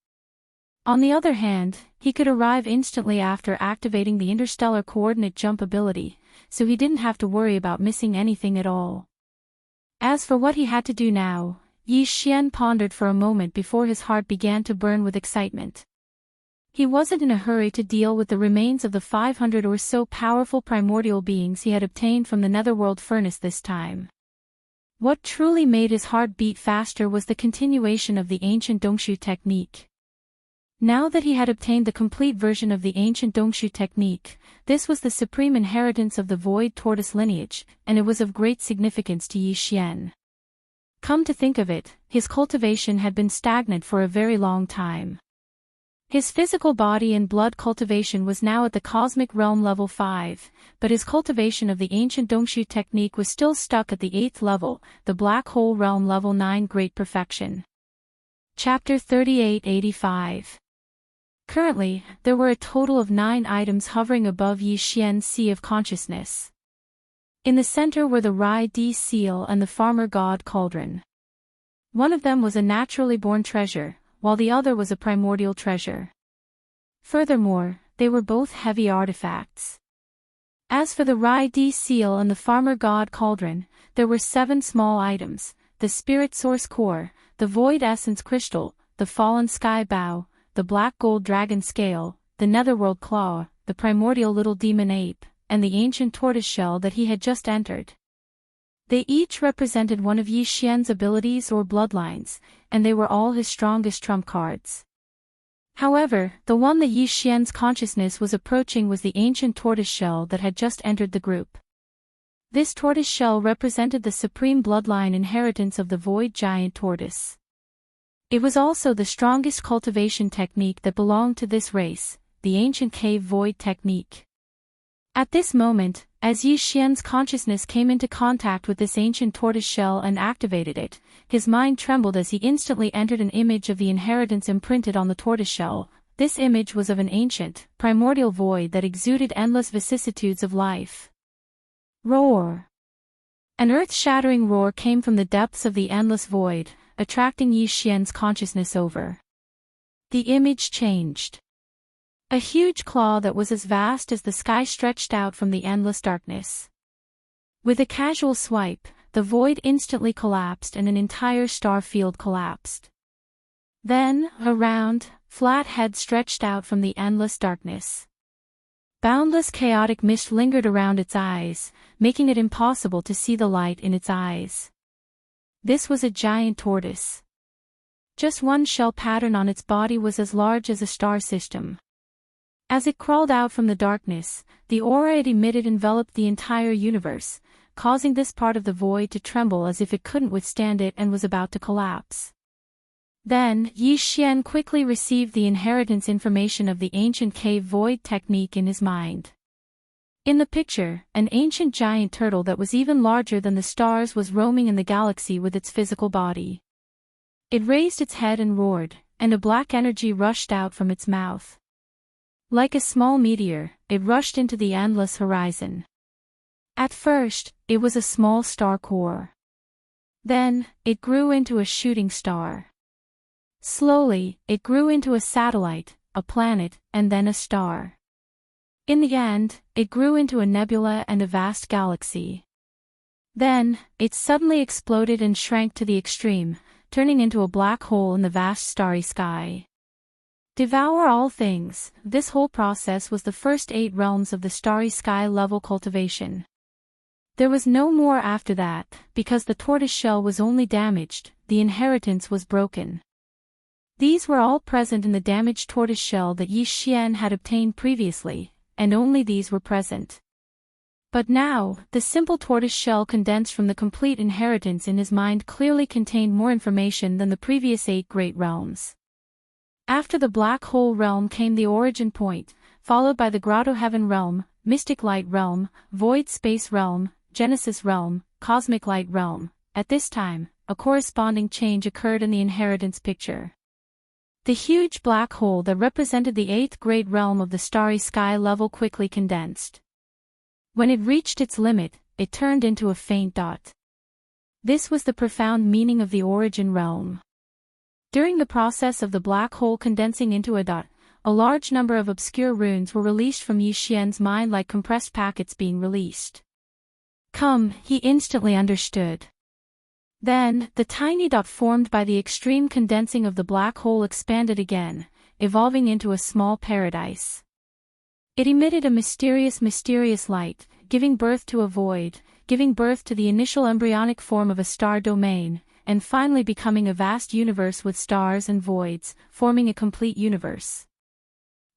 On the other hand, he could arrive instantly after activating the interstellar coordinate jump ability, so he didn't have to worry about missing anything at all. As for what he had to do now, Yi Xian pondered for a moment before his heart began to burn with excitement. He wasn't in a hurry to deal with the remains of the 500 or so powerful primordial beings he had obtained from the netherworld furnace this time. What truly made his heart beat faster was the continuation of the ancient Dongshu technique. Now that he had obtained the complete version of the ancient Dongshu technique, this was the supreme inheritance of the Void Tortoise lineage, and it was of great significance to Yi Xian. Come to think of it, his cultivation had been stagnant for a very long time. His physical body and blood cultivation was now at the cosmic realm level 5, but his cultivation of the ancient Dongshu technique was still stuck at the 8th level, the black hole realm level 9 great perfection. Chapter 3885. Currently, there were a total of 9 items hovering above Yi Xian's sea of consciousness. In the center were the Rai Di seal and the farmer god cauldron. One of them was a naturally born treasure, while the other was a primordial treasure. Furthermore, they were both heavy artifacts. As for the Rai Di seal and the farmer god cauldron, there were 7 small items: the spirit source core, the void essence crystal, the fallen sky bow, the black gold dragon scale, the netherworld claw, the primordial little demon ape, and the ancient tortoise shell that he had just entered. They each represented one of Yi Xian's abilities or bloodlines, and they were all his strongest trump cards. However, the one that Yi Xian's consciousness was approaching was the ancient tortoise shell that had just entered the group. This tortoise shell represented the supreme bloodline inheritance of the void giant tortoise. It was also the strongest cultivation technique that belonged to this race, the ancient cave void technique. At this moment, as Yi Xian's consciousness came into contact with this ancient tortoise shell and activated it, his mind trembled as he instantly entered an image of the inheritance imprinted on the tortoise shell. This image was of an ancient, primordial void that exuded endless vicissitudes of life. Roar! An earth-shattering roar came from the depths of the endless void, attracting Yi Xian's consciousness over. The image changed. A huge claw that was as vast as the sky stretched out from the endless darkness. With a casual swipe, the void instantly collapsed and an entire star field collapsed. Then, a round, flat head stretched out from the endless darkness. Boundless chaotic mist lingered around its eyes, making it impossible to see the light in its eyes. This was a giant tortoise. Just one shell pattern on its body was as large as a star system. As it crawled out from the darkness, the aura it emitted enveloped the entire universe, causing this part of the void to tremble as if it couldn't withstand it and was about to collapse. Then, Yi Xian quickly received the inheritance information of the ancient cave void technique in his mind. In the picture, an ancient giant turtle that was even larger than the stars was roaming in the galaxy with its physical body. It raised its head and roared, and a black energy rushed out from its mouth. Like a small meteor, it rushed into the endless horizon. At first, it was a small star core. Then, it grew into a shooting star. Slowly, it grew into a satellite, a planet, and then a star. In the end, it grew into a nebula and a vast galaxy. Then, it suddenly exploded and shrank to the extreme, turning into a black hole in the vast starry sky. Devour all things. This whole process was the first 8 realms of the starry sky level cultivation. There was no more after that, because the tortoise shell was only damaged, the inheritance was broken. These were all present in the damaged tortoise shell that Yi Xian had obtained previously, and only these were present. But now, the simple tortoise shell condensed from the complete inheritance in his mind clearly contained more information than the previous 8 great realms. After the black hole realm came the origin point, followed by the grotto heaven realm, mystic light realm, void space realm, genesis realm, cosmic light realm. At this time, a corresponding change occurred in the inheritance picture. The huge black hole that represented the 8th great realm of the starry sky level quickly condensed. When it reached its limit, it turned into a faint dot. This was the profound meaning of the origin realm. During the process of the black hole condensing into a dot, a large number of obscure runes were released from Yi Xian's mind like compressed packets being released. Come, he instantly understood. Then, the tiny dot formed by the extreme condensing of the black hole expanded again, evolving into a small paradise. It emitted a mysterious light, giving birth to a void, giving birth to the initial embryonic form of a star domain, and finally becoming a vast universe with stars and voids, forming a complete universe.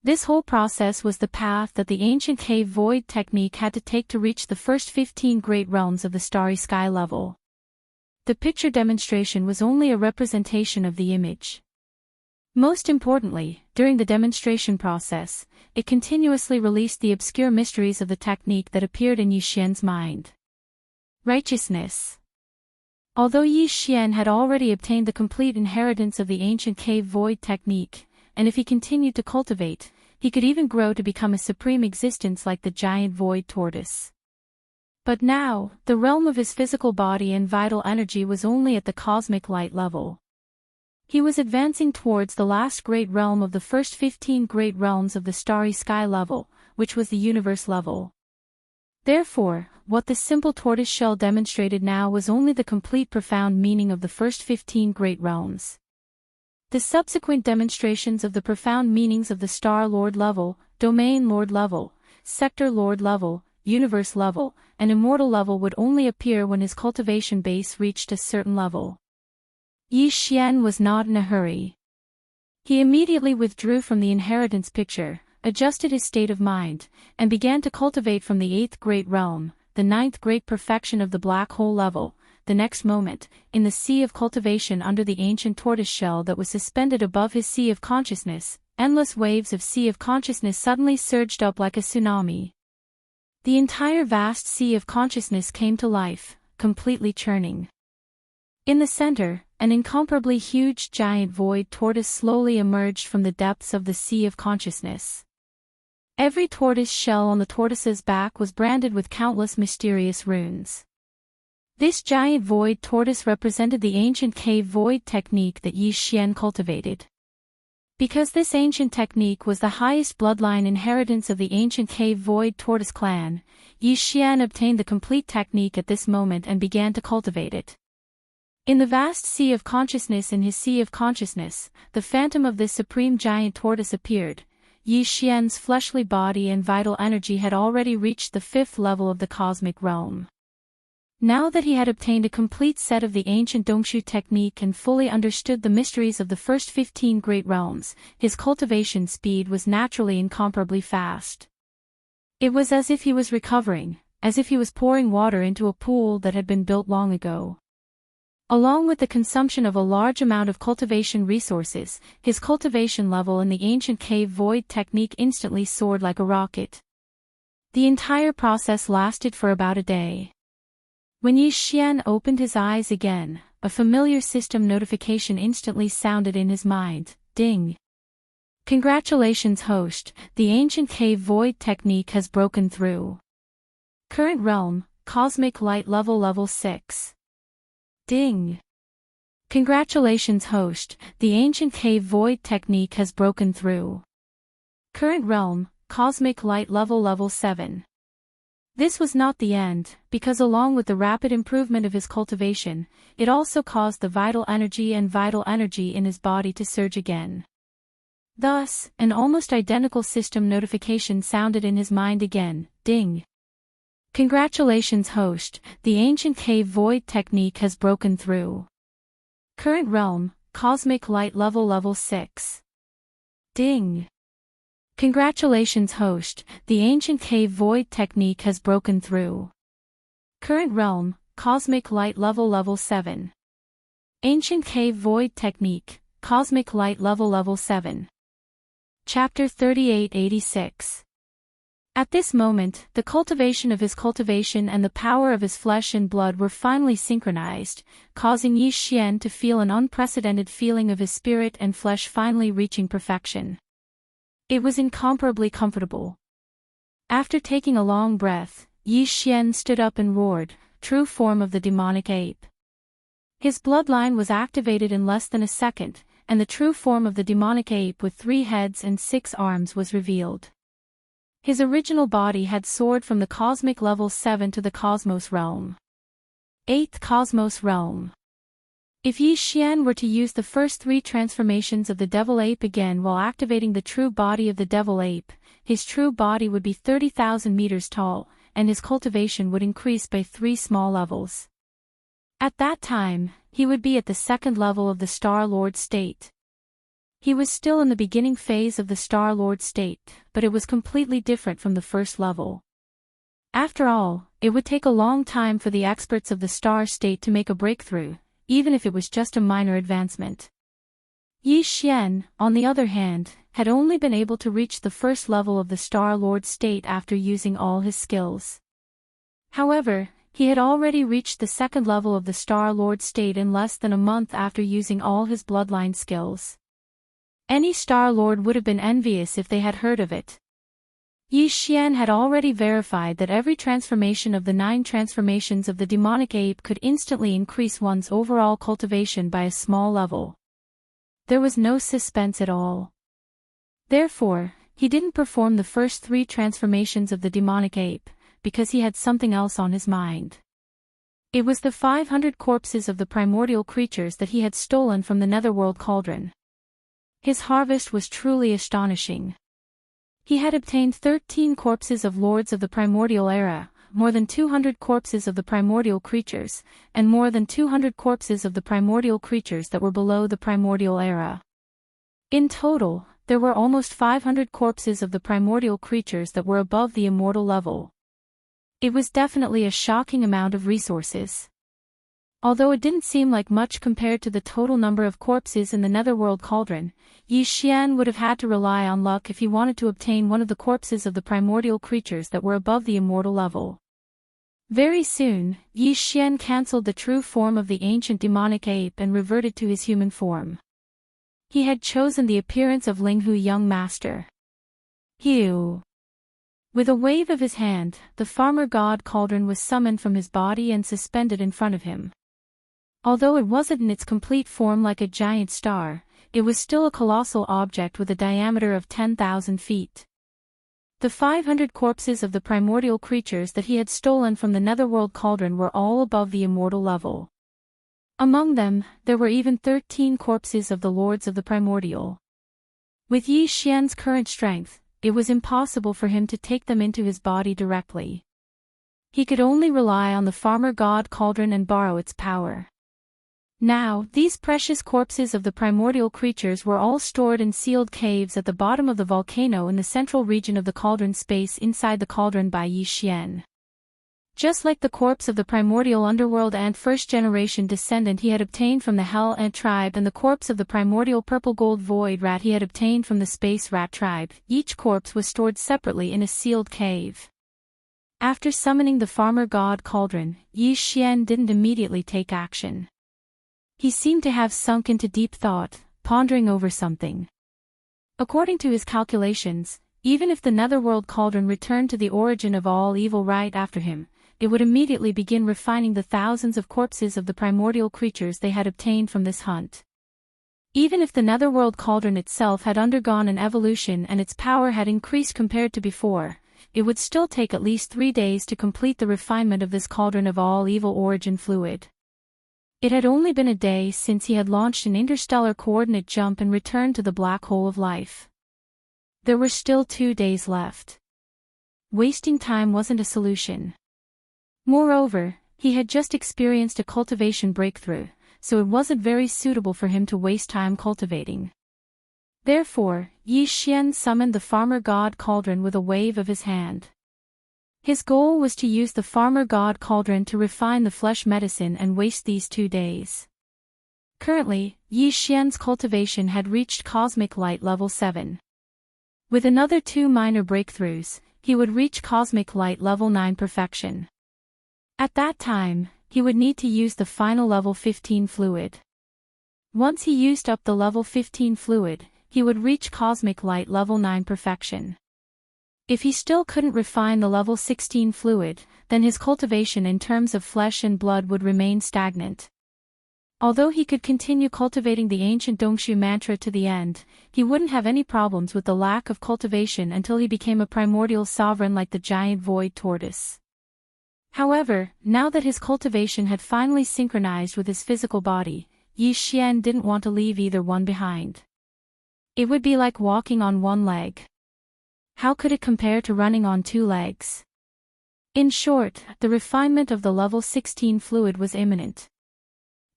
This whole process was the path that the ancient cave void technique had to take to reach the first 15 great realms of the starry sky level. The picture demonstration was only a representation of the image. Most importantly, during the demonstration process, it continuously released the obscure mysteries of the technique that appeared in Yi Xian's mind. Righteousness. Although Yi Xian had already obtained the complete inheritance of the ancient cave void technique, and if he continued to cultivate, he could even grow to become a supreme existence like the giant void tortoise. But now, the realm of his physical body and vital energy was only at the cosmic light level. He was advancing towards the last great realm of the first 15 great realms of the starry sky level, which was the universe level. Therefore, what the simple tortoise shell demonstrated now was only the complete profound meaning of the first 15 great realms. The subsequent demonstrations of the profound meanings of the Star Lord level, Domain Lord level, Sector Lord level, Universe level, and Immortal level would only appear when his cultivation base reached a certain level. Yi Xian was not in a hurry. He immediately withdrew from the inheritance picture, adjusted his state of mind, and began to cultivate from the 8th great realm, the 9th great perfection of the black hole level. The next moment, in the sea of cultivation under the ancient tortoise shell that was suspended above his sea of consciousness, endless waves of sea of consciousness suddenly surged up like a tsunami. The entire vast sea of consciousness came to life, completely churning. In the center, an incomparably huge giant void tortoise slowly emerged from the depths of the sea of consciousness. Every tortoise shell on the tortoise's back was branded with countless mysterious runes. This giant void tortoise represented the ancient cave void technique that Yi Xian cultivated. Because this ancient technique was the highest bloodline inheritance of the ancient cave void tortoise clan, Yi Xian obtained the complete technique at this moment and began to cultivate it. In the vast sea of consciousness in his sea of consciousness, the phantom of this supreme giant tortoise appeared. Yi Xian's fleshly body and vital energy had already reached the 5th level of the cosmic realm. Now that he had obtained a complete set of the ancient Dongshu technique and fully understood the mysteries of the first 15 great realms, his cultivation speed was naturally incomparably fast. It was as if he was recovering, as if he was pouring water into a pool that had been built long ago. Along with the consumption of a large amount of cultivation resources, his cultivation level in the ancient cave void technique instantly soared like a rocket. The entire process lasted for about a day. When Yi Xian opened his eyes again, a familiar system notification instantly sounded in his mind. Ding! Congratulations, host, the ancient cave void technique has broken through. Current realm, cosmic light level 6. Ding! Congratulations, host, the ancient cave void technique has broken through. Current realm, cosmic light level 7. This was not the end, because along with the rapid improvement of his cultivation, it also caused the vital energy in his body to surge again. Thus, an almost identical system notification sounded in his mind again. Ding! Congratulations, host, the ancient cave void technique has broken through. Current realm, cosmic light level 6. Ding! Congratulations, host, the ancient cave void technique has broken through. Current realm, cosmic light level 7. Ancient cave void technique, cosmic light level 7. Chapter 3886. At this moment, the cultivation of his cultivation and the power of his flesh and blood were finally synchronized, causing Yi Xian to feel an unprecedented feeling of his spirit and flesh finally reaching perfection. It was incomparably comfortable. After taking a long breath, Yi Xian stood up and roared, true form of the demonic ape. His bloodline was activated in less than a second, and the true form of the demonic ape with 3 heads and 6 arms was revealed. His original body had soared from the cosmic level 7 to the cosmos realm. 8th cosmos realm. If Yi Xian were to use the first 3 transformations of the devil ape again while activating the true body of the devil ape, his true body would be 30,000 meters tall, and his cultivation would increase by 3 small levels. At that time, he would be at the 2nd level of the Star Lord state. He was still in the beginning phase of the Star Lord state, but it was completely different from the 1st level. After all, it would take a long time for the experts of the Star state to make a breakthrough, even if it was just a minor advancement. Yi Xian, on the other hand, had only been able to reach the 1st level of the Star Lord state after using all his skills. However, he had already reached the 2nd level of the Star Lord state in less than a month after using all his bloodline skills. Any Star Lord would have been envious if they had heard of it. Yi Xian had already verified that every transformation of the 9 transformations of the demonic ape could instantly increase one's overall cultivation by a small level. There was no suspense at all. Therefore, he didn't perform the first 3 transformations of the demonic ape, because he had something else on his mind. It was the 500 corpses of the primordial creatures that he had stolen from the netherworld cauldron. His harvest was truly astonishing. He had obtained 13 corpses of lords of the primordial era, more than 200 corpses of the primordial creatures, and more than 200 corpses of the primordial creatures that were below the primordial era. In total, there were almost 500 corpses of the primordial creatures that were above the immortal level. It was definitely a shocking amount of resources. Although it didn't seem like much compared to the total number of corpses in the netherworld cauldron, Yi Xian would have had to rely on luck if he wanted to obtain one of the corpses of the primordial creatures that were above the immortal level. Very soon, Yi Xian cancelled the true form of the ancient demonic ape and reverted to his human form. He had chosen the appearance of Linghu young master. Hiu. With a wave of his hand, the farmer god cauldron was summoned from his body and suspended in front of him. Although it wasn't in its complete form like a giant star, it was still a colossal object with a diameter of 10,000 feet. The 500 corpses of the primordial creatures that he had stolen from the netherworld cauldron were all above the immortal level. Among them, there were even 13 corpses of the lords of the primordial. With Yi Xian's current strength, it was impossible for him to take them into his body directly. He could only rely on the farmer god cauldron and borrow its power. Now, these precious corpses of the primordial creatures were all stored in sealed caves at the bottom of the volcano in the central region of the cauldron space inside the cauldron by Yi Xian. Just like the corpse of the primordial underworld ant first-generation descendant he had obtained from the Hell Ant tribe and the corpse of the primordial purple-gold void rat he had obtained from the space rat tribe, each corpse was stored separately in a sealed cave. After summoning the farmer god cauldron, Yi Xian didn't immediately take action. He seemed to have sunk into deep thought, pondering over something. According to his calculations, even if the netherworld cauldron returned to the origin of all evil right after him, it would immediately begin refining the thousands of corpses of the primordial creatures they had obtained from this hunt. Even if the netherworld cauldron itself had undergone an evolution and its power had increased compared to before, it would still take at least 3 days to complete the refinement of this cauldron of all evil origin fluid. It had only been a day since he had launched an interstellar coordinate jump and returned to the black hole of life. There were still 2 days left. Wasting time wasn't a solution. Moreover, he had just experienced a cultivation breakthrough, so it wasn't very suitable for him to waste time cultivating. Therefore, Yi Xian summoned the farmer god cauldron with a wave of his hand. His goal was to use the farmer god cauldron to refine the flesh medicine and waste these 2 days. Currently, Yi Xian's cultivation had reached cosmic light level 7. With another 2 minor breakthroughs, he would reach cosmic light level 9 perfection. At that time, he would need to use the final level 15 fluid. Once he used up the level 15 fluid, he would reach cosmic light level 9 perfection. If he still couldn't refine the level 16 fluid, then his cultivation in terms of flesh and blood would remain stagnant. Although he could continue cultivating the ancient Dongshu mantra to the end, he wouldn't have any problems with the lack of cultivation until he became a primordial sovereign like the giant void tortoise. However, now that his cultivation had finally synchronized with his physical body, Yi Xian didn't want to leave either one behind. It would be like walking on one leg. How could it compare to running on two legs? In short, the refinement of the level 16 fluid was imminent.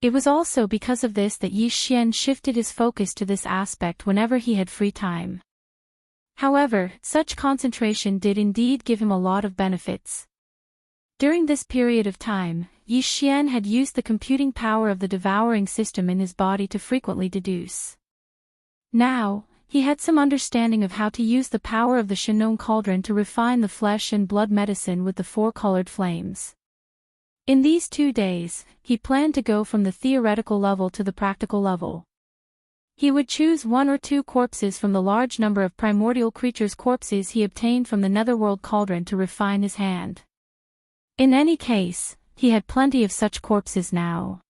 It was also because of this that Yi Xian shifted his focus to this aspect whenever he had free time. However, such concentration did indeed give him a lot of benefits. During this period of time, Yi Xian had used the computing power of the devouring system in his body to frequently deduce. Now, he had some understanding of how to use the power of the Shenong cauldron to refine the flesh and blood medicine with the four-colored flames. In these 2 days, he planned to go from the theoretical level to the practical level. He would choose 1 or 2 corpses from the large number of primordial creatures' corpses he obtained from the netherworld cauldron to refine his hand. In any case, he had plenty of such corpses now.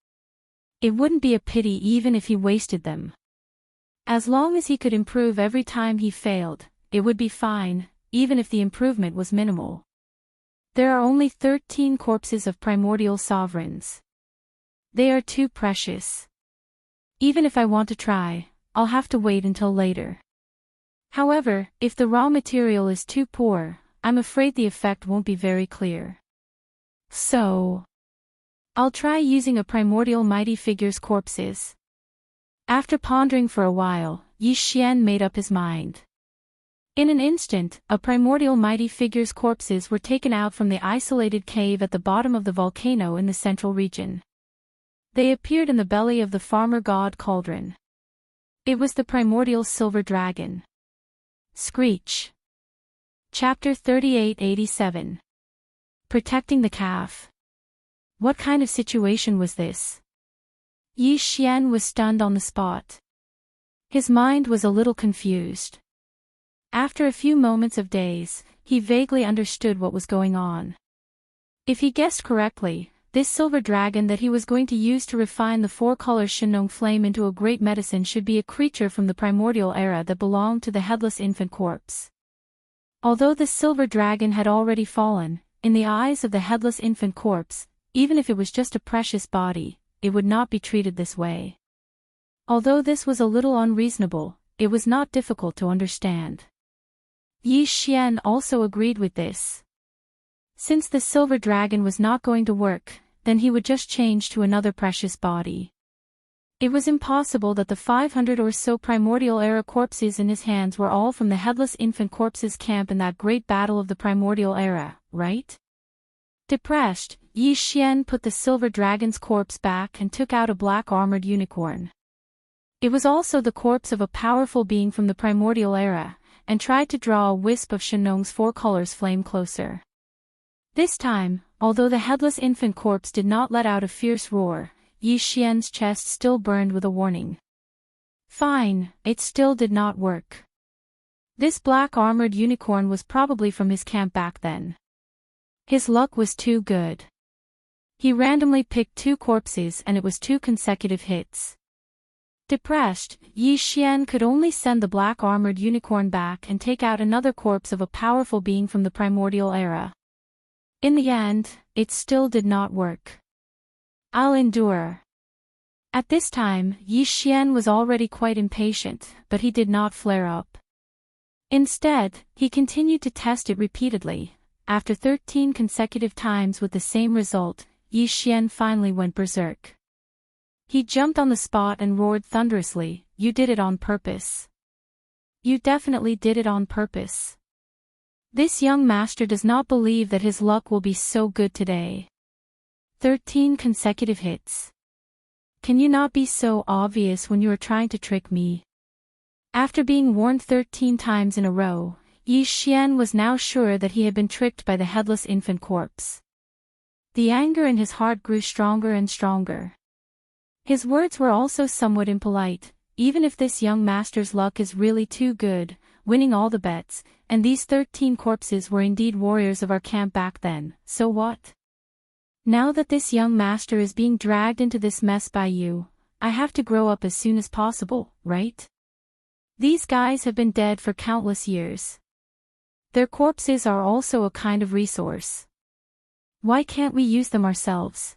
It wouldn't be a pity even if he wasted them. As long as he could improve every time he failed, it would be fine, even if the improvement was minimal. There are only 13 corpses of primordial sovereigns. They are too precious. Even if I want to try, I'll have to wait until later. However, if the raw material is too poor, I'm afraid the effect won't be very clear. So, I'll try using a primordial mighty figure's corpses. After pondering for a while, Yi Xian made up his mind. In an instant, a primordial mighty figure's corpses were taken out from the isolated cave at the bottom of the volcano in the central region. They appeared in the belly of the farmer god cauldron. It was the primordial silver dragon. Screech. Chapter 3887. Protecting the calf. What kind of situation was this? Yi Xian was stunned on the spot. His mind was a little confused. After a few moments of daze, he vaguely understood what was going on. If he guessed correctly, this silver dragon that he was going to use to refine the four-color Shenong flame into a great medicine should be a creature from the primordial era that belonged to the headless infant corpse. Although the silver dragon had already fallen, in the eyes of the headless infant corpse, even if it was just a precious body, it would not be treated this way. Although this was a little unreasonable, it was not difficult to understand. Yi Xian also agreed with this. Since the silver dragon was not going to work, then he would just change to another precious body. It was impossible that the 500 or so primordial era corpses in his hands were all from the headless infant corpse's camp in that great battle of the primordial era, right? Depressed, Yi Xian put the silver dragon's corpse back and took out a black armored unicorn. It was also the corpse of a powerful being from the primordial era, and tried to draw a wisp of Shenong's four colors flame closer. This time, although the headless infant corpse did not let out a fierce roar, Yi Xian's chest still burned with a warning. Fine, it still did not work. This black armored unicorn was probably from his camp back then. His luck was too good. He randomly picked 2 corpses and it was 2 consecutive hits. Depressed, Yi Xian could only send the black armored unicorn back and take out another corpse of a powerful being from the primordial era. In the end, it still did not work. I'll endure. At this time, Yi Xian was already quite impatient, but he did not flare up. Instead, he continued to test it repeatedly. After 13 consecutive times with the same result, Yi Xian finally went berserk. He jumped on the spot and roared thunderously, "You did it on purpose. You definitely did it on purpose. This young master does not believe that his luck will be so good today. 13 consecutive hits. Can you not be so obvious when you are trying to trick me?" After being warned 13 times in a row, Yi Xian was now sure that he had been tricked by the headless infant corpse. The anger in his heart grew stronger and stronger. His words were also somewhat impolite. Even if this young master's luck is really too good, winning all the bets, and these 13 corpses were indeed warriors of our camp back then, so what? Now that this young master is being dragged into this mess by you, I have to grow up as soon as possible, right? These guys have been dead for countless years. Their corpses are also a kind of resource. Why can't we use them ourselves?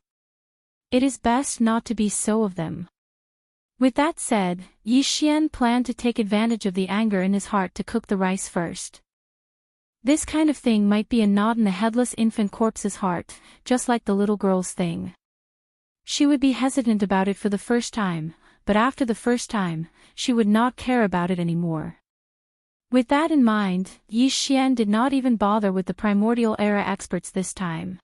It is best not to be so of them. With that said, Yi Xian planned to take advantage of the anger in his heart to cook the rice first. This kind of thing might be a knot in the headless infant corpse's heart, just like the little girl's thing. She would be hesitant about it for the first time, but after the first time, she would not care about it anymore. With that in mind, Yi Xian did not even bother with the primordial era experts this time.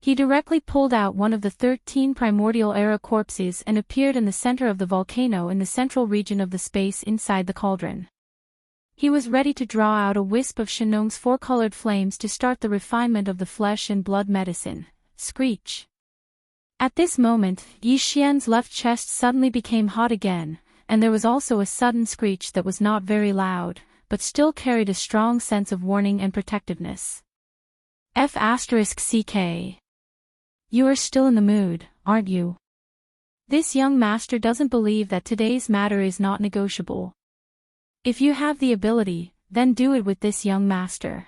He directly pulled out one of the 13 primordial era corpses and appeared in the center of the volcano in the central region of the space inside the cauldron. He was ready to draw out a wisp of Shenong's four-colored flames to start the refinement of the flesh and blood medicine. Screech. At this moment, Yi Xian's left chest suddenly became hot again, and there was also a sudden screech that was not very loud, but still carried a strong sense of warning and protectiveness. F***CK. You are still in the mood, aren't you? This young master doesn't believe that today's matter is not negotiable. If you have the ability, then do it with this young master.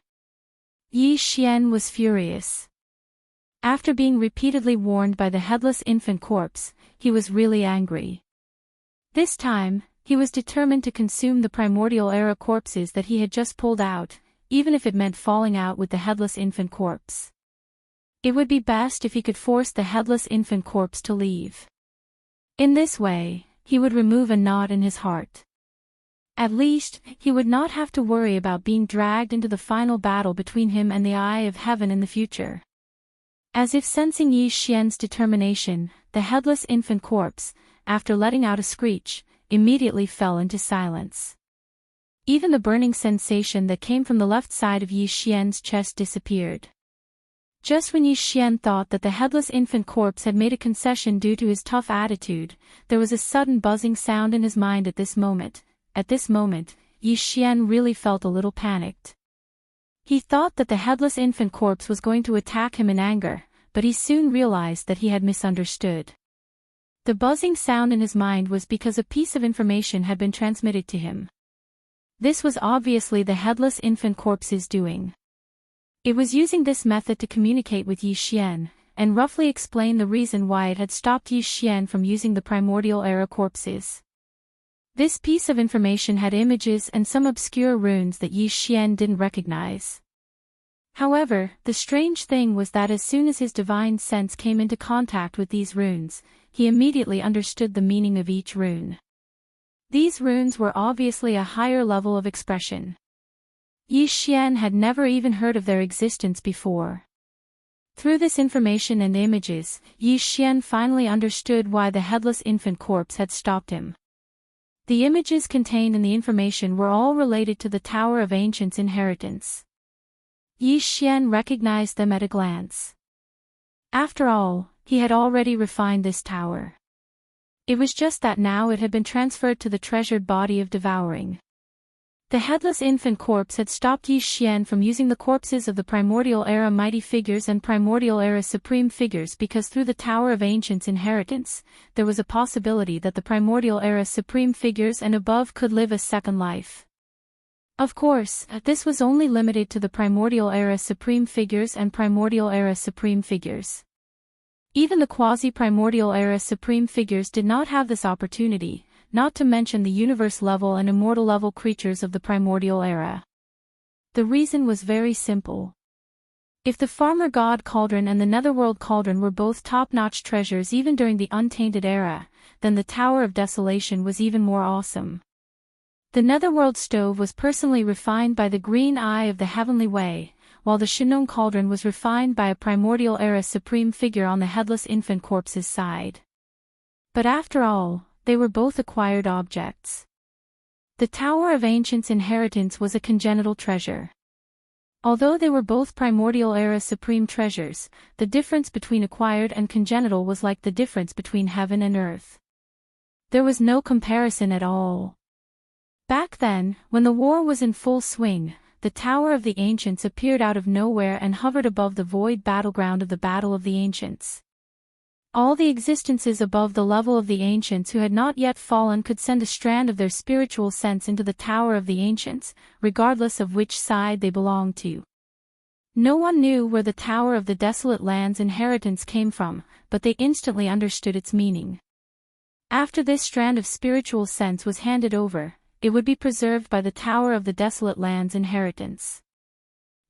Yi Xian was furious. After being repeatedly warned by the headless infant corpse, he was really angry. This time, he was determined to consume the primordial era corpses that he had just pulled out, even if it meant falling out with the headless infant corpse. It would be best if he could force the headless infant corpse to leave. In this way, he would remove a knot in his heart. At least, he would not have to worry about being dragged into the final battle between him and the Eye of Heaven in the future. As if sensing Yi Xian's determination, the headless infant corpse, after letting out a screech, immediately fell into silence. Even the burning sensation that came from the left side of Yi Xian's chest disappeared. Just when Yi Xian thought that the headless infant corpse had made a concession due to his tough attitude, there was a sudden buzzing sound in his mind at this moment. At this moment, Yi Xian really felt a little panicked. He thought that the headless infant corpse was going to attack him in anger, but he soon realized that he had misunderstood. The buzzing sound in his mind was because a piece of information had been transmitted to him. This was obviously the headless infant corpse's doing. It was using this method to communicate with Yi Xian, and roughly explain the reason why it had stopped Yi Xian from using the primordial era corpses. This piece of information had images and some obscure runes that Yi Xian didn't recognize. However, the strange thing was that as soon as his divine sense came into contact with these runes, he immediately understood the meaning of each rune. These runes were obviously a higher level of expression. Yi Xian had never even heard of their existence before. Through this information and images, Yi Xian finally understood why the headless infant corpse had stopped him. The images contained in the information were all related to the Tower of Ancients' inheritance. Yi Xian recognized them at a glance. After all, he had already refined this tower. It was just that now it had been transferred to the treasured body of devouring. The headless infant corpse had stopped Yi Xian from using the corpses of the primordial era mighty figures and primordial era supreme figures because through the Tower of Ancients' inheritance, there was a possibility that the primordial era supreme figures and above could live a second life. Of course, this was only limited to the primordial era supreme figures and primordial era supreme figures. Even the quasi-primordial era supreme figures did not have this opportunity, not to mention the universe-level and immortal-level creatures of the primordial era. The reason was very simple. If the Farmer God Cauldron and the Netherworld Cauldron were both top-notch treasures even during the Untainted Era, then the Tower of Desolation was even more awesome. The Netherworld Stove was personally refined by the Green Eye of the Heavenly Way, while the Shenong Cauldron was refined by a primordial era supreme figure on the headless infant corpse's side. But after all, they were both acquired objects. The Tower of Ancients' inheritance was a congenital treasure. Although they were both primordial era supreme treasures, the difference between acquired and congenital was like the difference between heaven and earth. There was no comparison at all. Back then, when the war was in full swing, the Tower of the Ancients appeared out of nowhere and hovered above the void battleground of the Battle of the Ancients. All the existences above the level of the Ancients who had not yet fallen could send a strand of their spiritual sense into the Tower of the Ancients, regardless of which side they belonged to. No one knew where the Tower of the Desolate Land's inheritance came from, but they instantly understood its meaning. After this strand of spiritual sense was handed over, it would be preserved by the Tower of the Desolate Land's inheritance.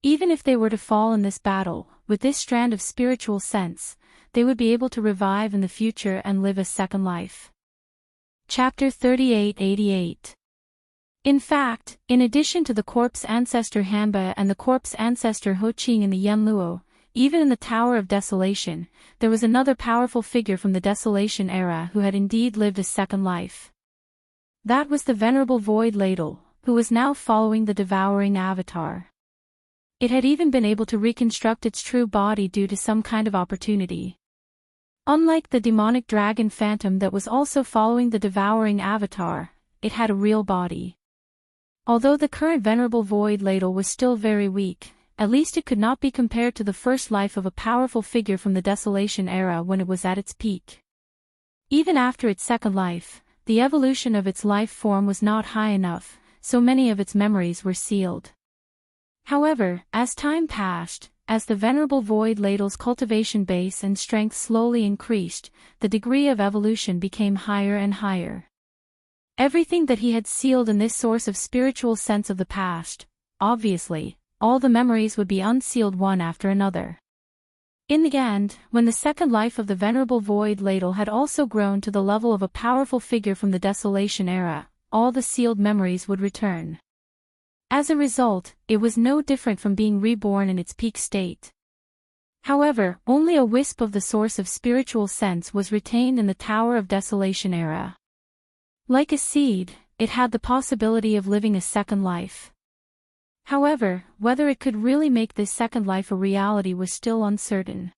Even if they were to fall in this battle, with this strand of spiritual sense, they would be able to revive in the future and live a second life. Chapter 3888. In fact, in addition to the corpse ancestor Hanba and the corpse ancestor Ho Qing in the Yanluo, even in the Tower of Desolation, there was another powerful figure from the Desolation era who had indeed lived a second life. That was the venerable Void Ladle, who was now following the devouring avatar. It had even been able to reconstruct its true body due to some kind of opportunity. Unlike the demonic dragon phantom that was also following the devouring avatar, it had a real body. Although the current venerable Void Ladle was still very weak, at least it could not be compared to the first life of a powerful figure from the Desolation era when it was at its peak. Even after its second life, the evolution of its life form was not high enough, so many of its memories were sealed. However, as time passed, as the venerable Void Ladle's cultivation base and strength slowly increased, the degree of evolution became higher and higher. Everything that he had sealed in this source of spiritual sense of the past, obviously, all the memories would be unsealed one after another. In the end, when the second life of the venerable Void Ladle had also grown to the level of a powerful figure from the Desolation era, all the sealed memories would return. As a result, it was no different from being reborn in its peak state. However, only a wisp of the source of spiritual sense was retained in the Tower of Desolation era. Like a seed, it had the possibility of living a second life. However, whether it could really make this second life a reality was still uncertain.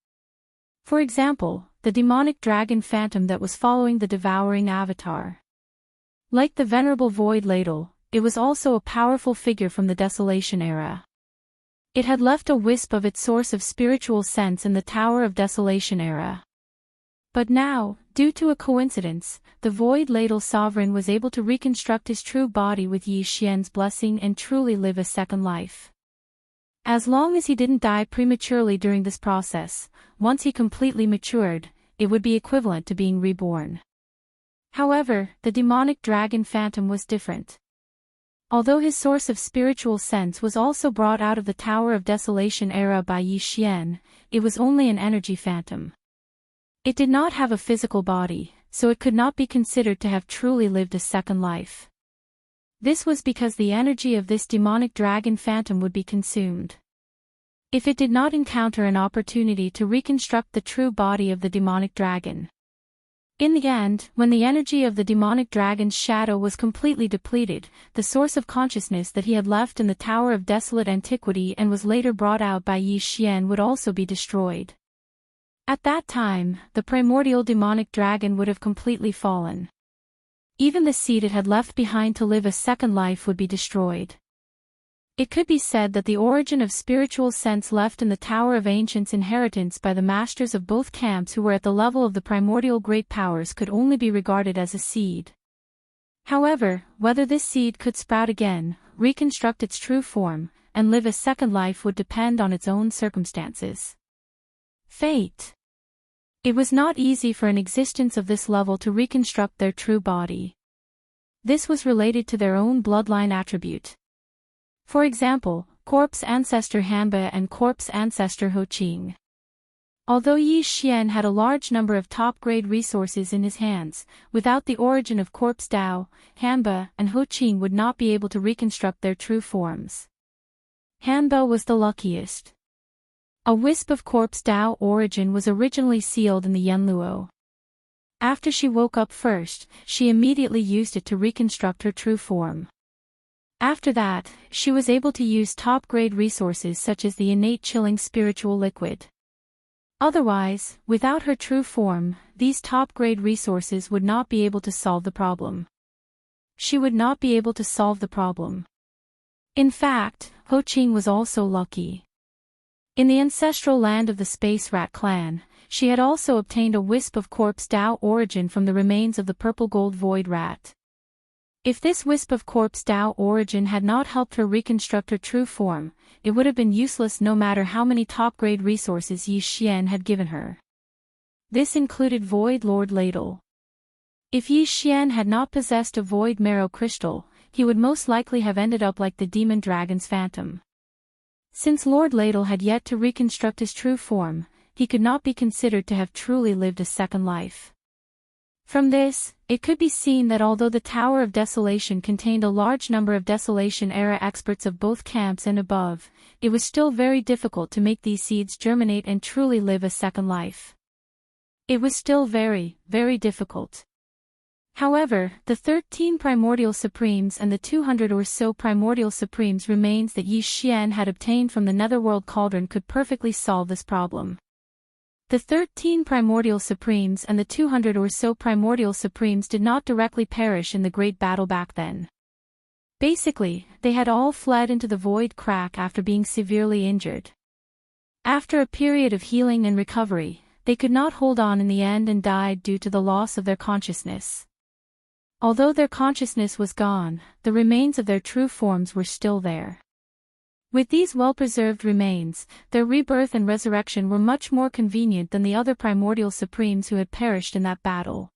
For example, the demonic dragon phantom that was following the devouring avatar. Like the venerable Void Ladle, it was also a powerful figure from the Desolation era. It had left a wisp of its source of spiritual sense in the Tower of Desolation era. But now, due to a coincidence, the Void Ladle sovereign was able to reconstruct his true body with Yi Xian's blessing and truly live a second life. As long as he didn't die prematurely during this process, once he completely matured, it would be equivalent to being reborn. However, the demonic dragon phantom was different. Although his source of spiritual sense was also brought out of the Tower of Desolation era by Yi Xian, it was only an energy phantom. It did not have a physical body, so it could not be considered to have truly lived a second life. This was because the energy of this demonic dragon phantom would be consumed. If it did not encounter an opportunity to reconstruct the true body of the demonic dragon. In the end, when the energy of the demonic dragon's shadow was completely depleted, the source of consciousness that he had left in the Tower of Desolate Antiquity and was later brought out by Yi Xian would also be destroyed. At that time, the primordial demonic dragon would have completely fallen. Even the seed it had left behind to live a second life would be destroyed. It could be said that the origin of spiritual sense left in the Tower of Ancients' inheritance by the masters of both camps who were at the level of the primordial great powers could only be regarded as a seed. However, whether this seed could sprout again, reconstruct its true form, and live a second life would depend on its own circumstances. Fate. It was not easy for an existence of this level to reconstruct their true body. This was related to their own bloodline attribute. For example, corpse ancestor Hanba and corpse ancestor Ho Qing. Although Yi Xian had a large number of top-grade resources in his hands, without the origin of corpse Dao, Hanba and Ho Qing would not be able to reconstruct their true forms. Hanba was the luckiest. A wisp of corpse Dao origin was originally sealed in the Yanluo. After she woke up first, she immediately used it to reconstruct her true form. After that, she was able to use top-grade resources such as the innate chilling spiritual liquid. Otherwise, without her true form, these top-grade resources would not be able to solve the problem. She would not be able to solve the problem. In fact, Ho Qing was also lucky. In the ancestral land of the Space Rat clan, she had also obtained a wisp of corpse Dao origin from the remains of the purple gold void rat. If this wisp of corpse Dao origin had not helped her reconstruct her true form, it would have been useless no matter how many top-grade resources Yi Xian had given her. This included Void Lord Ladle. If Yi Xian had not possessed a void marrow crystal, he would most likely have ended up like the demon dragon's phantom. Since Lord Ladle had yet to reconstruct his true form, he could not be considered to have truly lived a second life. From this, it could be seen that although the Tower of Desolation contained a large number of Desolation-era experts of both camps and above, it was still very difficult to make these seeds germinate and truly live a second life. It was still very, very difficult. However, the 13 primordial supremes and the 200 or so primordial supremes remains that Yi Xian had obtained from the Netherworld Cauldron could perfectly solve this problem. The 13 primordial supremes and the 200 or so primordial supremes did not directly perish in the great battle back then. Basically, they had all fled into the void crack after being severely injured. After a period of healing and recovery, they could not hold on in the end and died due to the loss of their consciousness. Although their consciousness was gone, the remains of their true forms were still there. With these well-preserved remains, their rebirth and resurrection were much more convenient than the other primordial supremes who had perished in that battle.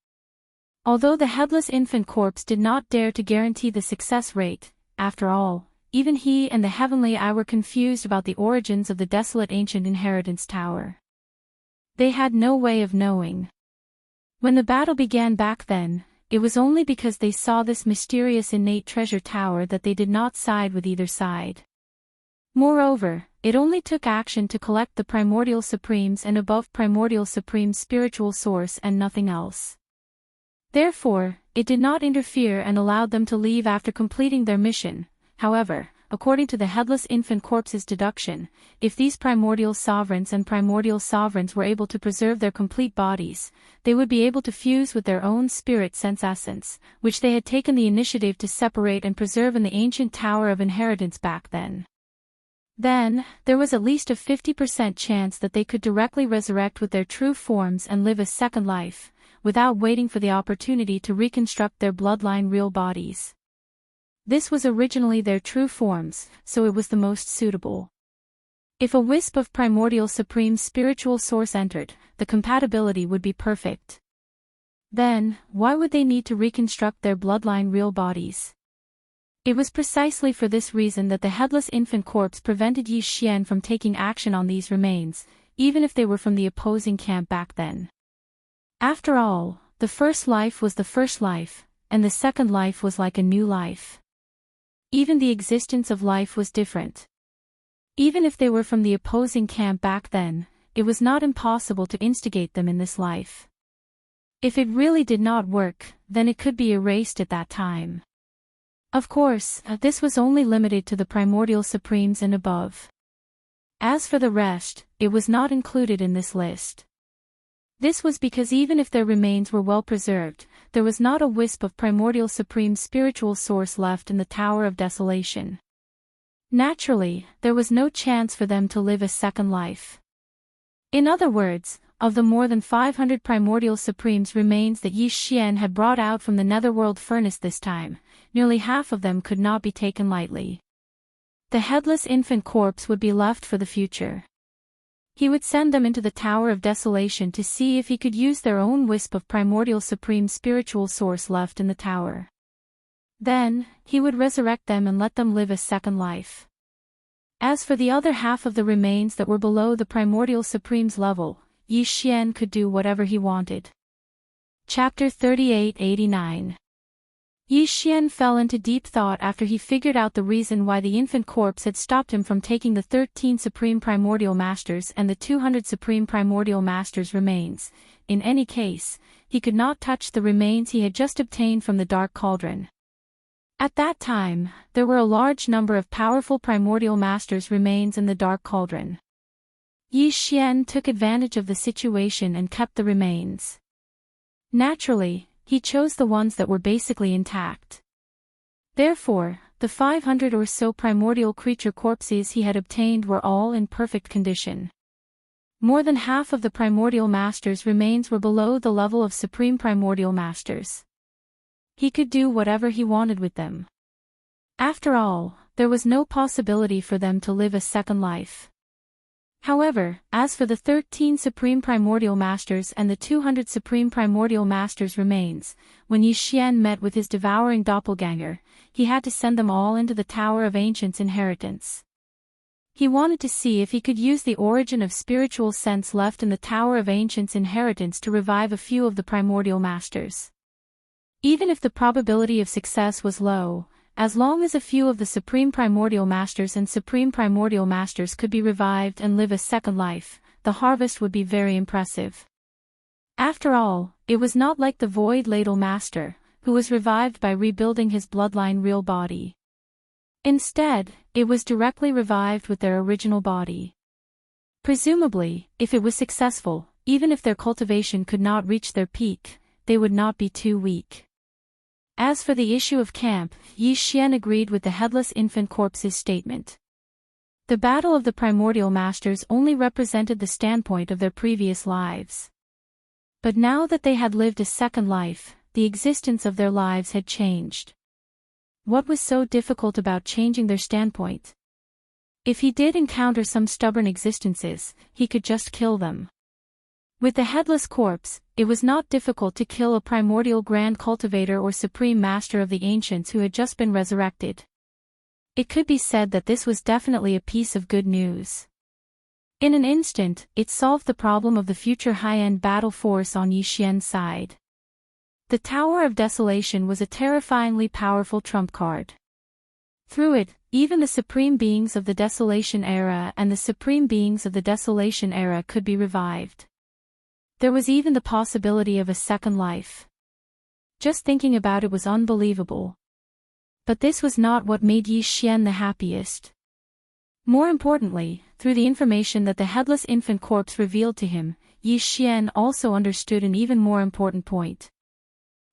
Although the headless infant corpse did not dare to guarantee the success rate, after all, even he and the Heavenly Eye were confused about the origins of the desolate ancient inheritance tower. They had no way of knowing. When the battle began back then, it was only because they saw this mysterious innate treasure tower that they did not side with either side. Moreover, it only took action to collect the primordial supremes and above primordial supreme's spiritual source and nothing else. Therefore, it did not interfere and allowed them to leave after completing their mission. However, according to the headless infant corpse's deduction, if these primordial sovereigns and primordial sovereigns were able to preserve their complete bodies, they would be able to fuse with their own spirit sense essence, which they had taken the initiative to separate and preserve in the ancient Tower of Inheritance back then. Then, there was at least a 50% chance that they could directly resurrect with their true forms and live a second life, without waiting for the opportunity to reconstruct their bloodline real bodies. This was originally their true forms, so it was the most suitable. If a wisp of primordial supreme spiritual source entered, the compatibility would be perfect. Then, why would they need to reconstruct their bloodline real bodies? It was precisely for this reason that the headless infant corpse prevented Yi Xian from taking action on these remains, even if they were from the opposing camp back then. After all, the first life was the first life, and the second life was like a new life. Even the existence of life was different. Even if they were from the opposing camp back then, it was not impossible to instigate them in this life. If it really did not work, then it could be erased at that time. Of course, this was only limited to the primordial supremes and above. As for the rest, it was not included in this list. This was because even if their remains were well preserved, there was not a wisp of primordial supreme spiritual source left in the Tower of Desolation. Naturally, there was no chance for them to live a second life. In other words, of the more than 500 primordial supremes remains that Yi Xian had brought out from the netherworld furnace this time, nearly half of them could not be taken lightly. The headless infant corpse would be left for the future. He would send them into the Tower of Desolation to see if he could use their own wisp of primordial supreme spiritual source left in the tower. Then, he would resurrect them and let them live a second life. As for the other half of the remains that were below the primordial supreme's level, Yi Xian could do whatever he wanted. Chapter 3889. Yi Xian fell into deep thought after he figured out the reason why the infant corpse had stopped him from taking the 13 Supreme Primordial Masters and the 200 Supreme Primordial Masters remains. In any case, he could not touch the remains he had just obtained from the Dark Cauldron. At that time, there were a large number of powerful Primordial Masters remains in the Dark Cauldron. Yi Xian took advantage of the situation and kept the remains. Naturally, he chose the ones that were basically intact. Therefore, the 500 or so primordial creature corpses he had obtained were all in perfect condition. More than half of the primordial masters' remains were below the level of supreme primordial masters. He could do whatever he wanted with them. After all, there was no possibility for them to live a second life. However, as for the 13 Supreme Primordial Masters and the 200 Supreme Primordial Masters' remains, when Yi Xian met with his devouring doppelganger, he had to send them all into the Tower of Ancients' inheritance. He wanted to see if he could use the origin of spiritual sense left in the Tower of Ancients' inheritance to revive a few of the Primordial Masters. Even if the probability of success was low, as long as a few of the Supreme Primordial Masters and Supreme Primordial Masters could be revived and live a second life, the harvest would be very impressive. After all, it was not like the Void Ladle Master, who was revived by rebuilding his bloodline real body. Instead, it was directly revived with their original body. Presumably, if it was successful, even if their cultivation could not reach their peak, they would not be too weak. As for the issue of camp, Yi Xian agreed with the Headless Infant Corpse's statement. The battle of the Primordial Masters only represented the standpoint of their previous lives. But now that they had lived a second life, the existence of their lives had changed. What was so difficult about changing their standpoint? If he did encounter some stubborn existences, he could just kill them. With the Headless Corpse, it was not difficult to kill a primordial Grand Cultivator or Supreme Master of the Ancients who had just been resurrected. It could be said that this was definitely a piece of good news. In an instant, it solved the problem of the future high-end battle force on Yi Xian's side. The Tower of Desolation was a terrifyingly powerful trump card. Through it, even the Supreme Beings of the Desolation Era and the Supreme Beings of the Desolation Era could be revived. There was even the possibility of a second life. Just thinking about it was unbelievable. But this was not what made Yi Xian the happiest. More importantly, through the information that the Headless Infant Corpse revealed to him, Yi Xian also understood an even more important point.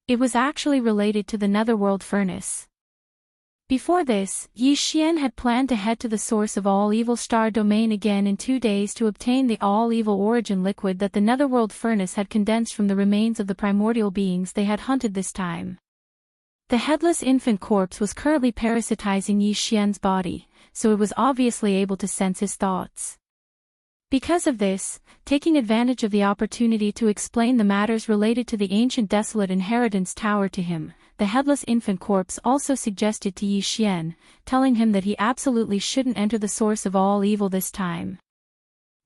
It was actually related to the Netherworld Furnace. Before this, Yi Xian had planned to head to the source of all evil star domain again in 2 days to obtain the all-evil origin liquid that the Netherworld Furnace had condensed from the remains of the primordial beings they had hunted this time. The Headless Infant Corpse was currently parasitizing Yi Xian's body, so it was obviously able to sense his thoughts. Because of this, taking advantage of the opportunity to explain the matters related to the ancient desolate inheritance tower to him, the Headless Infant Corpse also suggested to Yi Xian, telling him that he absolutely shouldn't enter the source of all evil this time.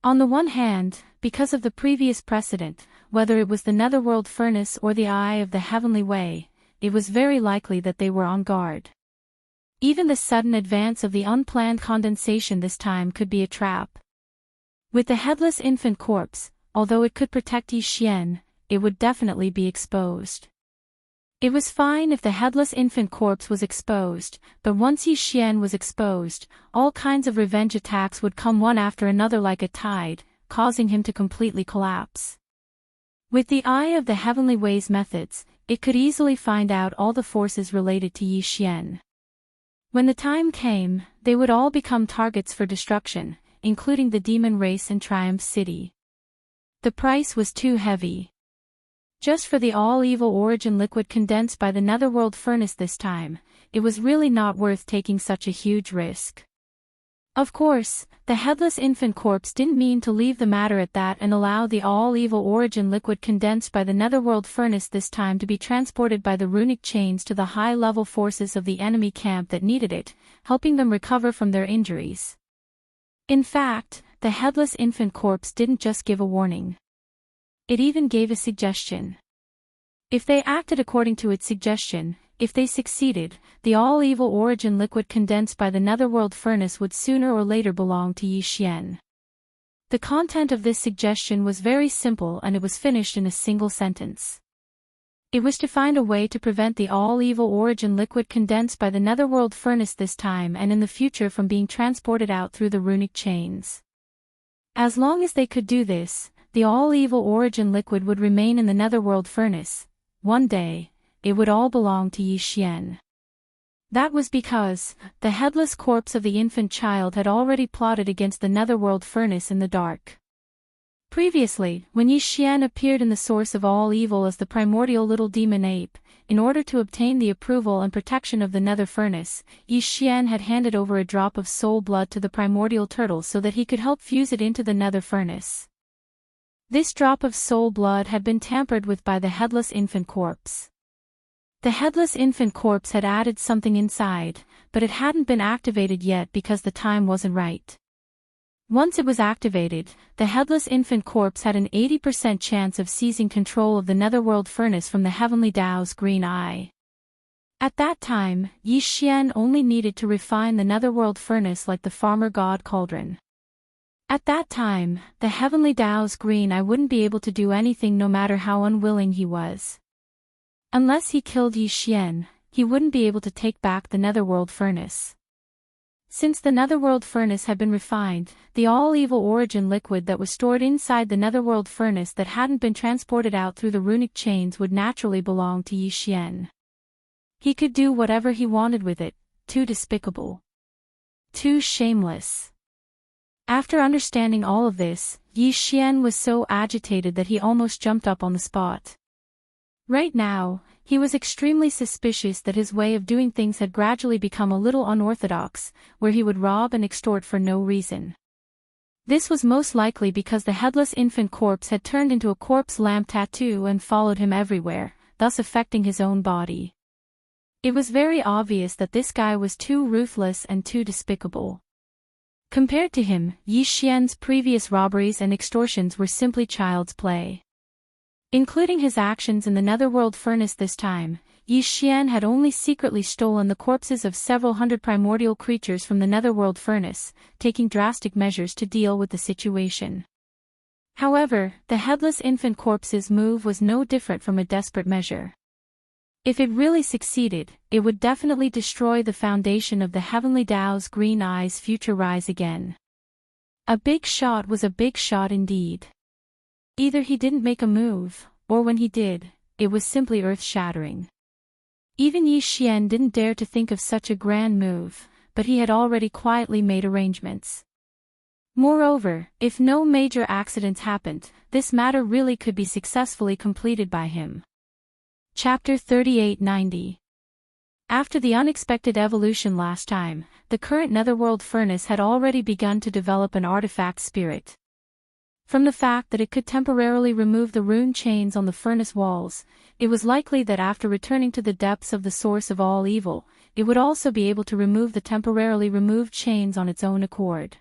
On the one hand, because of the previous precedent, whether it was the Netherworld Furnace or the Eye of the Heavenly Way, it was very likely that they were on guard. Even the sudden advance of the unplanned condensation this time could be a trap. With the Headless Infant Corpse, although it could protect Yi Xian, it would definitely be exposed. It was fine if the Headless Infant Corpse was exposed, but once Yi Xian was exposed, all kinds of revenge attacks would come one after another like a tide, causing him to completely collapse. With the Eye of the Heavenly Ways methods, it could easily find out all the forces related to Yi Xian. When the time came, they would all become targets for destruction, including the demon race and Triumph City. The price was too heavy. Just for the all-evil origin liquid condensed by the Netherworld Furnace this time, it was really not worth taking such a huge risk. Of course, the Headless Infant Corpse didn't mean to leave the matter at that and allow the all-evil origin liquid condensed by the Netherworld Furnace this time to be transported by the runic chains to the high-level forces of the enemy camp that needed it, helping them recover from their injuries. In fact, the Headless Infant Corpse didn't just give a warning. It even gave a suggestion. If they acted according to its suggestion, if they succeeded, the all-evil origin liquid condensed by the Netherworld Furnace would sooner or later belong to Yi Xian. The content of this suggestion was very simple and it was finished in a single sentence. It was to find a way to prevent the all-evil origin liquid condensed by the Netherworld Furnace this time and in the future from being transported out through the runic chains. As long as they could do this, the all-evil origin liquid would remain in the Netherworld Furnace. One day, it would all belong to Yi Xian. That was because the Headless Corpse of the infant child had already plotted against the Netherworld Furnace in the dark. Previously, when Yi Xian appeared in the source of all evil as the primordial little demon ape, in order to obtain the approval and protection of the nether furnace, Yi Xian had handed over a drop of soul blood to the primordial turtle so that he could help fuse it into the nether furnace. This drop of soul blood had been tampered with by the headless infant corpse. The headless infant corpse had added something inside, but it hadn't been activated yet because the time wasn't right. Once it was activated, the headless infant corpse had an 80% chance of seizing control of the netherworld furnace from the heavenly Dao's green eye. At that time, Yi Xian only needed to refine the netherworld furnace like the farmer god cauldron. At that time, the heavenly Dao's green eye wouldn't be able to do anything no matter how unwilling he was. Unless he killed Yi Xian, he wouldn't be able to take back the netherworld furnace. Since the netherworld furnace had been refined, the all-evil origin liquid that was stored inside the netherworld furnace that hadn't been transported out through the runic chains would naturally belong to Yi Xian. He could do whatever he wanted with it, too despicable. Too shameless. After understanding all of this, Yi Xian was so agitated that he almost jumped up on the spot. Right now, he was extremely suspicious that his way of doing things had gradually become a little unorthodox, where he would rob and extort for no reason. This was most likely because the headless infant corpse had turned into a corpse lamp tattoo and followed him everywhere, thus affecting his own body. It was very obvious that this guy was too ruthless and too despicable. Compared to him, Yi Xian's previous robberies and extortions were simply child's play. Including his actions in the netherworld furnace this time, Yi Xian had only secretly stolen the corpses of several hundred primordial creatures from the netherworld furnace, taking drastic measures to deal with the situation. However, the headless infant corpse's move was no different from a desperate measure. If it really succeeded, it would definitely destroy the foundation of the heavenly Dao's green eye's future rise again. A big shot was a big shot indeed. Either he didn't make a move, or when he did, it was simply earth-shattering. Even Yi Xian didn't dare to think of such a grand move, but he had already quietly made arrangements. Moreover, if no major accidents happened, this matter really could be successfully completed by him. Chapter 3890. After the unexpected evolution last time, the current netherworld furnace had already begun to develop an artifact spirit. From the fact that it could temporarily remove the rune chains on the furnace walls, it was likely that after returning to the depths of the source of all evil, it would also be able to remove the temporarily removed chains on its own accord.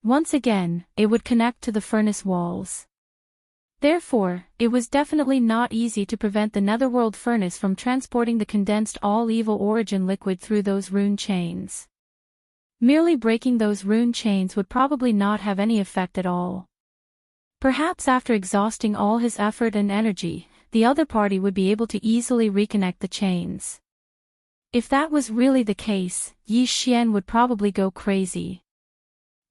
Once again, it would connect to the furnace walls. Therefore, it was definitely not easy to prevent the netherworld furnace from transporting the condensed all-evil origin liquid through those rune chains. Merely breaking those rune chains would probably not have any effect at all. Perhaps after exhausting all his effort and energy, the other party would be able to easily reconnect the chains. If that was really the case, Yi Xian would probably go crazy.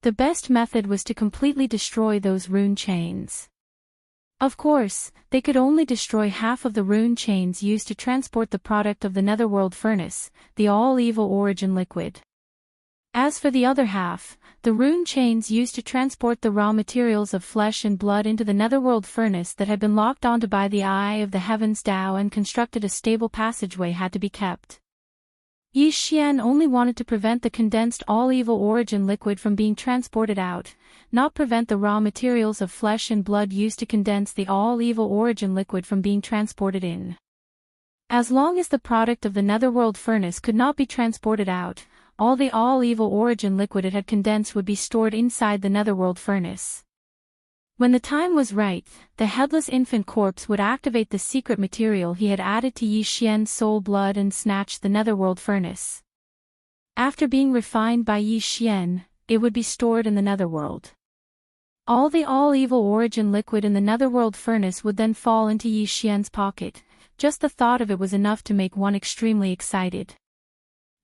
The best method was to completely destroy those rune chains. Of course, they could only destroy half of the rune chains used to transport the product of the netherworld furnace, the all-evil origin liquid. As for the other half, the rune chains used to transport the raw materials of flesh and blood into the netherworld furnace that had been locked onto by the eye of the heavens Dao and constructed a stable passageway had to be kept. Yi Xian only wanted to prevent the condensed all-evil origin liquid from being transported out, not prevent the raw materials of flesh and blood used to condense the all-evil origin liquid from being transported in. As long as the product of the netherworld furnace could not be transported out, all the all-evil origin liquid it had condensed would be stored inside the netherworld furnace. When the time was right, the headless infant corpse would activate the secret material he had added to Yi Xian's soul blood and snatch the netherworld furnace. After being refined by Yi Xian, it would be stored in the netherworld. All the all-evil origin liquid in the netherworld furnace would then fall into Yi Xian's pocket. Just the thought of it was enough to make one extremely excited.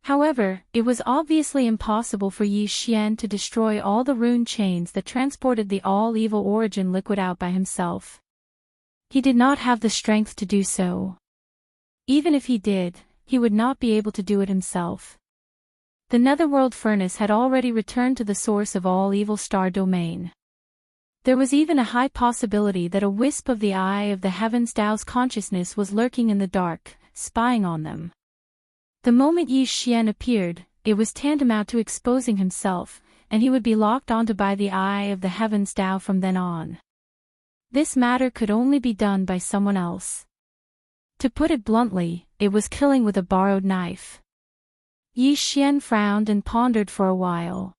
However, it was obviously impossible for Yi Xian to destroy all the rune chains that transported the all-evil origin liquid out by himself. He did not have the strength to do so. Even if he did, he would not be able to do it himself. The netherworld furnace had already returned to the source of all evil star domain. There was even a high possibility that a wisp of the eye of the heavens Dao's consciousness was lurking in the dark, spying on them. The moment Yi Xian appeared, it was tantamount to exposing himself, and he would be locked onto by the eye of the heavens Dao from then on. This matter could only be done by someone else. To put it bluntly, it was killing with a borrowed knife. Yi Xian frowned and pondered for a while.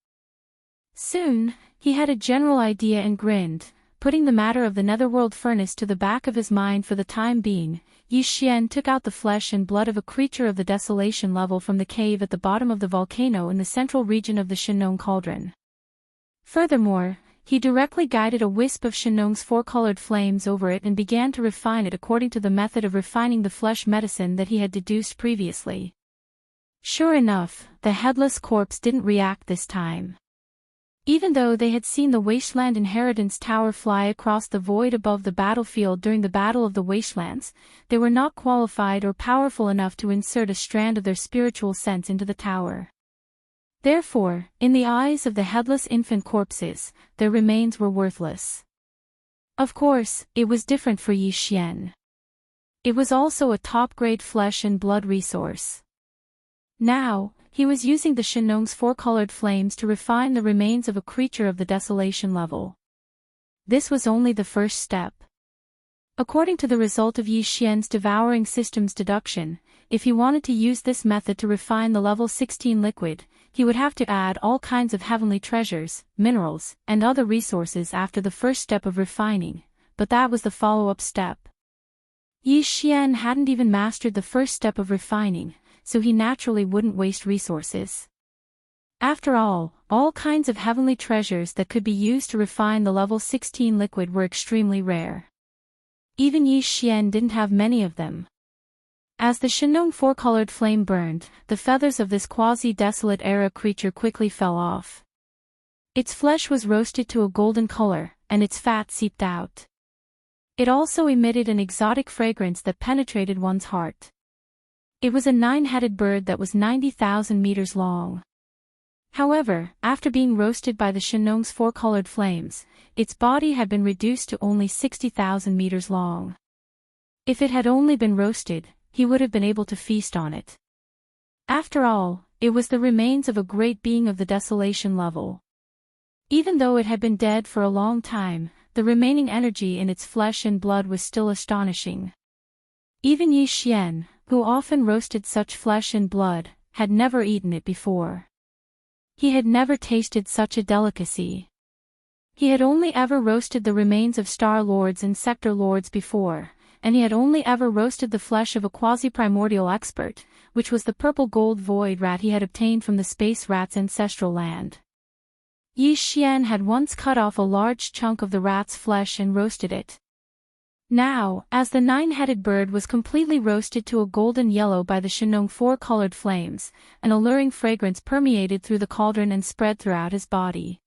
Soon, he had a general idea and grinned, putting the matter of the netherworld furnace to the back of his mind for the time being. Yi Xian took out the flesh and blood of a creature of the desolation level from the cave at the bottom of the volcano in the central region of the Shenong cauldron. Furthermore, he directly guided a wisp of Shenong's four-colored flames over it and began to refine it according to the method of refining the flesh medicine that he had deduced previously. Sure enough, the headless corpse didn't react this time. Even though they had seen the Wasteland Inheritance Tower fly across the void above the battlefield during the Battle of the Wastelands, they were not qualified or powerful enough to insert a strand of their spiritual sense into the tower. Therefore, in the eyes of the headless infant corpses, their remains were worthless. Of course, it was different for Yi Xian. It was also a top-grade flesh and blood resource. Now, he was using the Shenong's four-colored flames to refine the remains of a creature of the desolation level. This was only the first step. According to the result of Yi Xian's devouring system's deduction, if he wanted to use this method to refine the level 16 liquid, he would have to add all kinds of heavenly treasures, minerals, and other resources after the first step of refining, but that was the follow-up step. Yi Xian hadn't even mastered the first step of refining, so he naturally wouldn't waste resources. After all kinds of heavenly treasures that could be used to refine the level 16 liquid were extremely rare. Even Yi Xian didn't have many of them. As the Shenong four-colored flame burned, the feathers of this quasi-desolate era creature quickly fell off. Its flesh was roasted to a golden color, and its fat seeped out. It also emitted an exotic fragrance that penetrated one's heart. It was a 9-headed bird that was 90,000 meters long. However, after being roasted by the Shenong's four-colored flames, its body had been reduced to only 60,000 meters long. If it had only been roasted, he would have been able to feast on it. After all, it was the remains of a great being of the desolation level. Even though it had been dead for a long time, the remaining energy in its flesh and blood was still astonishing. Even Yi Xian, who often roasted such flesh and blood, had never eaten it before. He had never tasted such a delicacy. He had only ever roasted the remains of Star Lords and Sector Lords before, and he had only ever roasted the flesh of a quasi-primordial expert, which was the purple gold void rat he had obtained from the space rat's ancestral land. Yi Xian had once cut off a large chunk of the rat's flesh and roasted it. Now, as the 9-headed bird was completely roasted to a golden yellow by the Shenong four-colored flames, an alluring fragrance permeated through the cauldron and spread throughout his body.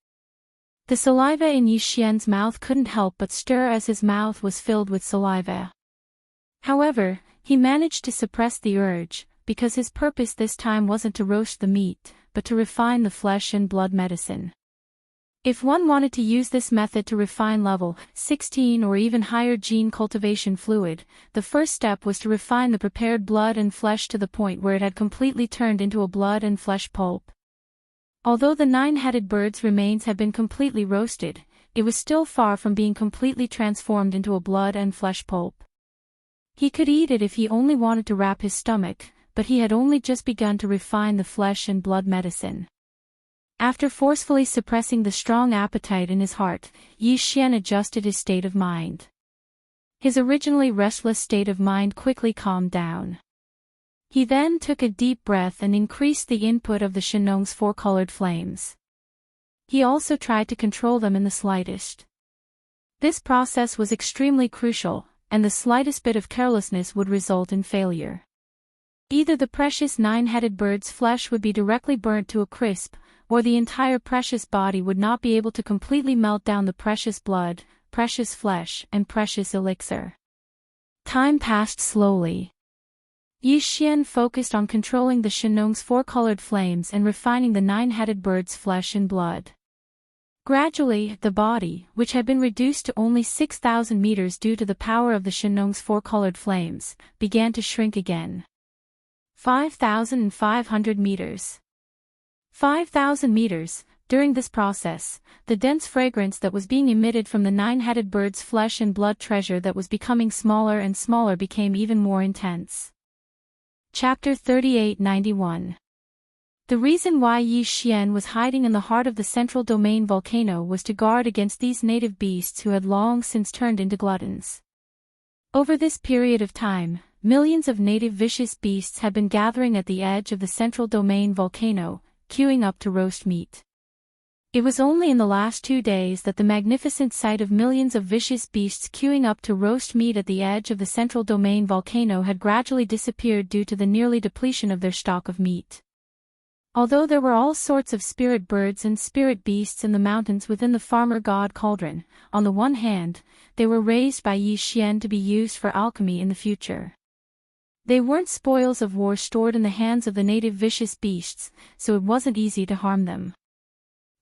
The saliva in Yi Xian's mouth couldn't help but stir as his mouth was filled with saliva. However, he managed to suppress the urge, because his purpose this time wasn't to roast the meat, but to refine the flesh and blood medicine. If one wanted to use this method to refine level 16 or even higher gene cultivation fluid, the first step was to refine the prepared blood and flesh to the point where it had completely turned into a blood and flesh pulp. Although the 9-headed bird's remains had been completely roasted, it was still far from being completely transformed into a blood and flesh pulp. He could eat it if he only wanted to wrap his stomach, but he had only just begun to refine the flesh and blood medicine. After forcefully suppressing the strong appetite in his heart, Yi Xian adjusted his state of mind. His originally restless state of mind quickly calmed down. He then took a deep breath and increased the input of the Shenong's four-colored flames. He also tried to control them in the slightest. This process was extremely crucial, and the slightest bit of carelessness would result in failure. Either the precious 9-headed bird's flesh would be directly burnt to a crisp, or the entire precious body would not be able to completely melt down the precious blood, precious flesh, and precious elixir. Time passed slowly. Yi Xian focused on controlling the Shenong's four-colored flames and refining the 9-headed bird's flesh and blood. Gradually, the body, which had been reduced to only 6,000 meters due to the power of the Shenong's four-colored flames, began to shrink again. 5,500 meters. 5,000 meters. During this process, the dense fragrance that was being emitted from the nine-headed bird's flesh and blood treasure that was becoming smaller and smaller became even more intense. Chapter 3891. The reason why Yi Xian was hiding in the heart of the central domain volcano was to guard against these native beasts who had long since turned into gluttons. Over this period of time, millions of native vicious beasts had been gathering at the edge of the central domain volcano, queuing up to roast meat. It was only in the last 2 days that the magnificent sight of millions of vicious beasts queuing up to roast meat at the edge of the central domain volcano had gradually disappeared due to the nearly depletion of their stock of meat. Although there were all sorts of spirit birds and spirit beasts in the mountains within the farmer god cauldron, on the one hand, they were raised by Yi Xian to be used for alchemy in the future. They weren't spoils of war stored in the hands of the native vicious beasts, so it wasn't easy to harm them.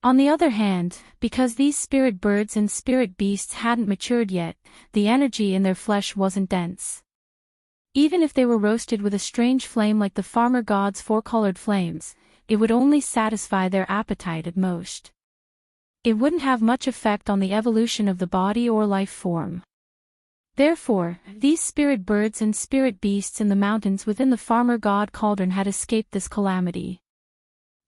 On the other hand, because these spirit birds and spirit beasts hadn't matured yet, the energy in their flesh wasn't dense. Even if they were roasted with a strange flame like the farmer god's four-colored flames, it would only satisfy their appetite at most. It wouldn't have much effect on the evolution of the body or life form. Therefore, these spirit birds and spirit beasts in the mountains within the farmer god cauldron had escaped this calamity.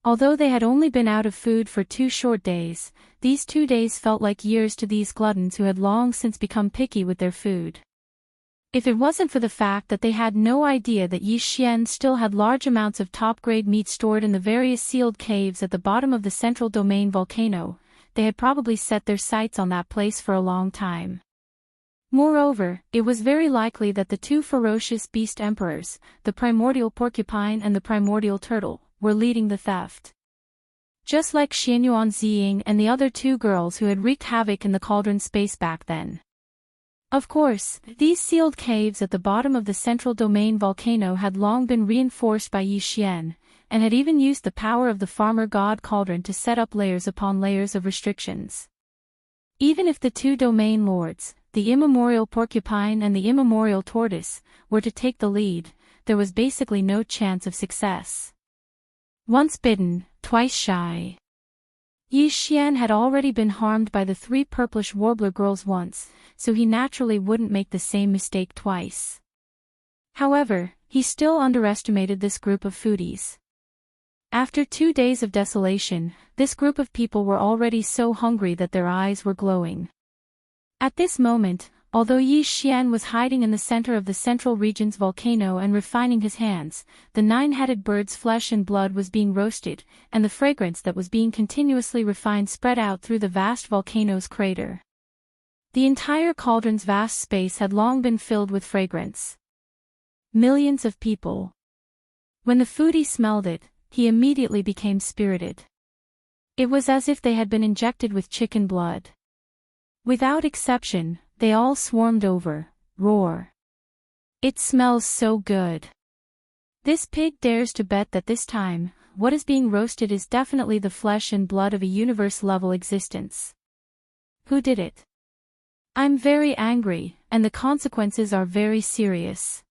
Although they had only been out of food for 2 short days, these 2 days felt like years to these gluttons who had long since become picky with their food. If it wasn't for the fact that they had no idea that Yi Xian still had large amounts of top-grade meat stored in the various sealed caves at the bottom of the central domain volcano, they had probably set their sights on that place for a long time. Moreover, it was very likely that the 2 ferocious beast emperors, the primordial porcupine and the primordial turtle, were leading the theft. Just like Xianyuan Ziying and the other 2 girls who had wreaked havoc in the cauldron space back then. Of course, these sealed caves at the bottom of the central domain volcano had long been reinforced by Yi Xian, and had even used the power of the farmer god cauldron to set up layers upon layers of restrictions. Even if the 2 domain lords, the immemorial porcupine and the immemorial tortoise, were to take the lead, there was basically no chance of success. Once bitten, twice shy. Yi Xian had already been harmed by the 3 purplish warbler girls once, so he naturally wouldn't make the same mistake twice. However, he still underestimated this group of foodies. After 2 days of desolation, this group of people were already so hungry that their eyes were glowing. At this moment, although Yi Xian was hiding in the center of the central region's volcano and refining his hands, the 9-headed bird's flesh and blood was being roasted, and the fragrance that was being continuously refined spread out through the vast volcano's crater. The entire cauldron's vast space had long been filled with fragrance. Millions of people. When the foodie smelled it, he immediately became spirited. It was as if they had been injected with chicken blood. Without exception, they all swarmed over, roar. It smells so good. This pig dares to bet that this time, what is being roasted is definitely the flesh and blood of a universe-level existence. Who did it? I'm very angry, and the consequences are very serious.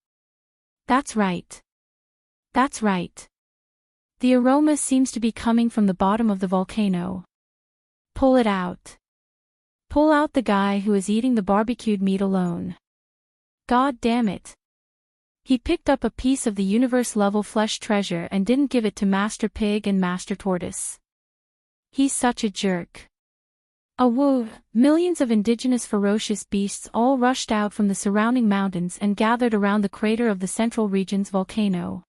That's right. That's right. The aroma seems to be coming from the bottom of the volcano. Pull it out. Pull out the guy who is eating the barbecued meat alone. God damn it. He picked up a piece of the universe-level flesh treasure and didn't give it to Master Pig and Master Tortoise. He's such a jerk. Woo! Millions of indigenous ferocious beasts all rushed out from the surrounding mountains and gathered around the crater of the central region's volcano.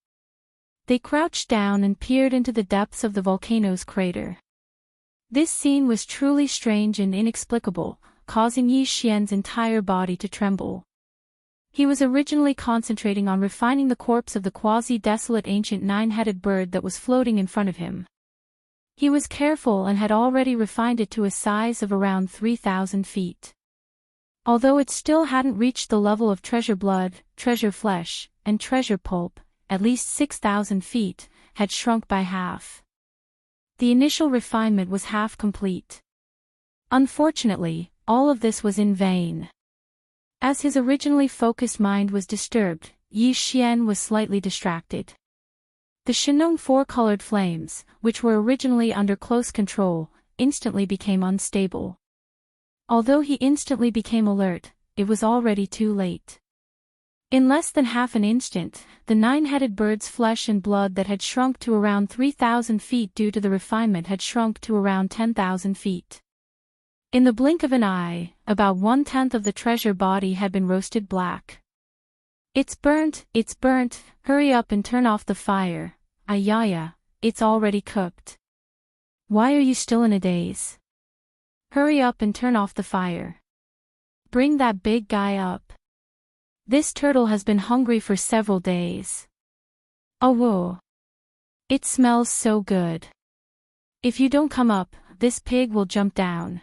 They crouched down and peered into the depths of the volcano's crater. This scene was truly strange and inexplicable, causing Yi Xian's entire body to tremble. He was originally concentrating on refining the corpse of the quasi-desolate ancient 9-headed bird that was floating in front of him. He was careful and had already refined it to a size of around 3,000 feet. Although it still hadn't reached the level of treasure blood, treasure flesh, and treasure pulp, at least 6,000 feet, had shrunk by half. The initial refinement was half complete. Unfortunately, all of this was in vain. As his originally focused mind was disturbed, Yi Xian was slightly distracted. The Shenong four-colored flames, which were originally under close control, instantly became unstable. Although he instantly became alert, it was already too late. In less than half an instant, the nine-headed bird's flesh and blood that had shrunk to around 3,000 feet due to the refinement had shrunk to around 10,000 feet. In the blink of an eye, about 1/10 of the treasure body had been roasted black. It's burnt, hurry up and turn off the fire, Ayaya, it's already cooked. Why are you still in a daze? Hurry up and turn off the fire. Bring that big guy up. This turtle has been hungry for several days. Oh whoa. It smells so good. If you don't come up, this pig will jump down.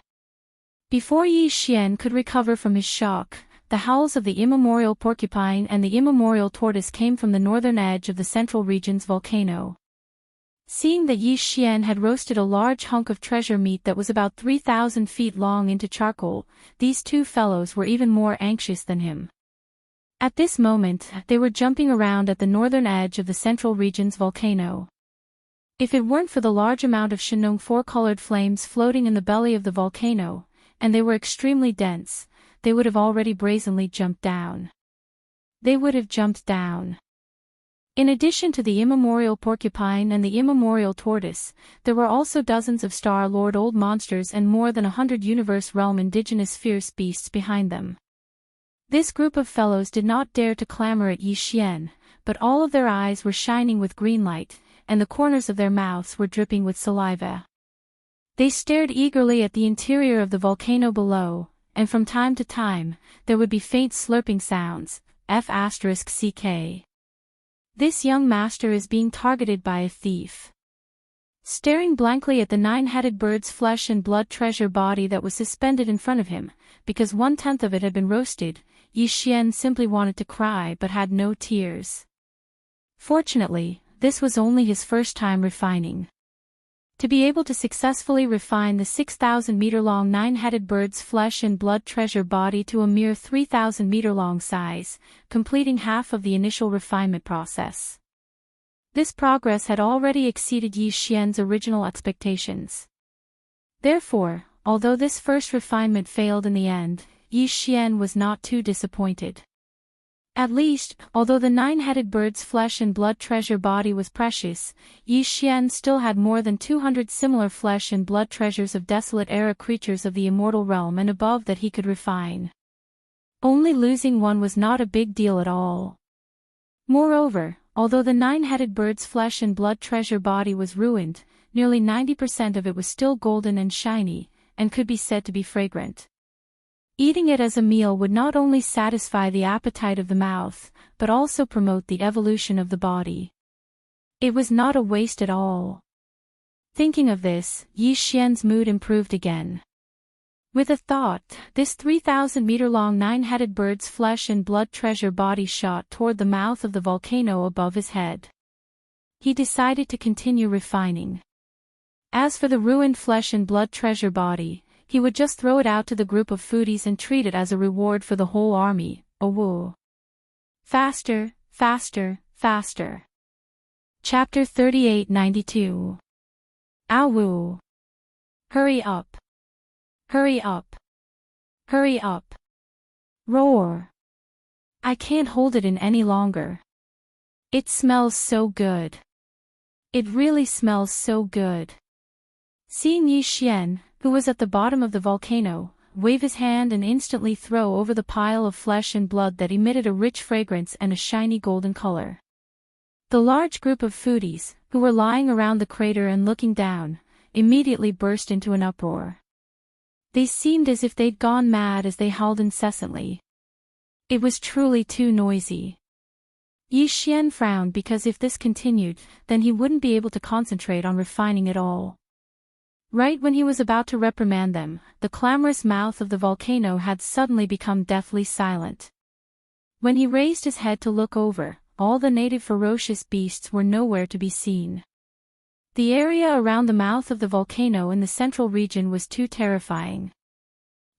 Before Yi Xian could recover from his shock, the howls of the immemorial porcupine and the immemorial tortoise came from the northern edge of the central region's volcano. Seeing that Yi Xian had roasted a large hunk of treasure meat that was about 3,000 feet long into charcoal, these two fellows were even more anxious than him. At this moment, they were jumping around at the northern edge of the central region's volcano. If it weren't for the large amount of Shenong four-colored flames floating in the belly of the volcano, and they were extremely dense, they would have already brazenly jumped down. They would have jumped down. In addition to the immemorial porcupine and the immemorial tortoise, there were also dozens of Star-Lord old monsters and more than 100 universe realm indigenous fierce beasts behind them. This group of fellows did not dare to clamor at Yi Xian, but all of their eyes were shining with green light, and the corners of their mouths were dripping with saliva. They stared eagerly at the interior of the volcano below, and from time to time, there would be faint slurping sounds, F***CK. This young master is being targeted by a thief. Staring blankly at the nine-headed bird's flesh and blood treasure body that was suspended in front of him, because 1/10 of it had been roasted, Yi Xian simply wanted to cry but had no tears. Fortunately, this was only his first time refining. To be able to successfully refine the 6,000-meter-long nine-headed bird's flesh and blood treasure body to a mere 3,000-meter-long size, completing half of the initial refinement process. This progress had already exceeded Yi Xian's original expectations. Therefore, although this first refinement failed in the end, Yi Xian was not too disappointed. At least, although the nine-headed bird's flesh and blood treasure body was precious, Yi Xian still had more than 200 similar flesh and blood treasures of desolate-era creatures of the immortal realm and above that he could refine. Only losing one was not a big deal at all. Moreover, although the nine-headed bird's flesh and blood treasure body was ruined, nearly 90% of it was still golden and shiny, and could be said to be fragrant. Eating it as a meal would not only satisfy the appetite of the mouth, but also promote the evolution of the body. It was not a waste at all. Thinking of this, Yi Xian's mood improved again. With a thought, this 3,000-meter-long nine-headed bird's flesh and blood treasure body shot toward the mouth of the volcano above his head. He decided to continue refining. As for the ruined flesh and blood treasure body, he would just throw it out to the group of foodies and treat it as a reward for the whole army. Oh whoa. Faster, faster, faster. Chapter 3892. Ow woo. Hurry up. Hurry up. Hurry up. Roar. I can't hold it in any longer. It smells so good. It really smells so good. Seeing Yi Xian, who was at the bottom of the volcano, wave his hand and instantly throw over the pile of flesh and blood that emitted a rich fragrance and a shiny golden color. The large group of foodies, who were lying around the crater and looking down, immediately burst into an uproar. They seemed as if they'd gone mad as they howled incessantly. It was truly too noisy. Yi Xian frowned because if this continued, then he wouldn't be able to concentrate on refining at all. Right when he was about to reprimand them, the clamorous mouth of the volcano had suddenly become deathly silent. When he raised his head to look over, all the native ferocious beasts were nowhere to be seen. The area around the mouth of the volcano in the central region was too terrifying.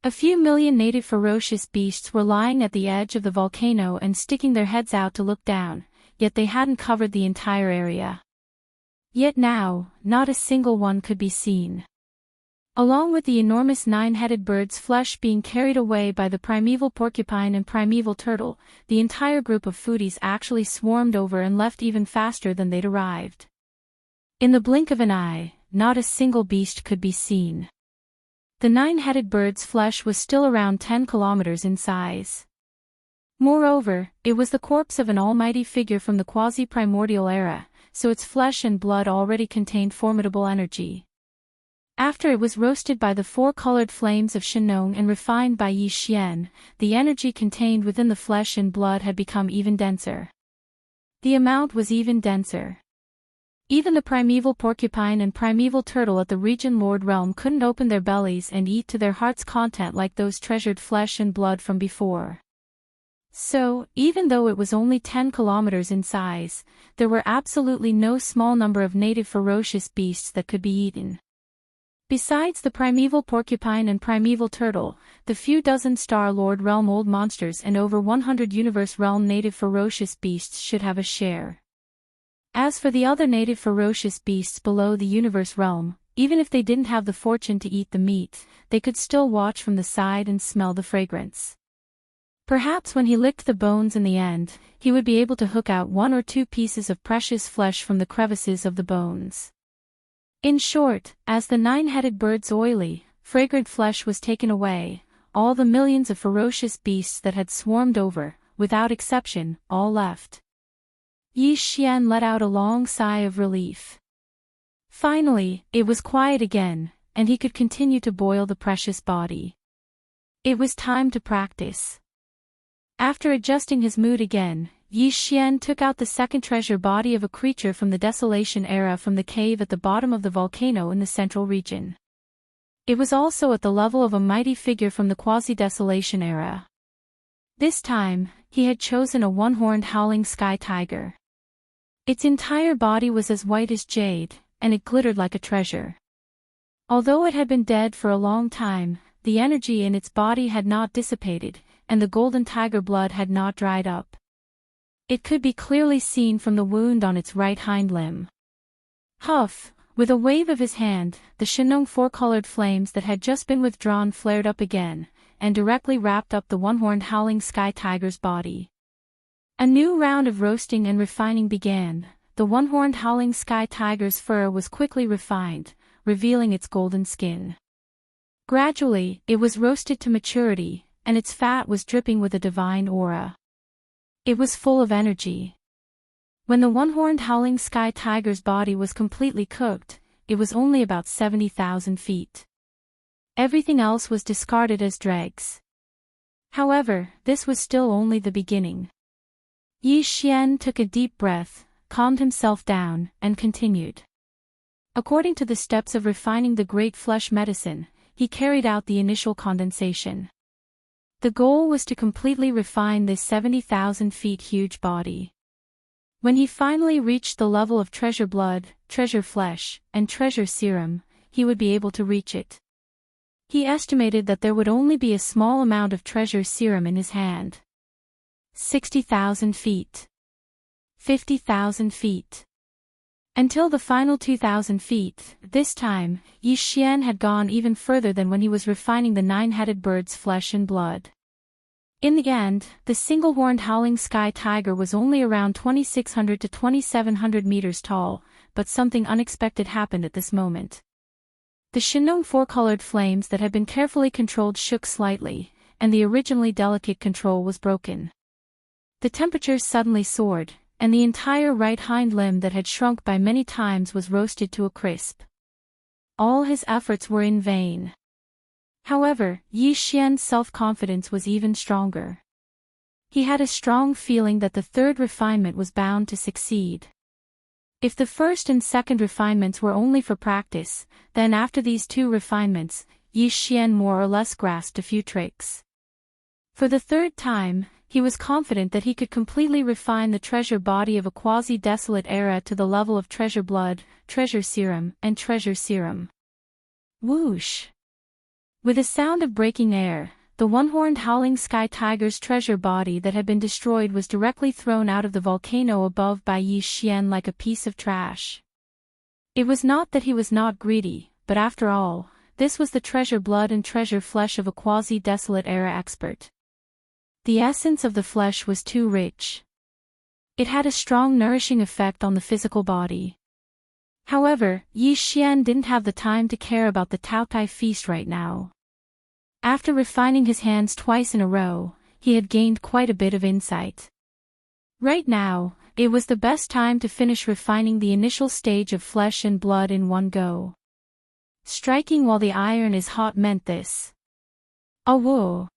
A few million native ferocious beasts were lying at the edge of the volcano and sticking their heads out to look down, yet they hadn't covered the entire area. Yet now, not a single one could be seen. Along with the enormous nine-headed bird's flesh being carried away by the primeval porcupine and primeval turtle, the entire group of foodies actually swarmed over and left even faster than they'd arrived. In the blink of an eye, not a single beast could be seen. The nine-headed bird's flesh was still around 10 kilometers in size. Moreover, it was the corpse of an almighty figure from the quasi-primordial era, so its flesh and blood already contained formidable energy. After it was roasted by the four-colored flames of Shenong and refined by Yi Xian, the energy contained within the flesh and blood had become even denser. The amount was even denser. Even the primeval porcupine and primeval turtle at the region Lord Realm couldn't open their bellies and eat to their heart's content like those treasured flesh and blood from before. So, even though it was only 10 kilometers in size, there were absolutely no small number of native ferocious beasts that could be eaten. Besides the primeval porcupine and primeval turtle, the few dozen Star Lord Realm old monsters and over 100 Universe Realm native ferocious beasts should have a share. As for the other native ferocious beasts below the Universe Realm, even if they didn't have the fortune to eat the meat, they could still watch from the side and smell the fragrance. Perhaps when he licked the bones in the end, he would be able to hook out one or two pieces of precious flesh from the crevices of the bones. In short, as the nine-headed bird's oily, fragrant flesh was taken away, all the millions of ferocious beasts that had swarmed over, without exception, all left. Yi Xian let out a long sigh of relief. Finally, it was quiet again, and he could continue to boil the precious body. It was time to practice. After adjusting his mood again, Yi Xian took out the second treasure body of a creature from the Desolation era from the cave at the bottom of the volcano in the central region. It was also at the level of a mighty figure from the quasi-Desolation era. This time, he had chosen a one-horned howling sky tiger. Its entire body was as white as jade, and it glittered like a treasure. Although it had been dead for a long time, the energy in its body had not dissipated, and the golden tiger blood had not dried up. It could be clearly seen from the wound on its right hind limb. Huff! With a wave of his hand, the Shenong four-colored flames that had just been withdrawn flared up again, and directly wrapped up the one-horned howling sky tiger's body. A new round of roasting and refining began. The one-horned howling sky tiger's fur was quickly refined, revealing its golden skin. Gradually, it was roasted to maturity, and its fat was dripping with a divine aura. It was full of energy. When the one-horned howling sky tiger's body was completely cooked, it was only about 70,000 feet. Everything else was discarded as dregs. However, this was still only the beginning. Yi Xian took a deep breath, calmed himself down, and continued. According to the steps of refining the great flesh medicine, he carried out the initial condensation. The goal was to completely refine this 70,000 feet huge body. When he finally reached the level of treasure blood, treasure flesh, and treasure serum, he would be able to reach it. He estimated that there would only be a small amount of treasure serum in his hand. 60,000 feet. 50,000 feet. Until the final 2,000 feet, this time, Yi Xian had gone even further than when he was refining the nine-headed bird's flesh and blood. In the end, the single-horned howling sky tiger was only around 2,600 to 2,700 meters tall, but something unexpected happened at this moment. The Shenong four-colored flames that had been carefully controlled shook slightly, and the originally delicate control was broken. The temperature suddenly soared, and the entire right hind limb that had shrunk by many times was roasted to a crisp. All his efforts were in vain. However, Yi Xian's self-confidence was even stronger. He had a strong feeling that the third refinement was bound to succeed. If the first and second refinements were only for practice, then after these two refinements, Yi Xian more or less grasped a few tricks. For the third time, he was confident that he could completely refine the treasure body of a quasi-desolate era to the level of treasure blood, treasure serum, and treasure serum. Whoosh! With a sound of breaking air, the one-horned howling sky tiger's treasure body that had been destroyed was directly thrown out of the volcano above by Yi Xian like a piece of trash. It was not that he was not greedy, but after all, this was the treasure blood and treasure flesh of a quasi-desolate era expert. The essence of the flesh was too rich. It had a strong nourishing effect on the physical body. However, Yi Xian didn't have the time to care about the Taotai feast right now. After refining his hands twice in a row, he had gained quite a bit of insight. Right now, it was the best time to finish refining the initial stage of flesh and blood in one go. Striking while the iron is hot meant this. Awoo!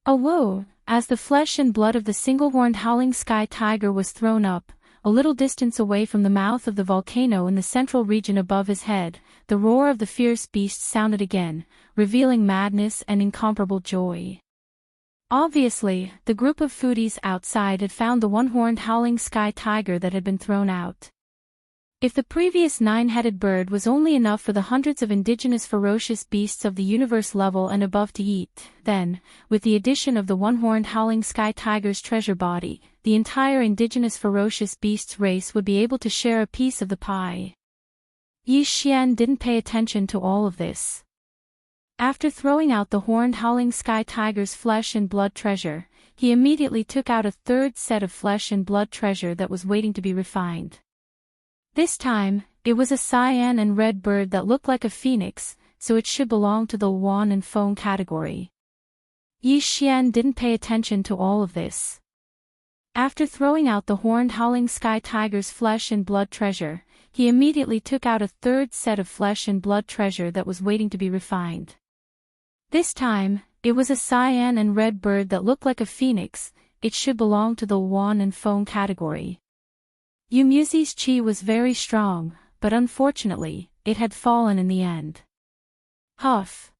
Awoo! As the flesh and blood of the single-horned howling sky tiger was thrown up, a little distance away from the mouth of the volcano in the central region above his head, the roar of the fierce beast sounded again, revealing madness and incomparable joy. Obviously, the group of foodies outside had found the one-horned howling sky tiger that had been thrown out. If the previous 9-headed bird was only enough for the hundreds of indigenous ferocious beasts of the universe level and above to eat, then, with the addition of the one-horned howling sky tiger's treasure body, the entire indigenous ferocious beasts race would be able to share a piece of the pie. Yi Xian didn't pay attention to all of this. After throwing out the horned howling sky tiger's flesh and blood treasure, he immediately took out a third set of flesh and blood treasure that was waiting to be refined. This time, it was a cyan and red bird that looked like a phoenix, so it should belong to the Wan and Feng category. Yi Xian didn't pay attention to all of this. After throwing out the horned howling sky tiger's flesh and blood treasure, he immediately took out a third set of flesh and blood treasure that was waiting to be refined. This time, it was a cyan and red bird that looked like a phoenix, it should belong to the Wan and Feng category. Yu Muzi's chi was very strong, but unfortunately, it had fallen in the end. Huff.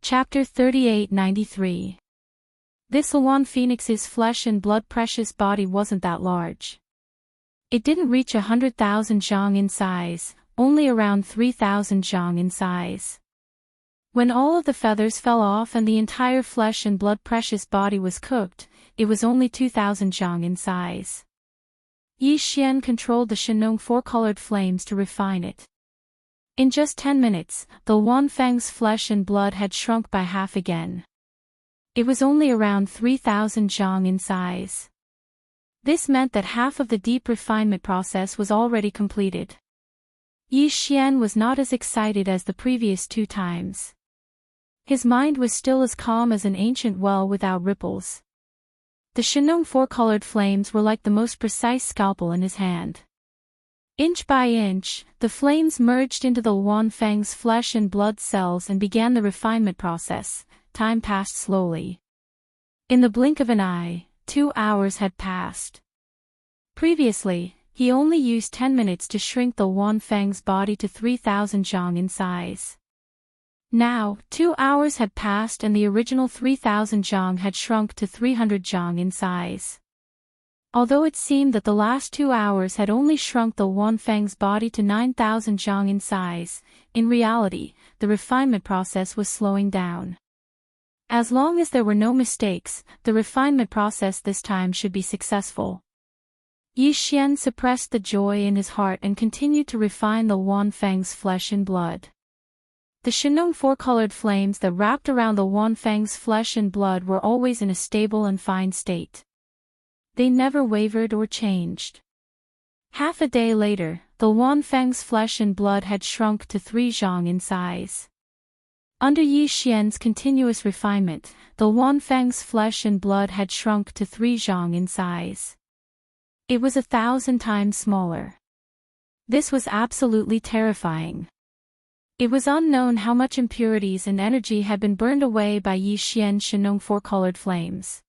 Chapter 3893. This Luan Phoenix's flesh and blood precious body wasn't that large. It didn't reach 100,000 zhang in size, only around 3,000 zhang in size. When all of the feathers fell off and the entire flesh and blood precious body was cooked, it was only 2,000 zhang in size. Yi Xian controlled the Shenong four-colored flames to refine it. In just 10 minutes, the Wan Feng's flesh and blood had shrunk by half again. It was only around 3,000 zhang in size. This meant that half of the deep refinement process was already completed. Yi Xian was not as excited as the previous 2 times. His mind was still as calm as an ancient well without ripples. The Shenong four-colored flames were like the most precise scalpel in his hand. Inch by inch, the flames merged into the Wan Feng's flesh and blood cells and began the refinement process. Time passed slowly. In the blink of an eye, 2 hours had passed. Previously, he only used 10 minutes to shrink the Wan Feng's body to 3,000 zhang in size. Now, 2 hours had passed and the original 3,000 zhang had shrunk to 300 zhang in size. Although it seemed that the last 2 hours had only shrunk the Wan Feng's body to 9,000 zhang in size, in reality, the refinement process was slowing down. As long as there were no mistakes, the refinement process this time should be successful. Yi Xian suppressed the joy in his heart and continued to refine the Wan Feng's flesh and blood. The Shenong four-colored flames that wrapped around the Wan Feng's flesh and blood were always in a stable and fine state. They never wavered or changed. Half a day later, the Wan Feng's flesh and blood had shrunk to 3 zhang in size. Under Yi Xian's continuous refinement, the Wan Feng's flesh and blood had shrunk to 3 zhang in size. It was 1,000 times smaller. This was absolutely terrifying. It was unknown how much impurities and energy had been burned away by Yi Xian's Shenong four-colored flames.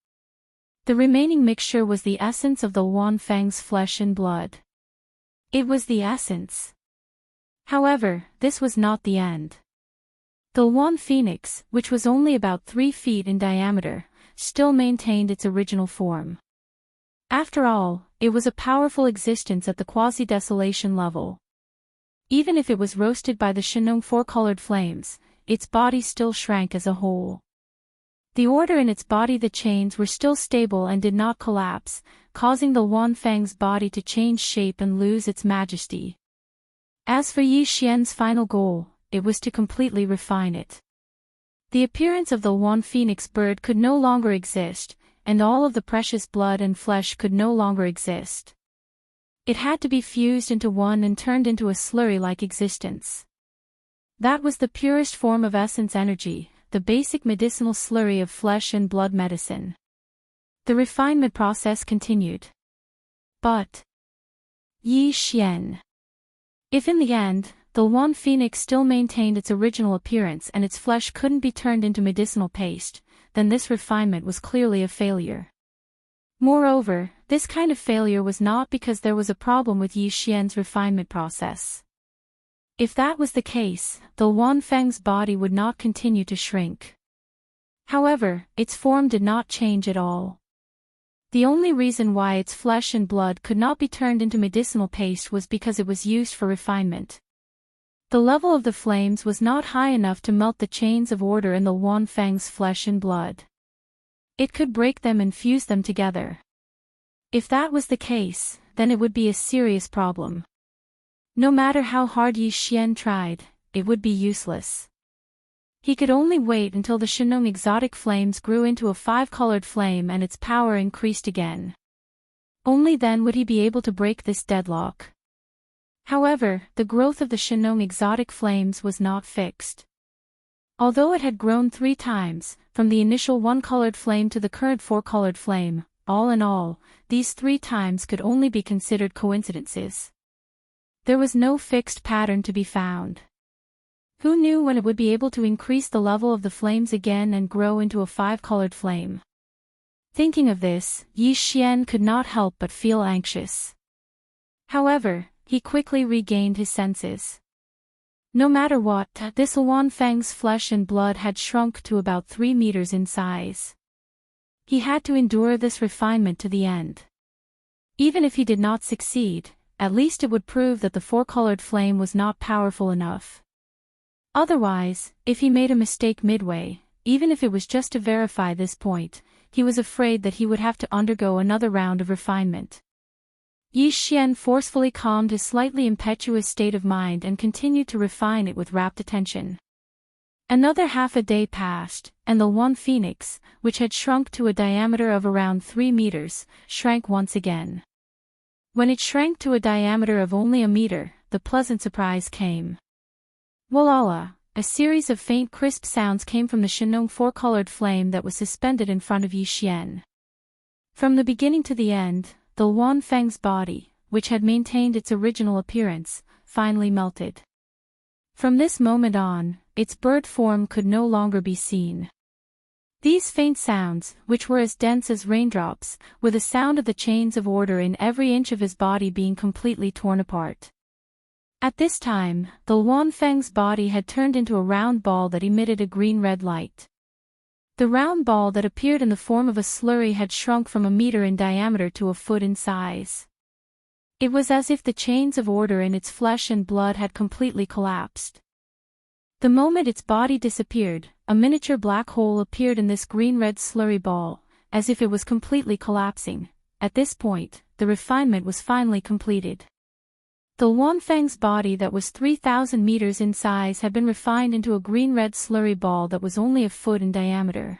The remaining mixture was the essence of the Wan Feng's flesh and blood. It was the essence. However, this was not the end. The Wan Phoenix, which was only about 3 feet in diameter, still maintained its original form. After all, it was a powerful existence at the quasi-desolation level. Even if it was roasted by the Shenong four-colored flames, its body still shrank as a whole. The order in its body, the chains were still stable and did not collapse, causing the Wanfeng's body to change shape and lose its majesty. As for Yi Xian's final goal, it was to completely refine it. The appearance of the Wan Phoenix bird could no longer exist, and all of the precious blood and flesh could no longer exist. It had to be fused into one and turned into a slurry-like existence. That was the purest form of essence energy, the basic medicinal slurry of flesh and blood medicine. The refinement process continued. But Yi Xian. If in the end, the Wan Phoenix still maintained its original appearance and its flesh couldn't be turned into medicinal paste, then this refinement was clearly a failure. Moreover, this kind of failure was not because there was a problem with Yi Xian's refinement process. If that was the case, the Wan Feng's body would not continue to shrink. However, its form did not change at all. The only reason why its flesh and blood could not be turned into medicinal paste was because it was used for refinement. The level of the flames was not high enough to melt the chains of order in the Wan Feng's flesh and blood. It could break them and fuse them together. If that was the case, then it would be a serious problem. No matter how hard Yi Xian tried, it would be useless. He could only wait until the Shenong exotic flames grew into a 5-colored flame and its power increased again. Only then would he be able to break this deadlock. However, the growth of the Shenong exotic flames was not fixed. Although it had grown 3 times, from the initial 1-colored flame to the current 4-colored flame, all in all, these 3 times could only be considered coincidences. There was no fixed pattern to be found. Who knew when it would be able to increase the level of the flames again and grow into a 5-colored flame? Thinking of this, Yi Xian could not help but feel anxious. However, he quickly regained his senses. No matter what, this Wan Feng's flesh and blood had shrunk to about 3 meters in size. He had to endure this refinement to the end. Even if he did not succeed, at least it would prove that the 4-colored flame was not powerful enough. Otherwise, if he made a mistake midway, even if it was just to verify this point, he was afraid that he would have to undergo another round of refinement. Yi Xian forcefully calmed his slightly impetuous state of mind and continued to refine it with rapt attention. Another half a day passed, and the Wan Phoenix, which had shrunk to a diameter of around 3 meters, shrank once again. When it shrank to a diameter of only a meter, the pleasant surprise came. Walala, a series of faint crisp sounds came from the Shenong 4-colored flame that was suspended in front of Yi Xian. From the beginning to the end, the Wan Feng's body, which had maintained its original appearance, finally melted. From this moment on, its bird form could no longer be seen. These faint sounds, which were as dense as raindrops, were the sound of the chains of order in every inch of his body being completely torn apart. At this time, the Wan Feng's body had turned into a round ball that emitted a green-red light. The round ball that appeared in the form of a slurry had shrunk from a meter in diameter to a foot in size. It was as if the chains of order in its flesh and blood had completely collapsed. The moment its body disappeared, a miniature black hole appeared in this green-red slurry ball, as if it was completely collapsing. At this point, the refinement was finally completed. The Wan Feng's body that was 3,000 meters in size had been refined into a green-red slurry ball that was only a foot in diameter.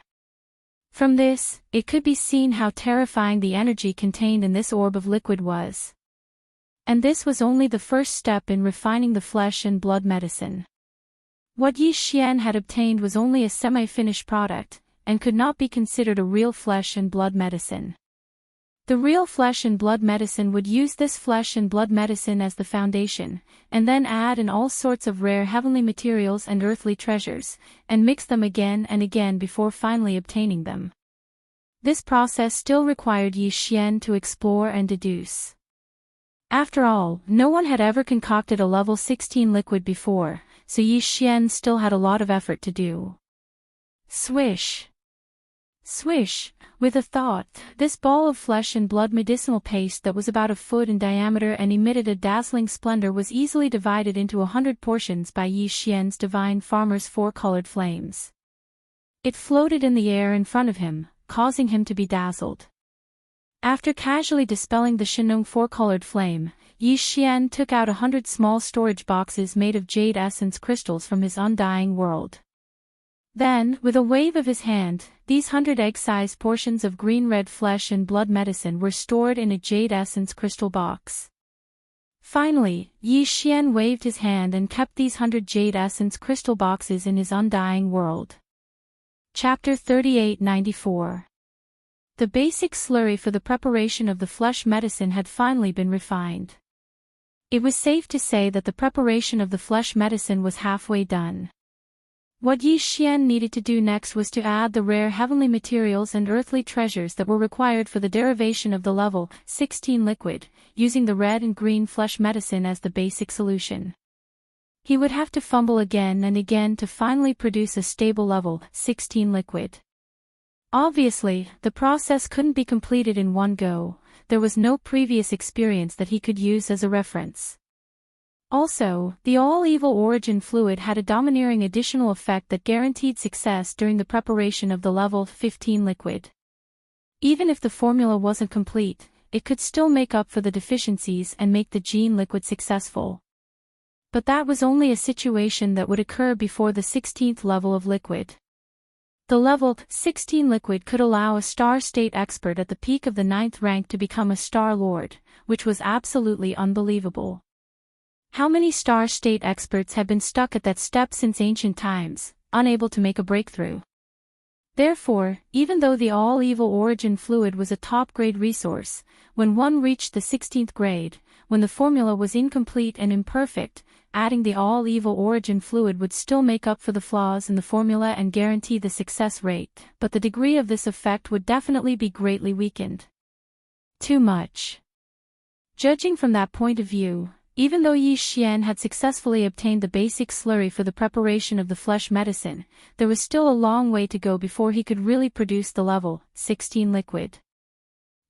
From this, it could be seen how terrifying the energy contained in this orb of liquid was. And this was only the first step in refining the flesh and blood medicine. What Yi Xian had obtained was only a semi-finished product, and could not be considered a real flesh and blood medicine. The real flesh and blood medicine would use this flesh and blood medicine as the foundation, and then add in all sorts of rare heavenly materials and earthly treasures, and mix them again and again before finally obtaining them. This process still required Yi Xian to explore and deduce. After all, no one had ever concocted a level 16 liquid before, so Yi Xian still had a lot of effort to do. Swish! Swish! With a thought, this ball of flesh and blood medicinal paste that was about a foot in diameter and emitted a dazzling splendor was easily divided into 100 portions by Yi Xian's divine farmer's four-colored flames. It floated in the air in front of him, causing him to be dazzled. After casually dispelling the Shenong four-colored flame, Yi Xian took out 100 small storage boxes made of jade essence crystals from his undying world. Then, with a wave of his hand, these 100 egg-sized portions of green-red flesh and blood medicine were stored in a jade essence crystal box. Finally, Yi Xian waved his hand and kept these 100 jade essence crystal boxes in his undying world. Chapter 3894. The basic slurry for the preparation of the flesh medicine had finally been refined. It was safe to say that the preparation of the flesh medicine was halfway done. What Yi Xian needed to do next was to add the rare heavenly materials and earthly treasures that were required for the derivation of the level 16 liquid, using the red and green flesh medicine as the basic solution. He would have to fumble again and again to finally produce a stable level 16 liquid. Obviously, the process couldn't be completed in one go. There was no previous experience that he could use as a reference. Also, the all-evil origin fluid had a domineering additional effect that guaranteed success during the preparation of the level 15 liquid. Even if the formula wasn't complete, it could still make up for the deficiencies and make the gene liquid successful. But that was only a situation that would occur before the 16th level of liquid. The level 16 liquid could allow a star state expert at the peak of the 9th rank to become a star lord, which was absolutely unbelievable. How many star state experts had been stuck at that step since ancient times, unable to make a breakthrough? Therefore, even though the all-evil origin fluid was a top-grade resource, when one reached the 16th grade, when the formula was incomplete and imperfect, adding the all-evil origin fluid would still make up for the flaws in the formula and guarantee the success rate, but the degree of this effect would definitely be greatly weakened. Too much. Judging from that point of view, even though Yi Xian had successfully obtained the basic slurry for the preparation of the flesh medicine, there was still a long way to go before he could really produce the level 16 liquid.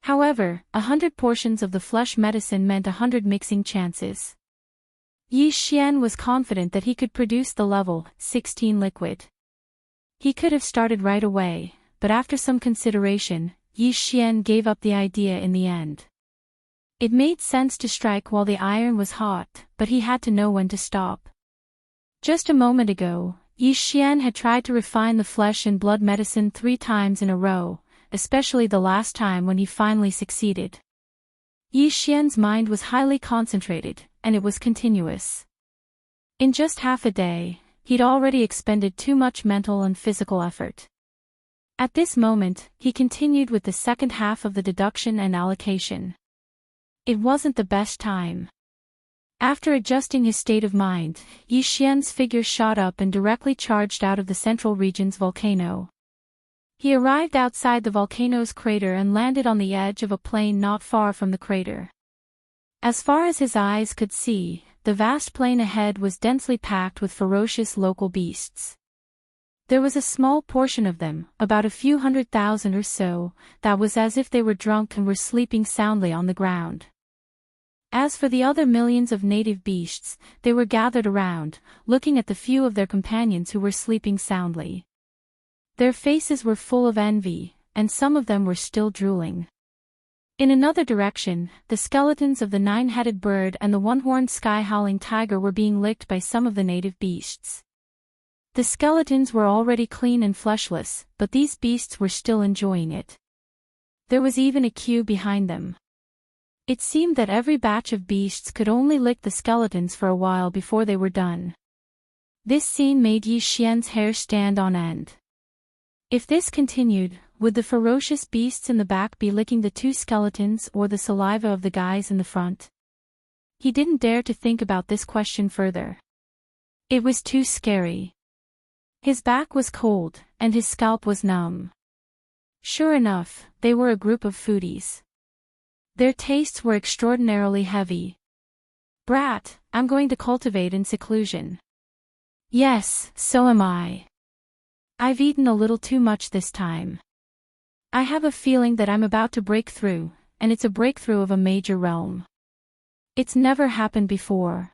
However, 100 portions of the flesh medicine meant 100 mixing chances. Yi Xian was confident that he could produce the level 16 liquid. He could have started right away, but after some consideration, Yi Xian gave up the idea in the end. It made sense to strike while the iron was hot, but he had to know when to stop. Just a moment ago, Yi Xian had tried to refine the flesh and blood medicine 3 times in a row, especially the last time when he finally succeeded. Yi Xian's mind was highly concentrated, and it was continuous. In just half a day, he'd already expended too much mental and physical effort. At this moment, he continued with the second half of the deduction and allocation. It wasn't the best time. After adjusting his state of mind, Yi Xian's figure shot up and directly charged out of the central region's volcano. He arrived outside the volcano's crater and landed on the edge of a plain not far from the crater. As far as his eyes could see, the vast plain ahead was densely packed with ferocious local beasts. There was a small portion of them, about a few 100,000 or so, that was as if they were drunk and were sleeping soundly on the ground. As for the other millions of native beasts, they were gathered around, looking at the few of their companions who were sleeping soundly. Their faces were full of envy, and some of them were still drooling. In another direction, the skeletons of the 9-headed bird and the one-horned sky-howling tiger were being licked by some of the native beasts. The skeletons were already clean and fleshless, but these beasts were still enjoying it. There was even a queue behind them. It seemed that every batch of beasts could only lick the skeletons for a while before they were done. This scene made Yi Xian's hair stand on end. If this continued, would the ferocious beasts in the back be licking the 2 skeletons or the saliva of the guys in the front? He didn't dare to think about this question further. It was too scary. His back was cold, and his scalp was numb. Sure enough, they were a group of foodies. Their tastes were extraordinarily heavy. Brat, I'm going to cultivate in seclusion. Yes, so am I. I've eaten a little too much this time. I have a feeling that I'm about to break through, and it's a breakthrough of a major realm. It's never happened before.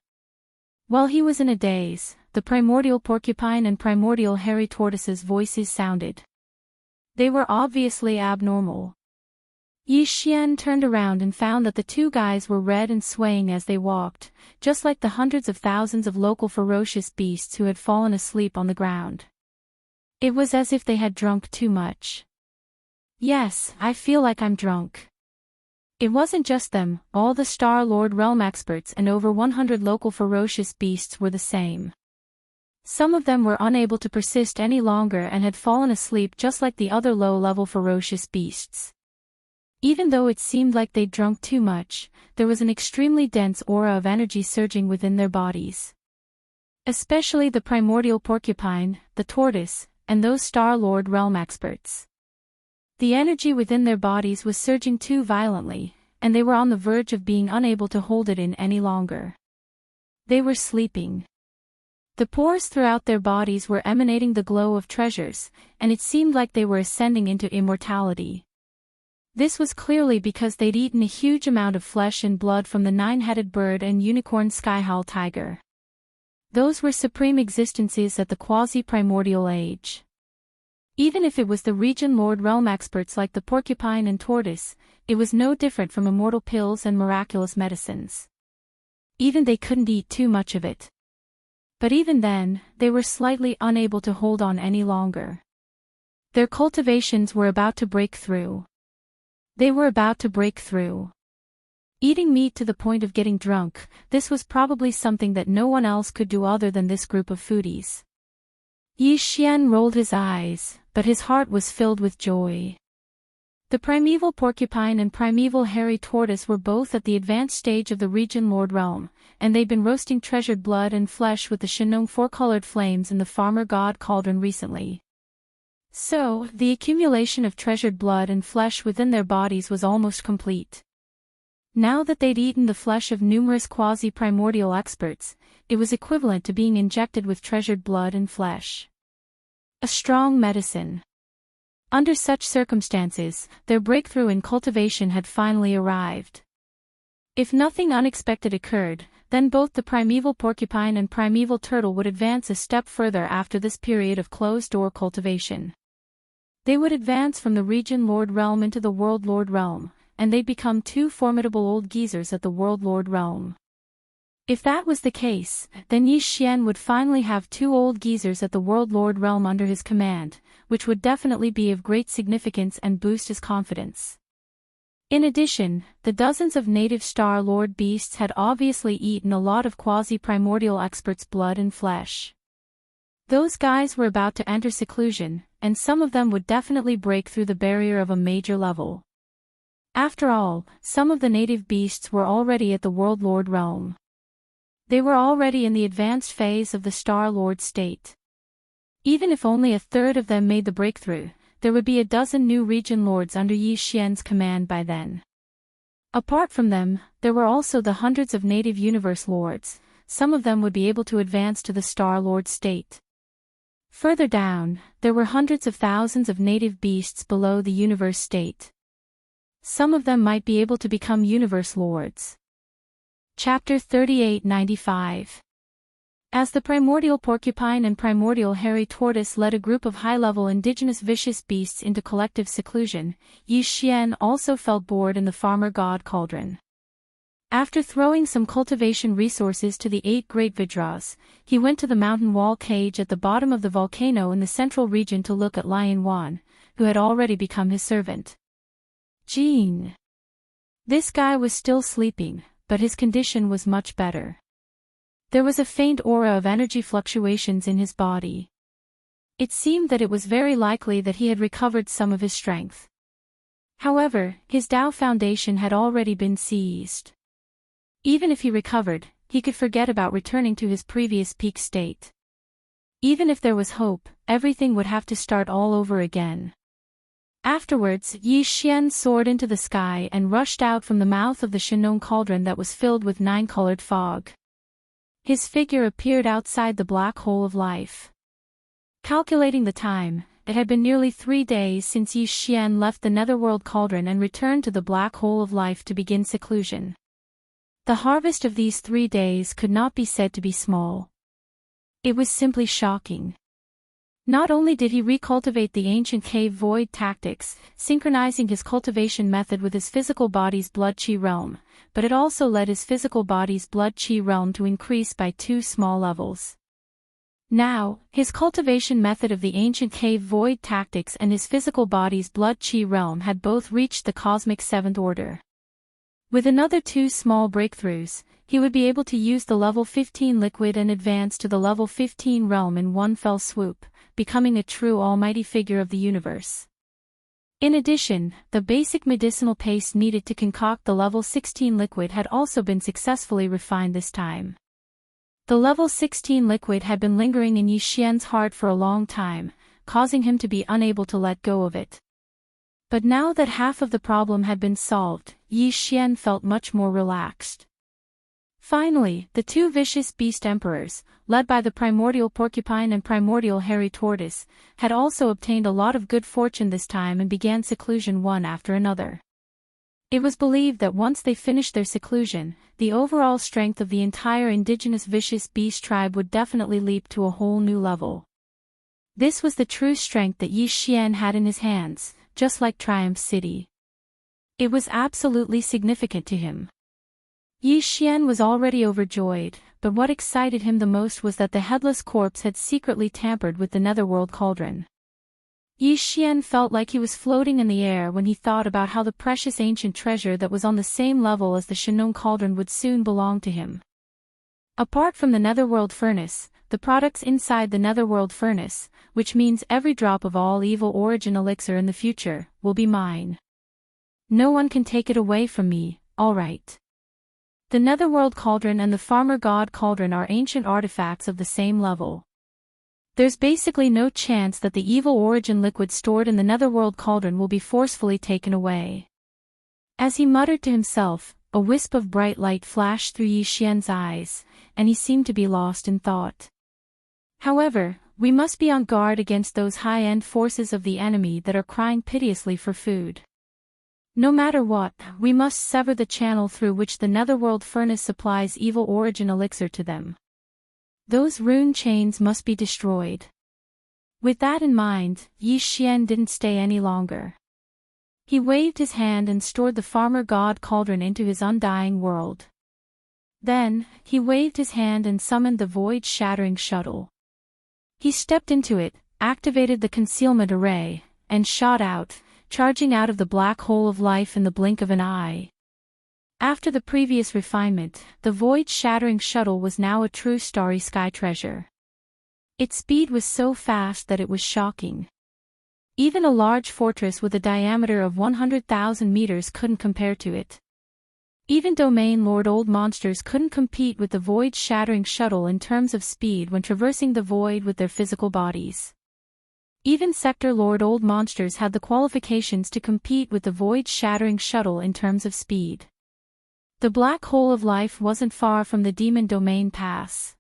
While he was in a daze, the primordial porcupine and primordial hairy tortoise's voices sounded. They were obviously abnormal. Yi Xian turned around and found that the two guys were red and swaying as they walked, just like the hundreds of thousands of local ferocious beasts who had fallen asleep on the ground. It was as if they had drunk too much. Yes, I feel like I'm drunk. It wasn't just them, all the Star Lord realm experts and over 100 local ferocious beasts were the same. Some of them were unable to persist any longer and had fallen asleep just like the other low-level ferocious beasts. Even though it seemed like they'd drunk too much, there was an extremely dense aura of energy surging within their bodies. Especially the primordial porcupine, the tortoise, and those Star Lord realm experts. The energy within their bodies was surging too violently, and they were on the verge of being unable to hold it in any longer. They were sleeping. The pores throughout their bodies were emanating the glow of treasures, and it seemed like they were ascending into immortality. This was clearly because they'd eaten a huge amount of flesh and blood from the nine-headed bird and unicorn skyhowl tiger. Those were supreme existences at the quasi-primordial age. Even if it was the region lord realm experts like the porcupine and tortoise, it was no different from immortal pills and miraculous medicines. Even they couldn't eat too much of it. But even then, they were slightly unable to hold on any longer. Their cultivations were about to break through. They were about to break through. Eating meat to the point of getting drunk, this was probably something that no one else could do other than this group of foodies. Yi Xian rolled his eyes, but his heart was filled with joy. The primeval porcupine and primeval hairy tortoise were both at the advanced stage of the region lord realm, and they'd been roasting treasured blood and flesh with the Shenong four-colored flames in the farmer god cauldron recently. So, the accumulation of treasured blood and flesh within their bodies was almost complete. Now that they'd eaten the flesh of numerous quasi-primordial experts, it was equivalent to being injected with treasured blood and flesh. A strong medicine. Under such circumstances, their breakthrough in cultivation had finally arrived. If nothing unexpected occurred, then both the primeval porcupine and primeval turtle would advance a step further after this period of closed-door cultivation. They would advance from the region lord realm into the world lord realm, and they'd become two formidable old geezers at the world lord realm. If that was the case, then Yi Xian would finally have two old geezers at the world lord realm under his command, which would definitely be of great significance and boost his confidence. In addition, the dozens of native Star Lord beasts had obviously eaten a lot of quasi-primordial experts' blood and flesh. Those guys were about to enter seclusion, and some of them would definitely break through the barrier of a major level. After all, some of the native beasts were already at the world lord realm. They were already in the advanced phase of the Star Lord state. Even if only a third of them made the breakthrough, there would be a dozen new region lords under Yi Xian's command by then. Apart from them, there were also the hundreds of native universe lords. Some of them would be able to advance to the Star Lord state. Further down, there were hundreds of thousands of native beasts below the universe state. Some of them might be able to become universe lords. Chapter 3895. As the primordial porcupine and primordial hairy tortoise led a group of high-level indigenous vicious beasts into collective seclusion, Yi Xian also felt bored in the farmer god cauldron. After throwing some cultivation resources to the 8 great Vidras, he went to the mountain wall cage at the bottom of the volcano in the central region to look at Lion Wan, who had already become his servant. Jean. This guy was still sleeping, but his condition was much better. There was a faint aura of energy fluctuations in his body. It seemed that it was very likely that he had recovered some of his strength. However, his Tao foundation had already been seized. Even if he recovered, he could forget about returning to his previous peak state. Even if there was hope, everything would have to start all over again. Afterwards, Yi Xian soared into the sky and rushed out from the mouth of the Shenong cauldron that was filled with 9-colored fog. His figure appeared outside the black hole of life. Calculating the time, it had been nearly 3 days since Yi Xian left the Netherworld Cauldron and returned to the Black Hole of Life to begin seclusion. The harvest of these 3 days could not be said to be small. It was simply shocking. Not only did he recultivate the ancient cave void tactics, synchronizing his cultivation method with his physical body's blood-chi realm, but it also led his physical body's blood-chi realm to increase by 2 small levels. Now, his cultivation method of the ancient cave void tactics and his physical body's blood-chi realm had both reached the cosmic 7th order. With another 2 small breakthroughs, he would be able to use the level 15 liquid and advance to the level 15 realm in one fell swoop, becoming a true almighty figure of the universe. In addition, the basic medicinal paste needed to concoct the level 16 liquid had also been successfully refined this time. The level 16 liquid had been lingering in Yi Xian's heart for a long time, causing him to be unable to let go of it. But now that half of the problem had been solved, Yi Xian felt much more relaxed. Finally, the 2 vicious beast emperors, led by the primordial porcupine and primordial hairy tortoise, had also obtained a lot of good fortune this time and began seclusion one after another. It was believed that once they finished their seclusion, the overall strength of the entire indigenous vicious beast tribe would definitely leap to a whole new level. This was the true strength that Yi Xian had in his hands, just like Triumph City. It was absolutely significant to him. Yi Xian was already overjoyed, but what excited him the most was that the headless corpse had secretly tampered with the Netherworld Cauldron. Yi Xian felt like he was floating in the air when he thought about how the precious ancient treasure that was on the same level as the Shenong Cauldron would soon belong to him. Apart from the Netherworld Furnace, the products inside the Netherworld Furnace, which means every drop of all evil origin elixir in the future, will be mine. No one can take it away from me, alright. The Netherworld Cauldron and the Farmer God Cauldron are ancient artifacts of the same level. There's basically no chance that the evil origin liquid stored in the Netherworld Cauldron will be forcefully taken away. As he muttered to himself, a wisp of bright light flashed through Yi Xian's eyes, and he seemed to be lost in thought. However, we must be on guard against those high-end forces of the enemy that are crying piteously for food. No matter what, we must sever the channel through which the Netherworld Furnace supplies evil origin elixir to them. Those rune chains must be destroyed. With that in mind, Yi Xian didn't stay any longer. He waved his hand and stored the Farmer God Cauldron into his undying world. Then, he waved his hand and summoned the void-shattering shuttle. He stepped into it, activated the concealment array, and shot out, charging out of the black hole of life in the blink of an eye. After the previous refinement, the void-shattering shuttle was now a true starry sky treasure. Its speed was so fast that it was shocking. Even a large fortress with a diameter of 100,000 meters couldn't compare to it. Even Domain Lord Old Monsters couldn't compete with the void-shattering shuttle in terms of speed when traversing the void with their physical bodies. Even Sector Lord Old Monsters had the qualifications to compete with the void-shattering shuttle in terms of speed. The black hole of life wasn't far from the Demon Domain Pass.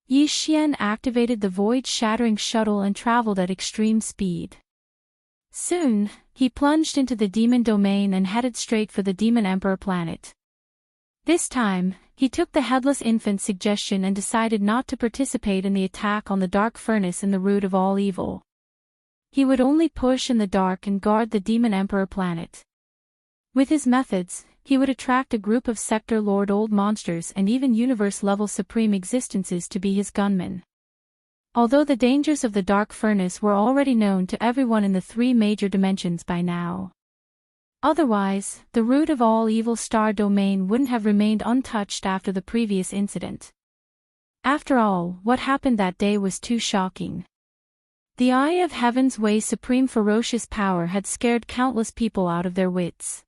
Yi Xian activated the void-shattering shuttle and traveled at extreme speed. Soon, he plunged into the Demon Domain and headed straight for the Demon Emperor planet. This time, he took the Headless Infant's suggestion and decided not to participate in the attack on the Dark Furnace in the root of all evil. He would only push in the dark and guard the Demon Emperor planet. With his methods, he would attract a group of Sector Lord Old Monsters and even universe-level supreme existences to be his gunmen. Although the dangers of the Dark Furnace were already known to everyone in the 3 major dimensions by now. Otherwise, the root of all evil star domain wouldn't have remained untouched after the previous incident. After all, what happened that day was too shocking. The Eye of Heaven's Way's supreme ferocious power had scared countless people out of their wits.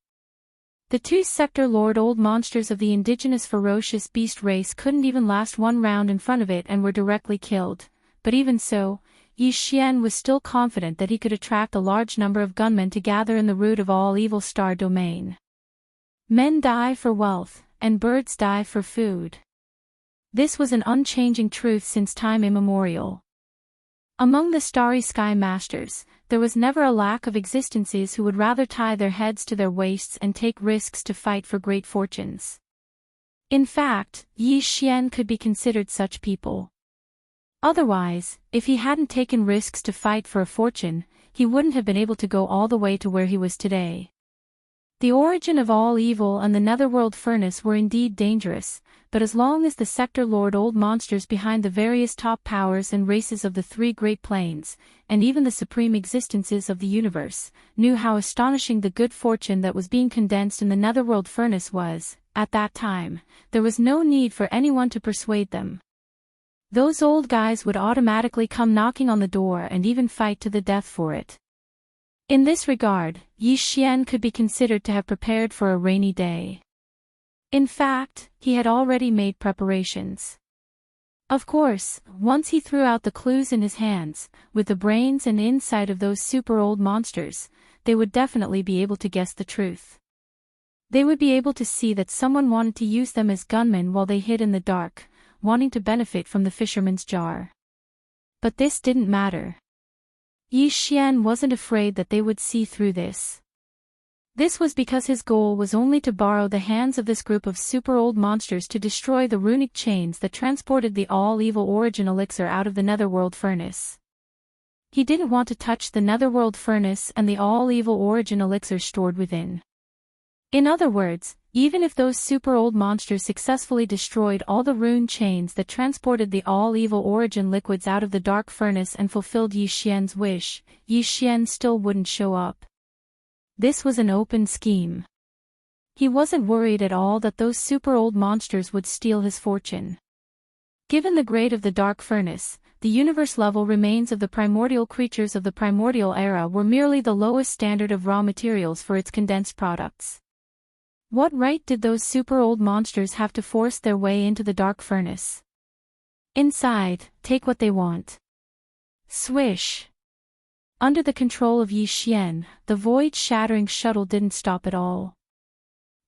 The 2 Sector Lord Old Monsters of the indigenous ferocious beast race couldn't even last one round in front of it and were directly killed, but even so, Yi Xian was still confident that he could attract a large number of gunmen to gather in the root of all evil star domain. Men die for wealth, and birds die for food. This was an unchanging truth since time immemorial. Among the Starry Sky Masters, there was never a lack of existences who would rather tie their heads to their waists and take risks to fight for great fortunes. In fact, Yi Xian could be considered such people. Otherwise, if he hadn't taken risks to fight for a fortune, he wouldn't have been able to go all the way to where he was today. The origin of all evil and the netherworld furnace were indeed dangerous, but as long as the sector lord old monsters behind the various top powers and races of the three great planes, and even the supreme existences of the universe, knew how astonishing the good fortune that was being condensed in the netherworld furnace was, at that time, there was no need for anyone to persuade them. Those old guys would automatically come knocking on the door and even fight to the death for it. In this regard, Yi Xian could be considered to have prepared for a rainy day. In fact, he had already made preparations. Of course, once he threw out the clues in his hands, with the brains and insight of those super old monsters, they would definitely be able to guess the truth. They would be able to see that someone wanted to use them as gunmen while they hid in the dark, wanting to benefit from the fisherman's jar. But this didn't matter. Yi Xian wasn't afraid that they would see through this. This was because his goal was only to borrow the hands of this group of super old monsters to destroy the runic chains that transported the all-evil origin elixir out of the netherworld furnace. He didn't want to touch the netherworld furnace and the all-evil origin elixir stored within. In other words, even if those super old monsters successfully destroyed all the rune chains that transported the all-evil origin liquids out of the dark furnace and fulfilled Yi Xian's wish, Yi Xian still wouldn't show up. This was an open scheme. He wasn't worried at all that those super old monsters would steal his fortune. Given the grade of the dark furnace, the universe-level remains of the primordial creatures of the primordial era were merely the lowest standard of raw materials for its condensed products. What right did those super old monsters have to force their way into the dark furnace? Inside, take what they want. Swish! Under the control of Yi Xian, the void-shattering shuttle didn't stop at all.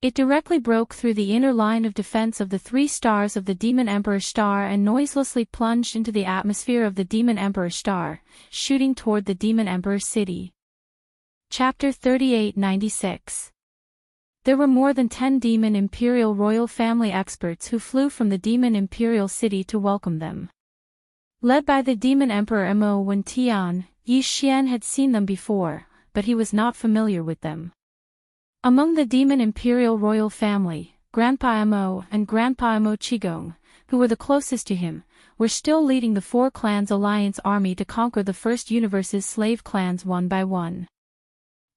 It directly broke through the inner line of defense of the 3 stars of the Demon Emperor Star and noiselessly plunged into the atmosphere of the Demon Emperor Star, shooting toward the Demon Emperor City. Chapter 3896. There were more than 10 Demon Imperial royal family experts who flew from the Demon Imperial City to welcome them. Led by the Demon Emperor Mo Wentian, Yi Xian had seen them before, but he was not familiar with them. Among the Demon Imperial royal family, Grandpa Mo and Grandpa Mo Qigong, who were the closest to him, were still leading the 4 clans alliance army to conquer the first universe's slave clans one by one.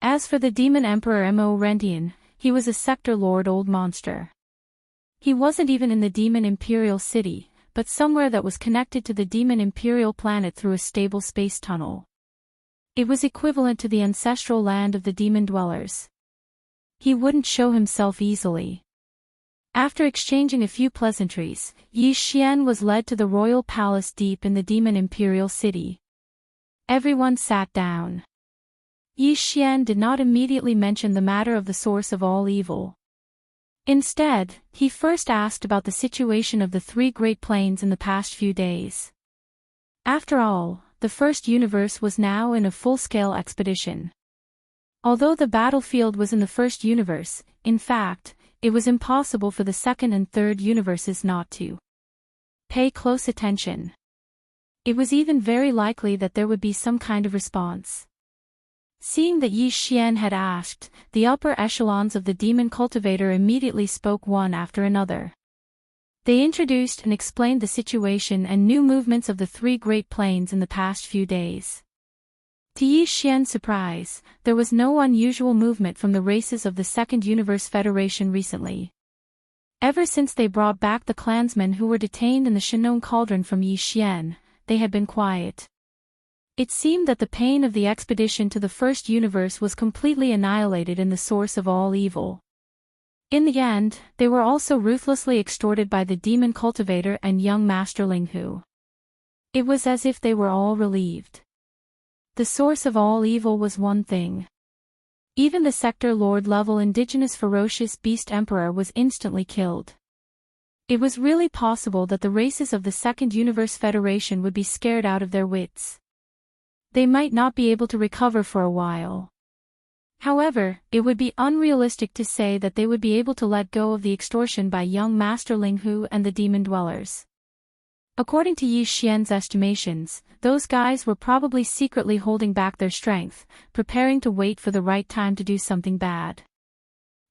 As for the Demon Emperor Mo Rentian, he was a sector lord old monster. He wasn't even in the Demon Imperial City, but somewhere that was connected to the Demon Imperial planet through a stable space tunnel. It was equivalent to the ancestral land of the demon dwellers. He wouldn't show himself easily. After exchanging a few pleasantries, Yi Xian was led to the royal palace deep in the Demon Imperial City. Everyone sat down. Yi Xian did not immediately mention the matter of the source of all evil. Instead, he first asked about the situation of the 3 great planes in the past few days. After all, the first universe was now in a full-scale expedition. Although the battlefield was in the first universe, in fact, it was impossible for the second and third universes not to pay close attention. It was even very likely that there would be some kind of response. Seeing that Yi Xian had asked, the upper echelons of the demon cultivator immediately spoke one after another. They introduced and explained the situation and new movements of the 3 great planes in the past few days. To Yi Xian's surprise, there was no unusual movement from the races of the Second Universe Federation recently. Ever since they brought back the clansmen who were detained in the Shinong Cauldron from Yi Xian, they had been quiet. It seemed that the pain of the expedition to the first universe was completely annihilated in the source of all evil. In the end, they were also ruthlessly extorted by the demon cultivator and young master Linghu. It was as if they were all relieved. The source of all evil was one thing. Even the sector lord level indigenous ferocious beast emperor was instantly killed. It was really possible that the races of the Second Universe Federation would be scared out of their wits. They might not be able to recover for a while. However, it would be unrealistic to say that they would be able to let go of the extortion by young Master Linghu and the demon dwellers. According to Yi Xian's estimations, those guys were probably secretly holding back their strength, preparing to wait for the right time to do something bad.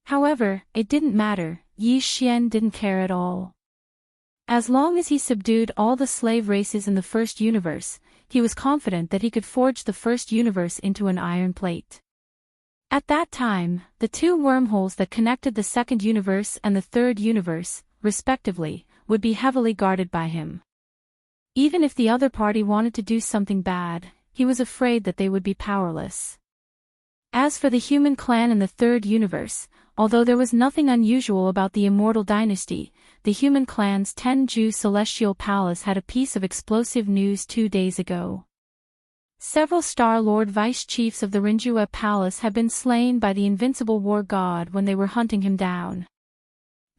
However, it didn't matter, Yi Xian didn't care at all. As long as he subdued all the slave races in the first universe, he was confident that he could forge the first universe into an iron plate. At that time, the two wormholes that connected the second universe and the third universe, respectively, would be heavily guarded by him. Even if the other party wanted to do something bad, he was afraid that they would be powerless. As for the human clan in the third universe, although there was nothing unusual about the immortal dynasty, the human clan's Jianghu celestial palace had a piece of explosive news 2 days ago. Several Star-Lord vice-chiefs of the Rinjue palace had been slain by the invincible war god when they were hunting him down.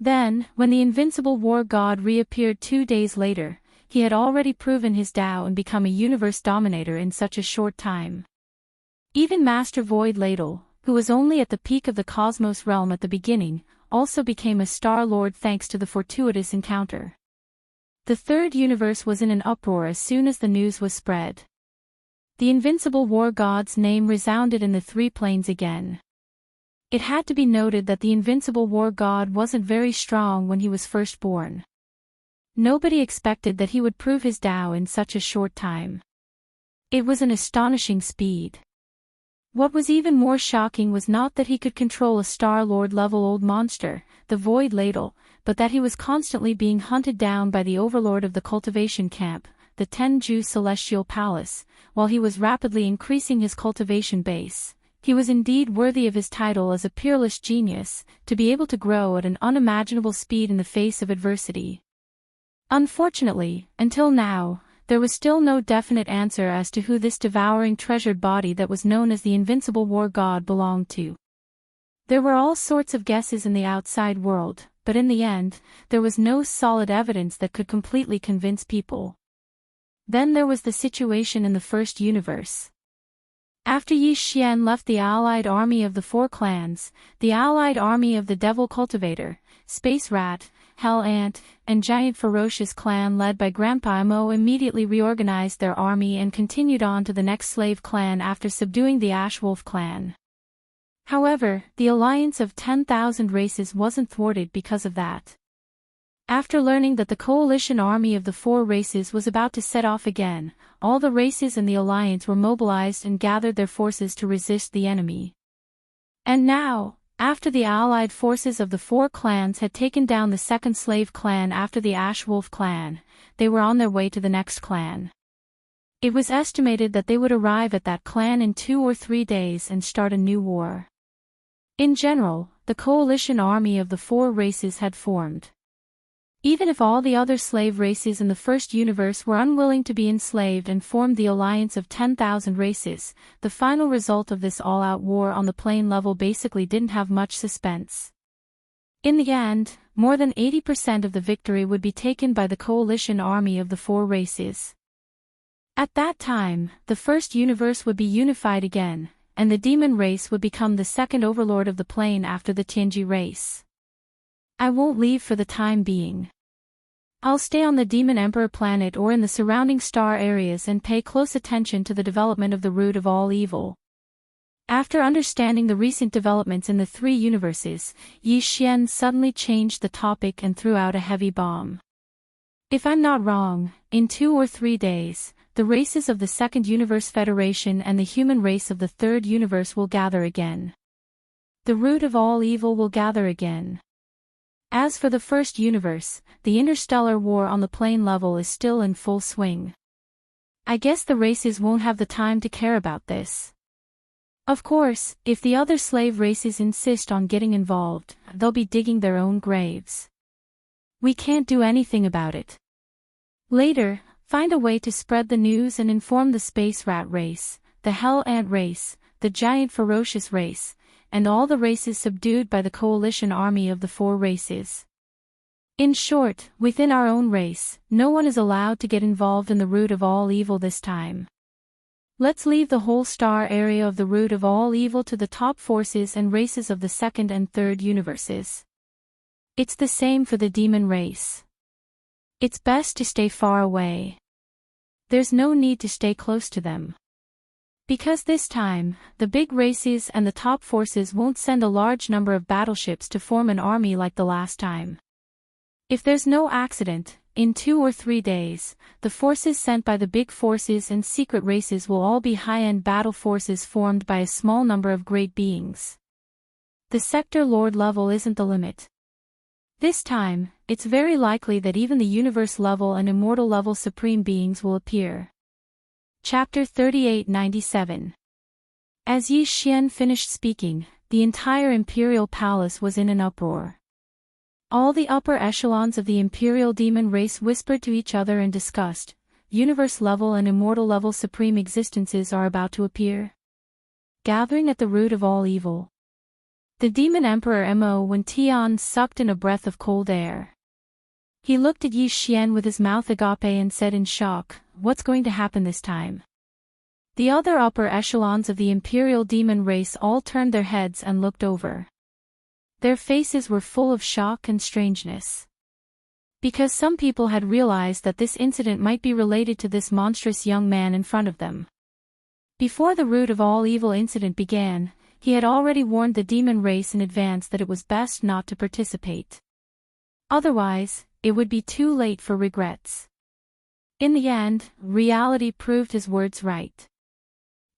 Then, when the invincible war god reappeared 2 days later, he had already proven his Tao and become a universe dominator in such a short time. Even Master Void Ladle, who was only at the peak of the cosmos realm at the beginning, also became a Star-Lord thanks to the fortuitous encounter. The third universe was in an uproar as soon as the news was spread. The invincible war god's name resounded in the three planes again. It had to be noted that the invincible war god wasn't very strong when he was first born. Nobody expected that he would prove his Tao in such a short time. It was an astonishing speed. What was even more shocking was not that he could control a Star-Lord level old monster, the Void Ladle, but that he was constantly being hunted down by the overlord of the Cultivation camp, the Jianghu celestial palace, while he was rapidly increasing his cultivation base. He was indeed worthy of his title as a peerless genius, to be able to grow at an unimaginable speed in the face of adversity. Unfortunately, until now, there was still no definite answer as to who this devouring treasured body that was known as the invincible war god belonged to. There were all sorts of guesses in the outside world, but in the end, there was no solid evidence that could completely convince people. Then there was the situation in the first universe. After Yi Xian left the allied army of the four clans, the allied army of the Devil Cultivator, Space Rat, Hell Ant, and Giant Ferocious clan led by Grandpa Mo immediately reorganized their army and continued on to the next slave clan after subduing the Ash Wolf clan. However, the alliance of 10,000 races wasn't thwarted because of that. After learning that the coalition army of the four races was about to set off again, all the races in the alliance were mobilized and gathered their forces to resist the enemy. And now, after the allied forces of the four clans had taken down the second slave clan after the Ash Wolf clan, they were on their way to the next clan. It was estimated that they would arrive at that clan in 2 or 3 days and start a new war. In general, the coalition army of the four races had formed. Even if all the other slave races in the first universe were unwilling to be enslaved and formed the alliance of 10,000 races, the final result of this all-out war on the plane level basically didn't have much suspense. In the end, more than 80% of the victory would be taken by the coalition army of the four races. At that time, the first universe would be unified again, and the demon race would become the second overlord of the plane after the Tianji race. I won't leave for the time being. I'll stay on the Demon Emperor planet or in the surrounding star areas and pay close attention to the development of the root of all evil. After understanding the recent developments in the three universes, Yi Xian suddenly changed the topic and threw out a heavy bomb. If I'm not wrong, in 2 or 3 days, the races of the Second Universe Federation and the human race of the Third Universe will gather again. The root of all evil will gather again. As for the first universe, the interstellar war on the plane level is still in full swing. I guess the races won't have the time to care about this. Of course, if the other slave races insist on getting involved, they'll be digging their own graves. We can't do anything about it. Later, find a way to spread the news and inform the Space Rat race, the Hell Ant race, the Giant Ferocious race, and all the races subdued by the coalition army of the four races. In short, within our own race, no one is allowed to get involved in the root of all evil this time. Let's leave the whole star area of the root of all evil to the top forces and races of the second and third universes. It's the same for the demon race. It's best to stay far away. There's no need to stay close to them. Because this time, the big races and the top forces won't send a large number of battleships to form an army like the last time. If there's no accident, in 2 or 3 days, the forces sent by the big forces and secret races will all be high-end battle forces formed by a small number of great beings. The sector lord level isn't the limit. This time, it's very likely that even the universe level and immortal level supreme beings will appear. Chapter 3897. As Yi Xian finished speaking, the entire imperial palace was in an uproar. All the upper echelons of the imperial demon race whispered to each other and discussed, universe level and immortal level supreme existences are about to appear. Gathering at the root of all evil. The demon emperor Mo Wen Tian sucked in a breath of cold air. He looked at Yi Xian with his mouth agape and said in shock, "What's going to happen this time?" The other upper echelons of the imperial demon race all turned their heads and looked over. Their faces were full of shock and strangeness. Because some people had realized that this incident might be related to this monstrous young man in front of them. Before the root of all evil incident began, he had already warned the demon race in advance that it was best not to participate. Otherwise, it would be too late for regrets. In the end, reality proved his words right.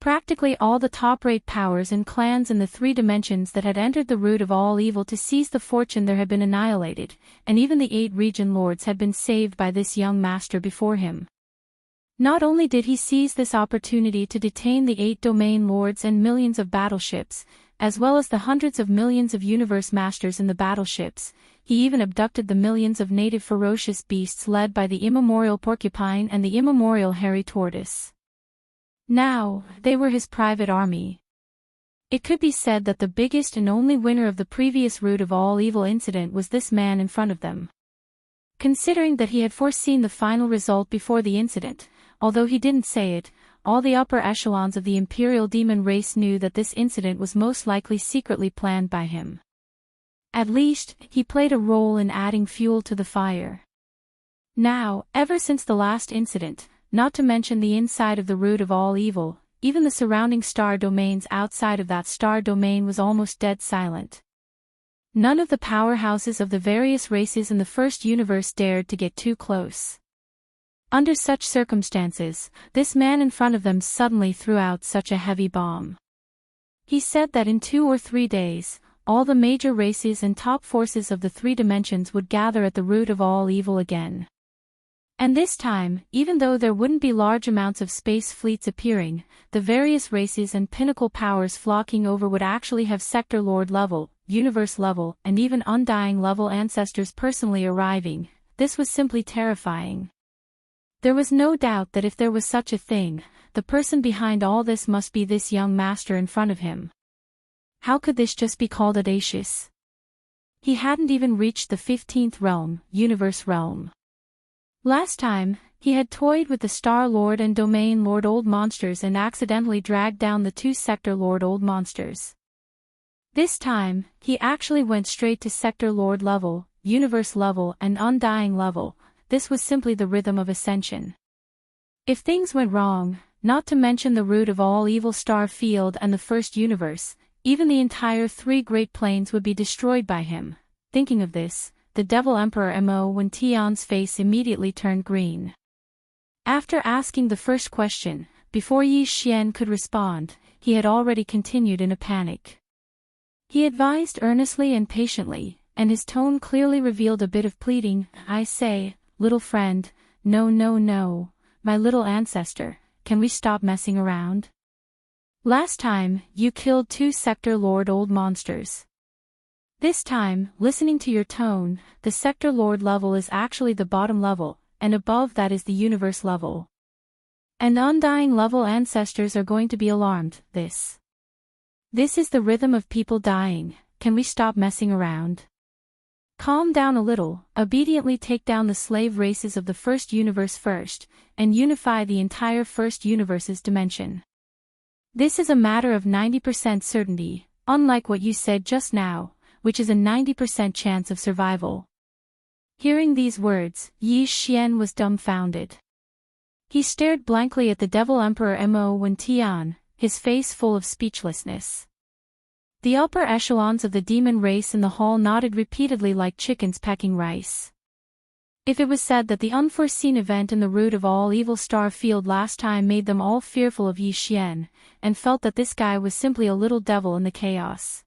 Practically all the top-rate powers and clans in the 3 dimensions that had entered the root of all evil to seize the fortune there had been annihilated, and even the 8 region lords had been saved by this young master before him. Not only did he seize this opportunity to detain the 8 domain lords and millions of battleships, as well as the hundreds of millions of universe masters in the battleships, he even abducted the millions of native ferocious beasts led by the immemorial porcupine and the immemorial hairy tortoise. Now, they were his private army. It could be said that the biggest and only winner of the previous root of all evil incident was this man in front of them. Considering that he had foreseen the final result before the incident, although he didn't say it, all the upper echelons of the imperial demon race knew that this incident was most likely secretly planned by him. At least, he played a role in adding fuel to the fire. Now, ever since the last incident, not to mention the inside of the root of all evil, even the surrounding star domains outside of that star domain was almost dead silent. None of the powerhouses of the various races in the first universe dared to get too close. Under such circumstances, this man in front of them suddenly threw out such a heavy bomb. He said that in 2 or 3 days, all the major races and top forces of the 3 dimensions would gather at the root of all evil again. And this time, even though there wouldn't be large amounts of space fleets appearing, the various races and pinnacle powers flocking over would actually have sector lord level, universe level, and even undying level ancestors personally arriving. This was simply terrifying. There was no doubt that if there was such a thing, the person behind all this must be this young master in front of him. How could this just be called audacious? He hadn't even reached the 15th realm, universe realm. Last time, he had toyed with the Star Lord and Domain Lord Old Monsters and accidentally dragged down the 2 Sector Lord Old Monsters. This time, he actually went straight to Sector Lord level, Universe level and Undying level. This was simply the rhythm of ascension. If things went wrong, not to mention the root of all evil star field and the first universe, even the entire 3 Great Plains would be destroyed by him. Thinking of this, the Devil Emperor Mo Wen Tian's face immediately turned green. After asking the first question, before Yi Xian could respond, he had already continued in a panic. He advised earnestly and patiently, and his tone clearly revealed a bit of pleading. "I say, little friend, no, my little ancestor, can we stop messing around? Last time, you killed 2 Sector Lord Old Monsters. This time, listening to your tone, the Sector Lord level is actually the bottom level, and above that is the universe level. And undying level ancestors are going to be alarmed. This is the rhythm of people dying. Can we stop messing around? Calm down a little, obediently take down the slave races of the first universe first, and unify the entire first universe's dimension." This is a matter of 90% certainty, unlike what you said just now, which is a 90% chance of survival. Hearing these words, Yi Xian was dumbfounded. He stared blankly at the Devil Emperor Mo Wen Tian, his face full of speechlessness. The upper echelons of the demon race in the hall nodded repeatedly like chickens pecking rice. If it was said that the unforeseen event in the root of all evil star field last time made them all fearful of Yi Xian, and felt that this guy was simply a little devil in the chaos.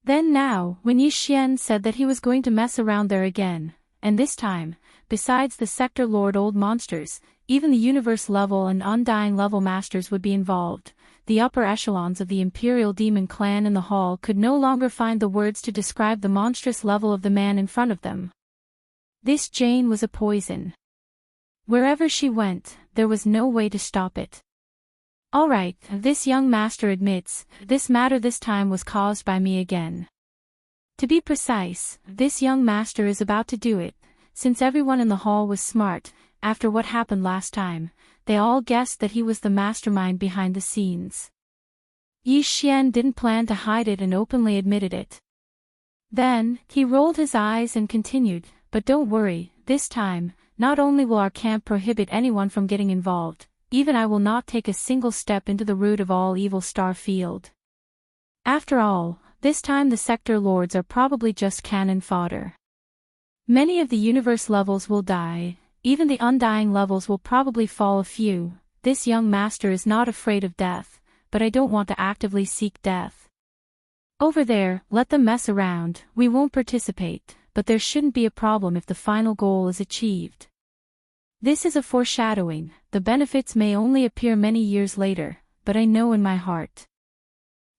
Then now, when Yi Xian said that he was going to mess around there again, and this time, besides the Sector Lord old monsters, even the universe level and undying level masters would be involved, the upper echelons of the Imperial Demon clan in the hall could no longer find the words to describe the monstrous level of the man in front of them. This Jane was a poison. Wherever she went, there was no way to stop it. All right, this young master admits, this matter this time was caused by me again. To be precise, this young master is about to do it, since everyone in the hall was smart. After what happened last time, they all guessed that he was the mastermind behind the scenes. Yi Xian didn't plan to hide it and openly admitted it. Then, he rolled his eyes and continued, but don't worry, this time, not only will our camp prohibit anyone from getting involved, even I will not take a single step into the root of all evil star field. After all, this time the sector lords are probably just cannon fodder. Many of the universe levels will die, even the undying levels will probably fall a few. This young master is not afraid of death, but I don't want to actively seek death. Over there, let them mess around, we won't participate, but there shouldn't be a problem if the final goal is achieved. This is a foreshadowing, the benefits may only appear many years later, but I know in my heart.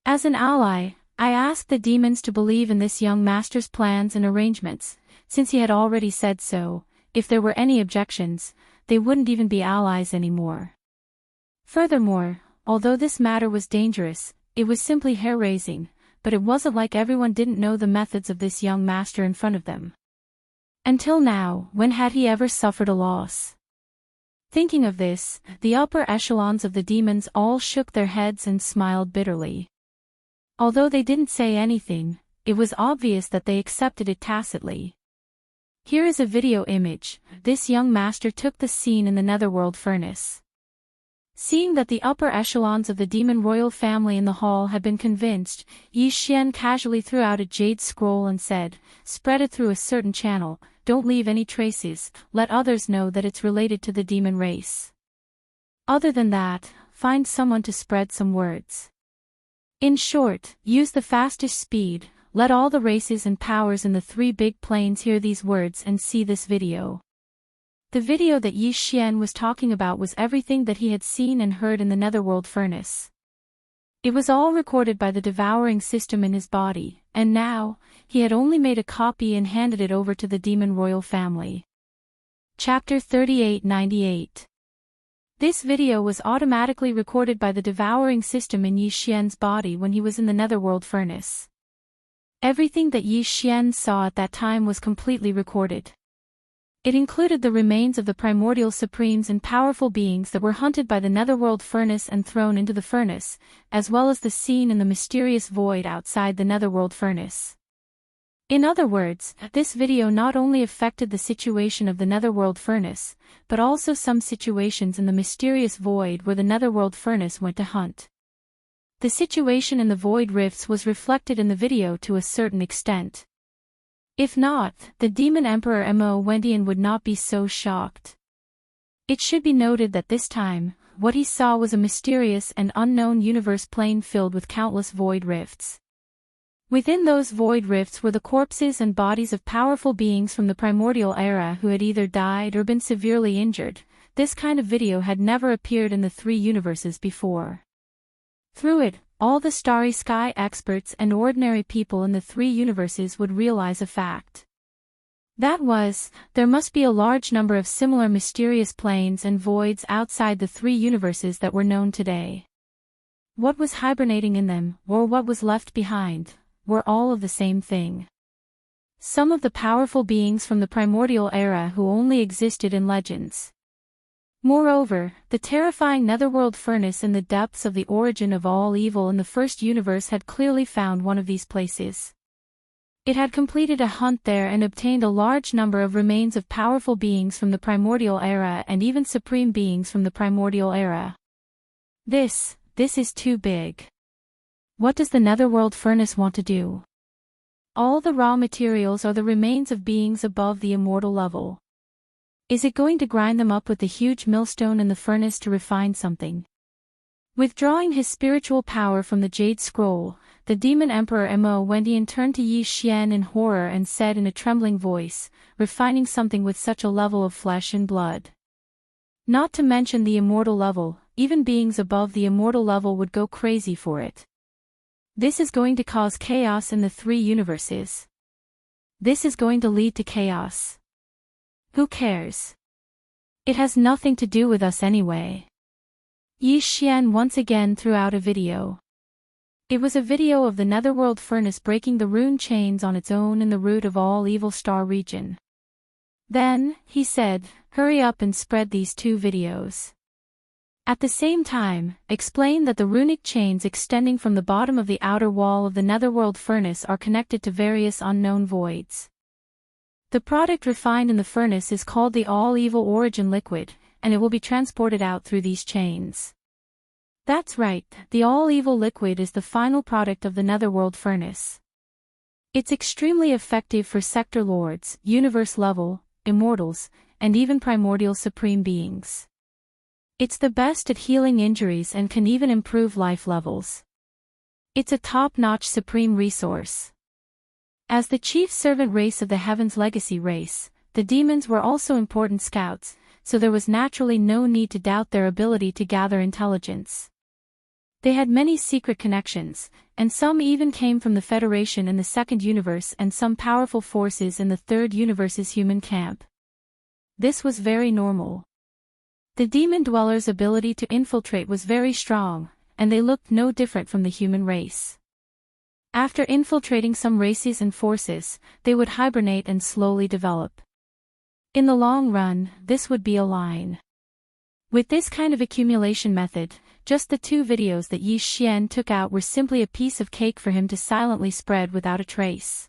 As an ally, I asked the demons to believe in this young master's plans and arrangements, since he had already said so. If there were any objections, they wouldn't even be allies anymore. Furthermore, although this matter was dangerous, it was simply hair-raising, but it wasn't like everyone didn't know the methods of this young master in front of them. Until now, when had he ever suffered a loss? Thinking of this, the upper echelons of the demons all shook their heads and smiled bitterly. Although they didn't say anything, it was obvious that they accepted it tacitly. Here is a video image. This young master took the scene in the netherworld furnace. Seeing that the upper echelons of the demon royal family in the hall had been convinced, Yi Xian casually threw out a jade scroll and said, "Spread it through a certain channel, don't leave any traces, let others know that it's related to the demon race. Other than that, find someone to spread some words. In short, use the fastest speed. Let all the races and powers in the 3 big planes hear these words and see this video." The video that Yi Xian was talking about was everything that he had seen and heard in the netherworld furnace. It was all recorded by the devouring system in his body, and now, he had only made a copy and handed it over to the demon royal family. Chapter 3898. This video was automatically recorded by the devouring system in Yi Xian's body when he was in the netherworld furnace. Everything that Yi Xian saw at that time was completely recorded. It included the remains of the primordial supremes and powerful beings that were hunted by the netherworld furnace and thrown into the furnace, as well as the scene in the mysterious void outside the netherworld furnace. In other words, this video not only affected the situation of the netherworld furnace, but also some situations in the mysterious void where the netherworld furnace went to hunt. The situation in the void rifts was reflected in the video to a certain extent. If not, the demon emperor Mo Wendian would not be so shocked. It should be noted that this time, what he saw was a mysterious and unknown universe plane filled with countless void rifts. Within those void rifts were the corpses and bodies of powerful beings from the primordial era who had either died or been severely injured. This kind of video had never appeared in the 3 universes before. Through it, all the starry sky experts and ordinary people in the 3 universes would realize a fact. That was, there must be a large number of similar mysterious planes and voids outside the 3 universes that were known today. What was hibernating in them, or what was left behind, were all of the same thing. Some of the powerful beings from the primordial era who only existed in legends. Moreover, the terrifying netherworld furnace in the depths of the origin of all evil in the first universe had clearly found one of these places. It had completed a hunt there and obtained a large number of remains of powerful beings from the primordial era and even supreme beings from the primordial era. This is too big. What does the netherworld furnace want to do? All the raw materials are the remains of beings above the immortal level. Is it going to grind them up with the huge millstone in the furnace to refine something? Withdrawing his spiritual power from the Jade Scroll, the Demon Emperor Mo Wendian turned to Yi Xian in horror and said in a trembling voice, refining something with such a level of flesh and blood. Not to mention the immortal level, even beings above the immortal level would go crazy for it. This is going to cause chaos in the three universes. This is going to lead to chaos. Who cares? It has nothing to do with us anyway. Yi Xian once again threw out a video. It was a video of the netherworld furnace breaking the rune chains on its own in the root of all evil star region. Then, he said, hurry up and spread these 2 videos. At the same time, explain that the runic chains extending from the bottom of the outer wall of the netherworld furnace are connected to various unknown voids. The product refined in the furnace is called the all-evil origin liquid, and it will be transported out through these chains. That's right, the all-evil liquid is the final product of the netherworld furnace. It's extremely effective for sector lords, universe level, immortals, and even primordial supreme beings. It's the best at healing injuries and can even improve life levels. It's a top-notch supreme resource. As the chief servant race of the Heaven's legacy race, the demons were also important scouts, so there was naturally no need to doubt their ability to gather intelligence. They had many secret connections, and some even came from the Federation in the second universe and some powerful forces in the third universe's human camp. This was very normal. The demon dwellers' ability to infiltrate was very strong, and they looked no different from the human race. After infiltrating some races and forces, they would hibernate and slowly develop. In the long run, this would be a line. With this kind of accumulation method, just the 2 videos that Yi Xian took out were simply a piece of cake for him to silently spread without a trace.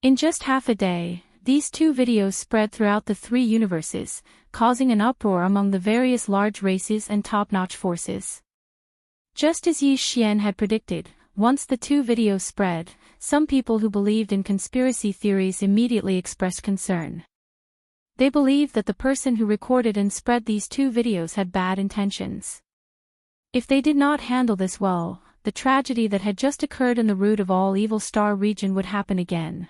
In just half a day, these 2 videos spread throughout the 3 universes, causing an uproar among the various large races and top-notch forces. Just as Yi Xian had predicted, once the 2 videos spread, some people who believed in conspiracy theories immediately expressed concern. They believed that the person who recorded and spread these 2 videos had bad intentions. If they did not handle this well, the tragedy that had just occurred in the root of all evil star region would happen again.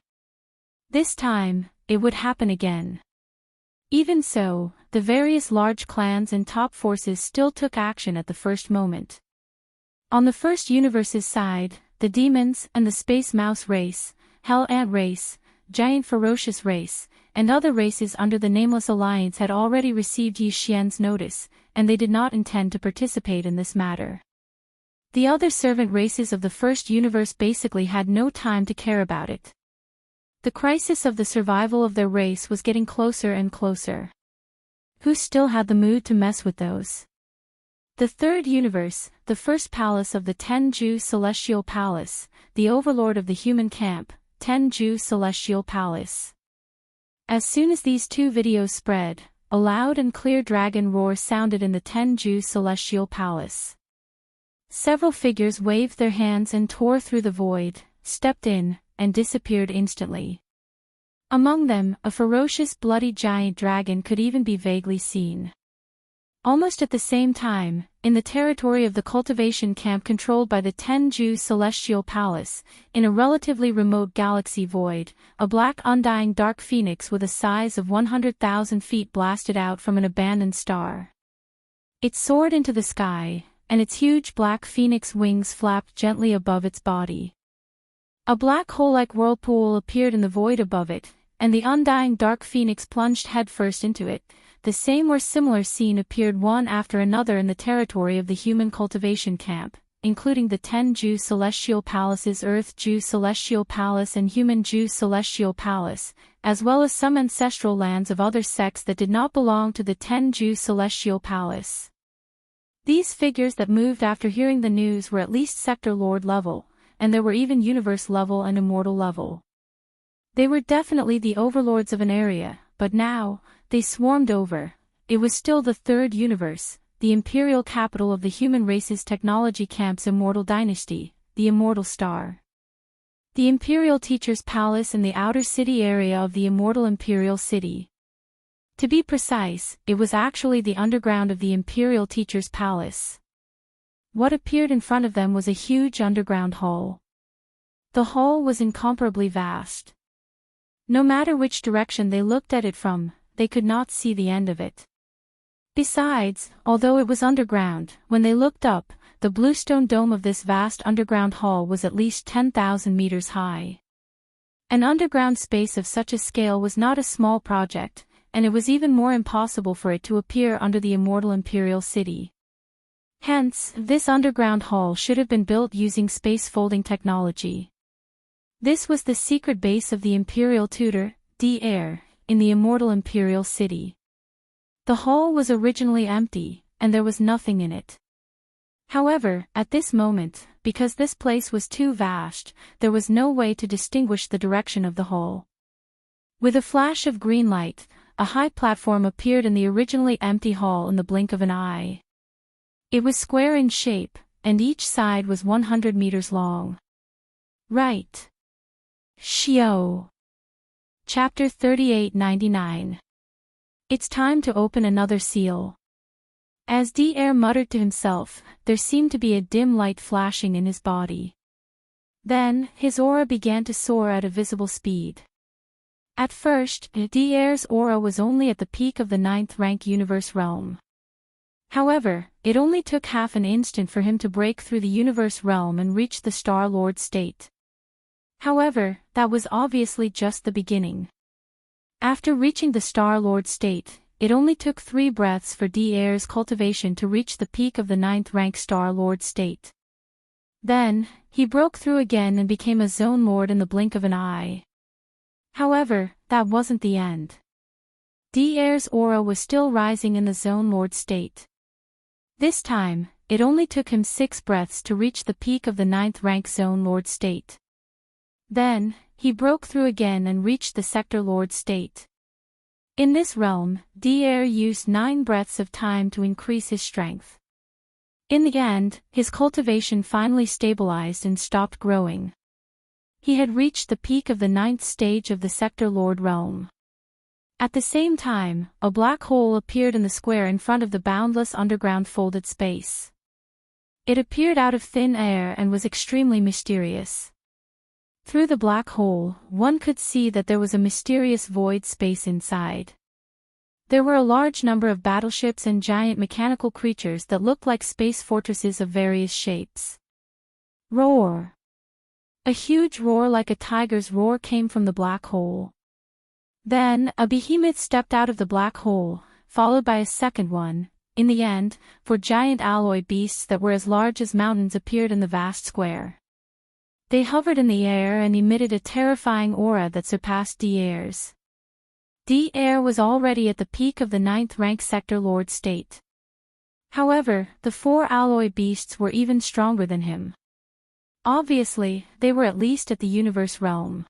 This time, it would happen again. Even so, the various large clans and top forces still took action at the first moment. On the first universe's side, the demons and the space mouse race, hell ant race, giant ferocious race, and other races under the Nameless Alliance had already received Yi Xian's notice, and they did not intend to participate in this matter. The other servant races of the first universe basically had no time to care about it. The crisis of the survival of their race was getting closer and closer. Who still had the mood to mess with those? The third universe, the first palace of the Tenju Celestial Palace, the overlord of the human camp, Tenju Celestial Palace. As soon as these 2 videos spread, a loud and clear dragon roar sounded in the Tenju Celestial Palace. Several figures waved their hands and tore through the void, stepped in, and disappeared instantly. Among them, a ferocious bloody giant dragon could even be vaguely seen. Almost at the same time, in the territory of the cultivation camp controlled by the Tenju Celestial Palace, in a relatively remote galaxy void, a black undying dark phoenix with a size of 100,000 feet blasted out from an abandoned star. It soared into the sky, and its huge black phoenix wings flapped gently above its body. A black hole-like whirlpool appeared in the void above it, and the undying dark phoenix plunged headfirst into it. The same or similar scene appeared one after another in the territory of the human cultivation camp, including the 10 Jew celestial palaces, Earth Jew celestial palace and Human Jew celestial palace, as well as some ancestral lands of other sects that did not belong to the 10 Jew celestial palace. These figures that moved after hearing the news were at least sector lord level, and there were even universe level and immortal level. They were definitely the overlords of an area, but now, they swarmed over. It was still the third universe, the imperial capital of the human race's technology camp's immortal dynasty, the Immortal Star. The imperial teacher's palace in the outer city area of the immortal imperial city. To be precise, it was actually the underground of the imperial teacher's palace. What appeared in front of them was a huge underground hall. The hall was incomparably vast. No matter which direction they looked at it from, they could not see the end of it. Besides, although it was underground, when they looked up, the bluestone dome of this vast underground hall was at least 10,000 meters high. An underground space of such a scale was not a small project, and it was even more impossible for it to appear under the immortal imperial city. Hence, this underground hall should have been built using space folding technology. This was the secret base of the imperial tutor, D-Air, in the immortal imperial city. The hall was originally empty, and there was nothing in it. However, at this moment, because this place was too vast, there was no way to distinguish the direction of the hall. With a flash of green light, a high platform appeared in the originally empty hall in the blink of an eye. It was square in shape, and each side was 100 meters long. Right. Shio. Chapter 3899. It's time to open another seal. As D-Air muttered to himself, there seemed to be a dim light flashing in his body. Then, his aura began to soar at a visible speed. At first, D-Air's aura was only at the peak of the 9th rank universe realm. However, it only took half an instant for him to break through the universe realm and reach the Star Lord state. However, that was obviously just the beginning. After reaching the Star Lord state, it only took 3 breaths for D-Air's cultivation to reach the peak of the 9th rank Star Lord state. Then, he broke through again and became a Zone Lord in the blink of an eye. However, that wasn't the end. D-Air's aura was still rising in the Zone Lord state. This time, it only took him 6 breaths to reach the peak of the 9th rank Zone Lord state. Then, he broke through again and reached the Sector Lord state. In this realm, D-Air used 9 breaths of time to increase his strength. In the end, his cultivation finally stabilized and stopped growing. He had reached the peak of the 9th stage of the Sector Lord realm. At the same time, a black hole appeared in the square in front of the boundless underground folded space. It appeared out of thin air and was extremely mysterious. Through the black hole, one could see that there was a mysterious void space inside. There were a large number of battleships and giant mechanical creatures that looked like space fortresses of various shapes. Roar! A huge roar like a tiger's roar came from the black hole. Then, a behemoth stepped out of the black hole, followed by a second one. In the end, 4 giant alloy beasts that were as large as mountains appeared in the vast square. They hovered in the air and emitted a terrifying aura that surpassed D-Air's. D-Air was already at the peak of the 9th rank Sector Lord state. However, the 4 alloy beasts were even stronger than him. Obviously, they were at least at the universe realm.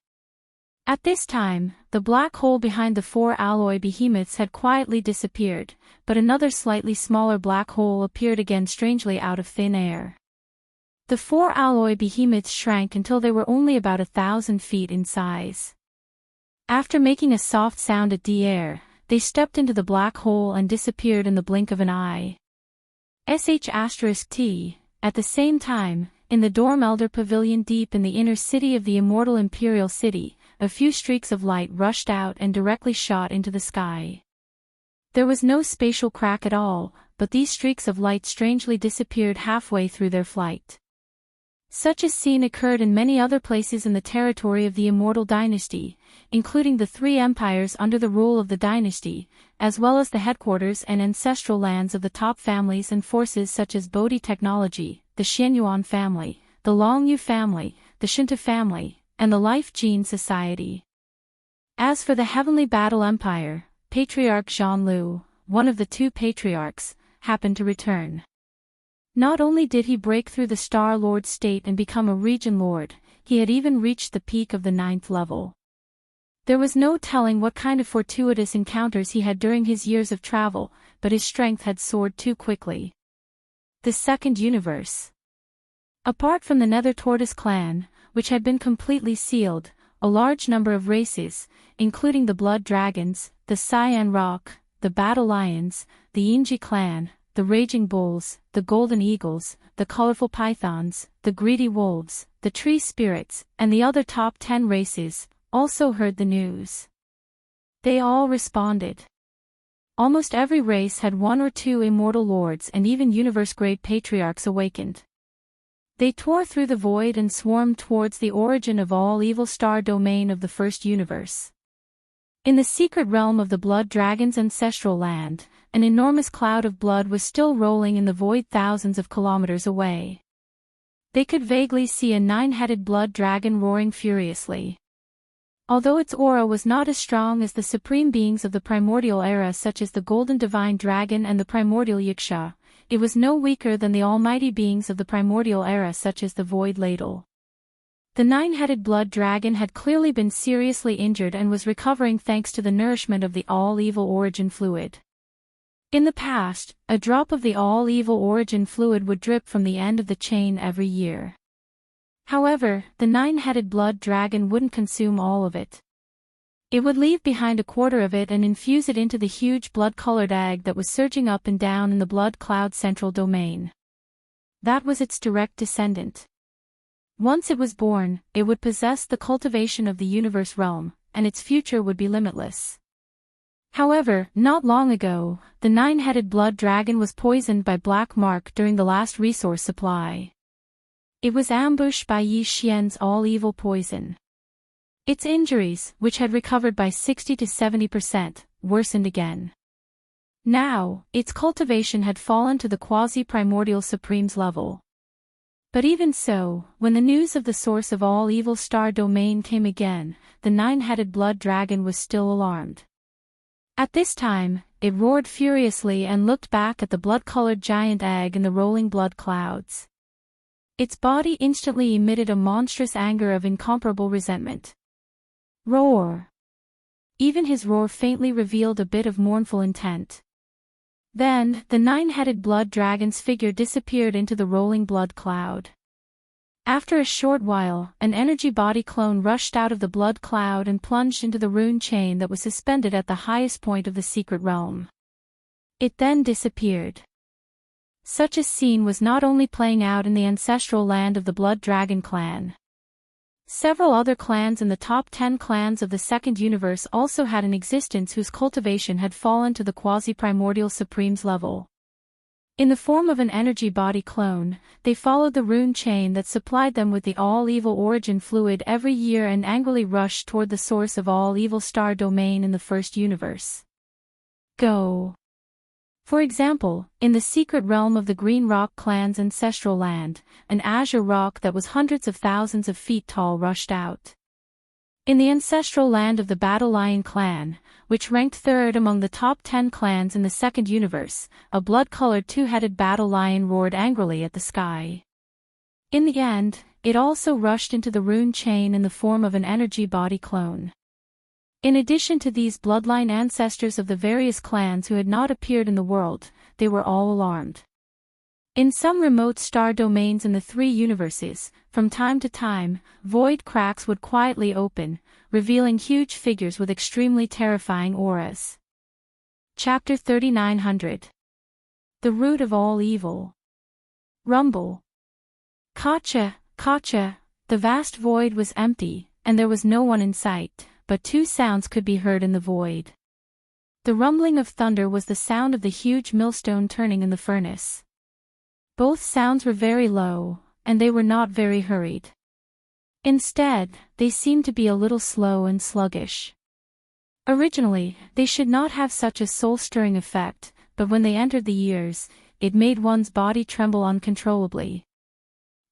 At this time, the black hole behind the 4 alloy behemoths had quietly disappeared, but another slightly smaller black hole appeared again strangely out of thin air. The 4 alloy behemoths shrank until they were only about 1,000 feet in size. After making a soft sound at D-Air, they stepped into the black hole and disappeared in the blink of an eye. *T. At the same time, in the Dorm Elder Pavilion deep in the inner city of the immortal Imperial City, a few streaks of light rushed out and directly shot into the sky. There was no spatial crack at all, but these streaks of light strangely disappeared halfway through their flight. Such a scene occurred in many other places in the territory of the Immortal Dynasty, including the three empires under the rule of the dynasty, as well as the headquarters and ancestral lands of the top families and forces such as Bodhi Technology, the Xianyuan family, the Longyu family, the Shinta family, and the Life Gene Society. As for the Heavenly Battle Empire, Patriarch Zhanlu, one of the two patriarchs, happened to return. Not only did he break through the Star Lord state and become a region lord, he had even reached the peak of the 9th level. There was no telling what kind of fortuitous encounters he had during his years of travel, but his strength had soared too quickly. The Second Universe. Apart from the Nether Tortoise clan, which had been completely sealed, a large number of races, including the Blood Dragons, the Cyan Rock, the Battle Lions, the Yinji clan, the Raging Bulls, the Golden Eagles, the Colorful Pythons, the Greedy Wolves, the Tree Spirits, and the other top 10 races, also heard the news. They all responded. Almost every race had one or two immortal lords and even universe-grade patriarchs awakened. They tore through the void and swarmed towards the origin of all evil star domain of the first universe. In the secret realm of the Blood Dragon's ancestral land, an enormous cloud of blood was still rolling in the void thousands of kilometers away. They could vaguely see a 9-headed blood dragon roaring furiously. Although its aura was not as strong as the supreme beings of the primordial era such as the Golden Divine Dragon and the primordial Wuxia, it was no weaker than the almighty beings of the primordial era such as the Void Ladle. The 9-headed blood dragon had clearly been seriously injured and was recovering thanks to the nourishment of the all-evil origin fluid. In the past, a drop of the all-evil origin fluid would drip from the end of the chain every year. However, the 9-headed blood dragon wouldn't consume all of it. It would leave behind a quarter of it and infuse it into the huge blood-colored egg that was surging up and down in the blood cloud central domain. That was its direct descendant. Once it was born, it would possess the cultivation of the universe realm, and its future would be limitless. However, not long ago, the 9-headed blood dragon was poisoned by Black Mark during the last resource supply. It was ambushed by Yi Xian's all-evil poison. Its injuries, which had recovered by 60 to 70%, worsened again. Now, its cultivation had fallen to the quasi-primordial supremes level. But even so, when the news of the source of all evil star domain came again, the 9-headed blood dragon was still alarmed. At this time, it roared furiously and looked back at the blood-colored giant egg in the rolling blood clouds. Its body instantly emitted a monstrous anger of incomparable resentment. Roar! Even his roar faintly revealed a bit of mournful intent. Then, the 9-headed blood dragon's figure disappeared into the rolling blood cloud. After a short while, an energy body clone rushed out of the blood cloud and plunged into the rune chain that was suspended at the highest point of the secret realm. It then disappeared. Such a scene was not only playing out in the ancestral land of the Blood Dragon clan. Several other clans in the top 10 clans of the Second Universe also had an existence whose cultivation had fallen to the quasi-primordial supremes level. In the form of an energy body clone, they followed the rune chain that supplied them with the all-evil origin fluid every year and angrily rushed toward the source of all evil star domain in the first universe. Go! For example, in the secret realm of the Green Rock clan's ancestral land, an azure rock that was hundreds of thousands of feet tall rushed out. In the ancestral land of the Battle Lion clan, which ranked third among the top 10 clans in the Second Universe, a blood-colored two-headed battle lion roared angrily at the sky. In the end, it also rushed into the rune chain in the form of an energy body clone. In addition to these bloodline ancestors of the various clans who had not appeared in the world, they were all alarmed. In some remote star domains in the three universes, from time to time, void cracks would quietly open, revealing huge figures with extremely terrifying auras. Chapter 3900. The Root of All Evil. Rumble. Kacha, Kacha, the vast void was empty, and there was no one in sight. But two sounds could be heard in the void. The rumbling of thunder was the sound of the huge millstone turning in the furnace. Both sounds were very low, and they were not very hurried. Instead, they seemed to be a little slow and sluggish. Originally, they should not have such a soul-stirring effect, but when they entered the ears, it made one's body tremble uncontrollably.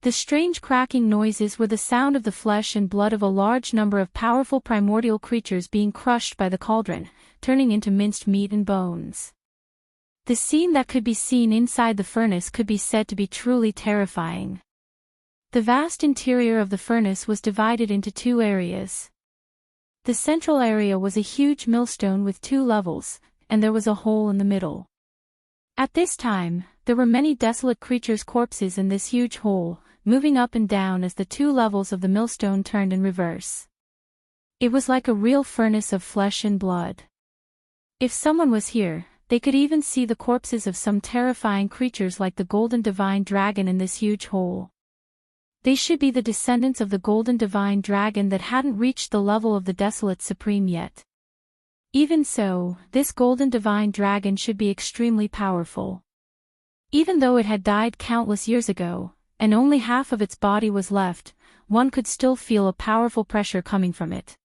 The strange cracking noises were the sound of the flesh and blood of a large number of powerful primordial creatures being crushed by the cauldron, turning into minced meat and bones. The scene that could be seen inside the furnace could be said to be truly terrifying. The vast interior of the furnace was divided into two areas. The central area was a huge millstone with 2 levels, and there was a hole in the middle. At this time, there were many desolate creatures' corpses in this huge hole, moving up and down as the 2 levels of the millstone turned in reverse. It was like a real furnace of flesh and blood. If someone was here, they could even see the corpses of some terrifying creatures like the Golden Divine Dragon in this huge hole. They should be the descendants of the Golden Divine Dragon that hadn't reached the level of the Desolate Supreme yet. Even so, this Golden Divine Dragon should be extremely powerful. Even though it had died countless years ago, and only half of its body was left, one could still feel a powerful pressure coming from it.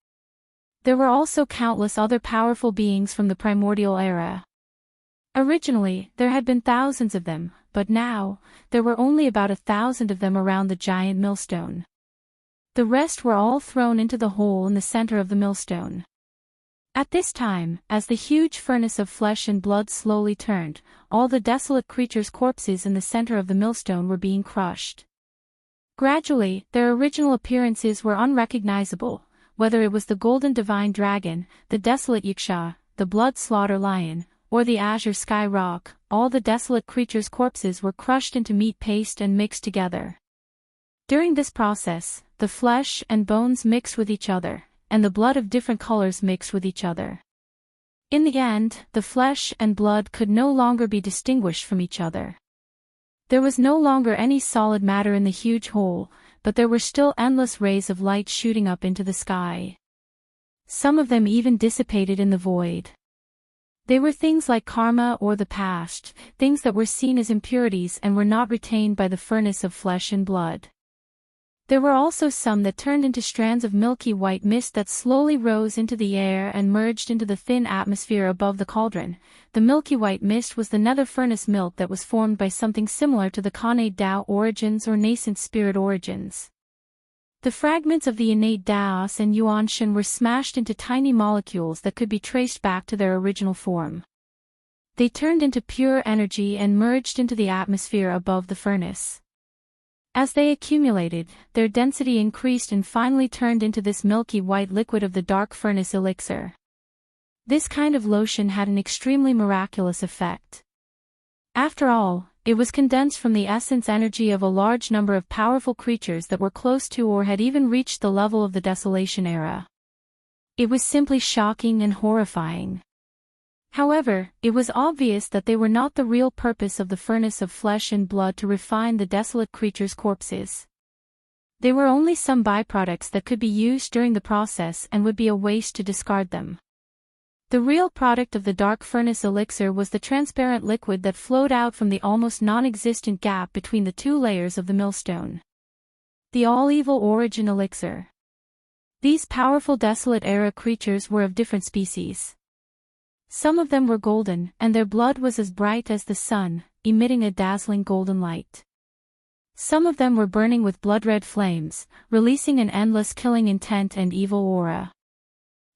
There were also countless other powerful beings from the primordial era. Originally, there had been thousands of them, but now, there were only about 1,000 of them around the giant millstone. The rest were all thrown into the hole in the center of the millstone. At this time, as the huge furnace of flesh and blood slowly turned, all the desolate creatures' corpses in the center of the millstone were being crushed. Gradually, their original appearances were unrecognizable, whether it was the Golden Divine Dragon, the Desolate Yiksha, the Blood Slaughter Lion, or the Azure Sky Rock. All the desolate creatures' corpses were crushed into meat paste and mixed together. During this process, the flesh and bones mixed with each other, and the blood of different colors mixed with each other. In the end, the flesh and blood could no longer be distinguished from each other. There was no longer any solid matter in the huge hole, but there were still endless rays of light shooting up into the sky. Some of them even dissipated in the void. They were things like karma or the past, things that were seen as impurities and were not retained by the furnace of flesh and blood. There were also some that turned into strands of milky white mist that slowly rose into the air and merged into the thin atmosphere above the cauldron. The milky white mist was the nether furnace milk that was formed by something similar to the Khanate Dao origins or nascent spirit origins. The fragments of the innate Daoist and Yuanshan were smashed into tiny molecules that could be traced back to their original form. They turned into pure energy and merged into the atmosphere above the furnace. As they accumulated, their density increased and finally turned into this milky white liquid of the dark furnace elixir. This kind of lotion had an extremely miraculous effect. After all, it was condensed from the essence energy of a large number of powerful creatures that were close to or had even reached the level of the Desolation era. It was simply shocking and horrifying. However, it was obvious that they were not the real purpose of the furnace of flesh and blood to refine the desolate creatures' corpses. They were only some byproducts that could be used during the process and would be a waste to discard them. The real product of the dark furnace elixir was the transparent liquid that flowed out from the almost non-existent gap between the 2 layers of the millstone. The all-evil origin elixir. These powerful desolate era creatures were of different species. Some of them were golden, and their blood was as bright as the sun, emitting a dazzling golden light. Some of them were burning with blood-red flames, releasing an endless killing intent and evil aura.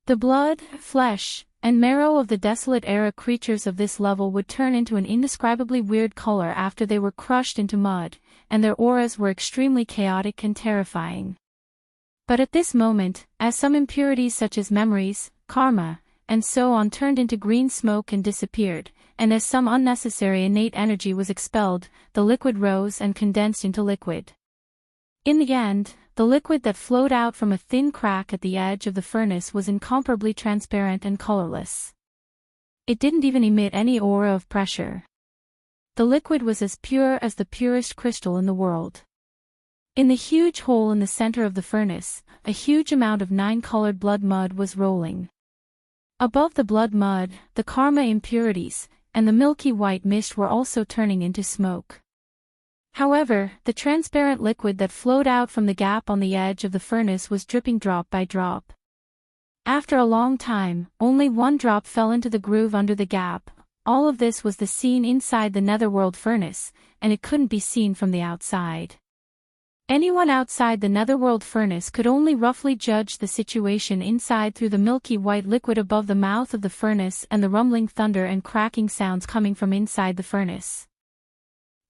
The blood, flesh, and marrow of the desolate era creatures of this level would turn into an indescribably weird color after they were crushed into mud, and their auras were extremely chaotic and terrifying. But at this moment, as some impurities such as memories, karma, and so on turned into green smoke and disappeared, and as some unnecessary innate energy was expelled, the liquid rose and condensed into liquid. In the end, the liquid that flowed out from a thin crack at the edge of the furnace was incomparably transparent and colorless. It didn't even emit any aura of pressure. The liquid was as pure as the purest crystal in the world. In the huge hole in the center of the furnace, a huge amount of 9-colored blood mud was rolling. Above the blood mud, the karma impurities, and the milky white mist were also turning into smoke. However, the transparent liquid that flowed out from the gap on the edge of the furnace was dripping drop by drop. After a long time, only one drop fell into the groove under the gap. All of this was the scene inside the netherworld furnace, and it couldn't be seen from the outside. Anyone outside the netherworld furnace could only roughly judge the situation inside through the milky white liquid above the mouth of the furnace and the rumbling thunder and cracking sounds coming from inside the furnace.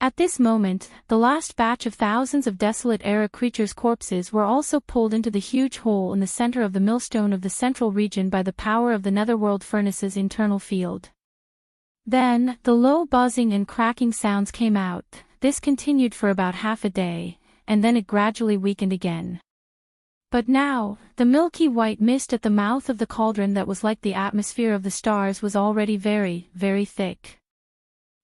At this moment, the last batch of thousands of desolate era creatures' corpses were also pulled into the huge hole in the center of the millstone of the central region by the power of the netherworld furnace's internal field. Then, the low buzzing and cracking sounds came out. This continued for about half a day, and then it gradually weakened again. But now, the milky white mist at the mouth of the cauldron that was like the atmosphere of the stars was already very, very thick.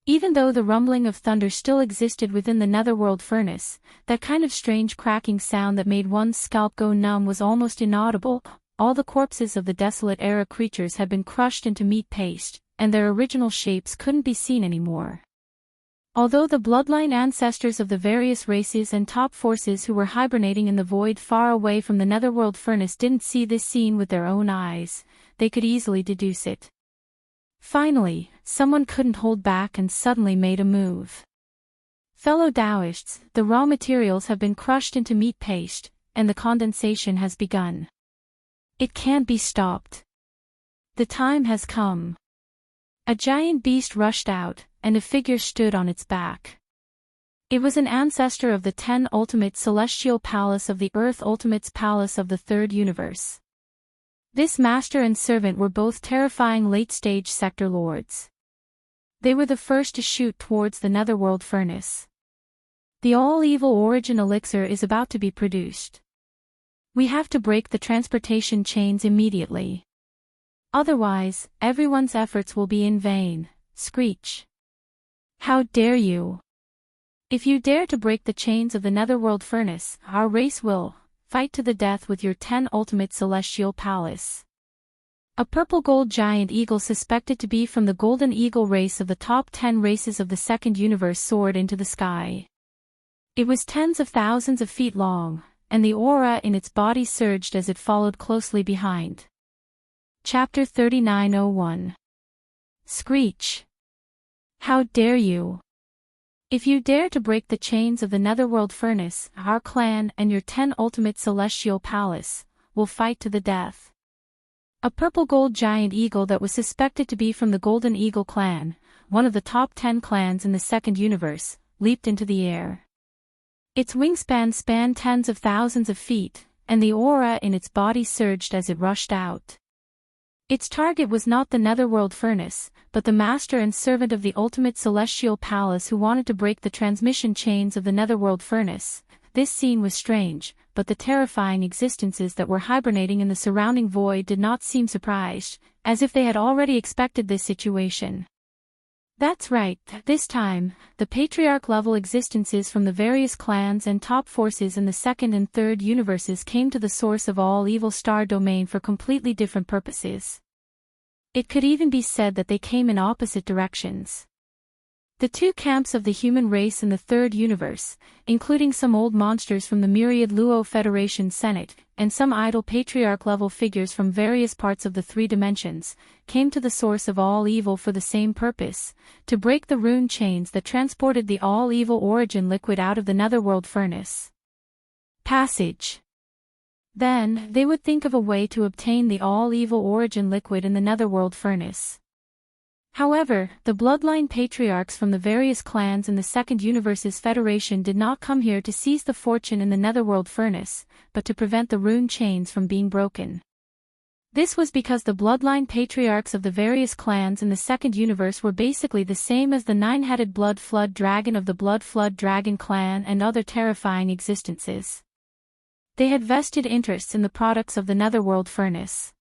Even though the rumbling of thunder still existed within the netherworld furnace, that kind of strange cracking sound that made one's scalp go numb was almost inaudible. All the corpses of the desolate era creatures had been crushed into meat paste, and their original shapes couldn't be seen anymore. Although the bloodline ancestors of the various races and top forces who were hibernating in the void far away from the netherworld furnace didn't see this scene with their own eyes, they could easily deduce it. Finally, someone couldn't hold back and suddenly made a move. Fellow Daoists, the raw materials have been crushed into meat paste, and the condensation has begun. It can't be stopped. The time has come. A giant beast rushed out, and a figure stood on its back. It was an ancestor of the 10 Ultimate Celestial Palace of the Earth Ultimate's Palace of the Third Universe. This master and servant were both terrifying late-stage sector lords. They were the first to shoot towards the netherworld furnace. The all-evil origin elixir is about to be produced. We have to break the transportation chains immediately. Otherwise, everyone's efforts will be in vain. Screech. How dare you! If you dare to break the chains of the netherworld furnace, our race will fight to the death with your 10 Ultimate Celestial Palace. A purple-gold giant eagle suspected to be from the Golden Eagle race of the top 10 races of the Second Universe soared into the sky. It was tens of thousands of feet long, and the aura in its body surged as it followed closely behind. Chapter 3901. Screech. How dare you! If you dare to break the chains of the netherworld furnace, our clan and your 10 Ultimate Celestial Palace will fight to the death. A purple-gold giant eagle that was suspected to be from the Golden Eagle clan, one of the top 10 clans in the Second Universe, leaped into the air. Its wingspan spanned tens of thousands of feet, and the aura in its body surged as it rushed out. Its target was not the netherworld furnace, but the master and servant of the Ultimate Celestial Palace who wanted to break the transmission chains of the netherworld furnace. This scene was strange, but the terrifying existences that were hibernating in the surrounding void did not seem surprised, as if they had already expected this situation. That's right, this time, the patriarch-level existences from the various clans and top forces in the second and third universes came to the source of all evil star domain for completely different purposes. It could even be said that they came in opposite directions. The two camps of the human race in the third universe, including some old monsters from the myriad Luo Federation Senate, and some idle patriarch-level figures from various parts of the three dimensions, came to the source of all evil for the same purpose, to break the rune chains that transported the all-evil origin liquid out of the netherworld furnace. Passage. Then, they would think of a way to obtain the all-evil origin liquid in the netherworld furnace. However, the bloodline patriarchs from the various clans in the Second Universe's Federation did not come here to seize the fortune in the netherworld furnace, but to prevent the rune chains from being broken. This was because the bloodline patriarchs of the various clans in the Second Universe were basically the same as the nine-headed Blood Flood Dragon of the Blood Flood Dragon clan and other terrifying existences. They had vested interests in the products of the netherworld furnace.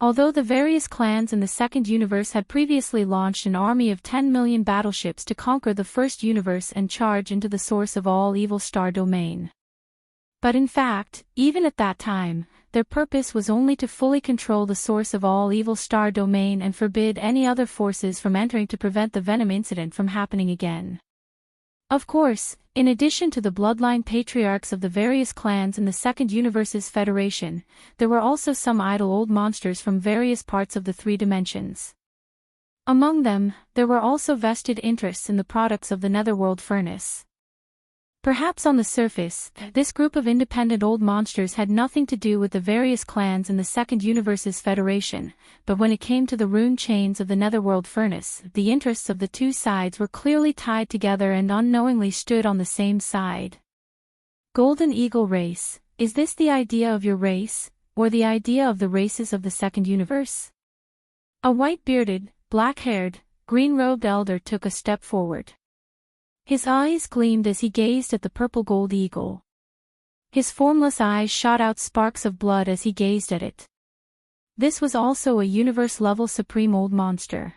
Although the various clans in the Second Universe had previously launched an army of 10 million battleships to conquer the First Universe and charge into the source of all evil star domain. But in fact, even at that time, their purpose was only to fully control the source of all evil star domain and forbid any other forces from entering to prevent the Venom incident from happening again. Of course, In addition to the bloodline patriarchs of the various clans in the Second Universe's Federation, there were also some idle old monsters from various parts of the three dimensions. Among them, there were also vested interests in the products of the Netherworld Furnace. Perhaps on the surface, this group of independent old monsters had nothing to do with the various clans in the Second Universe's Federation, but when it came to the rune chains of the Netherworld Furnace, the interests of the two sides were clearly tied together and unknowingly stood on the same side. Golden Eagle Race, is this the idea of your race, or the idea of the races of the Second Universe? A white-bearded, black-haired, green-robed elder took a step forward. His eyes gleamed as he gazed at the purple gold eagle. His formless eyes shot out sparks of blood as he gazed at it. This was also a universe-level supreme old monster.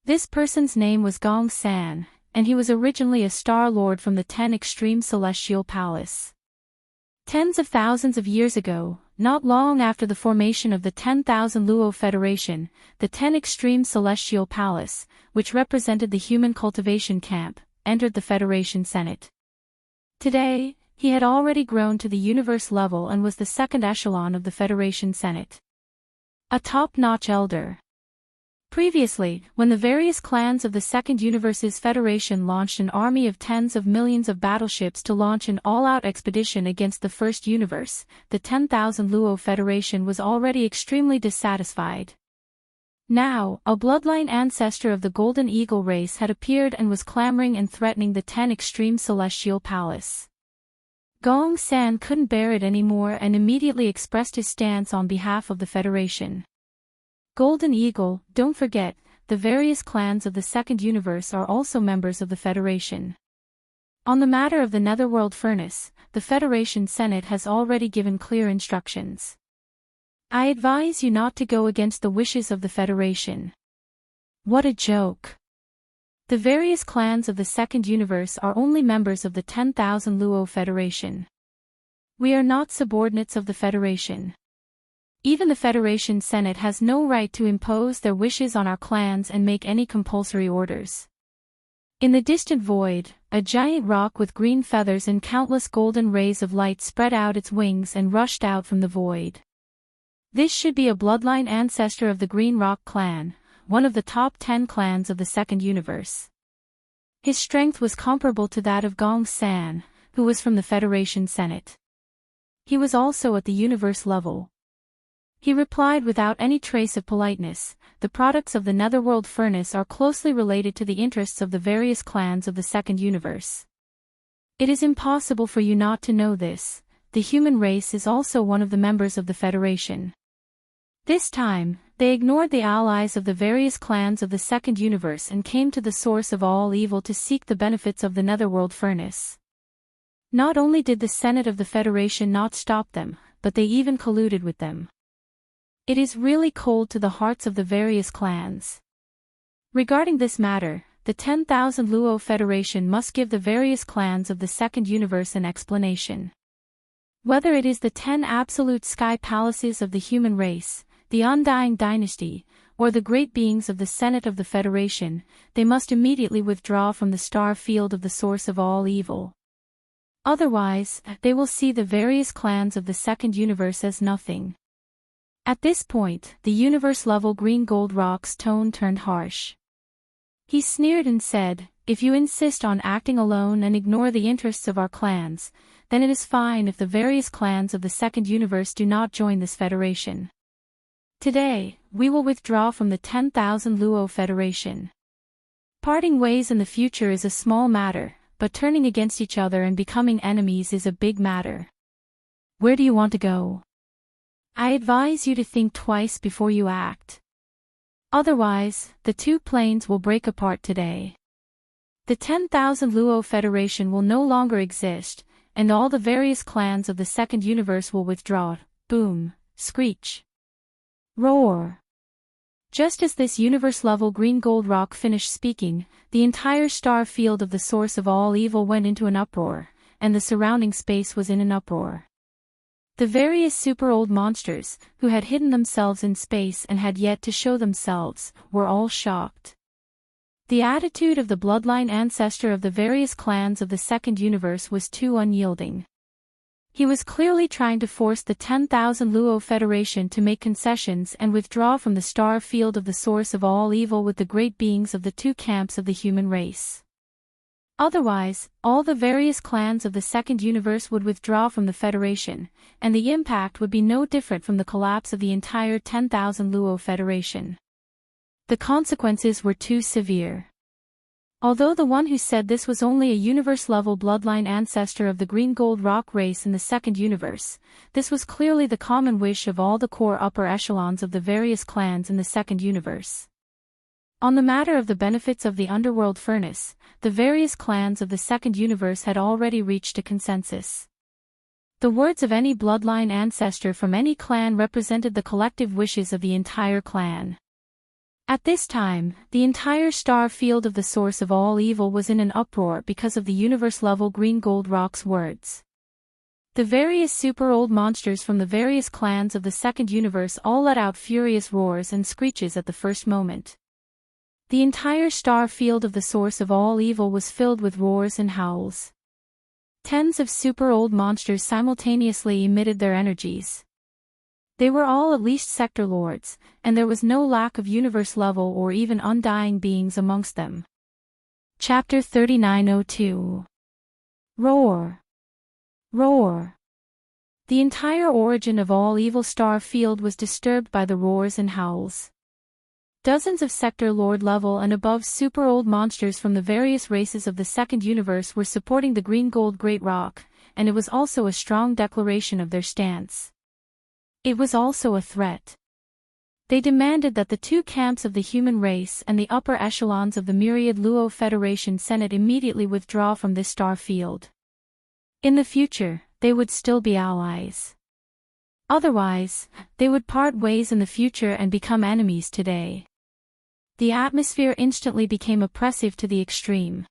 This person's name was Gong San, and he was originally a Star Lord from the 10 Extreme Celestial Palace. Tens of thousands of years ago, not long after the formation of the 10,000 Luo Federation, the 10 Extreme Celestial Palace, which represented the human cultivation camp, entered the Federation Senate. Today, he had already grown to the universe level and was the second echelon of the Federation Senate. A top-notch elder. Previously, when the various clans of the Second Universe's Federation launched an army of tens of millions of battleships to launch an all-out expedition against the First Universe, the 10,000 Luo Federation was already extremely dissatisfied. Now, a bloodline ancestor of the Golden Eagle race had appeared and was clamoring and threatening the 10 Extreme Celestial Palace. Gong San couldn't bear it anymore and immediately expressed his stance on behalf of the Federation. Golden Eagle, don't forget, the various clans of the Second Universe are also members of the Federation. On the matter of the Netherworld Furnace, the Federation Senate has already given clear instructions. I advise you not to go against the wishes of the Federation. What a joke. The various clans of the Second Universe are only members of the 10,000 Luo Federation. We are not subordinates of the Federation. Even the Federation Senate has no right to impose their wishes on our clans and make any compulsory orders. In the distant void, a giant rock with green feathers and countless golden rays of light spread out its wings and rushed out from the void. This should be a bloodline ancestor of the Green Rock clan, one of the top 10 clans of the Second Universe. His strength was comparable to that of Gong San, who was from the Federation Senate. He was also at the universe level. He replied without any trace of politeness, the products of the Netherworld Furnace are closely related to the interests of the various clans of the Second Universe. It is impossible for you not to know this. The human race is also one of the members of the Federation. This time, they ignored the allies of the various clans of the Second Universe and came to the source of all evil to seek the benefits of the Netherworld Furnace. Not only did the Senate of the Federation not stop them, but they even colluded with them. It is really cold to the hearts of the various clans. Regarding this matter, the 10,000 Luo Federation must give the various clans of the Second Universe an explanation. Whether it is the 10 absolute sky palaces of the human race, the Undying Dynasty, or the great beings of the Senate of the Federation, they must immediately withdraw from the star field of the source of all evil. Otherwise, they will see the various clans of the Second Universe as nothing. At this point, the universe-level Green Gold Rock's tone turned harsh. He sneered and said, "If you insist on acting alone and ignore the interests of our clans, then it is fine if the various clans of the Second Universe do not join this federation. Today, we will withdraw from the 10,000 Luo Federation. Parting ways in the future is a small matter, but turning against each other and becoming enemies is a big matter. Where do you want to go? I advise you to think twice before you act. Otherwise, the two planes will break apart today. The 10,000 Luo Federation will no longer exist, and all the various clans of the Second Universe will withdraw. Boom, screech, roar." Just as this universe-level Green Gold Rock finished speaking, the entire star field of the source of all evil went into an uproar, and the surrounding space was in an uproar. The various super-old monsters, who had hidden themselves in space and had yet to show themselves, were all shocked. The attitude of the bloodline ancestor of the various clans of the Second Universe was too unyielding. He was clearly trying to force the 10,000 Luo Federation to make concessions and withdraw from the star field of the source of all evil with the great beings of the two camps of the human race. Otherwise, all the various clans of the Second Universe would withdraw from the Federation, and the impact would be no different from the collapse of the entire 10,000 Luo Federation. The consequences were too severe. Although the one who said this was only a universe-level bloodline ancestor of the green gold rock race in the Second Universe, this was clearly the common wish of all the core upper echelons of the various clans in the Second Universe. On the matter of the benefits of the underworld furnace, the various clans of the Second Universe had already reached a consensus. The words of any bloodline ancestor from any clan represented the collective wishes of the entire clan. At this time, the entire star field of the source of all evil was in an uproar because of the universe-level green gold rock's words. The various super-old monsters from the various clans of the Second Universe all let out furious roars and screeches at the first moment. The entire star field of the source of all evil was filled with roars and howls. Tens of super-old monsters simultaneously emitted their energies. They were all at least sector lords, and there was no lack of universe-level or even undying beings amongst them. Chapter 3902. Roar! Roar! The entire origin of all evil star field was disturbed by the roars and howls. Dozens of sector lord level and above super-old monsters from the various races of the Second Universe were supporting the green gold Great Rock, and it was also a strong declaration of their stance. It was also a threat. They demanded that the two camps of the human race and the upper echelons of the myriad Luo Federation Senate immediately withdraw from this star field. In the future, they would still be allies. Otherwise, they would part ways in the future and become enemies today. The atmosphere instantly became oppressive to the extreme.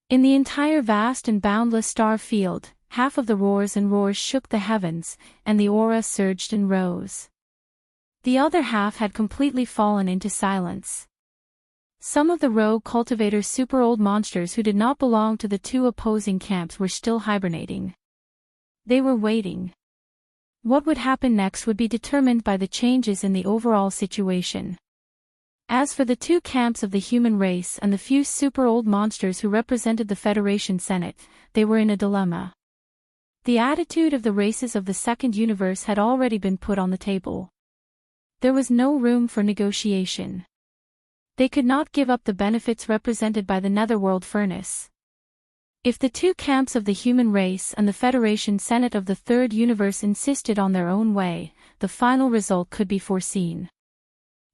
In the entire vast and boundless star field, half of the roars and roars shook the heavens, and the aura surged and rose. The other half had completely fallen into silence. Some of the rogue cultivator super-old monsters who did not belong to the two opposing camps were still hibernating. They were waiting. What would happen next would be determined by the changes in the overall situation. As for the two camps of the human race and the few super-old monsters who represented the Federation Senate, they were in a dilemma. The attitude of the races of the Second Universe had already been put on the table. There was no room for negotiation. They could not give up the benefits represented by the Netherworld Furnace. If the two camps of the human race and the Federation Senate of the Third Universe insisted on their own way, the final result could be foreseen.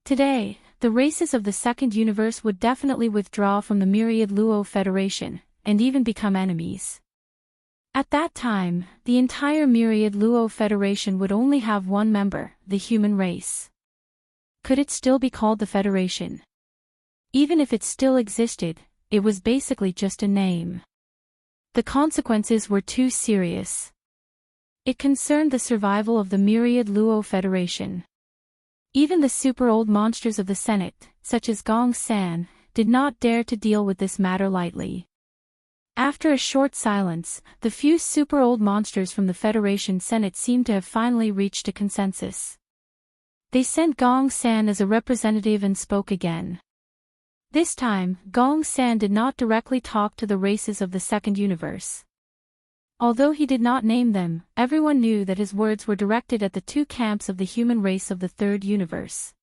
Today, the races of the Second Universe would definitely withdraw from the myriad Luo Federation, and even become enemies. At that time, the entire myriad Luo Federation would only have one member, the human race. Could it still be called the Federation? Even if it still existed, it was basically just a name. The consequences were too serious. It concerned the survival of the myriad Luo Federation. Even the super-old monsters of the Senate, such as Gong San, did not dare to deal with this matter lightly. After a short silence, the few super-old monsters from the Federation Senate seemed to have finally reached a consensus. They sent Gong San as a representative and spoke again. This time, Gong San did not directly talk to the races of the Second Universe. Although he did not name them, everyone knew that his words were directed at the two camps of the human race of the Third Universe.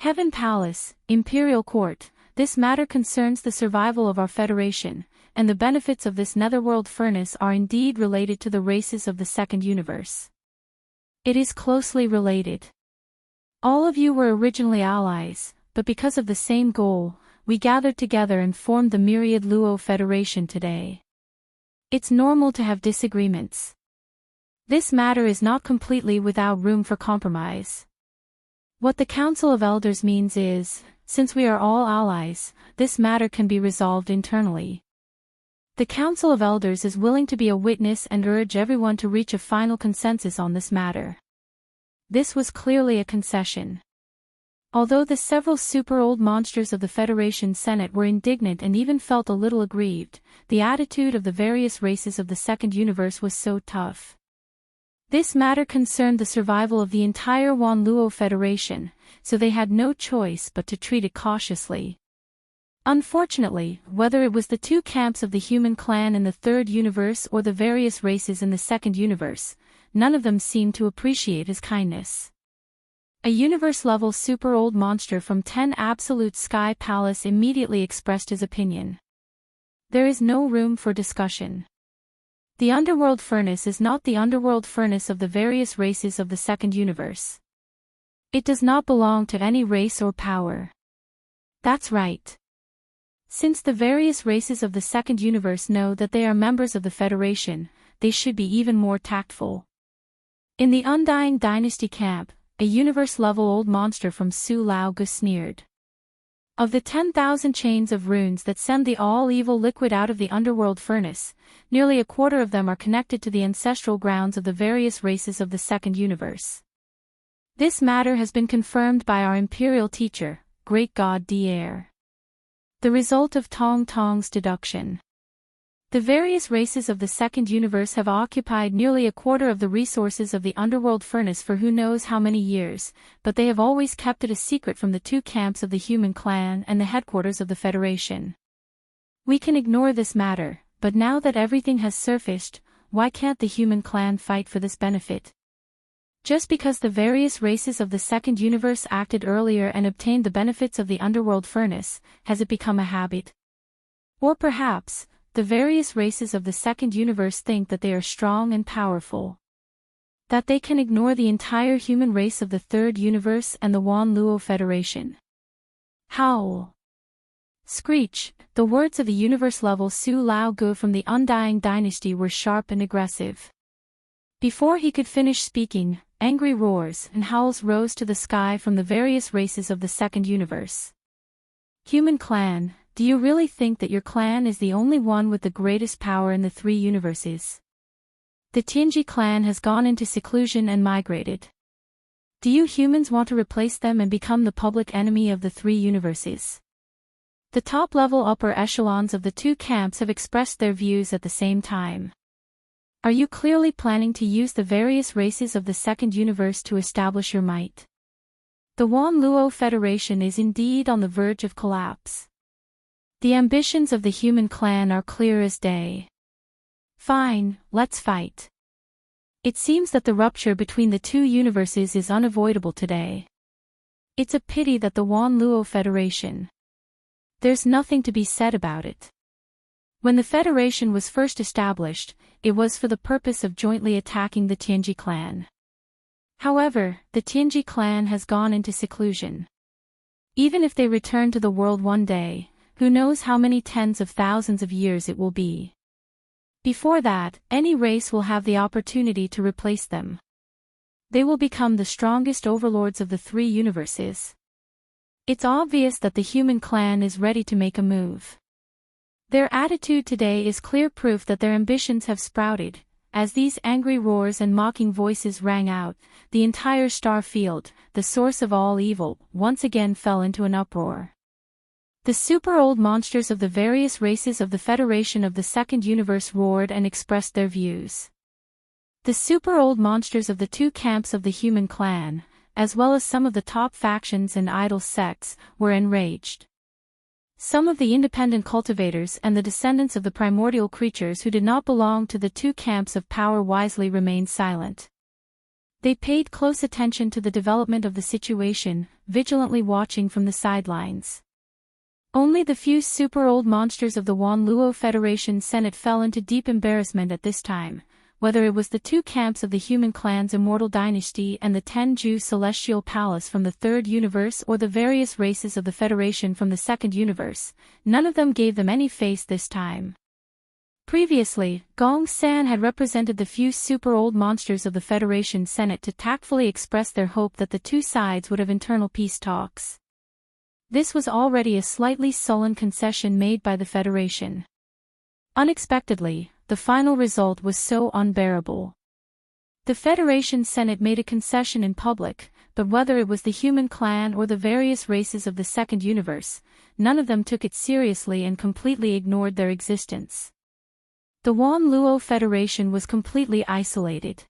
Heaven Palace, Imperial Court, this matter concerns the survival of our Federation, and the benefits of this netherworld furnace are indeed related to the races of the Second Universe. It is closely related. All of you were originally allies, but because of the same goal, we gathered together and formed the myriad Luo Federation today. It's normal to have disagreements. This matter is not completely without room for compromise. What the Council of Elders means is, since we are all allies, this matter can be resolved internally. The Council of Elders is willing to be a witness and urge everyone to reach a final consensus on this matter. This was clearly a concession. Although the several super-old monsters of the Federation Senate were indignant and even felt a little aggrieved, the attitude of the various races of the Second Universe was so tough. This matter concerned the survival of the entire Wanluo Federation, so they had no choice but to treat it cautiously. Unfortunately, whether it was the two camps of the human clan in the Third Universe or the various races in the Second Universe, none of them seemed to appreciate his kindness. A universe-level super-old monster from 10 Absolute Sky Palace immediately expressed his opinion. There is no room for discussion. The underworld furnace is not the underworld furnace of the various races of the Second Universe. It does not belong to any race or power. That's right. Since the various races of the Second Universe know that they are members of the Federation, they should be even more tactful. In the Undying Dynasty camp, a universe-level old monster from Su Lao Gu sneered. Of the 10,000 chains of runes that send the all-evil liquid out of the underworld furnace, nearly a quarter of them are connected to the ancestral grounds of the various races of the Second Universe. This matter has been confirmed by our imperial teacher, Great God Dier. The result of Tong Tong's deduction. The various races of the Second Universe have occupied nearly a quarter of the resources of the underworld furnace for who knows how many years, but they have always kept it a secret from the two camps of the human clan and the headquarters of the Federation. We can ignore this matter, but now that everything has surfaced, why can't the human clan fight for this benefit? Just because the various races of the Second Universe acted earlier and obtained the benefits of the underworld furnace, has it become a habit? Or perhaps, the various races of the Second Universe think that they are strong and powerful. That they can ignore the entire human race of the Third Universe and the Wanluo Federation. Howl. Screech. The words of the universe-level Su Lao Gu from the Undying Dynasty were sharp and aggressive. Before he could finish speaking, angry roars and howls rose to the sky from the various races of the Second Universe. Human clan, do you really think that your clan is the only one with the greatest power in the three universes? The Tianji clan has gone into seclusion and migrated. Do you humans want to replace them and become the public enemy of the three universes? The top-level upper echelons of the two camps have expressed their views at the same time. Are you clearly planning to use the various races of the Second Universe to establish your might? The Wanluo Federation is indeed on the verge of collapse. The ambitions of the human clan are clear as day. Fine, let's fight. It seems that the rupture between the two universes is unavoidable today. It's a pity that the Wanluo Federation. There's nothing to be said about it. When the Federation was first established, it was for the purpose of jointly attacking the Tianji clan. However, the Tianji clan has gone into seclusion. Even if they return to the world one day, who knows how many tens of thousands of years it will be. Before that, any race will have the opportunity to replace them. They will become the strongest overlords of the three universes. It's obvious that the human clan is ready to make a move. Their attitude today is clear proof that their ambitions have sprouted. As these angry roars and mocking voices rang out, the entire star field, the source of all evil, once again fell into an uproar. The super-old monsters of the various races of the Federation of the Second Universe roared and expressed their views. The super-old monsters of the two camps of the human clan, as well as some of the top factions and idol sects, were enraged. Some of the independent cultivators and the descendants of the primordial creatures who did not belong to the two camps of power wisely remained silent. They paid close attention to the development of the situation, vigilantly watching from the sidelines. Only the few super-old monsters of the Wanluo Federation Senate fell into deep embarrassment at this time, whether it was the two camps of the human clan's Immortal Dynasty and the Tenju Celestial Palace from the Third Universe or the various races of the Federation from the Second Universe, none of them gave them any face this time. Previously, Gong San had represented the few super-old monsters of the Federation Senate to tactfully express their hope that the two sides would have internal peace talks. This was already a slightly sullen concession made by the Federation. Unexpectedly, the final result was so unbearable. The Federation Senate made a concession in public, but whether it was the human clan or the various races of the Second Universe, none of them took it seriously and completely ignored their existence. The Wan Luo Federation was completely isolated.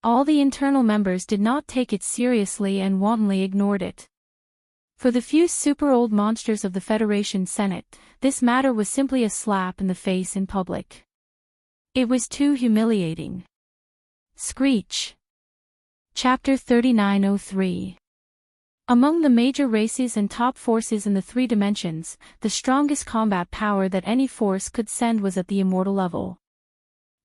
All the internal members did not take it seriously and wantonly ignored it. For the few super-old monsters of the Federation Senate, this matter was simply a slap in the face in public. It was too humiliating. Screech. Chapter 3903. Among the major races and top forces in the three dimensions, the strongest combat power that any force could send was at the immortal level.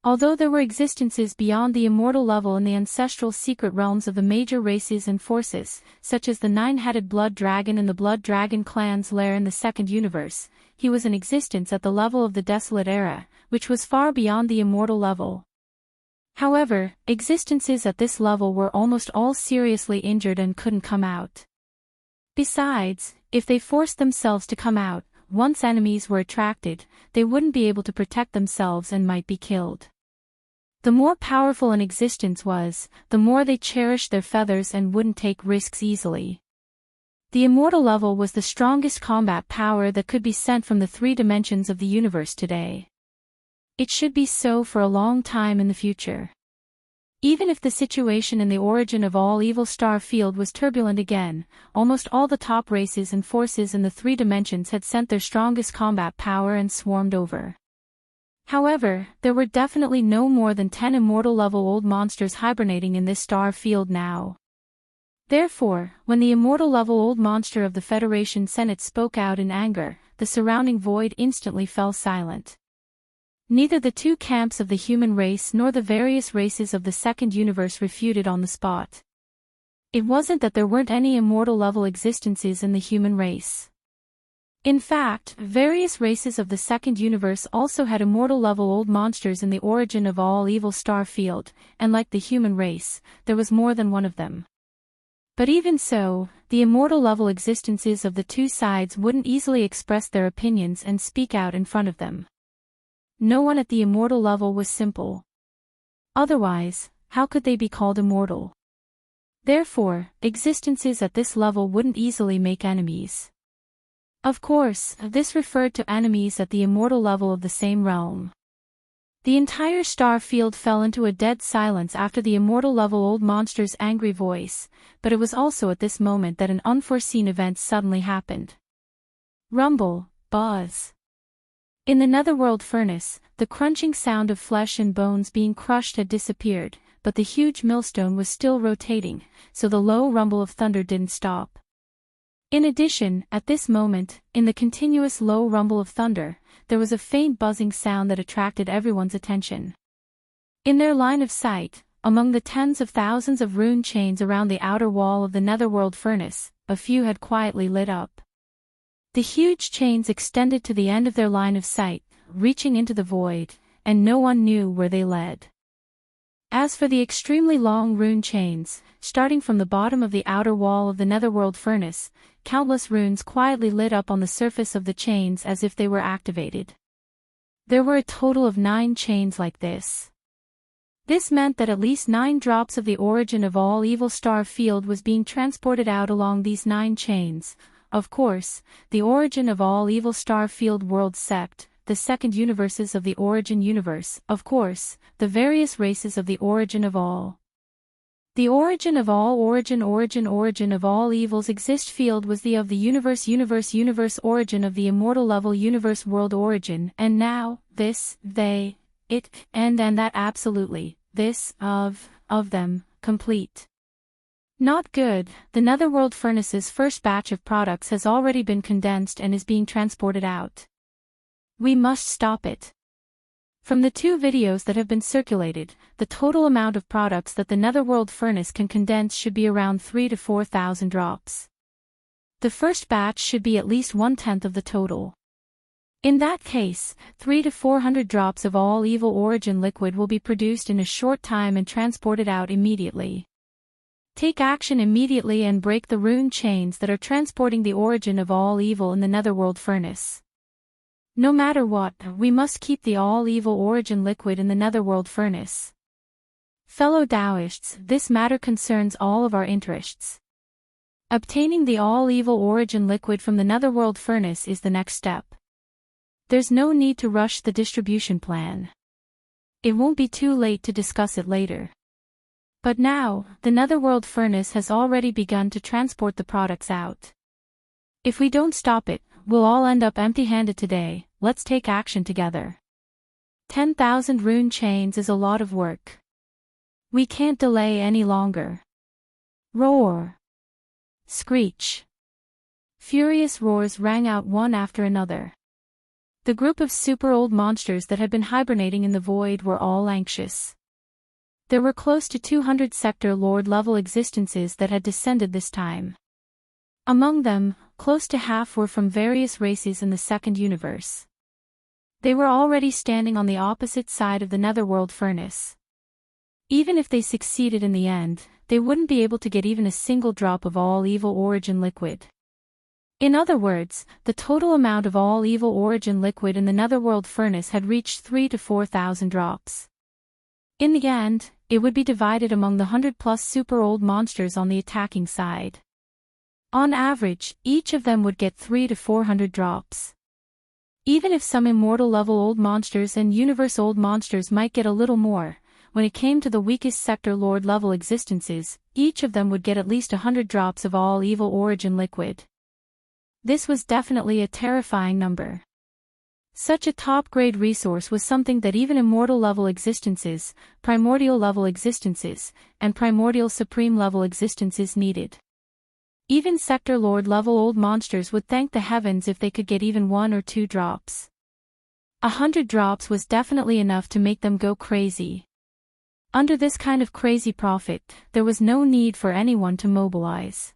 Although there were existences beyond the immortal level in the ancestral secret realms of the major races and forces, such as the nine-headed blood dragon and the blood dragon clan's lair in the Second Universe, he was in existence at the level of the Desolate Era, which was far beyond the immortal level. However, existences at this level were almost all seriously injured and couldn't come out. Besides, if they forced themselves to come out, once enemies were attracted, they wouldn't be able to protect themselves and might be killed. The more powerful an existence was, the more they cherished their feathers and wouldn't take risks easily. The immortal level was the strongest combat power that could be sent from the three dimensions of the universe today. It should be so for a long time in the future. Even if the situation in the origin of all evil star field was turbulent again, almost all the top races and forces in the three dimensions had sent their strongest combat power and swarmed over. However, there were definitely no more than 10 immortal level old monsters hibernating in this star field now. Therefore, when the immortal level old monster of the Federation Senate spoke out in anger, the surrounding void instantly fell silent. Neither the two camps of the human race nor the various races of the Second Universe refuted on the spot. It wasn't that there weren't any immortal level existences in the human race. In fact, various races of the Second Universe also had immortal level old monsters in the origin of all evil star field, and like the human race, there was more than one of them. But even so, the immortal level existences of the two sides wouldn't easily express their opinions and speak out in front of them. No one at the immortal level was simple. Otherwise, how could they be called immortal? Therefore, existences at this level wouldn't easily make enemies. Of course, this referred to enemies at the immortal level of the same realm. The entire star field fell into a dead silence after the immortal level old monster's angry voice, but it was also at this moment that an unforeseen event suddenly happened. Rumble, buzz. In the netherworld furnace, the crunching sound of flesh and bones being crushed had disappeared, but the huge millstone was still rotating, so the low rumble of thunder didn't stop. In addition, at this moment, in the continuous low rumble of thunder, there was a faint buzzing sound that attracted everyone's attention. In their line of sight, among the tens of thousands of rune chains around the outer wall of the netherworld furnace, a few had quietly lit up. The huge chains extended to the end of their line of sight, reaching into the void, and no one knew where they led. As for the extremely long rune chains, starting from the bottom of the outer wall of the netherworld furnace, countless runes quietly lit up on the surface of the chains as if they were activated. There were a total of 9 chains like this. This meant that at least 9 drops of the origin of all evil star field was being transported out along these 9 chains. Of course, the origin of all evil star field world sept, the second universes of the origin universe, of course, the various races of the origin of all. The origin of all origin of all evils exist field was the of the universe origin of the immortal level universe world origin, and now, this, they, it, and that absolutely, this, of them, complete. Not good, the netherworld furnace's first batch of products has already been condensed and is being transported out. We must stop it. From the 2 videos that have been circulated, the total amount of products that the netherworld furnace can condense should be around 3,000 to 4,000 drops. The first batch should be at least 1/10 of the total. In that case, 300 to 400 drops of all evil origin liquid will be produced in a short time and transported out immediately. Take action immediately and break the rune chains that are transporting the origin of all evil in the netherworld furnace. No matter what, we must keep the all evil origin liquid in the netherworld furnace. Fellow Daoists, this matter concerns all of our interests. Obtaining the all-evil origin liquid from the netherworld furnace is the next step. There's no need to rush the distribution plan. It won't be too late to discuss it later. But now, the netherworld furnace has already begun to transport the products out. If we don't stop it, we'll all end up empty-handed today. Let's take action together. 10,000 rune chains is a lot of work. We can't delay any longer. Roar! Screech! Furious roars rang out one after another. The group of super old monsters that had been hibernating in the void were all anxious. There were close to 200 sector lord level existences that had descended this time. Among them, close to half were from various races in the second universe. They were already standing on the opposite side of the netherworld furnace. Even if they succeeded in the end, they wouldn't be able to get even a single drop of all evil origin liquid. In other words, the total amount of all evil origin liquid in the netherworld furnace had reached 3,000 to 4,000 drops. In the end, it would be divided among the 100+ super old monsters on the attacking side. On average, each of them would get 300 to 400 drops. Even if some immortal level old monsters and universe old monsters might get a little more, when it came to the weakest sector lord level existences, each of them would get at least 100 drops of all evil origin liquid. This was definitely a terrifying number. Such a top-grade resource was something that even immortal level existences, primordial level existences, and primordial supreme level existences needed. Even sector lord level old monsters would thank the heavens if they could get even 1 or 2 drops. 100 drops was definitely enough to make them go crazy. Under this kind of crazy profit, there was no need for anyone to mobilize.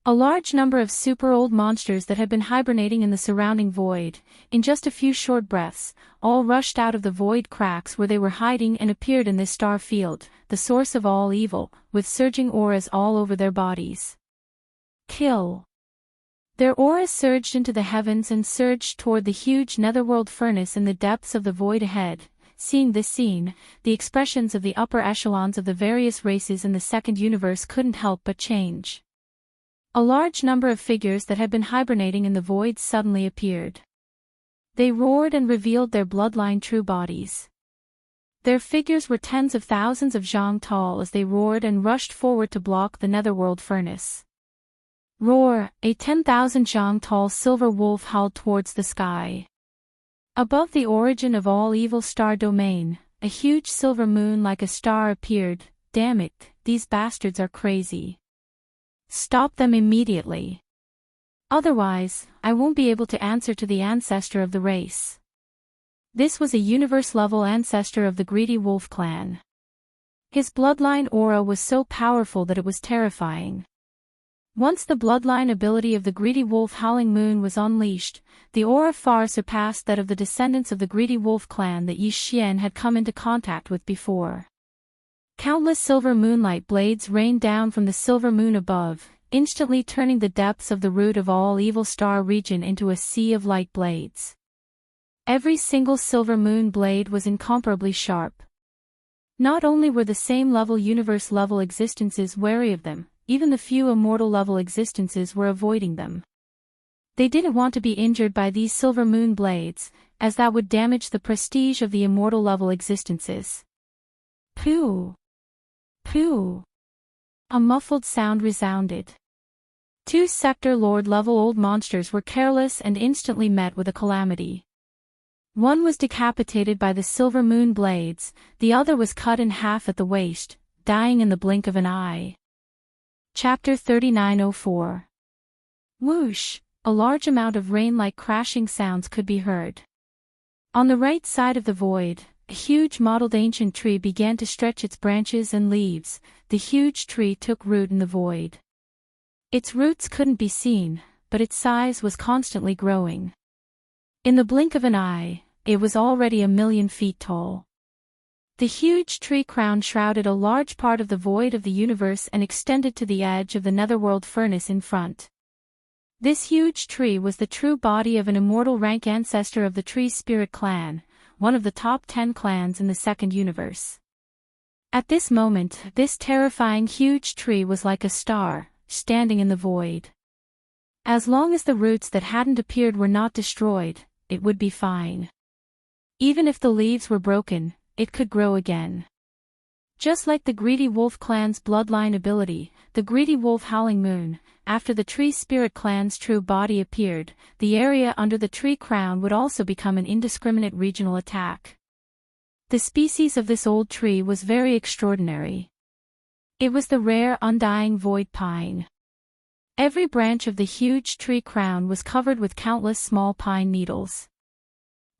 A large number of super old monsters that had been hibernating in the surrounding void, in just a few short breaths, all rushed out of the void cracks where they were hiding and appeared in this star field, the source of all evil, with surging auras all over their bodies. Kill! Their auras surged into the heavens and surged toward the huge netherworld furnace in the depths of the void ahead. Seeing this scene, the expressions of the upper echelons of the various races in the second universe couldn't help but change. A large number of figures that had been hibernating in the void suddenly appeared. They roared and revealed their bloodline true bodies. Their figures were tens of thousands of zhang tall as they roared and rushed forward to block the netherworld furnace. Roar! A 10,000 zhang tall silver wolf howled towards the sky. Above the origin of all evil star domain, a huge silver moon like a star appeared. Damn it, these bastards are crazy. Stop them immediately. Otherwise, I won't be able to answer to the ancestor of the race. This was a universe-level ancestor of the greedy wolf clan. His bloodline aura was so powerful that it was terrifying. Once the bloodline ability of the greedy wolf howling moon was unleashed, the aura far surpassed that of the descendants of the greedy wolf clan that Yi Xian had come into contact with before. Countless silver moonlight blades rained down from the silver moon above, instantly turning the depths of the root of all evil star region into a sea of light blades. Every single silver moon blade was incomparably sharp. Not only were the same level universe level existences wary of them, even the few immortal level existences were avoiding them. They didn't want to be injured by these silver moon blades, as that would damage the prestige of the immortal level existences. Pooh! Pooh! A muffled sound resounded. 2 sector lord level old monsters were careless and instantly met with a calamity. One was decapitated by the silver moon blades, the other was cut in half at the waist, dying in the blink of an eye. Chapter 3904. Whoosh! A large amount of rain-like crashing sounds could be heard. On the right side of the void, a huge mottled ancient tree began to stretch its branches and leaves. The huge tree took root in the void. Its roots couldn't be seen, but its size was constantly growing. In the blink of an eye, it was already 1,000,000 feet tall. The huge tree crown shrouded a large part of the void of the universe and extended to the edge of the netherworld furnace in front. This huge tree was the true body of an immortal rank ancestor of the Tree Spirit clan, one of the top 10 clans in the second universe. At this moment, this terrifying huge tree was like a star, standing in the void. As long as the roots that hadn't appeared were not destroyed, it would be fine. Even if the leaves were broken, it could grow again. Just like the Greedy Wolf clan's bloodline ability, the Greedy Wolf Howling Moon, after the Tree Spirit clan's true body appeared, the area under the tree crown would also become an indiscriminate regional attack. The species of this old tree was very extraordinary. It was the rare undying void pine. Every branch of the huge tree crown was covered with countless small pine needles.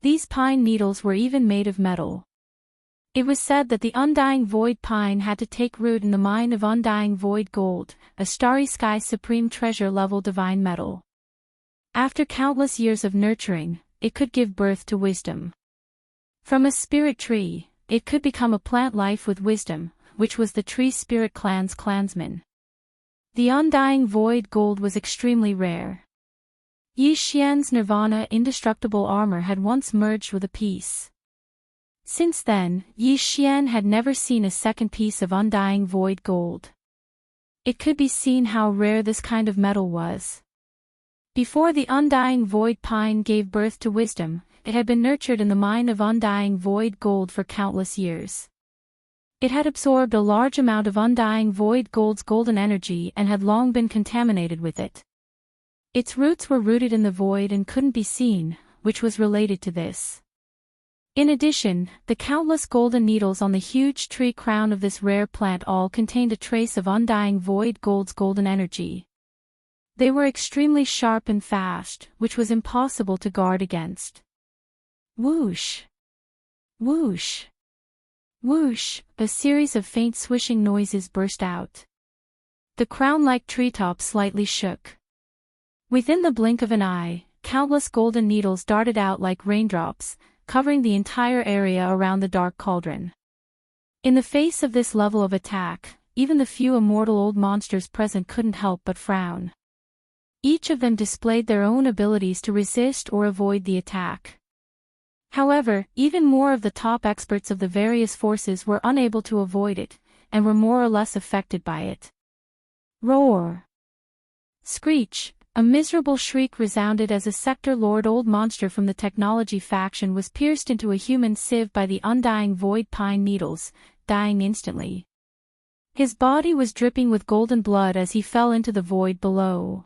These pine needles were even made of metal. It was said that the undying void pine had to take root in the mine of undying void gold, a starry sky supreme treasure level divine metal. After countless years of nurturing, it could give birth to wisdom. From a spirit tree, it could become a plant life with wisdom, which was the Tree Spirit clan's clansman. The undying void gold was extremely rare. Yi Xian's nirvana indestructible armor had once merged with a piece. Since then, Yi Xian had never seen a second piece of undying void gold. It could be seen how rare this kind of metal was. Before the undying void pine gave birth to wisdom, it had been nurtured in the mine of undying void gold for countless years. It had absorbed a large amount of undying void gold's golden energy and had long been contaminated with it. Its roots were rooted in the void and couldn't be seen, which was related to this. In addition, the countless golden needles on the huge tree crown of this rare plant all contained a trace of undying void gold's golden energy. They were extremely sharp and fast, which was impossible to guard against. Whoosh! Whoosh! Whoosh! A series of faint swishing noises burst out. The crown-like treetop slightly shook. Within the blink of an eye, countless golden needles darted out like raindrops, covering the entire area around the dark cauldron. In the face of this level of attack, even the few immortal old monsters present couldn't help but frown. Each of them displayed their own abilities to resist or avoid the attack. However, even more of the top experts of the various forces were unable to avoid it, and were more or less affected by it. Roar! Screech! A miserable shriek resounded as a Sector Lord old monster from the technology faction was pierced into a human sieve by the undying void pine needles, dying instantly. His body was dripping with golden blood as he fell into the void below.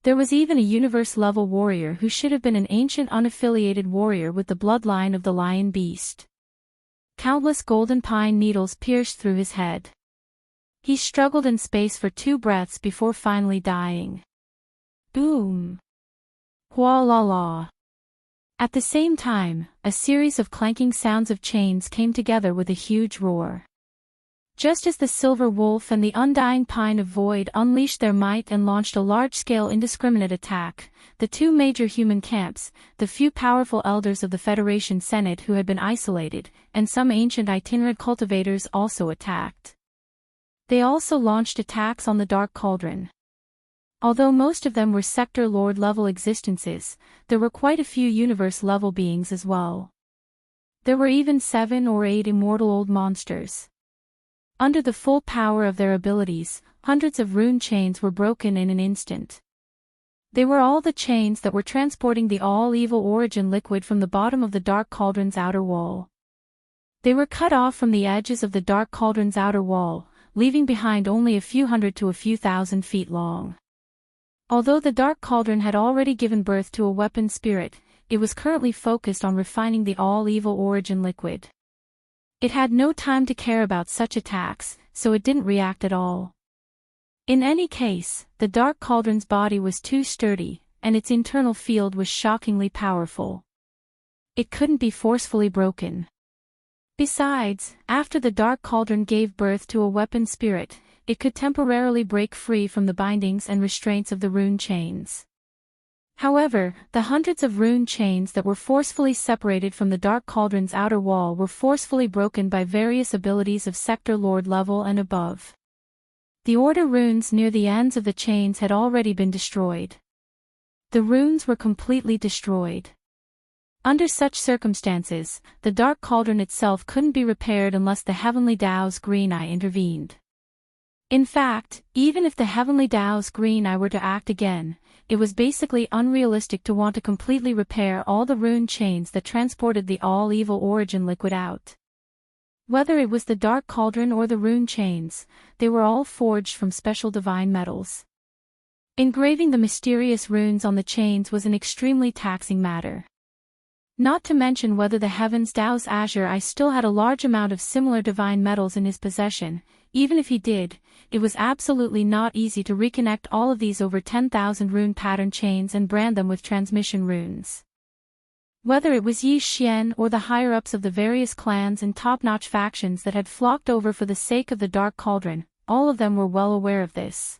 There was even a universe-level warrior who should have been an ancient unaffiliated warrior with the bloodline of the lion beast. Countless golden pine needles pierced through his head. He struggled in space for 2 breaths before finally dying. Boom! Hua la la! At the same time, a series of clanking sounds of chains came together with a huge roar. Just as the Silver Wolf and the Undying Pine of Void unleashed their might and launched a large-scale indiscriminate attack, the 2 major human camps, the few powerful elders of the Federation Senate who had been isolated, and some ancient itinerant cultivators also attacked. They also launched attacks on the Dark Cauldron. Although most of them were Sector Lord-level existences, there were quite a few universe-level beings as well. There were even 7 or 8 immortal old monsters. Under the full power of their abilities, hundreds of rune chains were broken in an instant. They were all the chains that were transporting the all-evil origin liquid from the bottom of the Dark Cauldron's outer wall. They were cut off from the edges of the Dark Cauldron's outer wall, leaving behind only a few hundred to a few thousand feet long. Although the Dark Cauldron had already given birth to a weapon spirit, it was currently focused on refining the all-evil origin liquid. It had no time to care about such attacks, so it didn't react at all. In any case, the Dark Cauldron's body was too sturdy, and its internal field was shockingly powerful. It couldn't be forcefully broken. Besides, after the Dark Cauldron gave birth to a weapon spirit, it could temporarily break free from the bindings and restraints of the rune chains. However, the hundreds of rune chains that were forcefully separated from the Dark Cauldron's outer wall were forcefully broken by various abilities of Sector Lord level and above. The order runes near the ends of the chains had already been destroyed. The runes were completely destroyed. Under such circumstances, the Dark Cauldron itself couldn't be repaired unless the Heavenly Dao's Green Eye intervened. In fact, even if the Heavenly Dao's Green Eye were to act again, it was basically unrealistic to want to completely repair all the rune chains that transported the all-evil origin liquid out. Whether it was the Dark Cauldron or the rune chains, they were all forged from special divine metals. Engraving the mysterious runes on the chains was an extremely taxing matter. Not to mention whether the Heaven's Dao's Azure Eye still had a large amount of similar divine metals in his possession. Even if he did, it was absolutely not easy to reconnect all of these over 10,000 rune pattern chains and brand them with transmission runes. Whether it was Yi Xian or the higher-ups of the various clans and top-notch factions that had flocked over for the sake of the Dark Cauldron, all of them were well aware of this.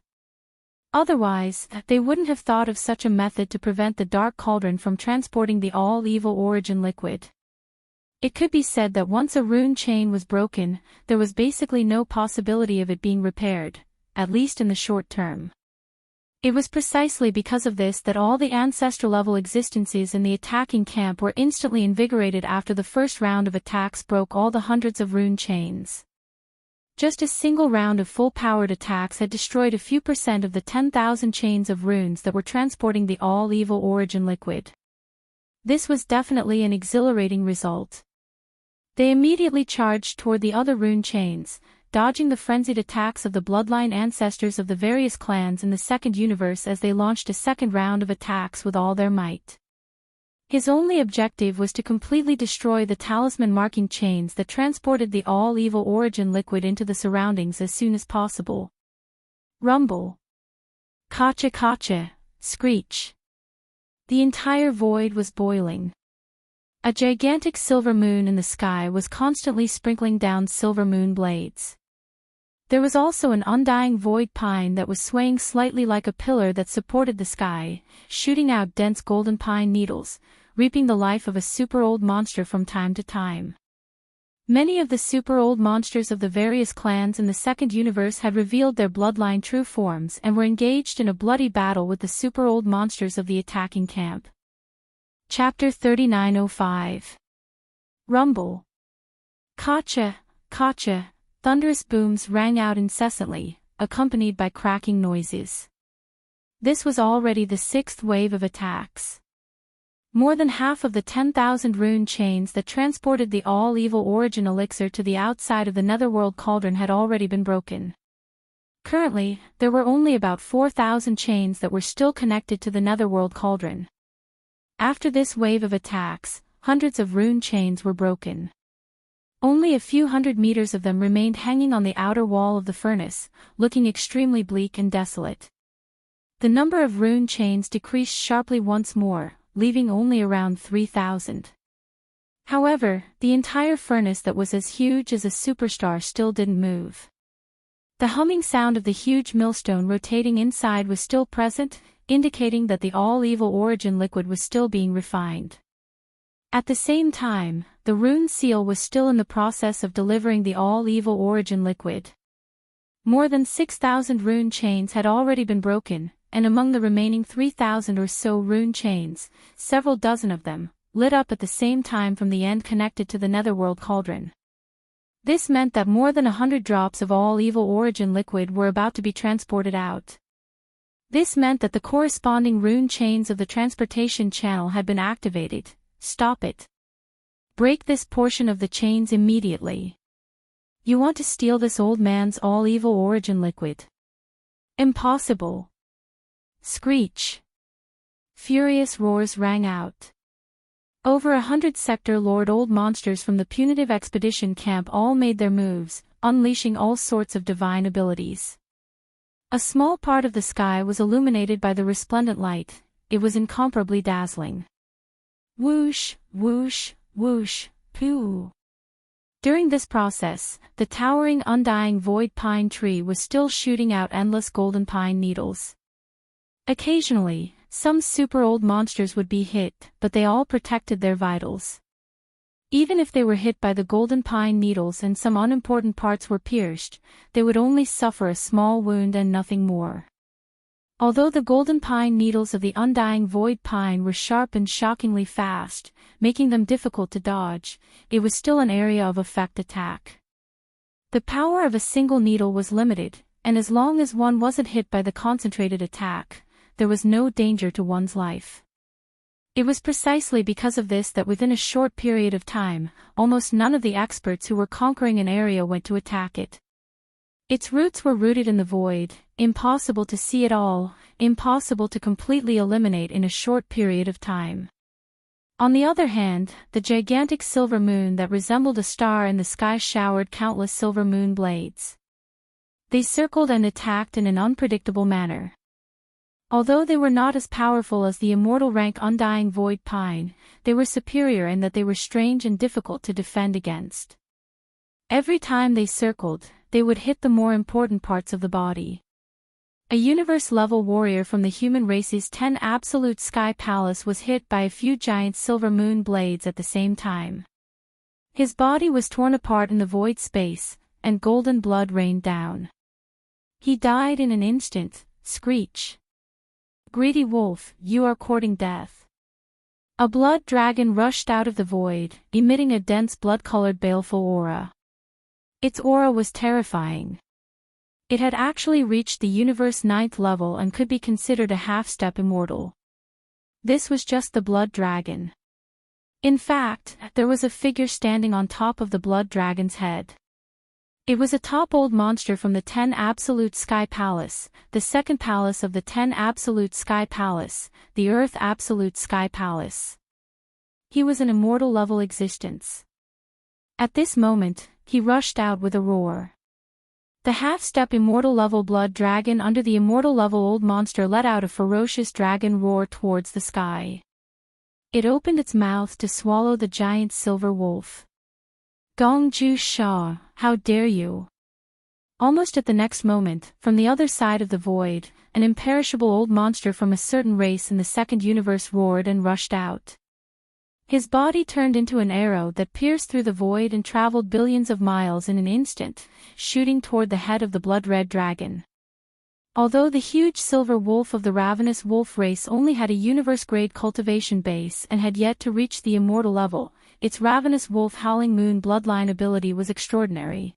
Otherwise, they wouldn't have thought of such a method to prevent the Dark Cauldron from transporting the all-evil origin liquid. It could be said that once a rune chain was broken, there was basically no possibility of it being repaired, at least in the short term. It was precisely because of this that all the ancestral-level existences in the attacking camp were instantly invigorated after the first round of attacks broke all the hundreds of rune chains. Just a single round of full-powered attacks had destroyed a few % of the 10,000 chains of runes that were transporting the all-evil origin liquid. This was definitely an exhilarating result. They immediately charged toward the other rune chains, dodging the frenzied attacks of the bloodline ancestors of the various clans in the second universe as they launched a second round of attacks with all their might. His only objective was to completely destroy the talisman marking chains that transported the all-evil origin liquid into the surroundings as soon as possible. Rumble. Kacha kacha, screech. The entire void was boiling. A gigantic silver moon in the sky was constantly sprinkling down silver moon blades. There was also an undying void pine that was swaying slightly like a pillar that supported the sky, shooting out dense golden pine needles, reaping the life of a super-old monster from time to time. Many of the super-old monsters of the various clans in the second universe had revealed their bloodline true forms and were engaged in a bloody battle with the super-old monsters of the attacking camp. Chapter 3905. Rumble. Kacha, kacha, thunderous booms rang out incessantly, accompanied by cracking noises. This was already the sixth wave of attacks. More than half of the 10,000 rune chains that transported the all-evil origin elixir to the outside of the Netherworld Cauldron had already been broken. Currently, there were only about 4,000 chains that were still connected to the Netherworld Cauldron. After this wave of attacks, hundreds of rune chains were broken. Only a few hundred meters of them remained hanging on the outer wall of the furnace, looking extremely bleak and desolate. The number of rune chains decreased sharply once more, leaving only around 3,000. However, the entire furnace that was as huge as a superstar still didn't move. The humming sound of the huge millstone rotating inside was still present, indicating that the all-evil origin liquid was still being refined. At the same time, the rune seal was still in the process of delivering the all-evil origin liquid. More than 6,000 rune chains had already been broken, and among the remaining 3,000 or so rune chains, several dozen of them, lit up at the same time from the end connected to the Netherworld Cauldron. This meant that more than 100 drops of all-evil origin liquid were about to be transported out. This meant that the corresponding rune chains of the transportation channel had been activated. Stop it. Break this portion of the chains immediately. You want to steal this old man's all-evil origin liquid? Impossible. Screech. Furious roars rang out. Over 100 Sector Lord old monsters from the punitive expedition camp all made their moves, unleashing all sorts of divine abilities. A small part of the sky was illuminated by the resplendent light. It was incomparably dazzling. Whoosh, whoosh, whoosh, pooh. During this process, the towering undying void pine tree was still shooting out endless golden pine needles. Occasionally, some super-old monsters would be hit, but they all protected their vitals. Even if they were hit by the golden pine needles and some unimportant parts were pierced, they would only suffer a small wound and nothing more. Although the golden pine needles of the undying void pine were sharp and shockingly fast, making them difficult to dodge, it was still an area of effect attack. The power of a single needle was limited, and as long as one wasn't hit by the concentrated attack, there was no danger to one's life. It was precisely because of this that within a short period of time, almost none of the experts who were conquering an area went to attack it. Its roots were rooted in the void, impossible to see at all, impossible to completely eliminate in a short period of time. On the other hand, the gigantic silver moon that resembled a star in the sky showered countless silver moon blades. They circled and attacked in an unpredictable manner. Although they were not as powerful as the immortal rank undying void pine, they were superior in that they were strange and difficult to defend against. Every time they circled, they would hit the more important parts of the body. A universe-level warrior from the human race's 10 absolute sky palace was hit by a few giant silver moon blades at the same time. His body was torn apart in the void space, and golden blood rained down. He died in an instant. Screech. Greedy wolf, you are courting death. A blood dragon rushed out of the void, emitting a dense blood-colored baleful aura. Its aura was terrifying. It had actually reached the universe 9th level and could be considered a half-step immortal. This was just the blood dragon. In fact, there was a figure standing on top of the blood dragon's head. It was a top-old monster from the 10 Absolute Sky Palace, the second palace of the 10 Absolute Sky Palace, the Earth Absolute Sky Palace. He was an immortal-level existence. At this moment, he rushed out with a roar. The half-step immortal-level blood dragon under the immortal-level old monster let out a ferocious dragon roar towards the sky. It opened its mouth to swallow the giant silver wolf. Gongju Sha, how dare you! Almost at the next moment, from the other side of the void, an imperishable old monster from a certain race in the second universe roared and rushed out. His body turned into an arrow that pierced through the void and traveled billions of miles in an instant, shooting toward the head of the blood-red dragon. Although the huge silver wolf of the ravenous wolf race only had a universe-grade cultivation base and had yet to reach the immortal level, its ravenous wolf howling moon bloodline ability was extraordinary.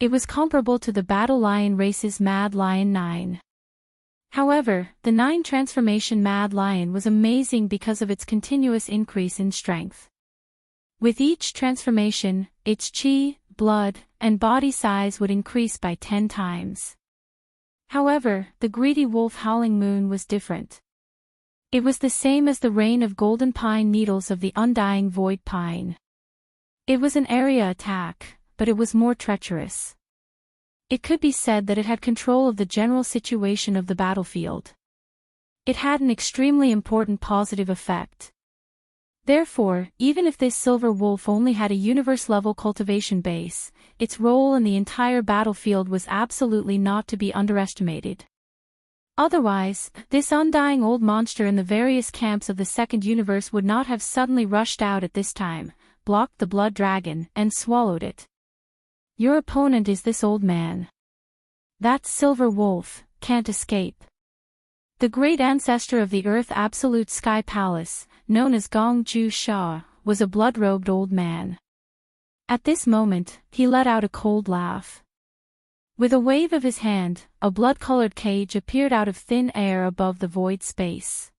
It was comparable to the battle lion race's Mad Lion 9. However, the 9 transformation Mad Lion was amazing because of its continuous increase in strength. With each transformation, its chi, blood, and body size would increase by 10 times. However, the greedy wolf howling moon was different. It was the same as the rain of golden pine needles of the undying void pine. It was an area attack, but it was more treacherous. It could be said that it had control of the general situation of the battlefield. It had an extremely important positive effect. Therefore, even if this silver wolf only had a universe-level cultivation base, its role in the entire battlefield was absolutely not to be underestimated. Otherwise, this undying old monster in the various camps of the second universe would not have suddenly rushed out at this time, blocked the blood dragon, and swallowed it. Your opponent is this old man. That silver wolf can't escape. The great ancestor of the Earth Absolute Sky Palace, known as Gongju Sha, was a blood-robed old man. At this moment, he let out a cold laugh. With a wave of his hand, a blood-colored cage appeared out of thin air above the void space.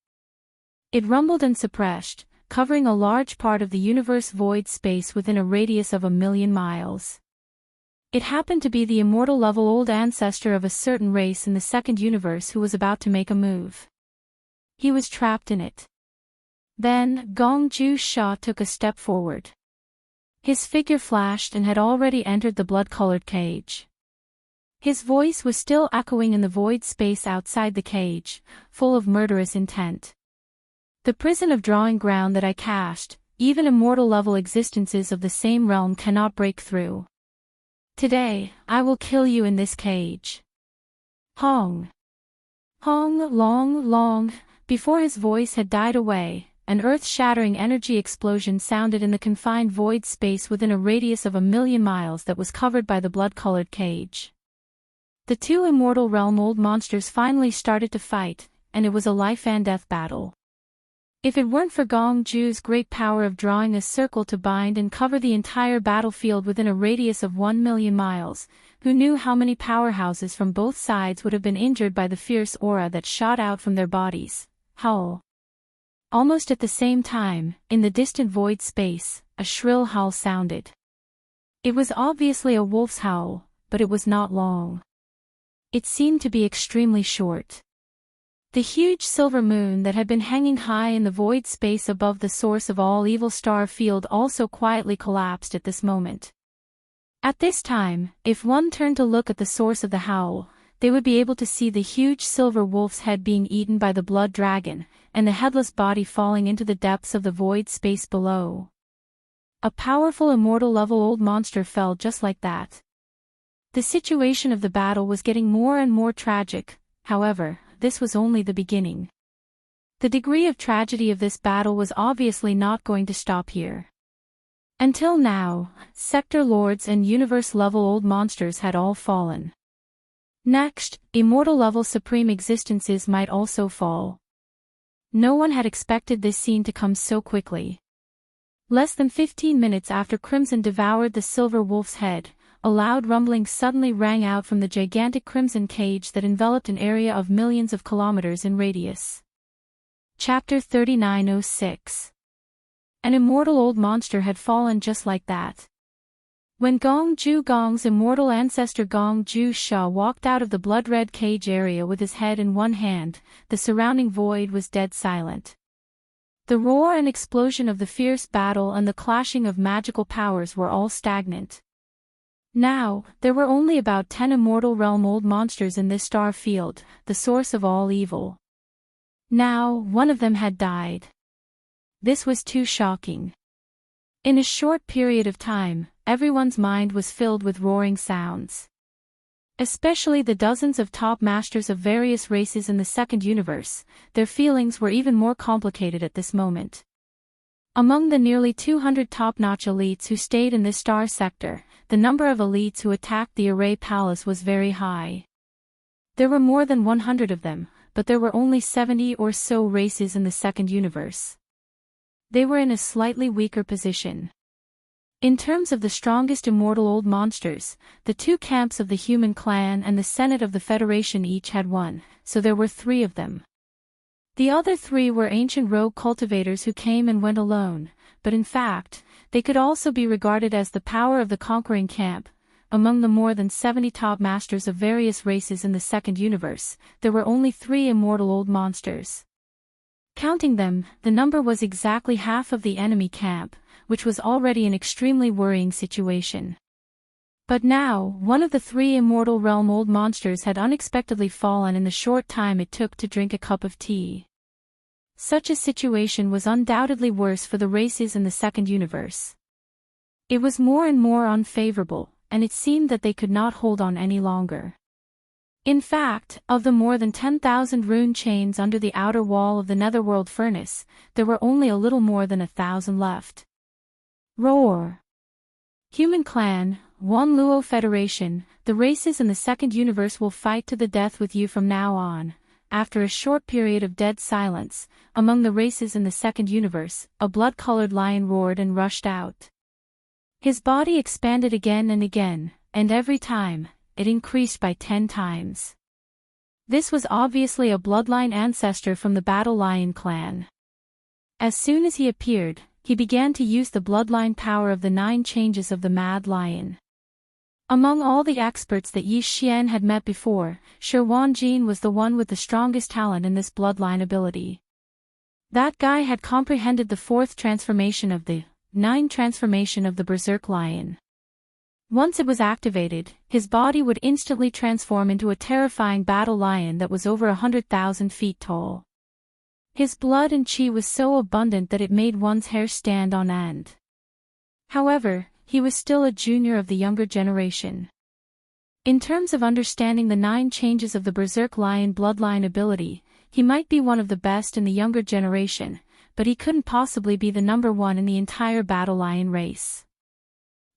It rumbled and suppressed, covering a large part of the universe void space within a radius of 1,000,000 miles. It happened to be the immortal-level old ancestor of a certain race in the second universe who was about to make a move. He was trapped in it. Then, Gongju Sha took a step forward. His figure flashed and had already entered the blood-colored cage. His voice was still echoing in the void space outside the cage, full of murderous intent. The prison of drawing ground that I cast, even immortal-level existences of the same realm cannot break through. Today, I will kill you in this cage. Hong. Hong long long, before his voice had died away, an earth-shattering energy explosion sounded in the confined void space within a radius of 1,000,000 miles that was covered by the blood-colored cage. The two immortal realm old monsters finally started to fight, and it was a life and death battle. If it weren't for Gong Ju's great power of drawing a circle to bind and cover the entire battlefield within a radius of 1,000,000 miles, who knew how many powerhouses from both sides would have been injured by the fierce aura that shot out from their bodies? Howl. Almost at the same time, in the distant void space, a shrill howl sounded. It was obviously a wolf's howl, but it was not long. It seemed to be extremely short. The huge silver moon that had been hanging high in the void space above the source of all evil star field also quietly collapsed at this moment. At this time, if one turned to look at the source of the howl, they would be able to see the huge silver wolf's head being eaten by the blood dragon, and the headless body falling into the depths of the void space below. A powerful immortal level old monster fell just like that. The situation of the battle was getting more and more tragic, however, this was only the beginning. The degree of tragedy of this battle was obviously not going to stop here. Until now, sector lords and universe-level old monsters had all fallen. Next, immortal-level supreme existences might also fall. No one had expected this scene to come so quickly. Less than 15 minutes after Crimson devoured the silver wolf's head, a loud rumbling suddenly rang out from the gigantic crimson cage that enveloped an area of millions of kilometers in radius. Chapter 3906. An immortal old monster had fallen just like that. When Gong Ju Gong's immortal ancestor Gong Ju Sha walked out of the blood-red cage area with his head in one hand, the surrounding void was dead silent. The roar and explosion of the fierce battle and the clashing of magical powers were all stagnant. Now, there were only about 10 immortal realm old monsters in this star field, the source of all evil. Now, one of them had died. This was too shocking. In a short period of time, everyone's mind was filled with roaring sounds. Especially the dozens of top masters of various races in the second universe, their feelings were even more complicated at this moment. Among the nearly 200 top-notch elites who stayed in this star sector, the number of elites who attacked the Array Palace was very high. There were more than 100 of them, but there were only 70 or so races in the second universe. They were in a slightly weaker position. In terms of the strongest immortal old monsters, the two camps of the human clan and the Senate of the Federation each had one, so there were 3 of them. The other 3 were ancient rogue cultivators who came and went alone, but in fact, they could also be regarded as the power of the conquering camp. Among the more than 70 top masters of various races in the second universe, there were only 3 immortal old monsters. Counting them, the number was exactly half of the enemy camp, which was already an extremely worrying situation. But now, one of the 3 immortal realm old monsters had unexpectedly fallen in the short time it took to drink a cup of tea. Such a situation was undoubtedly worse for the races in the second universe. It was more and more unfavorable, and it seemed that they could not hold on any longer. In fact, of the more than 10,000 rune chains under the outer wall of the netherworld furnace, there were only a little more than 1,000 left. Roar! Human Clan, Wan Luo Federation, the races in the second universe will fight to the death with you from now on. After a short period of dead silence, among the races in the second universe, a blood-colored lion roared and rushed out. His body expanded again and again, and every time, it increased by 10 times. This was obviously a bloodline ancestor from the Battle Lion clan. As soon as he appeared, he began to use the bloodline power of the 9 changes of the Mad Lion. Among all the experts that Yi Xian had met before, Shi Wanjin was the one with the strongest talent in this bloodline ability. That guy had comprehended the 4th transformation of the 9 transformation of the Berserk Lion. Once it was activated, his body would instantly transform into a terrifying battle lion that was over 100,000 feet tall. His blood and chi was so abundant that it made one's hair stand on end. However, he was still a junior of the younger generation. In terms of understanding the 9 changes of the Berserk Lion bloodline ability, he might be one of the best in the younger generation, but he couldn't possibly be the number 1 in the entire Battle Lion race.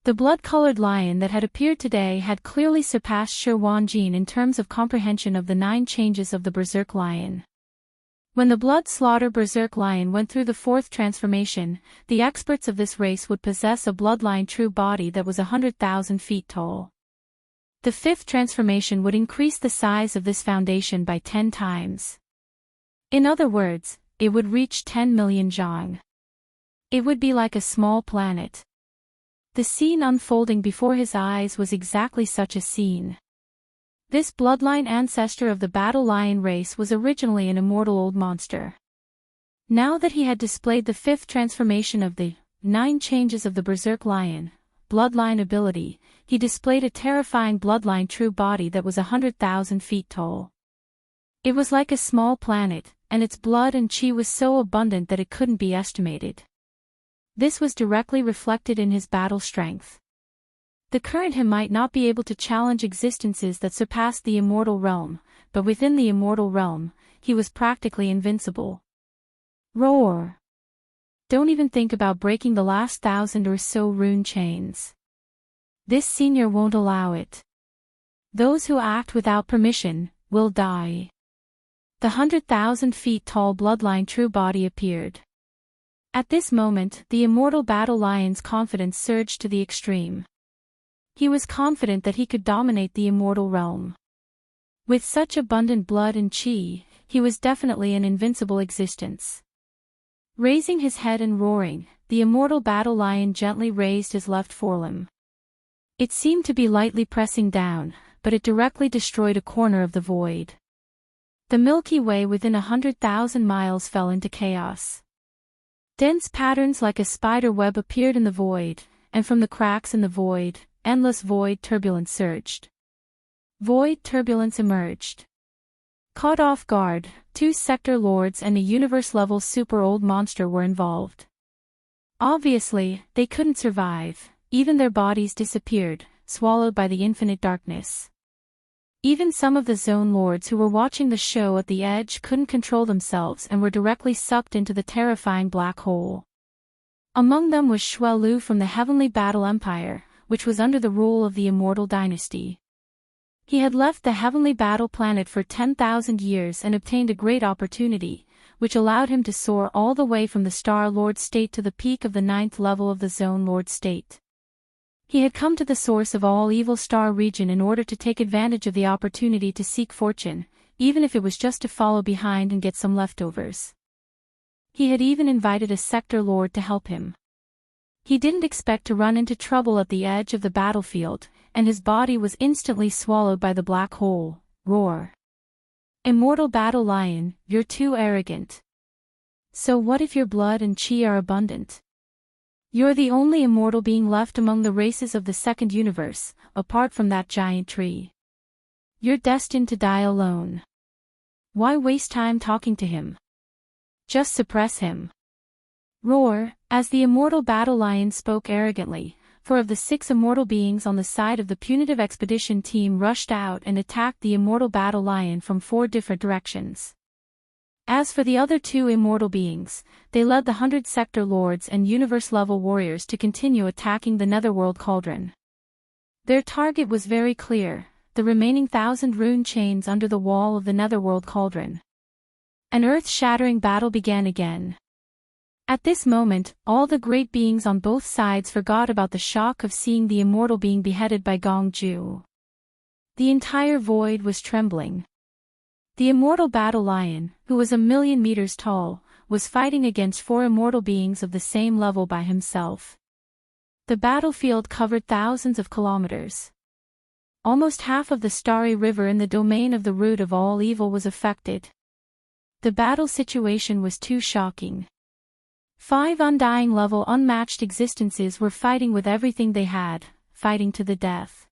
The blood-colored lion that had appeared today had clearly surpassed Shi Wanjin in terms of comprehension of the 9 changes of the Berserk Lion. When the blood-slaughter Berserk Lion went through the 4th transformation, the experts of this race would possess a bloodline true body that was 100,000 feet tall. The 5th transformation would increase the size of this foundation by 10 times. In other words, it would reach 10 million zhang. It would be like a small planet. The scene unfolding before his eyes was exactly such a scene. This bloodline ancestor of the battle lion race was originally an immortal old monster. Now that he had displayed the 5th transformation of the 9 changes of the Berserk Lion, bloodline ability, he displayed a terrifying bloodline true body that was 100,000 feet tall. It was like a small planet, and its blood and chi was so abundant that it couldn't be estimated. This was directly reflected in his battle strength. The current him might not be able to challenge existences that surpassed the immortal realm, but within the immortal realm, he was practically invincible. Roar! Don't even think about breaking the last 1,000 or so rune chains. This senior won't allow it. Those who act without permission will die. The 100,000 feet tall bloodline true body appeared. At this moment, the immortal battle lion's confidence surged to the extreme. He was confident that he could dominate the immortal realm. With such abundant blood and chi, he was definitely an invincible existence. Raising his head and roaring, the immortal battle lion gently raised his left forelimb. It seemed to be lightly pressing down, but it directly destroyed a corner of the void. The Milky Way within 100,000 miles fell into chaos. Dense patterns like a spider web appeared in the void, and from the cracks in the void, endless void turbulence surged. Void turbulence emerged. Caught off guard, 2 sector lords and a universe-level super-old monster were involved. Obviously, they couldn't survive, even their bodies disappeared, swallowed by the infinite darkness. Even some of the zone lords who were watching the show at the edge couldn't control themselves and were directly sucked into the terrifying black hole. Among them was Shui Lu from the Heavenly Battle Empire, which was under the rule of the Immortal Dynasty. He had left the Heavenly Battle planet for 10,000 years and obtained a great opportunity, which allowed him to soar all the way from the Star Lord state to the peak of the 9th level of the Zone Lord state. He had come to the source of all evil star region in order to take advantage of the opportunity to seek fortune, even if it was just to follow behind and get some leftovers. He had even invited a sector lord to help him. He didn't expect to run into trouble at the edge of the battlefield, and his body was instantly swallowed by the black hole. Roar! Immortal battle lion, you're too arrogant. So what if your blood and chi are abundant? You're the only immortal being left among the races of the second universe, apart from that giant tree. You're destined to die alone. Why waste time talking to him? Just suppress him. Roar, as the immortal battle lion spoke arrogantly, 4 of the 6 immortal beings on the side of the punitive expedition team rushed out and attacked the immortal battle lion from 4 different directions. As for the other 2 immortal beings, they led the 100 sector lords and universe-level warriors to continue attacking the netherworld cauldron. Their target was very clear, the remaining 1,000 rune chains under the wall of the netherworld cauldron. An earth-shattering battle began again. At this moment, all the great beings on both sides forgot about the shock of seeing the immortal being beheaded by Gongju. The entire void was trembling. The immortal battle lion, who was 1,000,000 meters tall, was fighting against 4 immortal beings of the same level by himself. The battlefield covered thousands of kilometers. Almost half of the starry river in the domain of the root of all evil was affected. The battle situation was too shocking. 5 undying level unmatched existences were fighting with everything they had, fighting to the death.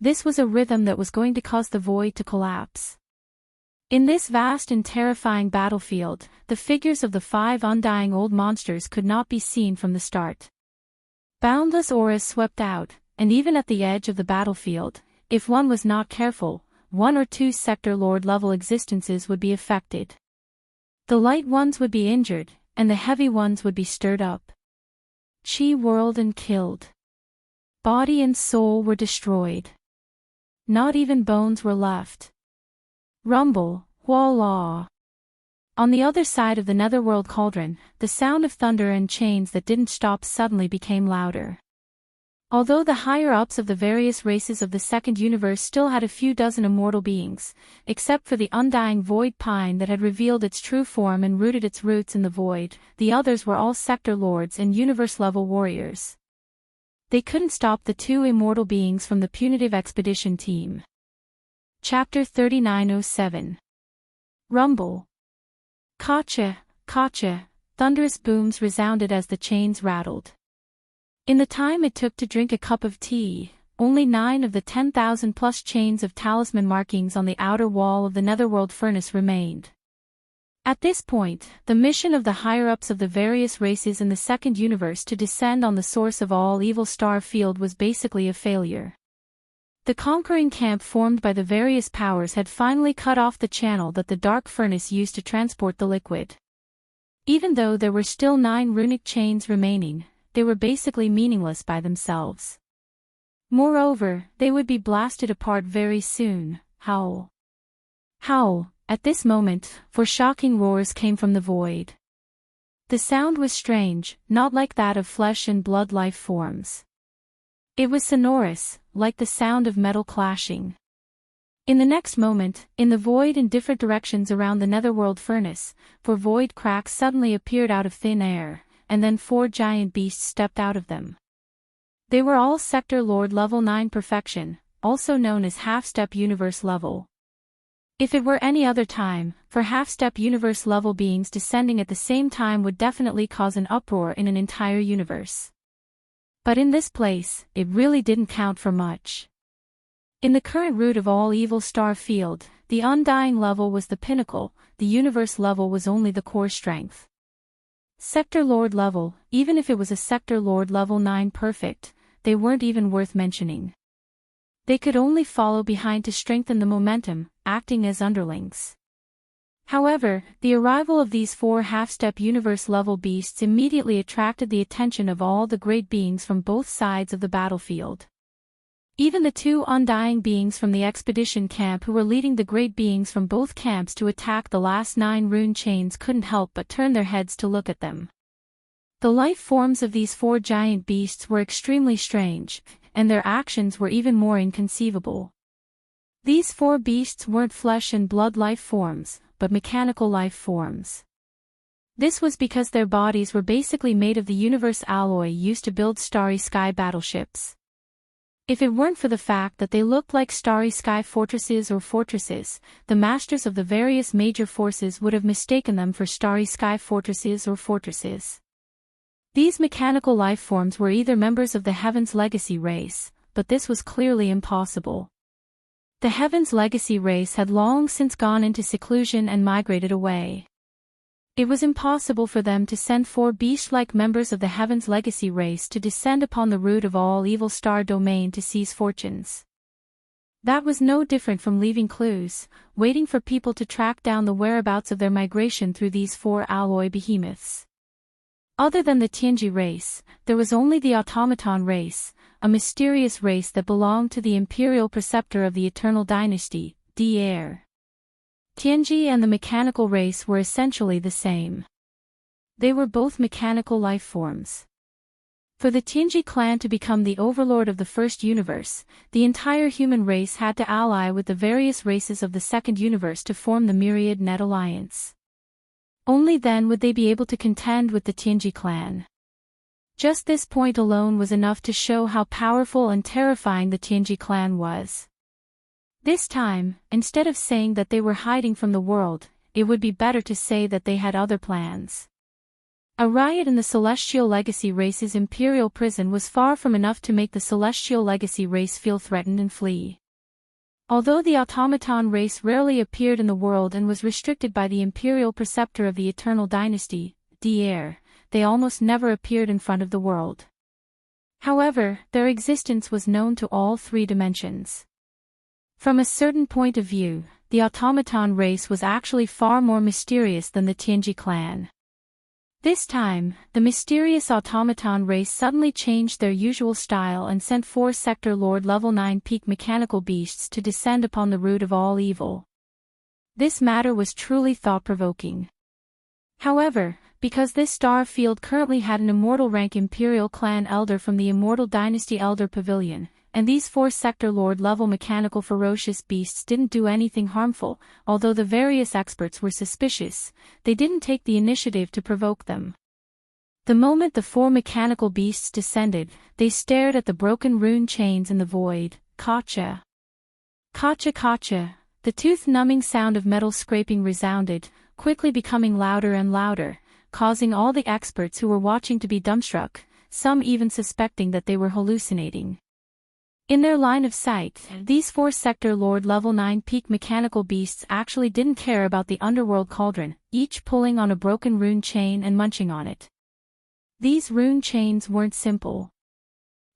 This was a rhythm that was going to cause the void to collapse. In this vast and terrifying battlefield, the figures of the 5 undying old monsters could not be seen from the start. Boundless auras swept out, and even at the edge of the battlefield, if one was not careful, 1 or 2 sector lord level existences would be affected. The light ones would be injured, and the heavy ones would be stirred up. Chi whirled and killed. Body and soul were destroyed. Not even bones were left. Rumble, voila. On the other side of the netherworld cauldron, the sound of thunder and chains that didn't stop suddenly became louder. Although the higher-ups of the various races of the second universe still had a few dozen immortal beings, except for the undying void pine that had revealed its true form and rooted its roots in the void, the others were all sector lords and universe-level warriors. They couldn't stop the two immortal beings from the punitive expedition team. Chapter 3907. Rumble. Kacha, kacha, thunderous booms resounded as the chains rattled. In the time it took to drink a cup of tea, only 9 of the 10,000-plus chains of talisman markings on the outer wall of the netherworld furnace remained. At this point, the mission of the higher-ups of the various races in the second universe to descend on the source of all evil star field was basically a failure. The conquering camp formed by the various powers had finally cut off the channel that the dark furnace used to transport the liquid. Even though there were still 9 runic chains remaining, they were basically meaningless by themselves. Moreover, they would be blasted apart very soon. Howl. Howl. At this moment, 4 shocking roars came from the void. The sound was strange, not like that of flesh and blood life forms. It was sonorous, like the sound of metal clashing. In the next moment, in the void in different directions around the netherworld furnace, 4 void cracks suddenly appeared out of thin air, and then 4 giant beasts stepped out of them. They were all Sector Lord level 9 perfection, also known as half-step universe level. If it were any other time, for half-step universe level beings descending at the same time would definitely cause an uproar in an entire universe. But in this place, it really didn't count for much. In the current root of all evil star field, the undying level was the pinnacle, the universe level was only the core strength. Sector Lord level, even if it was a Sector Lord level 9 perfect, they weren't even worth mentioning. They could only follow behind to strengthen the momentum, acting as underlings. However, the arrival of these 4 half-step universe-level beasts immediately attracted the attention of all the great beings from both sides of the battlefield. Even the 2 undying beings from the expedition camp who were leading the great beings from both camps to attack the last 9 rune chains couldn't help but turn their heads to look at them. The life forms of these 4 giant beasts were extremely strange, and their actions were even more inconceivable. These 4 beasts weren't flesh and blood life forms, but mechanical life forms. This was because their bodies were basically made of the universe alloy used to build starry sky battleships. If it weren't for the fact that they looked like starry sky fortresses, the masters of the various major forces would have mistaken them for starry sky fortresses. These mechanical life forms were either members of the Heaven's Legacy race, but this was clearly impossible. The Heaven's Legacy race had long since gone into seclusion and migrated away. It was impossible for them to send 4 beast-like members of the Heaven's Legacy race to descend upon the root of all evil star domain to seize fortunes. That was no different from leaving clues, waiting for people to track down the whereabouts of their migration through these 4 alloy behemoths. Other than the Tianji race, there was only the automaton race, a mysterious race that belonged to the imperial preceptor of the Eternal Dynasty, Daoist. Tianji and the mechanical race were essentially the same. They were both mechanical life forms. For the Tianji clan to become the overlord of the first universe, the entire human race had to ally with the various races of the second universe to form the Myriad Net Alliance. Only then would they be able to contend with the Tianji clan. Just this point alone was enough to show how powerful and terrifying the Tianji clan was. This time, instead of saying that they were hiding from the world, it would be better to say that they had other plans. A riot in the Celestial Legacy race's imperial prison was far from enough to make the Celestial Legacy race feel threatened and flee. Although the automaton race rarely appeared in the world and was restricted by the imperial preceptor of the Eternal Dynasty, Daoist, they almost never appeared in front of the world. However, their existence was known to all 3 dimensions. From a certain point of view, the automaton race was actually far more mysterious than the Tianji clan. This time, the mysterious automaton race suddenly changed their usual style and sent 4-sector Lord Level 9 peak mechanical beasts to descend upon the root of all evil. This matter was truly thought-provoking. However, because this star field currently had an immortal rank Imperial Clan Elder from the Immortal Dynasty Elder Pavilion, and these 4-sector Lord level mechanical ferocious beasts didn't do anything harmful, although the various experts were suspicious, they didn't take the initiative to provoke them. The moment the 4 mechanical beasts descended, they stared at the broken rune chains in the void. Kacha. Kacha kacha. The tooth-numbing sound of metal scraping resounded, quickly becoming louder and louder, causing all the experts who were watching to be dumbstruck, some even suspecting that they were hallucinating. In their line of sight, these 4-sector Lord Level 9 peak mechanical beasts actually didn't care about the underworld cauldron, each pulling on a broken rune chain and munching on it. These rune chains weren't simple.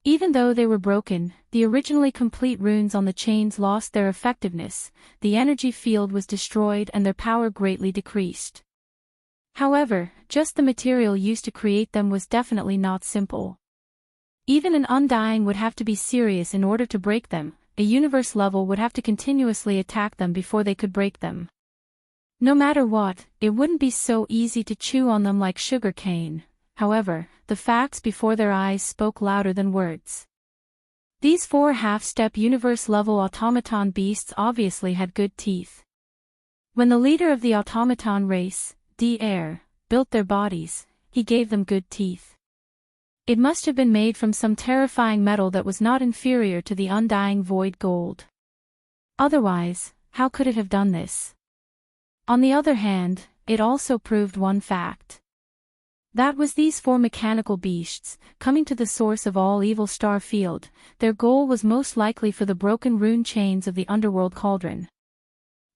Even though they were broken, the originally complete runes on the chains lost their effectiveness, the energy field was destroyed and their power greatly decreased. However, just the material used to create them was definitely not simple. Even an undying would have to be serious in order to break them, a universe level would have to continuously attack them before they could break them. No matter what, it wouldn't be so easy to chew on them like sugar cane. However, the facts before their eyes spoke louder than words. These 4 half-step universe-level automaton beasts obviously had good teeth. When the leader of the automaton race, D-Air, built their bodies, he gave them good teeth. It must have been made from some terrifying metal that was not inferior to the undying void gold. Otherwise, how could it have done this? On the other hand, it also proved one fact. That was these 4 mechanical beasts, coming to the source of all evil star field, their goal was most likely for the broken rune chains of the underworld cauldron.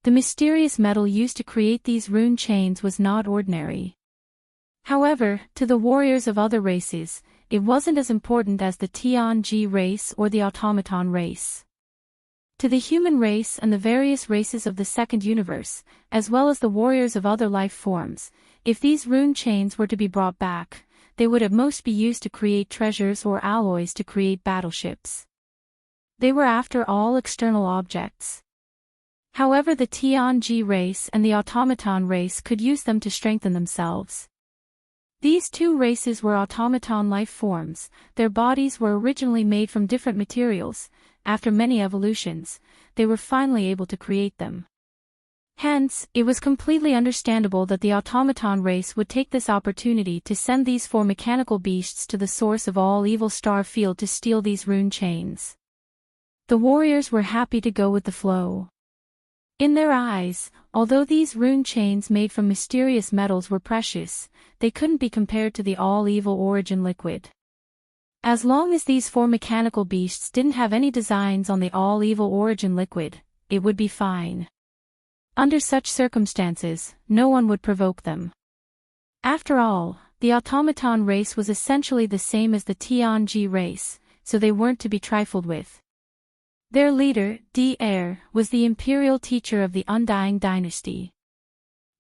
The mysterious metal used to create these rune chains was not ordinary. However, to the warriors of other races, it wasn't as important as the Tianji race or the automaton race. To the human race and the various races of the second universe, as well as the warriors of other life forms, if these rune chains were to be brought back, they would at most be used to create treasures or alloys to create battleships. They were after all external objects. However, the Tianji race and the automaton race could use them to strengthen themselves. These 2 races were automaton life forms, their bodies were originally made from different materials, after many evolutions, they were finally able to create them. Hence, it was completely understandable that the automaton race would take this opportunity to send these 4 mechanical beasts to the source of all evil star field to steal these rune chains. The warriors were happy to go with the flow. In their eyes, although these rune chains made from mysterious metals were precious, they couldn't be compared to the all-evil origin liquid. As long as these 4 mechanical beasts didn't have any designs on the all-evil origin liquid, it would be fine. Under such circumstances, no one would provoke them. After all, the automaton race was essentially the same as the Tianji race, so they weren't to be trifled with. Their leader, D-Air, was the imperial teacher of the Undying Dynasty.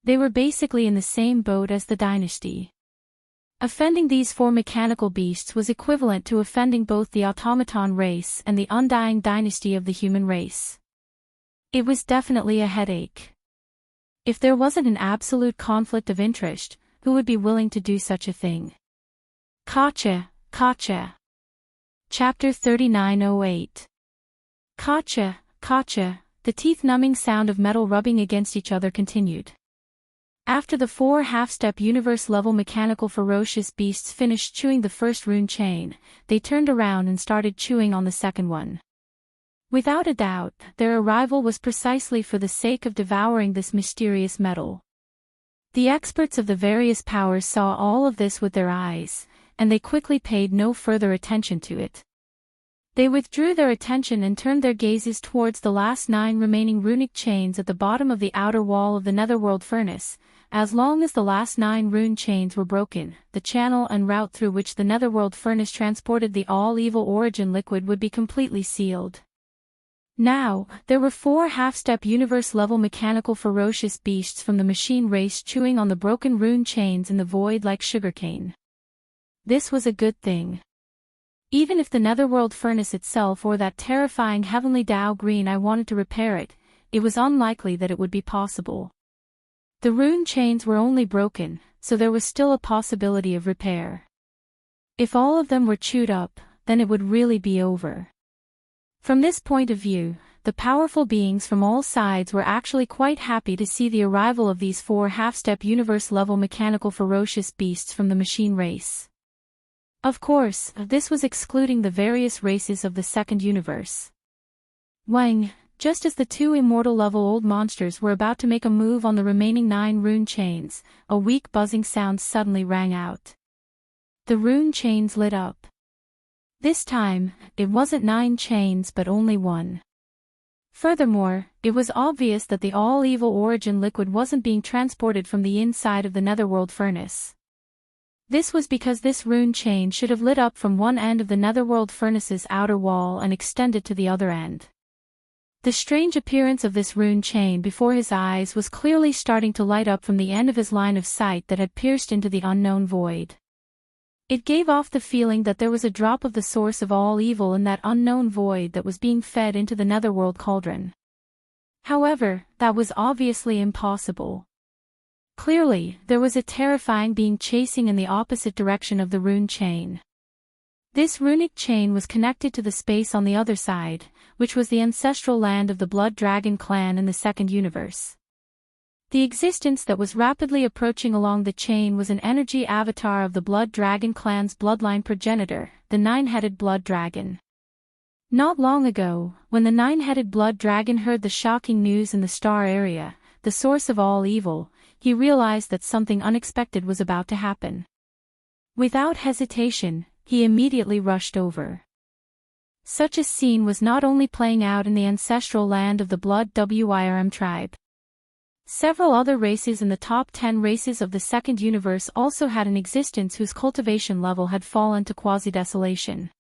They were basically in the same boat as the dynasty. Offending these 4 mechanical beasts was equivalent to offending both the automaton race and the Undying Dynasty of the human race. It was definitely a headache. If there wasn't an absolute conflict of interest, who would be willing to do such a thing? Kacha, Kacha. Chapter 3908. Kacha, Kacha, the teeth-numbing sound of metal rubbing against each other continued. After the 4 half-step universe-level mechanical ferocious beasts finished chewing the first rune chain, they turned around and started chewing on the second one. Without a doubt, their arrival was precisely for the sake of devouring this mysterious metal. The experts of the various powers saw all of this with their eyes, and they quickly paid no further attention to it. They withdrew their attention and turned their gazes towards the last 9 remaining runic chains at the bottom of the outer wall of the netherworld furnace. As long as the last 9 rune chains were broken, the channel and route through which the netherworld furnace transported the all-evil origin liquid would be completely sealed. Now, there were 4 half-step universe-level mechanical ferocious beasts from the machine race chewing on the broken rune chains in the void like sugarcane. This was a good thing. Even if the netherworld furnace itself or that terrifying heavenly Dao green I wanted to repair it, it was unlikely that it would be possible. The rune chains were only broken, so there was still a possibility of repair. If all of them were chewed up, then it would really be over. From this point of view, the powerful beings from all sides were actually quite happy to see the arrival of these 4 half-step universe-level mechanical ferocious beasts from the machine race. Of course, this was excluding the various races of the second universe. Wang, just as the 2 immortal-level old monsters were about to make a move on the remaining 9 rune chains, a weak buzzing sound suddenly rang out. The rune chains lit up. This time, it wasn't 9 chains but only 1. Furthermore, it was obvious that the all-evil origin liquid wasn't being transported from the inside of the netherworld furnace. This was because this rune chain should have lit up from one end of the netherworld furnace's outer wall and extended to the other end. The strange appearance of this rune chain before his eyes was clearly starting to light up from the end of his line of sight that had pierced into the unknown void. It gave off the feeling that there was a drop of the source of all evil in that unknown void that was being fed into the netherworld cauldron. However, that was obviously impossible. Clearly, there was a terrifying being chasing in the opposite direction of the rune chain. This runic chain was connected to the space on the other side, which was the ancestral land of the Blood Dragon clan in the second universe. The existence that was rapidly approaching along the chain was an energy avatar of the Blood Dragon clan's bloodline progenitor, the 9-headed Blood Dragon. Not long ago, when the 9-headed Blood Dragon heard the shocking news in the star area, the source of all evil, he realized that something unexpected was about to happen. Without hesitation, he immediately rushed over. Such a scene was not only playing out in the ancestral land of the Blood Wirm tribe. Several other races in the top 10 races of the second universe also had an existence whose cultivation level had fallen to quasi-desolation.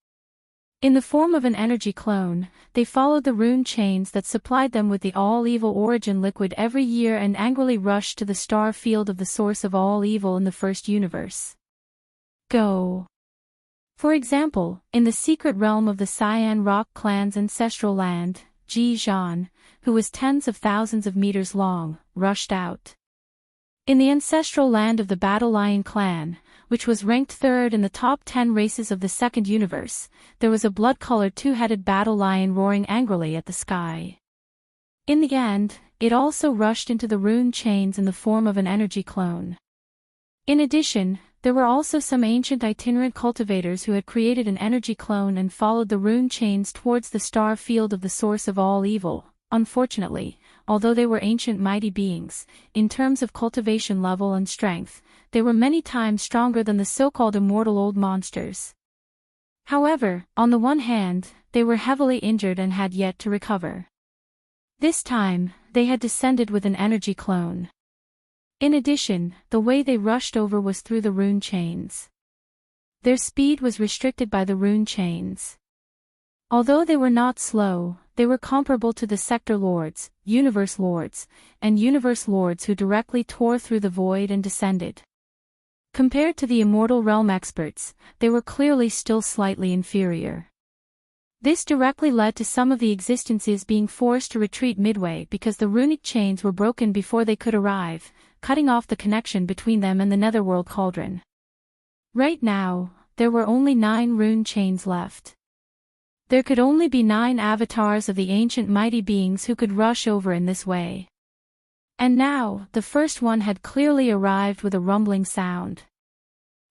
In the form of an energy clone, they followed the rune chains that supplied them with the all-evil origin liquid every year and angrily rushed to the star field of the source of all evil in the first universe. Go. For example, in the secret realm of the Cyan Rock clan's ancestral land, Ji Zhan, who was tens of thousands of meters long, rushed out. In the ancestral land of the Battle Lion clan, which was ranked 3rd in the top 10 races of the second universe, there was a blood-colored 2-headed battle lion roaring angrily at the sky. In the end, it also rushed into the rune chains in the form of an energy clone. In addition, there were also some ancient itinerant cultivators who had created an energy clone and followed the rune chains towards the star field of the source of all evil. Unfortunately, although they were ancient mighty beings, in terms of cultivation level and strength, they were many times stronger than the so-called immortal old monsters. However, on the one hand, they were heavily injured and had yet to recover. This time, they had descended with an energy clone. In addition, the way they rushed over was through the rune chains. Their speed was restricted by the rune chains. Although they were not slow, they were comparable to the Sector Lords, Universe Lords, and Universe Lords who directly tore through the void and descended. Compared to the Immortal Realm experts, they were clearly still slightly inferior. This directly led to some of the existences being forced to retreat midway because the runic chains were broken before they could arrive, cutting off the connection between them and the netherworld cauldron. Right now, there were only 9 rune chains left. There could only be 9 avatars of the ancient mighty beings who could rush over in this way. And now, the first one had clearly arrived with a rumbling sound.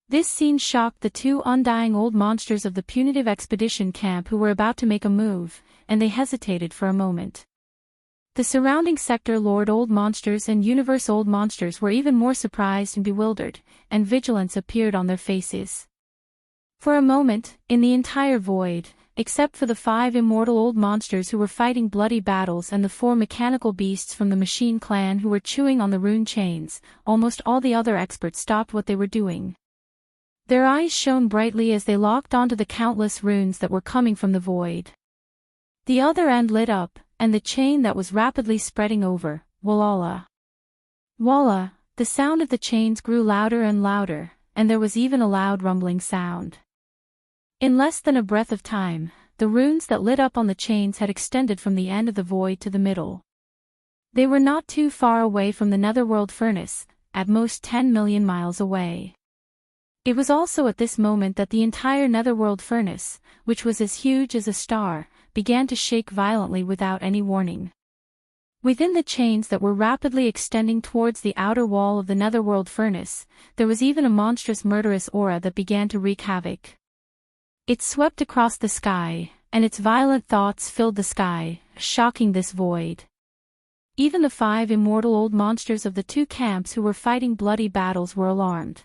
This scene shocked the 2 undying old monsters of the punitive expedition camp who were about to make a move, and they hesitated for a moment. The surrounding sector Lord Old Monsters and Universe Old Monsters were even more surprised and bewildered, and vigilance appeared on their faces. For a moment, in the entire void, except for the 5 immortal old monsters who were fighting bloody battles and the 4 mechanical beasts from the Machine Clan who were chewing on the rune chains, almost all the other experts stopped what they were doing. Their eyes shone brightly as they locked onto the countless runes that were coming from the void. The other end lit up, and the chain that was rapidly spreading over, Walla. Walla, the sound of the chains grew louder and louder, and there was even a loud rumbling sound. In less than a breath of time, the runes that lit up on the chains had extended from the end of the void to the middle. They were not too far away from the netherworld furnace, at most 10 million miles away. It was also at this moment that the entire netherworld furnace, which was as huge as a star, began to shake violently without any warning. Within the chains that were rapidly extending towards the outer wall of the netherworld furnace, there was even a monstrous murderous aura that began to wreak havoc. It swept across the sky, and its violent thoughts filled the sky, shocking this void. Even the 5 immortal old monsters of the 2 camps who were fighting bloody battles were alarmed.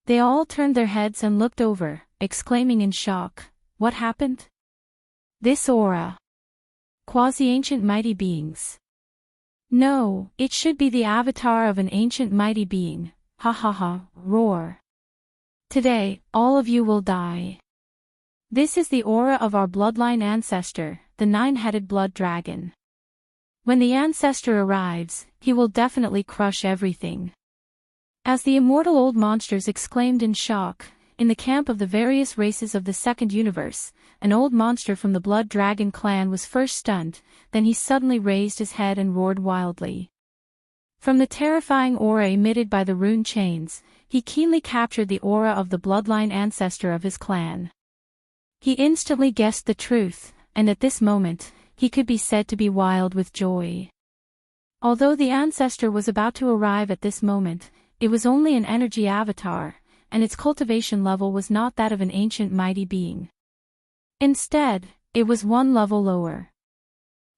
They all turned their heads and looked over, exclaiming in shock, "What happened? This aura. Quasi-ancient mighty beings. No, it should be the avatar of an ancient mighty being, ha ha ha, roar. Today, all of you will die. This is the aura of our bloodline ancestor, the 9-headed blood dragon. When the ancestor arrives, he will definitely crush everything." As the immortal old monsters exclaimed in shock, in the camp of the various races of the second universe, an old monster from the blood dragon clan was first stunned, then he suddenly raised his head and roared wildly. From the terrifying aura emitted by the rune chains, he keenly captured the aura of the bloodline ancestor of his clan. He instantly guessed the truth, and at this moment, he could be said to be wild with joy. Although the ancestor was about to arrive at this moment, it was only an energy avatar, and its cultivation level was not that of an ancient mighty being. Instead, it was 1 level lower.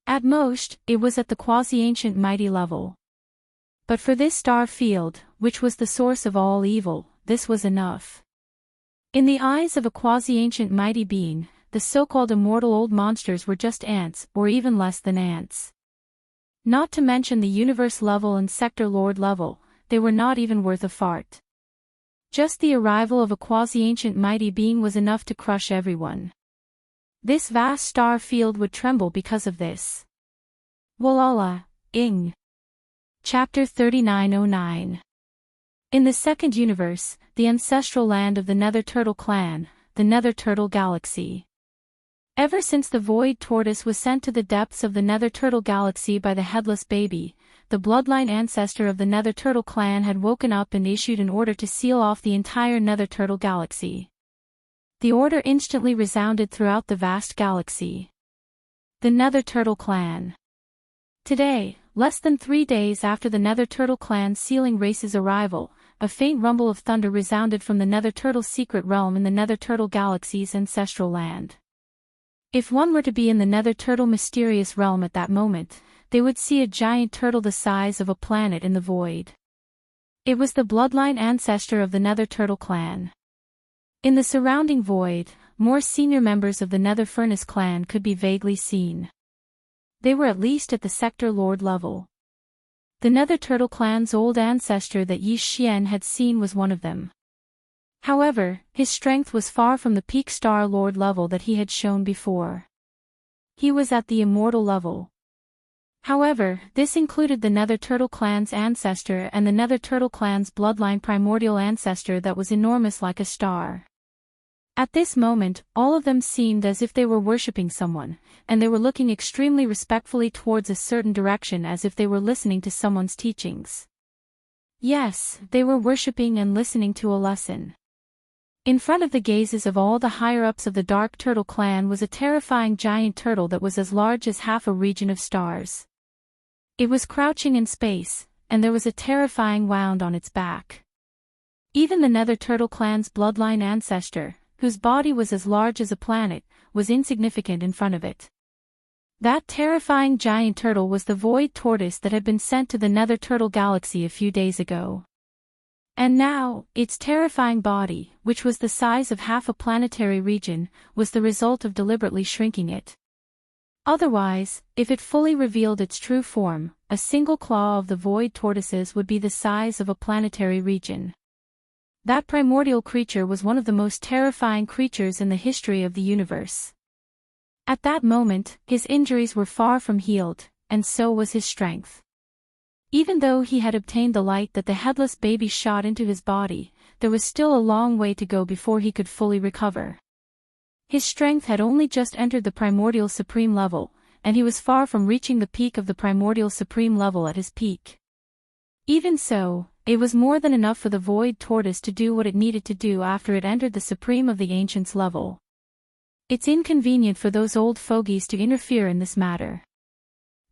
At most, it was at the quasi-ancient mighty level. But for this star field, which was the source of all evil, this was enough. In the eyes of a quasi-ancient mighty being, the so-called immortal old monsters were just ants, or even less than ants. Not to mention the universe level and sector lord level, they were not even worth a fart. Just the arrival of a quasi-ancient mighty being was enough to crush everyone. This vast star field would tremble because of this. Walala, Ing. Chapter 3909. In the second universe, the ancestral land of the Nether Turtle clan, the Nether Turtle Galaxy. Ever since the Void Tortoise was sent to the depths of the Nether Turtle Galaxy by the Headless Baby, the bloodline ancestor of the Nether Turtle clan had woken up and issued an order to seal off the entire Nether Turtle Galaxy. The order instantly resounded throughout the vast galaxy. The Nether Turtle clan. Today, less than 3 days after the Nether Turtle clan's sealing race's arrival, a faint rumble of thunder resounded from the Nether Turtle's secret realm in the Nether Turtle Galaxy's ancestral land. If one were to be in the Nether Turtle mysterious realm at that moment, they would see a giant turtle the size of a planet in the void. It was the bloodline ancestor of the Nether Turtle clan. In the surrounding void, more senior members of the Nether Furnace clan could be vaguely seen. They were at least at the sector lord level. The Nether Turtle clan's old ancestor that Yi Xian had seen was one of them. However, his strength was far from the peak star lord level that he had shown before. He was at the immortal level. However, this included the Nether Turtle clan's ancestor and the Nether Turtle clan's bloodline primordial ancestor that was enormous like a star. At this moment, all of them seemed as if they were worshipping someone, and they were looking extremely respectfully towards a certain direction as if they were listening to someone's teachings. Yes, they were worshipping and listening to a lesson. In front of the gazes of all the higher-ups of the Dark Turtle clan was a terrifying giant turtle that was as large as half a region of stars. It was crouching in space, and there was a terrifying wound on its back. Even the Nether Turtle clan's bloodline ancestor, whose body was as large as a planet, was insignificant in front of it. That terrifying giant turtle was the Void Tortoise that had been sent to the Nether Turtle Galaxy a few days ago. And now, its terrifying body, which was the size of half a planetary region, was the result of deliberately shrinking it. Otherwise, if it fully revealed its true form, a single claw of the Void Tortoises would be the size of a planetary region. That primordial creature was one of the most terrifying creatures in the history of the universe. At that moment, his injuries were far from healed, and so was his strength. Even though he had obtained the light that the headless baby shot into his body, there was still a long way to go before he could fully recover. His strength had only just entered the primordial supreme level, and he was far from reaching the peak of the primordial supreme level at his peak. Even so, it was more than enough for the void tortoise to do what it needed to do after it entered the supreme of the ancients level. It's inconvenient for those old fogies to interfere in this matter.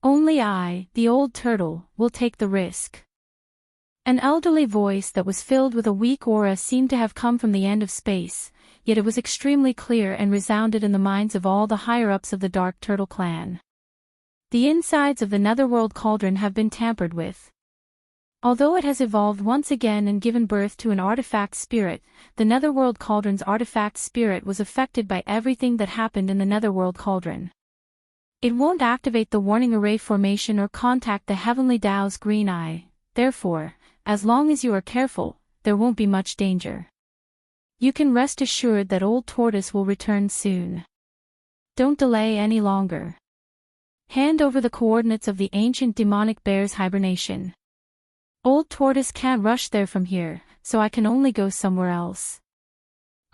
Only I, the old turtle, will take the risk. An elderly voice that was filled with a weak aura seemed to have come from the end of space, yet it was extremely clear and resounded in the minds of all the higher-ups of the Dark Turtle clan. The insides of the Netherworld Cauldron have been tampered with. Although it has evolved once again and given birth to an artifact spirit, the Netherworld Cauldron's artifact spirit was affected by everything that happened in the Netherworld Cauldron. It won't activate the warning array formation or contact the Heavenly Dao's green eye, therefore, as long as you are careful, there won't be much danger. You can rest assured that Old Tortoise will return soon. Don't delay any longer. Hand over the coordinates of the ancient demonic bear's hibernation. Old Tortoise can't rush there from here, so I can only go somewhere else.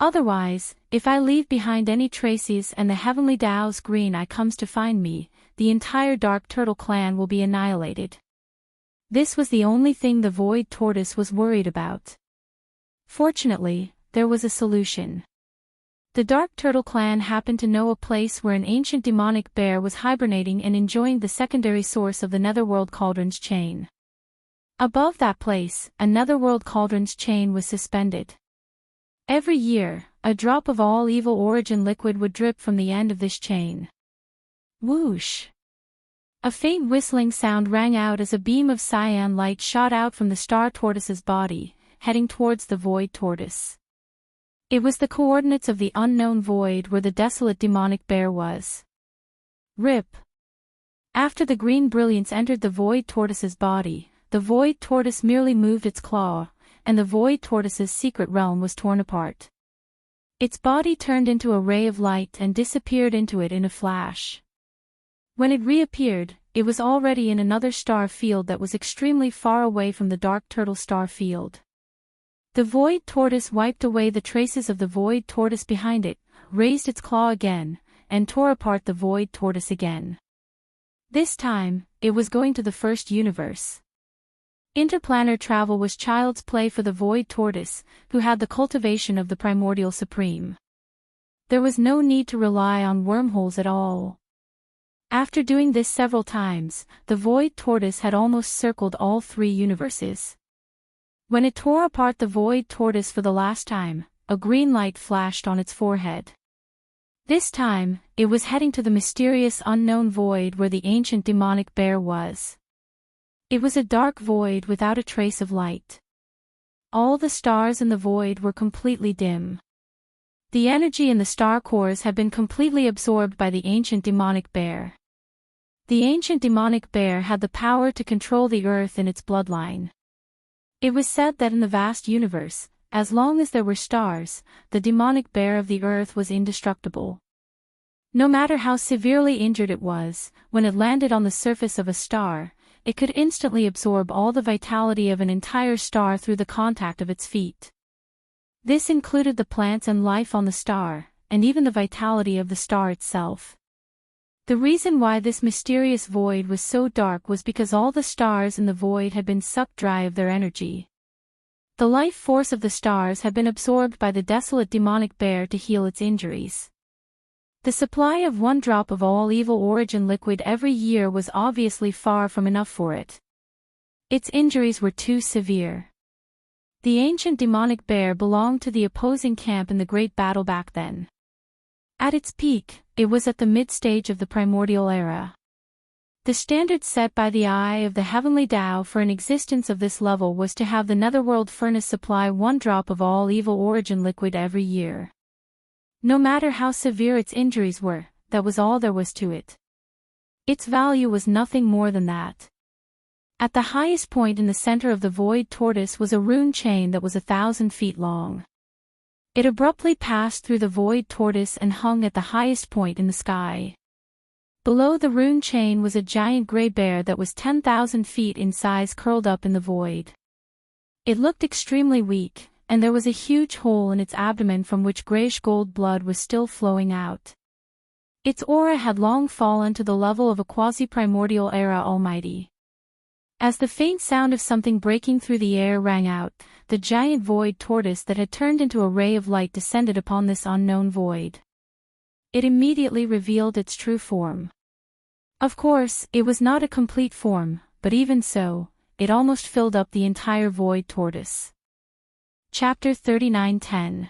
Otherwise, if I leave behind any traces and the Heavenly Dao's green eye comes to find me, the entire Dark Turtle clan will be annihilated. This was the only thing the Void Tortoise was worried about. Fortunately, there was a solution. The Dark Turtle clan happened to know a place where an ancient demonic bear was hibernating and enjoying the secondary source of the Netherworld Cauldron's chain. Above that place, a Netherworld Cauldron's chain was suspended. Every year, a drop of all evil origin liquid would drip from the end of this chain. Whoosh! A faint whistling sound rang out as a beam of cyan light shot out from the Star Tortoise's body, heading towards the Void Tortoise. It was the coordinates of the unknown void where the desolate demonic bear was. Rip! After the green brilliance entered the Void Tortoise's body, the Void Tortoise merely moved its claw, and the Void Tortoise's secret realm was torn apart. Its body turned into a ray of light and disappeared into it in a flash. When it reappeared, it was already in another star field that was extremely far away from the Dark Turtle star field. The Void Tortoise wiped away the traces of the Void Tortoise behind it, raised its claw again, and tore apart the Void Tortoise again. This time, it was going to the first universe. Interplanar travel was child's play for the Void Tortoise, who had the cultivation of the Primordial Supreme. There was no need to rely on wormholes at all. After doing this several times, the Void Tortoise had almost circled all 3 universes. When it tore apart the Void Tortoise for the last time, a green light flashed on its forehead. This time, it was heading to the mysterious unknown void where the ancient demonic bear was. It was a dark void without a trace of light. All the stars in the void were completely dim. The energy in the star cores had been completely absorbed by the ancient demonic bear. The ancient demonic bear had the power to control the earth in its bloodline. It was said that in the vast universe, as long as there were stars, the demonic bear of the earth was indestructible. No matter how severely injured it was, when it landed on the surface of a star, it could instantly absorb all the vitality of an entire star through the contact of its feet. This included the plants and life on the star, and even the vitality of the star itself. The reason why this mysterious void was so dark was because all the stars in the void had been sucked dry of their energy. The life force of the stars had been absorbed by the desolate demonic bear to heal its injuries. The supply of 1 drop of all evil origin liquid every year was obviously far from enough for it. Its injuries were too severe. The ancient demonic bear belonged to the opposing camp in the great battle back then. At its peak, it was at the mid-stage of the primordial era. The standard set by the eye of the Heavenly Dao for an existence of this level was to have the Netherworld Furnace supply 1 drop of all evil origin liquid every year. No matter how severe its injuries were, that was all there was to it. Its value was nothing more than that. At the highest point in the center of the Void Tortoise was a rune chain that was 1,000 feet long. It abruptly passed through the void tortoise and hung at the highest point in the sky. Below the rune chain was a giant gray bear that was 10,000 feet in size curled up in the void. It looked extremely weak, and there was a huge hole in its abdomen from which grayish-gold blood was still flowing out. Its aura had long fallen to the level of a quasi-primordial era almighty. As the faint sound of something breaking through the air rang out, the giant void tortoise that had turned into a ray of light descended upon this unknown void. It immediately revealed its true form. Of course, it was not a complete form, but even so, it almost filled up the entire void tortoise. Chapter 39:10.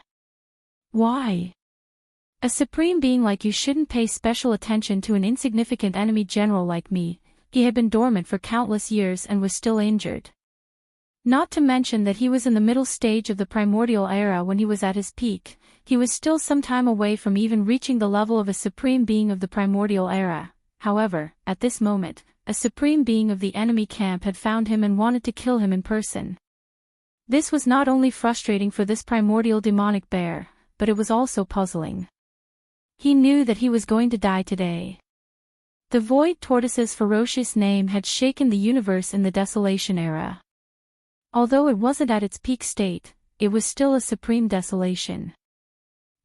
Why? A supreme being like you shouldn't pay special attention to an insignificant enemy general like me. He had been dormant for countless years and was still injured. Not to mention that he was in the middle stage of the primordial era when he was at his peak. He was still some time away from even reaching the level of a supreme being of the primordial era. However, at this moment, a supreme being of the enemy camp had found him and wanted to kill him in person. This was not only frustrating for this primordial demonic bear, but it was also puzzling. He knew that he was going to die today. The void tortoise's ferocious name had shaken the universe in the desolation era. Although it wasn't at its peak state, it was still a supreme desolation.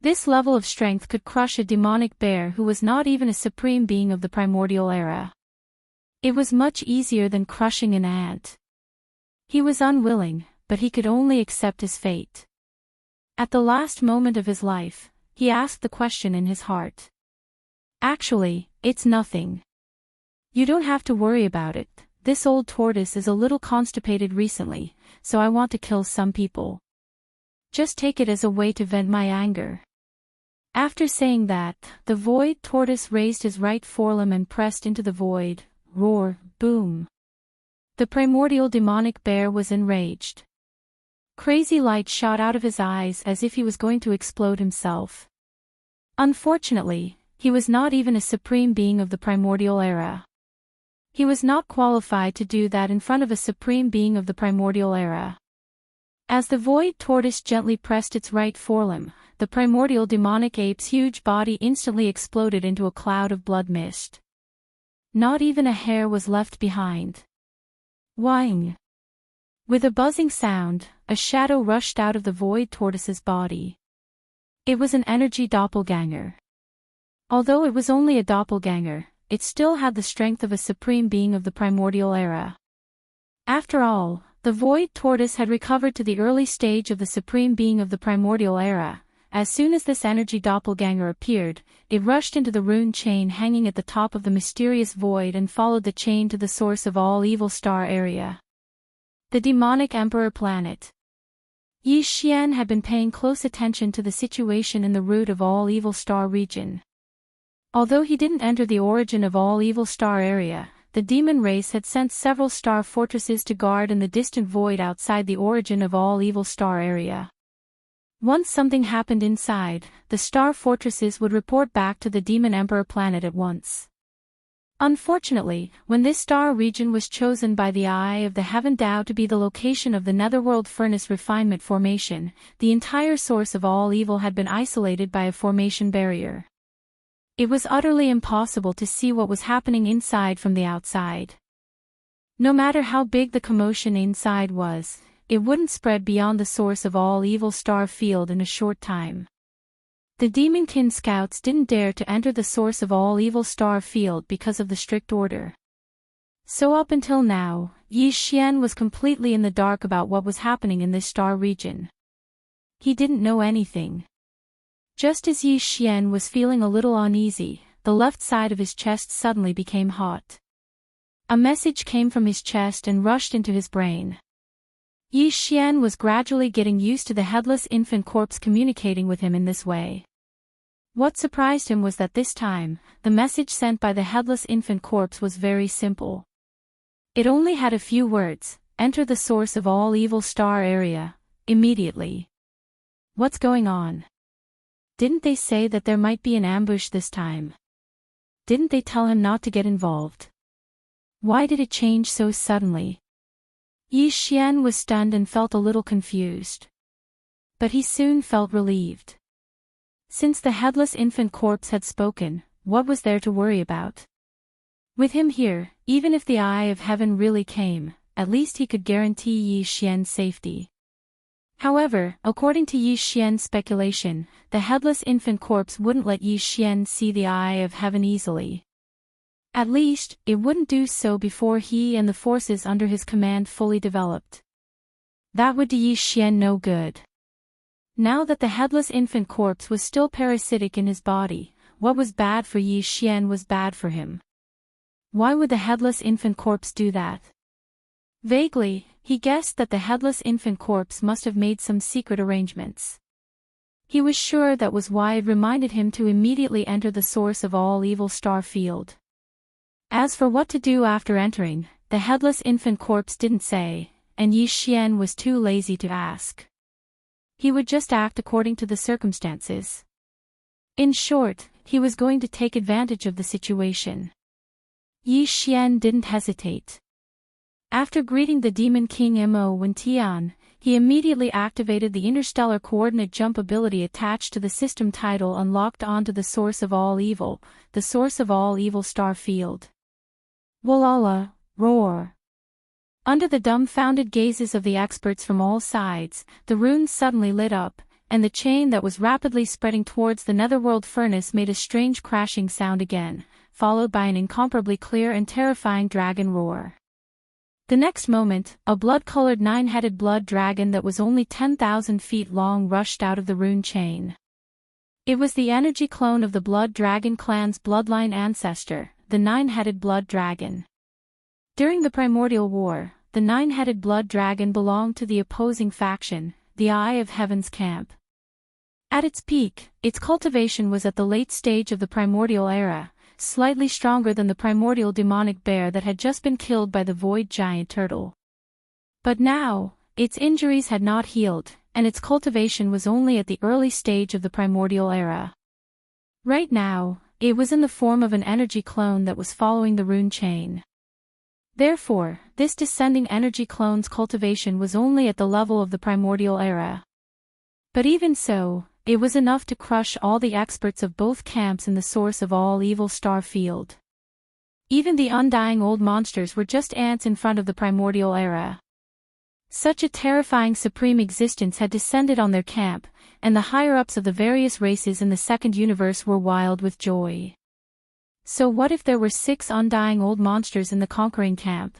This level of strength could crush a demonic bear who was not even a supreme being of the primordial era. It was much easier than crushing an ant. He was unwilling, but he could only accept his fate. At the last moment of his life, he asked the question in his heart. Actually, it's nothing. You don't have to worry about it. This old tortoise is a little constipated recently, so I want to kill some people. Just take it as a way to vent my anger. After saying that, the void tortoise raised his right forelimb and pressed into the void. Roar, boom. The primordial demonic bear was enraged. Crazy light shot out of his eyes as if he was going to explode himself. Unfortunately, he was not even a supreme being of the primordial era. He was not qualified to do that in front of a supreme being of the primordial era. As the void tortoise gently pressed its right forelimb, the primordial demonic ape's huge body instantly exploded into a cloud of blood mist. Not even a hair was left behind. Whing! With a buzzing sound, a shadow rushed out of the void tortoise's body. It was an energy doppelganger. Although it was only a doppelganger, it still had the strength of a supreme being of the primordial era. After all, the void tortoise had recovered to the early stage of the supreme being of the primordial era. As soon as this energy doppelganger appeared, it rushed into the rune chain hanging at the top of the mysterious void and followed the chain to the source of all evil star area. The demonic emperor planet. Yi Xian had been paying close attention to the situation in the root of all evil star region. Although he didn't enter the origin of all evil star area, the demon race had sent several star fortresses to guard in the distant void outside the origin of all evil star area. Once something happened inside, the star fortresses would report back to the demon emperor planet at once. Unfortunately, when this star region was chosen by the Eye of the Heaven Dao to be the location of the Netherworld Furnace Refinement Formation, the entire source of all evil had been isolated by a formation barrier. It was utterly impossible to see what was happening inside from the outside. No matter how big the commotion inside was, it wouldn't spread beyond the source of all evil star field in a short time. The Demonkin scouts didn't dare to enter the source of all evil star field because of the strict order. So up until now, Yi Xian was completely in the dark about what was happening in this star region. He didn't know anything. Just as Yi Xian was feeling a little uneasy, the left side of his chest suddenly became hot. A message came from his chest and rushed into his brain. Yi Xian was gradually getting used to the headless infant corpse communicating with him in this way. What surprised him was that this time, the message sent by the headless infant corpse was very simple. It only had a few words: enter the source of all evil star area, immediately. What's going on? Didn't they say that there might be an ambush this time? Didn't they tell him not to get involved? Why did it change so suddenly? Yi Xian was stunned and felt a little confused. but he soon felt relieved. Since the headless infant corpse had spoken, what was there to worry about? With him here, even if the eye of heaven really came, at least he could guarantee Yi Xian's safety. However, according to Yi Xian's speculation, the headless infant corpse wouldn't let Yi Xian see the eye of heaven easily. At least, it wouldn't do so before he and the forces under his command fully developed. That would do Yi Xian no good. Now that the headless infant corpse was still parasitic in his body, what was bad for Yi Xian was bad for him. Why would the headless infant corpse do that? Vaguely, he guessed that the headless infant corpse must have made some secret arrangements. He was sure that was why it reminded him to immediately enter the source of all evil star field. As for what to do after entering, the headless infant corpse didn't say, and Yi Xian was too lazy to ask. He would just act according to the circumstances. In short, he was going to take advantage of the situation. Yi Xian didn't hesitate. After greeting the Demon King Mo Wentian, he immediately activated the interstellar coordinate jump ability attached to the system title unlocked onto the source of all evil, the source of all evil star field. Walala, roar. Under the dumbfounded gazes of the experts from all sides, the runes suddenly lit up, and the chain that was rapidly spreading towards the netherworld furnace made a strange crashing sound again, followed by an incomparably clear and terrifying dragon roar. The next moment, a blood-colored nine-headed blood dragon that was only 10,000 feet long rushed out of the rune chain. It was the energy clone of the Blood Dragon clan's bloodline ancestor, the nine-headed blood dragon. During the Primordial War, the nine-headed blood dragon belonged to the opposing faction, the Eye of Heaven's camp. At its peak, its cultivation was at the late stage of the Primordial era, slightly stronger than the primordial demonic bear that had just been killed by the void giant turtle. But now, its injuries had not healed, and its cultivation was only at the early stage of the Primordial era. Right now, it was in the form of an energy clone that was following the rune chain. Therefore, this descending energy clone's cultivation was only at the level of the Primordial era. But even so, it was enough to crush all the experts of both camps in the source of all evil star field. Even the undying old monsters were just ants in front of the Primordial era. Such a terrifying supreme existence had descended on their camp, and the higher-ups of the various races in the second universe were wild with joy. So what if there were 6 undying old monsters in the conquering camp?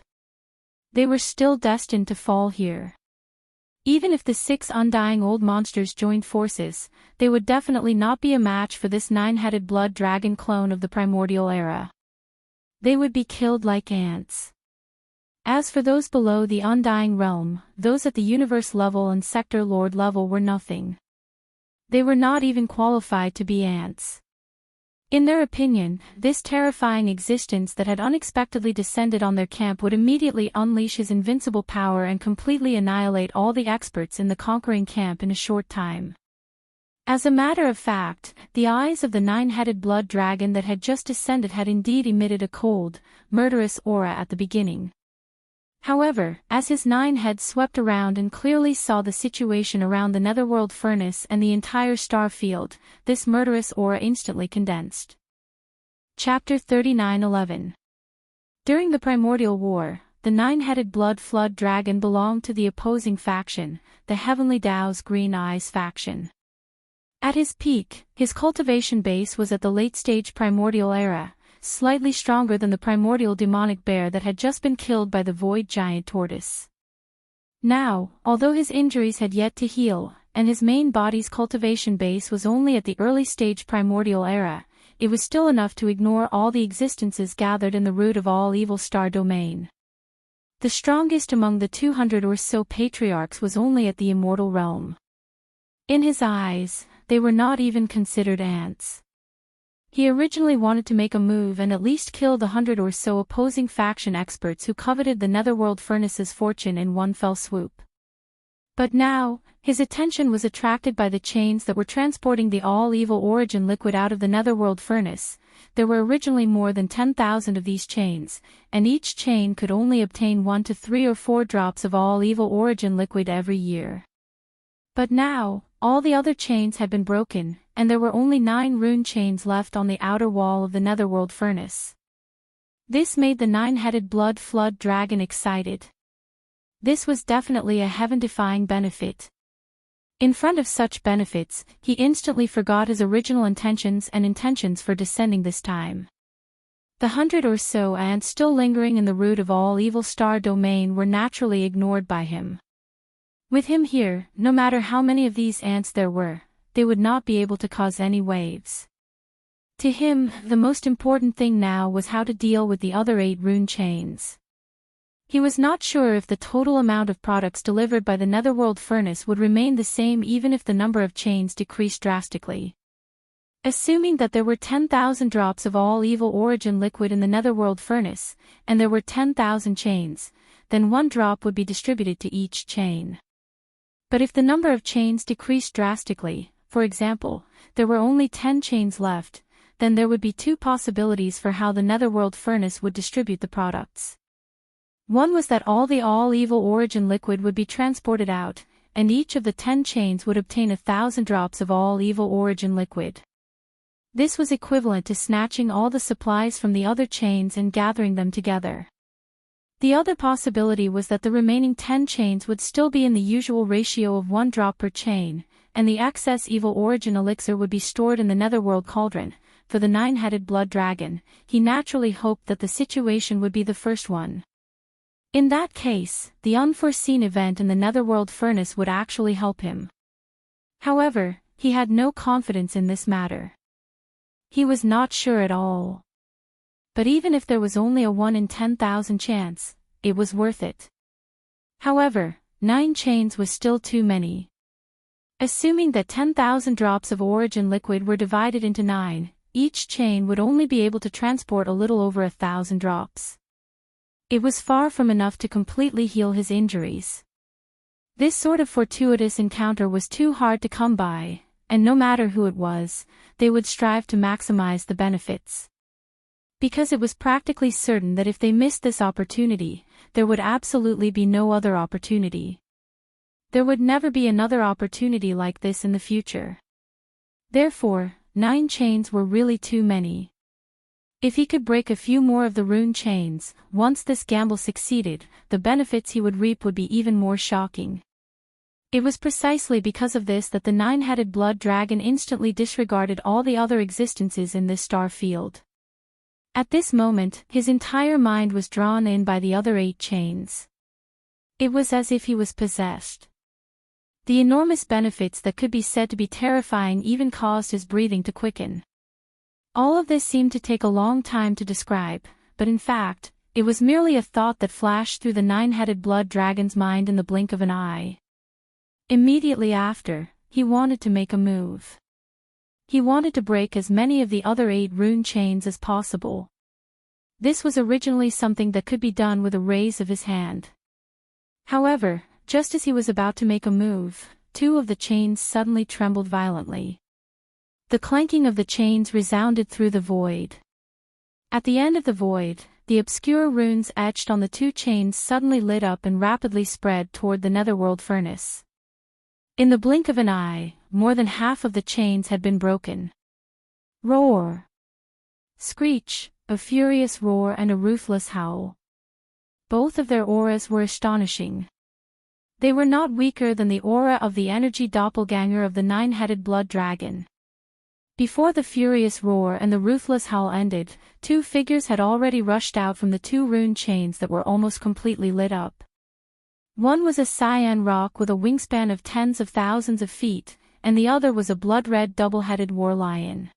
They were still destined to fall here. Even if the 6 undying old monsters joined forces, they would definitely not be a match for this 9-headed blood dragon clone of the Primordial era. They would be killed like ants. As for those below the undying realm, those at the universe level and sector lord level were nothing. They were not even qualified to be ants. In their opinion, this terrifying existence that had unexpectedly descended on their camp would immediately unleash his invincible power and completely annihilate all the experts in the conquering camp in a short time. As a matter of fact, the eyes of the 9-headed blood dragon that had just descended had indeed emitted a cold, murderous aura at the beginning. However, as his 9 heads swept around and clearly saw the situation around the netherworld furnace and the entire star field, this murderous aura instantly condensed. Chapter 39:11. During the Primordial War, the 9-headed blood flood dragon belonged to the opposing faction, the Heavenly Dao's Green Eyes faction. At his peak, his cultivation base was at the late-stage Primordial era, slightly stronger than the primordial demonic bear that had just been killed by the void giant tortoise. Now, although his injuries had yet to heal, and his main body's cultivation base was only at the early stage primordial era, it was still enough to ignore all the existences gathered in the root of all evil star domain. The strongest among the 200 or so patriarchs was only at the immortal realm. In his eyes, they were not even considered ants. He originally wanted to make a move and at least kill the 100 or so opposing faction experts who coveted the netherworld furnace's fortune in one fell swoop. But now, his attention was attracted by the chains that were transporting the all-evil origin liquid out of the netherworld furnace. There were originally more than 10,000 of these chains, and each chain could only obtain 1 to 3 or 4 drops of all-evil origin liquid every year. But now, all the other chains had been broken, and there were only 9 rune chains left on the outer wall of the netherworld furnace. This made the 9-headed blood flood dragon excited. This was definitely a heaven-defying benefit. In front of such benefits, he instantly forgot his original intentions for descending this time. The 100 or so ants still lingering in the root of all evil star domain were naturally ignored by him. With him here, no matter how many of these ants there were, they would not be able to cause any waves. To him, the most important thing now was how to deal with the other 8 rune chains. He was not sure if the total amount of products delivered by the netherworld furnace would remain the same even if the number of chains decreased drastically. Assuming that there were 10,000 drops of all evil origin liquid in the netherworld furnace, and there were 10,000 chains, then 1 drop would be distributed to each chain. But if the number of chains decreased drastically, for example, there were only 10 chains left, then there would be 2 possibilities for how the netherworld furnace would distribute the products. One was that all evil origin liquid would be transported out, and each of the 10 chains would obtain 1,000 drops of all evil origin liquid. This was equivalent to snatching all the supplies from the other chains and gathering them together. The other possibility was that the remaining 10 chains would still be in the usual ratio of 1 drop per chain, and the excess evil origin elixir would be stored in the netherworld cauldron. For the 9-headed blood dragon, he naturally hoped that the situation would be the first one. In that case, the unforeseen event in the netherworld furnace would actually help him. However, he had no confidence in this matter. He was not sure at all. But even if there was only a 1 in 10,000 chance, it was worth it. However, 9 chains was still too many. Assuming that 10,000 drops of origin liquid were divided into 9, each chain would only be able to transport a little over 1,000 drops. It was far from enough to completely heal his injuries. This sort of fortuitous encounter was too hard to come by, and no matter who it was, they would strive to maximize the benefits. Because it was practically certain that if they missed this opportunity, there would absolutely be no other opportunity. There would never be another opportunity like this in the future. Therefore, 9 chains were really too many. If he could break a few more of the rune chains, once this gamble succeeded, the benefits he would reap would be even more shocking. It was precisely because of this that the 9-headed blood dragon instantly disregarded all the other existences in this star field. At this moment, his entire mind was drawn in by the other 8 chains. It was as if he was possessed. The enormous benefits that could be said to be terrifying even caused his breathing to quicken. All of this seemed to take a long time to describe, but in fact, it was merely a thought that flashed through the 9-headed blood dragon's mind in the blink of an eye. Immediately after, he wanted to make a move. He wanted to break as many of the other 8 rune chains as possible. This was originally something that could be done with a raise of his hand. However, just as he was about to make a move, 2 of the chains suddenly trembled violently. The clanking of the chains resounded through the void. At the end of the void, the obscure runes etched on the 2 chains suddenly lit up and rapidly spread toward the netherworld furnace. In the blink of an eye, more than half of the chains had been broken. Roar! Screech, a furious roar and a ruthless howl. Both of their auras were astonishing. They were not weaker than the aura of the energy doppelganger of the 9-headed blood dragon. Before the furious roar and the ruthless howl ended, 2 figures had already rushed out from the 2 rune chains that were almost completely lit up. One was a cyan rock with a wingspan of tens of thousands of feet, and the other was a blood-red double-headed war lion.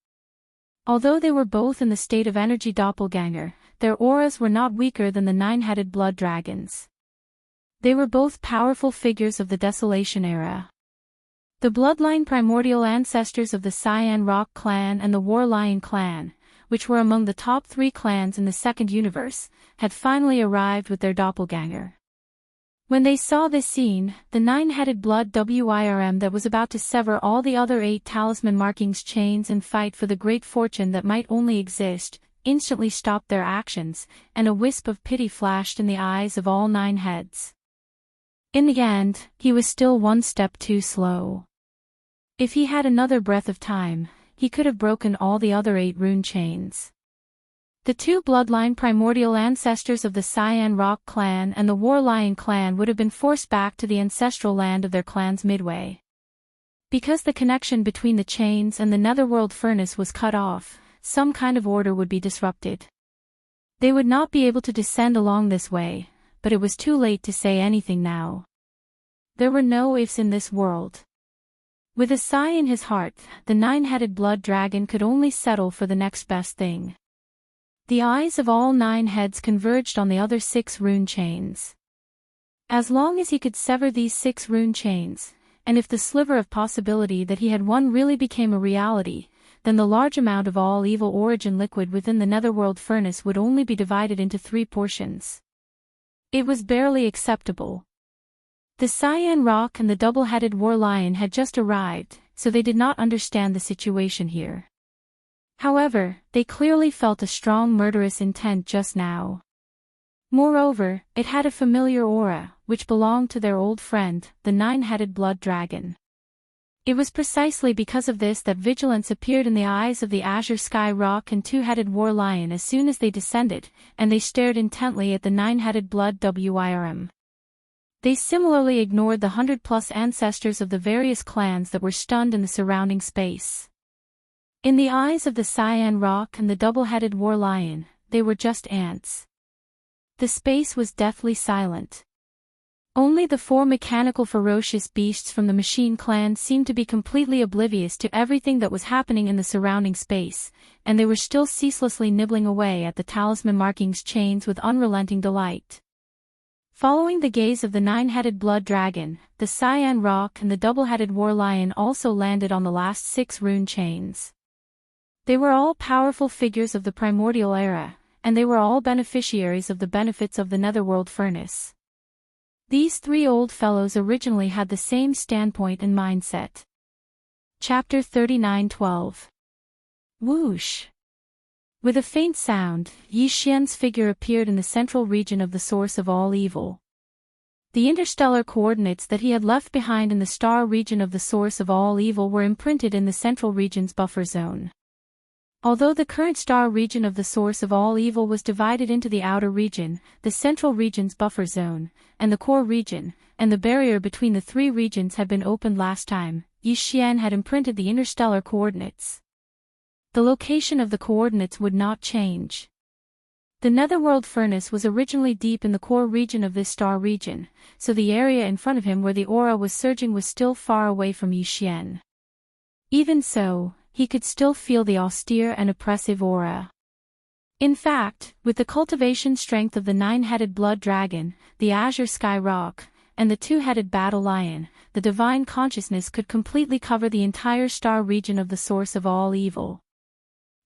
Although they were both in the state of energy doppelganger, their auras were not weaker than the 9-headed blood dragons. They were both powerful figures of the Desolation era. The bloodline primordial ancestors of the Cyan Rock clan and the War Lion clan, which were among the top 3 clans in the second universe, had finally arrived with their doppelganger. When they saw this scene, the 9-headed blood WIRM that was about to sever all the other 8 talisman markings chains and fight for the great fortune that might only exist, instantly stopped their actions, and a wisp of pity flashed in the eyes of all 9 heads. In the end, he was still 1 step too slow. If he had another breath of time, he could have broken all the other 8 rune chains. The 2 bloodline primordial ancestors of the Cyan Rock clan and the War Lion clan would have been forced back to the ancestral land of their clans midway. Because the connection between the chains and the netherworld furnace was cut off, some kind of order would be disrupted. They would not be able to descend along this way, but it was too late to say anything now. There were no ifs in this world. With a sigh in his heart, the 9-headed blood dragon could only settle for the next best thing. The eyes of all 9 heads converged on the other 6 rune chains. As long as he could sever these 6 rune chains, and if the sliver of possibility that he had won really became a reality, then the large amount of all evil origin liquid within the netherworld furnace would only be divided into 3 portions. It was barely acceptable. The Cyan Rock and the double-headed War Lion had just arrived, so they did not understand the situation here. However, they clearly felt a strong murderous intent just now. Moreover, it had a familiar aura, which belonged to their old friend, the 9-headed blood dragon. It was precisely because of this that vigilance appeared in the eyes of the Azure Sky Rock and 2-headed War Lion as soon as they descended, and they stared intently at the 9-headed blood WIRM. They similarly ignored the 100-plus ancestors of the various clans that were stunned in the surrounding space. In the eyes of the Cyan Rock and the double-headed War Lion, they were just ants. The space was deathly silent. Only the 4 mechanical ferocious beasts from the Machine Clan seemed to be completely oblivious to everything that was happening in the surrounding space, and they were still ceaselessly nibbling away at the talisman markings chains with unrelenting delight. Following the gaze of the 9-headed blood dragon, the Cyan Rock and the double-headed War Lion also landed on the last 6 rune chains. They were all powerful figures of the primordial era, and they were all beneficiaries of the benefits of the netherworld furnace. These 3 old fellows originally had the same standpoint and mindset. Chapter 39:12. Whoosh! With a faint sound, Yi Xian's figure appeared in the central region of the source of all evil. The interstellar coordinates that he had left behind in the star region of the source of all evil were imprinted in the central region's buffer zone. Although the current star region of the source of all evil was divided into the outer region, the central region's buffer zone, and the core region, and the barrier between the 3 regions had been opened last time, Yi Xian had imprinted the interstellar coordinates. The location of the coordinates would not change. The netherworld furnace was originally deep in the core region of this star region, so the area in front of him where the aura was surging was still far away from Yi Xian. Even so, he could still feel the austere and oppressive aura. In fact, with the cultivation strength of the 9-headed blood dragon, the Azure Sky Rock, and the 2-headed battle lion, the divine consciousness could completely cover the entire star region of the source of all evil.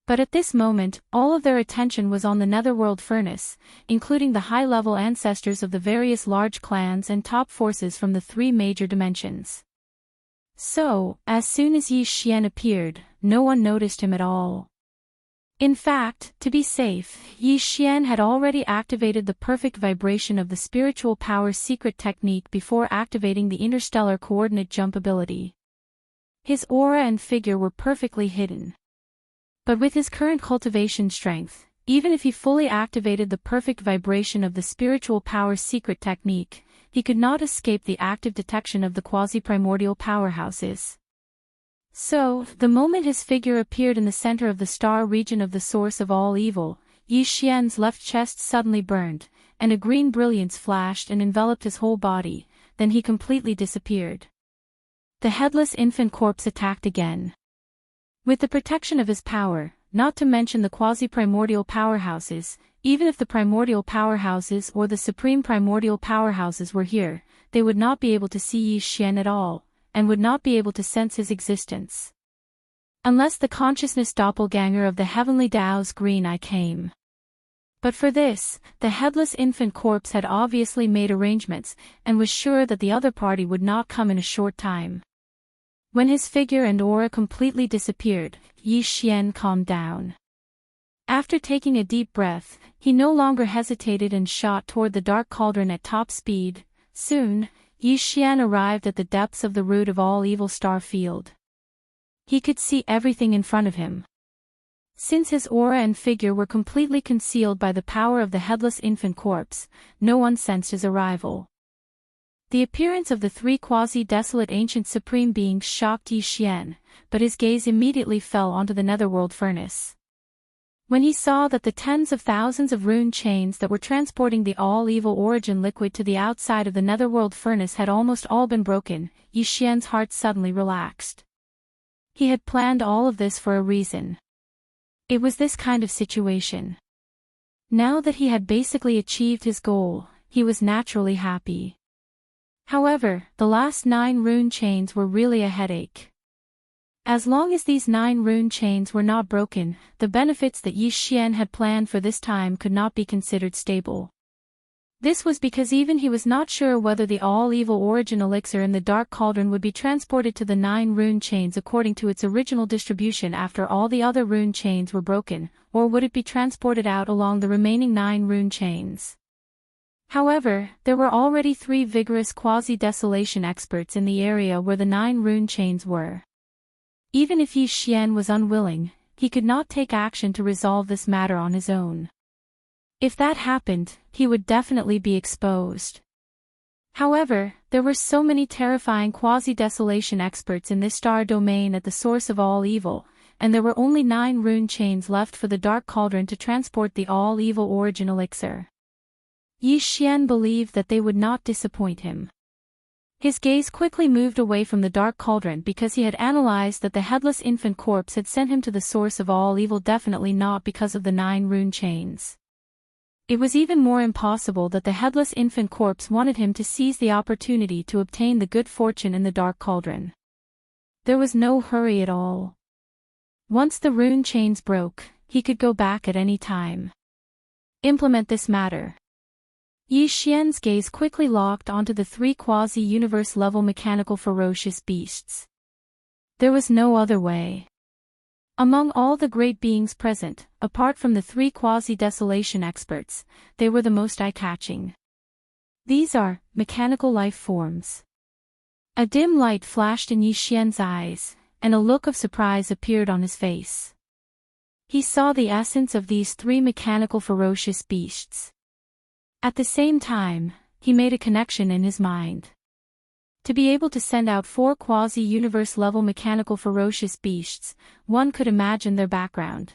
But at this moment, all of their attention was on the netherworld furnace, including the high-level ancestors of the various large clans and top forces from the 3 major dimensions. So, as soon as Yi Xian appeared, no one noticed him at all. In fact, to be safe, Yi Xian had already activated the perfect vibration of the spiritual power secret technique before activating the interstellar coordinate jump ability. His aura and figure were perfectly hidden. But with his current cultivation strength, even if he fully activated the perfect vibration of the spiritual power secret technique, he could not escape the active detection of the quasi-primordial powerhouses. So, the moment his figure appeared in the center of the star region of the source of all evil, Yi Xian's left chest suddenly burned, and a green brilliance flashed and enveloped his whole body, then he completely disappeared. The headless infant corpse attacked again. With the protection of his power, not to mention the quasi-primordial powerhouses, even if the primordial powerhouses or the supreme primordial powerhouses were here, they would not be able to see Yi Xian at all, and would not be able to sense his existence. Unless the consciousness doppelganger of the heavenly Tao's green eye came. But for this, the headless infant corpse had obviously made arrangements, and was sure that the other party would not come in a short time. When his figure and aura completely disappeared, Yi Xian calmed down. After taking a deep breath, he no longer hesitated and shot toward the dark cauldron at top speed. Soon, Yi Xian arrived at the depths of the root of all evil star field. He could see everything in front of him. Since his aura and figure were completely concealed by the power of the headless infant corpse, no one sensed his arrival. The appearance of the three quasi-desolate ancient supreme beings shocked Yi Xian, but his gaze immediately fell onto the netherworld furnace. When he saw that the tens of thousands of rune chains that were transporting the all-evil origin liquid to the outside of the netherworld furnace had almost all been broken, Yi Xian's heart suddenly relaxed. He had planned all of this for a reason. It was this kind of situation. Now that he had basically achieved his goal, he was naturally happy. However, the last 9 rune chains were really a headache. As long as these 9 rune chains were not broken, the benefits that Yi Xian had planned for this time could not be considered stable. This was because even he was not sure whether the all-evil origin elixir in the Dark Cauldron would be transported to the 9 rune chains according to its original distribution after all the other rune chains were broken, or would it be transported out along the remaining 9 rune chains. However, there were already 3 vigorous quasi-desolation experts in the area where the 9 rune chains were. Even if Yi Xian was unwilling, he could not take action to resolve this matter on his own. If that happened, he would definitely be exposed. However, there were so many terrifying quasi-desolation experts in this star domain at the source of all evil, and there were only 9 rune chains left for the Dark Cauldron to transport the all-evil origin elixir. Yi Xian believed that they would not disappoint him. His gaze quickly moved away from the Dark Cauldron because he had analyzed that the headless infant corpse had sent him to the source of all evil, definitely not because of the 9 rune chains. It was even more impossible that the headless infant corpse wanted him to seize the opportunity to obtain the good fortune in the Dark Cauldron. There was no hurry at all. Once the rune chains broke, he could go back at any time. Implement this matter. Yi Xian's gaze quickly locked onto the 3 quasi-universe level mechanical ferocious beasts. There was no other way. Among all the great beings present, apart from the 3 quasi-desolation experts, they were the most eye-catching. These are mechanical life forms. A dim light flashed in Yi Xian's eyes, and a look of surprise appeared on his face. He saw the essence of these 3 mechanical ferocious beasts. At the same time, he made a connection in his mind. To be able to send out 4 quasi-universe level mechanical ferocious beasts, one could imagine their background.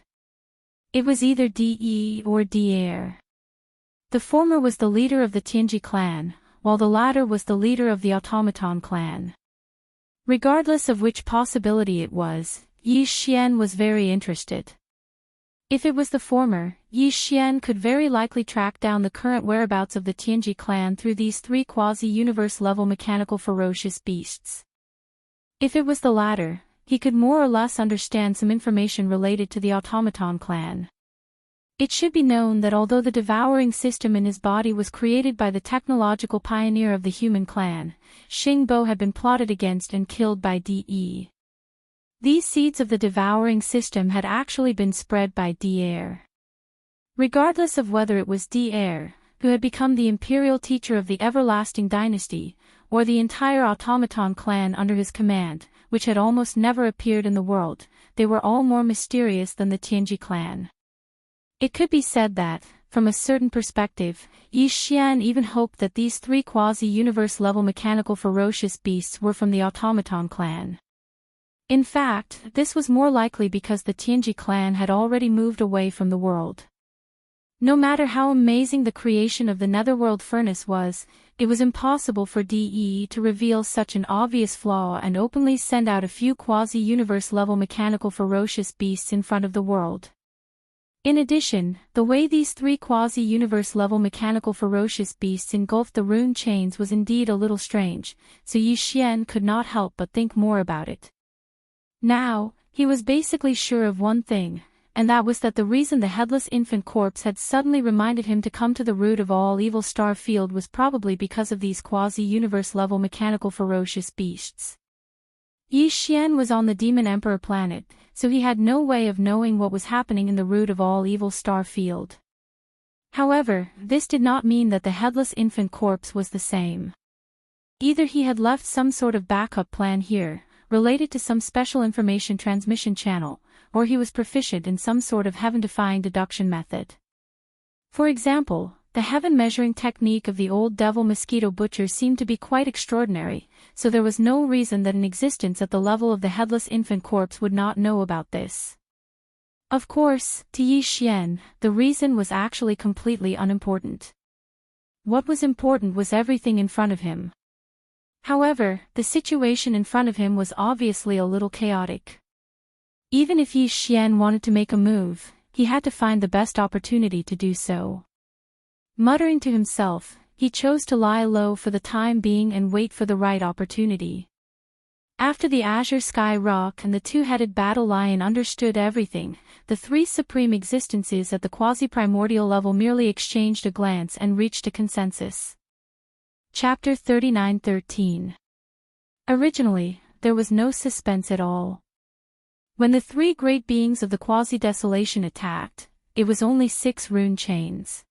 It was either De or De. The former was the leader of the Tianji clan, while the latter was the leader of the automaton clan. Regardless of which possibility it was, Yi Xian was very interested. If it was the former, Yi Xian could very likely track down the current whereabouts of the Tianji clan through these 3 quasi-universe level mechanical ferocious beasts. If it was the latter, he could more or less understand some information related to the automaton clan. It should be known that although the devouring system in his body was created by the technological pioneer of the human clan, Xing Bo had been plotted against and killed by De. These seeds of the devouring system had actually been spread by De. Regardless of whether it was De, who had become the imperial teacher of the everlasting dynasty, or the entire automaton clan under his command, which had almost never appeared in the world, they were all more mysterious than the Tianji clan. It could be said that, from a certain perspective, Yi Xian even hoped that these 3 quasi-universe level mechanical ferocious beasts were from the automaton clan. In fact, this was more likely because the Tianji clan had already moved away from the world. No matter how amazing the creation of the netherworld furnace was, it was impossible for De to reveal such an obvious flaw and openly send out a few quasi-universe level mechanical ferocious beasts in front of the world. In addition, the way these 3 quasi-universe level mechanical ferocious beasts engulfed the rune chains was indeed a little strange, so Yi Xian could not help but think more about it. Now, he was basically sure of one thing, and that was that the reason the headless infant corpse had suddenly reminded him to come to the root of all evil star field was probably because of these quasi-universe level mechanical ferocious beasts. Yi Xian was on the Demon Emperor planet, so he had no way of knowing what was happening in the root of all evil star field. However, this did not mean that the headless infant corpse was the same. Either he had left some sort of backup plan here, related to some special information transmission channel, or he was proficient in some sort of heaven-defying deduction method. For example, the heaven-measuring technique of the old devil mosquito butcher seemed to be quite extraordinary, so there was no reason that an existence at the level of the headless infant corpse would not know about this. Of course, to Yi Xian, the reason was actually completely unimportant. What was important was everything in front of him. However, the situation in front of him was obviously a little chaotic. Even if Yi Xian wanted to make a move, he had to find the best opportunity to do so. Muttering to himself, he chose to lie low for the time being and wait for the right opportunity. After the azure sky rock and the two-headed battle lion understood everything, the three supreme existences at the quasi-primordial level merely exchanged a glance and reached a consensus. Chapter 39:13. Originally, there was no suspense at all. When the three great beings of the quasi-desolation attacked, it was only 6 rune chains.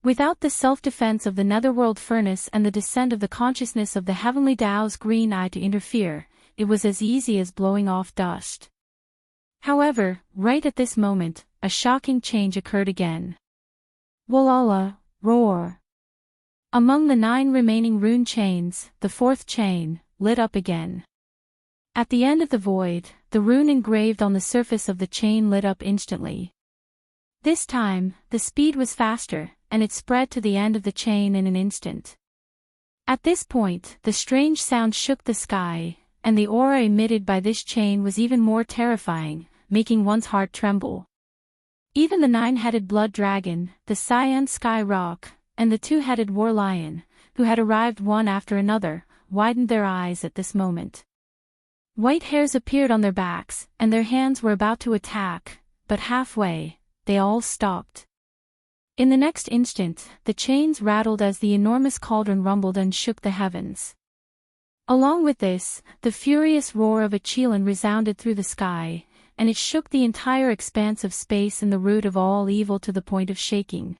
Without the self-defense of the netherworld furnace and the descent of the consciousness of the heavenly Tao's green eye to interfere, it was as easy as blowing off dust. However, right at this moment, a shocking change occurred again. Walala, roar! Among the 9 remaining rune chains, the 4th chain lit up again. At the end of the void, the rune engraved on the surface of the chain lit up instantly. This time, the speed was faster, and it spread to the end of the chain in an instant. At this point, the strange sound shook the sky, and the aura emitted by this chain was even more terrifying, making one's heart tremble. Even the 9-headed blood dragon, the cyan sky rock, and the 2-headed war lion, who had arrived one after another, widened their eyes at this moment. White hairs appeared on their backs, and their hands were about to attack, but halfway, they all stopped. In the next instant, the chains rattled as the enormous cauldron rumbled and shook the heavens. Along with this, the furious roar of a Qilin resounded through the sky, and it shook the entire expanse of space and the root of all evil to the point of shaking.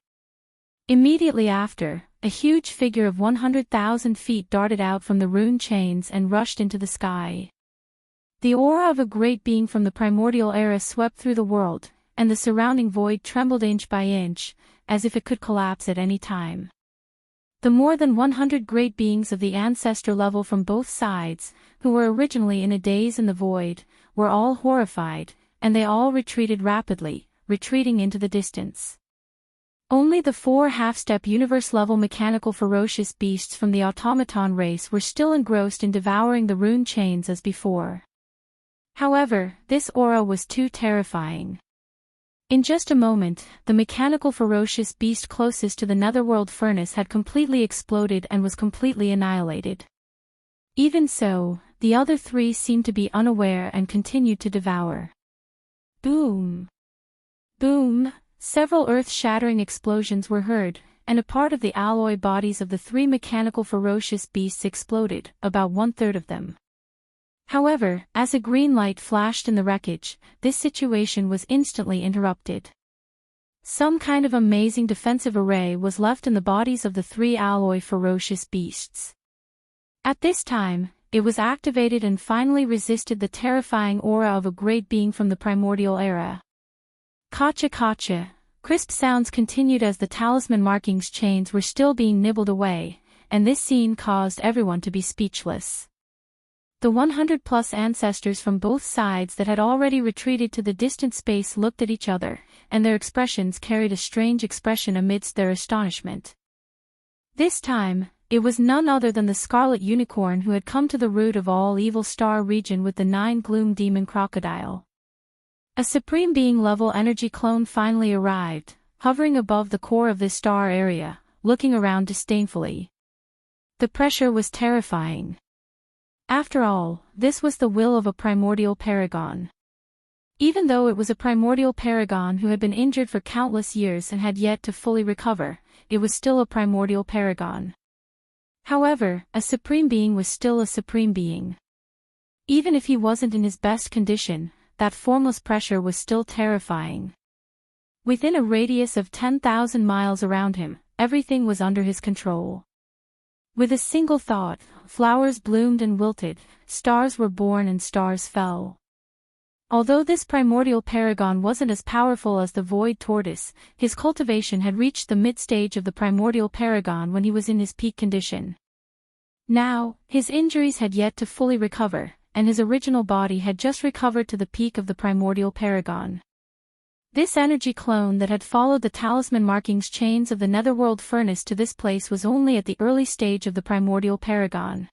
Immediately after, a huge figure of 100,000 feet darted out from the rune chains and rushed into the sky. The aura of a great being from the primordial era swept through the world, and the surrounding void trembled inch by inch, as if it could collapse at any time. The more than 100 great beings of the ancestor level from both sides, who were originally in a daze in the void, were all horrified, and they all retreated rapidly, retreating into the distance. Only the 4 half-step universe-level mechanical ferocious beasts from the automaton race were still engrossed in devouring the rune chains as before. However, this aura was too terrifying. In just a moment, the mechanical ferocious beast closest to the netherworld furnace had completely exploded and was completely annihilated. Even so, the other 3 seemed to be unaware and continued to devour. Boom! Boom! Several earth-shattering explosions were heard, and a part of the alloy bodies of the 3 mechanical ferocious beasts exploded, about 1/3 of them. However, as a green light flashed in the wreckage, this situation was instantly interrupted. Some kind of amazing defensive array was left in the bodies of the 3 alloy ferocious beasts. At this time, it was activated and finally resisted the terrifying aura of a great being from the primordial era. Kacha kacha, crisp sounds continued as the talisman markings chains were still being nibbled away, and this scene caused everyone to be speechless. The 100-plus ancestors from both sides that had already retreated to the distant space looked at each other, and their expressions carried a strange expression amidst their astonishment. This time, it was none other than the Scarlet Unicorn who had come to the root of all evil star region with the 9 gloom demon crocodile. A supreme being level energy clone finally arrived, hovering above the core of this star area, looking around disdainfully. The pressure was terrifying. After all, this was the will of a primordial paragon. Even though it was a primordial paragon who had been injured for countless years and had yet to fully recover, it was still a primordial paragon. However, a supreme being was still a supreme being. Even if he wasn't in his best condition, that formless pressure was still terrifying. Within a radius of 10,000 miles around him, everything was under his control. With a single thought, flowers bloomed and wilted, stars were born and stars fell. Although this primordial paragon wasn't as powerful as the void tortoise, his cultivation had reached the mid-stage of the primordial paragon when he was in his peak condition. Now, his injuries had yet to fully recover, and his original body had just recovered to the peak of the primordial paragon. This energy clone that had followed the talisman markings chains of the netherworld furnace to this place was only at the early stage of the primordial paragon.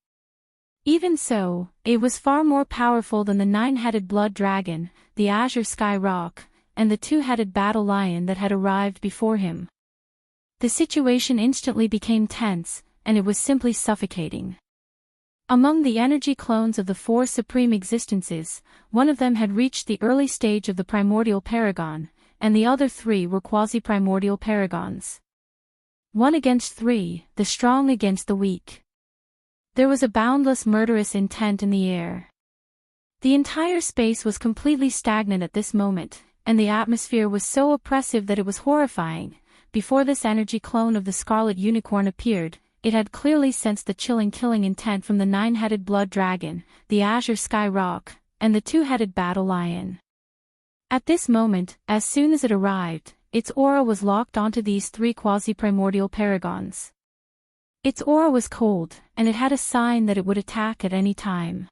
Even so, it was far more powerful than the nine-headed blood dragon, the azure sky rock, and the two-headed battle lion that had arrived before him. The situation instantly became tense, and it was simply suffocating. Among the energy clones of the four supreme existences, one of them had reached the early stage of the primordial paragon, and the other three were quasi-primordial paragons. 1 against 3, the strong against the weak. There was a boundless murderous intent in the air. The entire space was completely stagnant at this moment, and the atmosphere was so oppressive that it was horrifying. Before this energy clone of the scarlet unicorn appeared, it had clearly sensed the chilling killing intent from the nine-headed blood dragon, the azure sky rock, and the two-headed battle lion. At this moment, as soon as it arrived, its aura was locked onto these three quasi-primordial paragons. Its aura was cold, and it had a sign that it would attack at any time.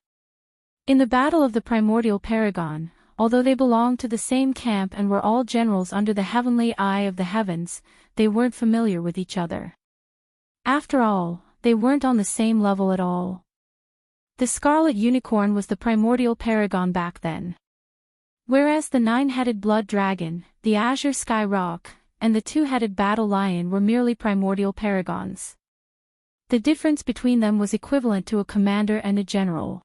In the battle of the primordial paragon, although they belonged to the same camp and were all generals under the heavenly eye of the heavens, they weren't familiar with each other. After all, they weren't on the same level at all. The scarlet unicorn was the primordial paragon back then. Whereas the nine-headed blood dragon, the azure sky rock, and the two-headed battle lion were merely primordial paragons. The difference between them was equivalent to a commander and a general.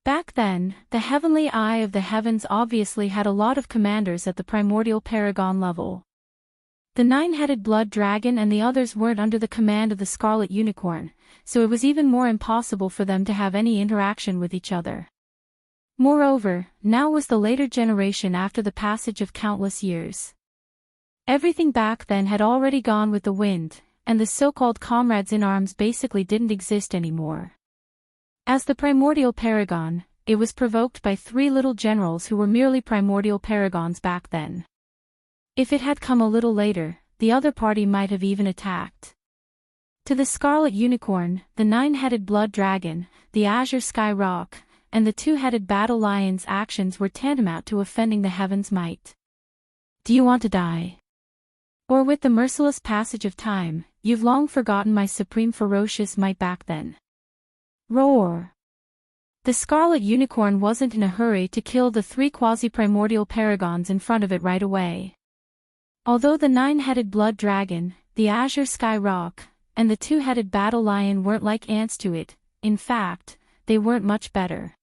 Back then, the heavenly eye of the heavens obviously had a lot of commanders at the primordial paragon level. The nine-headed blood dragon and the others weren't under the command of the scarlet unicorn, so it was even more impossible for them to have any interaction with each other. Moreover, now was the later generation after the passage of countless years. Everything back then had already gone with the wind, and the so-called comrades in arms basically didn't exist anymore. As the primordial paragon, it was provoked by three little generals who were merely primordial paragons back then. If it had come a little later, the other party might have even attacked. To the scarlet unicorn, the nine-headed blood dragon, the azure sky rock, and the two-headed battle lion's actions were tantamount to offending the heavens' might. Do you want to die? Or with the merciless passage of time, you've long forgotten my supreme ferocious might back then. Roar! The scarlet unicorn wasn't in a hurry to kill the three quasi-primordial paragons in front of it right away. Although the nine-headed blood dragon, the azure sky rock, and the two-headed battle lion weren't like ants to it, in fact, they weren't much better.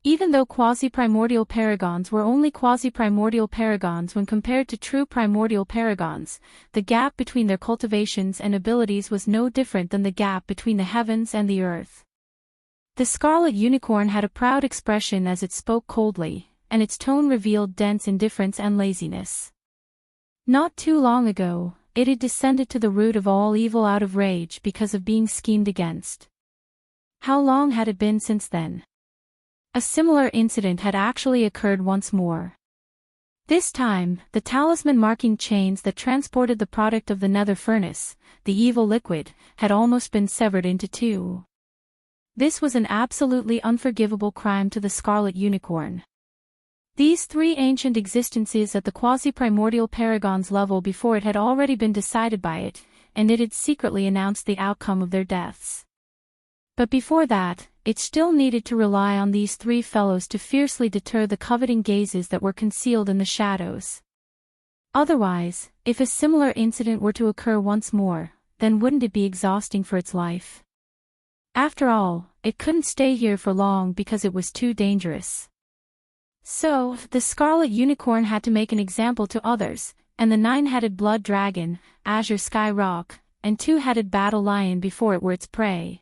Even though quasi-primordial paragons were only quasi-primordial paragons when compared to true primordial paragons, the gap between their cultivations and abilities was no different than the gap between the heavens and the earth. The scarlet unicorn had a proud expression as it spoke coldly, and its tone revealed dense indifference and laziness. Not too long ago, it had descended to the root of all evil out of rage because of being schemed against. How long had it been since then? A similar incident had actually occurred once more. This time, the talisman marking chains that transported the product of the nether furnace, the evil liquid, had almost been severed into two. This was an absolutely unforgivable crime to the scarlet unicorn. These three ancient existences at the quasi-primordial paragon's level before it had already been decided by it, and it had secretly announced the outcome of their deaths. But before that, it still needed to rely on these three fellows to fiercely deter the coveting gazes that were concealed in the shadows. Otherwise, if a similar incident were to occur once more, then wouldn't it be exhausting for its life? After all, it couldn't stay here for long because it was too dangerous. So, the scarlet unicorn had to make an example to others, and the nine-headed blood dragon, azure sky rock, and two-headed battle lion before it were its prey.